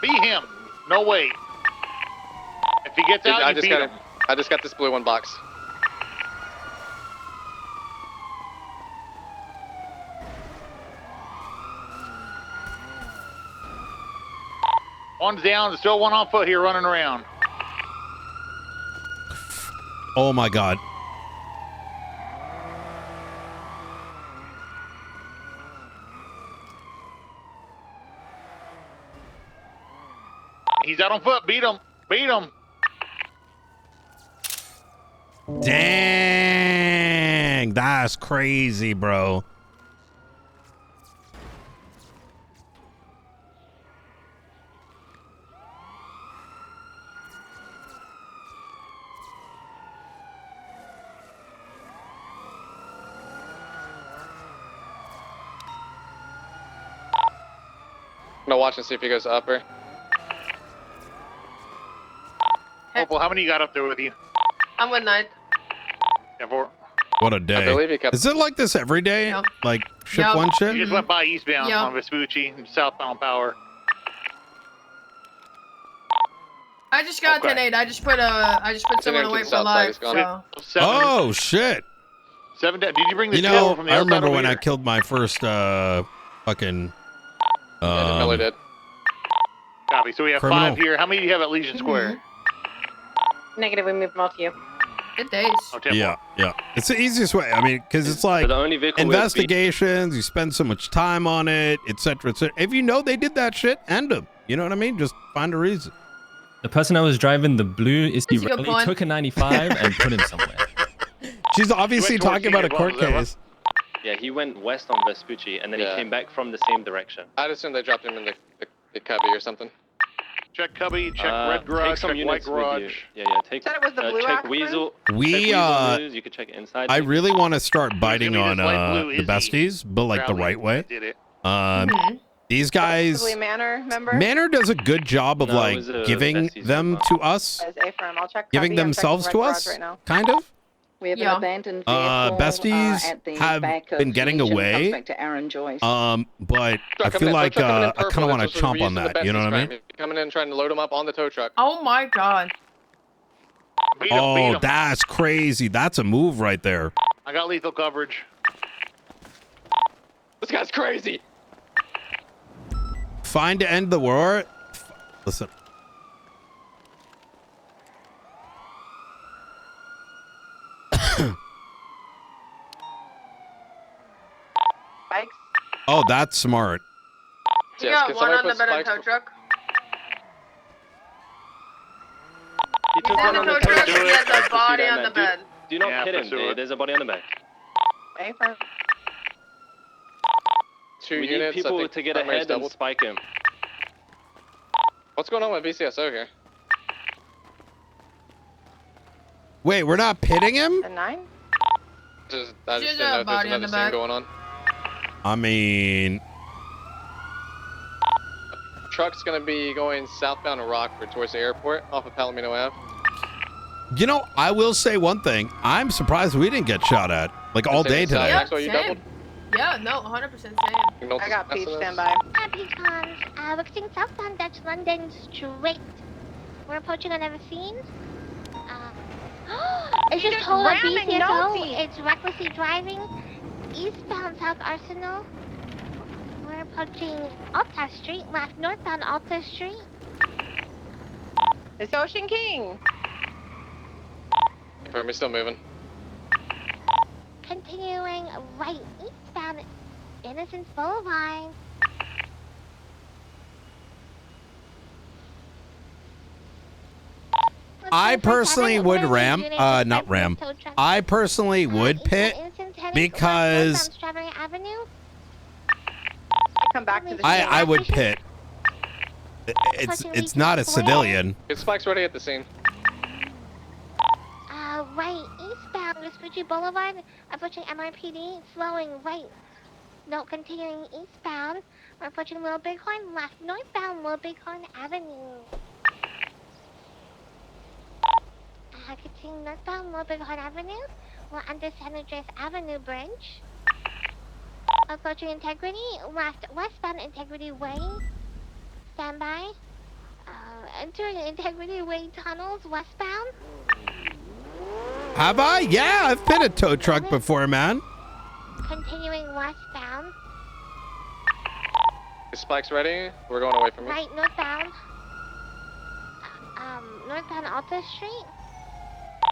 Be him. No way. If he gets out, you beat him. I just got this blue one box. One's down. There's still one on foot here running around. Oh my God. He's out on foot. Beat him. Beat him. Dang. That's crazy, bro. gonna watch and see if he goes upper. Hopeful, how many you got up there with you? I'm with 9th. Yeah, 4. What a day. believe he kept- Is it like this every day? Yep. Like ship Yep. one ship? You just went by eastbound Yep. on Vespucci, southbound Power. I just got Okay. 10-8. I just put someone away for life. So. Oh shit. 7 down. Did you bring the You tail know, from the I outside remember over when I here? killed my first fucking Miller did. Copy. So we have criminal. 5 here. How many do you have at Legion Square? Negative, we moved them all to you. Good days. Yeah, yeah. It's the easiest way. I mean, because it's like the only vehicle with investigations. You spend so much time on it, etc., etc. If you know they did that shit, end them. You know what I mean? Just find a reason. The person I was driving the blue That's a good rally point. took a 95 and put him somewhere. She's obviously He went talking about a towards court you, case. Yeah, he went west on Vespucci, and then Yeah. he came back from the same direction. I'd assume they dropped him in the cubby or something. Check Cubby, check Red Take Garage, some check White units with you. Garage. Yeah, take. Said it was the blue check Aquaman? Weasel. We, check Weasel News, you could check inside. I really want to start biting Jimmy, on this light blue the is besties, but like the rally right way. that did it. These guys, Possibly Manor, remember? Manor does a good job of No, it like was, giving besties them so to us, As A-firm. I'll check giving copy. I'm themselves checking to Red us, Garage right now. kind of. We have Yeah. an abandoned vehicle Besties at the have back of been getting Legion, away. comes back to Aaron Joyce. But I Truck coming feel in, like truck coming in I kind purple. of want to This was chomp on reusing the that. You know what I Besties mean? frame. Coming in trying to load them up on the tow truck. Oh my god. Beat 'em, beat Oh, 'em. that's crazy. That's a move right there. I got lethal coverage. This guy's crazy. Find to end the war. Listen. Bikes. Oh, that's smart. You Yes, got can one somebody on the put bed of spikes- tow truck. He took He's one in on the the tow truck. do He it. has a Proceed body on on the that. bed. Do not Yeah, hit him. pursue it. There's a body on the back. A-firm. 2 We need units. I people think to get front rate's ahead and doubled. spike him. What's going on with VCSO here? Wait, we're not pitting him? The 9? I just There's didn't a know if there's body on another the scene back. going on. I mean, Truck's gonna be going southbound to Rockford towards the airport off of Palomino Ave. you know, I will say one thing. I'm surprised we didn't get shot at like all day South today. Maxwell, you doubled? Yeah, no, 100% same. I got Peach standby. Peach Cons, we're getting southbound Dutch London straight. We're approaching another scene. It's just just told a ramming BCSO. Nazi. It's recklessly driving. Eastbound South Arsenal. We're approaching Alta Street, left northbound Alta Street. It's Ocean King. We're still moving. Continuing right eastbound Innocence Boulevard. I personally would ram, not ram. I personally would pit because Strawberry Avenue. Come back to the I would pit. It's not a civilian. Get spikes ready at the scene. Right eastbound Vespucci Boulevard, approaching MRPD, slowing right. No, continuing eastbound. We're approaching Little Bighorn, left northbound Little Bighorn Avenue. Continuing northbound Little Bighorn Avenue. We're under San Andreas Avenue Bridge. Approaching Integrity, left westbound Integrity Way. Standby. Entering Integrity Way tunnels westbound. Have I? Yeah, I've been a tow truck before, man. Continuing westbound. Get spikes ready. We're going away from you. Right northbound. Northbound Alta Street.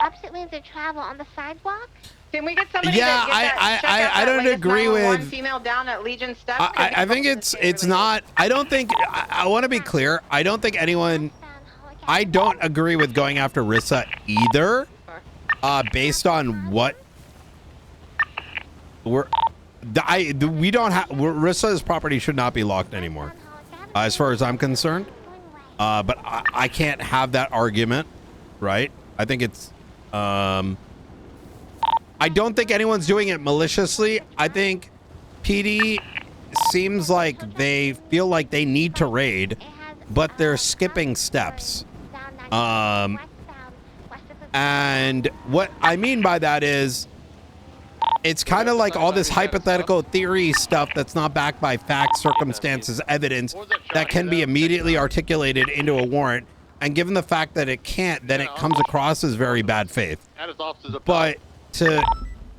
Opposite lanes of travel on the sidewalk. Can we get somebody Yeah, to get that, check out I that don't latest agree 911 with. female down at Legion Steps? I think it's not. I don't think. I want to be clear. I don't think anyone. I don't agree with going after Rissa either. Based on what we don't have. Rissa's property should not be locked anymore, as far as I'm concerned. But I can't have that argument, right? I think it's. I don't think anyone's doing it maliciously. I think PD seems like they feel like they need to raid, but they're skipping steps. And what I mean by that is, it's kind of like all this hypothetical theory stuff that's not backed by facts, circumstances, evidence that can be immediately articulated into a warrant. And given the fact that it can't, then it comes across as very bad faith. But to...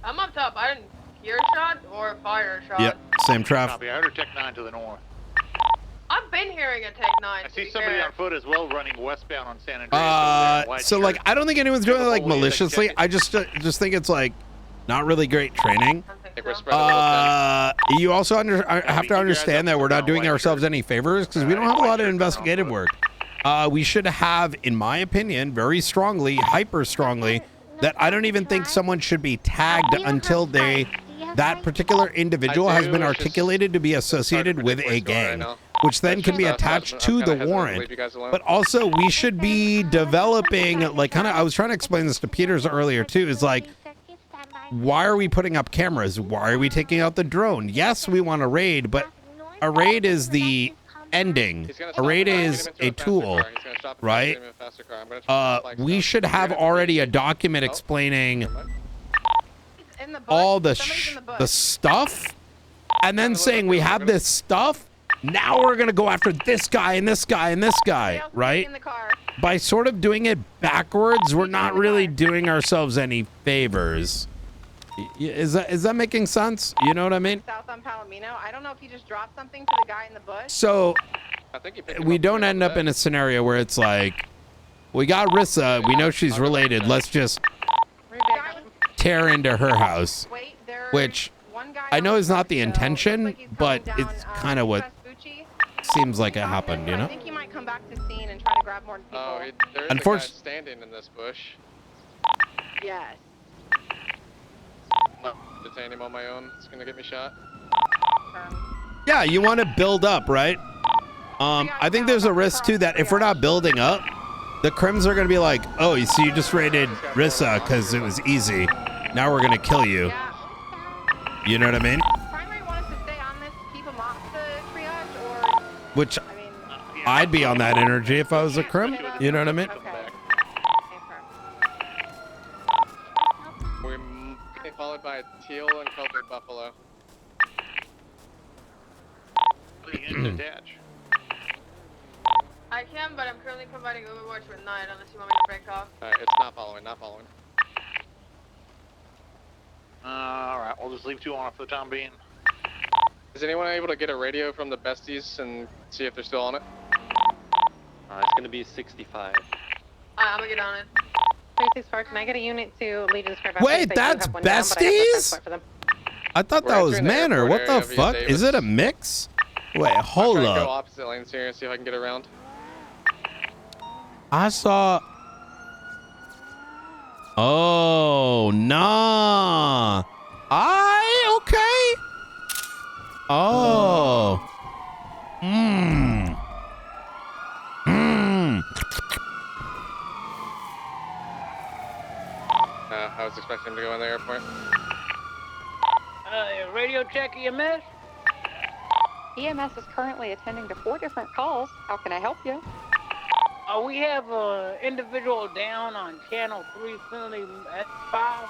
I'm up top. I didn't hear a shot or fire a shot. Yep, same traffic. Copy. I heard a Tech 9 to the north. I've been hearing a Tech 9. I see somebody on foot as well running westbound on San Andreas. So like, I don't think anyone's doing it like maliciously. I just think it's like not really great training. You also have to understand that we're not doing ourselves any favors because we don't have a lot of investigative work. We should have, in my opinion, very strongly, hyper strongly, that I don't even think someone should be tagged until that particular individual has been articulated to be associated with a gang, which then can be attached to the warrant. But also, we should be developing, like, kind of, I was trying to explain this to Peters earlier too, is like, why are we putting up cameras? Why are we taking out the drone? Yes, we want a raid, but a raid is the ending. A raid is a tool, right? We should have already a document explaining all the stuff, and then saying we have this stuff. Now we're gonna go after this guy and this guy and this guy, right? By sort of doing it backwards, we're not really doing ourselves any favors. Is that making sense? You know what I mean? South on Palomino. I don't know if you just dropped something to the guy in the bush. So we don't end up in a scenario where it's like, we got Rissa, we know she's related, let's just tear into her house, which I know is not the intention, but it's kind of what seems like it happened, you know? I think he might come back to scene and try to grab more people. Oh, there is a guy standing in this bush. Yes. Detain him on my own. It's gonna get me shot. Yeah, you want to build up, right? I think there's a risk too that if we're not building up, the crims are gonna be like, oh, you see, you just raided Rissa because it was easy. Now we're gonna kill you. You know what I mean? Primary wants to stay on this, keep him off the triage, or... Which I'd be on that energy if I was a crim. You know what I mean? We're getting followed by a teal and colored buffalo. I can, but I'm currently providing Overwatch with 9 unless you want me to break off. It's not following, not following. Alright, we'll just leave 2 on for the time being. Is anyone able to get a radio from the besties and see if they're still on it? It's gonna be 65. I'm gonna get on it. 364, can I get a unit to Legion Square? Wait, that's besties? I thought that was Manor. What the fuck? Is it a mix? Wait, hold I'm trying to go up. opposite lanes here and see if I can get around. I saw... Oh, nah. Okay. Oh. I was expecting him to go in the airport. Radio check EMS? EMS is currently attending to 4 different calls. How can I help you? We have an individual down on Channel 3 Finley S5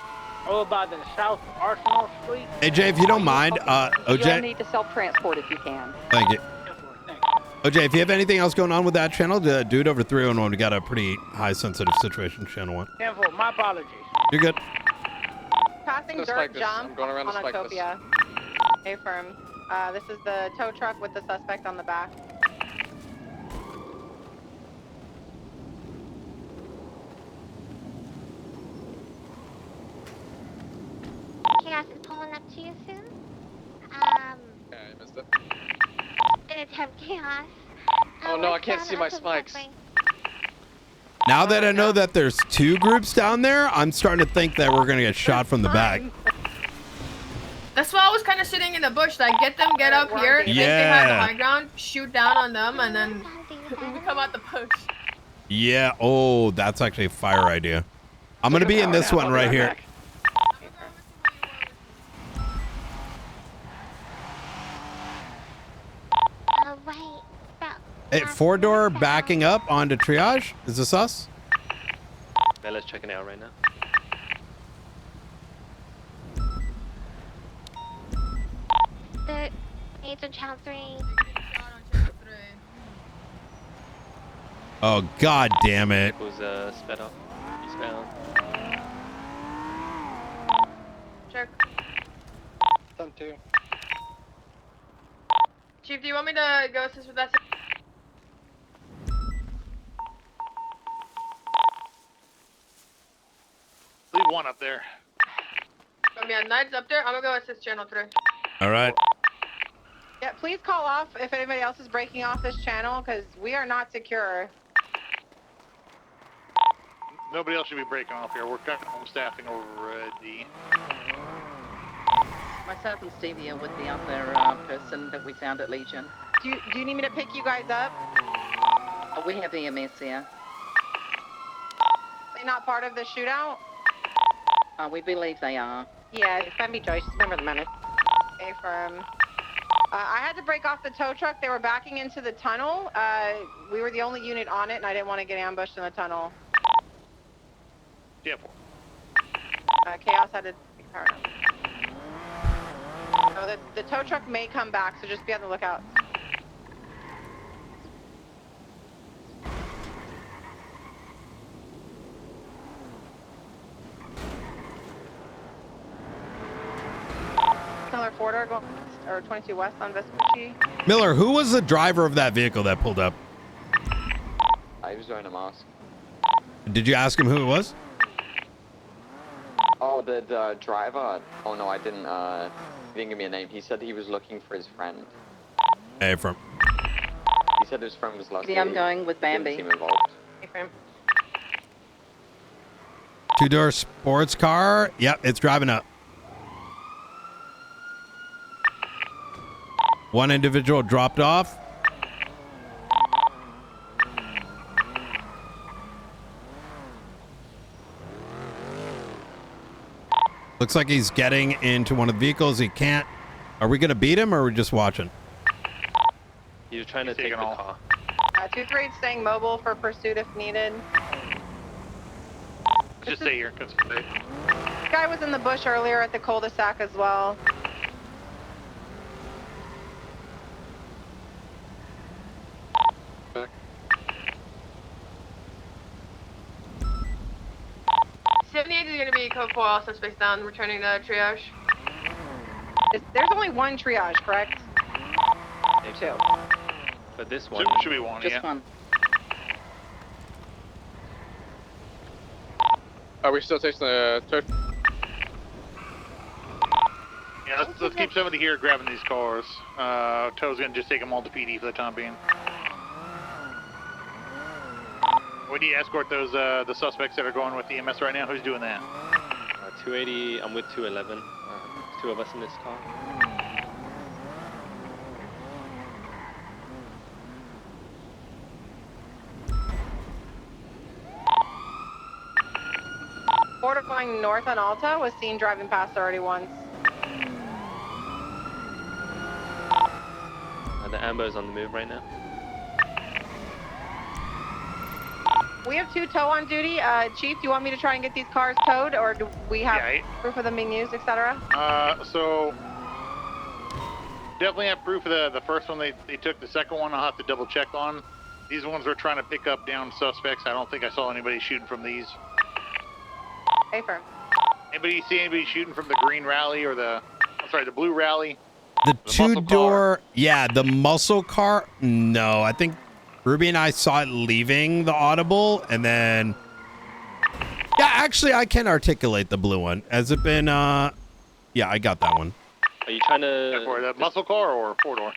over by the South Arsenal Street. AJ, if you don't mind, You'll OJ. need to self-transport if you can. Thank you. OJ, if you have anything else going on with that channel, do it over 301. We got a pretty high sensitive situation, channel 1. 10-4, my apologies. You're good. Passing dirt jump on Octopia. A firm. This is the tow truck with the suspect on the back. Chaos is pulling up to you soon. Okay, I missed it. In attempt chaos. Oh no, I can't see my spikes. Now that I know that there's 2 groups down there, I'm starting to think that we're going to get shot from the back. That's why I was kind of sitting in the bush. Like, get up here, think they have the high ground, shoot down on them, and then we come out the bush. Yeah. Oh, that's actually a fire idea. I'm going to be in this one right here. Hey, 4-door backing up onto triage. Is this us? Bella's checking it out right now. The Agent Child 3. Oh, god damn it. Who's sped up? Eastbound. Check. Done too. Chief, do you want me to go assist with that? Leave one up there. Yeah, Knight's up there. I'm gonna go assist channel 3. All right. Yeah, please call off if anybody else is breaking off this channel because we are not secure. Nobody else should be breaking off here. We're kind of home staffing already. Myself and Stevie are with the other person that we found at Legion. Do you need me to pick you guys up? We have EMS here. They not part of the shootout? We believe they are. Yeah, it's gonna be Joyce. Remember the minute. Okay, firm. I had to break off the tow truck. They were backing into the tunnel. We were the only unit on it, and I didn't want to get ambushed in the tunnel. Yeah. Chaos had to take power down. So the tow truck may come back, so just be on the lookout. Miller 4-door going, or 22 west on Vespucci. Miller, who was the driver of that vehicle that pulled up? He was wearing a mask. Did you ask him who it was? Oh, the driver. Oh no, I didn't. He didn't give me a name. He said he was looking for his friend. Hey, from. He said his friend was lost. Yeah, I'm going with Bambi. Didn't seem involved. Hey, friend. 2-door sports car. Yep, it's driving up. One individual dropped off. Looks like he's getting into one of the vehicles. He can't. Are we going to beat him or are we just watching? He was trying to take the car. 2-3 staying mobile for pursuit if needed. Just stay here. Just stay. This guy was in the bush earlier at the cul-de-sac as well. is going to be code 4, all suspects down, returning to triage. There's only one triage, correct? Two. But this one should be one, Just yeah. one. Are we still chasing the church? Yeah, let's keep somebody here grabbing these cars. Toe's gonna just take them all to PD for the time being. We need to escort those the suspects that are going with the EMS right now. Who's doing that? 280. I'm with 211. Two of us in this car. Border going north on Alta was seen driving past already once. The Ambo's on the move right now. We have 2 tow on duty. Chief, do you want me to try and get these cars towed, or do we have proof of them being used, etc.? So definitely have proof of the first one they took. The second one I'll have to double check on. These ones we're trying to pick up down suspects. I don't think I saw anybody shooting from these. Hey, firm. Anybody see anybody shooting from the green rally or the blue rally? The 2-door, yeah, the muscle car. No, I think Ruby and I saw it leaving the audible, and then yeah, actually, I can articulate the blue one. Has it been? Yeah, I got that one. Are you trying to? For the muscle car or 4-door?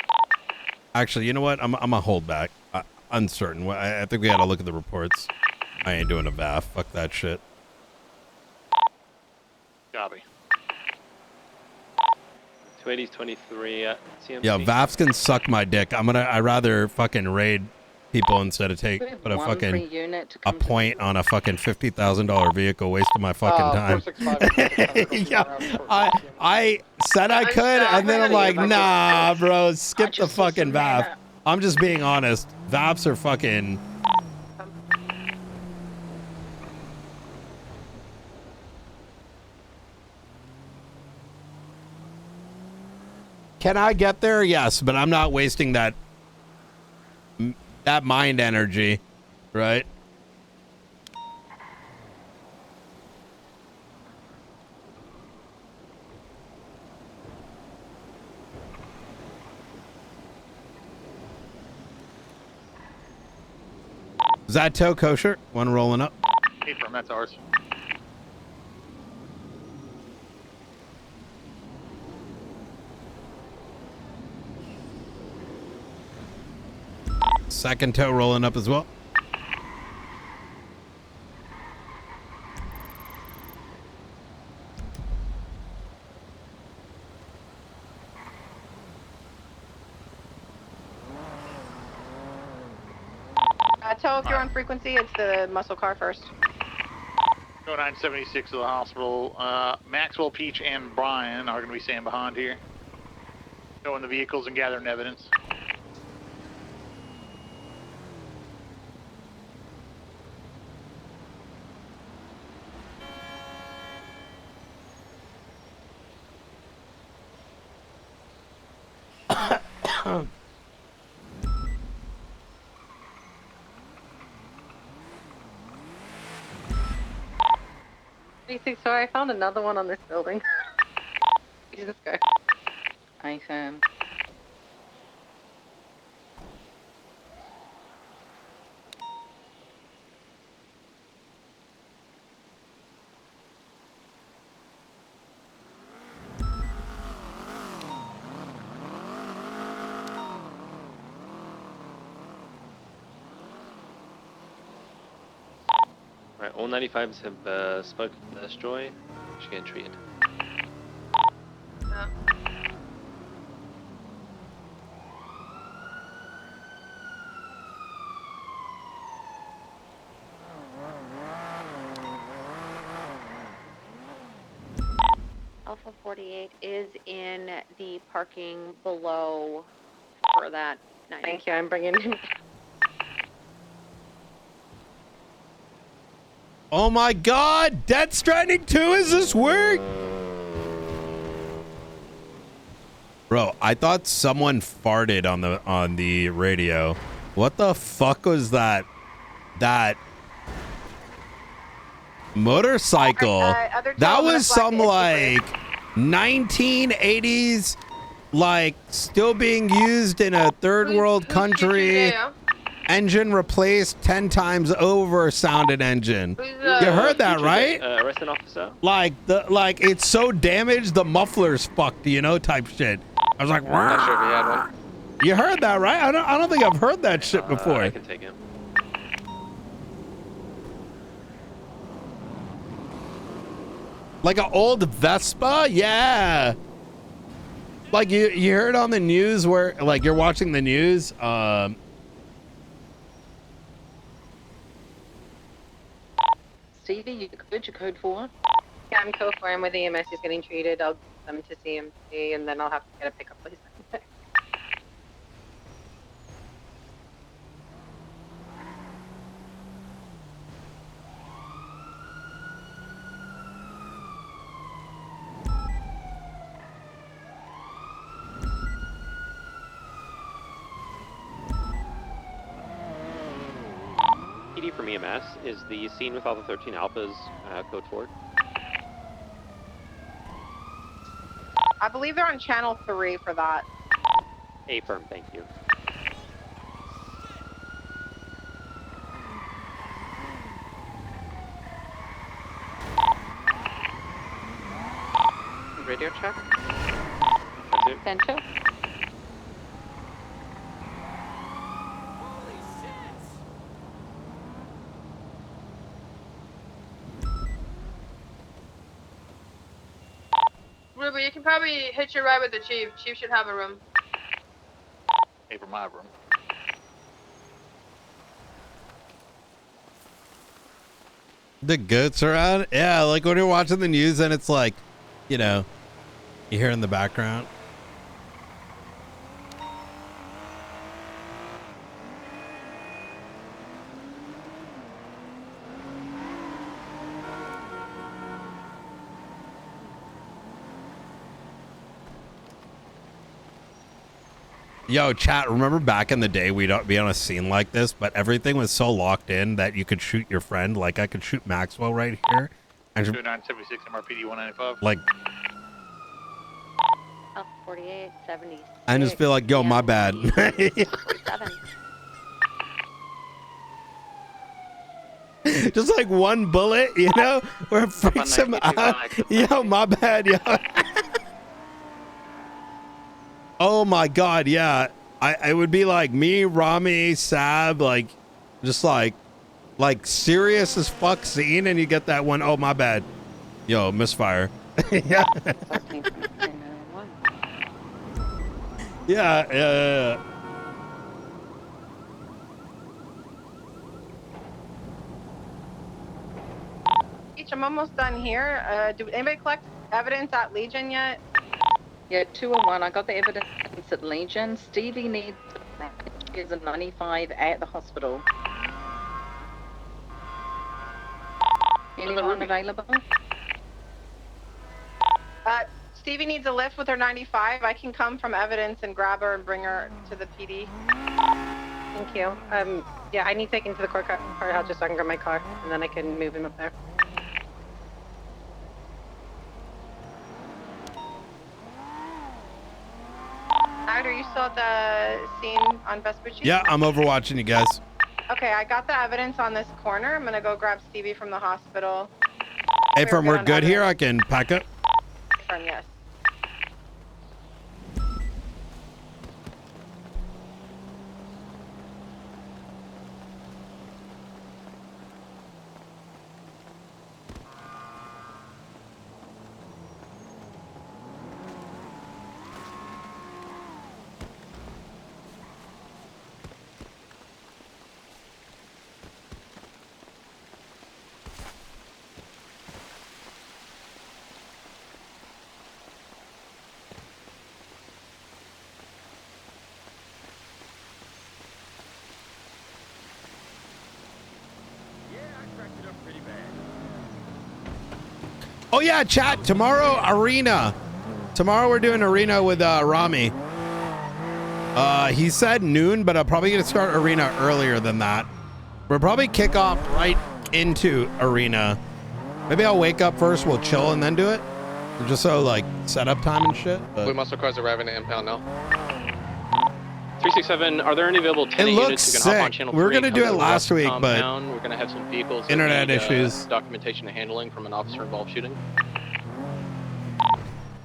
Actually, you know what? I'm a hold back. Uncertain. I think we got to look at the reports. I ain't doing a VAF. Fuck that shit. Copy. 280's 23 at CMC. Yeah, VAFs can suck my dick. I'd rather fucking raid people instead of put a point on a fucking $50,000 vehicle, wasting my fucking time. Yeah, I said I could, and then I'm like, nah, bro, skip the fucking VAF. I'm just being honest. Vaps are fucking. Can I get there? Yes, but I'm not wasting that mind energy, right? Is that toe kosher? One rolling up. Hey, firm, that's ours. Second toe rolling up as well. Toe, if you're on frequency, it's the muscle car first. Go 976 to the hospital. Maxwell, Peach, and Brian are going to be staying behind here. Showing the vehicles and gathering evidence. Sorry, I found another one on this building. Jesus go. I am. Alright, all 95s have spoken to Destroy. She's getting treated. Alpha 48 is in the parking below for that 90. Thank you, I'm bringing him. Oh my God! Death Stranding 2 is this week? Bro, I thought someone farted on the radio. What the fuck was that? That motorcycle? That was some like 1980s, like still being used in a third world country. Engine replaced 10 times over sounded engine. You heard that, right? Arrest an officer. Like it's so damaged the muffler's fucked, you know, type shit. I was like, Not sure if he had one. you heard that, right? I don't think I've heard that shit before. I can take him. Like an old Vespa? Yeah. Like you heard on the news where like you're watching the news, Stevie, you good? You code 4? Yeah, I'm code 4. I'm with EMS. He's getting treated. I'll come to CMC, and then I'll have to get a pickup place. PD from EMS is the scene with all the 13 Alphas code forward. I believe they're on channel 3 for that. A firm, thank you. Radio check. That's it. Bento. Ruby, you can probably hitch your ride with the chief. Chief should have a room. Hey, for my room. the goats around. Yeah, like when you're watching the news and it's like, you know, you hear in the background. Yo, chat, remember back in the day we'd be on a scene like this, but everything was so locked in that you could shoot your friend. Like, I could shoot Maxwell right here. And 976 MRPD 195. like, Up 48, 76. I just feel like, yo, my bad. 47. Just like one bullet, you know, where it freaks him out. Yo, my bad, yo. Oh my god, yeah. I would be like me, Rami, Sab, like just like serious as fuck scene, and you get that one. Oh my bad. Yo, misfire. Yeah. Yeah. I'm almost done here. Did anybody collect evidence at Legion yet? Yeah, 201. I got the evidence at Legion. Stevie needs a 95 at the hospital. Anyone available? Stevie needs a lift with her 95. I can come from evidence and grab her and bring her to the PD. Thank you. Yeah, I need taken to the courthouse just so I can grab my car, and then I can move him up there. Are you still at the scene on Vespucci? Yeah, I'm overwatching you guys. Okay, I got the evidence on this corner. I'm gonna go grab Stevie from the hospital. Hey, Firm, we're good here. I can pack up. Firm, yes. Oh yeah, chat. Tomorrow, arena. Tomorrow we're doing arena with Rami. He said noon, but I'm probably gonna start arena earlier than that. We'll probably kick off right into arena. Maybe I'll wake up first. We'll chill and then do it, just so like setup time and shit. But Blue muscle cars arriving at impound now. 367, are there any available tenant units who can hop on channel 3? We were gonna do it last week, but we're gonna have some vehicles that internet need, issues. Documentation and handling from an officer involved shooting.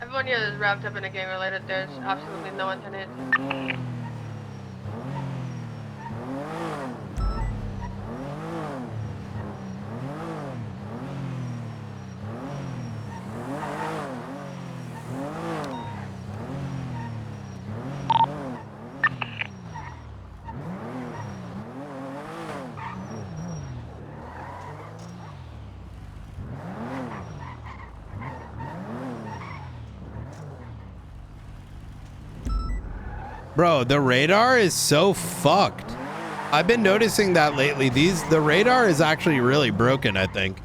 Everyone here is wrapped up in a gang related. There's absolutely no intent. Bro, the radar is so fucked. I've been noticing that lately. The radar is actually really broken, I think.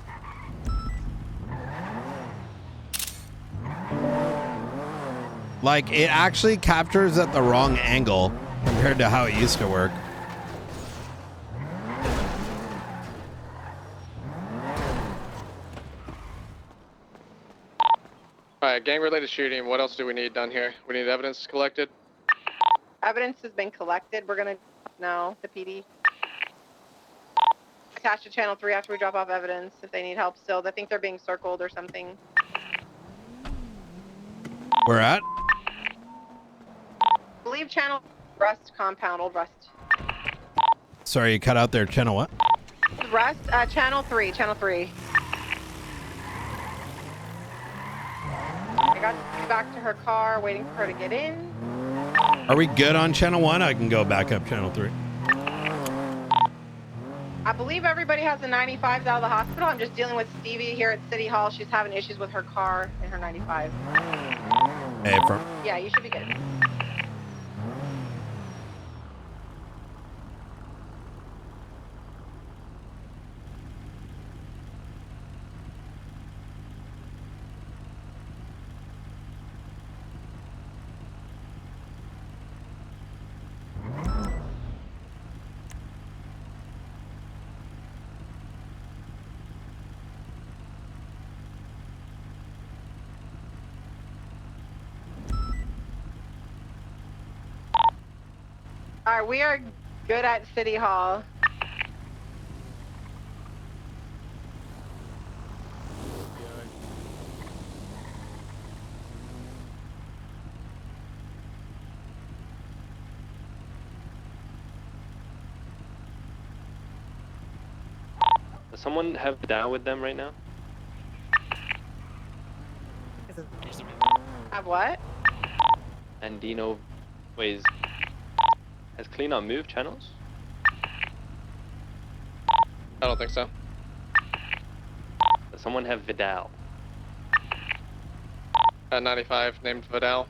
Like, it actually captures at the wrong angle compared to how it used to work. Alright, gang-related shooting. What else do we need done here? We need evidence collected. Evidence has been collected. We're gonna now the PD. Attach to channel 3 after we drop off evidence if they need help still. I think they're being circled or something. Where at? I believe channel Rust compound, Old Rust. Sorry, you cut out there. Channel what? Rust, channel 3, channel 3. I got back to her car, waiting for her to get in. Are we good on channel 1? I can go back up channel 3. I believe everybody has the 95s out of the hospital. I'm just dealing with Stevie here at City Hall. She's having issues with her car and her 95. Hey, from. Yeah, you should be good. All right, we are good at City Hall. Does someone have Dow with them right now? Have what? And Dino, wait, has Clean moved channels? I don't think so. Does someone have Vidal? 95 named Vidal.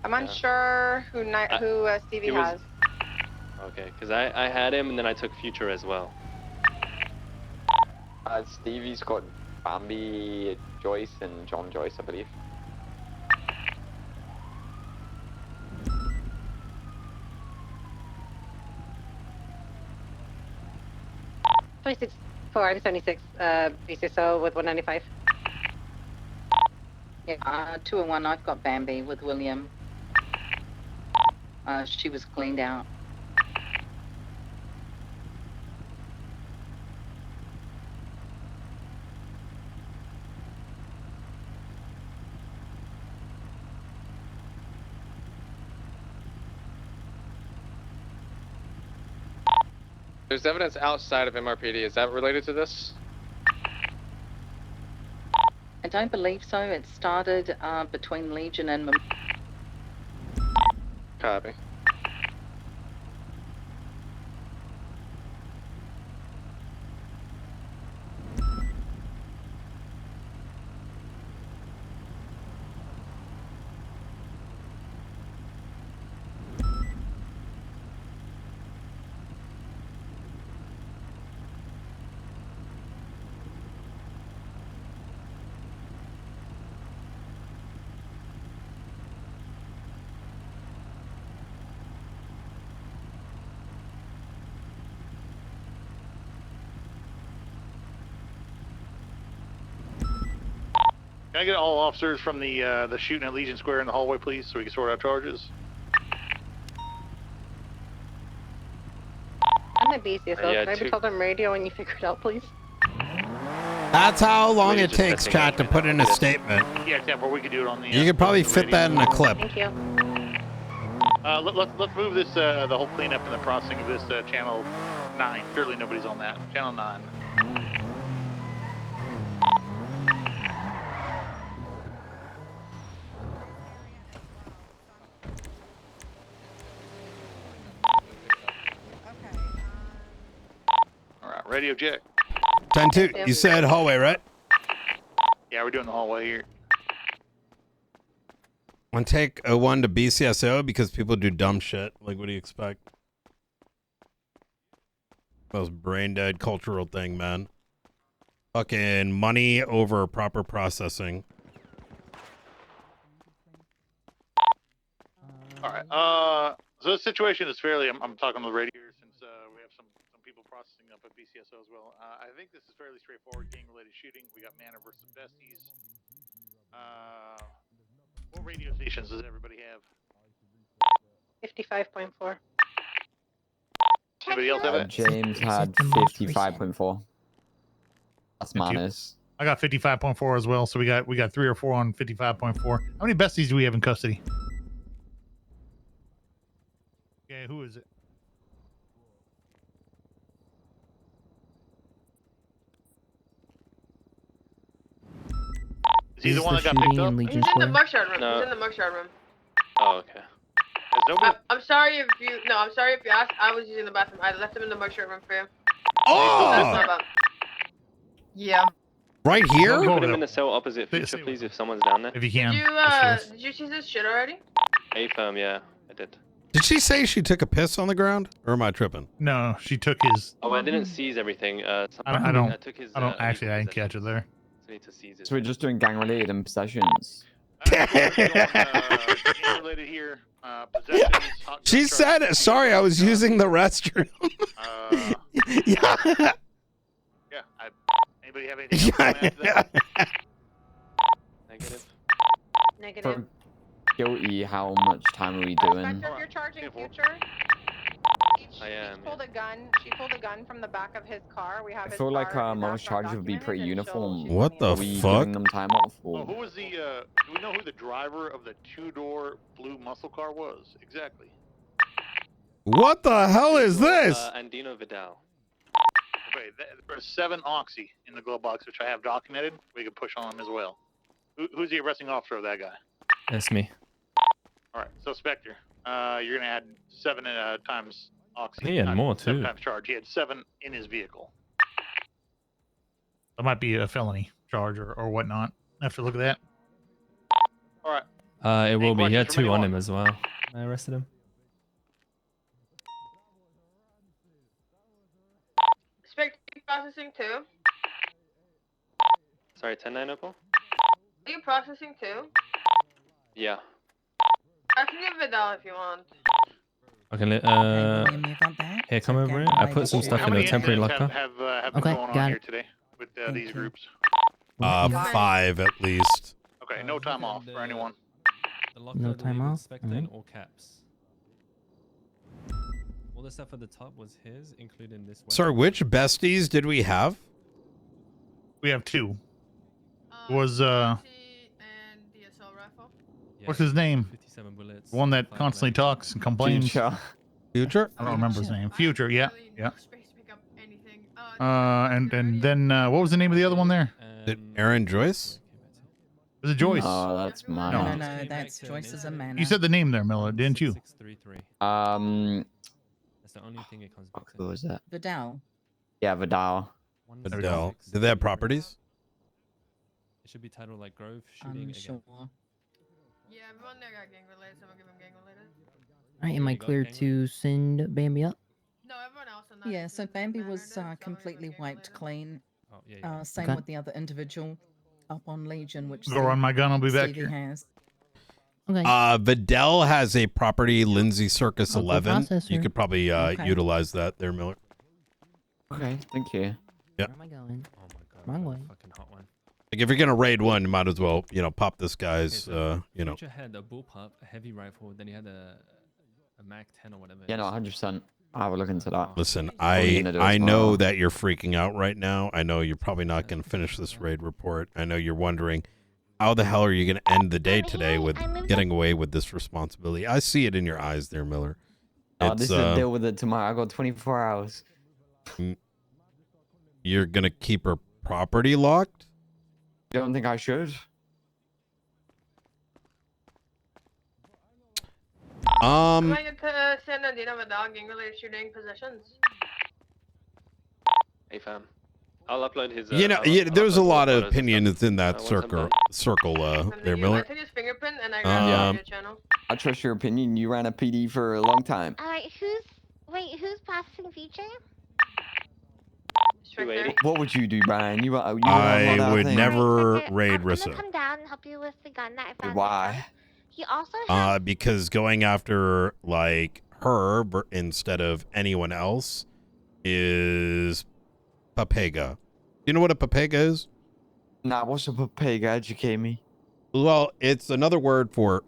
I'm unsure who Stevie it was- has. Okay, because I had him and then I took Future as well. Stevie's got Bambi, Joyce, and John Joyce, I believe. I'm 76, BCSO with 195. Yeah, 201, I've got Bambi with William. She was cleaned out. There's evidence outside of MRPD. Is that related to this? I don't believe so. It started between Legion and Copy. Can I get all officers from the shooting at Legion Square in the hallway, please, so we can sort out charges? I'm at BCSO. Yeah, Can I be two- told on radio when you figure it out, please? That's how long Maybe it just takes, testing chat, to out. put in a statement. Yeah, except for we could do it on the. You could probably fit that in a clip. Thank you. Let's move this the whole cleanup and the processing of this channel 9. Surely nobody's on that. Channel 9. All right, radio check. 10-2, you said hallway, right? Yeah, we're doing the hallway here. Want to take a 1 to BCSO because people do dumb shit. Like, what do you expect? Most brain dead cultural thing, man. Fucking money over proper processing. All right. So the situation is fairly. I'm talking on the radio here since we have some people processing up at BCSO as well. I think this is fairly straightforward gang-related shooting. We got Manor versus Besties. What radio stations does everybody have? 55.4. Anybody else have it? James had 55.4. That's minus. I got 55.4 as well. So we got 3 or 4 on 55.4. How many Besties do we have in custody? Okay, who is it? Is he the one that got picked up? He's in the mugshot room. No. He's in the mugshot room. Oh, okay. I'm sorry if you. No, I'm sorry if you asked. I was using the bathroom. I left him in the mugshot room for you. Oh! That's my bad. Yeah. Right here? Put him in the cell opposite Future, please, if someone's down there. If you can. Did you see this shit already? A-firm, yeah, I did. Did she say she took a piss on the ground? Or am I tripping? No, she took his. Oh, I didn't seize everything. I took his, actually. I didn't catch it there. So I need to seize it. So we're just doing gang-related and possessions. Related here. Possessions. She said, sorry, I was using the restroom. Yeah. Yeah. Anybody have anything else to add to that? Negative. Negative. Guilty, how much time are we doing? Spectre, if you're charging future, I am. she pulled a gun. She pulled a gun from the back of his car. We have I his feel like car. His most Astroc charges would be documented, pretty and uniform. What the Are we fuck? giving them time off? Oh, who was the? Do we know who the driver of the two-door blue muscle car was? Exactly. What the hell is this? Andino Vidal. Okay, there's 7 oxy in the glove box, which I have documented. We can push on him as well. Who's the arresting officer of that guy? That's me. All right, so Spectre, you're gonna add 7 times oxy. He had more, 7 too. times charge. He had 7 in his vehicle. That might be a felony charge or whatnot. I have to look at that. All right. It will be. He had questions from 2 on anyone? him as well. I arrested him. Spectre, processing 2. Sorry, 10-9 Opal? Are you processing 2? Yeah. I can give Vidal if you want. Okay, here, come over here. I put some stuff How in a many temporary incidents locker. have been Okay, going on got here it. today with these groups? 5 at least. Okay, no time off for anyone. No time off? Spectre in all caps. All the stuff at the top was his, including this one. Sorry, which besties did we have? We have 2. It was what's his name? 57 bullets. The one that constantly talks and complains. Future? I don't remember his name. Future, yeah. And then what was the name of the other one there? Aaron Joyce? Was it Joyce? Oh, that's mine. No, that's Joyce's a man. You said the name there, Miller, didn't you? That's the only thing it comes back to. Who was that? Vidal. Yeah, Vidal. Adele. Do they have properties? It should be titled like Grove shooting. I'm sure. Yeah, everyone there got gang related, so we'll give him gang related. All right, am I clear to send Bambi up? No, everyone else on that. Yeah, so Bambi was completely wiped clean. Yeah. Same Okay. with the other individual up on Legion, which Go run my gun, I'll be back Stevie here. has. Okay. Vidal has a property, Lindsay Circus I'll go 11. process You her. could probably Okay. utilize that there, Miller. Okay, thank you. Yep. Where am I going? Oh my god. Wrong way. Fucking hot one. Like if you're gonna raid one, you might as well, pop this guy's, Okay, so you know. Future had a bullpup, a heavy rifle, then he had a Mac 10 or whatever. Yeah, no, 100%. I'll have a look into that. Listen, What are you gonna do I know tomorrow? that you're freaking out right now. I know you're probably not gonna finish this raid report. I know you're wondering, how the hell are you gonna end the day today with getting away with this responsibility? I see it in your eyes there, Miller. Oh, this is a deal with it tomorrow. I got 24 hours. You're gonna keep her property locked? You don't think I should? Am I good to send Andino Vidal gang related shooting positions? Hey fam. I'll upload his. There's a lot of photos and opinions in that once I'm circle there, I Miller. took his fingerprint and I grabbed the channel. I trust your opinion. You ran a PD for a long time. All right, who's processing future? 280. What would you do, Brian? You I would never raid I'm gonna Rissa. come down and help you with the gun that I found. Why? He also has Because going after like her instead of anyone else is Papega. You know what a Papega is? Nah, what's a Papega? Educate me. Well, it's another word for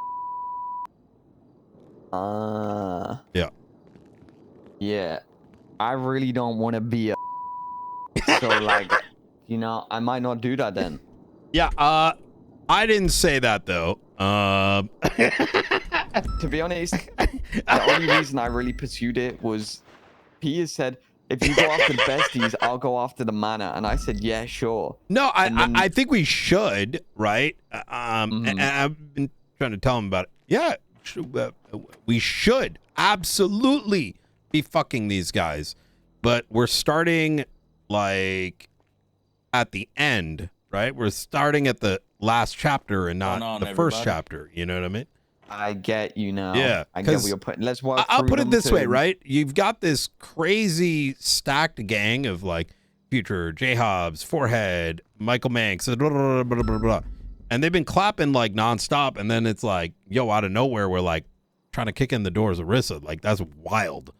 yeah. Yeah. I really don't want to be a so like, I might not do that then. Yeah, I didn't say that though. To be honest, the only reason I really pursued it was Pia said, if you go after the besties, I'll go after the mana. And I said, yeah, sure. No, I think we should, right? And I've been trying to tell him about it. Yeah, we should absolutely be fucking these guys. But we're starting like at the end, right? We're starting at the last chapter and not the first chapter. You know what I mean? I get you now. Yeah, I get what you're putting. Let's walk I'll through put it them this way, too. right? You've got this crazy stacked gang of like Future, J-Hobbs, Forehead, Michael Manx, blah, blah, blah, blah, blah. And they've been clapping like nonstop. And then it's like, yo, out of nowhere, we're like trying to kick in the doors of Rissa. Like, that's wild.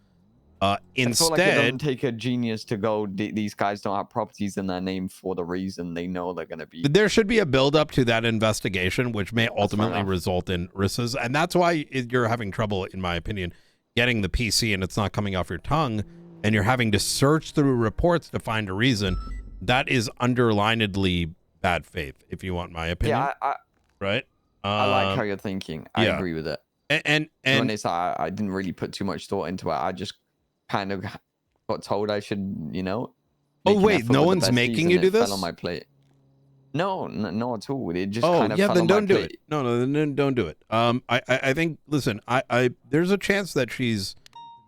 I feel like it Instead, doesn't take a genius to go, these guys don't have properties in their name for the reason they know they're going to be. there should be a build up to that investigation, which may ultimately enough. result in RISAs. And that's why you're having trouble, in my opinion, getting the PC and it's not coming off your tongue. And you're having to search through reports to find a reason. That is underlinedly bad faith, if you want my opinion. Yeah, right? I like how you're thinking. I yeah. agree with it. And when it's, I didn't really put too much thought into it. I just kind of got told I should, you know. Oh wait, no one's making you do this? Fell on my plate. No, not at all. It just kind of yeah, fell then on don't my do plate. it. No, then don't do it. I think, listen, I there's a chance that she's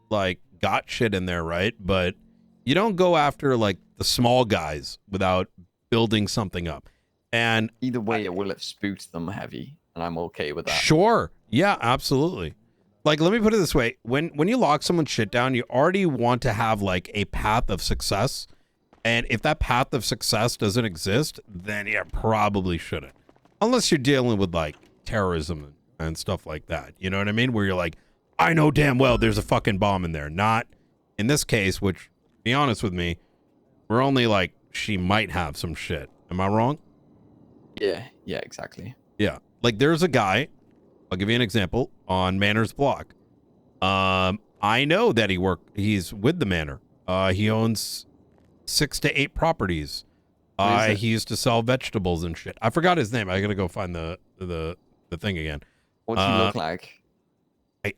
like got shit in there, right? But you don't go after like the small guys without building something up. And either way, it will have spooked them heavy, and I'm okay with that. Sure. Yeah, absolutely. Like, let me put it this way. When you lock someone's shit down, you already want to have like a path of success. And if that path of success doesn't exist, then you probably shouldn't. Unless you're dealing with like terrorism and stuff like that. You know what I mean? Where you're like, I know damn well there's a fucking bomb in there. Not in this case, which, be honest with me, we're only like, she might have some shit. Am I wrong? Yeah, exactly. Yeah. Like, there's a guy, I'll give you an example, on Manor's block. I know that he's with the Manor. He owns 6 to 8 properties. He used to sell vegetables and shit. I forgot his name. I gotta go find the thing again. What's he look like?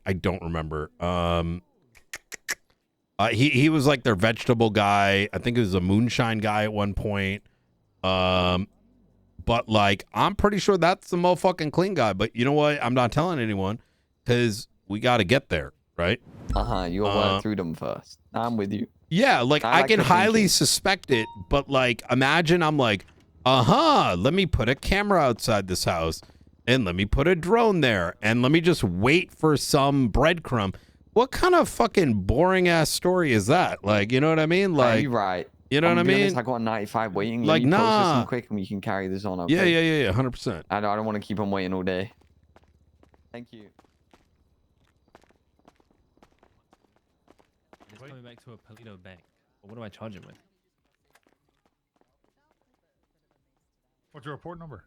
I don't remember. He was like their vegetable guy. I think he was a moonshine guy at one point. But like, I'm pretty sure that's the motherfucking clean guy. But you know what? I'm not telling anyone because we got to get there, right? You'll work through them first. I'm with you. Yeah, like I can highly suspect it, but like, imagine I'm like, let me put a camera outside this house and let me put a drone there and let me just wait for some breadcrumb. What kind of fucking boring ass story is that? Like, you know what I mean? Like, you're right. You know what I mean? Honest, I got 95 waiting. Like, Let me process nah. them quick and we can carry this on. Okay? Yeah, 100%. I don't want to keep them waiting all day. Thank you. He's coming back to a Palito bank. But what do I charge him with? What's your report number?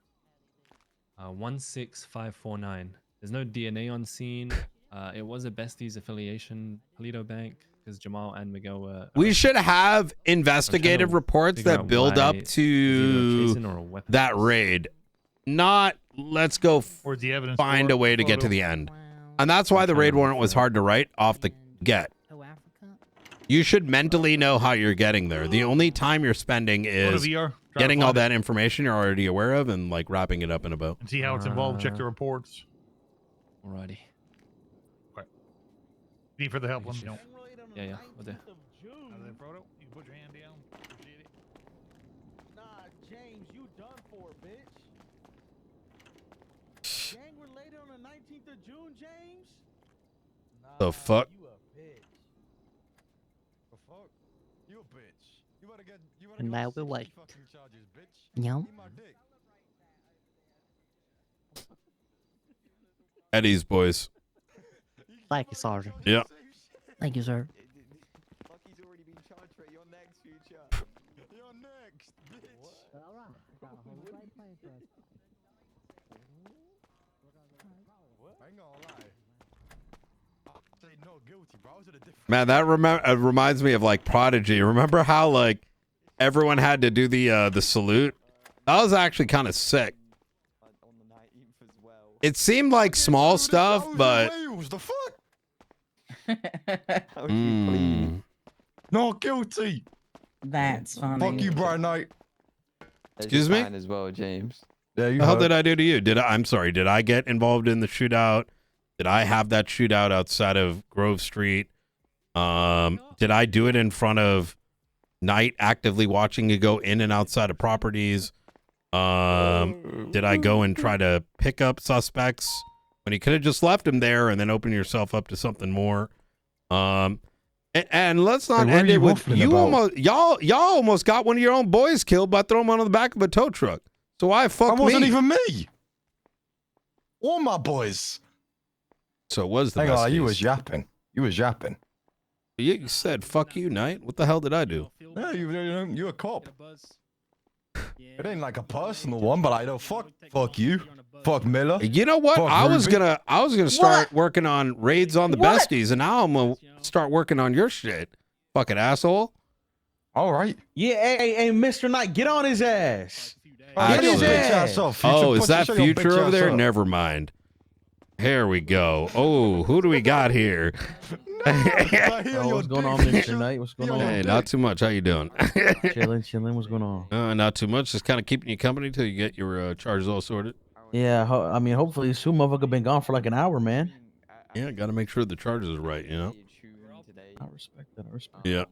16549. There's no DNA on scene. It was a besties affiliation Palito bank because Jamal and Miguel were. We should have investigative reports that build up to that raid. Not let's go find a way to get to the end. And that's why the raid warrant was hard to write off the get. You should mentally know how you're getting there. The only time you're spending is getting all that information you're already aware of and like wrapping it up in a bow. And see how it's involved. Check the reports. Alrighty. Okay. Need for the help. Let me know. Yeah, we'll do. Frodo, you can put your hand down. Appreciate it. Nah, James, you done for, bitch. Gang related on the 19th of June, James? The fuck? You a bitch. The fuck? You a bitch. You better get. And now we wait. Fucking charges, bitch. Yep. Eat my dick. Eddie's boys. Thank you, Sergeant. Yeah. Thank you, sir. Lucky's already been charged for it. You're next, future. You're next, bitch. Alright. I ain't gonna lie. I'll say no guilty, bro. I was at a different. Man, that reminds me of like Prodigy. Remember how like everyone had to do the salute? That was actually kind of sick. It seemed like small stuff, but The fuck? No guilty. That's funny. Fuck you, Brian Knight. Excuse me? As well, James. Yeah, you What the hell did I do to you? I'm sorry. Did I get involved in the shootout? Did I have that shootout outside of Grove Street? Did I do it in front of Knight actively watching you go in and outside of properties? Did I go and try to pick up suspects when you could have just left them there and then open yourself up to something more? And let's not end it with you almost y'all almost got one of your own boys killed by throwing him on the back of a tow truck. So why fuck me? That wasn't even me. All my boys. So it was the Hang on, best you case. was yapping. You was yapping. You said fuck you, Knight. What the hell did I do? Yeah, you're a cop. It ain't like a personal one, but I know fuck you. Fuck Miller. You know what? Fuck I was Ruby. gonna start working on raids on the besties, and now I'm gonna start working on your shit. Fucking asshole. All right. Yeah, hey, Mr. Knight, get on his ass. Get his Actually- ass off, Future. Oh, is Push that your Future bitch over ass there? up. Never mind. Here we go. Oh, who do we got here? What's going on, Mr. Knight? What's going on? Hey, not too much. How you doing? Chilling. What's going on? Not too much. Just kind of keeping you company till you get your charges all sorted. Yeah, I mean, hopefully, some motherfucker been gone for like an hour, man. Yeah, got to make sure the charges are right. You know. I respect that. Yeah.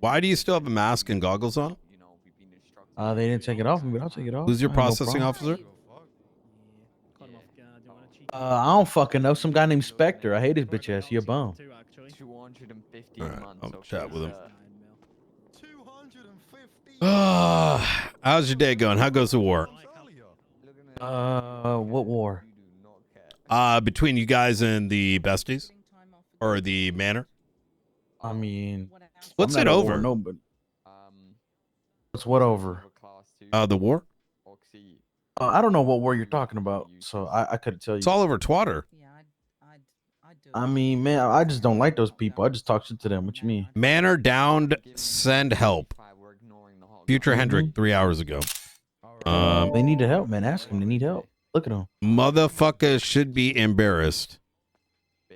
Why do you still have a mask and goggles on? They didn't take it off me, but I'll take it off. Who's your I have no processing problem. officer? I don't fucking know. Some guy named Spectre. I hate his bitch ass. He a bum. 250 All right, months. I'll chat with him. 250. How's your day going? How goes the war? What war? Between you guys and the besties, or the manor. I mean, What's I'm it not at over? war, no, but what's what over? The war. I don't know what war you're talking about, so I couldn't tell you. It's all over Twitter. I mean, man, I just don't like those people. I just talk shit to them. What you mean? Manor downed. Send help. Future Hendrick 3 hours ago. They need the help, man. Ask them. They need help. Look at them. Motherfuckers should be embarrassed.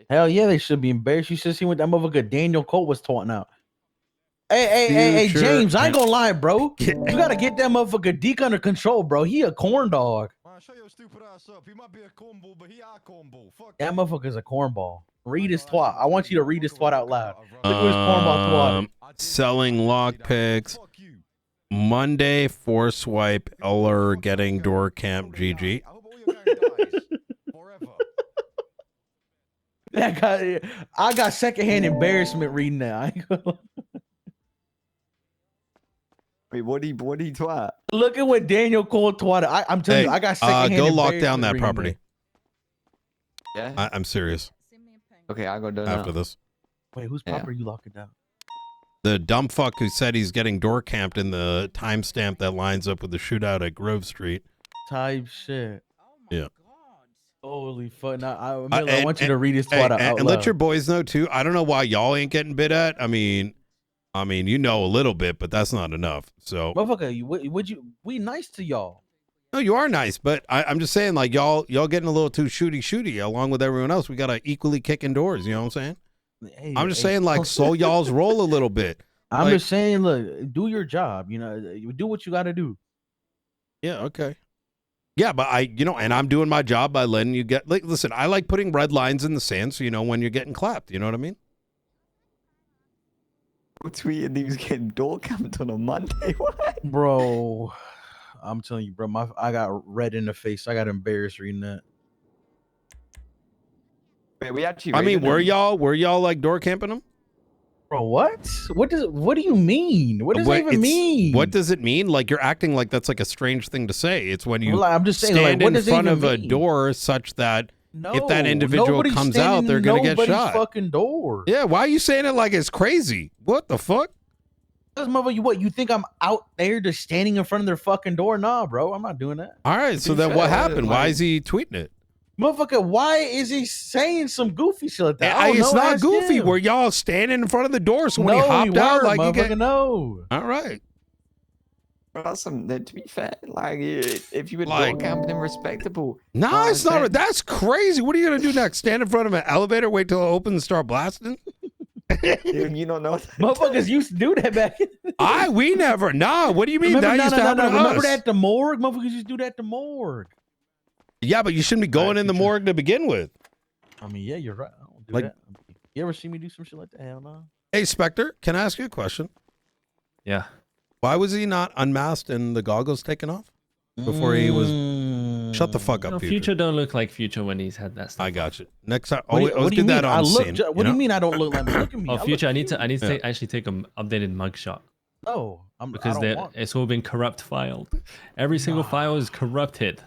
Hell yeah, they should be embarrassed. You should see what that motherfucker Daniel Colt was taunting out. Hey, Future James, I ain't gonna lie, bro. You gotta get that motherfucker Deke under control, bro. He a corn dog. Man, shut your stupid ass up. He might be a cornball, but he a cornball. Fuck. That motherfucker's a cornball. Read his twat. I want you to read his twat out loud. Look at his cornball twat. Selling lockpicks. Monday, 4 swipe, Eller getting door camp GG. That guy, I got secondhand embarrassment reading that. I ain't gonna lie. Wait, what he twat? Look at what Daniel Cole twatted. I'm telling you, I got secondhand go lock embarrassment down that reading property. Yeah. I'm serious. Okay, I go do After now. this. Wait, whose property are you locking down? The dumb fuck who said he's getting door camped in the timestamp that lines up with the shootout at Grove Street. Type shit. Yeah. Holy fuck! Now, I want you to read his twat out and loud. let your boys know too. I don't know why y'all ain't getting bid at. I mean, you know a little bit, but that's not enough. So, motherfucker, we nice to y'all. no, you are nice, but I'm just saying, like y'all getting a little too shooty along with everyone else. We gotta equally kick indoors. You know what I'm saying? I'm just saying, like, slow y'all's roll a little bit. I'm Like- just saying, look, do your job. You know, you do what you got to do. Yeah, okay. Yeah, but and I'm doing my job by letting you get, like, listen, I like putting red lines in the sand so you know when you're getting clapped. You know what I mean? Tweeted he was getting door camped on a Monday. What? Bro, I'm telling you, bro, I got red in the face. I got embarrassed reading that. Wait, we actually. I mean, raided were y'all like door camping them? Bro, what? What do you mean? What does that even mean? What does it mean? Like, you're acting like that's like a strange thing to say. It's when you Well, I'm just saying, stand like, what in does it front even of a mean? door such that if that individual nobody's comes standing out, they're in gonna get nobody's shot. Fucking door. Yeah, why are you saying it like it's crazy? What the fuck? Because motherfucker, what you think I'm out there just standing in front of their fucking door? Nah, bro, I'm not doing that. All right, so then what happened? Why is he tweeting it? Motherfucker, why is he saying some goofy shit like that? I don't It's know, not ask goofy. him. Were y'all standing in front of the door? So when he No, hopped we out, weren't, like you motherfucker, get no. all right. That's some. To be fair, like if you were door Like- camping and respectable. No, it's not. fair. That's crazy. What are you gonna do next? Stand in front of an elevator, wait till it opens, and start blasting? You don't know. Motherfuckers used to do that back in the day. We never. Nah. What do you mean? Remember, That used to happen to remember us. that at the morgue? Motherfuckers used to do that at the morgue. Yeah, but you shouldn't be going in the morgue to begin with. I mean, yeah, you're right. I don't do Like- that. You ever see me do some shit like that? Hell no. Hey, Spectre, can I ask you a question? Yeah. Why was he not unmasked and the goggles taken off before he was? Shut the fuck up, No, Future. Future don't look like Future when he's had that stuff. I got you. Next time, What do you- always what do you do that mean? on I look scene. ju- what do you mean I don't look like me? Look at me. Oh, I Future, look I need to Yeah. actually take an updated mugshot No, because I don't want. it's all been corrupt filed. Every single file is corrupted.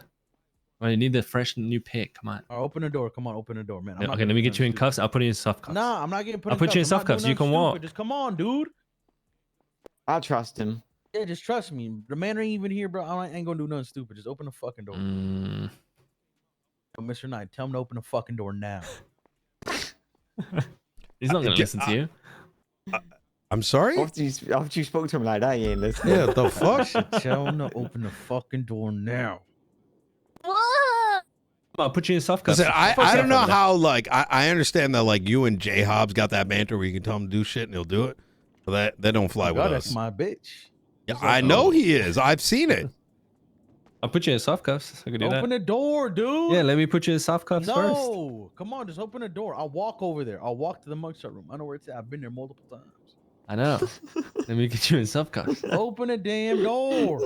I need the fresh new pick. Come on. Open the door. Come on, open the door, man. I'm not Okay, gonna let me do get you in nothing cuffs. I'll put you in soft cuffs. Nah, I'm not getting put I'll in put you in cuffs. I'm soft not cuffs. doing You can nothing walk. stupid. Just come on, dude. I trust him. Yeah, just trust me. The man ain't even here, bro. I ain't gonna do nothing stupid. Just open the fucking door. Yo, Mr. Knight, tell him to open the fucking door now. He's not gonna listen to you. I'm sorry? After you spoke to him like that, he ain't listening. Yeah, the fuck? Tell him to open the fucking door now. I'll put you in soft cuffs. Listen, I don't know how, like, I understand that, like, you and J Hobbs got that banter where you can tell him to do shit and he'll do it. But that don't fly with us. That's my bitch. Yeah, I know he is. I've seen it. I'll put you in soft cuffs. I can do that. Open the door, dude. Yeah, let me put you in soft cuffs first. No, come on, just open the door. I'll walk over there. I'll walk to the mugshot room. I know where it's at. I've been there multiple times. I know. Let me get you in soft cuffs. Open the damn door.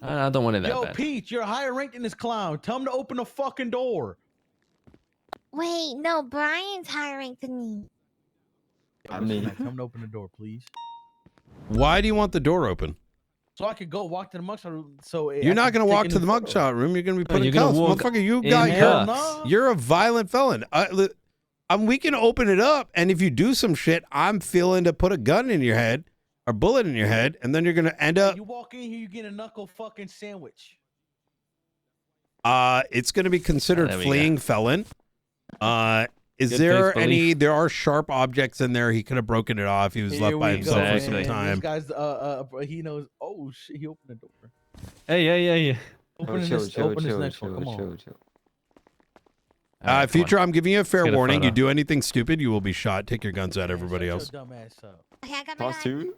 I don't want it that Yo, bad. Peach, you're higher ranked than this clown. Tell him to open the fucking door. Wait, no, Brian's higher ranked than me. Tell him to open the door, please. Why do you want the door open? So I could go walk to the mugshot room. So You're not going to walk to the mugshot room. You're going to be put in cuffs. Motherfucker, you're a violent felon. We can open it up, and if you do some shit, I'm feeling to put a gun in your head, or bullet in your head, and then you're going to end up... You walk in here, you get a knuckle fucking sandwich. It's going to be considered fleeing felon. Is Good there faith any... belief. There are sharp objects in there. He could have broken it off. He was left by himself for some This time. guy's, he knows... Oh, shit, he opened the door. Hey, yeah. Open this next one, come on. Future, I'm giving you a fair get a warning. photo. You do anything stupid, you will be shot. Take your guns out, everybody else. Okay, I got my Class 2?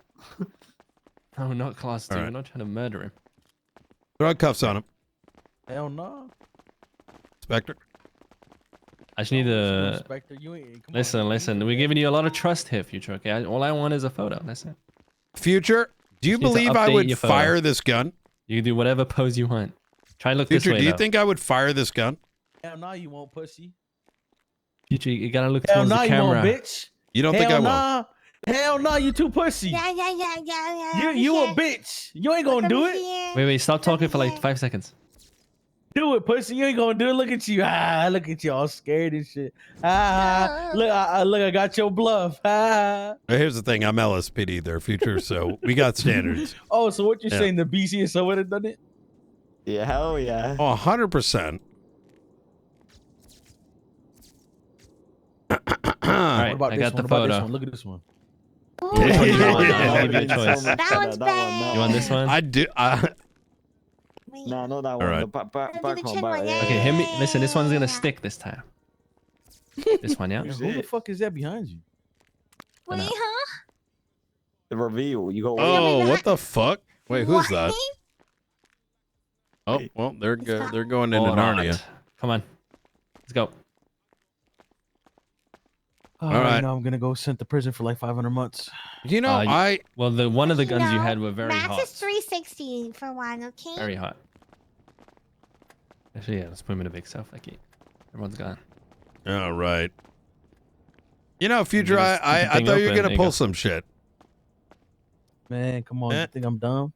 No, not class 2. All right. We're not trying to murder him. Throw cuffs on him. Hell no. Inspector. I just need to... Inspector, you ain't... Come Listen. We're giving you a lot of trust here, Future, okay? All I want is a photo. That's it. Future, do you Just need to believe I update would your photo. fire this gun? You can do whatever pose you want. Try and look Future, this way, do you though. think I would fire this gun? Hell no, you won't, pussy. Future, you gotta look Hell towards no, the you camera. won't, bitch. You don't think I will? Nah. Hell no, you too pussy. Yeah. You a bitch. You ain't gonna do it. Wait, stop talking for like 5 seconds. Do it, pussy. You ain't gonna do it. Look at you. Look at you all scared and shit. Look, I got your bluff. Here's the thing. I'm LSPD there, Future, so we got standards. Oh, so what you're Yeah. saying, the BCSO would have done it? Yeah, hell yeah. Oh, 100%. All right, What about I this got one? the What about this photo. one? Look at this one. Which one do you want? I'll give you a choice. That one's bad. You want this one? I do. Nah, not that one. right. The back one. Okay, hear me. Listen, this one's gonna stick this time. This one, yeah? Who the fuck is that behind you? Wait, huh? The reveal. You got. Oh, what the fuck? Wait, who's that? Oh, well, they're going into Hold on. Narnia. Come on. Let's go. All right. Now I'm gonna go sent to prison for like 500 months. You know, Well, one of the guns you had were very Max hot. is 360 for one, okay? Very hot. Actually, yeah, let's put him in a big self. Like, everyone's gone. All right. You know, Future, Just keep the I thing thought you were open. gonna There you pull go. some shit. Man, come on. You think I'm dumb?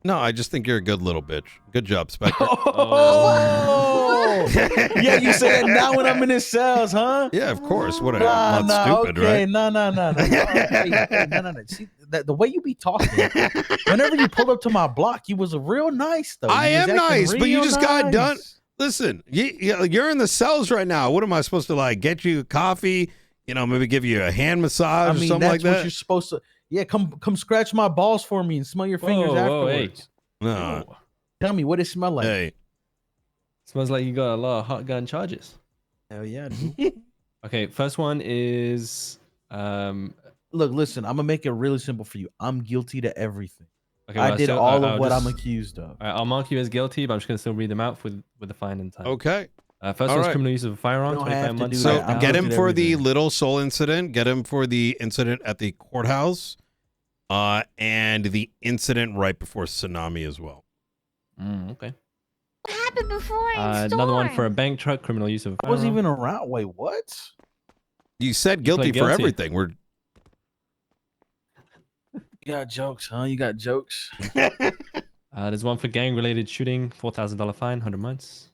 No, I just think you're a good little bitch. Good job, Spectre. Oh, yeah, you say that now when I'm in his cells, huh? Yeah, of course. What? Nah, Not stupid, okay. right? No. No. See, the way you be talking, whenever you pulled up to my block, you was real nice, though. I You was am acting nice, but you real just got done. nice. Listen, you're in the cells right now. What am I supposed to like? Get you coffee? You know, maybe give you a hand massage I or mean, something that's like what that. you're supposed to. Yeah, come scratch my balls for me and smell your fingers Whoa, hey. afterwards. No. Tell me what it smell like. Hey, Smells like you got a lot of hot gun charges. Hell yeah, dude. Okay, first one is Look, listen, I'm gonna make it really simple for you. I'm guilty to everything. okay, I well, did so all I'll of what just- I'm accused of. All right, I'll mark you as guilty, but I'm just gonna still read them out with the fine and time. okay. First All one's right. criminal use of a firearm, You don't have 25 to months. do So that. I'm get guilty him to for the everything. Little Soul incident. Get him for the incident at the courthouse, and the incident right before Tsunami as well. Okay. What happened before in Another one Storm? for a bank truck, criminal use of a I wasn't firearm. even around. Wait, what? You said You guilty pled for guilty. everything. We're You got jokes, huh? You got jokes. There's one for gang-related shooting, $4,000 fine, 100 months.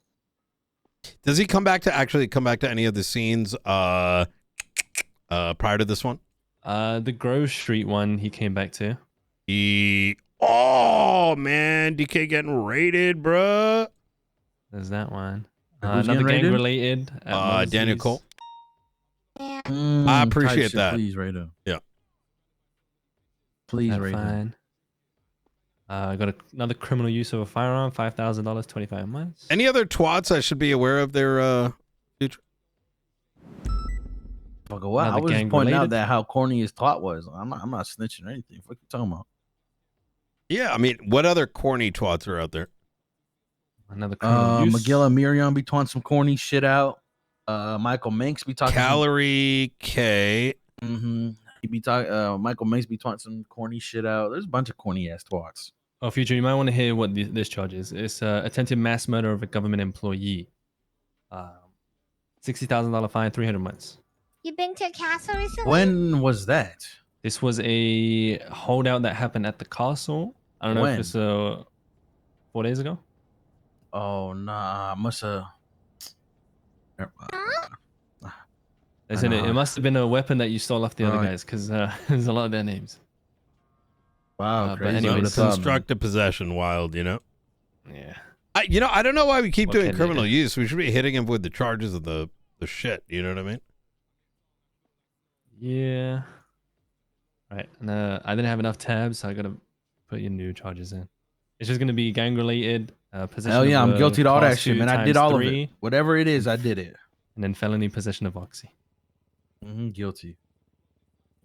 Does he come back to any of the scenes prior to this one? The Grove Street one he came back to. Oh man, DK getting raided, bruh. There's that one. Who's Another getting gang raided? related. Daniel Cole. I appreciate that. Please, Raider. Yeah. Please, That Raider. fine. I got another criminal use of a firearm, $5,000, 25 months. Any other twats I should be aware of their future? Fuck, well, I Another was just gang pointing out related? that how corny his twat was. I'm not snitching or anything. What you talking about? Yeah, I mean, what other corny twats are out there? Another criminal use. Miguel and Miriam be talking some corny shit out. Michael Minks be talking Calorie K. Mm-hmm. He be talking. Michael Minks be talking some corny shit out. There's a bunch of corny ass twats. Oh, future, you might want to hear what this charge is. It's attempted mass murder of a government employee. $60,000 fine, 300 months. You been to a castle recently? When was that? This was a holdout that happened at the castle. I don't know if When? it's 4 days ago. Oh nah, I must have. Listen, it must have been a weapon that you stole off the other Right. guys, because there's a lot of their names. Wow, but crazy. anyways, Constructive possession, wild, you know? Yeah. I don't know why we keep What doing can they criminal do? use. We should be hitting him with the charges of the shit. You know what I mean? Yeah. Right. And I didn't have enough tabs, so I gotta put your new charges in. It's just gonna be gang related. Possession. Hell yeah, of I'm guilty to all that class shit, 2 man. I did times all 3, of it. Whatever it is, I did it. and then felony possession of Oxy. Guilty.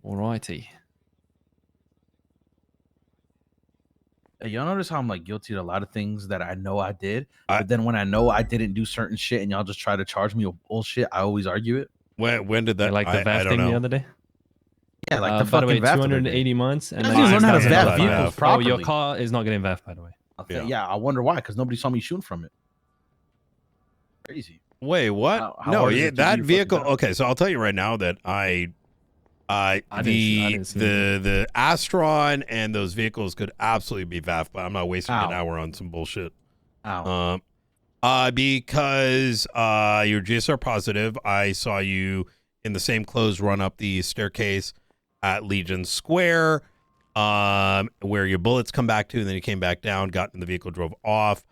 Alrighty. Hey, y'all notice how I'm like guilty to a lot of things that I know I did, but then when I know I didn't do certain shit and y'all just try to charge me with bullshit, I always argue it. When did that? Like the I VAF don't thing the know. other day. Yeah, like the by the way, fucking VAF the other 280 months, and I then just learned how to $6,000 VAF fine. vehicles Oh, properly. your car is not getting VAF, by the way. Yeah, I wonder why, because nobody saw me shooting from it. Crazy. Wait, what? How No, hard is yeah, it to that do vehicle. fucking Okay, so I'll tell you right now that I didn't see the Astron and those vehicles could absolutely be VAF, but I'm not wasting an hour on some bullshit. Ow. Because you're GSR positive. I saw you in the same clothes run up the staircase at Legion Square, where your bullets come back to, and then you came back down, got in the vehicle, drove off,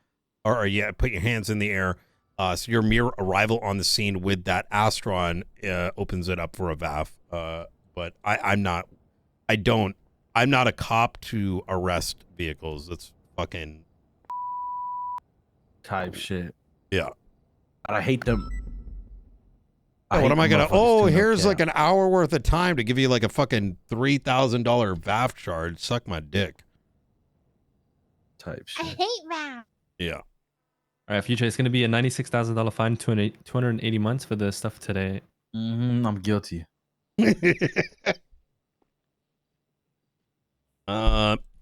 or yeah, put your hands in the air. So your mere arrival on the scene with that Astron opens it up for a VAF. But I'm not a cop to arrest vehicles. That's fucking type shit. Yeah. I hate them. What am I gonna? Oh, here's like like an hour worth of time to give you like a fucking $3,000 VAF charge. Suck my dick. Type I hate that. Yeah. All right, future. It's gonna be a $96,000 fine, 280 months for the stuff today. I'm guilty. Hey,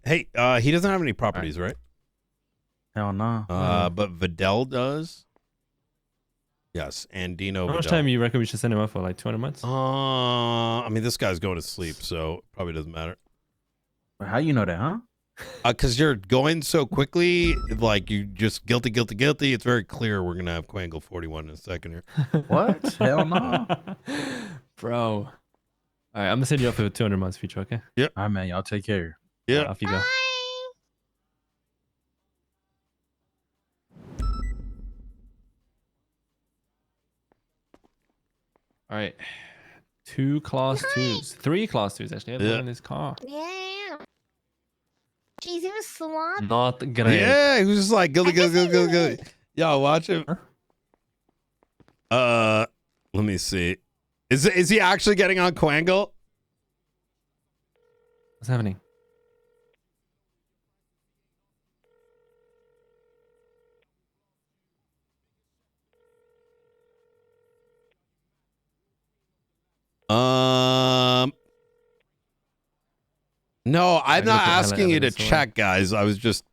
he doesn't have any properties, right? Hell no. But Vidal does. Yes, and Dino. How much Vidal. time you reckon we should send him up for? Like 200 months? I mean, this guy's going to sleep, so probably doesn't matter. How you know that, huh? Because you're going so quickly, like you just guilty. It's very clear we're gonna have Quangle 41 in a second here. What? Hell no. Bro. All right, I'm gonna send you up for 200 months, future. Okay. Yep. All right, man. Y'all take care. Yeah. Off you go. All right. 2 class 2s. 3 class 2s actually. I have one in his car. Yeah. Jeez, he was sloth. Not great. Yeah, he was just like guilty. Yo, watch him. Let me see. Is he actually getting on Quangle? What's happening? No, I'm I not looked at asking you to evidence, check, guys. I was just.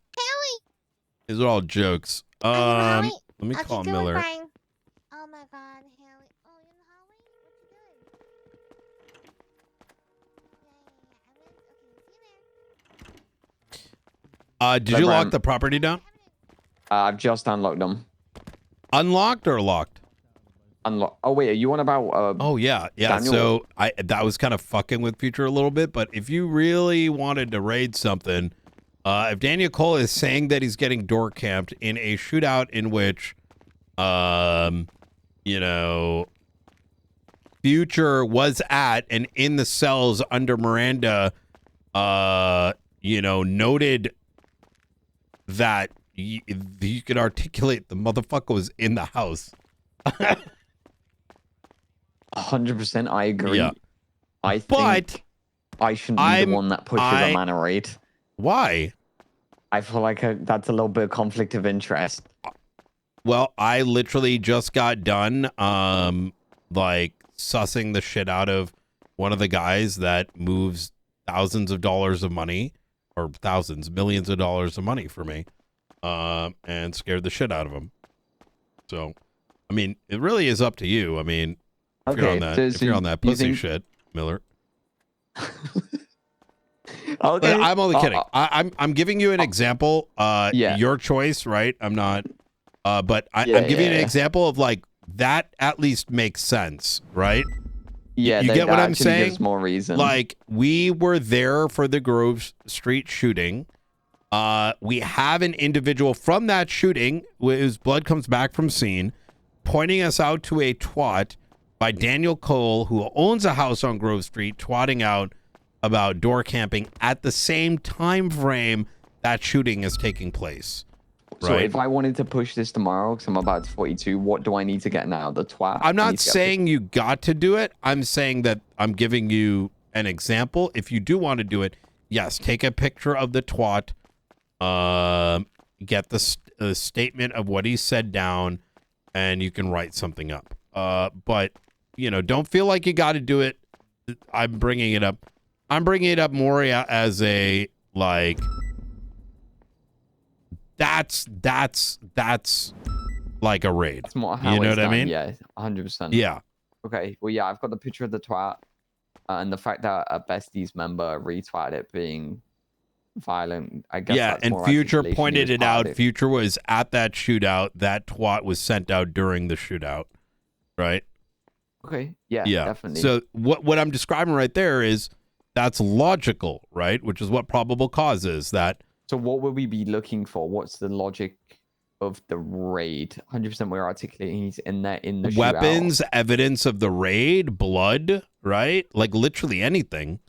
These are all jokes. Let me call Miller. Oh my god, Haley. Oh, you're in the hallway? What you doing? Did you lock the property down? I've just unlocked them. Unlocked or locked? unlock. Oh wait, are you on about? Oh yeah. Daniel? So that was kind of fucking with Future a little bit, but if you really wanted to raid something, if Daniel Cole is saying that he's getting door camped in a shootout in which, you know, Future was at and in the cells under Miranda, you know, noted that you could articulate the motherfucker was in the house. 100%, I agree. Yeah. I think I shouldn't be the one that pushes a mana raid. Why? I feel like that's a little bit of conflict of interest. Well, I literally just got done, like sussing the shit out of one of the guys that moves thousands of dollars of money, or thousands, millions of dollars of money for me, and scared the shit out of him. So, I mean, it really is up to you. I mean, if you're on that, if you're on that pussy shit, Miller. Okay. I'm only kidding. I'm giving you an example. Your choice, right? I'm not. But I'm giving you an example of like that. At least makes sense, right? Yeah, you get what I'm saying? Gives more reason. Like we were there for the Grove Street shooting. We have an individual from that shooting whose blood comes back from scene, pointing us out to a twat by Daniel Cole, who owns a house on Grove Street, twatting out about door camping at the same time frame that shooting is taking place. So right? if I wanted to push this tomorrow, because I'm about to 42, what do I need to get now? The twat? I'm not saying you got to do it. I'm saying that I'm giving you an example. If you do want to do it, yes, take a picture of the twat, get the statement of what he said down, and you can write something up. But, you know, don't feel like you got to do it. I'm bringing it up. I'm bringing it up more as a, like, that's like a raid. That's more how you know it's what I done. mean? Yeah, 100%. Yeah. Okay, well, yeah, I've got the picture of the twat, and the fact that a Besties member retweeted it being violent, I guess. Yeah, that's and more Future articulation. He pointed was it part out. of it. Future was at that shootout. That twat was sent out during the shootout, right? Okay, yeah, Yeah. definitely. So what I'm describing right there is that's logical, right? Which is what probable cause is. That. So what would we be looking for? What's the logic of the raid? 100% we're articulating he's in there in the Weapons, shootout. evidence of the raid, blood, right? Like literally anything.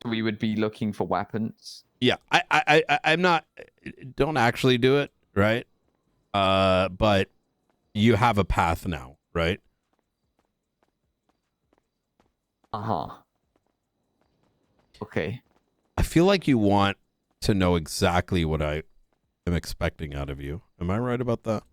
We would be looking for weapons. Yeah, I'm not. Don't actually do it, right? But you have a path now, right? Okay. I feel like you want to know exactly what I am expecting out of you. Am I right about that?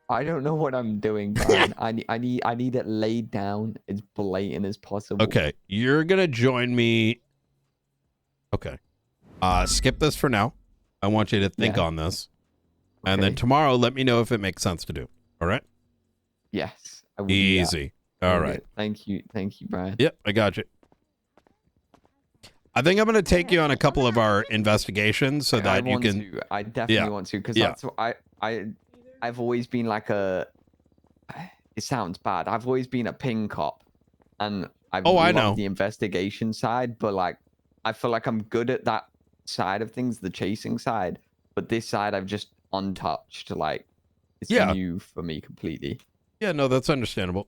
I don't know what I'm doing, Brian. I need it laid down as blatant as possible. Okay, you're gonna join me. Okay, skip this for now. I want you to think on this, and then tomorrow let me know if it makes sense to do. All right? Yes. I will do that. Easy. All right. Thank you, Brian. Yep, I got you. I think I'm gonna take you on a couple of our investigations so that you can. I definitely want to, because that's what I've always been like a. It sounds bad. I've always been a ping cop, and I know the investigation side, but like I feel like I'm good at that side of things, the chasing side. But this side, I've just untouched. Like it's new for me completely. Yeah, no, that's understandable.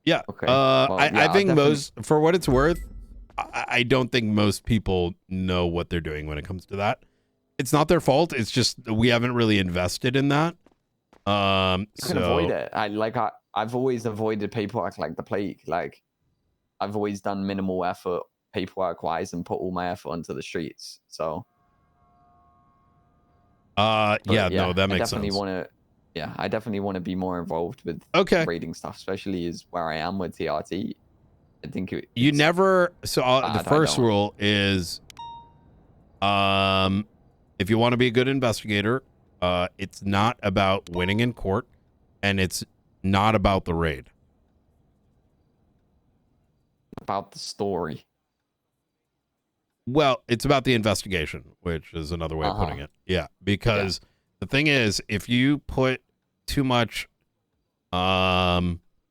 Yeah. Okay. I think most, for what it's worth, I don't think most people know what they're doing when it comes to that. It's not their fault. It's just we haven't really invested in that. You can avoid it. I've always avoided paperwork like the plague. Like I've always done minimal effort paperwork wise and put all my effort onto the streets. So. No, that makes sense. I definitely want to be more involved with raiding stuff, especially as where I am with TRT. I think you never. So the first rule is, if you want to be a good investigator, it's not about winning in court, and it's not about the raid. About the story. Well, it's about the investigation, which is another way of putting it. Yeah, because the thing is, if you put too much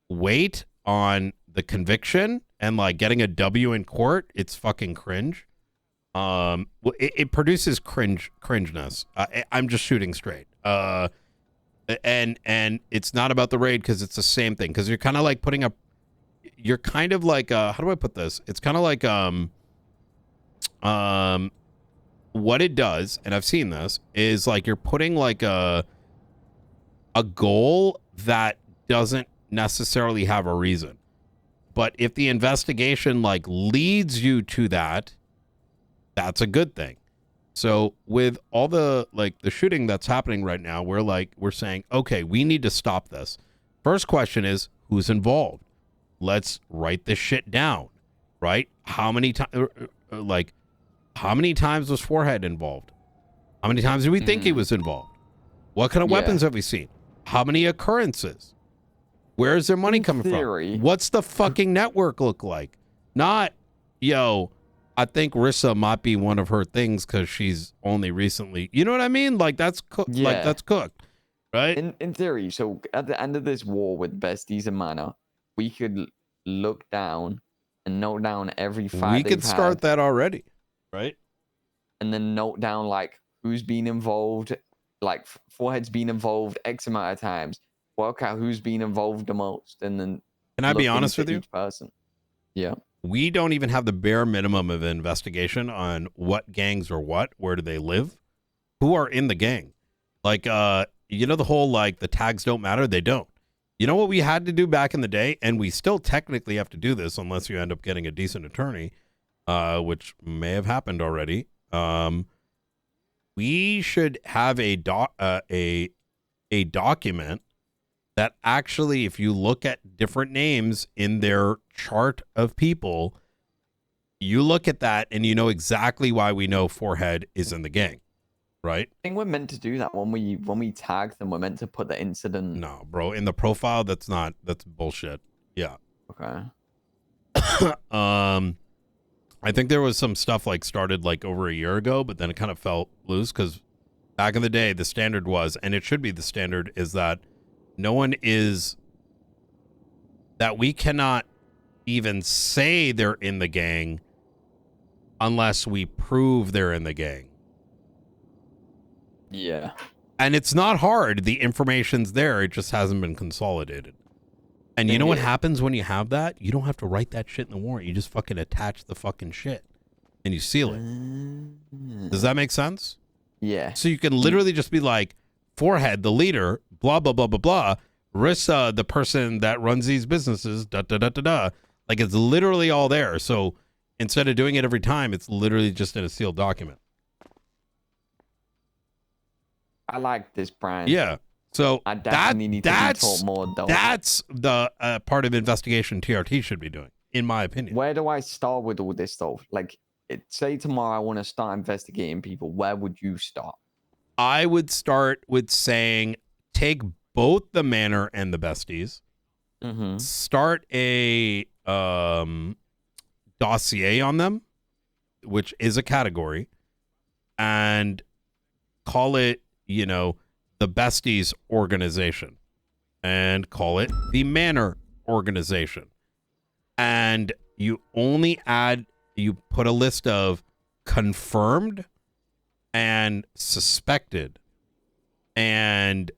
weight on the conviction and like getting a W in court, it's fucking cringe. It produces cringeness. I'm just shooting straight. And it's not about the raid because it's the same thing. Because you're kind of like putting up. You're kind of like how do I put this? It's kind of like what it does, and I've seen this, is like you're putting like a goal that doesn't necessarily have a reason. But if the investigation like leads you to that, that's a good thing. So with all the like the shooting that's happening right now, we're saying, okay, we need to stop this. First question is, who's involved? Let's write this shit down, right? How many times, how many times was Forehead involved? How many times do we think he was involved? What kind of weapons have we seen? How many occurrences? Where is their money coming from? What's the fucking network look like? Not, yo, I think Rissa might be one of her things because she's only recently, you know what I mean? Like that's cooked. Yeah. Like that's cooked, right? In theory, so at the end of this war with besties and mana, we could look down and note down every fight. We could start that already, right? And then note down like who's been involved, like Forehead's been involved X amount of times. Work out who's been involved the most, and then. Can I be honest with you? Each person. Yeah. We don't even have the bare minimum of investigation on what gangs are what, where do they live, who are in the gang. Like, you know, the whole, like, the tags don't matter. They don't. You know what we had to do back in the day? And we still technically have to do this unless you end up getting a decent attorney, which may have happened already. We should have a document that actually, if you look at different names in their chart of people, you look at that and you know exactly why we know Forehead is in the gang, right? I think we're meant to do that when we tag them. We're meant to put the incident. No, bro, in the profile, that's bullshit. Yeah. Okay. I think there was some stuff like started like over a year ago, but then it kind of fell loose because back in the day, the standard was, and it should be the standard, is that no one is, that we cannot even say they're in the gang unless we prove they're in the gang. Yeah. And it's not hard. The information's there. It just hasn't been consolidated. And you know what happens when you have that? You don't have to write that shit in the warrant. You just fucking attach the fucking shit and you seal it. Does that make sense? Yeah. So you can literally just be like, Forehead, the leader, blah, blah, blah, blah, blah. Rissa, the person that runs these businesses, da, da, da, da, da. Like, it's literally all there. So instead of doing it every time, it's literally just in a sealed document. I like this, Brian. Yeah. So I definitely need to be taught more. That's the part of investigation TRT should be doing, in my opinion. Where do I start with all this stuff? Like, say tomorrow I want to start investigating people. Where would you start? I would start with saying, take both the Manor and the Besties, start a dossier on them, which is a category, and call it, you know, the Besties organization, and call it the Manor organization. And you only add, you put a list of confirmed and suspected, and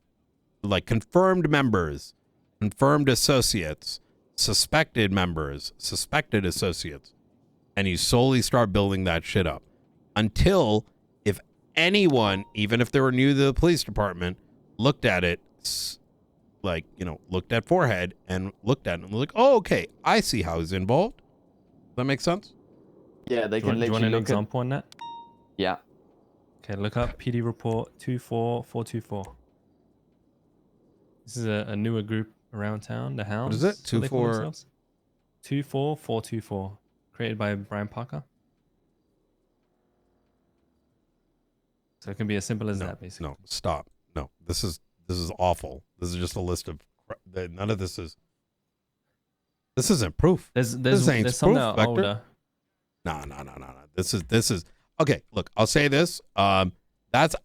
like confirmed members, confirmed associates, suspected members, suspected associates, and you slowly start building that shit up until, if anyone, even if they were new to the police department, looked at it, like, you know, looked at Forehead and looked at him and was like, oh, okay, I see how he's involved. Does that make sense? Yeah, they can literally. Do you want an example on that? Yeah. Okay, look up PD report 24424. This is a newer group around town, the Hounds. What is it? 24424, created by Brian Parker. So it can be as simple as that, basically. No, stop. No, this is awful. This is just a list of none of this is. This isn't proof. There's this ain't some proof, that are Vector. older. No. This is okay. Look, I'll say this. That's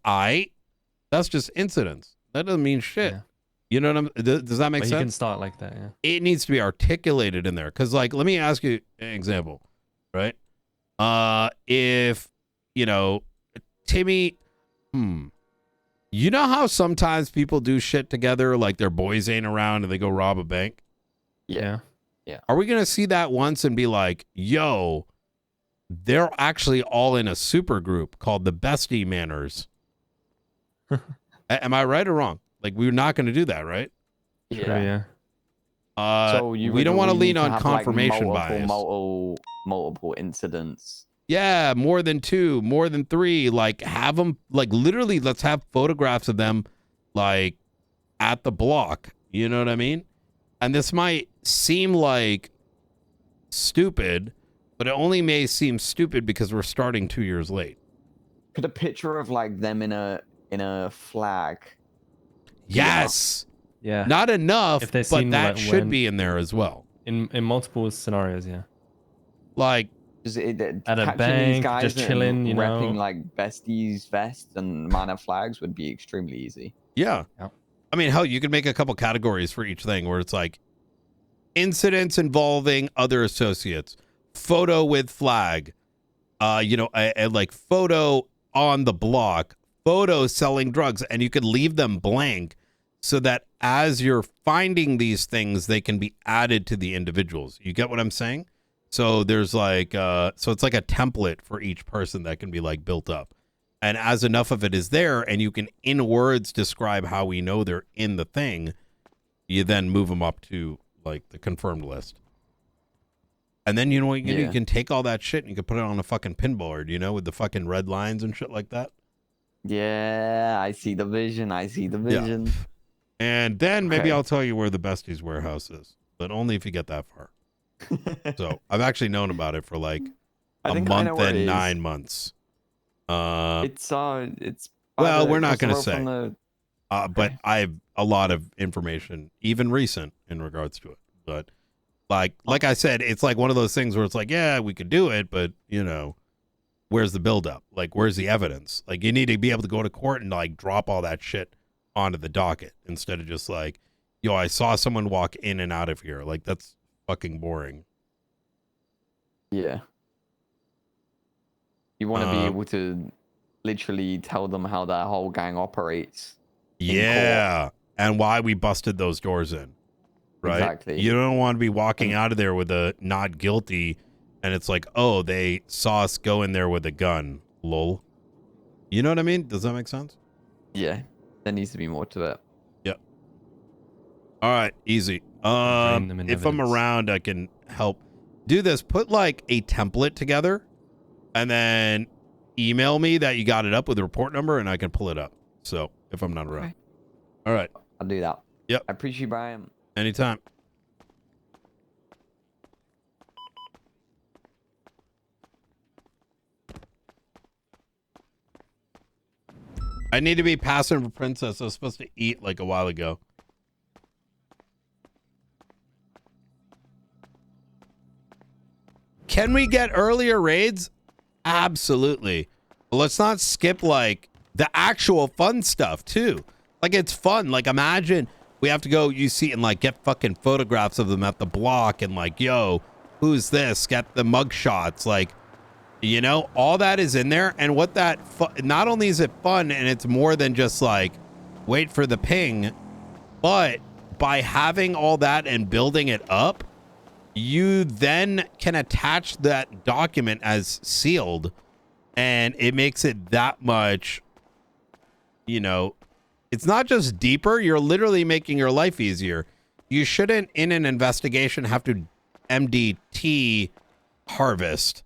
just incidents. That doesn't mean shit. Yeah. You know what does that make But sense? you can start like that, yeah. It needs to be articulated in there. Because, like, let me ask you an example, right? If, you know, Timmy, you know how sometimes people do shit together, like their boys ain't around and they go rob a bank? Yeah. Are we going to see that once and be like, yo, they're actually all in a super group called the Bestie Manners? Am I right or wrong? Like, we're not going to do that, right? Yeah. So we don't want to lean on confirmation bias. Multiple incidents. Yeah, more than 2, more than 3. Like, have them, like, literally, let's have photographs of them, like, at the block. You know what I mean? And this might seem like stupid, but it only may seem stupid because we're starting 2 years late. Put a picture of, like, them in a flag. Yes. Yeah. Not enough, If they but seem that like should when- be in there as well. In multiple scenarios, yeah. Like, At a At a bank, just chilling, you know. repping like besties vests and mana flags would be extremely easy. Yeah. Yep. I mean, hell, you could make a couple categories for each thing where it's like incidents involving other associates, photo with flag, you know, a like photo on the block, photo selling drugs, and you could leave them blank so that as you're finding these things, they can be added to the individuals. You get what I'm saying? So there's like, so it's like a template for each person that can be like built up. And as enough of it is there, and you can in words describe how we know they're in the thing, you then move them up to like the confirmed list. And then you know what you can do? You can take all that shit and you can put it on a fucking pinboard, you know, with the fucking red lines and shit like that. Yeah, I see the vision. Yeah. And then maybe Okay. I'll tell you where the Besties warehouse is, but only if you get that far. So I've actually known about it for like I a think I know month where it and is. 9 months. It's by Well, the- we're not across the going to road say, from the- but I have a lot of information, even recent, in regards to it. But like I said, it's like one of those things where it's like, yeah, we could do it, but you know, where's the buildup? Like, where's the evidence? Like, you need to be able to go to court and like drop all that shit onto the docket instead of just like, yo, I saw someone walk in and out of here. Like, that's fucking boring. Yeah. You want to be able to literally tell them how that whole gang operates. Yeah. And why we busted those doors in. Right? Exactly. You don't want to be walking out of there with a not guilty and it's like, oh, they saw us go in there with a gun. Lol. You know what I mean? Does that make sense? Yeah. There needs to be more to it. Yep. All right, easy. them in If I'm evidence. around, I can help do this. Put like a template together and then email me that you got it up with the report number and I can pull it up. So if I'm not around. Okay. All right. I'll do that. Yep. I appreciate you, Brian. Anytime. I need to be passing for Princess. I was supposed to eat like a while ago. Can we get earlier raids? Absolutely. But let's not skip like the actual fun stuff too. Like, it's fun. Like, imagine we have to go, you see, and like get fucking photographs of them at the block and like, yo, who's this? Get the mug shots. Like, you know, all that is in there. And what that, not only is it fun and it's more than just like, wait for the ping, but by having all that and building it up, you then can attach that document as sealed and it makes it that much, you know, it's not just deeper. You're literally making your life easier. You shouldn't, in an investigation, have to MDT harvest,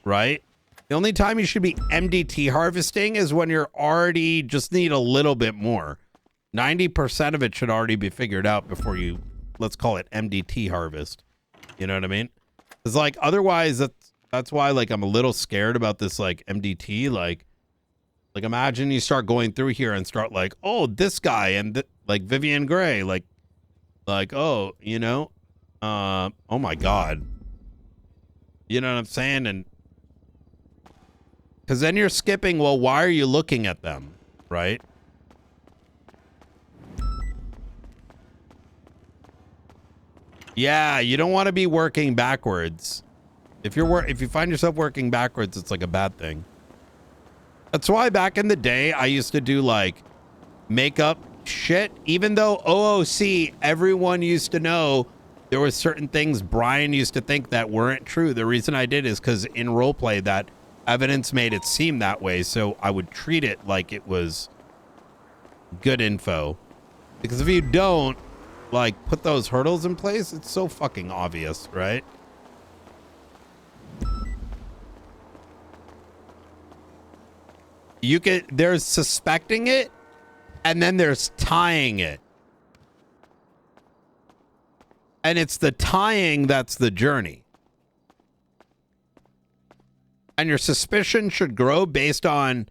right? The only time you should be MDT harvesting is when you're already just need a little bit more. 90% of it should already be figured out before you, let's call it MDT harvest. You know what I mean? It's like, otherwise, that's why, like, I'm a little scared about this, like, MDT. Like imagine you start going through here and start like, oh, this guy and like Vivian Gray, like, oh, you know, oh my God. You know what I'm saying? And Because then you're skipping, well, why are you looking at them, right? Yeah, you don't want to be working backwards. If you find yourself working backwards, it's like a bad thing. That's why back in the day, I used to do like makeup shit. Even though OOC, everyone used to know there were certain things Brian used to think that weren't true. The reason I did is because in roleplay, that evidence made it seem that way. So I would treat it like it was good info. Because if you don't, like, put those hurdles in place, it's so fucking obvious, right? There's suspecting it, and then there's tying it. And it's the tying that's the journey. And your suspicion should grow based on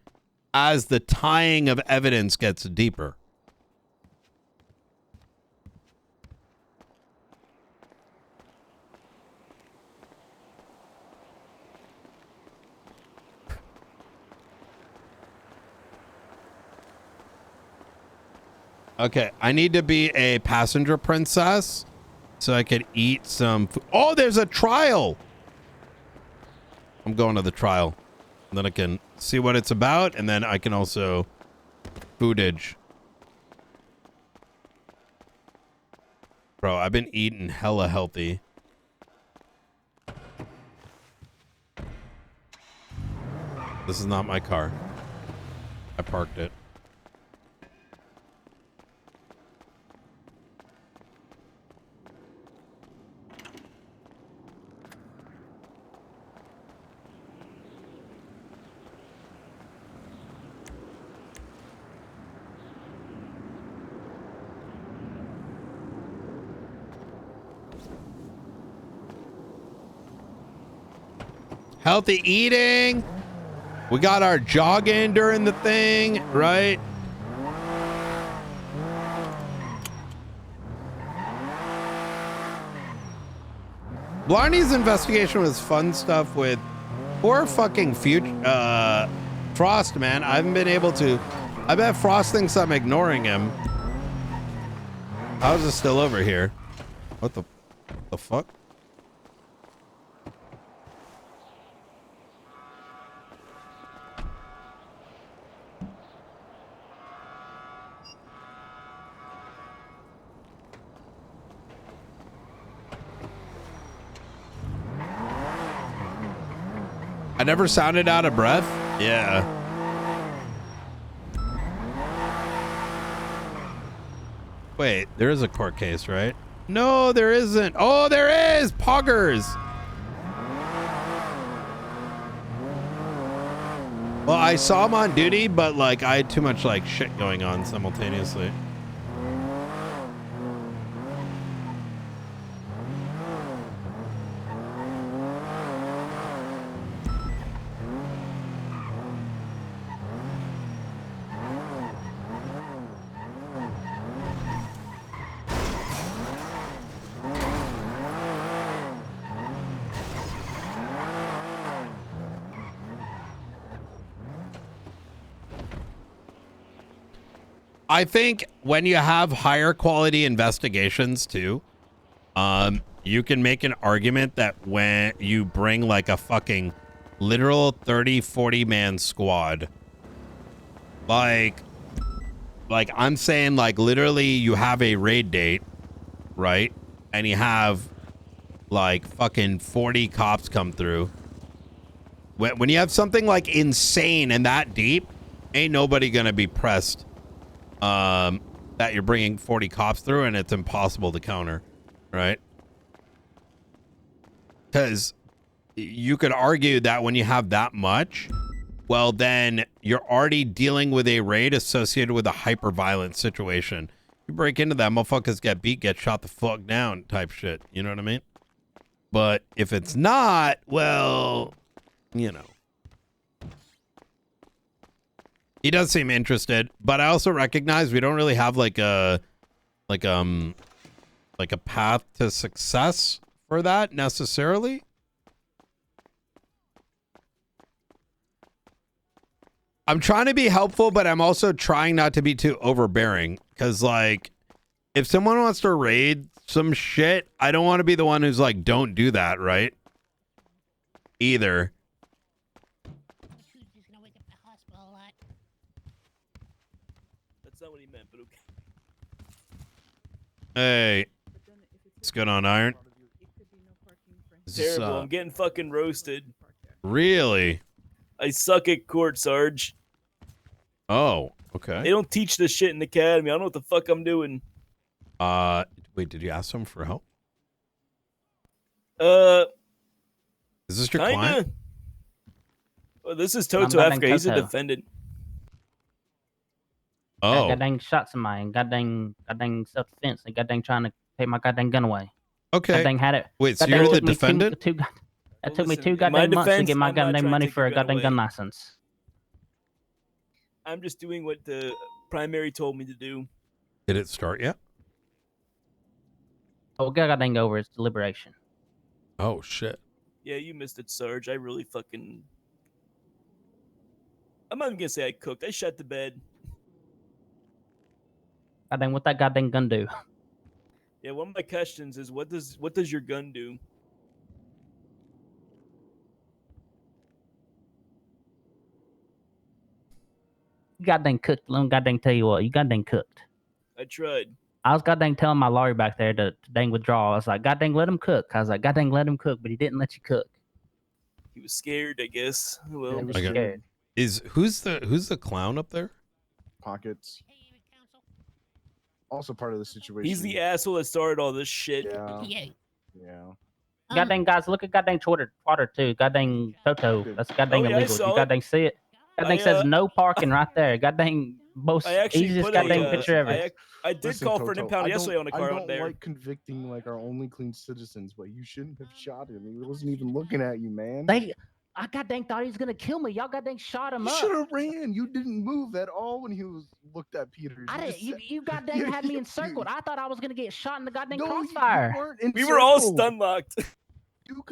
as the tying of evidence gets deeper. Okay, I need to be a passenger princess so I could eat some food. Oh, there's a trial. I'm going to the trial. And then I can see what it's about, and then I can also foodage. Bro, I've been eating hella healthy. This is not my car. I parked it. Healthy eating. We got our jogging during the thing, right? Blarney's investigation was fun stuff with poor fucking Frost, man. I haven't been able to. I bet Frost thinks I'm ignoring him. How is it still over here? What the fuck? I never sounded out of breath? Yeah. Wait, there is a court case, right? No, there isn't. Oh, there is! Poggers! Well, I saw him on duty, but like I had too much like shit going on simultaneously. I think when you have higher quality investigations too, you can make an argument that when you bring like a fucking literal 30, 40 man squad, like I'm saying, like literally you have a raid date, right? And you have like fucking 40 cops come through. When you have something like insane and that deep, ain't nobody gonna be pressed that you're bringing 40 cops through and it's impossible to counter, right? Because you could argue that when you have that much, well, then you're already dealing with a raid associated with a hyper-violent situation. You break into that, motherfuckers get beat, get shot the fuck down type shit. You know what I mean? But if it's not, well, you know. He does seem interested, but I also recognize we don't really have like a path to success for that necessarily. I'm trying to be helpful, but I'm also trying not to be too overbearing. Because, like, if someone wants to raid some shit, I don't want to be the one who's like, don't do that, right? Either. That's not what he meant, but okay. Hey. What's going on, Iron? Terrible. I'm getting fucking roasted. Really? I suck at court, Sarge. Oh, okay. They don't teach this shit in the academy. I don't know what the fuck I'm doing. Wait, did you ask them for help? Is this your client? Well, this is Toto Africa. He's a defendant. Oh. Goddamn shot somebody and goddamn self-defense and goddamn trying to take my goddamn gun away. Okay. Goddamn had it. Wait, so you're the defendant? It took me two goddamn months to get my goddamn money for a goddamn gun license. I'm just doing what the primary told me to do. Did it start yet? Oh, we gotta go over its deliberation. Oh, shit. Yeah, you missed it, Sarge. I really fucking... I'm not even gonna say I cooked. I shut the bed. Goddamn, what that goddamn gun do? Yeah, one of my questions is, what does your gun do? You goddamn cooked. Let me goddamn tell you what. You goddamn cooked. I tried. I was goddamn telling my lawyer back there to dang withdraw. I was like, goddamn, let him cook. I was like, goddamn, let him cook, but he didn't let you cook. He was scared, I guess. Well, he was Okay. scared. Who's the clown up there? Pockets. Also part of the situation. he's the asshole that started all this shit. Yeah. Goddamn guys, look at goddamn Twitter too. Goddamn Toto. That's goddamn yeah, I illegal. saw You it. goddamn see it. Goddamn says no parking right there. Goddamn most I actually easiest put goddamn a, picture ever. I did Listen, call for an Toto, impound I yesterday on a car I out don't there. like convicting like our only clean citizens, but you shouldn't have shot him. He wasn't even looking at you, man. I goddamn thought he was gonna kill me. Y'all goddamn shot him You up. should have ran. You didn't move at all when he was looked at Peters. I didn't. just You, said- you goddamn had me encircled. I thought I was gonna get shot in the goddamn No, you crossfire. weren't We were all encircled. stun locked.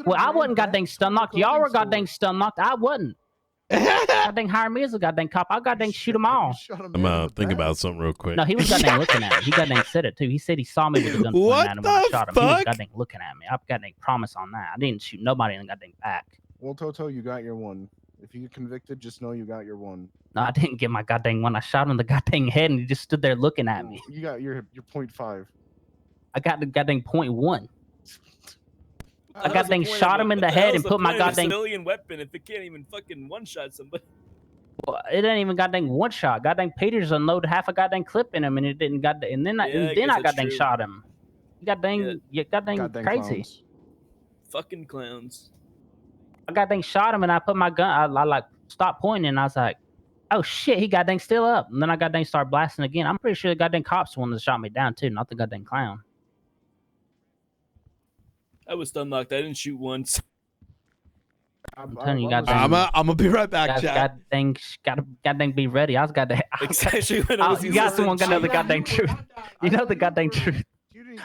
Well, I wasn't goddamn stun locked. Y'all were goddamn stun locked. I wasn't. Goddamn hire me as a goddamn cop. I goddamn shoot them all. I'm think about something real quick. No, he was goddamn looking at me. He goddamn said it too. He said he saw me with the gun pointing What at him when I the shot him. He was fuck? goddamn looking at me. I goddamn promise on that. I didn't shoot nobody in the goddamn back. Well, Toto, you got your one. If you get convicted, just know you got your one. No, I didn't get my goddamn one. I shot him in the goddamn head and he just stood there looking at me. You got your 0.5. I got the goddamn .1. I How's goddamn the point shot of him a- in the what head hell's and the put my point of a goddamn. civilian weapon if it can't even fucking one-shot somebody. Well, it ain't even goddamn one shot. Goddamn Peters unloaded half a goddamn clip in him and it didn't goddamn. And then I Yeah, I guess that's goddamn true. shot him. Goddamn, you goddamn Goddamn crazy. clowns. Fucking clowns. I goddamn shot him and I put my gun. I like stopped pointing and I was like, oh shit, he goddamn still up. And then I goddamn start blasting again. I'm pretty sure the goddamn cops the one that shot me down too, not the goddamn clown. I was stun locked. I didn't shoot once. I'm telling you, I was- goddamn. I'm gonna be right back, Guys, chat. goddamn be ready. I was goddamn. Exactly when I was You guys using want to know the goddamn truth. You know the goddamn truth.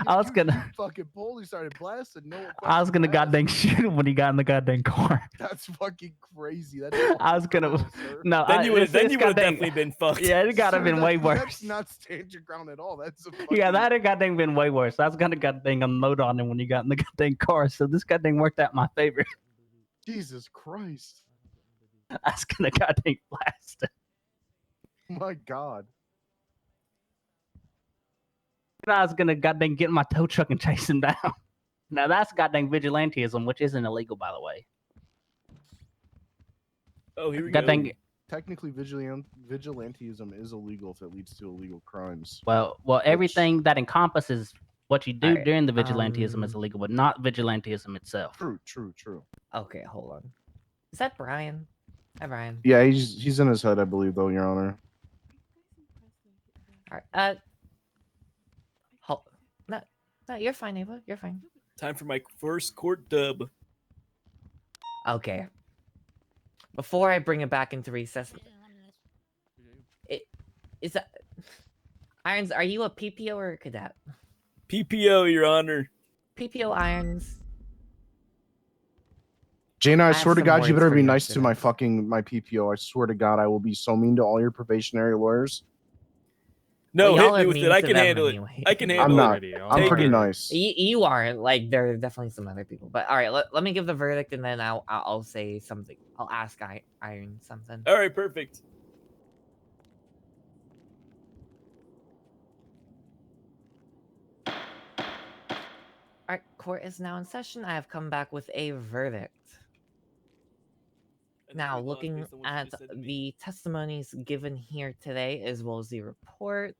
I was gonna. Fucking Polly started blasting. No one I was gonna goddamn shoot him when he got in the goddamn car. That's fucking crazy. That's I was gonna. No, Then you would have it's goddamn- definitely been fucked. Yeah, it gotta have been way worse. That's not stand your ground at all. That's a Yeah, that had goddamn been way worse. I was gonna goddamn unload on him when he got in the goddamn car. So this goddamn worked out in my favor. Jesus Christ. I was gonna goddamn blast him. My God. I was gonna goddamn get in my tow truck and chase him down. Now that's goddamn vigilantism, which isn't illegal, by the way. Oh, here we Goddamn. go. Technically, vigilantism is illegal if it leads to illegal crimes. Well, everything that encompasses what you do Alright, during the vigilantism is illegal, but not vigilantism itself. True. Okay, hold on. Is that Brian? Hi, Brian. Yeah, he's in his head, I believe, though, Your Honor. All right. No, you're fine, Ava. You're fine. Time for my first court dub. Okay. Before I bring it back into recess, is that Irons? Are you a PPO or a cadet? PPO, Your Honor. PPO Irons. Jaina, I have swear to some God, you words better for be your nice to my students. my PPO. I swear to God, I will be so mean to all your probationary lawyers. No, Well, hit y'all me are with it. mean I to can them handle it. anyway. I can I'm handle not. it. I'm Take pretty it. nice. You aren't. Like, there are definitely some other people. But all right, let me give the verdict, and then I'll say something. I'll ask Iron something. All right, perfect. All right, court is now in session. I have come back with a verdict. Now, looking at the testimonies given here today, as well as the report,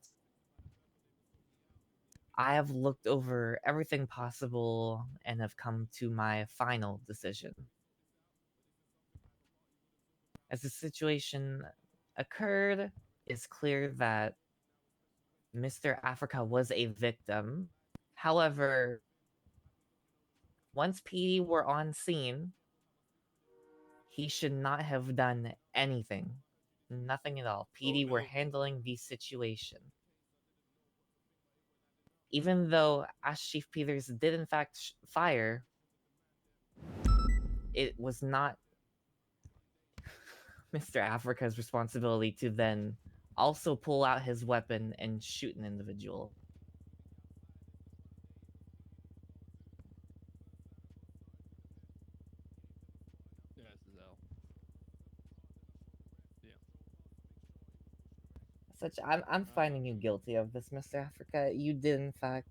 I have looked over everything possible and have come to my final decision. As the situation occurred, it's clear that Mr. Africa was a victim. However, once PD were on scene, he should not have done anything. Nothing at all. PD were handling the situation. Even though Ash Chief Peters did in fact fire, it was not Mr. Africa's responsibility to then also pull out his weapon and shoot an individual. I'm finding you guilty of this, Mr. Africa. You did in fact.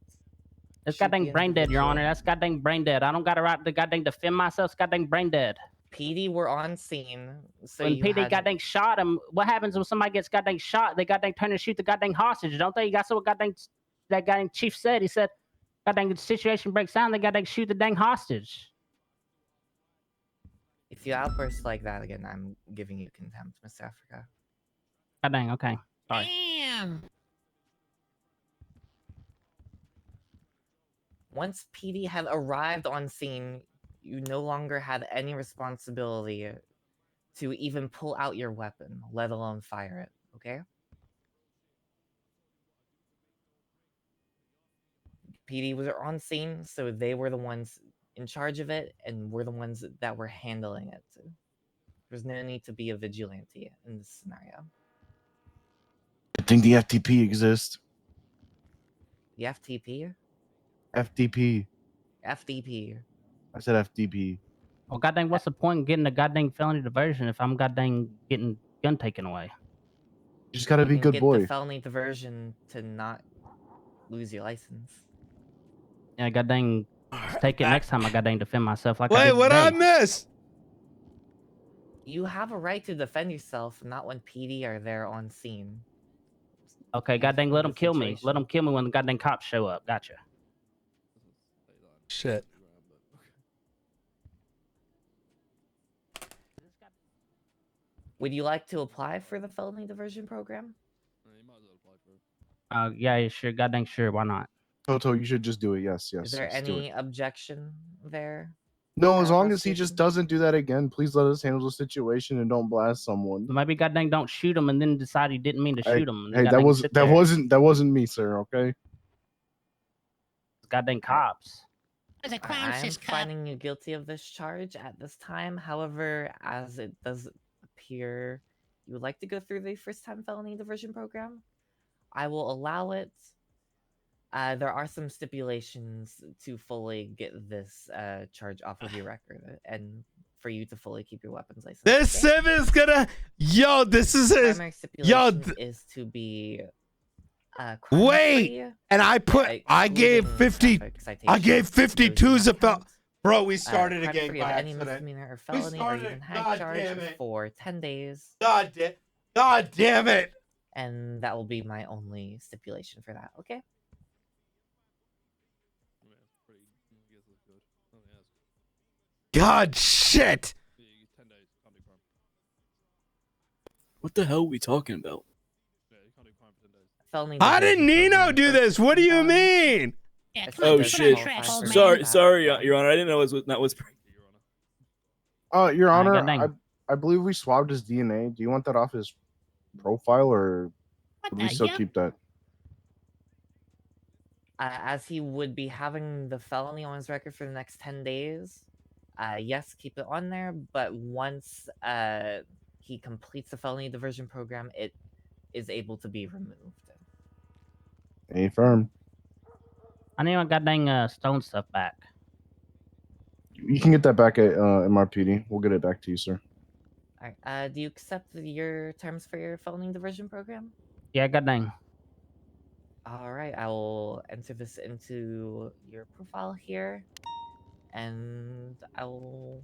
It's shoot the goddamn brain dead, Your individual. Honor. That's goddamn brain dead. I don't got a right to goddamn defend myself. It's goddamn brain dead. PD were on scene, so When you PD had... goddamn shot him, what happens when somebody gets goddamn shot? They goddamn turn and shoot the goddamn hostage, don't they? That's what goddamn that goddamn chief said. He said, goddamn the situation breaks down, they goddamn shoot the dang hostage. If you outburst like that again, I'm giving you contempt, Mr. Africa. Goddamn, okay. Sorry. Damn! Once PD had arrived on scene, you no longer had any responsibility to even pull out your weapon, let alone fire it, okay? PD was on scene, so they were the ones in charge of it, and we're the ones that were handling it. There's no need to be a vigilante in this scenario. I think the FTP exists. The FTP? FTP. FDP. I said FTP. Well, goddamn, what's the point in getting a goddamn felony diversion if I'm goddamn getting gun taken away? You just gotta be You good get boy. the felony diversion to not lose your license. Yeah, goddamn, take it next time I goddamn defend myself like I Wait, did what I today. miss? You have a right to defend yourself, not when PD are there on scene. Okay, goddamn, let them kill me. Let them kill me when the goddamn cops show up. Gotcha. Shit. Would you like to apply for the felony diversion program? Yeah, sure, goddamn sure. Why not? Toto, you should just do it. Yes, yes. Is there yes, do it. any objection there? No, as long as he just doesn't do that again, please let us handle the situation and don't blast someone. Maybe goddamn don't shoot him and then decide he didn't mean to shoot him. And Hey, that wasn't me, sir. Okay. Goddamn cops. I'm finding you guilty of this charge at this time. However, as it does appear you would like to go through the first-time felony diversion program, I will allow it. There are some stipulations to fully get this charge off of your record and for you to fully keep your weapons license. This sim is gonna, yo, this is his, Primary yo. stipulation is to be Wait, and I put, I gave 50, I gave 52s about. Bro, we started crime again free by of any accident. misdemeanor or felony or even hag charge for 10 days. God damn it. And that will be my only stipulation for that, okay? God shit. What the hell are we talking about? Felony How did Nino do this? What do you mean? Oh shit! Sorry, Your Honor. I didn't know it was not whispering. Your Honor, I believe we swabbed his DNA. Do you want that off his profile, or would we still keep that? As he would be having the felony on his record for the next 10 days, Yes, keep it on there, but once he completes the felony diversion program, it is able to be removed. A firm. I need my goddamn stone stuff back. You can get that back at MRPD. We'll get it back to you, sir. All right. Do you accept your terms for your felony diversion program? Yeah, goddamn. All right. I will enter this into your profile here, and I will.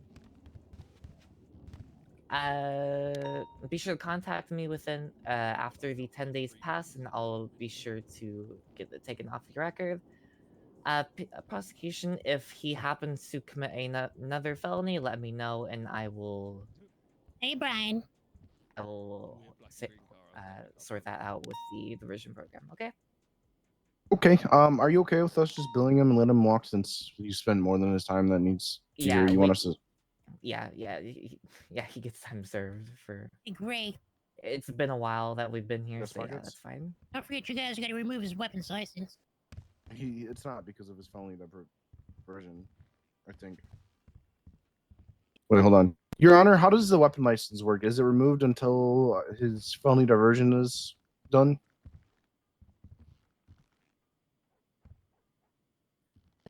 Be sure to contact me within after the 10 days pass, and I'll be sure to get it taken off your record. Prosecution, if he happens to commit another felony, let me know, and I will. Hey, Brian. I will sort that out with the diversion program. Okay. Okay. Are you okay with us just billing him and let him walk since he spent more than his time that needs to Yeah, hear? You want us to? Yeah. He gets time served for. Great. It's been a while that we've been here, so yeah, buckets? that's fine. Don't forget, you guys got to remove his weapons license. It's not because of his felony diversion, I think. Wait, hold on. Your Honor, how does the weapon license work? Is it removed until his felony diversion is done?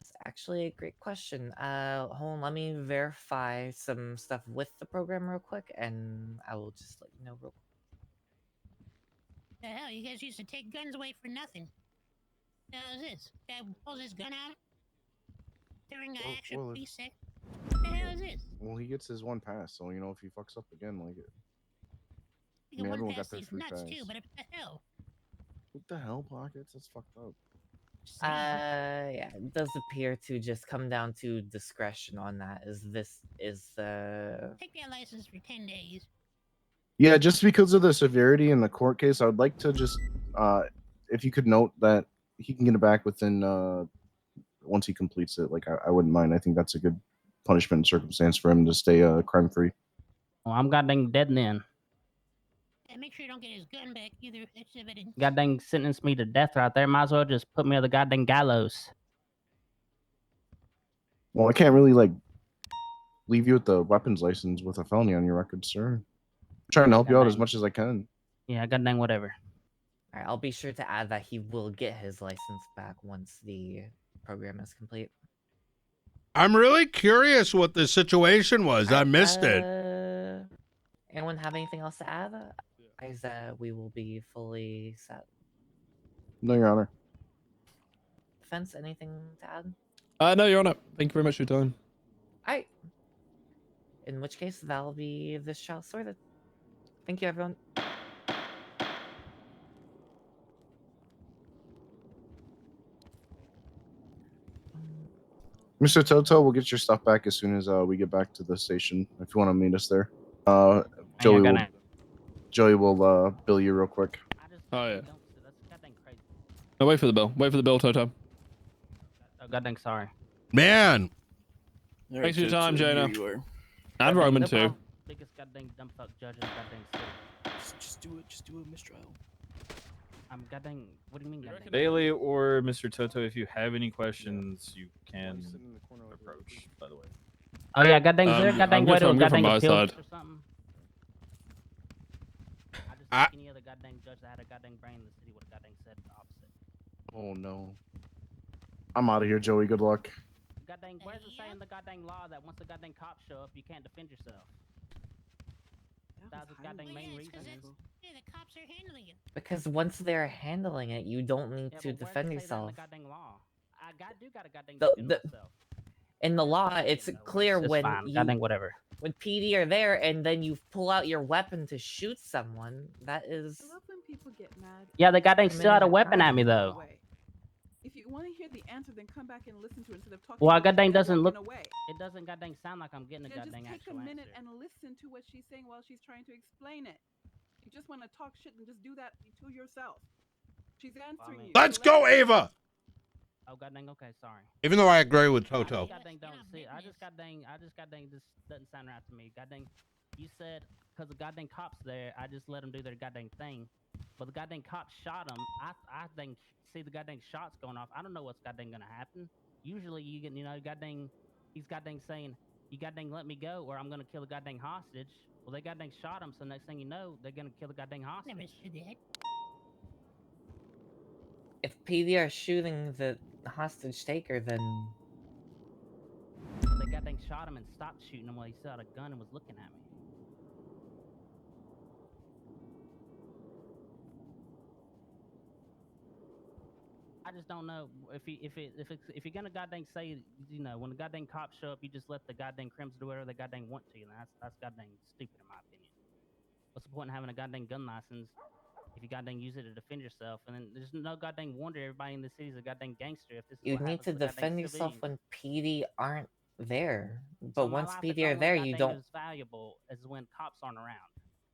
It's actually a great question. Hold on, let me verify some stuff with the program real quick, and I will just let you know real quick. The hell, you guys used to take guns away for nothing. How's this? Guy pulls his gun out during an actual police set. What the hell is this? Well, he gets his one pass, so you know if he fucks up again, like it. You get one pass these nuts too, but what the hell? What the hell, Pockets? That's fucked up. Yeah, it does appear to just come down to discretion on that. Take that license for 10 days. Yeah, just because of the severity in the court case, I would like to just, if you could note that he can get it back within, once he completes it. Like, I wouldn't mind. I think that's a good punishment circumstance for him to stay crime-free. Well, I'm goddamn dead then. And make sure you don't get his gun back either. That's evidence. Goddamn sentence me to death right there. Might as well just put me on the goddamn gallows. Well, I can't really, like, leave you with the weapons license with a felony on your record, sir. I'm trying to help you out as much as I can. Yeah, goddamn whatever. All right, I'll be sure to add that he will get his license back once the program is complete. I'm really curious what the situation was. I missed it. Anyone have anything else to add? Is that we will be fully set? No, Your Honor. Defense, anything to add? No, Your Honor. Thank you very much for your time. Alright. In which case, that'll be this trial sorted. Thank you, everyone. Mr. Toto, we'll get your stuff back as soon as we get back to the station. If you want to meet us there, Joey will bill you real quick. Oh yeah. No, wait for the bill. Wait for the bill, Toto. Oh, goddamn sorry. Man. Thanks for your time, Jaina. And Roman too. Biggest goddamn dumb fuck judges goddamn sick. Just do it. Just do a mistrial. I'm goddamn. What do you mean, goddamn? Bailey or Mr. Toto, if you have any questions, you can approach. By the way. Oh yeah, goddamn. I'm good from my side. Any other goddamn judge that had a goddamn brain in the city would have goddamn said the opposite. Oh no. I'm out of here, Joey. Good luck. Goddamn, where's it saying in the goddamn law that once the goddamn cops show up, you can't defend yourself? That's the goddamn main reason. Yeah, the cops are handling it. Because once they're handling it, you don't need to defend yourself. In the law, it's clear when whatever. When PD are there and then you pull out your weapon to shoot someone, that is. I love when people get mad. Yeah, they goddamn still had a weapon at me though. If you want to hear the answer, then come back and listen to it instead of talking. Well, about goddamn it doesn't look. away. It doesn't goddamn sound like I'm getting a Then goddamn just take actual a minute answer. and listen to what she's saying while she's trying to explain it. You just want to talk shit and just do that to yourself. She's answering you. Let's go, Ava. Oh goddamn. Okay, sorry. Even though I agree with Toto. Goddamn don't see it. I just goddamn this doesn't sound right to me. Goddamn, you said because the goddamn cops there, I just let them do their goddamn thing. But the goddamn cops shot him. I think see the goddamn shots going off. I don't know what's goddamn gonna happen. Usually you get goddamn he's goddamn saying, you goddamn let me go, or I'm gonna kill the goddamn hostage. Well, they goddamn shot him, so next thing you know, they're gonna kill the goddamn hostage. Never said that. If PD are shooting the hostage taker, then They goddamn shot him and stopped shooting him while he still had a gun and was looking at me. I just don't know if you're gonna goddamn say, you know, when the goddamn cops show up, you just let the goddamn crims do whatever they goddamn want to, and that's goddamn stupid in my opinion. What's the point in having a goddamn gun license if you goddamn use it to defend yourself? And then there's no goddamn wonder everybody in the city is a goddamn gangster if this is you what need happens to to the goddamn defend yourself civilians. when PD aren't there. But So my once life PD is are only there, you goddamn don't. as valuable as when cops aren't around.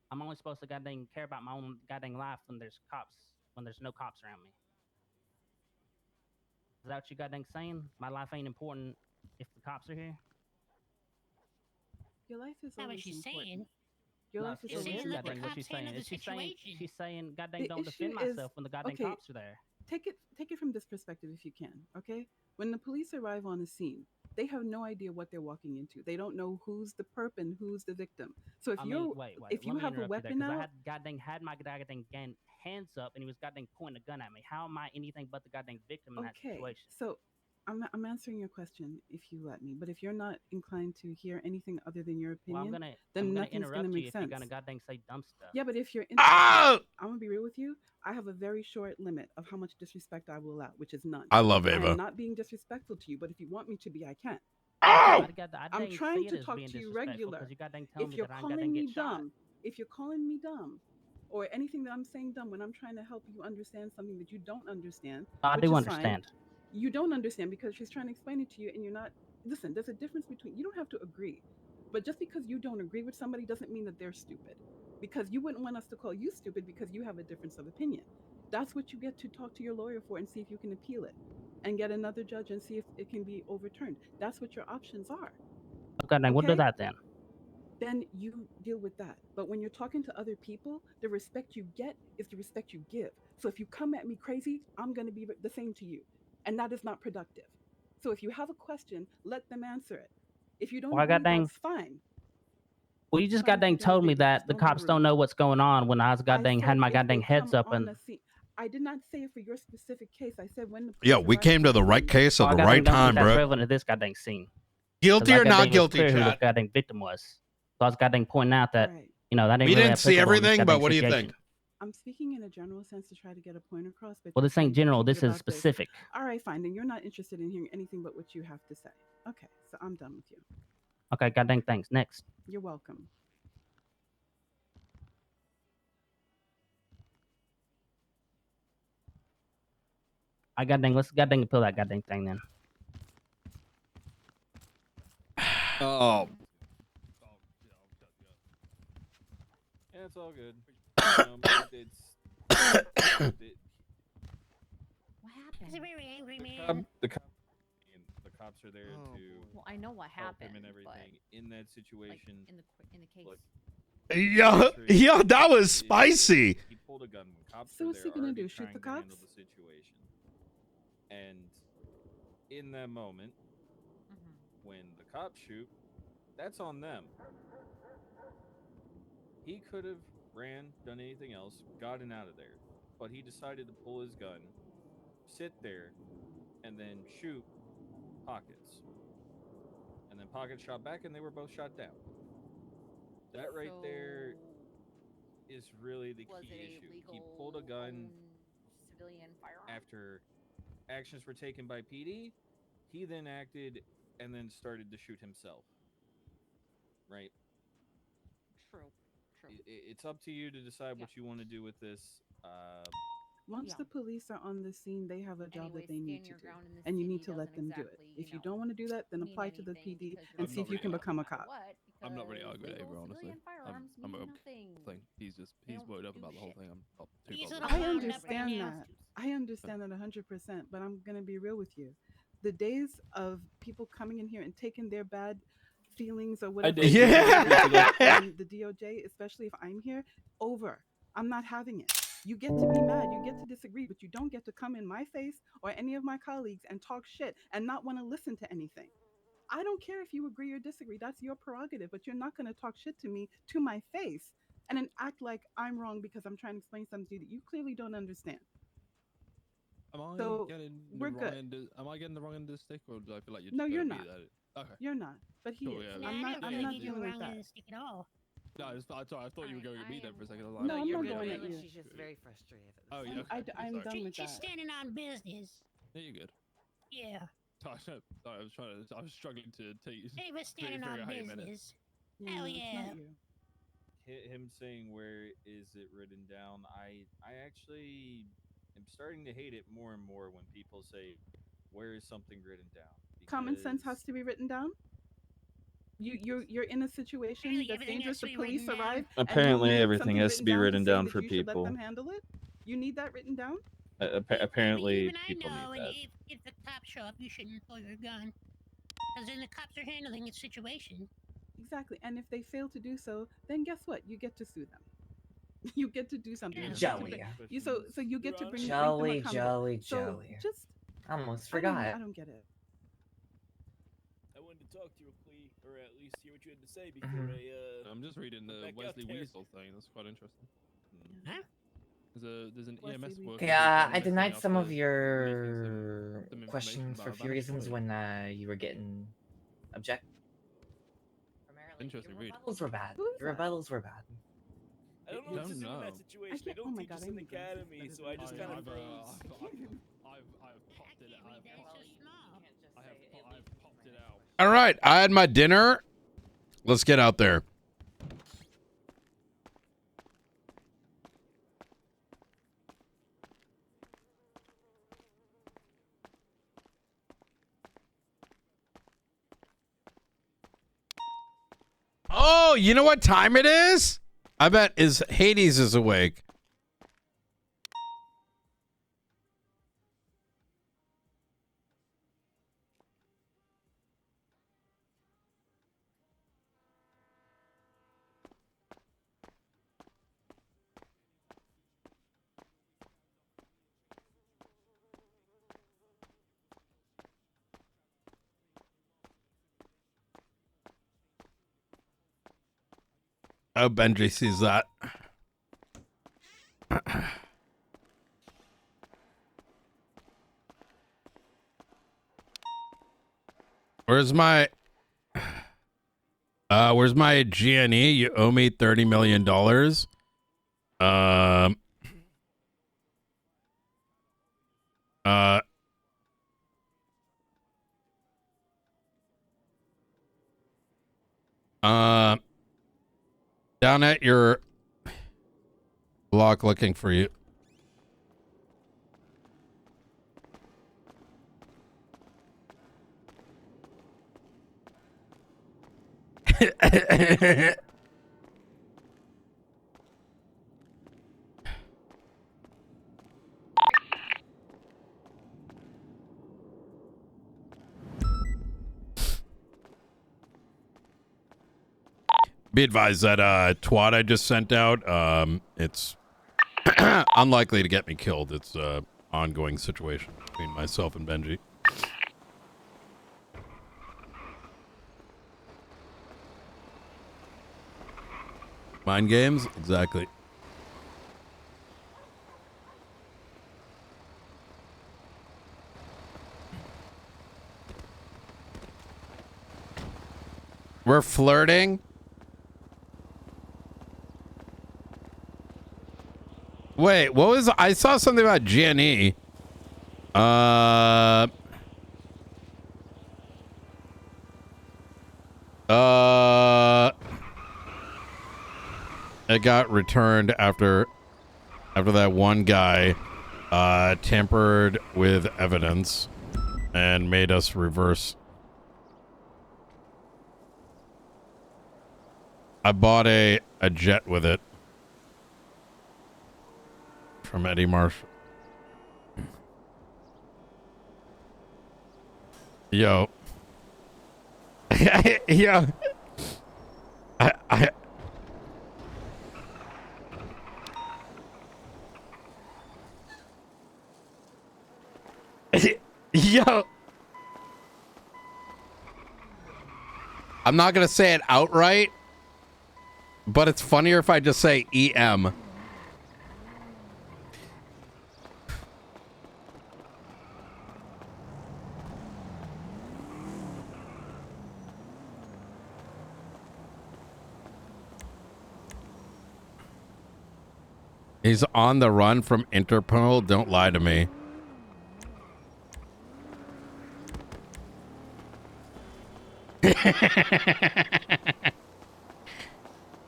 I'm only supposed to goddamn care about my own goddamn life when there's no cops around me. Is that what you goddamn saying? My life ain't important if the cops are here? Your life is Not what always she's important. saying. Your No, life is it always is important. goddamn what she's saying. handle the She's saying, situation. she's saying, goddamn, The don't defend issue is- myself when the goddamn okay, cops are there. Take it from this perspective if you can, okay? When the police arrive on the scene, they have no idea what they're walking into. They don't know who's the perp and who's the victim. So if I you mean, wait, if you let me have a interrupt you there, weapon 'cause I out, had goddamn my goddamn hands up and he was goddamn pointing a gun at me. How am I anything but the goddamn victim in that okay. situation? So I'm answering your question if you let me. But if you're not inclined to hear anything other than your Well, opinion, I'm gonna then nothing's interrupt gonna you make if sense. you're gonna goddamn say dumb stuff. Yeah, but if you're in, Ah! I'm gonna be real with you. I have a very short limit of how much disrespect I will allow, which is none. I love I Ava. am not being disrespectful to you, but if you want me to be, I can. Oh! I'm trying to talk to you regular. If you're calling me dumb, or anything that I'm saying dumb when I'm trying to help you understand something that you don't understand, I which do is understand. fine. You don't understand because she's trying to explain it to you and you're not. Listen, there's a difference between, you don't have to agree, but just because you don't agree with somebody doesn't mean that they're stupid, because you wouldn't want us to call you stupid because you have a difference of opinion. That's what you get to talk to your lawyer for and see if you can appeal it and get another judge and see if it can be overturned. That's what your options are. Goddamn, we'll do Okay? that then. Then you deal with that. But when you're talking to other people, the respect you get is the respect you give. So if you come at me crazy, I'm going to be the same to you. And that is not productive. So if you have a question, let them answer it. If you don't Well, I agree, goddamn- that's fine. Well, you just Fine if you goddamn don't told me agree, but that just the don't be cops rude. don't know what's going on when I was I goddamn said had my if goddamn they heads come up on and. the scene. I did not say it for your specific case. I said when the Yo, police we arrive came to on the right scene. case at Oh, I the goddamn right don't think time, that's bro. relevant to this goddamn scene. Guilty 'Cause I or not goddamn was guilty, clear who the chat? goddamn victim was. So I was goddamn pointing out that you know that ain't We really didn't see applicable in this everything, but goddamn what do you situation. think? I'm speaking in a general sense to try to get a point across. But Well, you're this ain't trying to get general. heated This is about specific. All right, fine. Then you're not interested in hearing anything but what you have to say. Okay, so I'm done with you. Okay, goddamn thanks. Next. You're welcome. Let's goddamn appeal that goddamn thing then. Oh. Yeah, it's all good. It's What happened? He's a very angry man. the cops are there to Well, I know what help happened, him and but everything in that situation. in the case. Yo, that was spicy. He pulled a gun when cops So were what's there he gonna already do, shoot the trying to handle cops? the situation. And in that moment, when the cops shoot, that's on them. He could have ran, done anything else, gotten out of there, but he decided to pull his gun, sit there, and then shoot Pockets. And then Pockets shot back, and they were both shot down. That right there is really the Was key it a issue. He legal pulled a gun civilian firearm? after actions were taken by PD. He then acted and then started to shoot himself. Right? True. It's up to you to decide what you want to do with this. Once the police are on the scene, they have a job that they need to do, ground in the and you need city to let them doesn't do it. exactly, If you don't want to do that, then mean apply to the anything PD because and you're see if you can no become a matter cop. what, I'm not really because arguing with legal Avery, honestly. civilian firearms I'm mean a nothing. thing. He's worried about the whole thing. I'm not too He's bothered. a I little wound up right understand now. that. I understand that 100%, but I'm going to be real with you. The days of people coming in here and taking their bad feelings or whatever did. Yeah. on the DOJ, especially if I'm here, over. I'm not having it. You get to be mad, you get to disagree, but you don't get to come in my face or any of my colleagues and talk shit and not want to listen to anything. I don't care if you agree or disagree. That's your prerogative, but you're not going to talk shit to me to my face and then act like I'm wrong because I'm trying to explain something to you that you clearly don't understand. Am I So getting the we're wrong good. end? Am I getting the wrong end of the stick, or do I feel like you're No, just you're better not. beat at it? Okay. You're not, but he Cool, is. yeah, I'm not. I I'm don't not think you're dealing with wrong that. in the stick at all. No, I thought you were going at me then for a second. I was like, No, I'm you're not good. going at Really, you. she's just very frustrated. Oh yeah. Okay. I'm Sorry. done with Just that. standing on business. Yeah, you're good. Yeah. Sorry, I was struggling to take. Hey, we're standing figure on out how you meant it. business. Yeah, Hell it's yeah. not you. Him saying where is it written down, I actually am starting to hate it more and more when people say where is something written down. Common sense has to be written down. You're in a situation that's dangerous. The police arrive. Apparently, and you need everything something has to be written say down that for you should let people. them handle it. You need that written down. Apparently, Even people I know, need and that. if the cops show up, you shouldn't pull your gun. Because then the cops are handling the situation. Exactly. And if they fail to do so, then guess what? You get to sue them. You get to do something. Joey. So you get to bring them Joey, accountable. Joey, So Joey. just Almost I don't know, forgot. I don't get it. I wanted to talk to you, Plea, or at least hear what you had to say before I'm just reading the back out Wesley there. Weasel thing. That's quite interesting. Huh? There's an EMS worker. Yeah, I who's denied missing some of after your some information questions for a about few a reasons shooting. when you were getting object. Interesting read. Rebuttals were bad. Your rebuttals were bad. I don't know what to do in that situation. They don't teach us in the academy, so I just kind of freeze. I've popped it. I've popped it out. All right, I had my dinner. Let's get out there. Oh, you know what time it is? I bet Hades is awake. Oh, Benji sees that. Where's my GNE? You owe me $30 million. Down at your block looking for you. Be advised that twat I just sent out, it's unlikely to get me killed. It's an ongoing situation between myself and Benji. Mind games? Exactly. We're flirting? Wait, what was... I saw something about Jenny. It got returned after that one guy tampered with evidence and made us reverse. I bought a jet with it from Eddie Marshall. Yo. Yo. I Yo. I'm not gonna say it outright, but it's funnier if I just say EM. He's on the run from Interpol. Don't lie to me.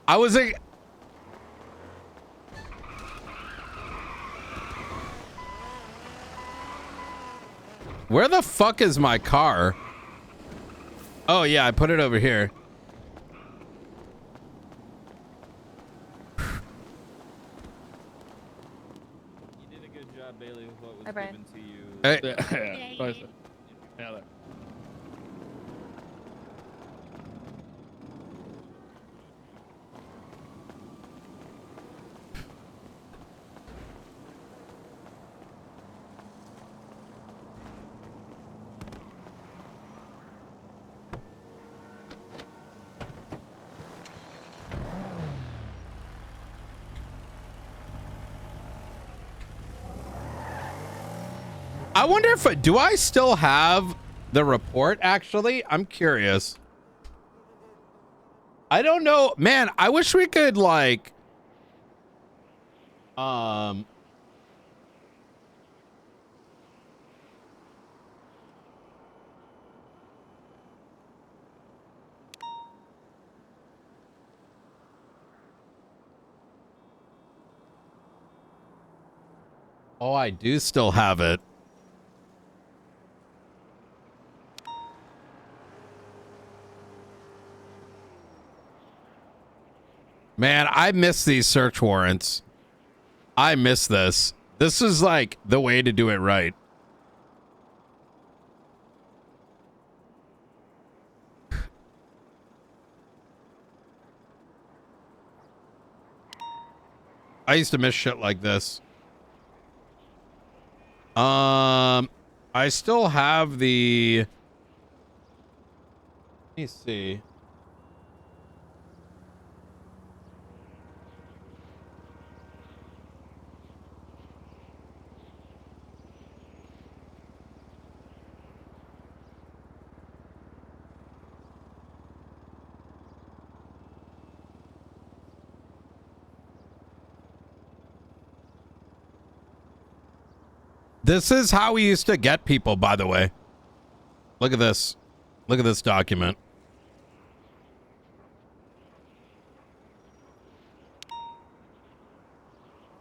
I was a... Where the fuck is my car? Oh yeah, I put it over here. You did a good job, Bailey, with what was Hi, Brian. given to you. Hey. Yeah. Both. Yeah. Look. I wonder if do I still have the report actually? I'm curious. I don't know, man. I wish we could like Oh, I do still have it. Man, I miss these search warrants. I miss this. This is like the way to do it right. I used to miss shit like this. I still have the... Let me see. This is how we used to get people, by the way. Look at this. Look at this document.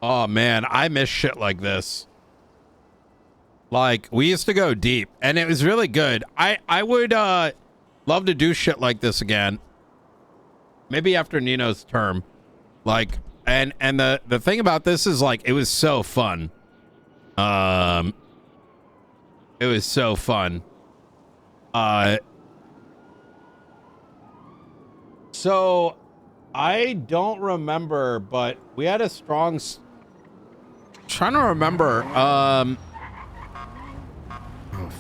Oh, man. I miss shit like this. Like, we used to go deep, and it was really good. I would love to do shit like this again. Maybe after Nino's term. Like, and the thing about this is, like, it was so fun. It was so fun. So I don't remember, but we had a strong trying to remember. Oh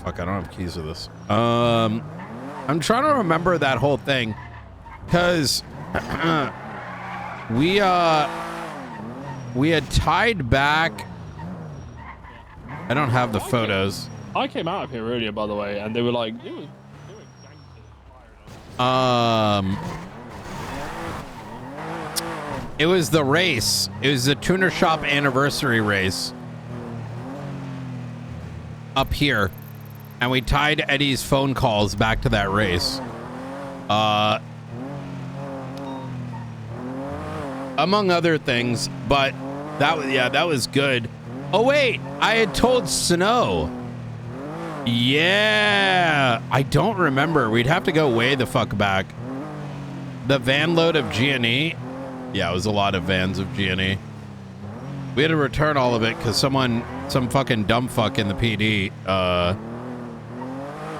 fuck, I don't have keys to this. I'm trying to remember that whole thing, because we had tied back. I don't have the photos. I came out of here earlier, by the way, and they were like, it was the race. It was the tuner shop anniversary race up here, and we tied Eddie's phone calls back to that race. Among other things, but that was good. Oh wait, I had told Snow. Yeah, I don't remember. We'd have to go way the fuck back. The van load of G&E. Yeah, it was a lot of vans of G&E. We had to return all of it because some fucking dumb fuck in the PD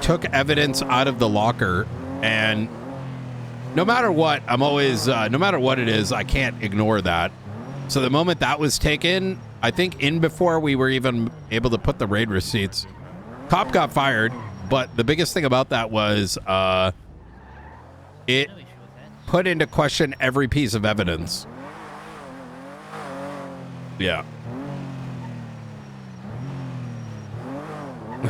took evidence out of the locker, and no matter what, I'm always no matter what it is, I can't ignore that. So the moment that was taken, I think in before we were even able to put the raid receipts, cop got fired. But the biggest thing about that was it put into question every piece of evidence. Yeah.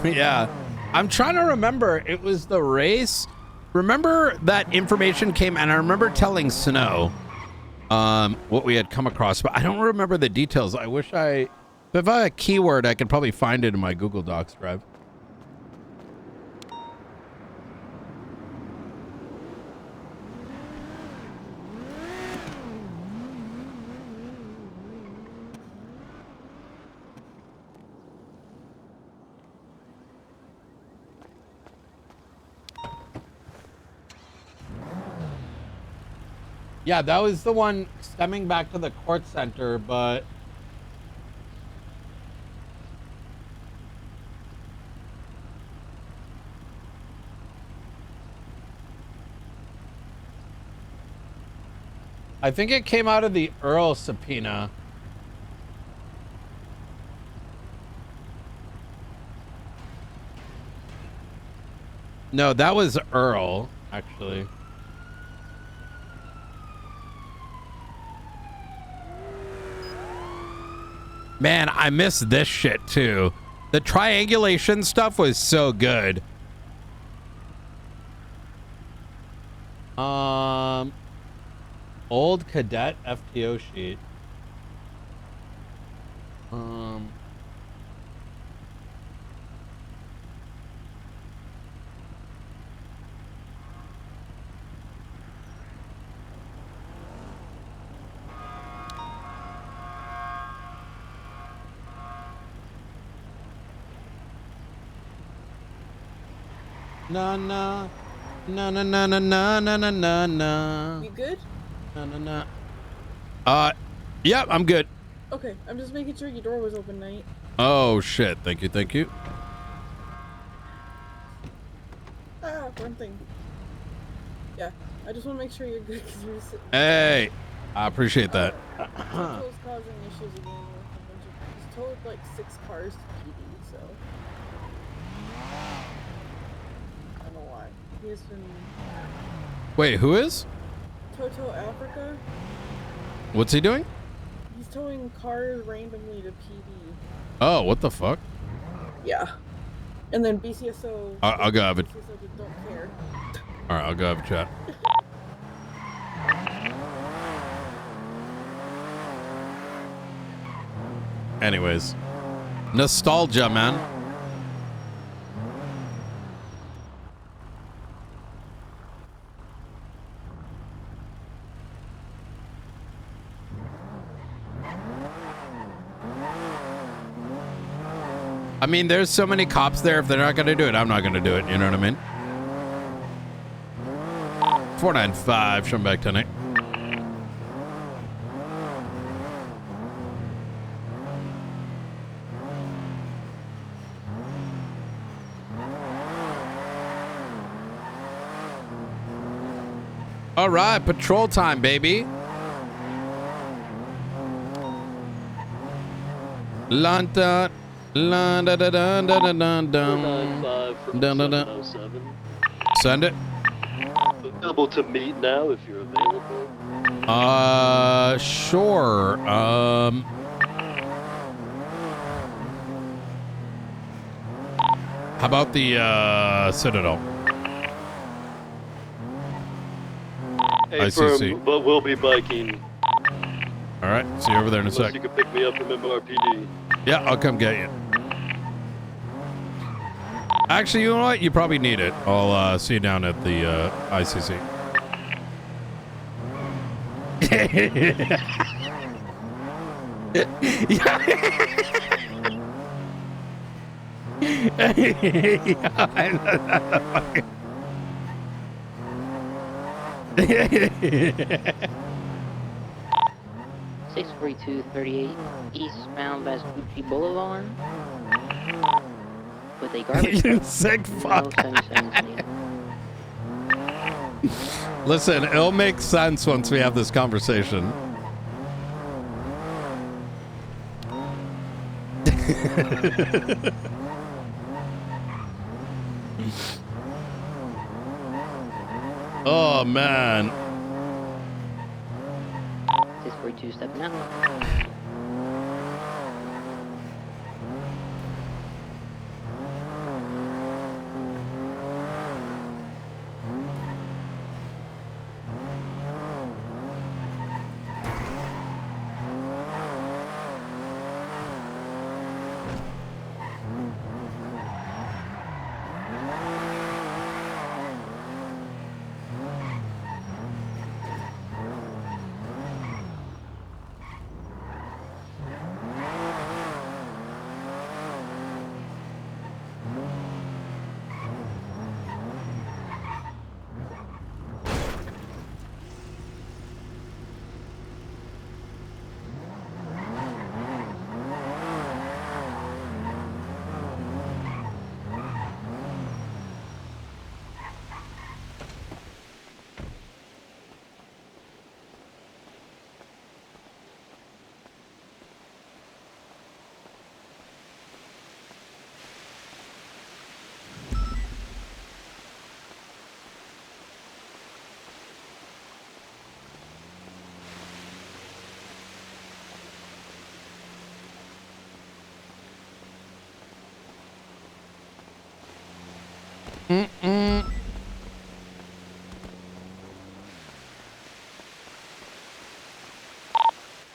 Yeah. I'm trying to remember. It was the race. Remember that information came, and I remember telling Snow what we had come across, but I don't remember the details. I wish if I had a keyword, I could probably find it in my Google Docs drive. Yeah, that was the one stemming back to the court center, but I think it came out of the Earl subpoena. No, that was Earl, actually. Man, I miss this shit too. The triangulation stuff was so good. Old cadet FTO sheet. No, no. No, no, no, no, no, no, no, no, no. You good? No, no, no. Yeah, I'm good. Okay, I'm just making sure your door was open, Knight. Oh, shit. Thank you, thank you. Ah, wrong thing. Yeah, I just want to make sure you're good because you're sitting. Hey, I appreciate that. Toto's causing issues again with a bunch of. He's towed like 6 cars to PD, so. I don't know why. He has been. Wait, who is? Toto Africa. What's he doing? He's towing cars randomly to PD. Oh, what the fuck? Yeah. And then BCSO. I'll go have it. BCSO just don't care. All right, I'll go have a chat. Anyways, nostalgia, man. I mean, there's so many cops there. If they're not going to do it, I'm not going to do it. You know what I mean? 495, show 'em back tonight. All right, patrol time, baby. Lanta, la da da da da da da da. Send it. Available to meet now if you're available. Sure. How about the Citadel? Hey, ICC. firm, but we'll be biking. All right, see you over there in a Unless sec. you can pick me up from MRPD. Yeah, I'll come get you. Actually, you know what? You probably need it. I'll see you down at the ICC. Yeah. 64238 eastbound Vespucci Boulevard with a garbage You truck. sick fuck. 0778. Listen, it'll make sense once we have this conversation. Oh man. 642 stepping out.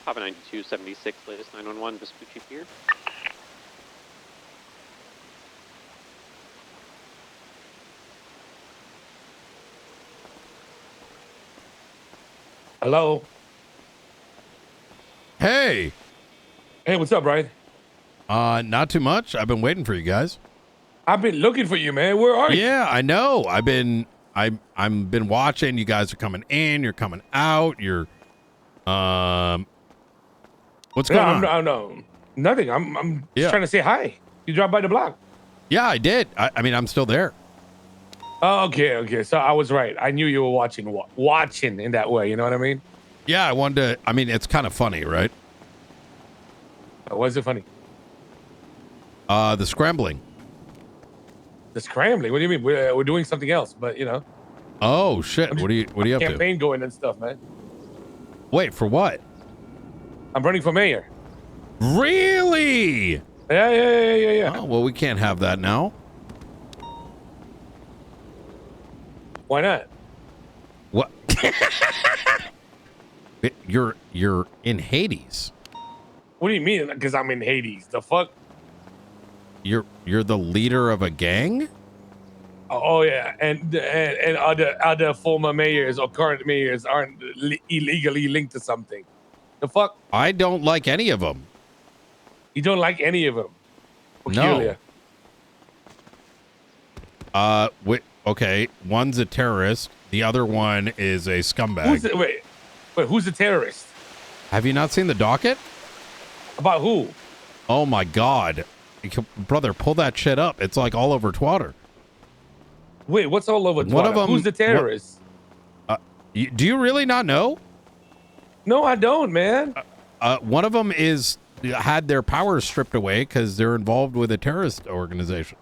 Papa 9276, latest 911, Vespucci Pier. Hello. Hey. Hey, what's up, Brian? Not too much. I've been waiting for you guys. I've been looking for you, man. Where are you? Yeah, I know. I've been watching. You guys are coming in. You're coming out. You're what's going on? I know. Nothing. I'm Yeah. just trying to say hi. You dropped by the block. Yeah, I did. I mean, I'm still there. Oh, okay. So I was right. I knew you were watching in that way. You know what I mean? Yeah, I wanted to. I mean, it's kind of funny, right? Why is it funny? The scrambling. The scrambling. What do you mean? We're doing something else, but you know. Oh shit! What are you up to? Campaign going and stuff, man. Wait for what? I'm running for mayor. Really? Yeah. Oh well, we can't have that now. Why not? What? You're in Hades. What do you mean? Because I'm in Hades. The fuck? You're the leader of a gang? Oh yeah, and other former mayors or current mayors aren't illegally linked to something. The fuck? I don't like any of them. You don't like any of them? Peculiar. No. Okay. One's a terrorist. The other one is a scumbag. Wait, who's the terrorist? Have you not seen the docket? About who? Oh my God. Brother, pull that shit up. It's like all over Twitter. Wait, what's all over Twitter? One of them, who's the terrorist? Do you really not know? No, I don't, man. One of them had their powers stripped away because they're involved with a terrorist organization.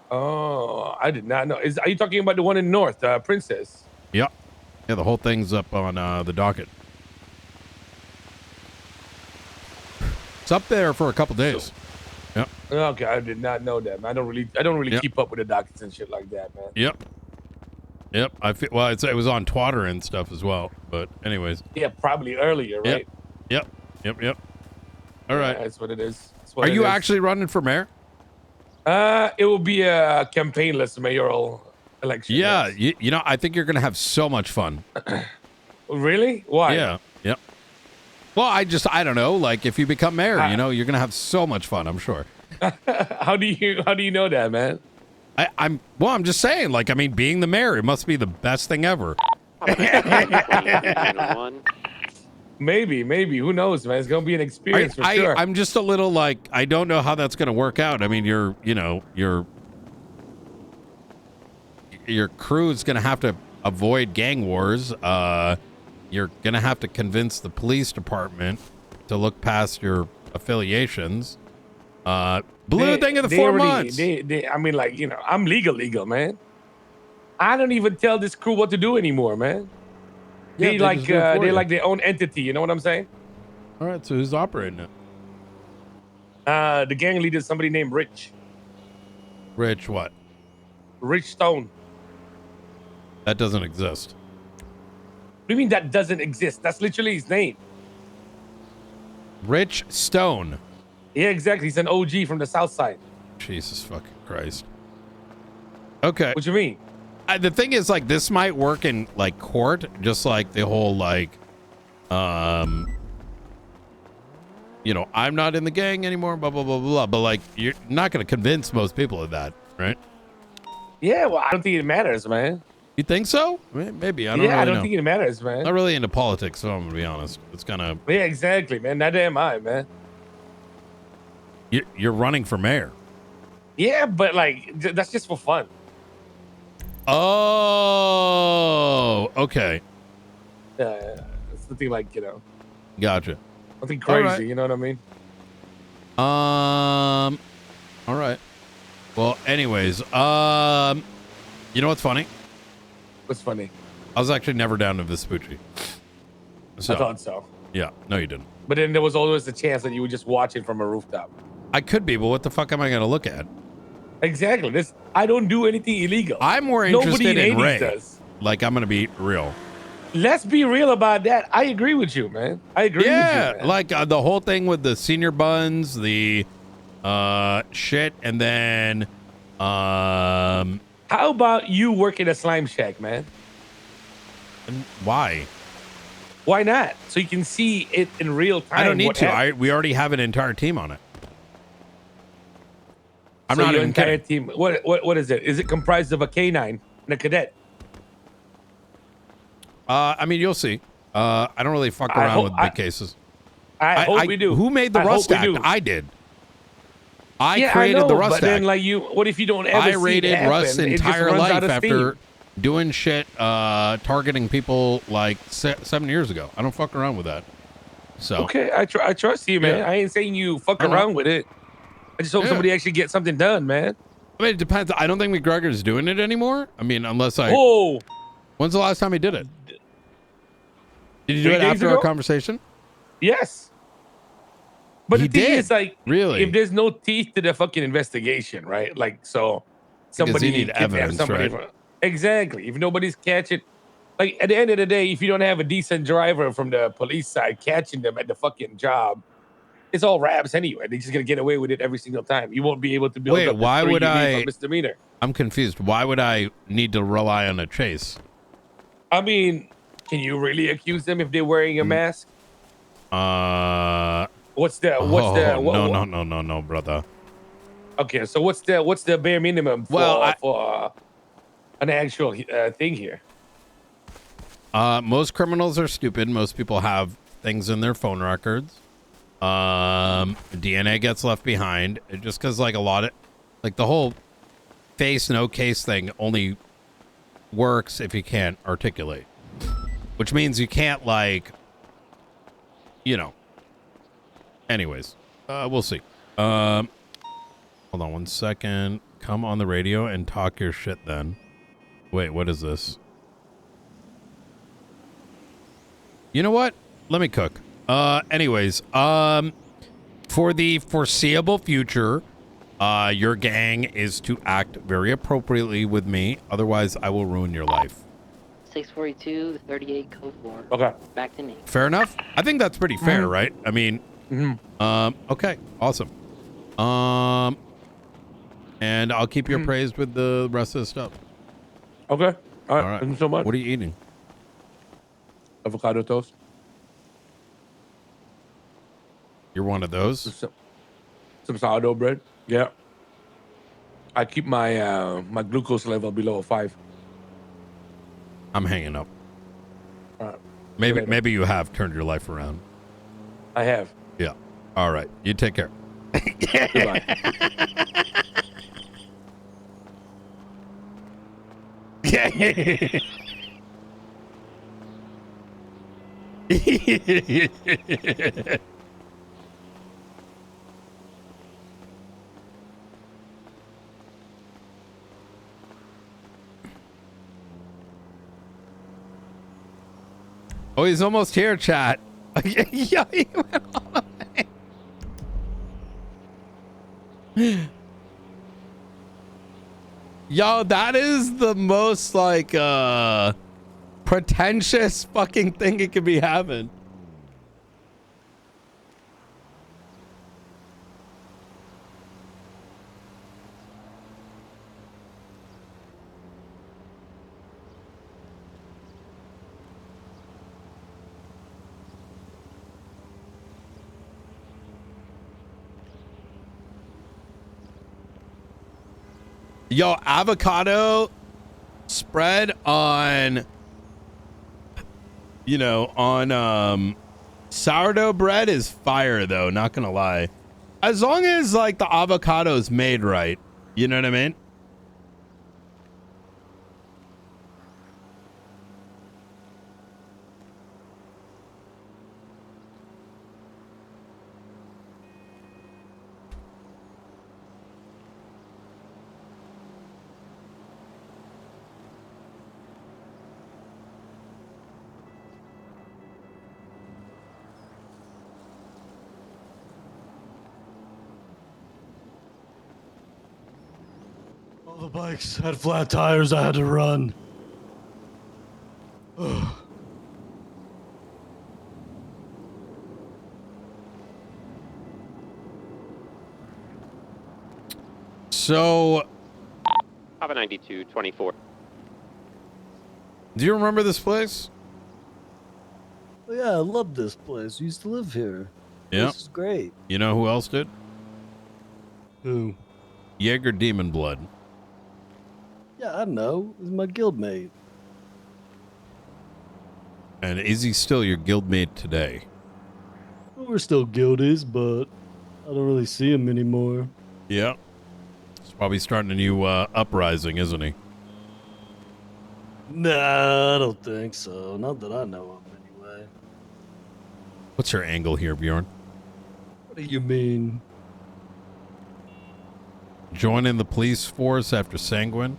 Oh, I did not know. Are you talking about the one in North, Princess? Yep. Yeah, the whole thing's up on the docket. It's up there for a couple days. Yep. Okay, I did not know that, man. I don't really Yep. keep up with the dockets and shit like that, man. Yep. I feel well. It was on Twitter and stuff as well. But anyways. Yeah, probably earlier, right? Yep. All right. Yeah, that's what it is. Are you actually running for mayor? It will be a campaignless mayoral election. Yeah. yes. You know, I think you're gonna have so much fun. Really? Why? Yeah. Yep. Well, I don't know. Like, if you become mayor, you know, you're gonna have so much fun. I'm sure. How do you know that, man? I'm just saying. Like, I mean, being the mayor, it must be the best thing ever. Maybe. Who knows, man? It's gonna be an experience for sure. I'm just a little like, I don't know how that's gonna work out. I mean, your crew's gonna have to avoid gang wars. You're gonna have to convince the police department to look past your affiliations. Blue thing of the 4 months. I mean, like, you know, I'm legal, man. I don't even tell this crew what to do anymore, man. Yeah, They they like just do it for they you. like their own entity. You know what I'm saying? All right, so who's operating it? The gang leader is somebody named Rich. Rich what? Rich Stone. That doesn't exist. What do you mean that doesn't exist? That's literally his name. Rich Stone. Yeah, exactly. He's an OG from the South Side. Jesus fucking Christ. Okay. What you mean? The thing is, like, this might work in like court, just like the whole like, you know, I'm not in the gang anymore, blah blah blah blah. But like, you're not going to convince most people of that, right? Yeah, well, I don't think it matters, man. You think so? Maybe. I don't Yeah, really I don't know. think it matters, man. Not really into politics, so I'm gonna be honest. It's kind of Yeah, exactly, man. Neither am I, man. you're running for mayor. Yeah, but like that's just for fun. Oh, okay, Yeah, it's nothing like gotcha. nothing All crazy. right. You know what I mean? All right. Well, anyways, you know what's funny? What's funny? I was actually never down to Vespucci. I thought so. Yeah, no, you didn't. But then there was always the chance that you would just watch it from a rooftop. I could be, but what the fuck am I gonna look at? Exactly. I don't do anything illegal. I'm more Nobody interested in Hades Ray. does. Like, I'm gonna be real. Let's be real about that. I agree with you, man. I agree with you, man. Like the whole thing with the senior buns, the shit, and then How about you work in a slime shack, man? Why? Why not? So you can see it in real time. I don't need what to. happened. We already have an entire team on it. I'm So not your even entire kidding. team. What is it? Is it comprised of a canine and a cadet? I mean, you'll see. I don't really fuck I around hope- with I- big cases. I hope we do. Who made the I hope Rust we Act? do. I did. I Yeah, created know, the Rust but Act. then like what if you don't ever I see rated it happen? Rust's It just entire runs life out of after steam. doing shit, targeting people like 7 years ago. I don't fuck around with that. So Okay, I trust you, man. Yeah. I ain't saying you fuck I know. around with it. I just hope Yeah. somebody actually gets something done, man. I mean, it depends. I don't think McGregor's doing it anymore. I mean, unless I. Whoa! When's the last time he did it? Did you do 3 it days after ago? our conversation? Yes. But He the thing did? is, like, Really? if there's no teeth to the fucking investigation, right? Like, so somebody you need kidnapped evidence, somebody right? Exactly. If nobody's catching, like, at the end of the day, if you don't have a decent driver from the police side catching them at the fucking job, it's all raps anyway. They're just gonna get away with it every single time. You won't be able to build Wait, up the why 3 would you need I? for misdemeanor. I'm confused. Why would I need to rely on a chase? I mean, can you really accuse them if they're wearing a mask? What's the No, brother. Okay, so what's the bare minimum for, for an actual thing here? Most criminals are stupid. Most people have things in their phone records. DNA gets left behind just because, like, a lot of, like, the whole face no case thing only works if you can't articulate, which means you can't, like, you know. Anyways, we'll see. Hold on 1 second. Come on the radio and talk your shit then. Wait, what is this? You know what? Let me cook. Anyways, for the foreseeable future, your gang is to act very appropriately with me. Otherwise, I will ruin your life. 642, 38, code 4. Okay. Back to me. Fair enough? I think that's pretty fair, right? I mean, okay, awesome. And I'll keep you appraised with the rest of the stuff. Okay. All right. Thank you so much. What are you eating? Avocado toast. You're one of those? Some sourdough bread. Yeah. I keep my my glucose level below 5. I'm hanging up. All right. Maybe you have turned your life around. I have. Yeah. All right. You take care. Goodbye. Oh, he's almost here, chat. Yeah, he went all the way. Yo, that is the most like pretentious fucking thing it could be having. Yo, avocado spread on, you know, on sourdough bread is fire though, not gonna lie. As long as like the avocado is made right, you know what I mean? All the bikes had flat tires. I had to run. So, Papa 9224. do you remember this place? Oh, yeah, I love this place. Used to live here. Yeah. This is great. You know who else did? Who? Jaeger Demon Blood. Yeah, I know. He's my guildmate. And is he still your guildmate today? We're still guildies, but I don't really see him anymore. Yeah. He's probably starting a new uprising, isn't he? Nah, I don't think so. Not that I know of, anyway. What's your angle here, Bjorn? What do you mean? Joining the police force after Sanguine?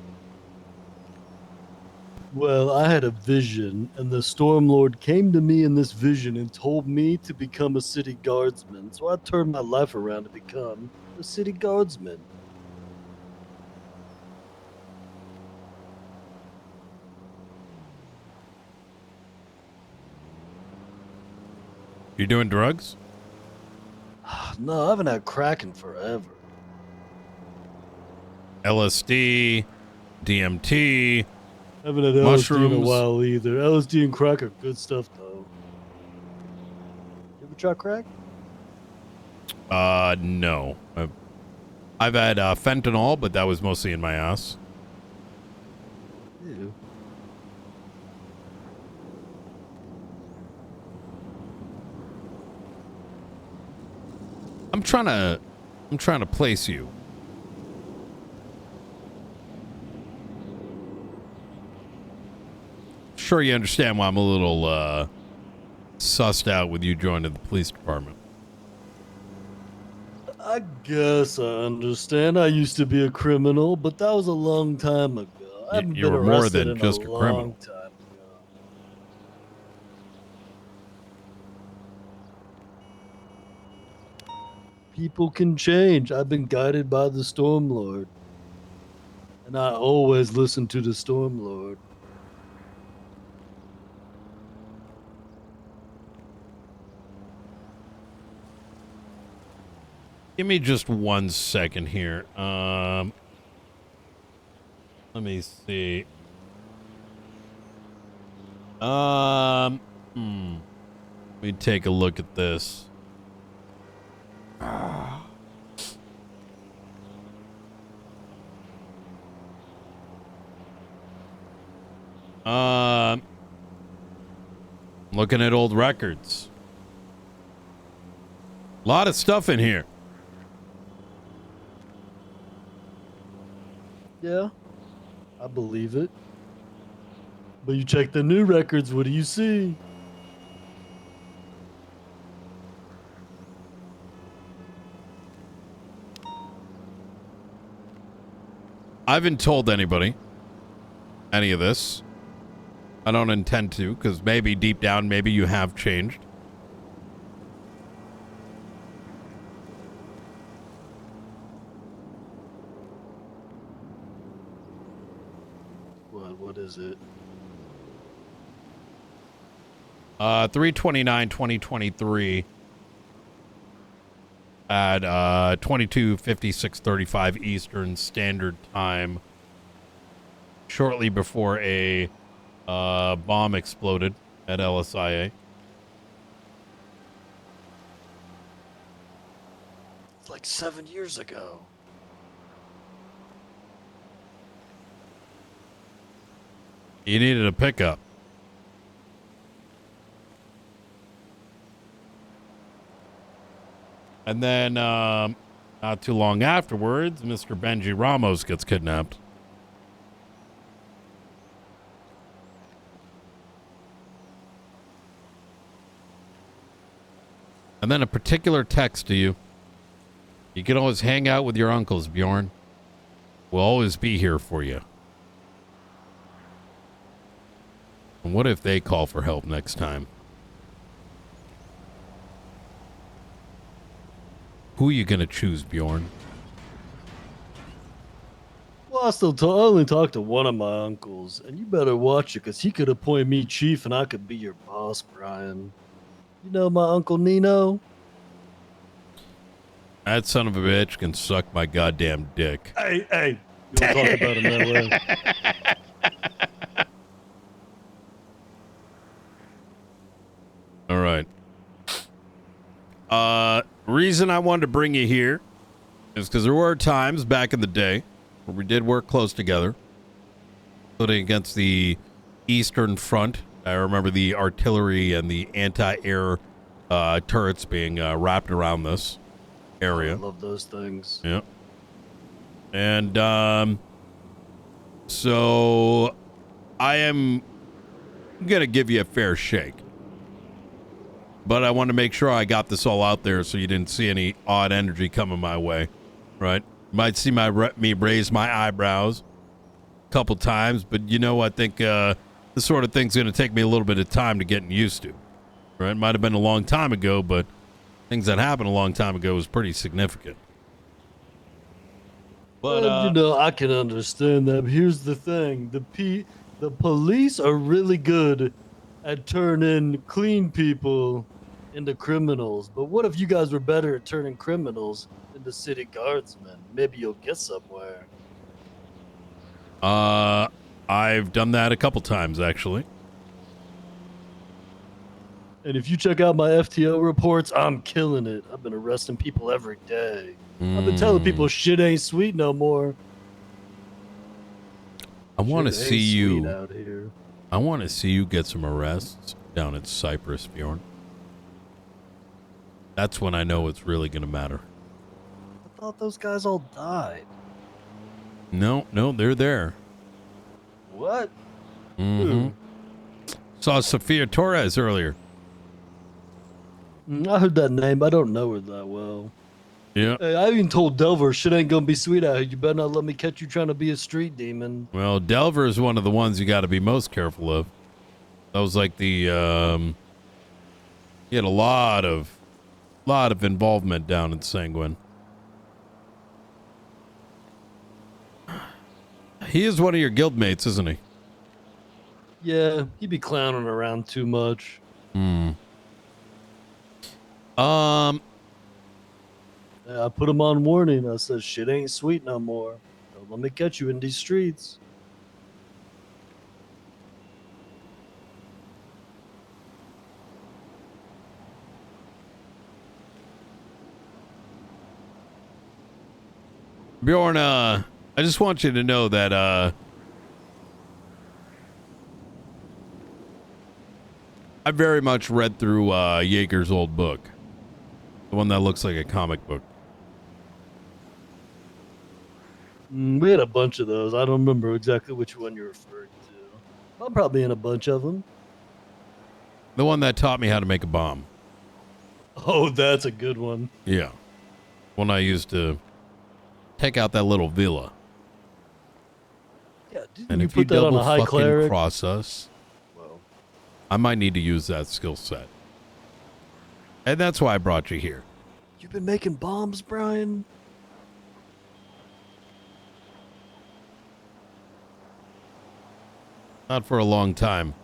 Well, I had a vision, and the Stormlord came to me in this vision and told me to become a city guardsman. So I turned my life around to become a city guardsman. You doing drugs? No, I haven't had crack in forever. LSD, DMT, Haven't had LSD mushrooms. in a while either. LSD and crack are good stuff, though. You ever try crack? No. I've had fentanyl, but that was mostly in my ass. Ew. I'm trying to place you. Sure you understand why I'm a little sussed out with you joining the police department. I guess I understand. I used to be a criminal, but that was a long time ago. I haven't You been were more arrested than in just a long criminal. time ago. People can change. I've been guided by the Stormlord. And I always listen to the Stormlord. Give me just 1 second here. Let me see. Let me take a look at this. Looking at old records. A lot of stuff in here. Yeah, I believe it. But you check the new records, what do you see? I haven't told anybody any of this. I don't intend to, because maybe deep down, maybe you have changed. What is it? 3/29/2023 at 22:56:35 Eastern Standard Time, shortly before a bomb exploded at LSIA. It's like 7 years ago. You needed a pickup. And then, not too long afterwards, Mr. Benji Ramos gets kidnapped. And then a particular text to you. You can always hang out with your uncles, Bjorn. We'll always be here for you. And what if they call for help next time? Who are you going to choose, Bjorn? Well, I only talked to one of my uncles, and you better watch it, because he could appoint me chief and I could be your boss, Brian. You know my Uncle Nino? That son of a bitch can suck my goddamn dick. Hey, you don't talk about him that way. All right. Reason I wanted to bring you here is because there were times back in the day where we did work close together, including against the Eastern Front. I remember the artillery and the anti-air turrets being wrapped around this area. I love those things. Yeah. And so I am going to give you a fair shake. But I want to make sure I got this all out there so you didn't see any odd energy coming my way, right? You might see me raise my eyebrows a couple times, but I think this sort of thing's going to take me a little bit of time to get used to, right? It might have been a long time ago, but things that happened a long time ago was pretty significant. But I can understand that. But here's the thing: the police are really good at turning clean people into criminals. But what if you guys were better at turning criminals into city guardsmen? Maybe you'll get somewhere. I've done that a couple times, actually. And if you check out my FTO reports, I'm killing it. I've been arresting people every day. I've been telling people shit ain't sweet no more. I want to Shit see ain't you. sweet out here. I want to see you get some arrests down in Cyprus, Bjorn. That's when I know it's really going to matter. I thought those guys all died. No, they're there. What? Mm-hmm. Saw Sophia Torres earlier. I heard that name. I don't know her that well. Yeah. Hey, I even told Delver shit ain't gonna be sweet out here. You better not let me catch you trying to be a street demon. Well, Delver is one of the ones you got to be most careful of. That was like the he had a lot of involvement down in Sanguine. He is one of your guildmates, isn't he? Yeah, he be clowning around too much. Yeah, I put him on warning. I said, shit ain't sweet no more. Don't let me catch you in these streets. Bjorn, I just want you to know that I very much read through Yeager's old book. The one that looks like a comic book. We had a bunch of those. I don't remember exactly which one you're referring to. I'm probably in a bunch of them. The one that taught me how to make a bomb. Oh, that's a good one. Yeah. One I used to take out that little villa. Yeah, didn't And you if you put that on double a high fucking cleric? cross us, Well, I might need to use that skill set. And that's why I brought you here. You've been making bombs, Brian? Not for a long time.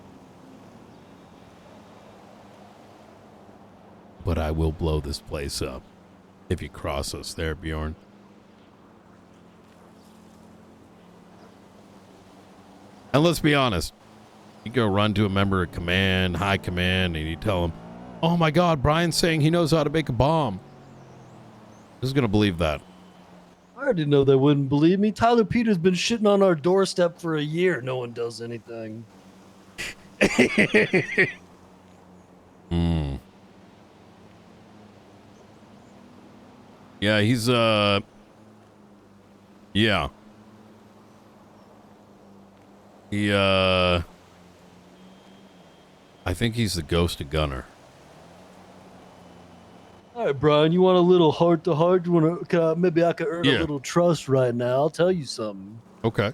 But I will blow this place up if you cross us there, Bjorn. And let's be honest. You go run to a member of command, high command, and you tell them, oh my God, Brian's saying he knows how to make a bomb. Who's going to believe that? I already know they wouldn't believe me. Tyler Peters been shitting on our doorstep for a year. No one does anything. Hmm. Yeah, he's, yeah. He, I think he's the ghost of Gunner. All right, Brian, you want a little heart-to-heart? You want to? Maybe I could earn Yeah. a little trust right now. I'll tell you something. Okay.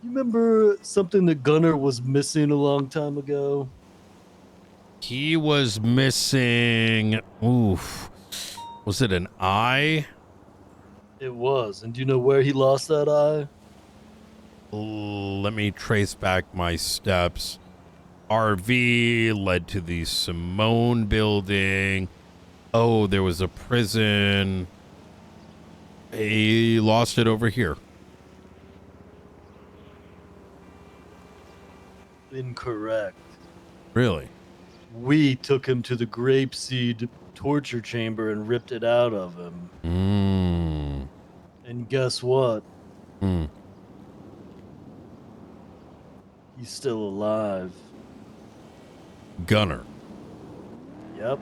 You remember something that Gunner was missing a long time ago? He was missing, oof. Was it an eye? It was. And do you know where he lost that eye? Let me trace back my steps. RV led to the Simone building. Oh, there was a prison. He lost it over here. Incorrect. Really? We took him to the grapeseed torture chamber and ripped it out of him. Mm. And guess what? Hmm. He's still alive. Gunner. Yep.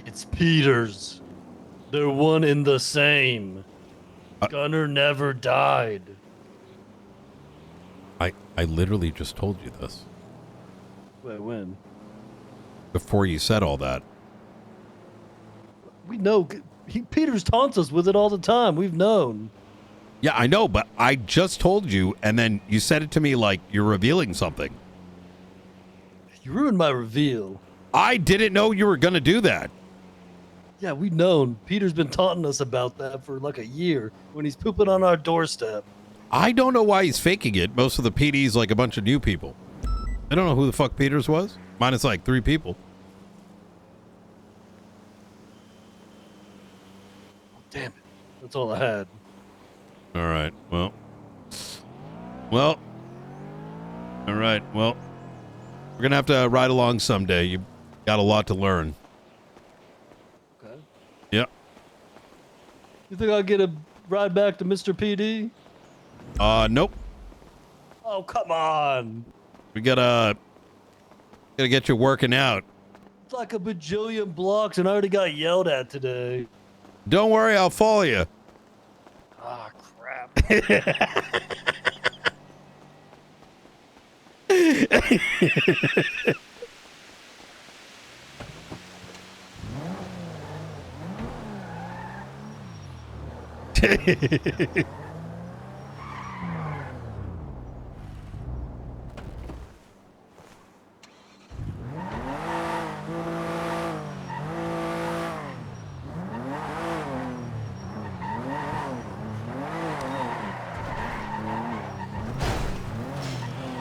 It's Peters. They're one and the same. Gunner never died. I literally just told you this. Wait, when? Before you said all that. We know. Peters taunts us with it all the time. We've known. Yeah, I know, but I just told you, and then you said it to me like you're revealing something. You ruined my reveal. I didn't know you were going to do that. Yeah, we've known. Peter's been taunting us about that for like a year when he's pooping on our doorstep. I don't know why he's faking it. Most of the PD's like a bunch of new people. I don't know who the fuck Peters was. Minus like 3 people. Damn it. That's all I had. All right. Well. All right. Well, we're going to have to ride along someday. You got a lot to learn. Okay. Yep. You think I'll get a ride back to Mr. PD? Nope. Oh, come on. We gotta get you working out. It's like a bajillion blocks and I already got yelled at today. Don't worry, I'll follow you. Ah, crap.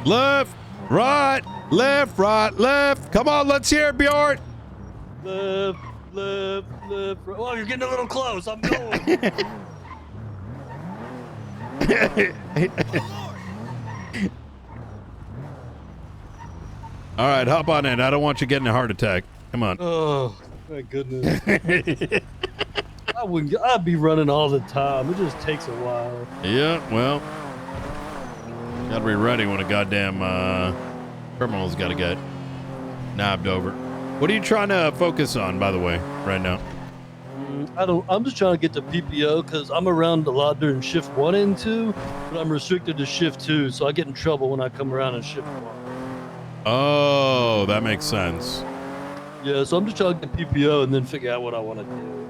Left, right, left, right, left. Come on, let's hear it, Bjorn. Left, left, left. Right. Oh, you're getting a little close. I'm going. All right, hop on in. I don't want you getting a heart attack. Come on. Oh, thank goodness. I'd be running all the time. It just takes a while. Yeah, well, gotta be ready when a goddamn criminal's gotta get nabbed over. What are you trying to focus on, by the way, right now? I'm just trying to get to PPO because I'm around a lot during shift 1 and 2, but I'm restricted to shift 2, so I get in trouble when I come around in shift 1. Oh, that makes sense. Yeah, so I'm just trying to get PPO and then figure out what I want to do.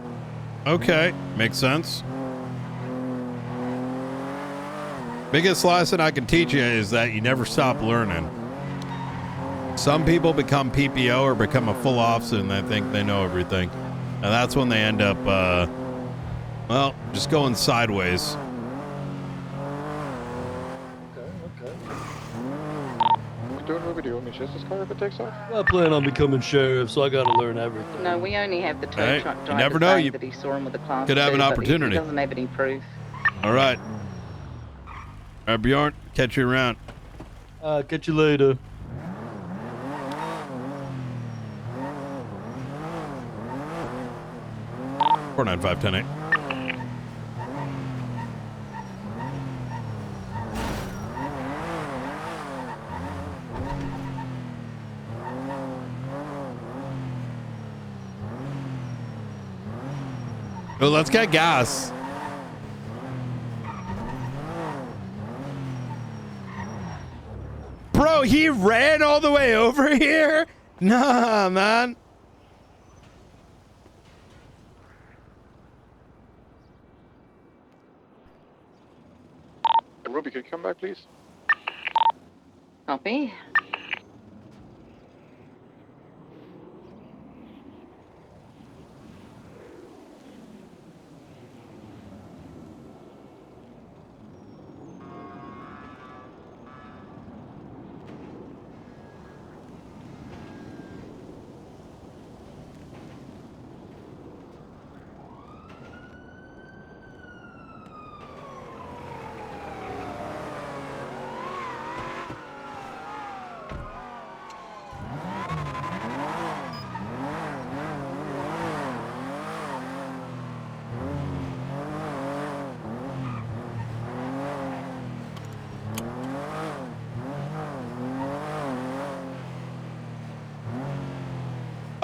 Okay, makes sense. Biggest lesson I can teach you is that you never stop learning. Some people become PPO or become a full officer and they think they know everything. And that's when they end up, well, just going sideways. Doing what we do. Want me to chase this car if it takes off? I plan on becoming sheriff, so I gotta learn everything. No, we only have the tow Hey, truck you driver never know, saying you that he saw him with a class could have 2, an but opportunity. He doesn't have any proof. All right. All right, Bjorn, catch you around. Catch you later. Four 495-10-8. Oh, let's get gas. Bro, he ran all the way over here? Nah, man. Ruby, could you come back, please? Copy.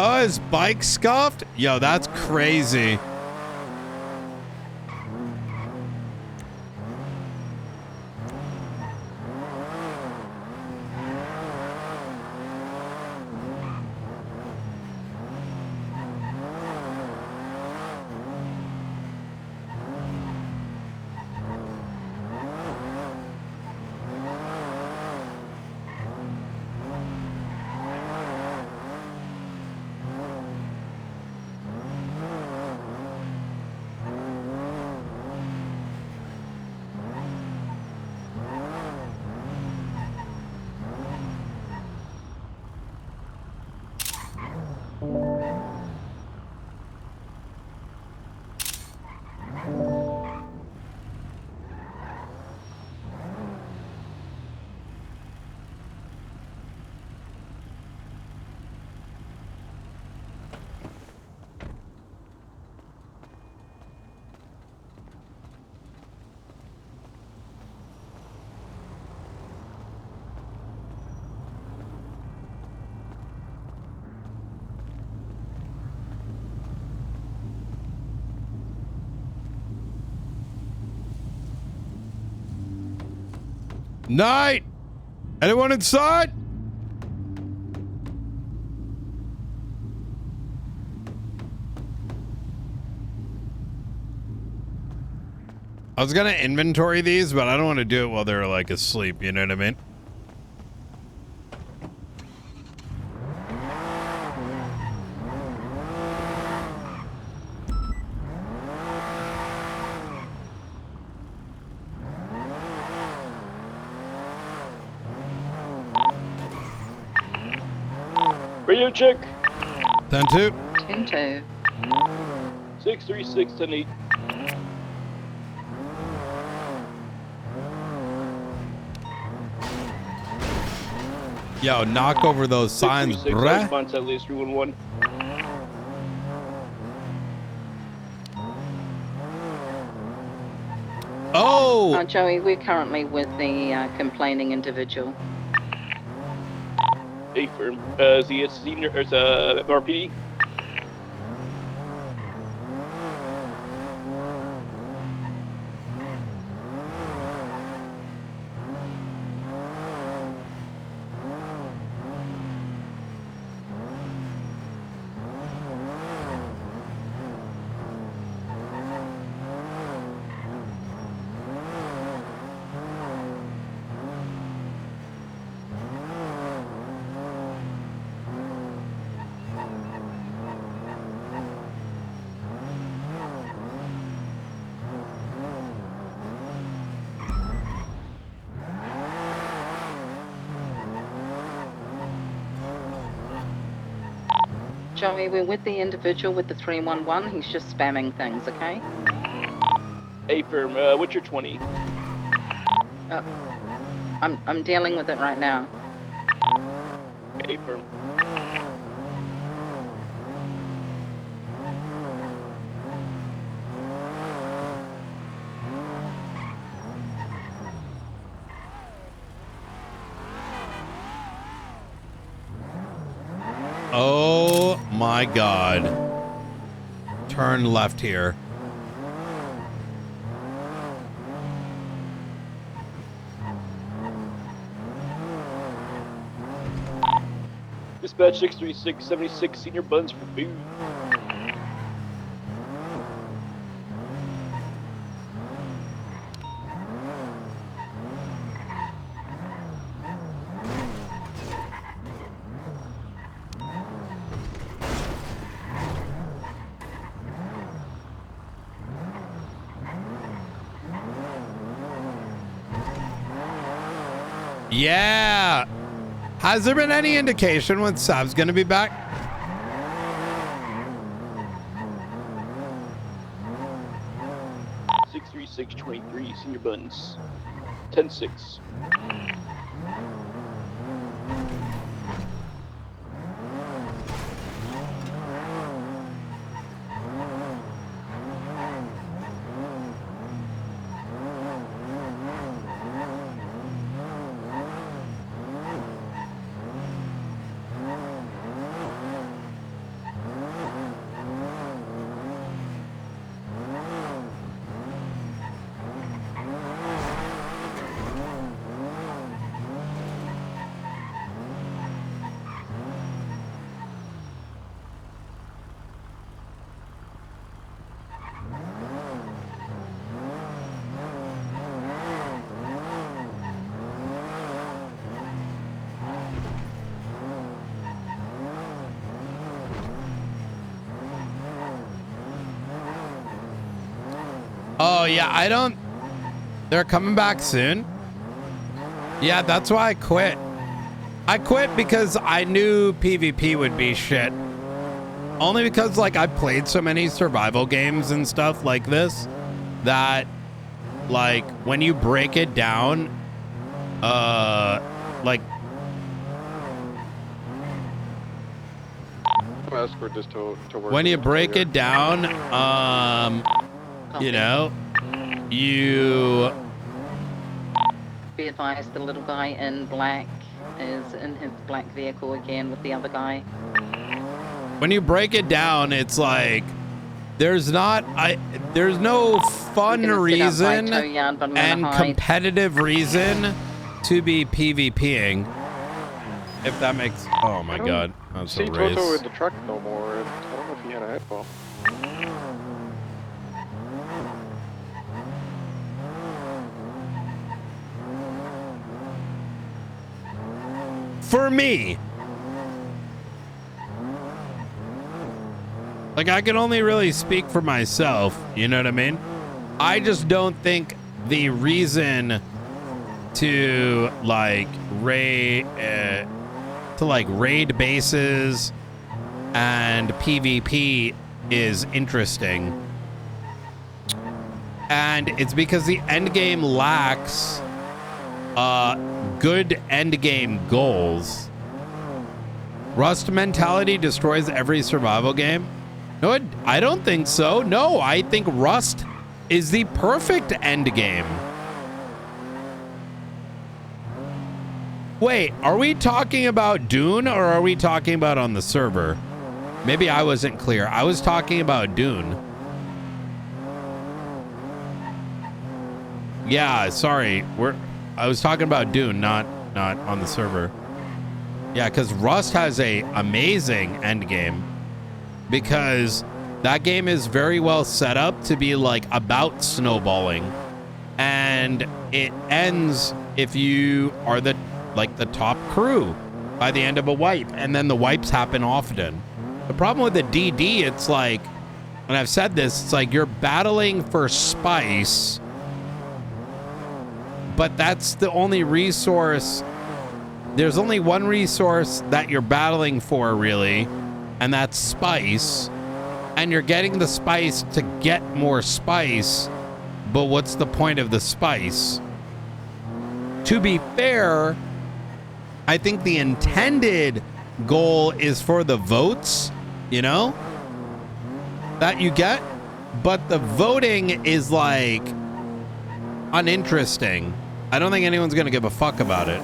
Oh, his bike scuffed? Yo, that's crazy. Night! Anyone inside? I was gonna inventory these, but I don't want to do it while they're like asleep, you know what I mean? Radio check. 10-2. 10-2. 636 10-8. Yo, knock over those signs, 636, bruh. response at least 311. Oh! Joey, we're currently with the complaining individual. A firm. Is he a senior or is a RPD? Joey, we're with the individual with the 311. He's just spamming things, okay? Affirm. What's your 20? I'm dealing with it right now. Affirm. Oh my God. Turn left here. Dispatch 63676, senior buns for food. Yeah. Has there been any indication when Sab's gonna be back? – 63623, senior buns. 10-6. Oh yeah, they're coming back soon. Yeah, that's why I quit. I quit because I knew PvP would be shit. Only because like I played so many survival games and stuff like this that like when you break it down, like Escort this to work. when you break it down, you know, you Be advised, the little guy in black is in his black vehicle again with the other guy. when you break it down, it's like there's no fun reason and competitive reason to be PvPing. If that makes oh my god, that's See a race. Toto in the truck no more. I don't know if he had a headphone. For me, like I can only really speak for myself, you know what I mean? I just don't think the reason to like raid bases and PvP is interesting. And it's because the end game lacks good end game goals. Rust mentality destroys every survival game. No, I don't think so. No, I think Rust is the perfect end game. Wait, are we talking about Dune or are we talking about on the server? Maybe I wasn't clear. I was talking about Dune. Yeah, sorry. I was talking about Dune, not on the server. Yeah, because Rust has a amazing end game because that game is very well set up to be like about snowballing, and it ends if you are the top crew by the end of a wipe, and then the wipes happen often. The problem with the DD, it's like, and I've said this, it's like you're battling for spice, but that's the only resource. There's only one resource that you're battling for, really, and that's spice, and you're getting the spice to get more spice, but what's the point of the spice? To be fair, I think the intended goal is for the votes, you know, that you get, but the voting is like uninteresting. I don't think anyone's gonna give a fuck about it.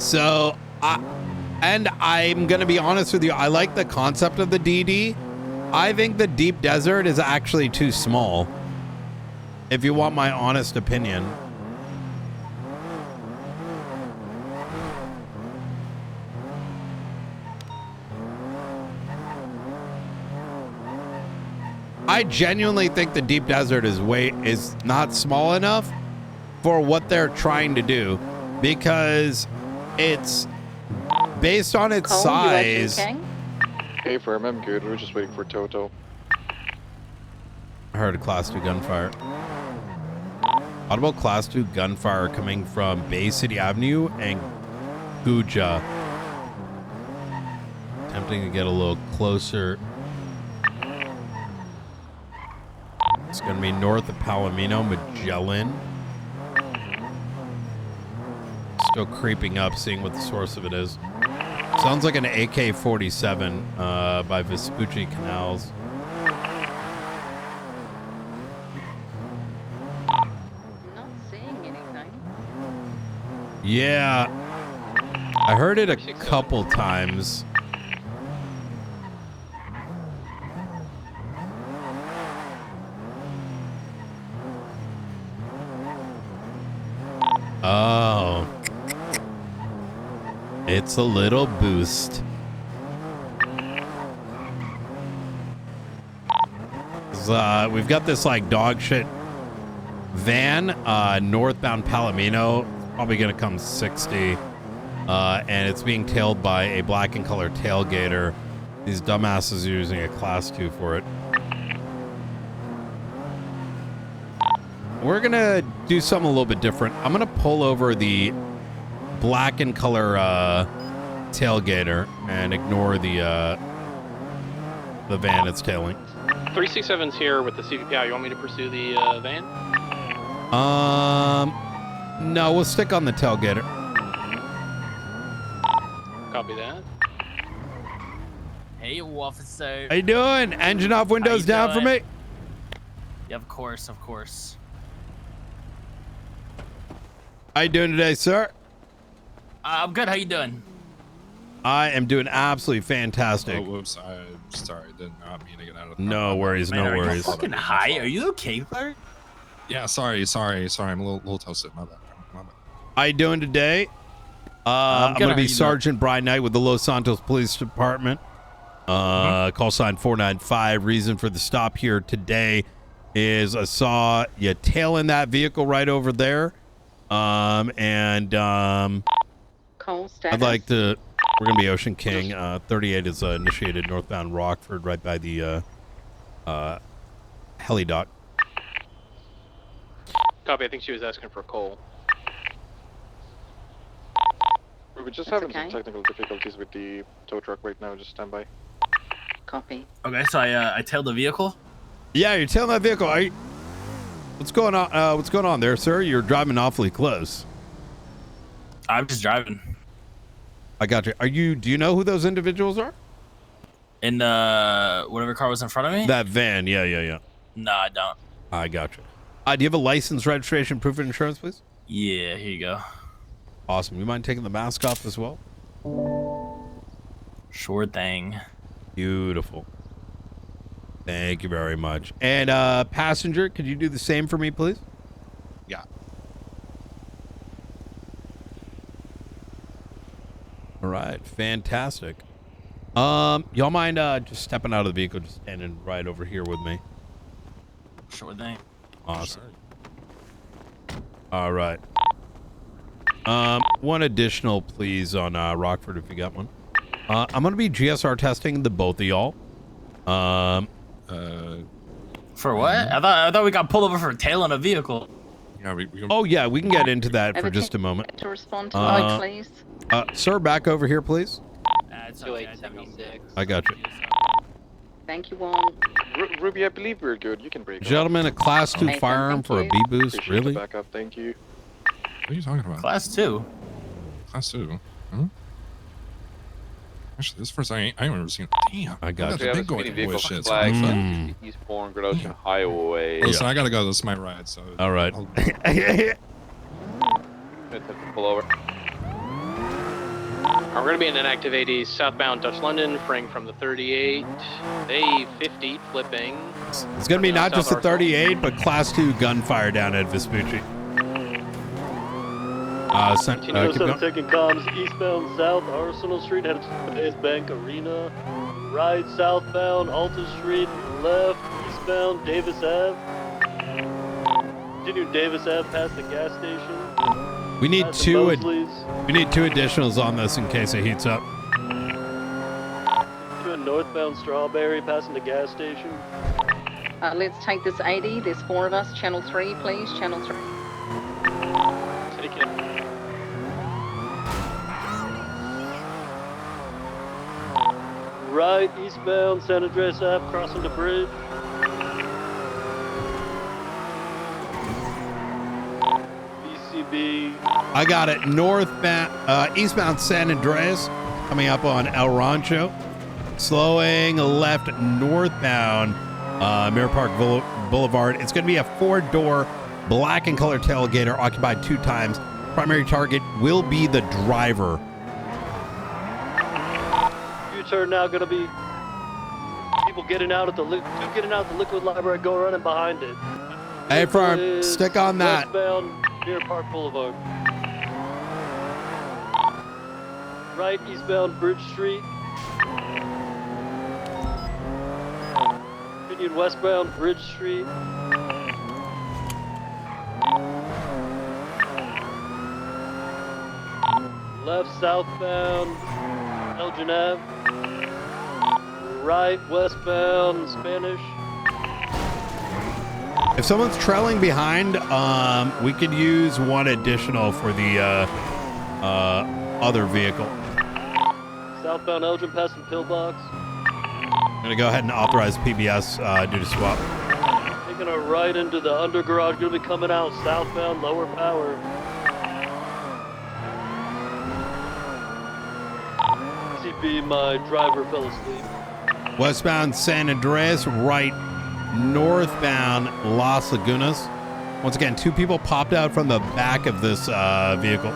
So, I'm gonna be honest with you, I like the concept of the DD. I think the deep desert is actually too small, if you want my honest opinion. I genuinely think the deep desert is not small enough for what they're trying to do, because it's based on its size. Hey, firm, I'm good. We're just waiting for Toto. I heard a class 2 gunfire. What about class 2 gunfire coming from Bay City Avenue and Guja? Attempting to get a little closer. It's going to be north of Palomino, Magellan. Still creeping up, seeing what the source of it is. Sounds like an AK-47 by Vespucci Canals. Not seeing anything. Yeah, I heard it a couple times. Oh. It's a little boost. We've got this like dog shit van, northbound Palomino. It's probably gonna come 60. And it's being tailed by a black and color tailgater. These dumbasses are using a class 2 for it. We're gonna do something a little bit different. I'm gonna pull over the black and color tailgater and ignore the van it's tailing. 367's here with the CVPI. You want me to pursue the van? No, we'll stick on the tailgater. Copy that. Hey, officer. How you doing? Engine off, windows down for me. Yeah, of course, of course. How you doing today, sir? I'm good. How you doing? I am doing absolutely fantastic. Oh, whoops. I'm sorry. Did not mean to get out of the No worries, no Man, are you worries. fucking high? Are you okay, bro? Yeah, sorry. I'm a little toasted. My bad. How you doing today? I'm good. going to How be you doing? Sergeant Brian Knight with the Los Santos Police Department. Call sign 495. Reason for the stop here today is I saw you tailing that vehicle right over there. Cole, status? I'd like to... We're going to be Ocean King. 38 is initiated northbound Rockford right by the heli dock. Copy. I think she was asking for Cole. We're just That's having okay. some technical difficulties with the tow truck right now. Just stand by. Copy. Okay, so I tailed the vehicle. Yeah, you're tailing that vehicle. What's going on? What's going on there, sir? You're driving awfully close. I'm just driving. I got you. Do you know who those individuals are? In whatever car was in front of me? That van. Yeah. No, I don't. I got you. Do you have a license, registration, proof of insurance, please? Yeah, here you go. Awesome. You mind taking the mask off as well? Sure thing. Beautiful. Thank you very much. And passenger, could you do the same for me, please? Yeah. All right. Fantastic. Y'all mind just stepping out of the vehicle, just standing right over here with me? Sure thing. Awesome. All right. One additional, please, on Rockford, if you got one. I'm gonna be GSR testing the both of y'all. For what? I thought we got pulled over for tailing a vehicle. Yeah, we Oh yeah, we can get into that for just a moment. To respond to that, please. Sir, back over here, please. It's okay. I think I'm good. I got you. Thank you all. Ruby, I believe we're good. You can break Gentlemen, a class 2 Nathan, firearm thank for a you. B boost, Appreciate really? the backup. Thank you. What are you talking about? Class 2. Class 2. Huh? Actually, this first I ain't never seen. Damn. I got the you. big going vehicle shit. flag Mm. Eastbourne Grand Ocean Highway. Listen, I gotta go. This is my ride. So. All right. Gonna attempt to pull over. We're going to be in an active 80 southbound Dutch London, fraying from the 38, A50 flipping. It's gonna be not just a 38, but class 2 gunfire down at Vespucci. Keep going. Taking comms eastbound south Arsenal Street, headed to Days Bank Arena. Right southbound Alta Street, left eastbound Davis Ave. Continue Davis Ave past the gas station. We need past the two. Mosley's. We need 2 additionals on this in case it heats up. To a northbound Strawberry, passing the gas station. Let's take this 80. There's 4 of us. Channel 3, please. Channel 3. Take it. Right eastbound San Andreas Ave, crossing the bridge. BCB. I got it. Northbound, eastbound San Andreas, coming up on El Rancho. Slowing left northbound, Mirror Park Boulevard. It's going to be a 4-door black and color tailgater occupied 2 times. Primary target will be the driver. U-turn now gonna be people getting out at the Liquid Library, go running behind it. Hey, Farm, Is stick on that. Westbound near Park Boulevard. Right eastbound Bridge Street. Continued westbound Bridge Street. Left southbound Elgin Ave. Right westbound Spanish. If someone's trailing behind, we could use 1 additional for the other vehicle. Southbound Elgin passing Pillbox. I'm gonna go ahead and authorize PBS due to swap. Taking a right into the under garage, gonna be coming out southbound lower power. CP, my driver fell asleep. Westbound San Andreas, right northbound Las Lagunas. Once again, 2 people popped out from the back of this vehicle.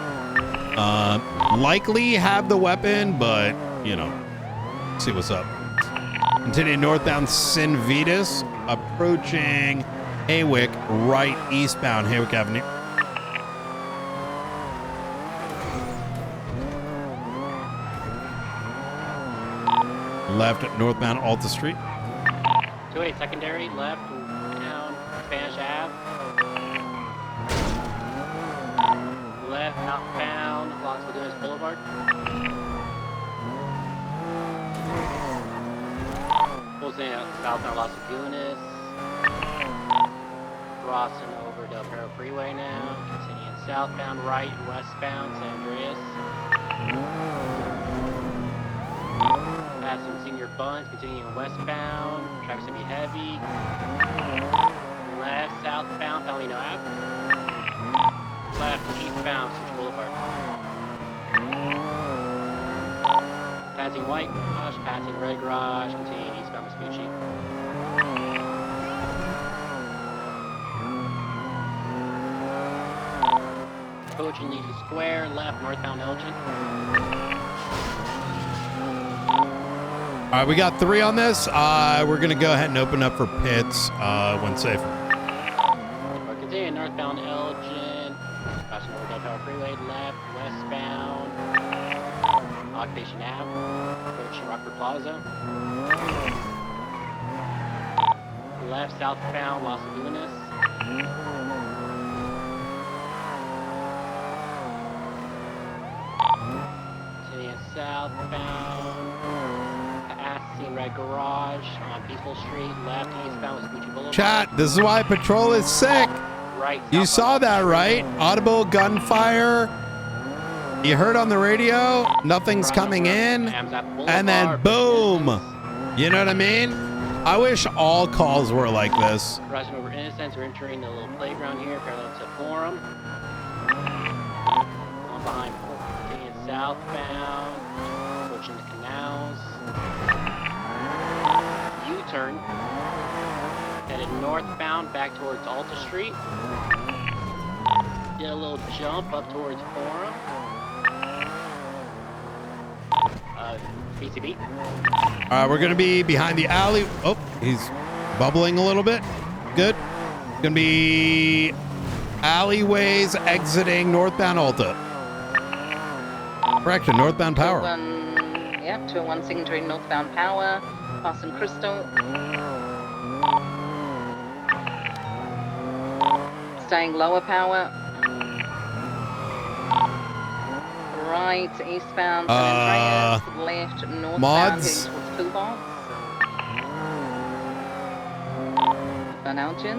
Likely have the weapon, but, you know, see what's up. Continue northbound Sin Vitas, approaching Haywick, right eastbound Haywick Avenue. Left northbound Alta Street. 28 secondary, left down Spanish Ave. Left outbound Las Lagunas Boulevard. Closing out southbound Las Lagunas. Crossing over Del Perro Freeway now. Continuing southbound, right, westbound San Andreas. Passing Senior Buns, continuing westbound. Traffic's gonna be heavy. Left southbound Palomino Ave. Left eastbound Central Boulevard. Passing White Garage, passing Red Garage, continuing eastbound Vespucci. Approaching Legion Square, left northbound Elgin. All right, we got 3 on this. We're going to go ahead and open up for pits when safe. We're continuing northbound Elgin, passing over Del Perro Freeway, left, westbound, Occupation Ave, approaching Rockford Plaza. Left, southbound Las Lagunas. Continuing southbound. Passing Red Garage on Peaceful Street, left eastbound Vespucci Boulevard. Chat, this is why patrol is sick. right. You saw that, right? Audible gunfire. You heard on the radio, nothing's coming in, and then boom. You know what I mean? I wish all calls were like this. Crossing over Innocence, we're entering the little playground here, parallel to Forum. Going behind 14 southbound, approaching the canals. U-turn. Headed northbound back towards Alta Street. Did a little jump up towards Forum. BCB. We're gonna be behind the alley. Oh, he's bubbling a little bit. Good. Gonna be alleyways exiting northbound Alta. Correction, northbound Power. Yep, 201 signatory northbound Power. Passing Crystal. Staying lower Power. Right, eastbound San Andreas, left, northbound, mods. heading towards Toolbox. Van Elgin.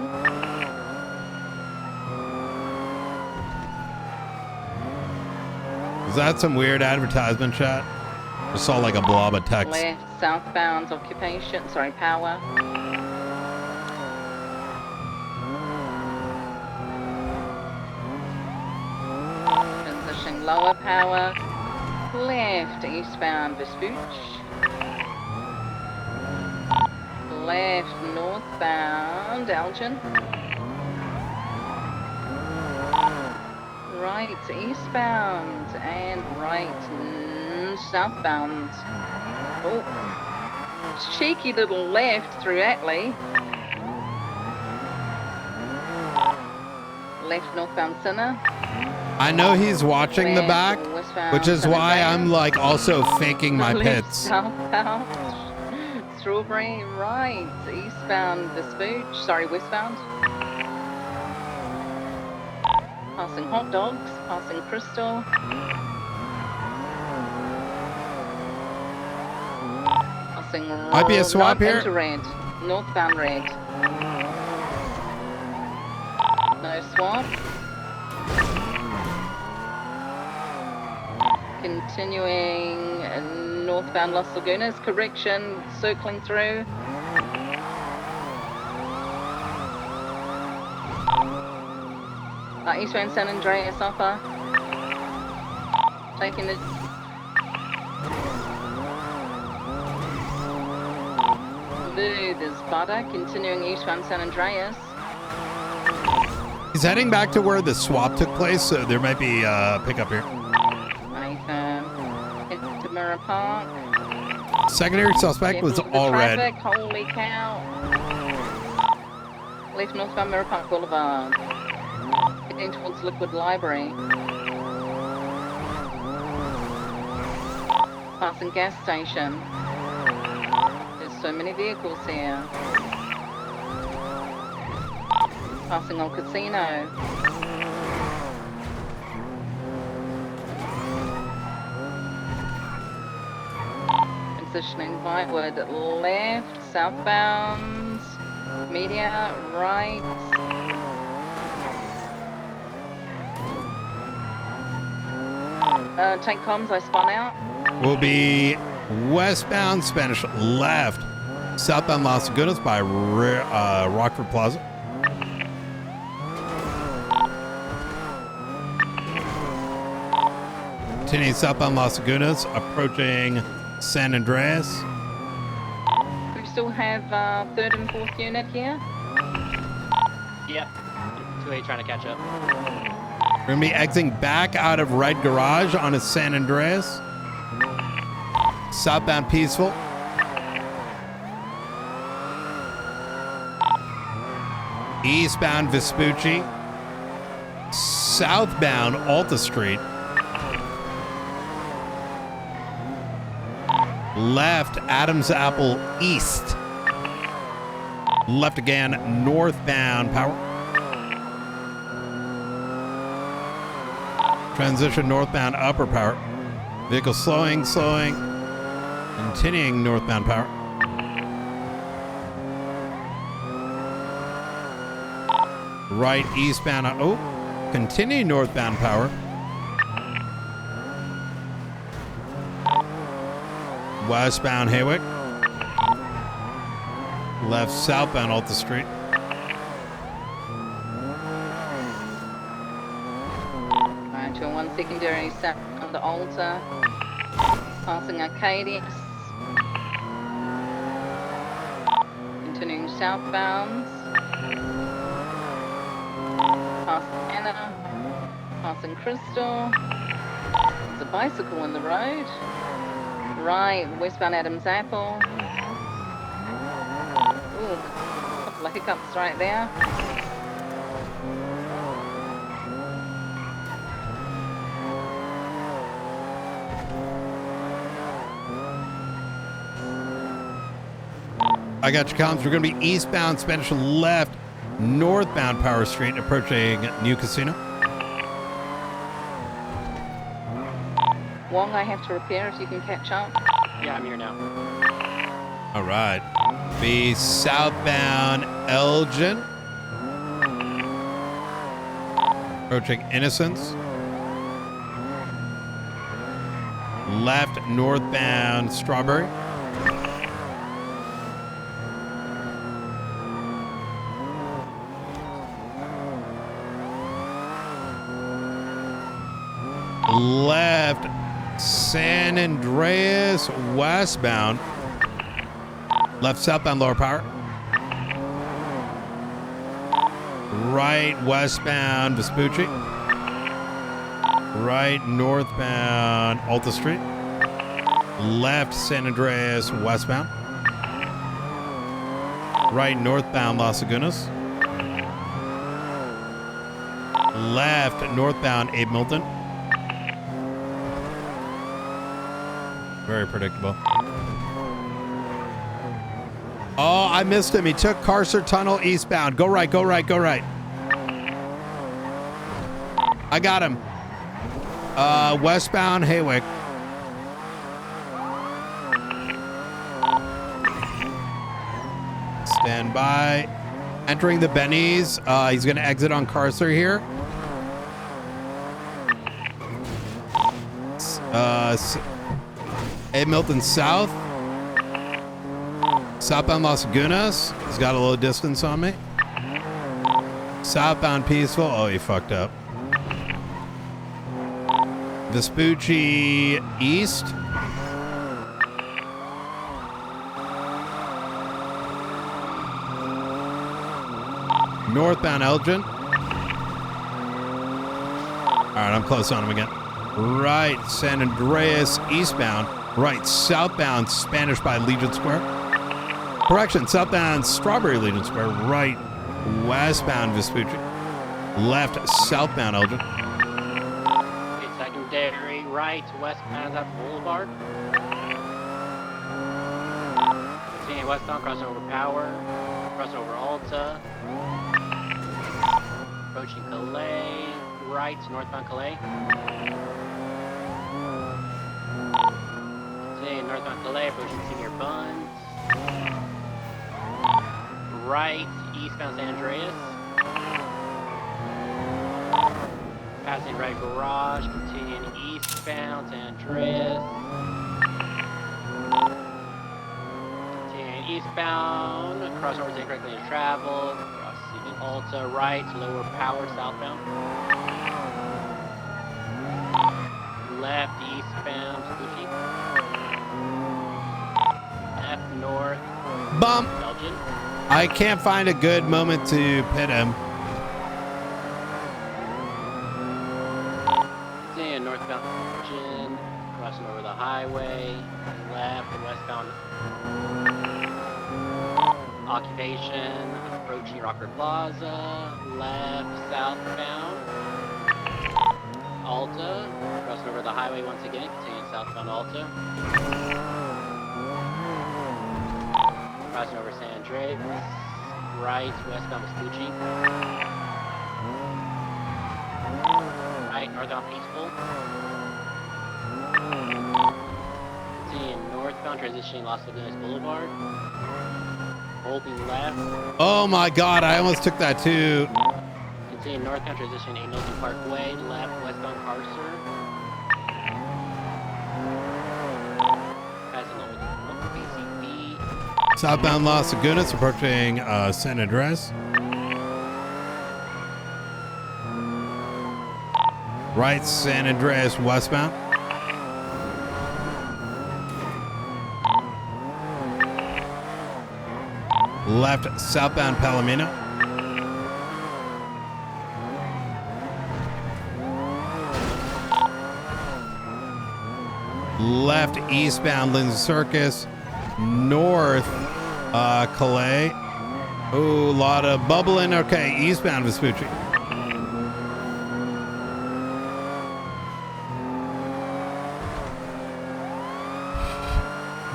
Is that some weird advertisement, chat? I saw like a blob of text. Left, southbound occupation, sorry, Power. Transitioning lower Power. Left, eastbound Vespucci. Left, northbound Elgin. Right, eastbound, and right, southbound. Oh, cheeky little left through Atlee. Left, northbound Center. I know he's watching the back, which is why I'm like also faking my pits. Southbound. Strawberry, right, eastbound Vespucci, sorry, westbound. Passing Hot Dogs, passing Crystal. Passing Might be a swap right here. into red, northbound red. No swap. Continuing northbound Las Lagunas, correction, circling through. Eastbound San Andreas upper. Taking the... Smooth as butter, continuing eastbound San Andreas. He's heading back to where the swap took place, so there might be a pickup here. Into Mirror Park. Secondary suspect was Careful with the all red. traffic, holy cow. Left northbound Mirror Park Boulevard. Heading towards Liquid Library. Passing gas station. There's so many vehicles here. Passing Old Casino. Transitioning rightward, left, southbound, media, right. Take comms, I spun out. Will be westbound Spanish left, southbound Las Lagunas by Rockford Plaza. Continuing southbound Las Lagunas, approaching San Andreas. We still have 3rd and 4th unit here. Yep. 2A trying to catch up. We're gonna be exiting back out of Red Garage on a San Andreas. Southbound Peaceful. Eastbound Vespucci. Southbound Alta Street. Left Adams Apple East. Left again northbound Power. Transition northbound Upper Power. Vehicle slowing. Continuing northbound Power. Right eastbound. Oh, continue northbound power. Westbound Haywick. Left southbound Alta Street. Alright, to one secondary south on the Alta. Passing Arcadius. Continuing southbound. Passing Anna. Passing Crystal. There's a bicycle in the road. Right, westbound Adams Apple. Ooh, a couple of hiccups right there. I got your comms. We're going to be eastbound Spanish left, northbound Power Street, approaching New Casino. Wong, I have to repair if you can catch up. Yeah, I'm here now. All right. Be southbound Elgin. Approaching Innocence. Left northbound Strawberry. Left San Andreas westbound. Left southbound Lower Power. Right westbound Vespucci. Right northbound Alta Street. Left San Andreas westbound. Right northbound Las Lagunas. Left northbound Abe Milton. Very predictable. Oh, I missed him. He took Carcer Tunnel eastbound. Go right, go right, go right. I got him. Westbound Haywick. Stand by. Entering the Bennies. He's going to exit on Carcer here. A Milton South. Southbound Las Lagunas. He's got a little distance on me. Southbound Peaceful. Oh, he fucked up. Vespucci East. Northbound Elgin. All right, I'm close on him again. Right, San Andreas eastbound. Right, southbound Spanish by Legion Square. Correction, southbound Strawberry Legion Square. Right, westbound Vespucci. Left, southbound Elgin. Okay, secondary, right, westbound at Boulevard. Continuing westbound, crossing over Power. Crossing over Alta. Approaching Calais. Right, northbound Calais. Continuing northbound Calais, approaching Senior Buns. Right, eastbound San Andreas. Passing right garage, continuing eastbound San Andreas. Continuing eastbound, crossover to incorrect lane of travel. Crossing Alta, right, lower Power, southbound. Left, eastbound, Vespucci. Left, north, Bump. Belgian. I can't find a good moment to pit him. Continuing northbound Belgian, crossing over the highway. Left, westbound Occupation, approaching Rockford Plaza. Left, southbound Alta, crossing over the highway once again, continuing southbound Alta. Crossing over San Andreas, right, westbound Vespucci. Right, northbound Peaceful. Continuing northbound, transitioning Las Lagunas Boulevard. Holding left. Oh my God, I almost took that too. Continue northbound transition, Angleton Parkway, left westbound Carcer. Passing over the BCB. Southbound Las Lagunas approaching San Andres. Right, San Andreas westbound. Left, southbound Palomino. Left, eastbound Lindsay Circus. North, Calais. Ooh, a lot of bubbling. Okay, eastbound Vespucci.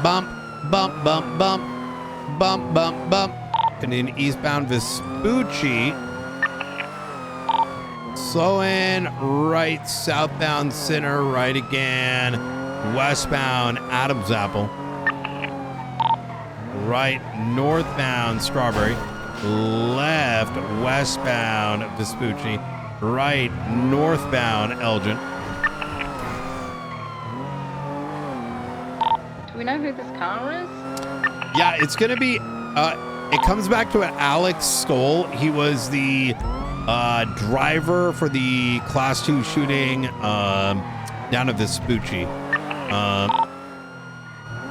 Bump, bump, bump, bump, bump, bump, bump. Continuing eastbound Vespucci. Slow in, right, southbound Center, right again. Westbound Adam's Apple. Right, northbound Strawberry. Left, westbound Vespucci. Right, northbound Elgin. Do we know who this car is? Yeah, it's going to be, it comes back to Alex Stoll. He was the driver for the Class 2 shooting down at Vespucci.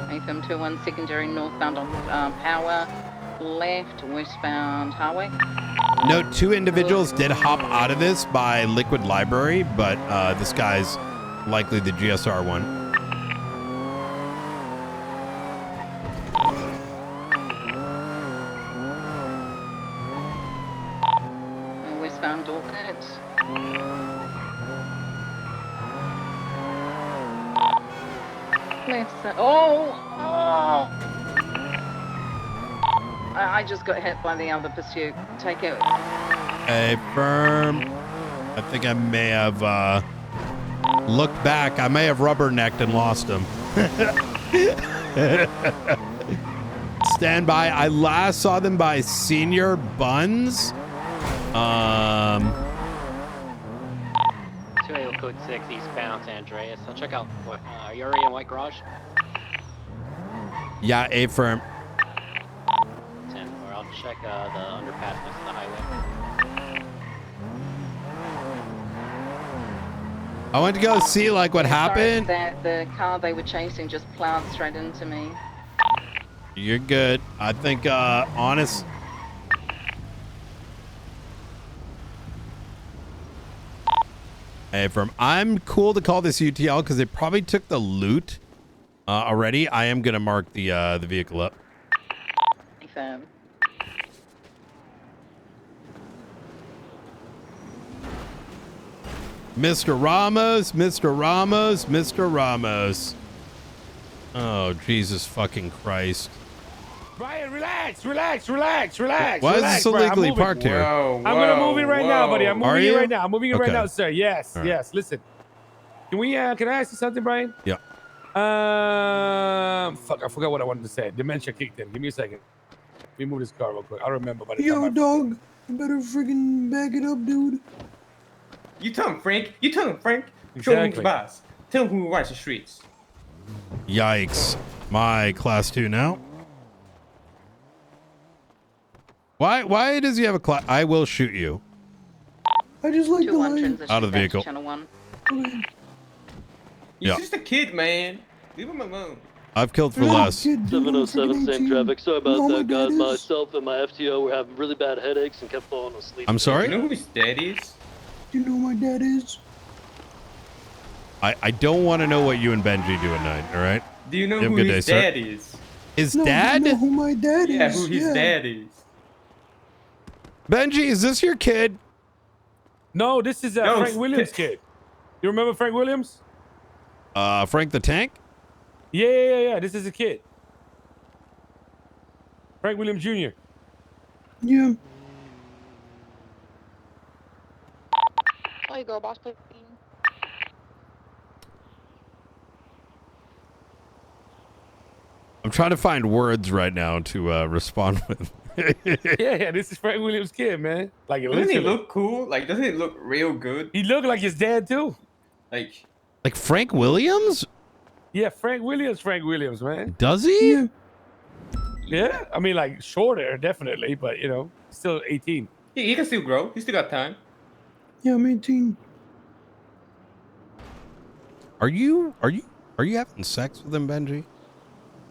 AFM 21 secondary northbound on Power, left westbound highway. Note, 2 individuals did hop out of this by Liquid Library, but this guy's likely the GSR one. Westbound Dorset. Left side. Oh! I just got hit by the other pursuit. Take it. A firm. I think I may have looked back. I may have rubbernecked and lost him. Stand by. I last saw them by Senior Buns. 2AO code 6 eastbound San Andreas. I'll check out are you already in White Garage? Yeah, A firm. 10 or I'll check the underpass next to the highway. I went to go see like what happened. Sorry, that the car they were chasing just plowed straight into me. You're good. I think honest. Hey, firm. I'm cool to call this UTL because they probably took the loot already. I am gonna mark the vehicle up. Confirm. Mr. Ramos, Mr. Ramos, Mr. Ramos. Oh, Jesus fucking Christ. Brian, relax, relax, relax, relax. Why is relax, this illegally Brian. parked here? I'm gonna move it right now, buddy. I'm moving it right now. I'm moving it right Okay. now, sir. Yes, All right. yes. Listen, can I ask you something, Brian? Yeah. Fuck, I forgot what I wanted to say. Dementia kicked in. Give me a second. Let me move this car real quick. I'll remember by the time. Yo, dog, you better friggin' back it up, dude. You tell him, Frank. You tell him, Frank. Show him who's Exactly. boss. Tell him who runs the streets. Yikes. My class 2 now. Why does he have a class? I will shoot you. I just like the 2-1 line. transition Out of the back to vehicle. Channel 1. He's Yeah. just a kid, man. Leave him alone. I've killed for less. 707, same traffic. Sorry about No, that, guys. that is- Myself and my FTO were having really bad headaches and kept falling asleep. I'm sorry? You know who his dad is? You know who my dad is? I don't want to know what you and Benji do at night, all right? Do you know You have a who good his day, sir. dad is? His No, dad? You know who my dad Yeah, is? who his dad is. Benji, is this your kid? No, this is No, Frank Williams' kid. You remember Frank Williams? Frank the Tank? Yeah. This is a kid. Frank Williams Jr. Yeah. Oh, you go, boss, please. I'm trying to find words right now to respond with. Yeah, this is Frank Williams' kid, man. Like Doesn't he literally. look cool? Like, doesn't it look real good? He looked like his dad too. Like Frank Williams? Yeah, Frank Williams, man. Does he? Yeah, I mean, like shorter, definitely, but you know, still 18. he can still grow. He still got time. Yeah, I'm 18. Are you having sex with him, Benji?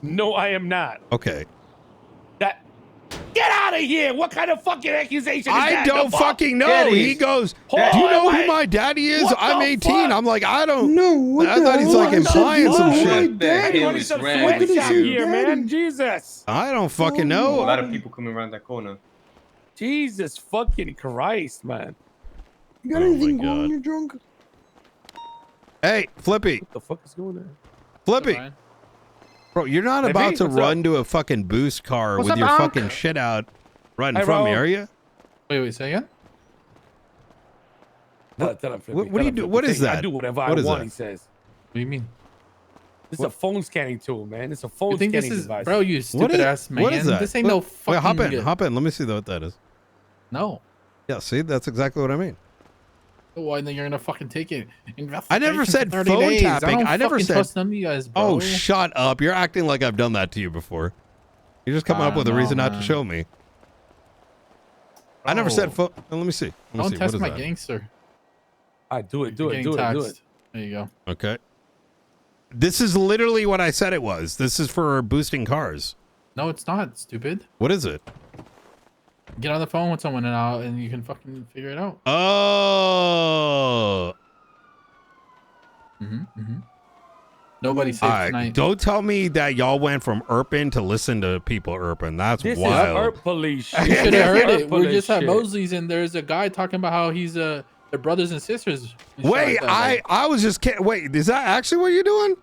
No, I am not. Okay. That. Get out of here! What kind of fucking accusation is I that? don't No, fucking know. Daddy. He goes, Hold do you on, know wait. who my daddy is? What I'm the 18. fuck? I'm like, I don't. No, what I the thought he's hell? like I said, implying some "No, shit. my What the hell Everybody is some wrong What did sweatshop he with say, you? here, man. Daddy? Jesus. I don't fucking A know. lot of people coming around that corner. Jesus fucking Christ, man. You got Oh my anything cool God. when you're drunk? Hey, Flippy. What the fuck is going on? Flippy. Bro, you're not Flippy, about to what's run up? to a fucking boost car What's with up, your Unc? fucking shit out right in Hey, front of me, Raul. are you? Wait, say again? Tell him, What Flippy, do you tell him, do? Flippy. What is Say, I that? do whatever What I is want, that? he says. What do you mean? This is a phone scanning tool, man. It's a phone You think scanning this is, device. bro? You stupid ass man. What is that? This ain't no fucking. Wait, hop in. Let me see what that is. No. Yeah, see, that's exactly what I mean. Why then you're gonna fucking take it? I never said Investigation for 30 phone days. tapping. don't I never fucking said. trust none of you guys, bro. Oh, shut up! You're acting like I've done that to you before. You're just coming I up with a don't know, reason not to man. show me. I never said phone. Let me see. Let me Don't see. test What is my that? gangster. I do it, do You're it, getting do it, do it. taxed. There you go. Okay. This is literally what I said it was. This is for boosting cars. No, it's not, stupid. What is it? Get on the phone with someone and you can fucking figure it out. Oh. Nobody safe All right, tonight. don't tell me that y'all went from Irpin to listen to people Irpin. That's This wild. is Earth police shit. You should have heard it. We're Police just at shit. Mosley's and there's a guy talking about how he's their brothers and sisters. and shit Wait, like that. I was just kidding. Wait, is that actually what you're doing?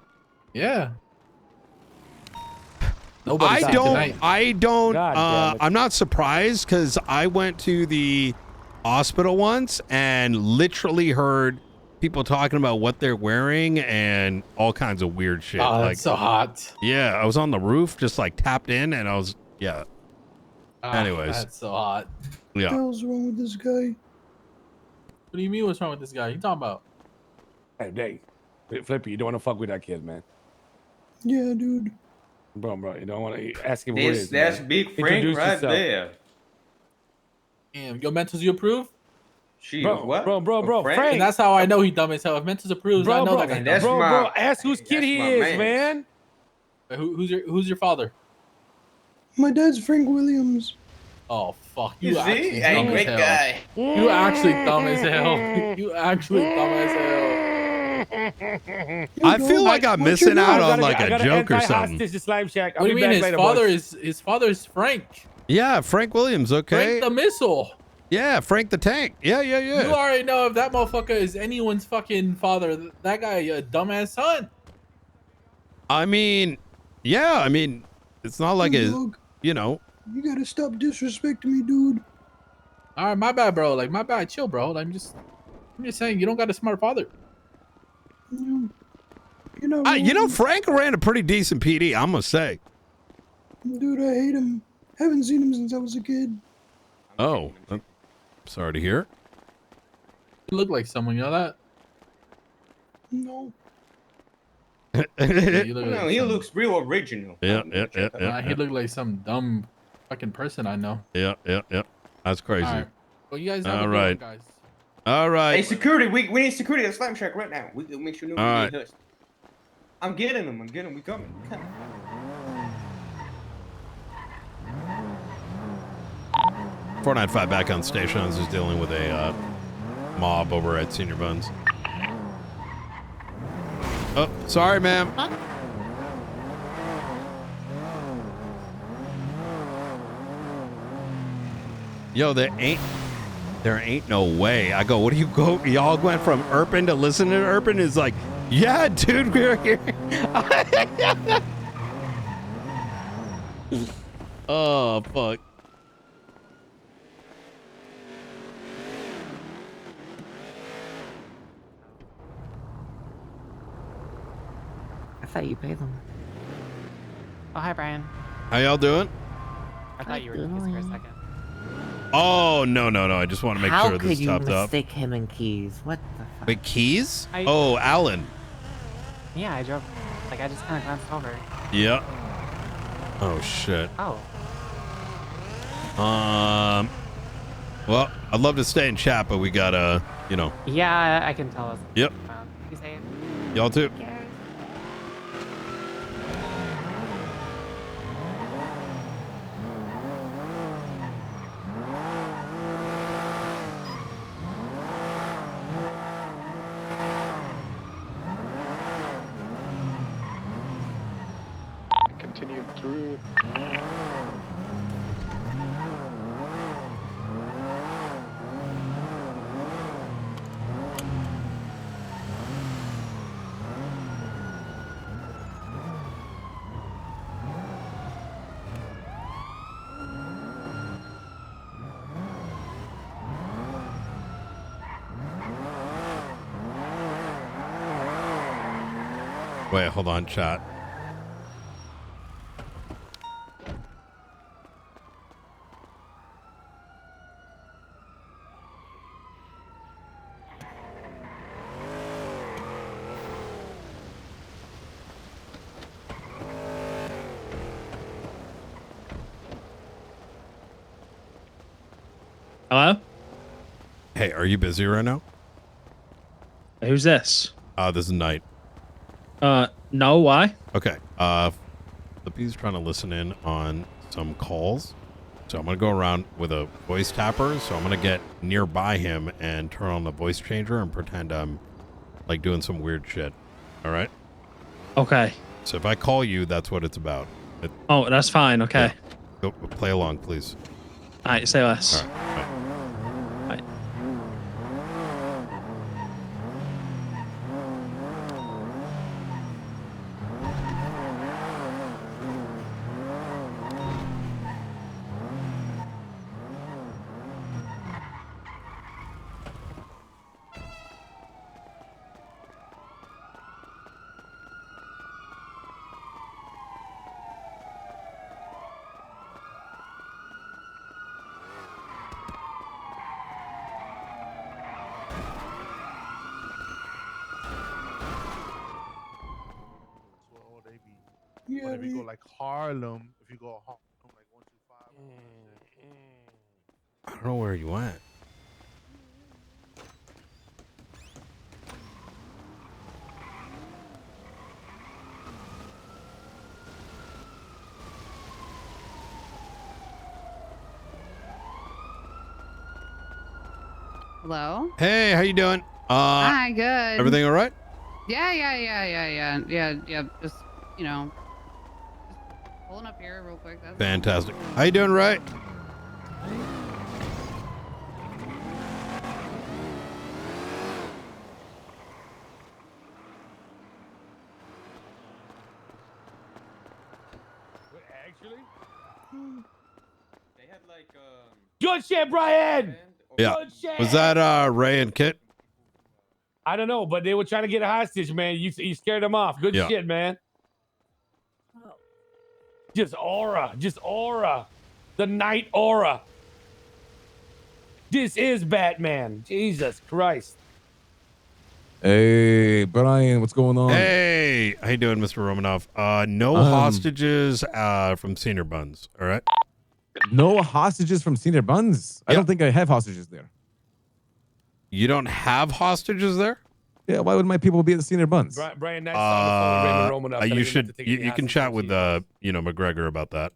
Yeah. Nobody safe tonight. I don't God damn it. I'm not surprised because I went to the hospital once and literally heard people talking about what they're wearing and all kinds of weird shit. Oh, like that's so hot. yeah, I was on the roof just like tapped in and I was Ah, anyways. That's so hot. What the Yeah. hell's wrong with this guy? What do you mean what's wrong with this guy? You talking about? Hey, Dave. Flippy, you don't want to fuck with that kid, man. Yeah, dude. Bro, you don't want to ask him who it is. That's man. Big Frank Introduce right yourself. there. Damn, your mentals you approve? She Bro, what? bro, Frank. And that's how I know he dumb as hell. If mentals approves, I know that guy. and that's bro, my- ask whose kid that's he my is, mans. man. Who's your father? My dad's Frank Williams. Oh fuck, You you see? actually Hey, dumb as great hell. guy. You actually dumb as hell. You actually dumb as hell. I feel like I'm What missing you out doing? on like a joke or something. This is Slime Shack. What do you mean his father is Frank? Yeah, Frank Williams, okay. Frank the missile. Yeah, Frank the Tank. Yeah. You already know if that motherfucker is anyone's fucking father, that guy a dumbass son. I mean, yeah, I mean, it's not like Hey, a, dog, you know, you gotta stop disrespecting me, dude. All right, my bad, bro. Like my bad, chill, bro. I'm just saying you don't got a smart father. You know, you know, Frank ran a pretty decent PD, I'm gonna say. dude, I hate him. Haven't seen him since I was a kid. Oh, I'm sorry to hear. You look like someone, you know that? No. Yeah, you look No, like he some- looks real original. Yeah. He looked like some dumb fucking person I know. Yeah. That's crazy. All right. Well, you guys have All a good right. one, guys. All right. Hey, security, we need security at Slime Shack right now. We can make sure nobody All right. gets hurt. I'm getting them. We coming. Four 495 back on station. I was just dealing with a mob over at Senior Buns. Oh, sorry, ma'am. Yo, there ain't no way. I go, what do you go? Y'all went from Irpin to listen to Irpin? Is like, yeah, dude, we're here. Oh, fuck. I thought you paid them. Oh, hi, Brian. How y'all doing? I thought you were Keys for a second. Oh, no. I just want to make How sure could this is you topped up. mistake him and Keys? What the fuck? Wait, Keys? I- Oh, Alan. Yeah, I drove. Like, I just kind of glanced over. Yeah. Oh, shit. Oh. Well, I'd love to stay in chat, but we gotta, you know. Yeah, I can tell us. Yep. You say it? Y'all too. Continue through. Wait, hold on, chat. Hello? Hey, are you busy right now? Who's this? This is Knight. No, why? Okay. Flippy's trying to listen in on some calls. So I'm going to go around with a voice tapper. So I'm going to get nearby him and turn on the voice changer and pretend I'm like doing some weird shit. All right? Okay. So if I call you, that's what it's about. Oh, that's fine. Okay. Go play along, please. All right, say less. All right. Yeah, But if you go like Harlem, if you go Harlem like 125. I don't know where you went. Hello? Hey, how you doing? Hi, good. Everything all right? Yeah. Just, you know, just pulling up here real quick. That's Fantastic. How you doing, right? Actually? They had like Good shit, Brian! Yeah. Good shit! Was that Ray and Kit? I don't know, but they were trying to get a hostage, man. You scared them off. Good Yeah. shit, man. Just aura. The night aura. This is Batman. Jesus Christ. Hey, Brian, what's going on? Hey, how you doing, Mr. Romanov? No hostages from Senior Buns, all right? No hostages from Senior Buns? I don't think I have hostages there. You don't have hostages there? Yeah, why would my people be at the Senior Buns? Brian, that's on the phone with Raymond Romanoff. telling You him should not to take you, any you can hostages chat from with Senior Buns. McGregor about that.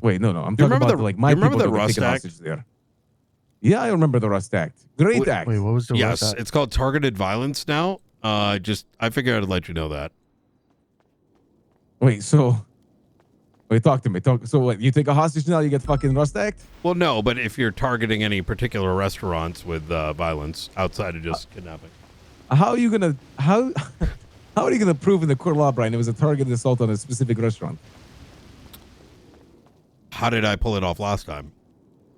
Wait, no, I'm you talking remember about the, like my you remember people the that were Rust taking Act? hostage there. Yeah, I remember the Rust Act. Great act. Wait, what was the Yes, Rust Act? it's called targeted violence now. I figured I'd let you know that. Wait, talk to me. So what, you take a hostage now, you get fucking Rust Act? Well, no, but if you're targeting any particular restaurants with violence outside of just kidnapping. How are you gonna how are you gonna prove in the court of law, Brian, it was a targeted assault on a specific restaurant? How did I pull it off last time?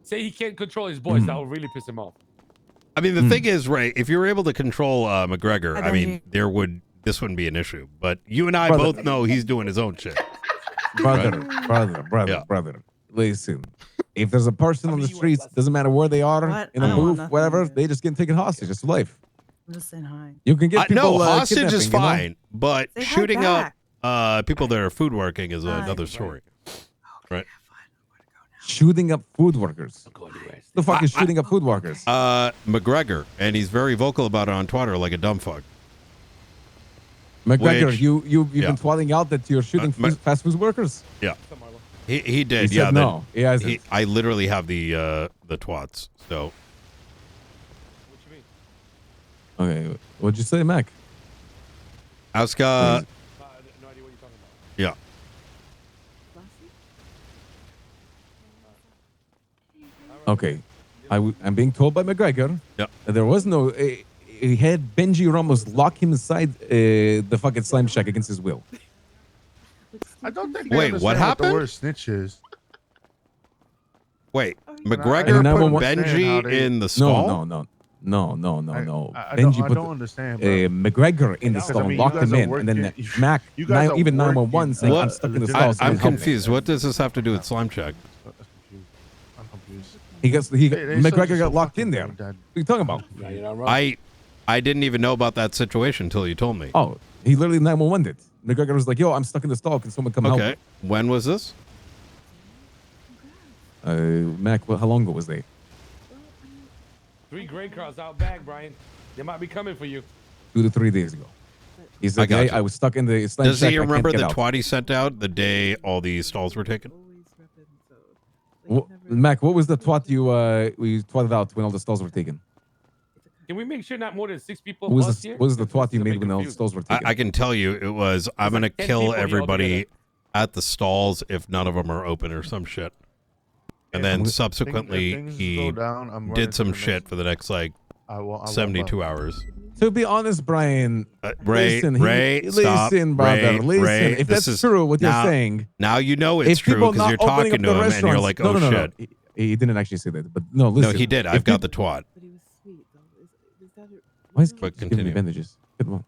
Say he can't control his voice. That will really piss him off. I mean, the thing is, Ray, if you were able to control McGregor, I mean, this wouldn't be an issue. But you and I both know he's doing his own shit. Brother. Listen, if there's a person on the streets, doesn't matter where they are, What? in I a don't want booth, nothing, whatever, dude. they just get taken hostage. It's life. I'm just saying hi. You can get people no, hostage is kidnapping, you know? fine, but Say hi shooting up back. people that are food working is Hi. another story. Right? Shooting up food workers. The fuck is shooting up food workers? McGregor, and he's very vocal about it on Twitter like a dumb fuck. McGregor, Which- you've yeah. been twatting out that you're shooting fast food workers? Yeah. He did, He yeah. said no. He hasn't. I literally have the twats, so. Okay, what'd you say, Mac? Aska. Yeah. Okay, I'm being told by McGregor that there was no. He had Benji Ramos lock him inside the fucking slime shack against his will. I don't think they Wait, what understand happened? The word snitch is. Wait, And McGregor now put what- Benji in the stall? No. I Benji don't understand, bro. McGregor in the Because, stall, I mean, you locked guys him are in, and then working- Mac, you guys are even working 911 saying I'm What? stuck in the stall. so I'm help me." confused. What does this have to do with slime check? I'm confused. They McGregor so got locked in fucking there. dumb, Dad. What are you talking about? I didn't even know about that situation until you told me. Oh, he literally 911 did. McGregor was like, "Yo, I'm stuck in the stall. Can someone come help?" Okay. When was this? Mac, how long ago was they? 3 gray cars out back, Brian. They might be coming for you. 2 to 3 days ago. He said, got "Hey, you. I was stuck in the slime Does shack. he I can't remember get the out." twat he sent out the day all these stalls were taken? Mac, what was the twat we twatted out when all the stalls were taken? Can we make sure not more than 6 people What was bust the here? what was the twat you made when all the stalls were taken? I can tell you it was, I'm going to like 10 kill people everybody at the stalls if none of them are open or some shit. And then subsequently things he go down, I'm running did to some the shit for the next like I won't 72 hours. To be honest, Brian, Ray, listen, stop. listen, brother, Ray, listen. Ray, If this that's is- true, what now- you're saying, Now you know it's if true people because not you're opening talking up to the him and you're restaurants- like, no, oh no, no, no. shit. He didn't actually say that, but no, listen. No, he did. if I've got peop- the twat. Why is he But just giving me continue. bandages? Good one.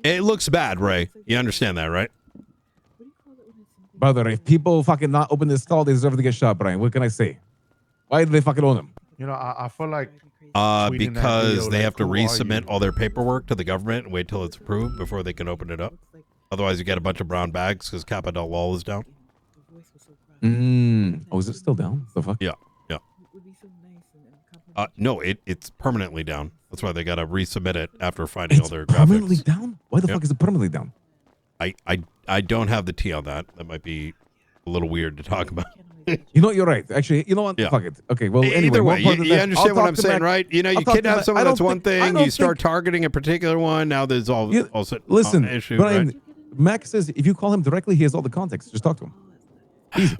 It looks bad, Ray. You understand that, right? Brother, if people fucking not open this stall, they deserve to get shot, Brian. What can I say? Why did they fucking own them? You know, I feel like tweeting that Because video, they like, have to who are resubmit you? all their paperwork to the government and wait till it's approved before they can open it up. Otherwise, you get a bunch of brown bags because Kappa Del Wall is down. Oh, is it still down? The fuck? Yeah, yeah. No, it's permanently down. That's why they got to resubmit it after finding all their Permanently graphics. down? Why the Yep. fuck is it permanently down? I don't have the tea on that. That might be a little weird to talk about. You know what? You're right. Actually, you know what? Yeah. Fuck it. Okay, well, anyway. Either more way, important you than that, understand I'll what talk I'm to saying, Mac- right? You know, I'll you talk to kidnap Mac- someone, I that's don't one think- I thing. don't You start think- targeting a particular one. Now there's all Listen, an issue, Brian, right? Mac says if you call him directly, he has all the context. Just talk to him. Easy. You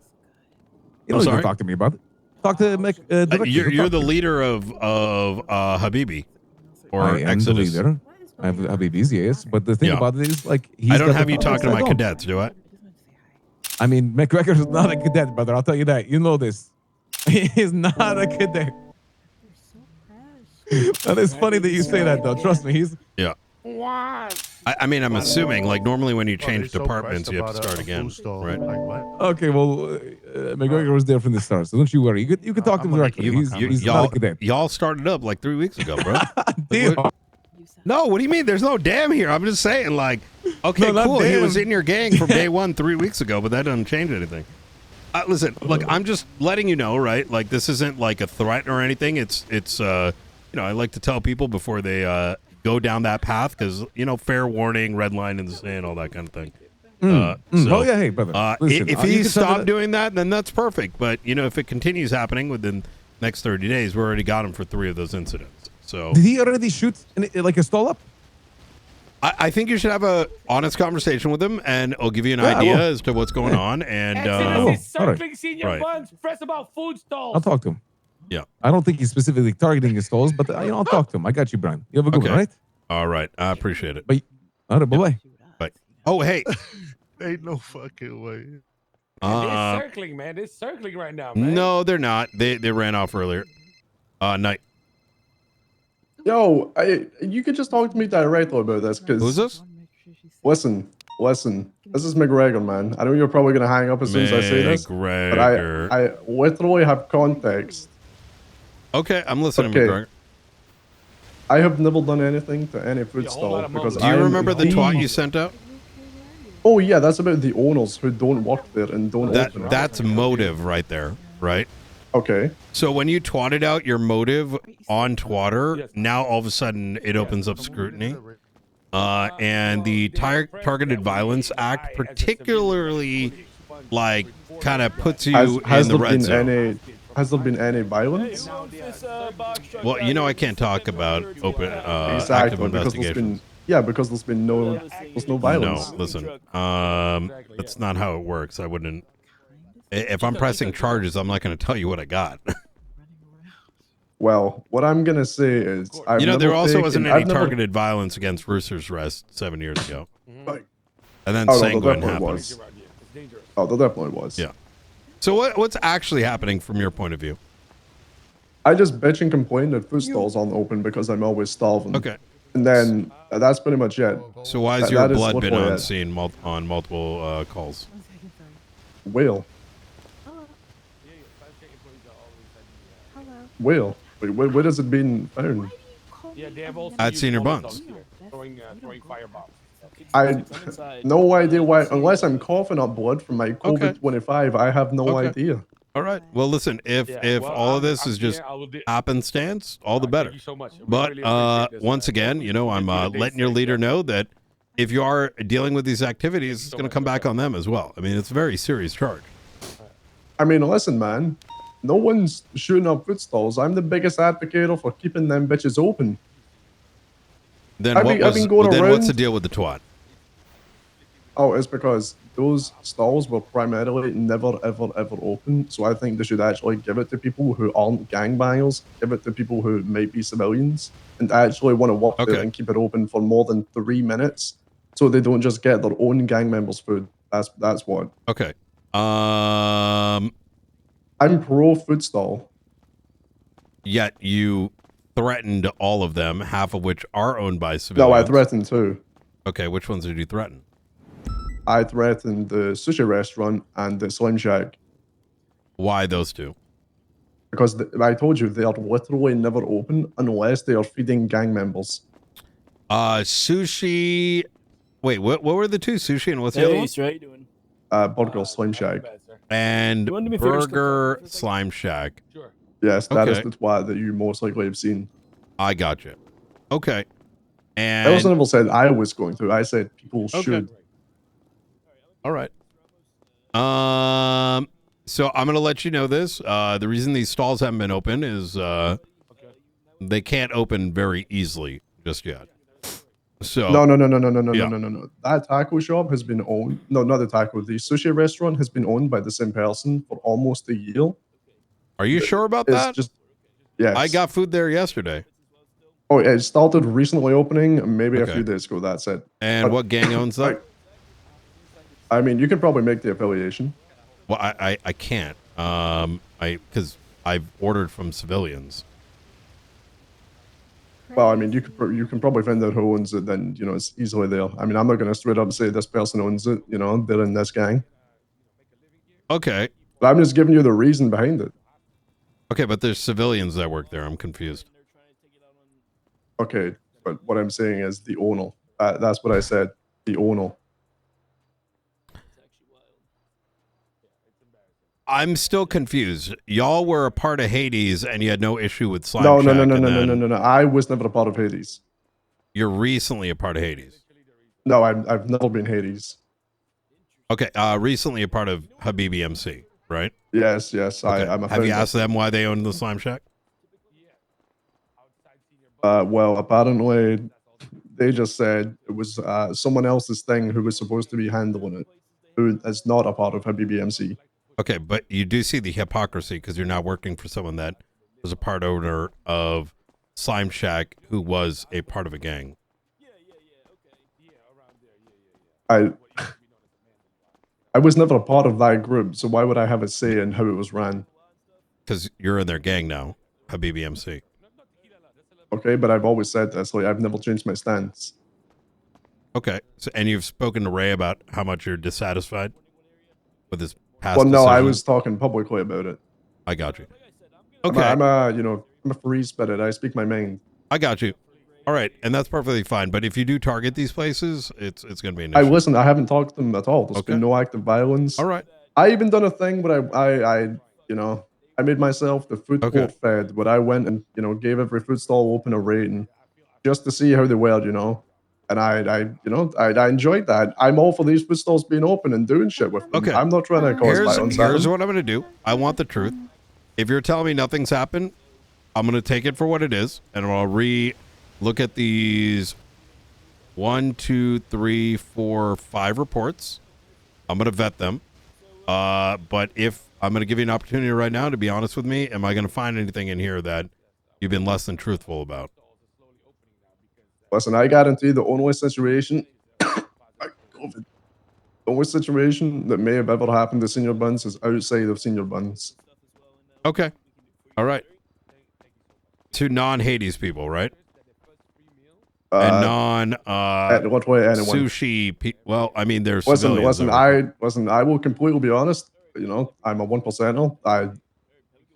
don't need sorry? to talk to me about it. Talk to Mac directly. You're He'll talk the to you. leader of Habibi or I am the Exodus. leader. I have Habib's, yes. But the thing Yeah. about it is, like, he's I don't got the have you context, talking to I my don't. cadets, do I? I mean, McGregor is not a cadet, brother. I'll tell you that. You know this. He is not a cadet. That is funny that you say that, though. Trust me. He's Yeah. I mean, I'm assuming, like, normally when you change departments, you have to start again, right? okay. Well, McGregor was there from the start, so don't you worry. You can talk to him directly. He's not a cadet. Y'all started up like 3 weeks ago, bro. Damn. No, what do you mean? There's no damn here. I'm just saying, like, okay, No, not cool. He was damn. in your gang from day one 3 weeks ago, but that doesn't change anything. Listen, look, I'm just letting you know, right? Like, this isn't like a threat or anything. It's you know, I like to tell people before they go down that path because, you know, fair warning, red line in the sand, all that kind of thing. Oh, yeah, hey, brother. Listen, if you he can tell me stopped that- doing that, then that's perfect. But, you know, if it continues happening within the next 30 days, we already got him for 3 of those incidents. So Did he already shoot like a stall up? I think you should have a honest conversation with him, and it'll give you an Yeah, I idea will. as to what's going on. And Exodus is all right. circling senior Right. buns. Press about food stalls. I'll talk to him. Yeah. I don't think he's specifically targeting his stalls, but you know, I'll talk to him. I got you, Brian. You have a good Okay. one, right? All right, I appreciate it. Bye. All right, bye-bye. Bye. Oh, hey. Ain't no fucking way. They're circling, man. They're circling right now, man. No, they're not. They ran off earlier. Night. Yo, you could just talk to me directly about this, because... Who's this? Listen. This is McGregor, man. I know you're probably gonna hang up as soon as I say this, but McGregor. I literally have context. Okay, I'm listening, Okay. McGregor. I have never done anything to any food stall because Do you remember the twat you sent out? Oh yeah, that's about the owners who don't work there and don't open. That's motive right there, right? Okay. So when you twatted out your motive on Twatter, now all of a sudden it opens up scrutiny. And the Targeted Violence Act particularly, like, kind of puts you in the red zone. Has there been any violence? Well, you know I can't talk about open active Exactly, because investigations. because there's been there's no violence. No, listen. That's not how it works. I wouldn't. If I'm pressing charges, I'm not going to tell you what I got. Well, what I'm gonna say is, there also wasn't any targeted violence against Rooster's Rest 7 years ago. And then Sanguine happened. Oh, there definitely was. Yeah. So what's actually happening from your point of view? I just bitch and complain that food stalls aren't open because I'm always starving. Okay. And then that's pretty much it. So why has your blood been on scene on multiple calls? Whale. Whale. Wait, where has it been found? Yeah, they have also At Senior Buns. throwing firebombs. I no idea why, unless I'm coughing up blood from my COVID-25, I have no idea. All right. Well, listen, if all of this is just happenstance, all the better. But once again, I'm letting your leader know that if you are dealing with these activities, it's going to come back on them as well. I mean, it's a very serious charge. I mean, listen, man. No one's shooting up food stalls. I'm the biggest advocate for keeping them bitches open. Then around. What's the deal with the twat? Oh, it's because those stalls were primarily never, ever, ever open. So I think they should actually give it to people who aren't gangbangers, give it to people who may be civilians, and actually want to work there and keep it open for more than 3 minutes, so they don't just get their own gang members' food. That's what. Okay. I'm pro food stall. Yet you threatened all of them, half of which are owned by civilians. No, I threatened too. Okay, which ones did you threaten? I threatened the sushi restaurant and the Slim Shack. Why those two? Because I told you, they are literally never open unless they are feeding gang members. Sushi... Wait, what were the two? Sushi and what's the other one? How you doing? Burger Slim Shack. And Burger Slime Shack. Sure. Yes, that is the twat that you most likely have seen. I got you. Okay. And I also never said I was going to. I said people should. All right. So I'm gonna let you know this. The reason these stalls haven't been open is they can't open very easily just yet. So No. That taco shop has been owned. No, not the taco. The sushi restaurant has been owned by the same person for almost a year. Are you sure about that? Yes. I got food there yesterday. Oh, it started recently opening, maybe a few days ago. That's it. And what gang owns that? I mean, you could probably make the affiliation. Well, I can't. Because I've ordered from civilians. Well, I mean, you can probably find out who owns it. Then it's easily there. I mean, I'm not going to straight up say this person owns it. They're in this gang. Okay. But I'm just giving you the reason behind it. Okay, but there's civilians that work there. I'm confused. Okay, but what I'm saying is the owner. That's what I said. The owner. I'm still confused. Y'all were a part of Hades, and you had no issue with Slime No. Shack. I was never a part of Hades. You're recently a part of Hades. No, I've never been Hades. Okay, recently a part of Habibi MC, right? Yes. Okay. I'm a Have you founder. asked them why they own the Slime Shack? Well, apparently, they just said it was someone else's thing who was supposed to be handling it, who is not a part of Habibi MC. Okay, but you do see the hypocrisy because you're now working for someone that was a part owner of Slime Shack who was a part of a gang. I was never a part of that group, so why would I have a say in how it was ran? Because you're in their gang now, Habibi MC. Okay, but I've always said this. Like, I've never changed my stance. Okay. So, and you've spoken to Ray about how much you're dissatisfied with his past Well, no, I decisions? was talking publicly about it. I got you. I'm Okay. I'm a free spirit. I speak my mind. I got you. All right, and that's perfectly fine. But if you do target these places, it's going to be an I issue. listen. I haven't talked to them at all. There's Okay. been no active violence. All right. I even done a thing where I made myself the food Okay. court fed, where I went and gave every food stall open a rating, just to see how they were, And I enjoyed that. I'm all for these food stalls being open and doing shit with them. Okay. I'm not trying to cause violence. at Here's them. what I'm going to do. I want the truth. If you're telling me nothing's happened, I'm going to take it for what it is, and I'll look at these 1, 2, 3, 4, 5 reports. I'm going to vet them. But if I'm going to give you an opportunity right now to be honest with me, am I going to find anything in here that you've been less than truthful about? Listen, I guarantee the only situation, the only situation that may have ever happened to Senior Buns is outside of Senior Buns. Okay. All right. To non-Hades people, right? And what way anyone? sushi. Well, I mean, there's Listen, civilians listen. I will completely be honest. I'm a 1%er. I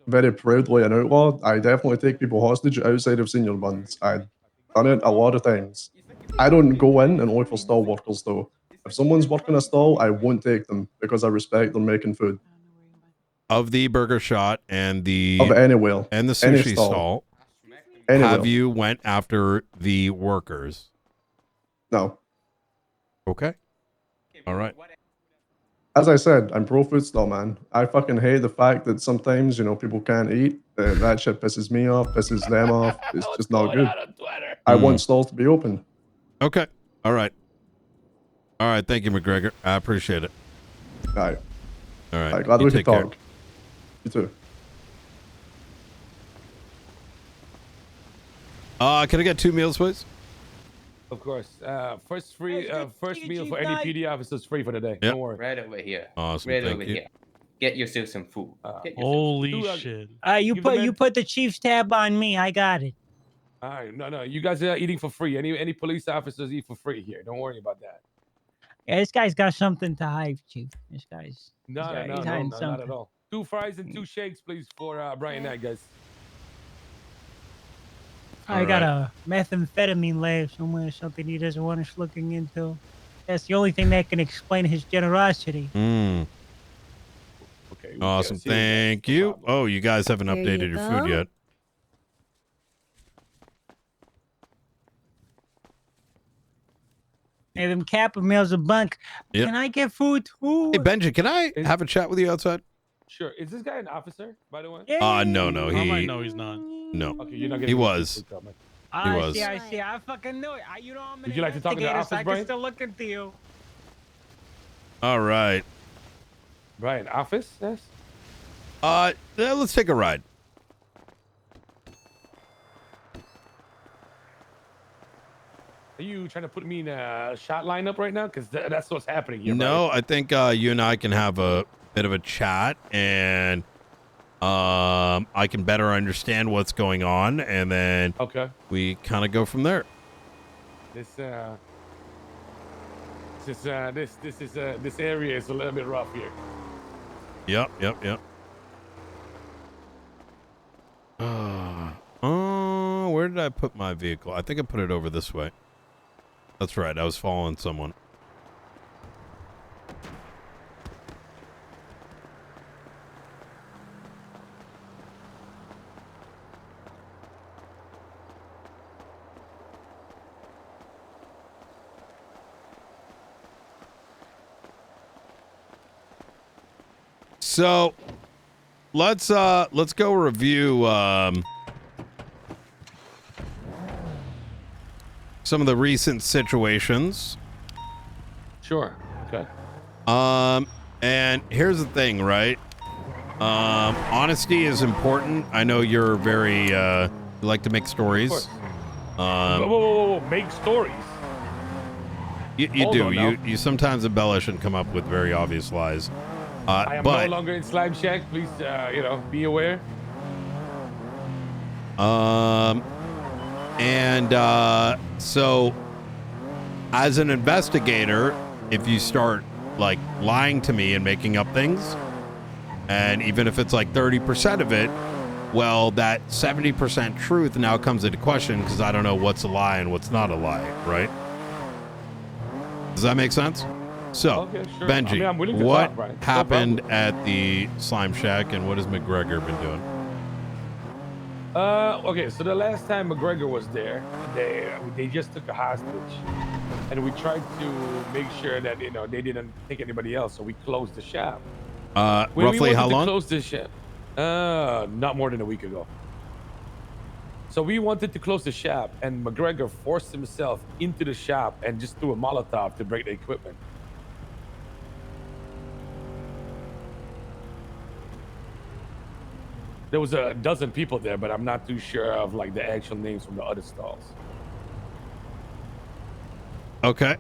very proudly an outlaw. I definitely take people hostage outside of Senior Buns. I've done it a lot of times. I don't go in and look for stall workers though. If someone's working a stall, I won't take them because I respect them making food. Of the burger shot and the Of anywhere. and the Any sushi stall. stall, Anywhere. have you went after the workers? No. Okay. All right. As I said, I'm pro food stall, man. I fucking hate the fact that sometimes, people can't eat. That shit pisses me off, pisses them off. It's just not good. I want stalls to be open. Okay. All right. All right. Thank you, McGregor. I appreciate it. All right. All right. Glad You we could take care. talk. You too. Can I get 2 meals, please? Of course. First meal for any PD officers free for the day. Yep. Don't worry. Right over here. Awesome. Right thank over you. here. Get yourself some food. Get yourself Holy some food. shit. You put the chief's tab on me. I got it. All right. No. You guys are eating for free. Any police officers eat for free here. Don't worry about that. Yeah, this guy's got something to hide, chief. This guy's No, he's hiding not something. at all. 2 fries and 2 shakes, please, for Brian Knight, guys. I got a methamphetamine lab somewhere, something he doesn't want us looking into. That's the only thing that can explain his generosity. Mm. Okay. Awesome. Thank you. Oh, you guys haven't There you updated your food go. yet. Hey, them Kappa meals a bunk. Yep. Can I get food too? Hey, Benji, can I have a chat with you outside? Sure. Is this guy an officer, by the way? No. No, he's not. No. Okay, you're not He getting was. I was. see. I see. I fucking knew it. You know I'm an Would you like to talk to the investigator, so office, I Brian? can still look into you. All right. Brian, office? Yes. Let's take a ride. Are you trying to put me in a shot lineup right now? Because that's what's happening here. No, I think you and I can have a bit of a chat, and I can better understand what's going on, and then we kind of go from there. This area is a little bit rough here. Yep. Where did I put my vehicle? I think I put it over this way. That's right. I was following someone. So let's go review some of the recent situations. Sure. Okay. And here's the thing, right? Honesty is important. I know you're very you like to make stories. Whoa. Make stories. You Hold do. on now. You sometimes embellish and come up with very obvious lies. I am but no longer in Slime Shack. Please, be aware. so as an investigator, if you start like lying to me and making up things, and even if it's like 30% of it, well, that 70% truth now comes into question because I don't know what's a lie and what's not a lie, right? Does that make sense? So, Okay, sure. Benji, I mean, I'm willing to what talk, Brian. No happened problem. at the Slime Shack and what has McGregor been doing? Okay, so the last time McGregor was there, they just took a hostage, and we tried to make sure that they didn't take anybody else, so we closed the shop. When Roughly how long? To close the shop, not more than a week ago. So we wanted to close the shop, and McGregor forced himself into the shop and just threw a Molotov to break the equipment. There was a dozen people there, but I'm not too sure of like the actual names from the other stalls. Okay.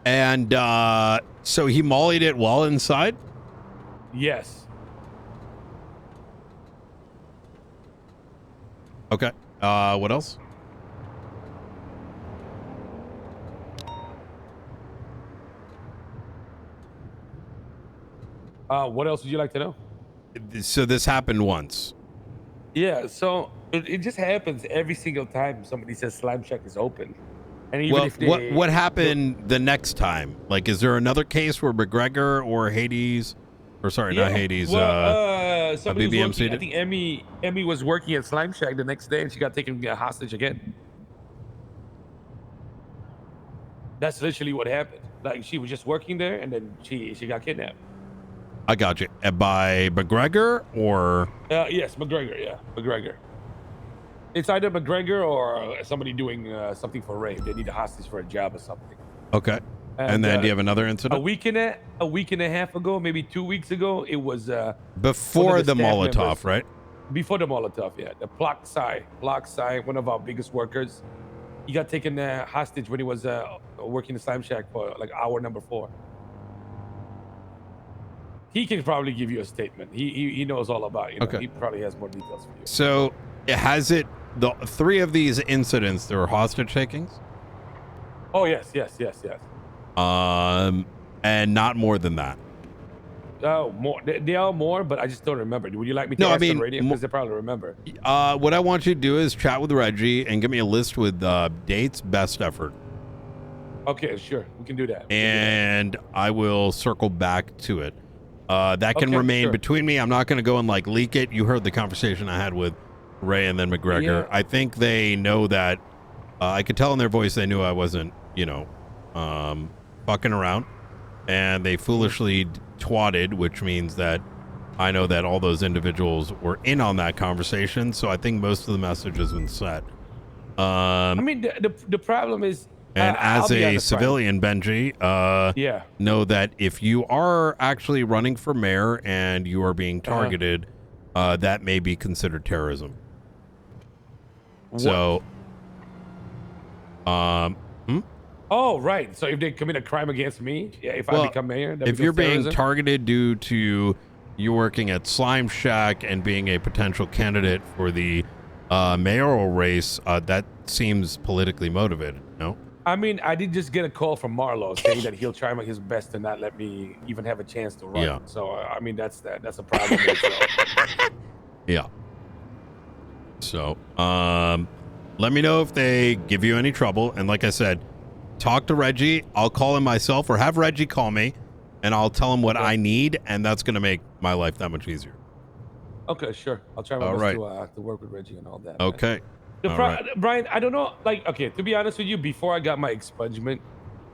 And so he mollied it while inside? Yes. Okay. What else? What else would you like to know? So this happened once. Yeah, so it just happens every single time somebody says Slime Shack is open. And even Well, if they, what happened the next time? Like, is there another case where McGregor or Hades, or sorry, not Hades, somebody was BBMC working, I did? think Emmy was working at Slime Shack the next day and she got taken hostage again. That's literally what happened. Like, she was just working there and then she got kidnapped. I got you. By McGregor or? Yes, McGregor. Yeah, McGregor. It's either McGregor or somebody doing something for rape. They need a hostage for a job or something. Okay. And then do you have another incident? A week and a half ago, maybe 2 weeks ago, it was Before the Molotov, members, right? Before the Molotov, yeah. The Plok Sai, one of our biggest workers, he got taken hostage when he was working the Slime Shack for like hour number 4. He can probably give you a statement. He knows all about it. Okay. He probably has more details for you. So has it, the 3 of these incidents, there were hostage takings? Oh, yes. And not more than that. Oh, more. They are more, but I just don't remember. Would you like me to No, I ask mean, the radio? Because they probably remember. What I want you to do is chat with Reggie and give me a list with dates, best effort. Okay, sure. We can do that. And I will circle back to it. That can Okay, remain sure. between me. I'm not going to go and like leak it. You heard the conversation I had with Ray and then McGregor. Yeah. I think they know that. I could tell in their voice they knew I wasn't, fucking around. And they foolishly twatted, which means that I know that all those individuals were in on that conversation. So I think most of the message has been set. I mean, the problem is, And I'll as be a honest, Brian. civilian, Benji, Yeah. know that if you are actually running for mayor and you are being targeted, that may be considered terrorism. So, Oh, right. So if they commit a crime against me, if I become mayor, that if you're becomes being terrorism? targeted due to you working at Slime Shack and being a potential candidate for the mayoral race, that seems politically motivated, no? I mean, I did just get a call from Marlo saying that he'll try his best to not let me even have a chance to run. Yeah. So I mean, that's a problem. Yeah. So, let me know if they give you any trouble. And like I said, talk to Reggie. I'll call him myself or have Reggie call me and I'll tell him what I need. And that's going to make my life that much easier. Okay, sure. I'll try my All best right. to work with Reggie and all that. Okay. All right. Brian, I don't know. Like, okay, to be honest with you, before I got my expungement,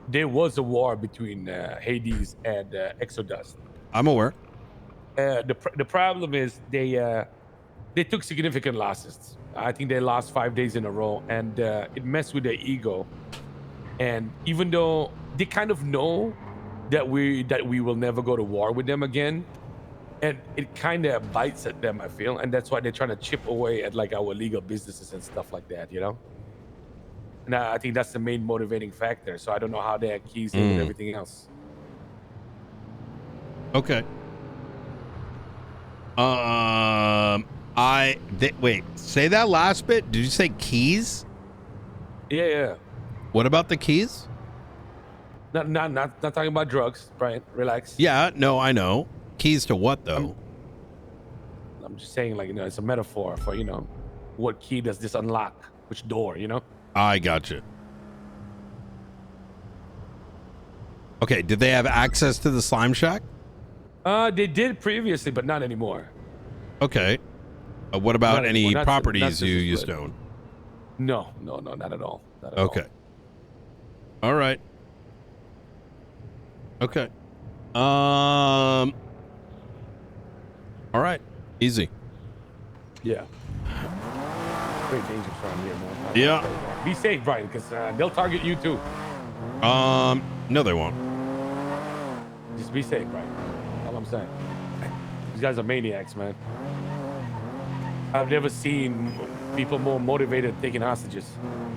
there was a war between Hades and Exodus. I'm aware. The problem is they took significant losses. I think they lost 5 days in a row, and it messed with their ego. And even though they kind of know that we will never go to war with them again, and it kind of bites at them, I feel, and that's why they're trying to chip away at like our legal businesses and stuff like that, And I think that's the main motivating factor. So I don't know how they keys in with everything else. Okay. Wait, say that last bit. Did you say keys? Yeah. What about the keys? Not talking about drugs, Brian. Relax. Yeah, no, I know. Keys to what though? I'm just saying, like, it's a metaphor for, what key does this unlock? Which door, I got you. Okay, did they have access to the slime shack? They did previously, but not anymore. Okay. What about Not any anymore. Not properties you since used split. to own? No, not at all. Not at Okay. All right. Okay. All right. Easy. Yeah. Great dangerous around here, man. Yeah. Be safe, Brian, because they'll target you too. No, they won't. Just be safe, Brian. All I'm saying. These guys are maniacs, man. I've never seen people more motivated taking hostages.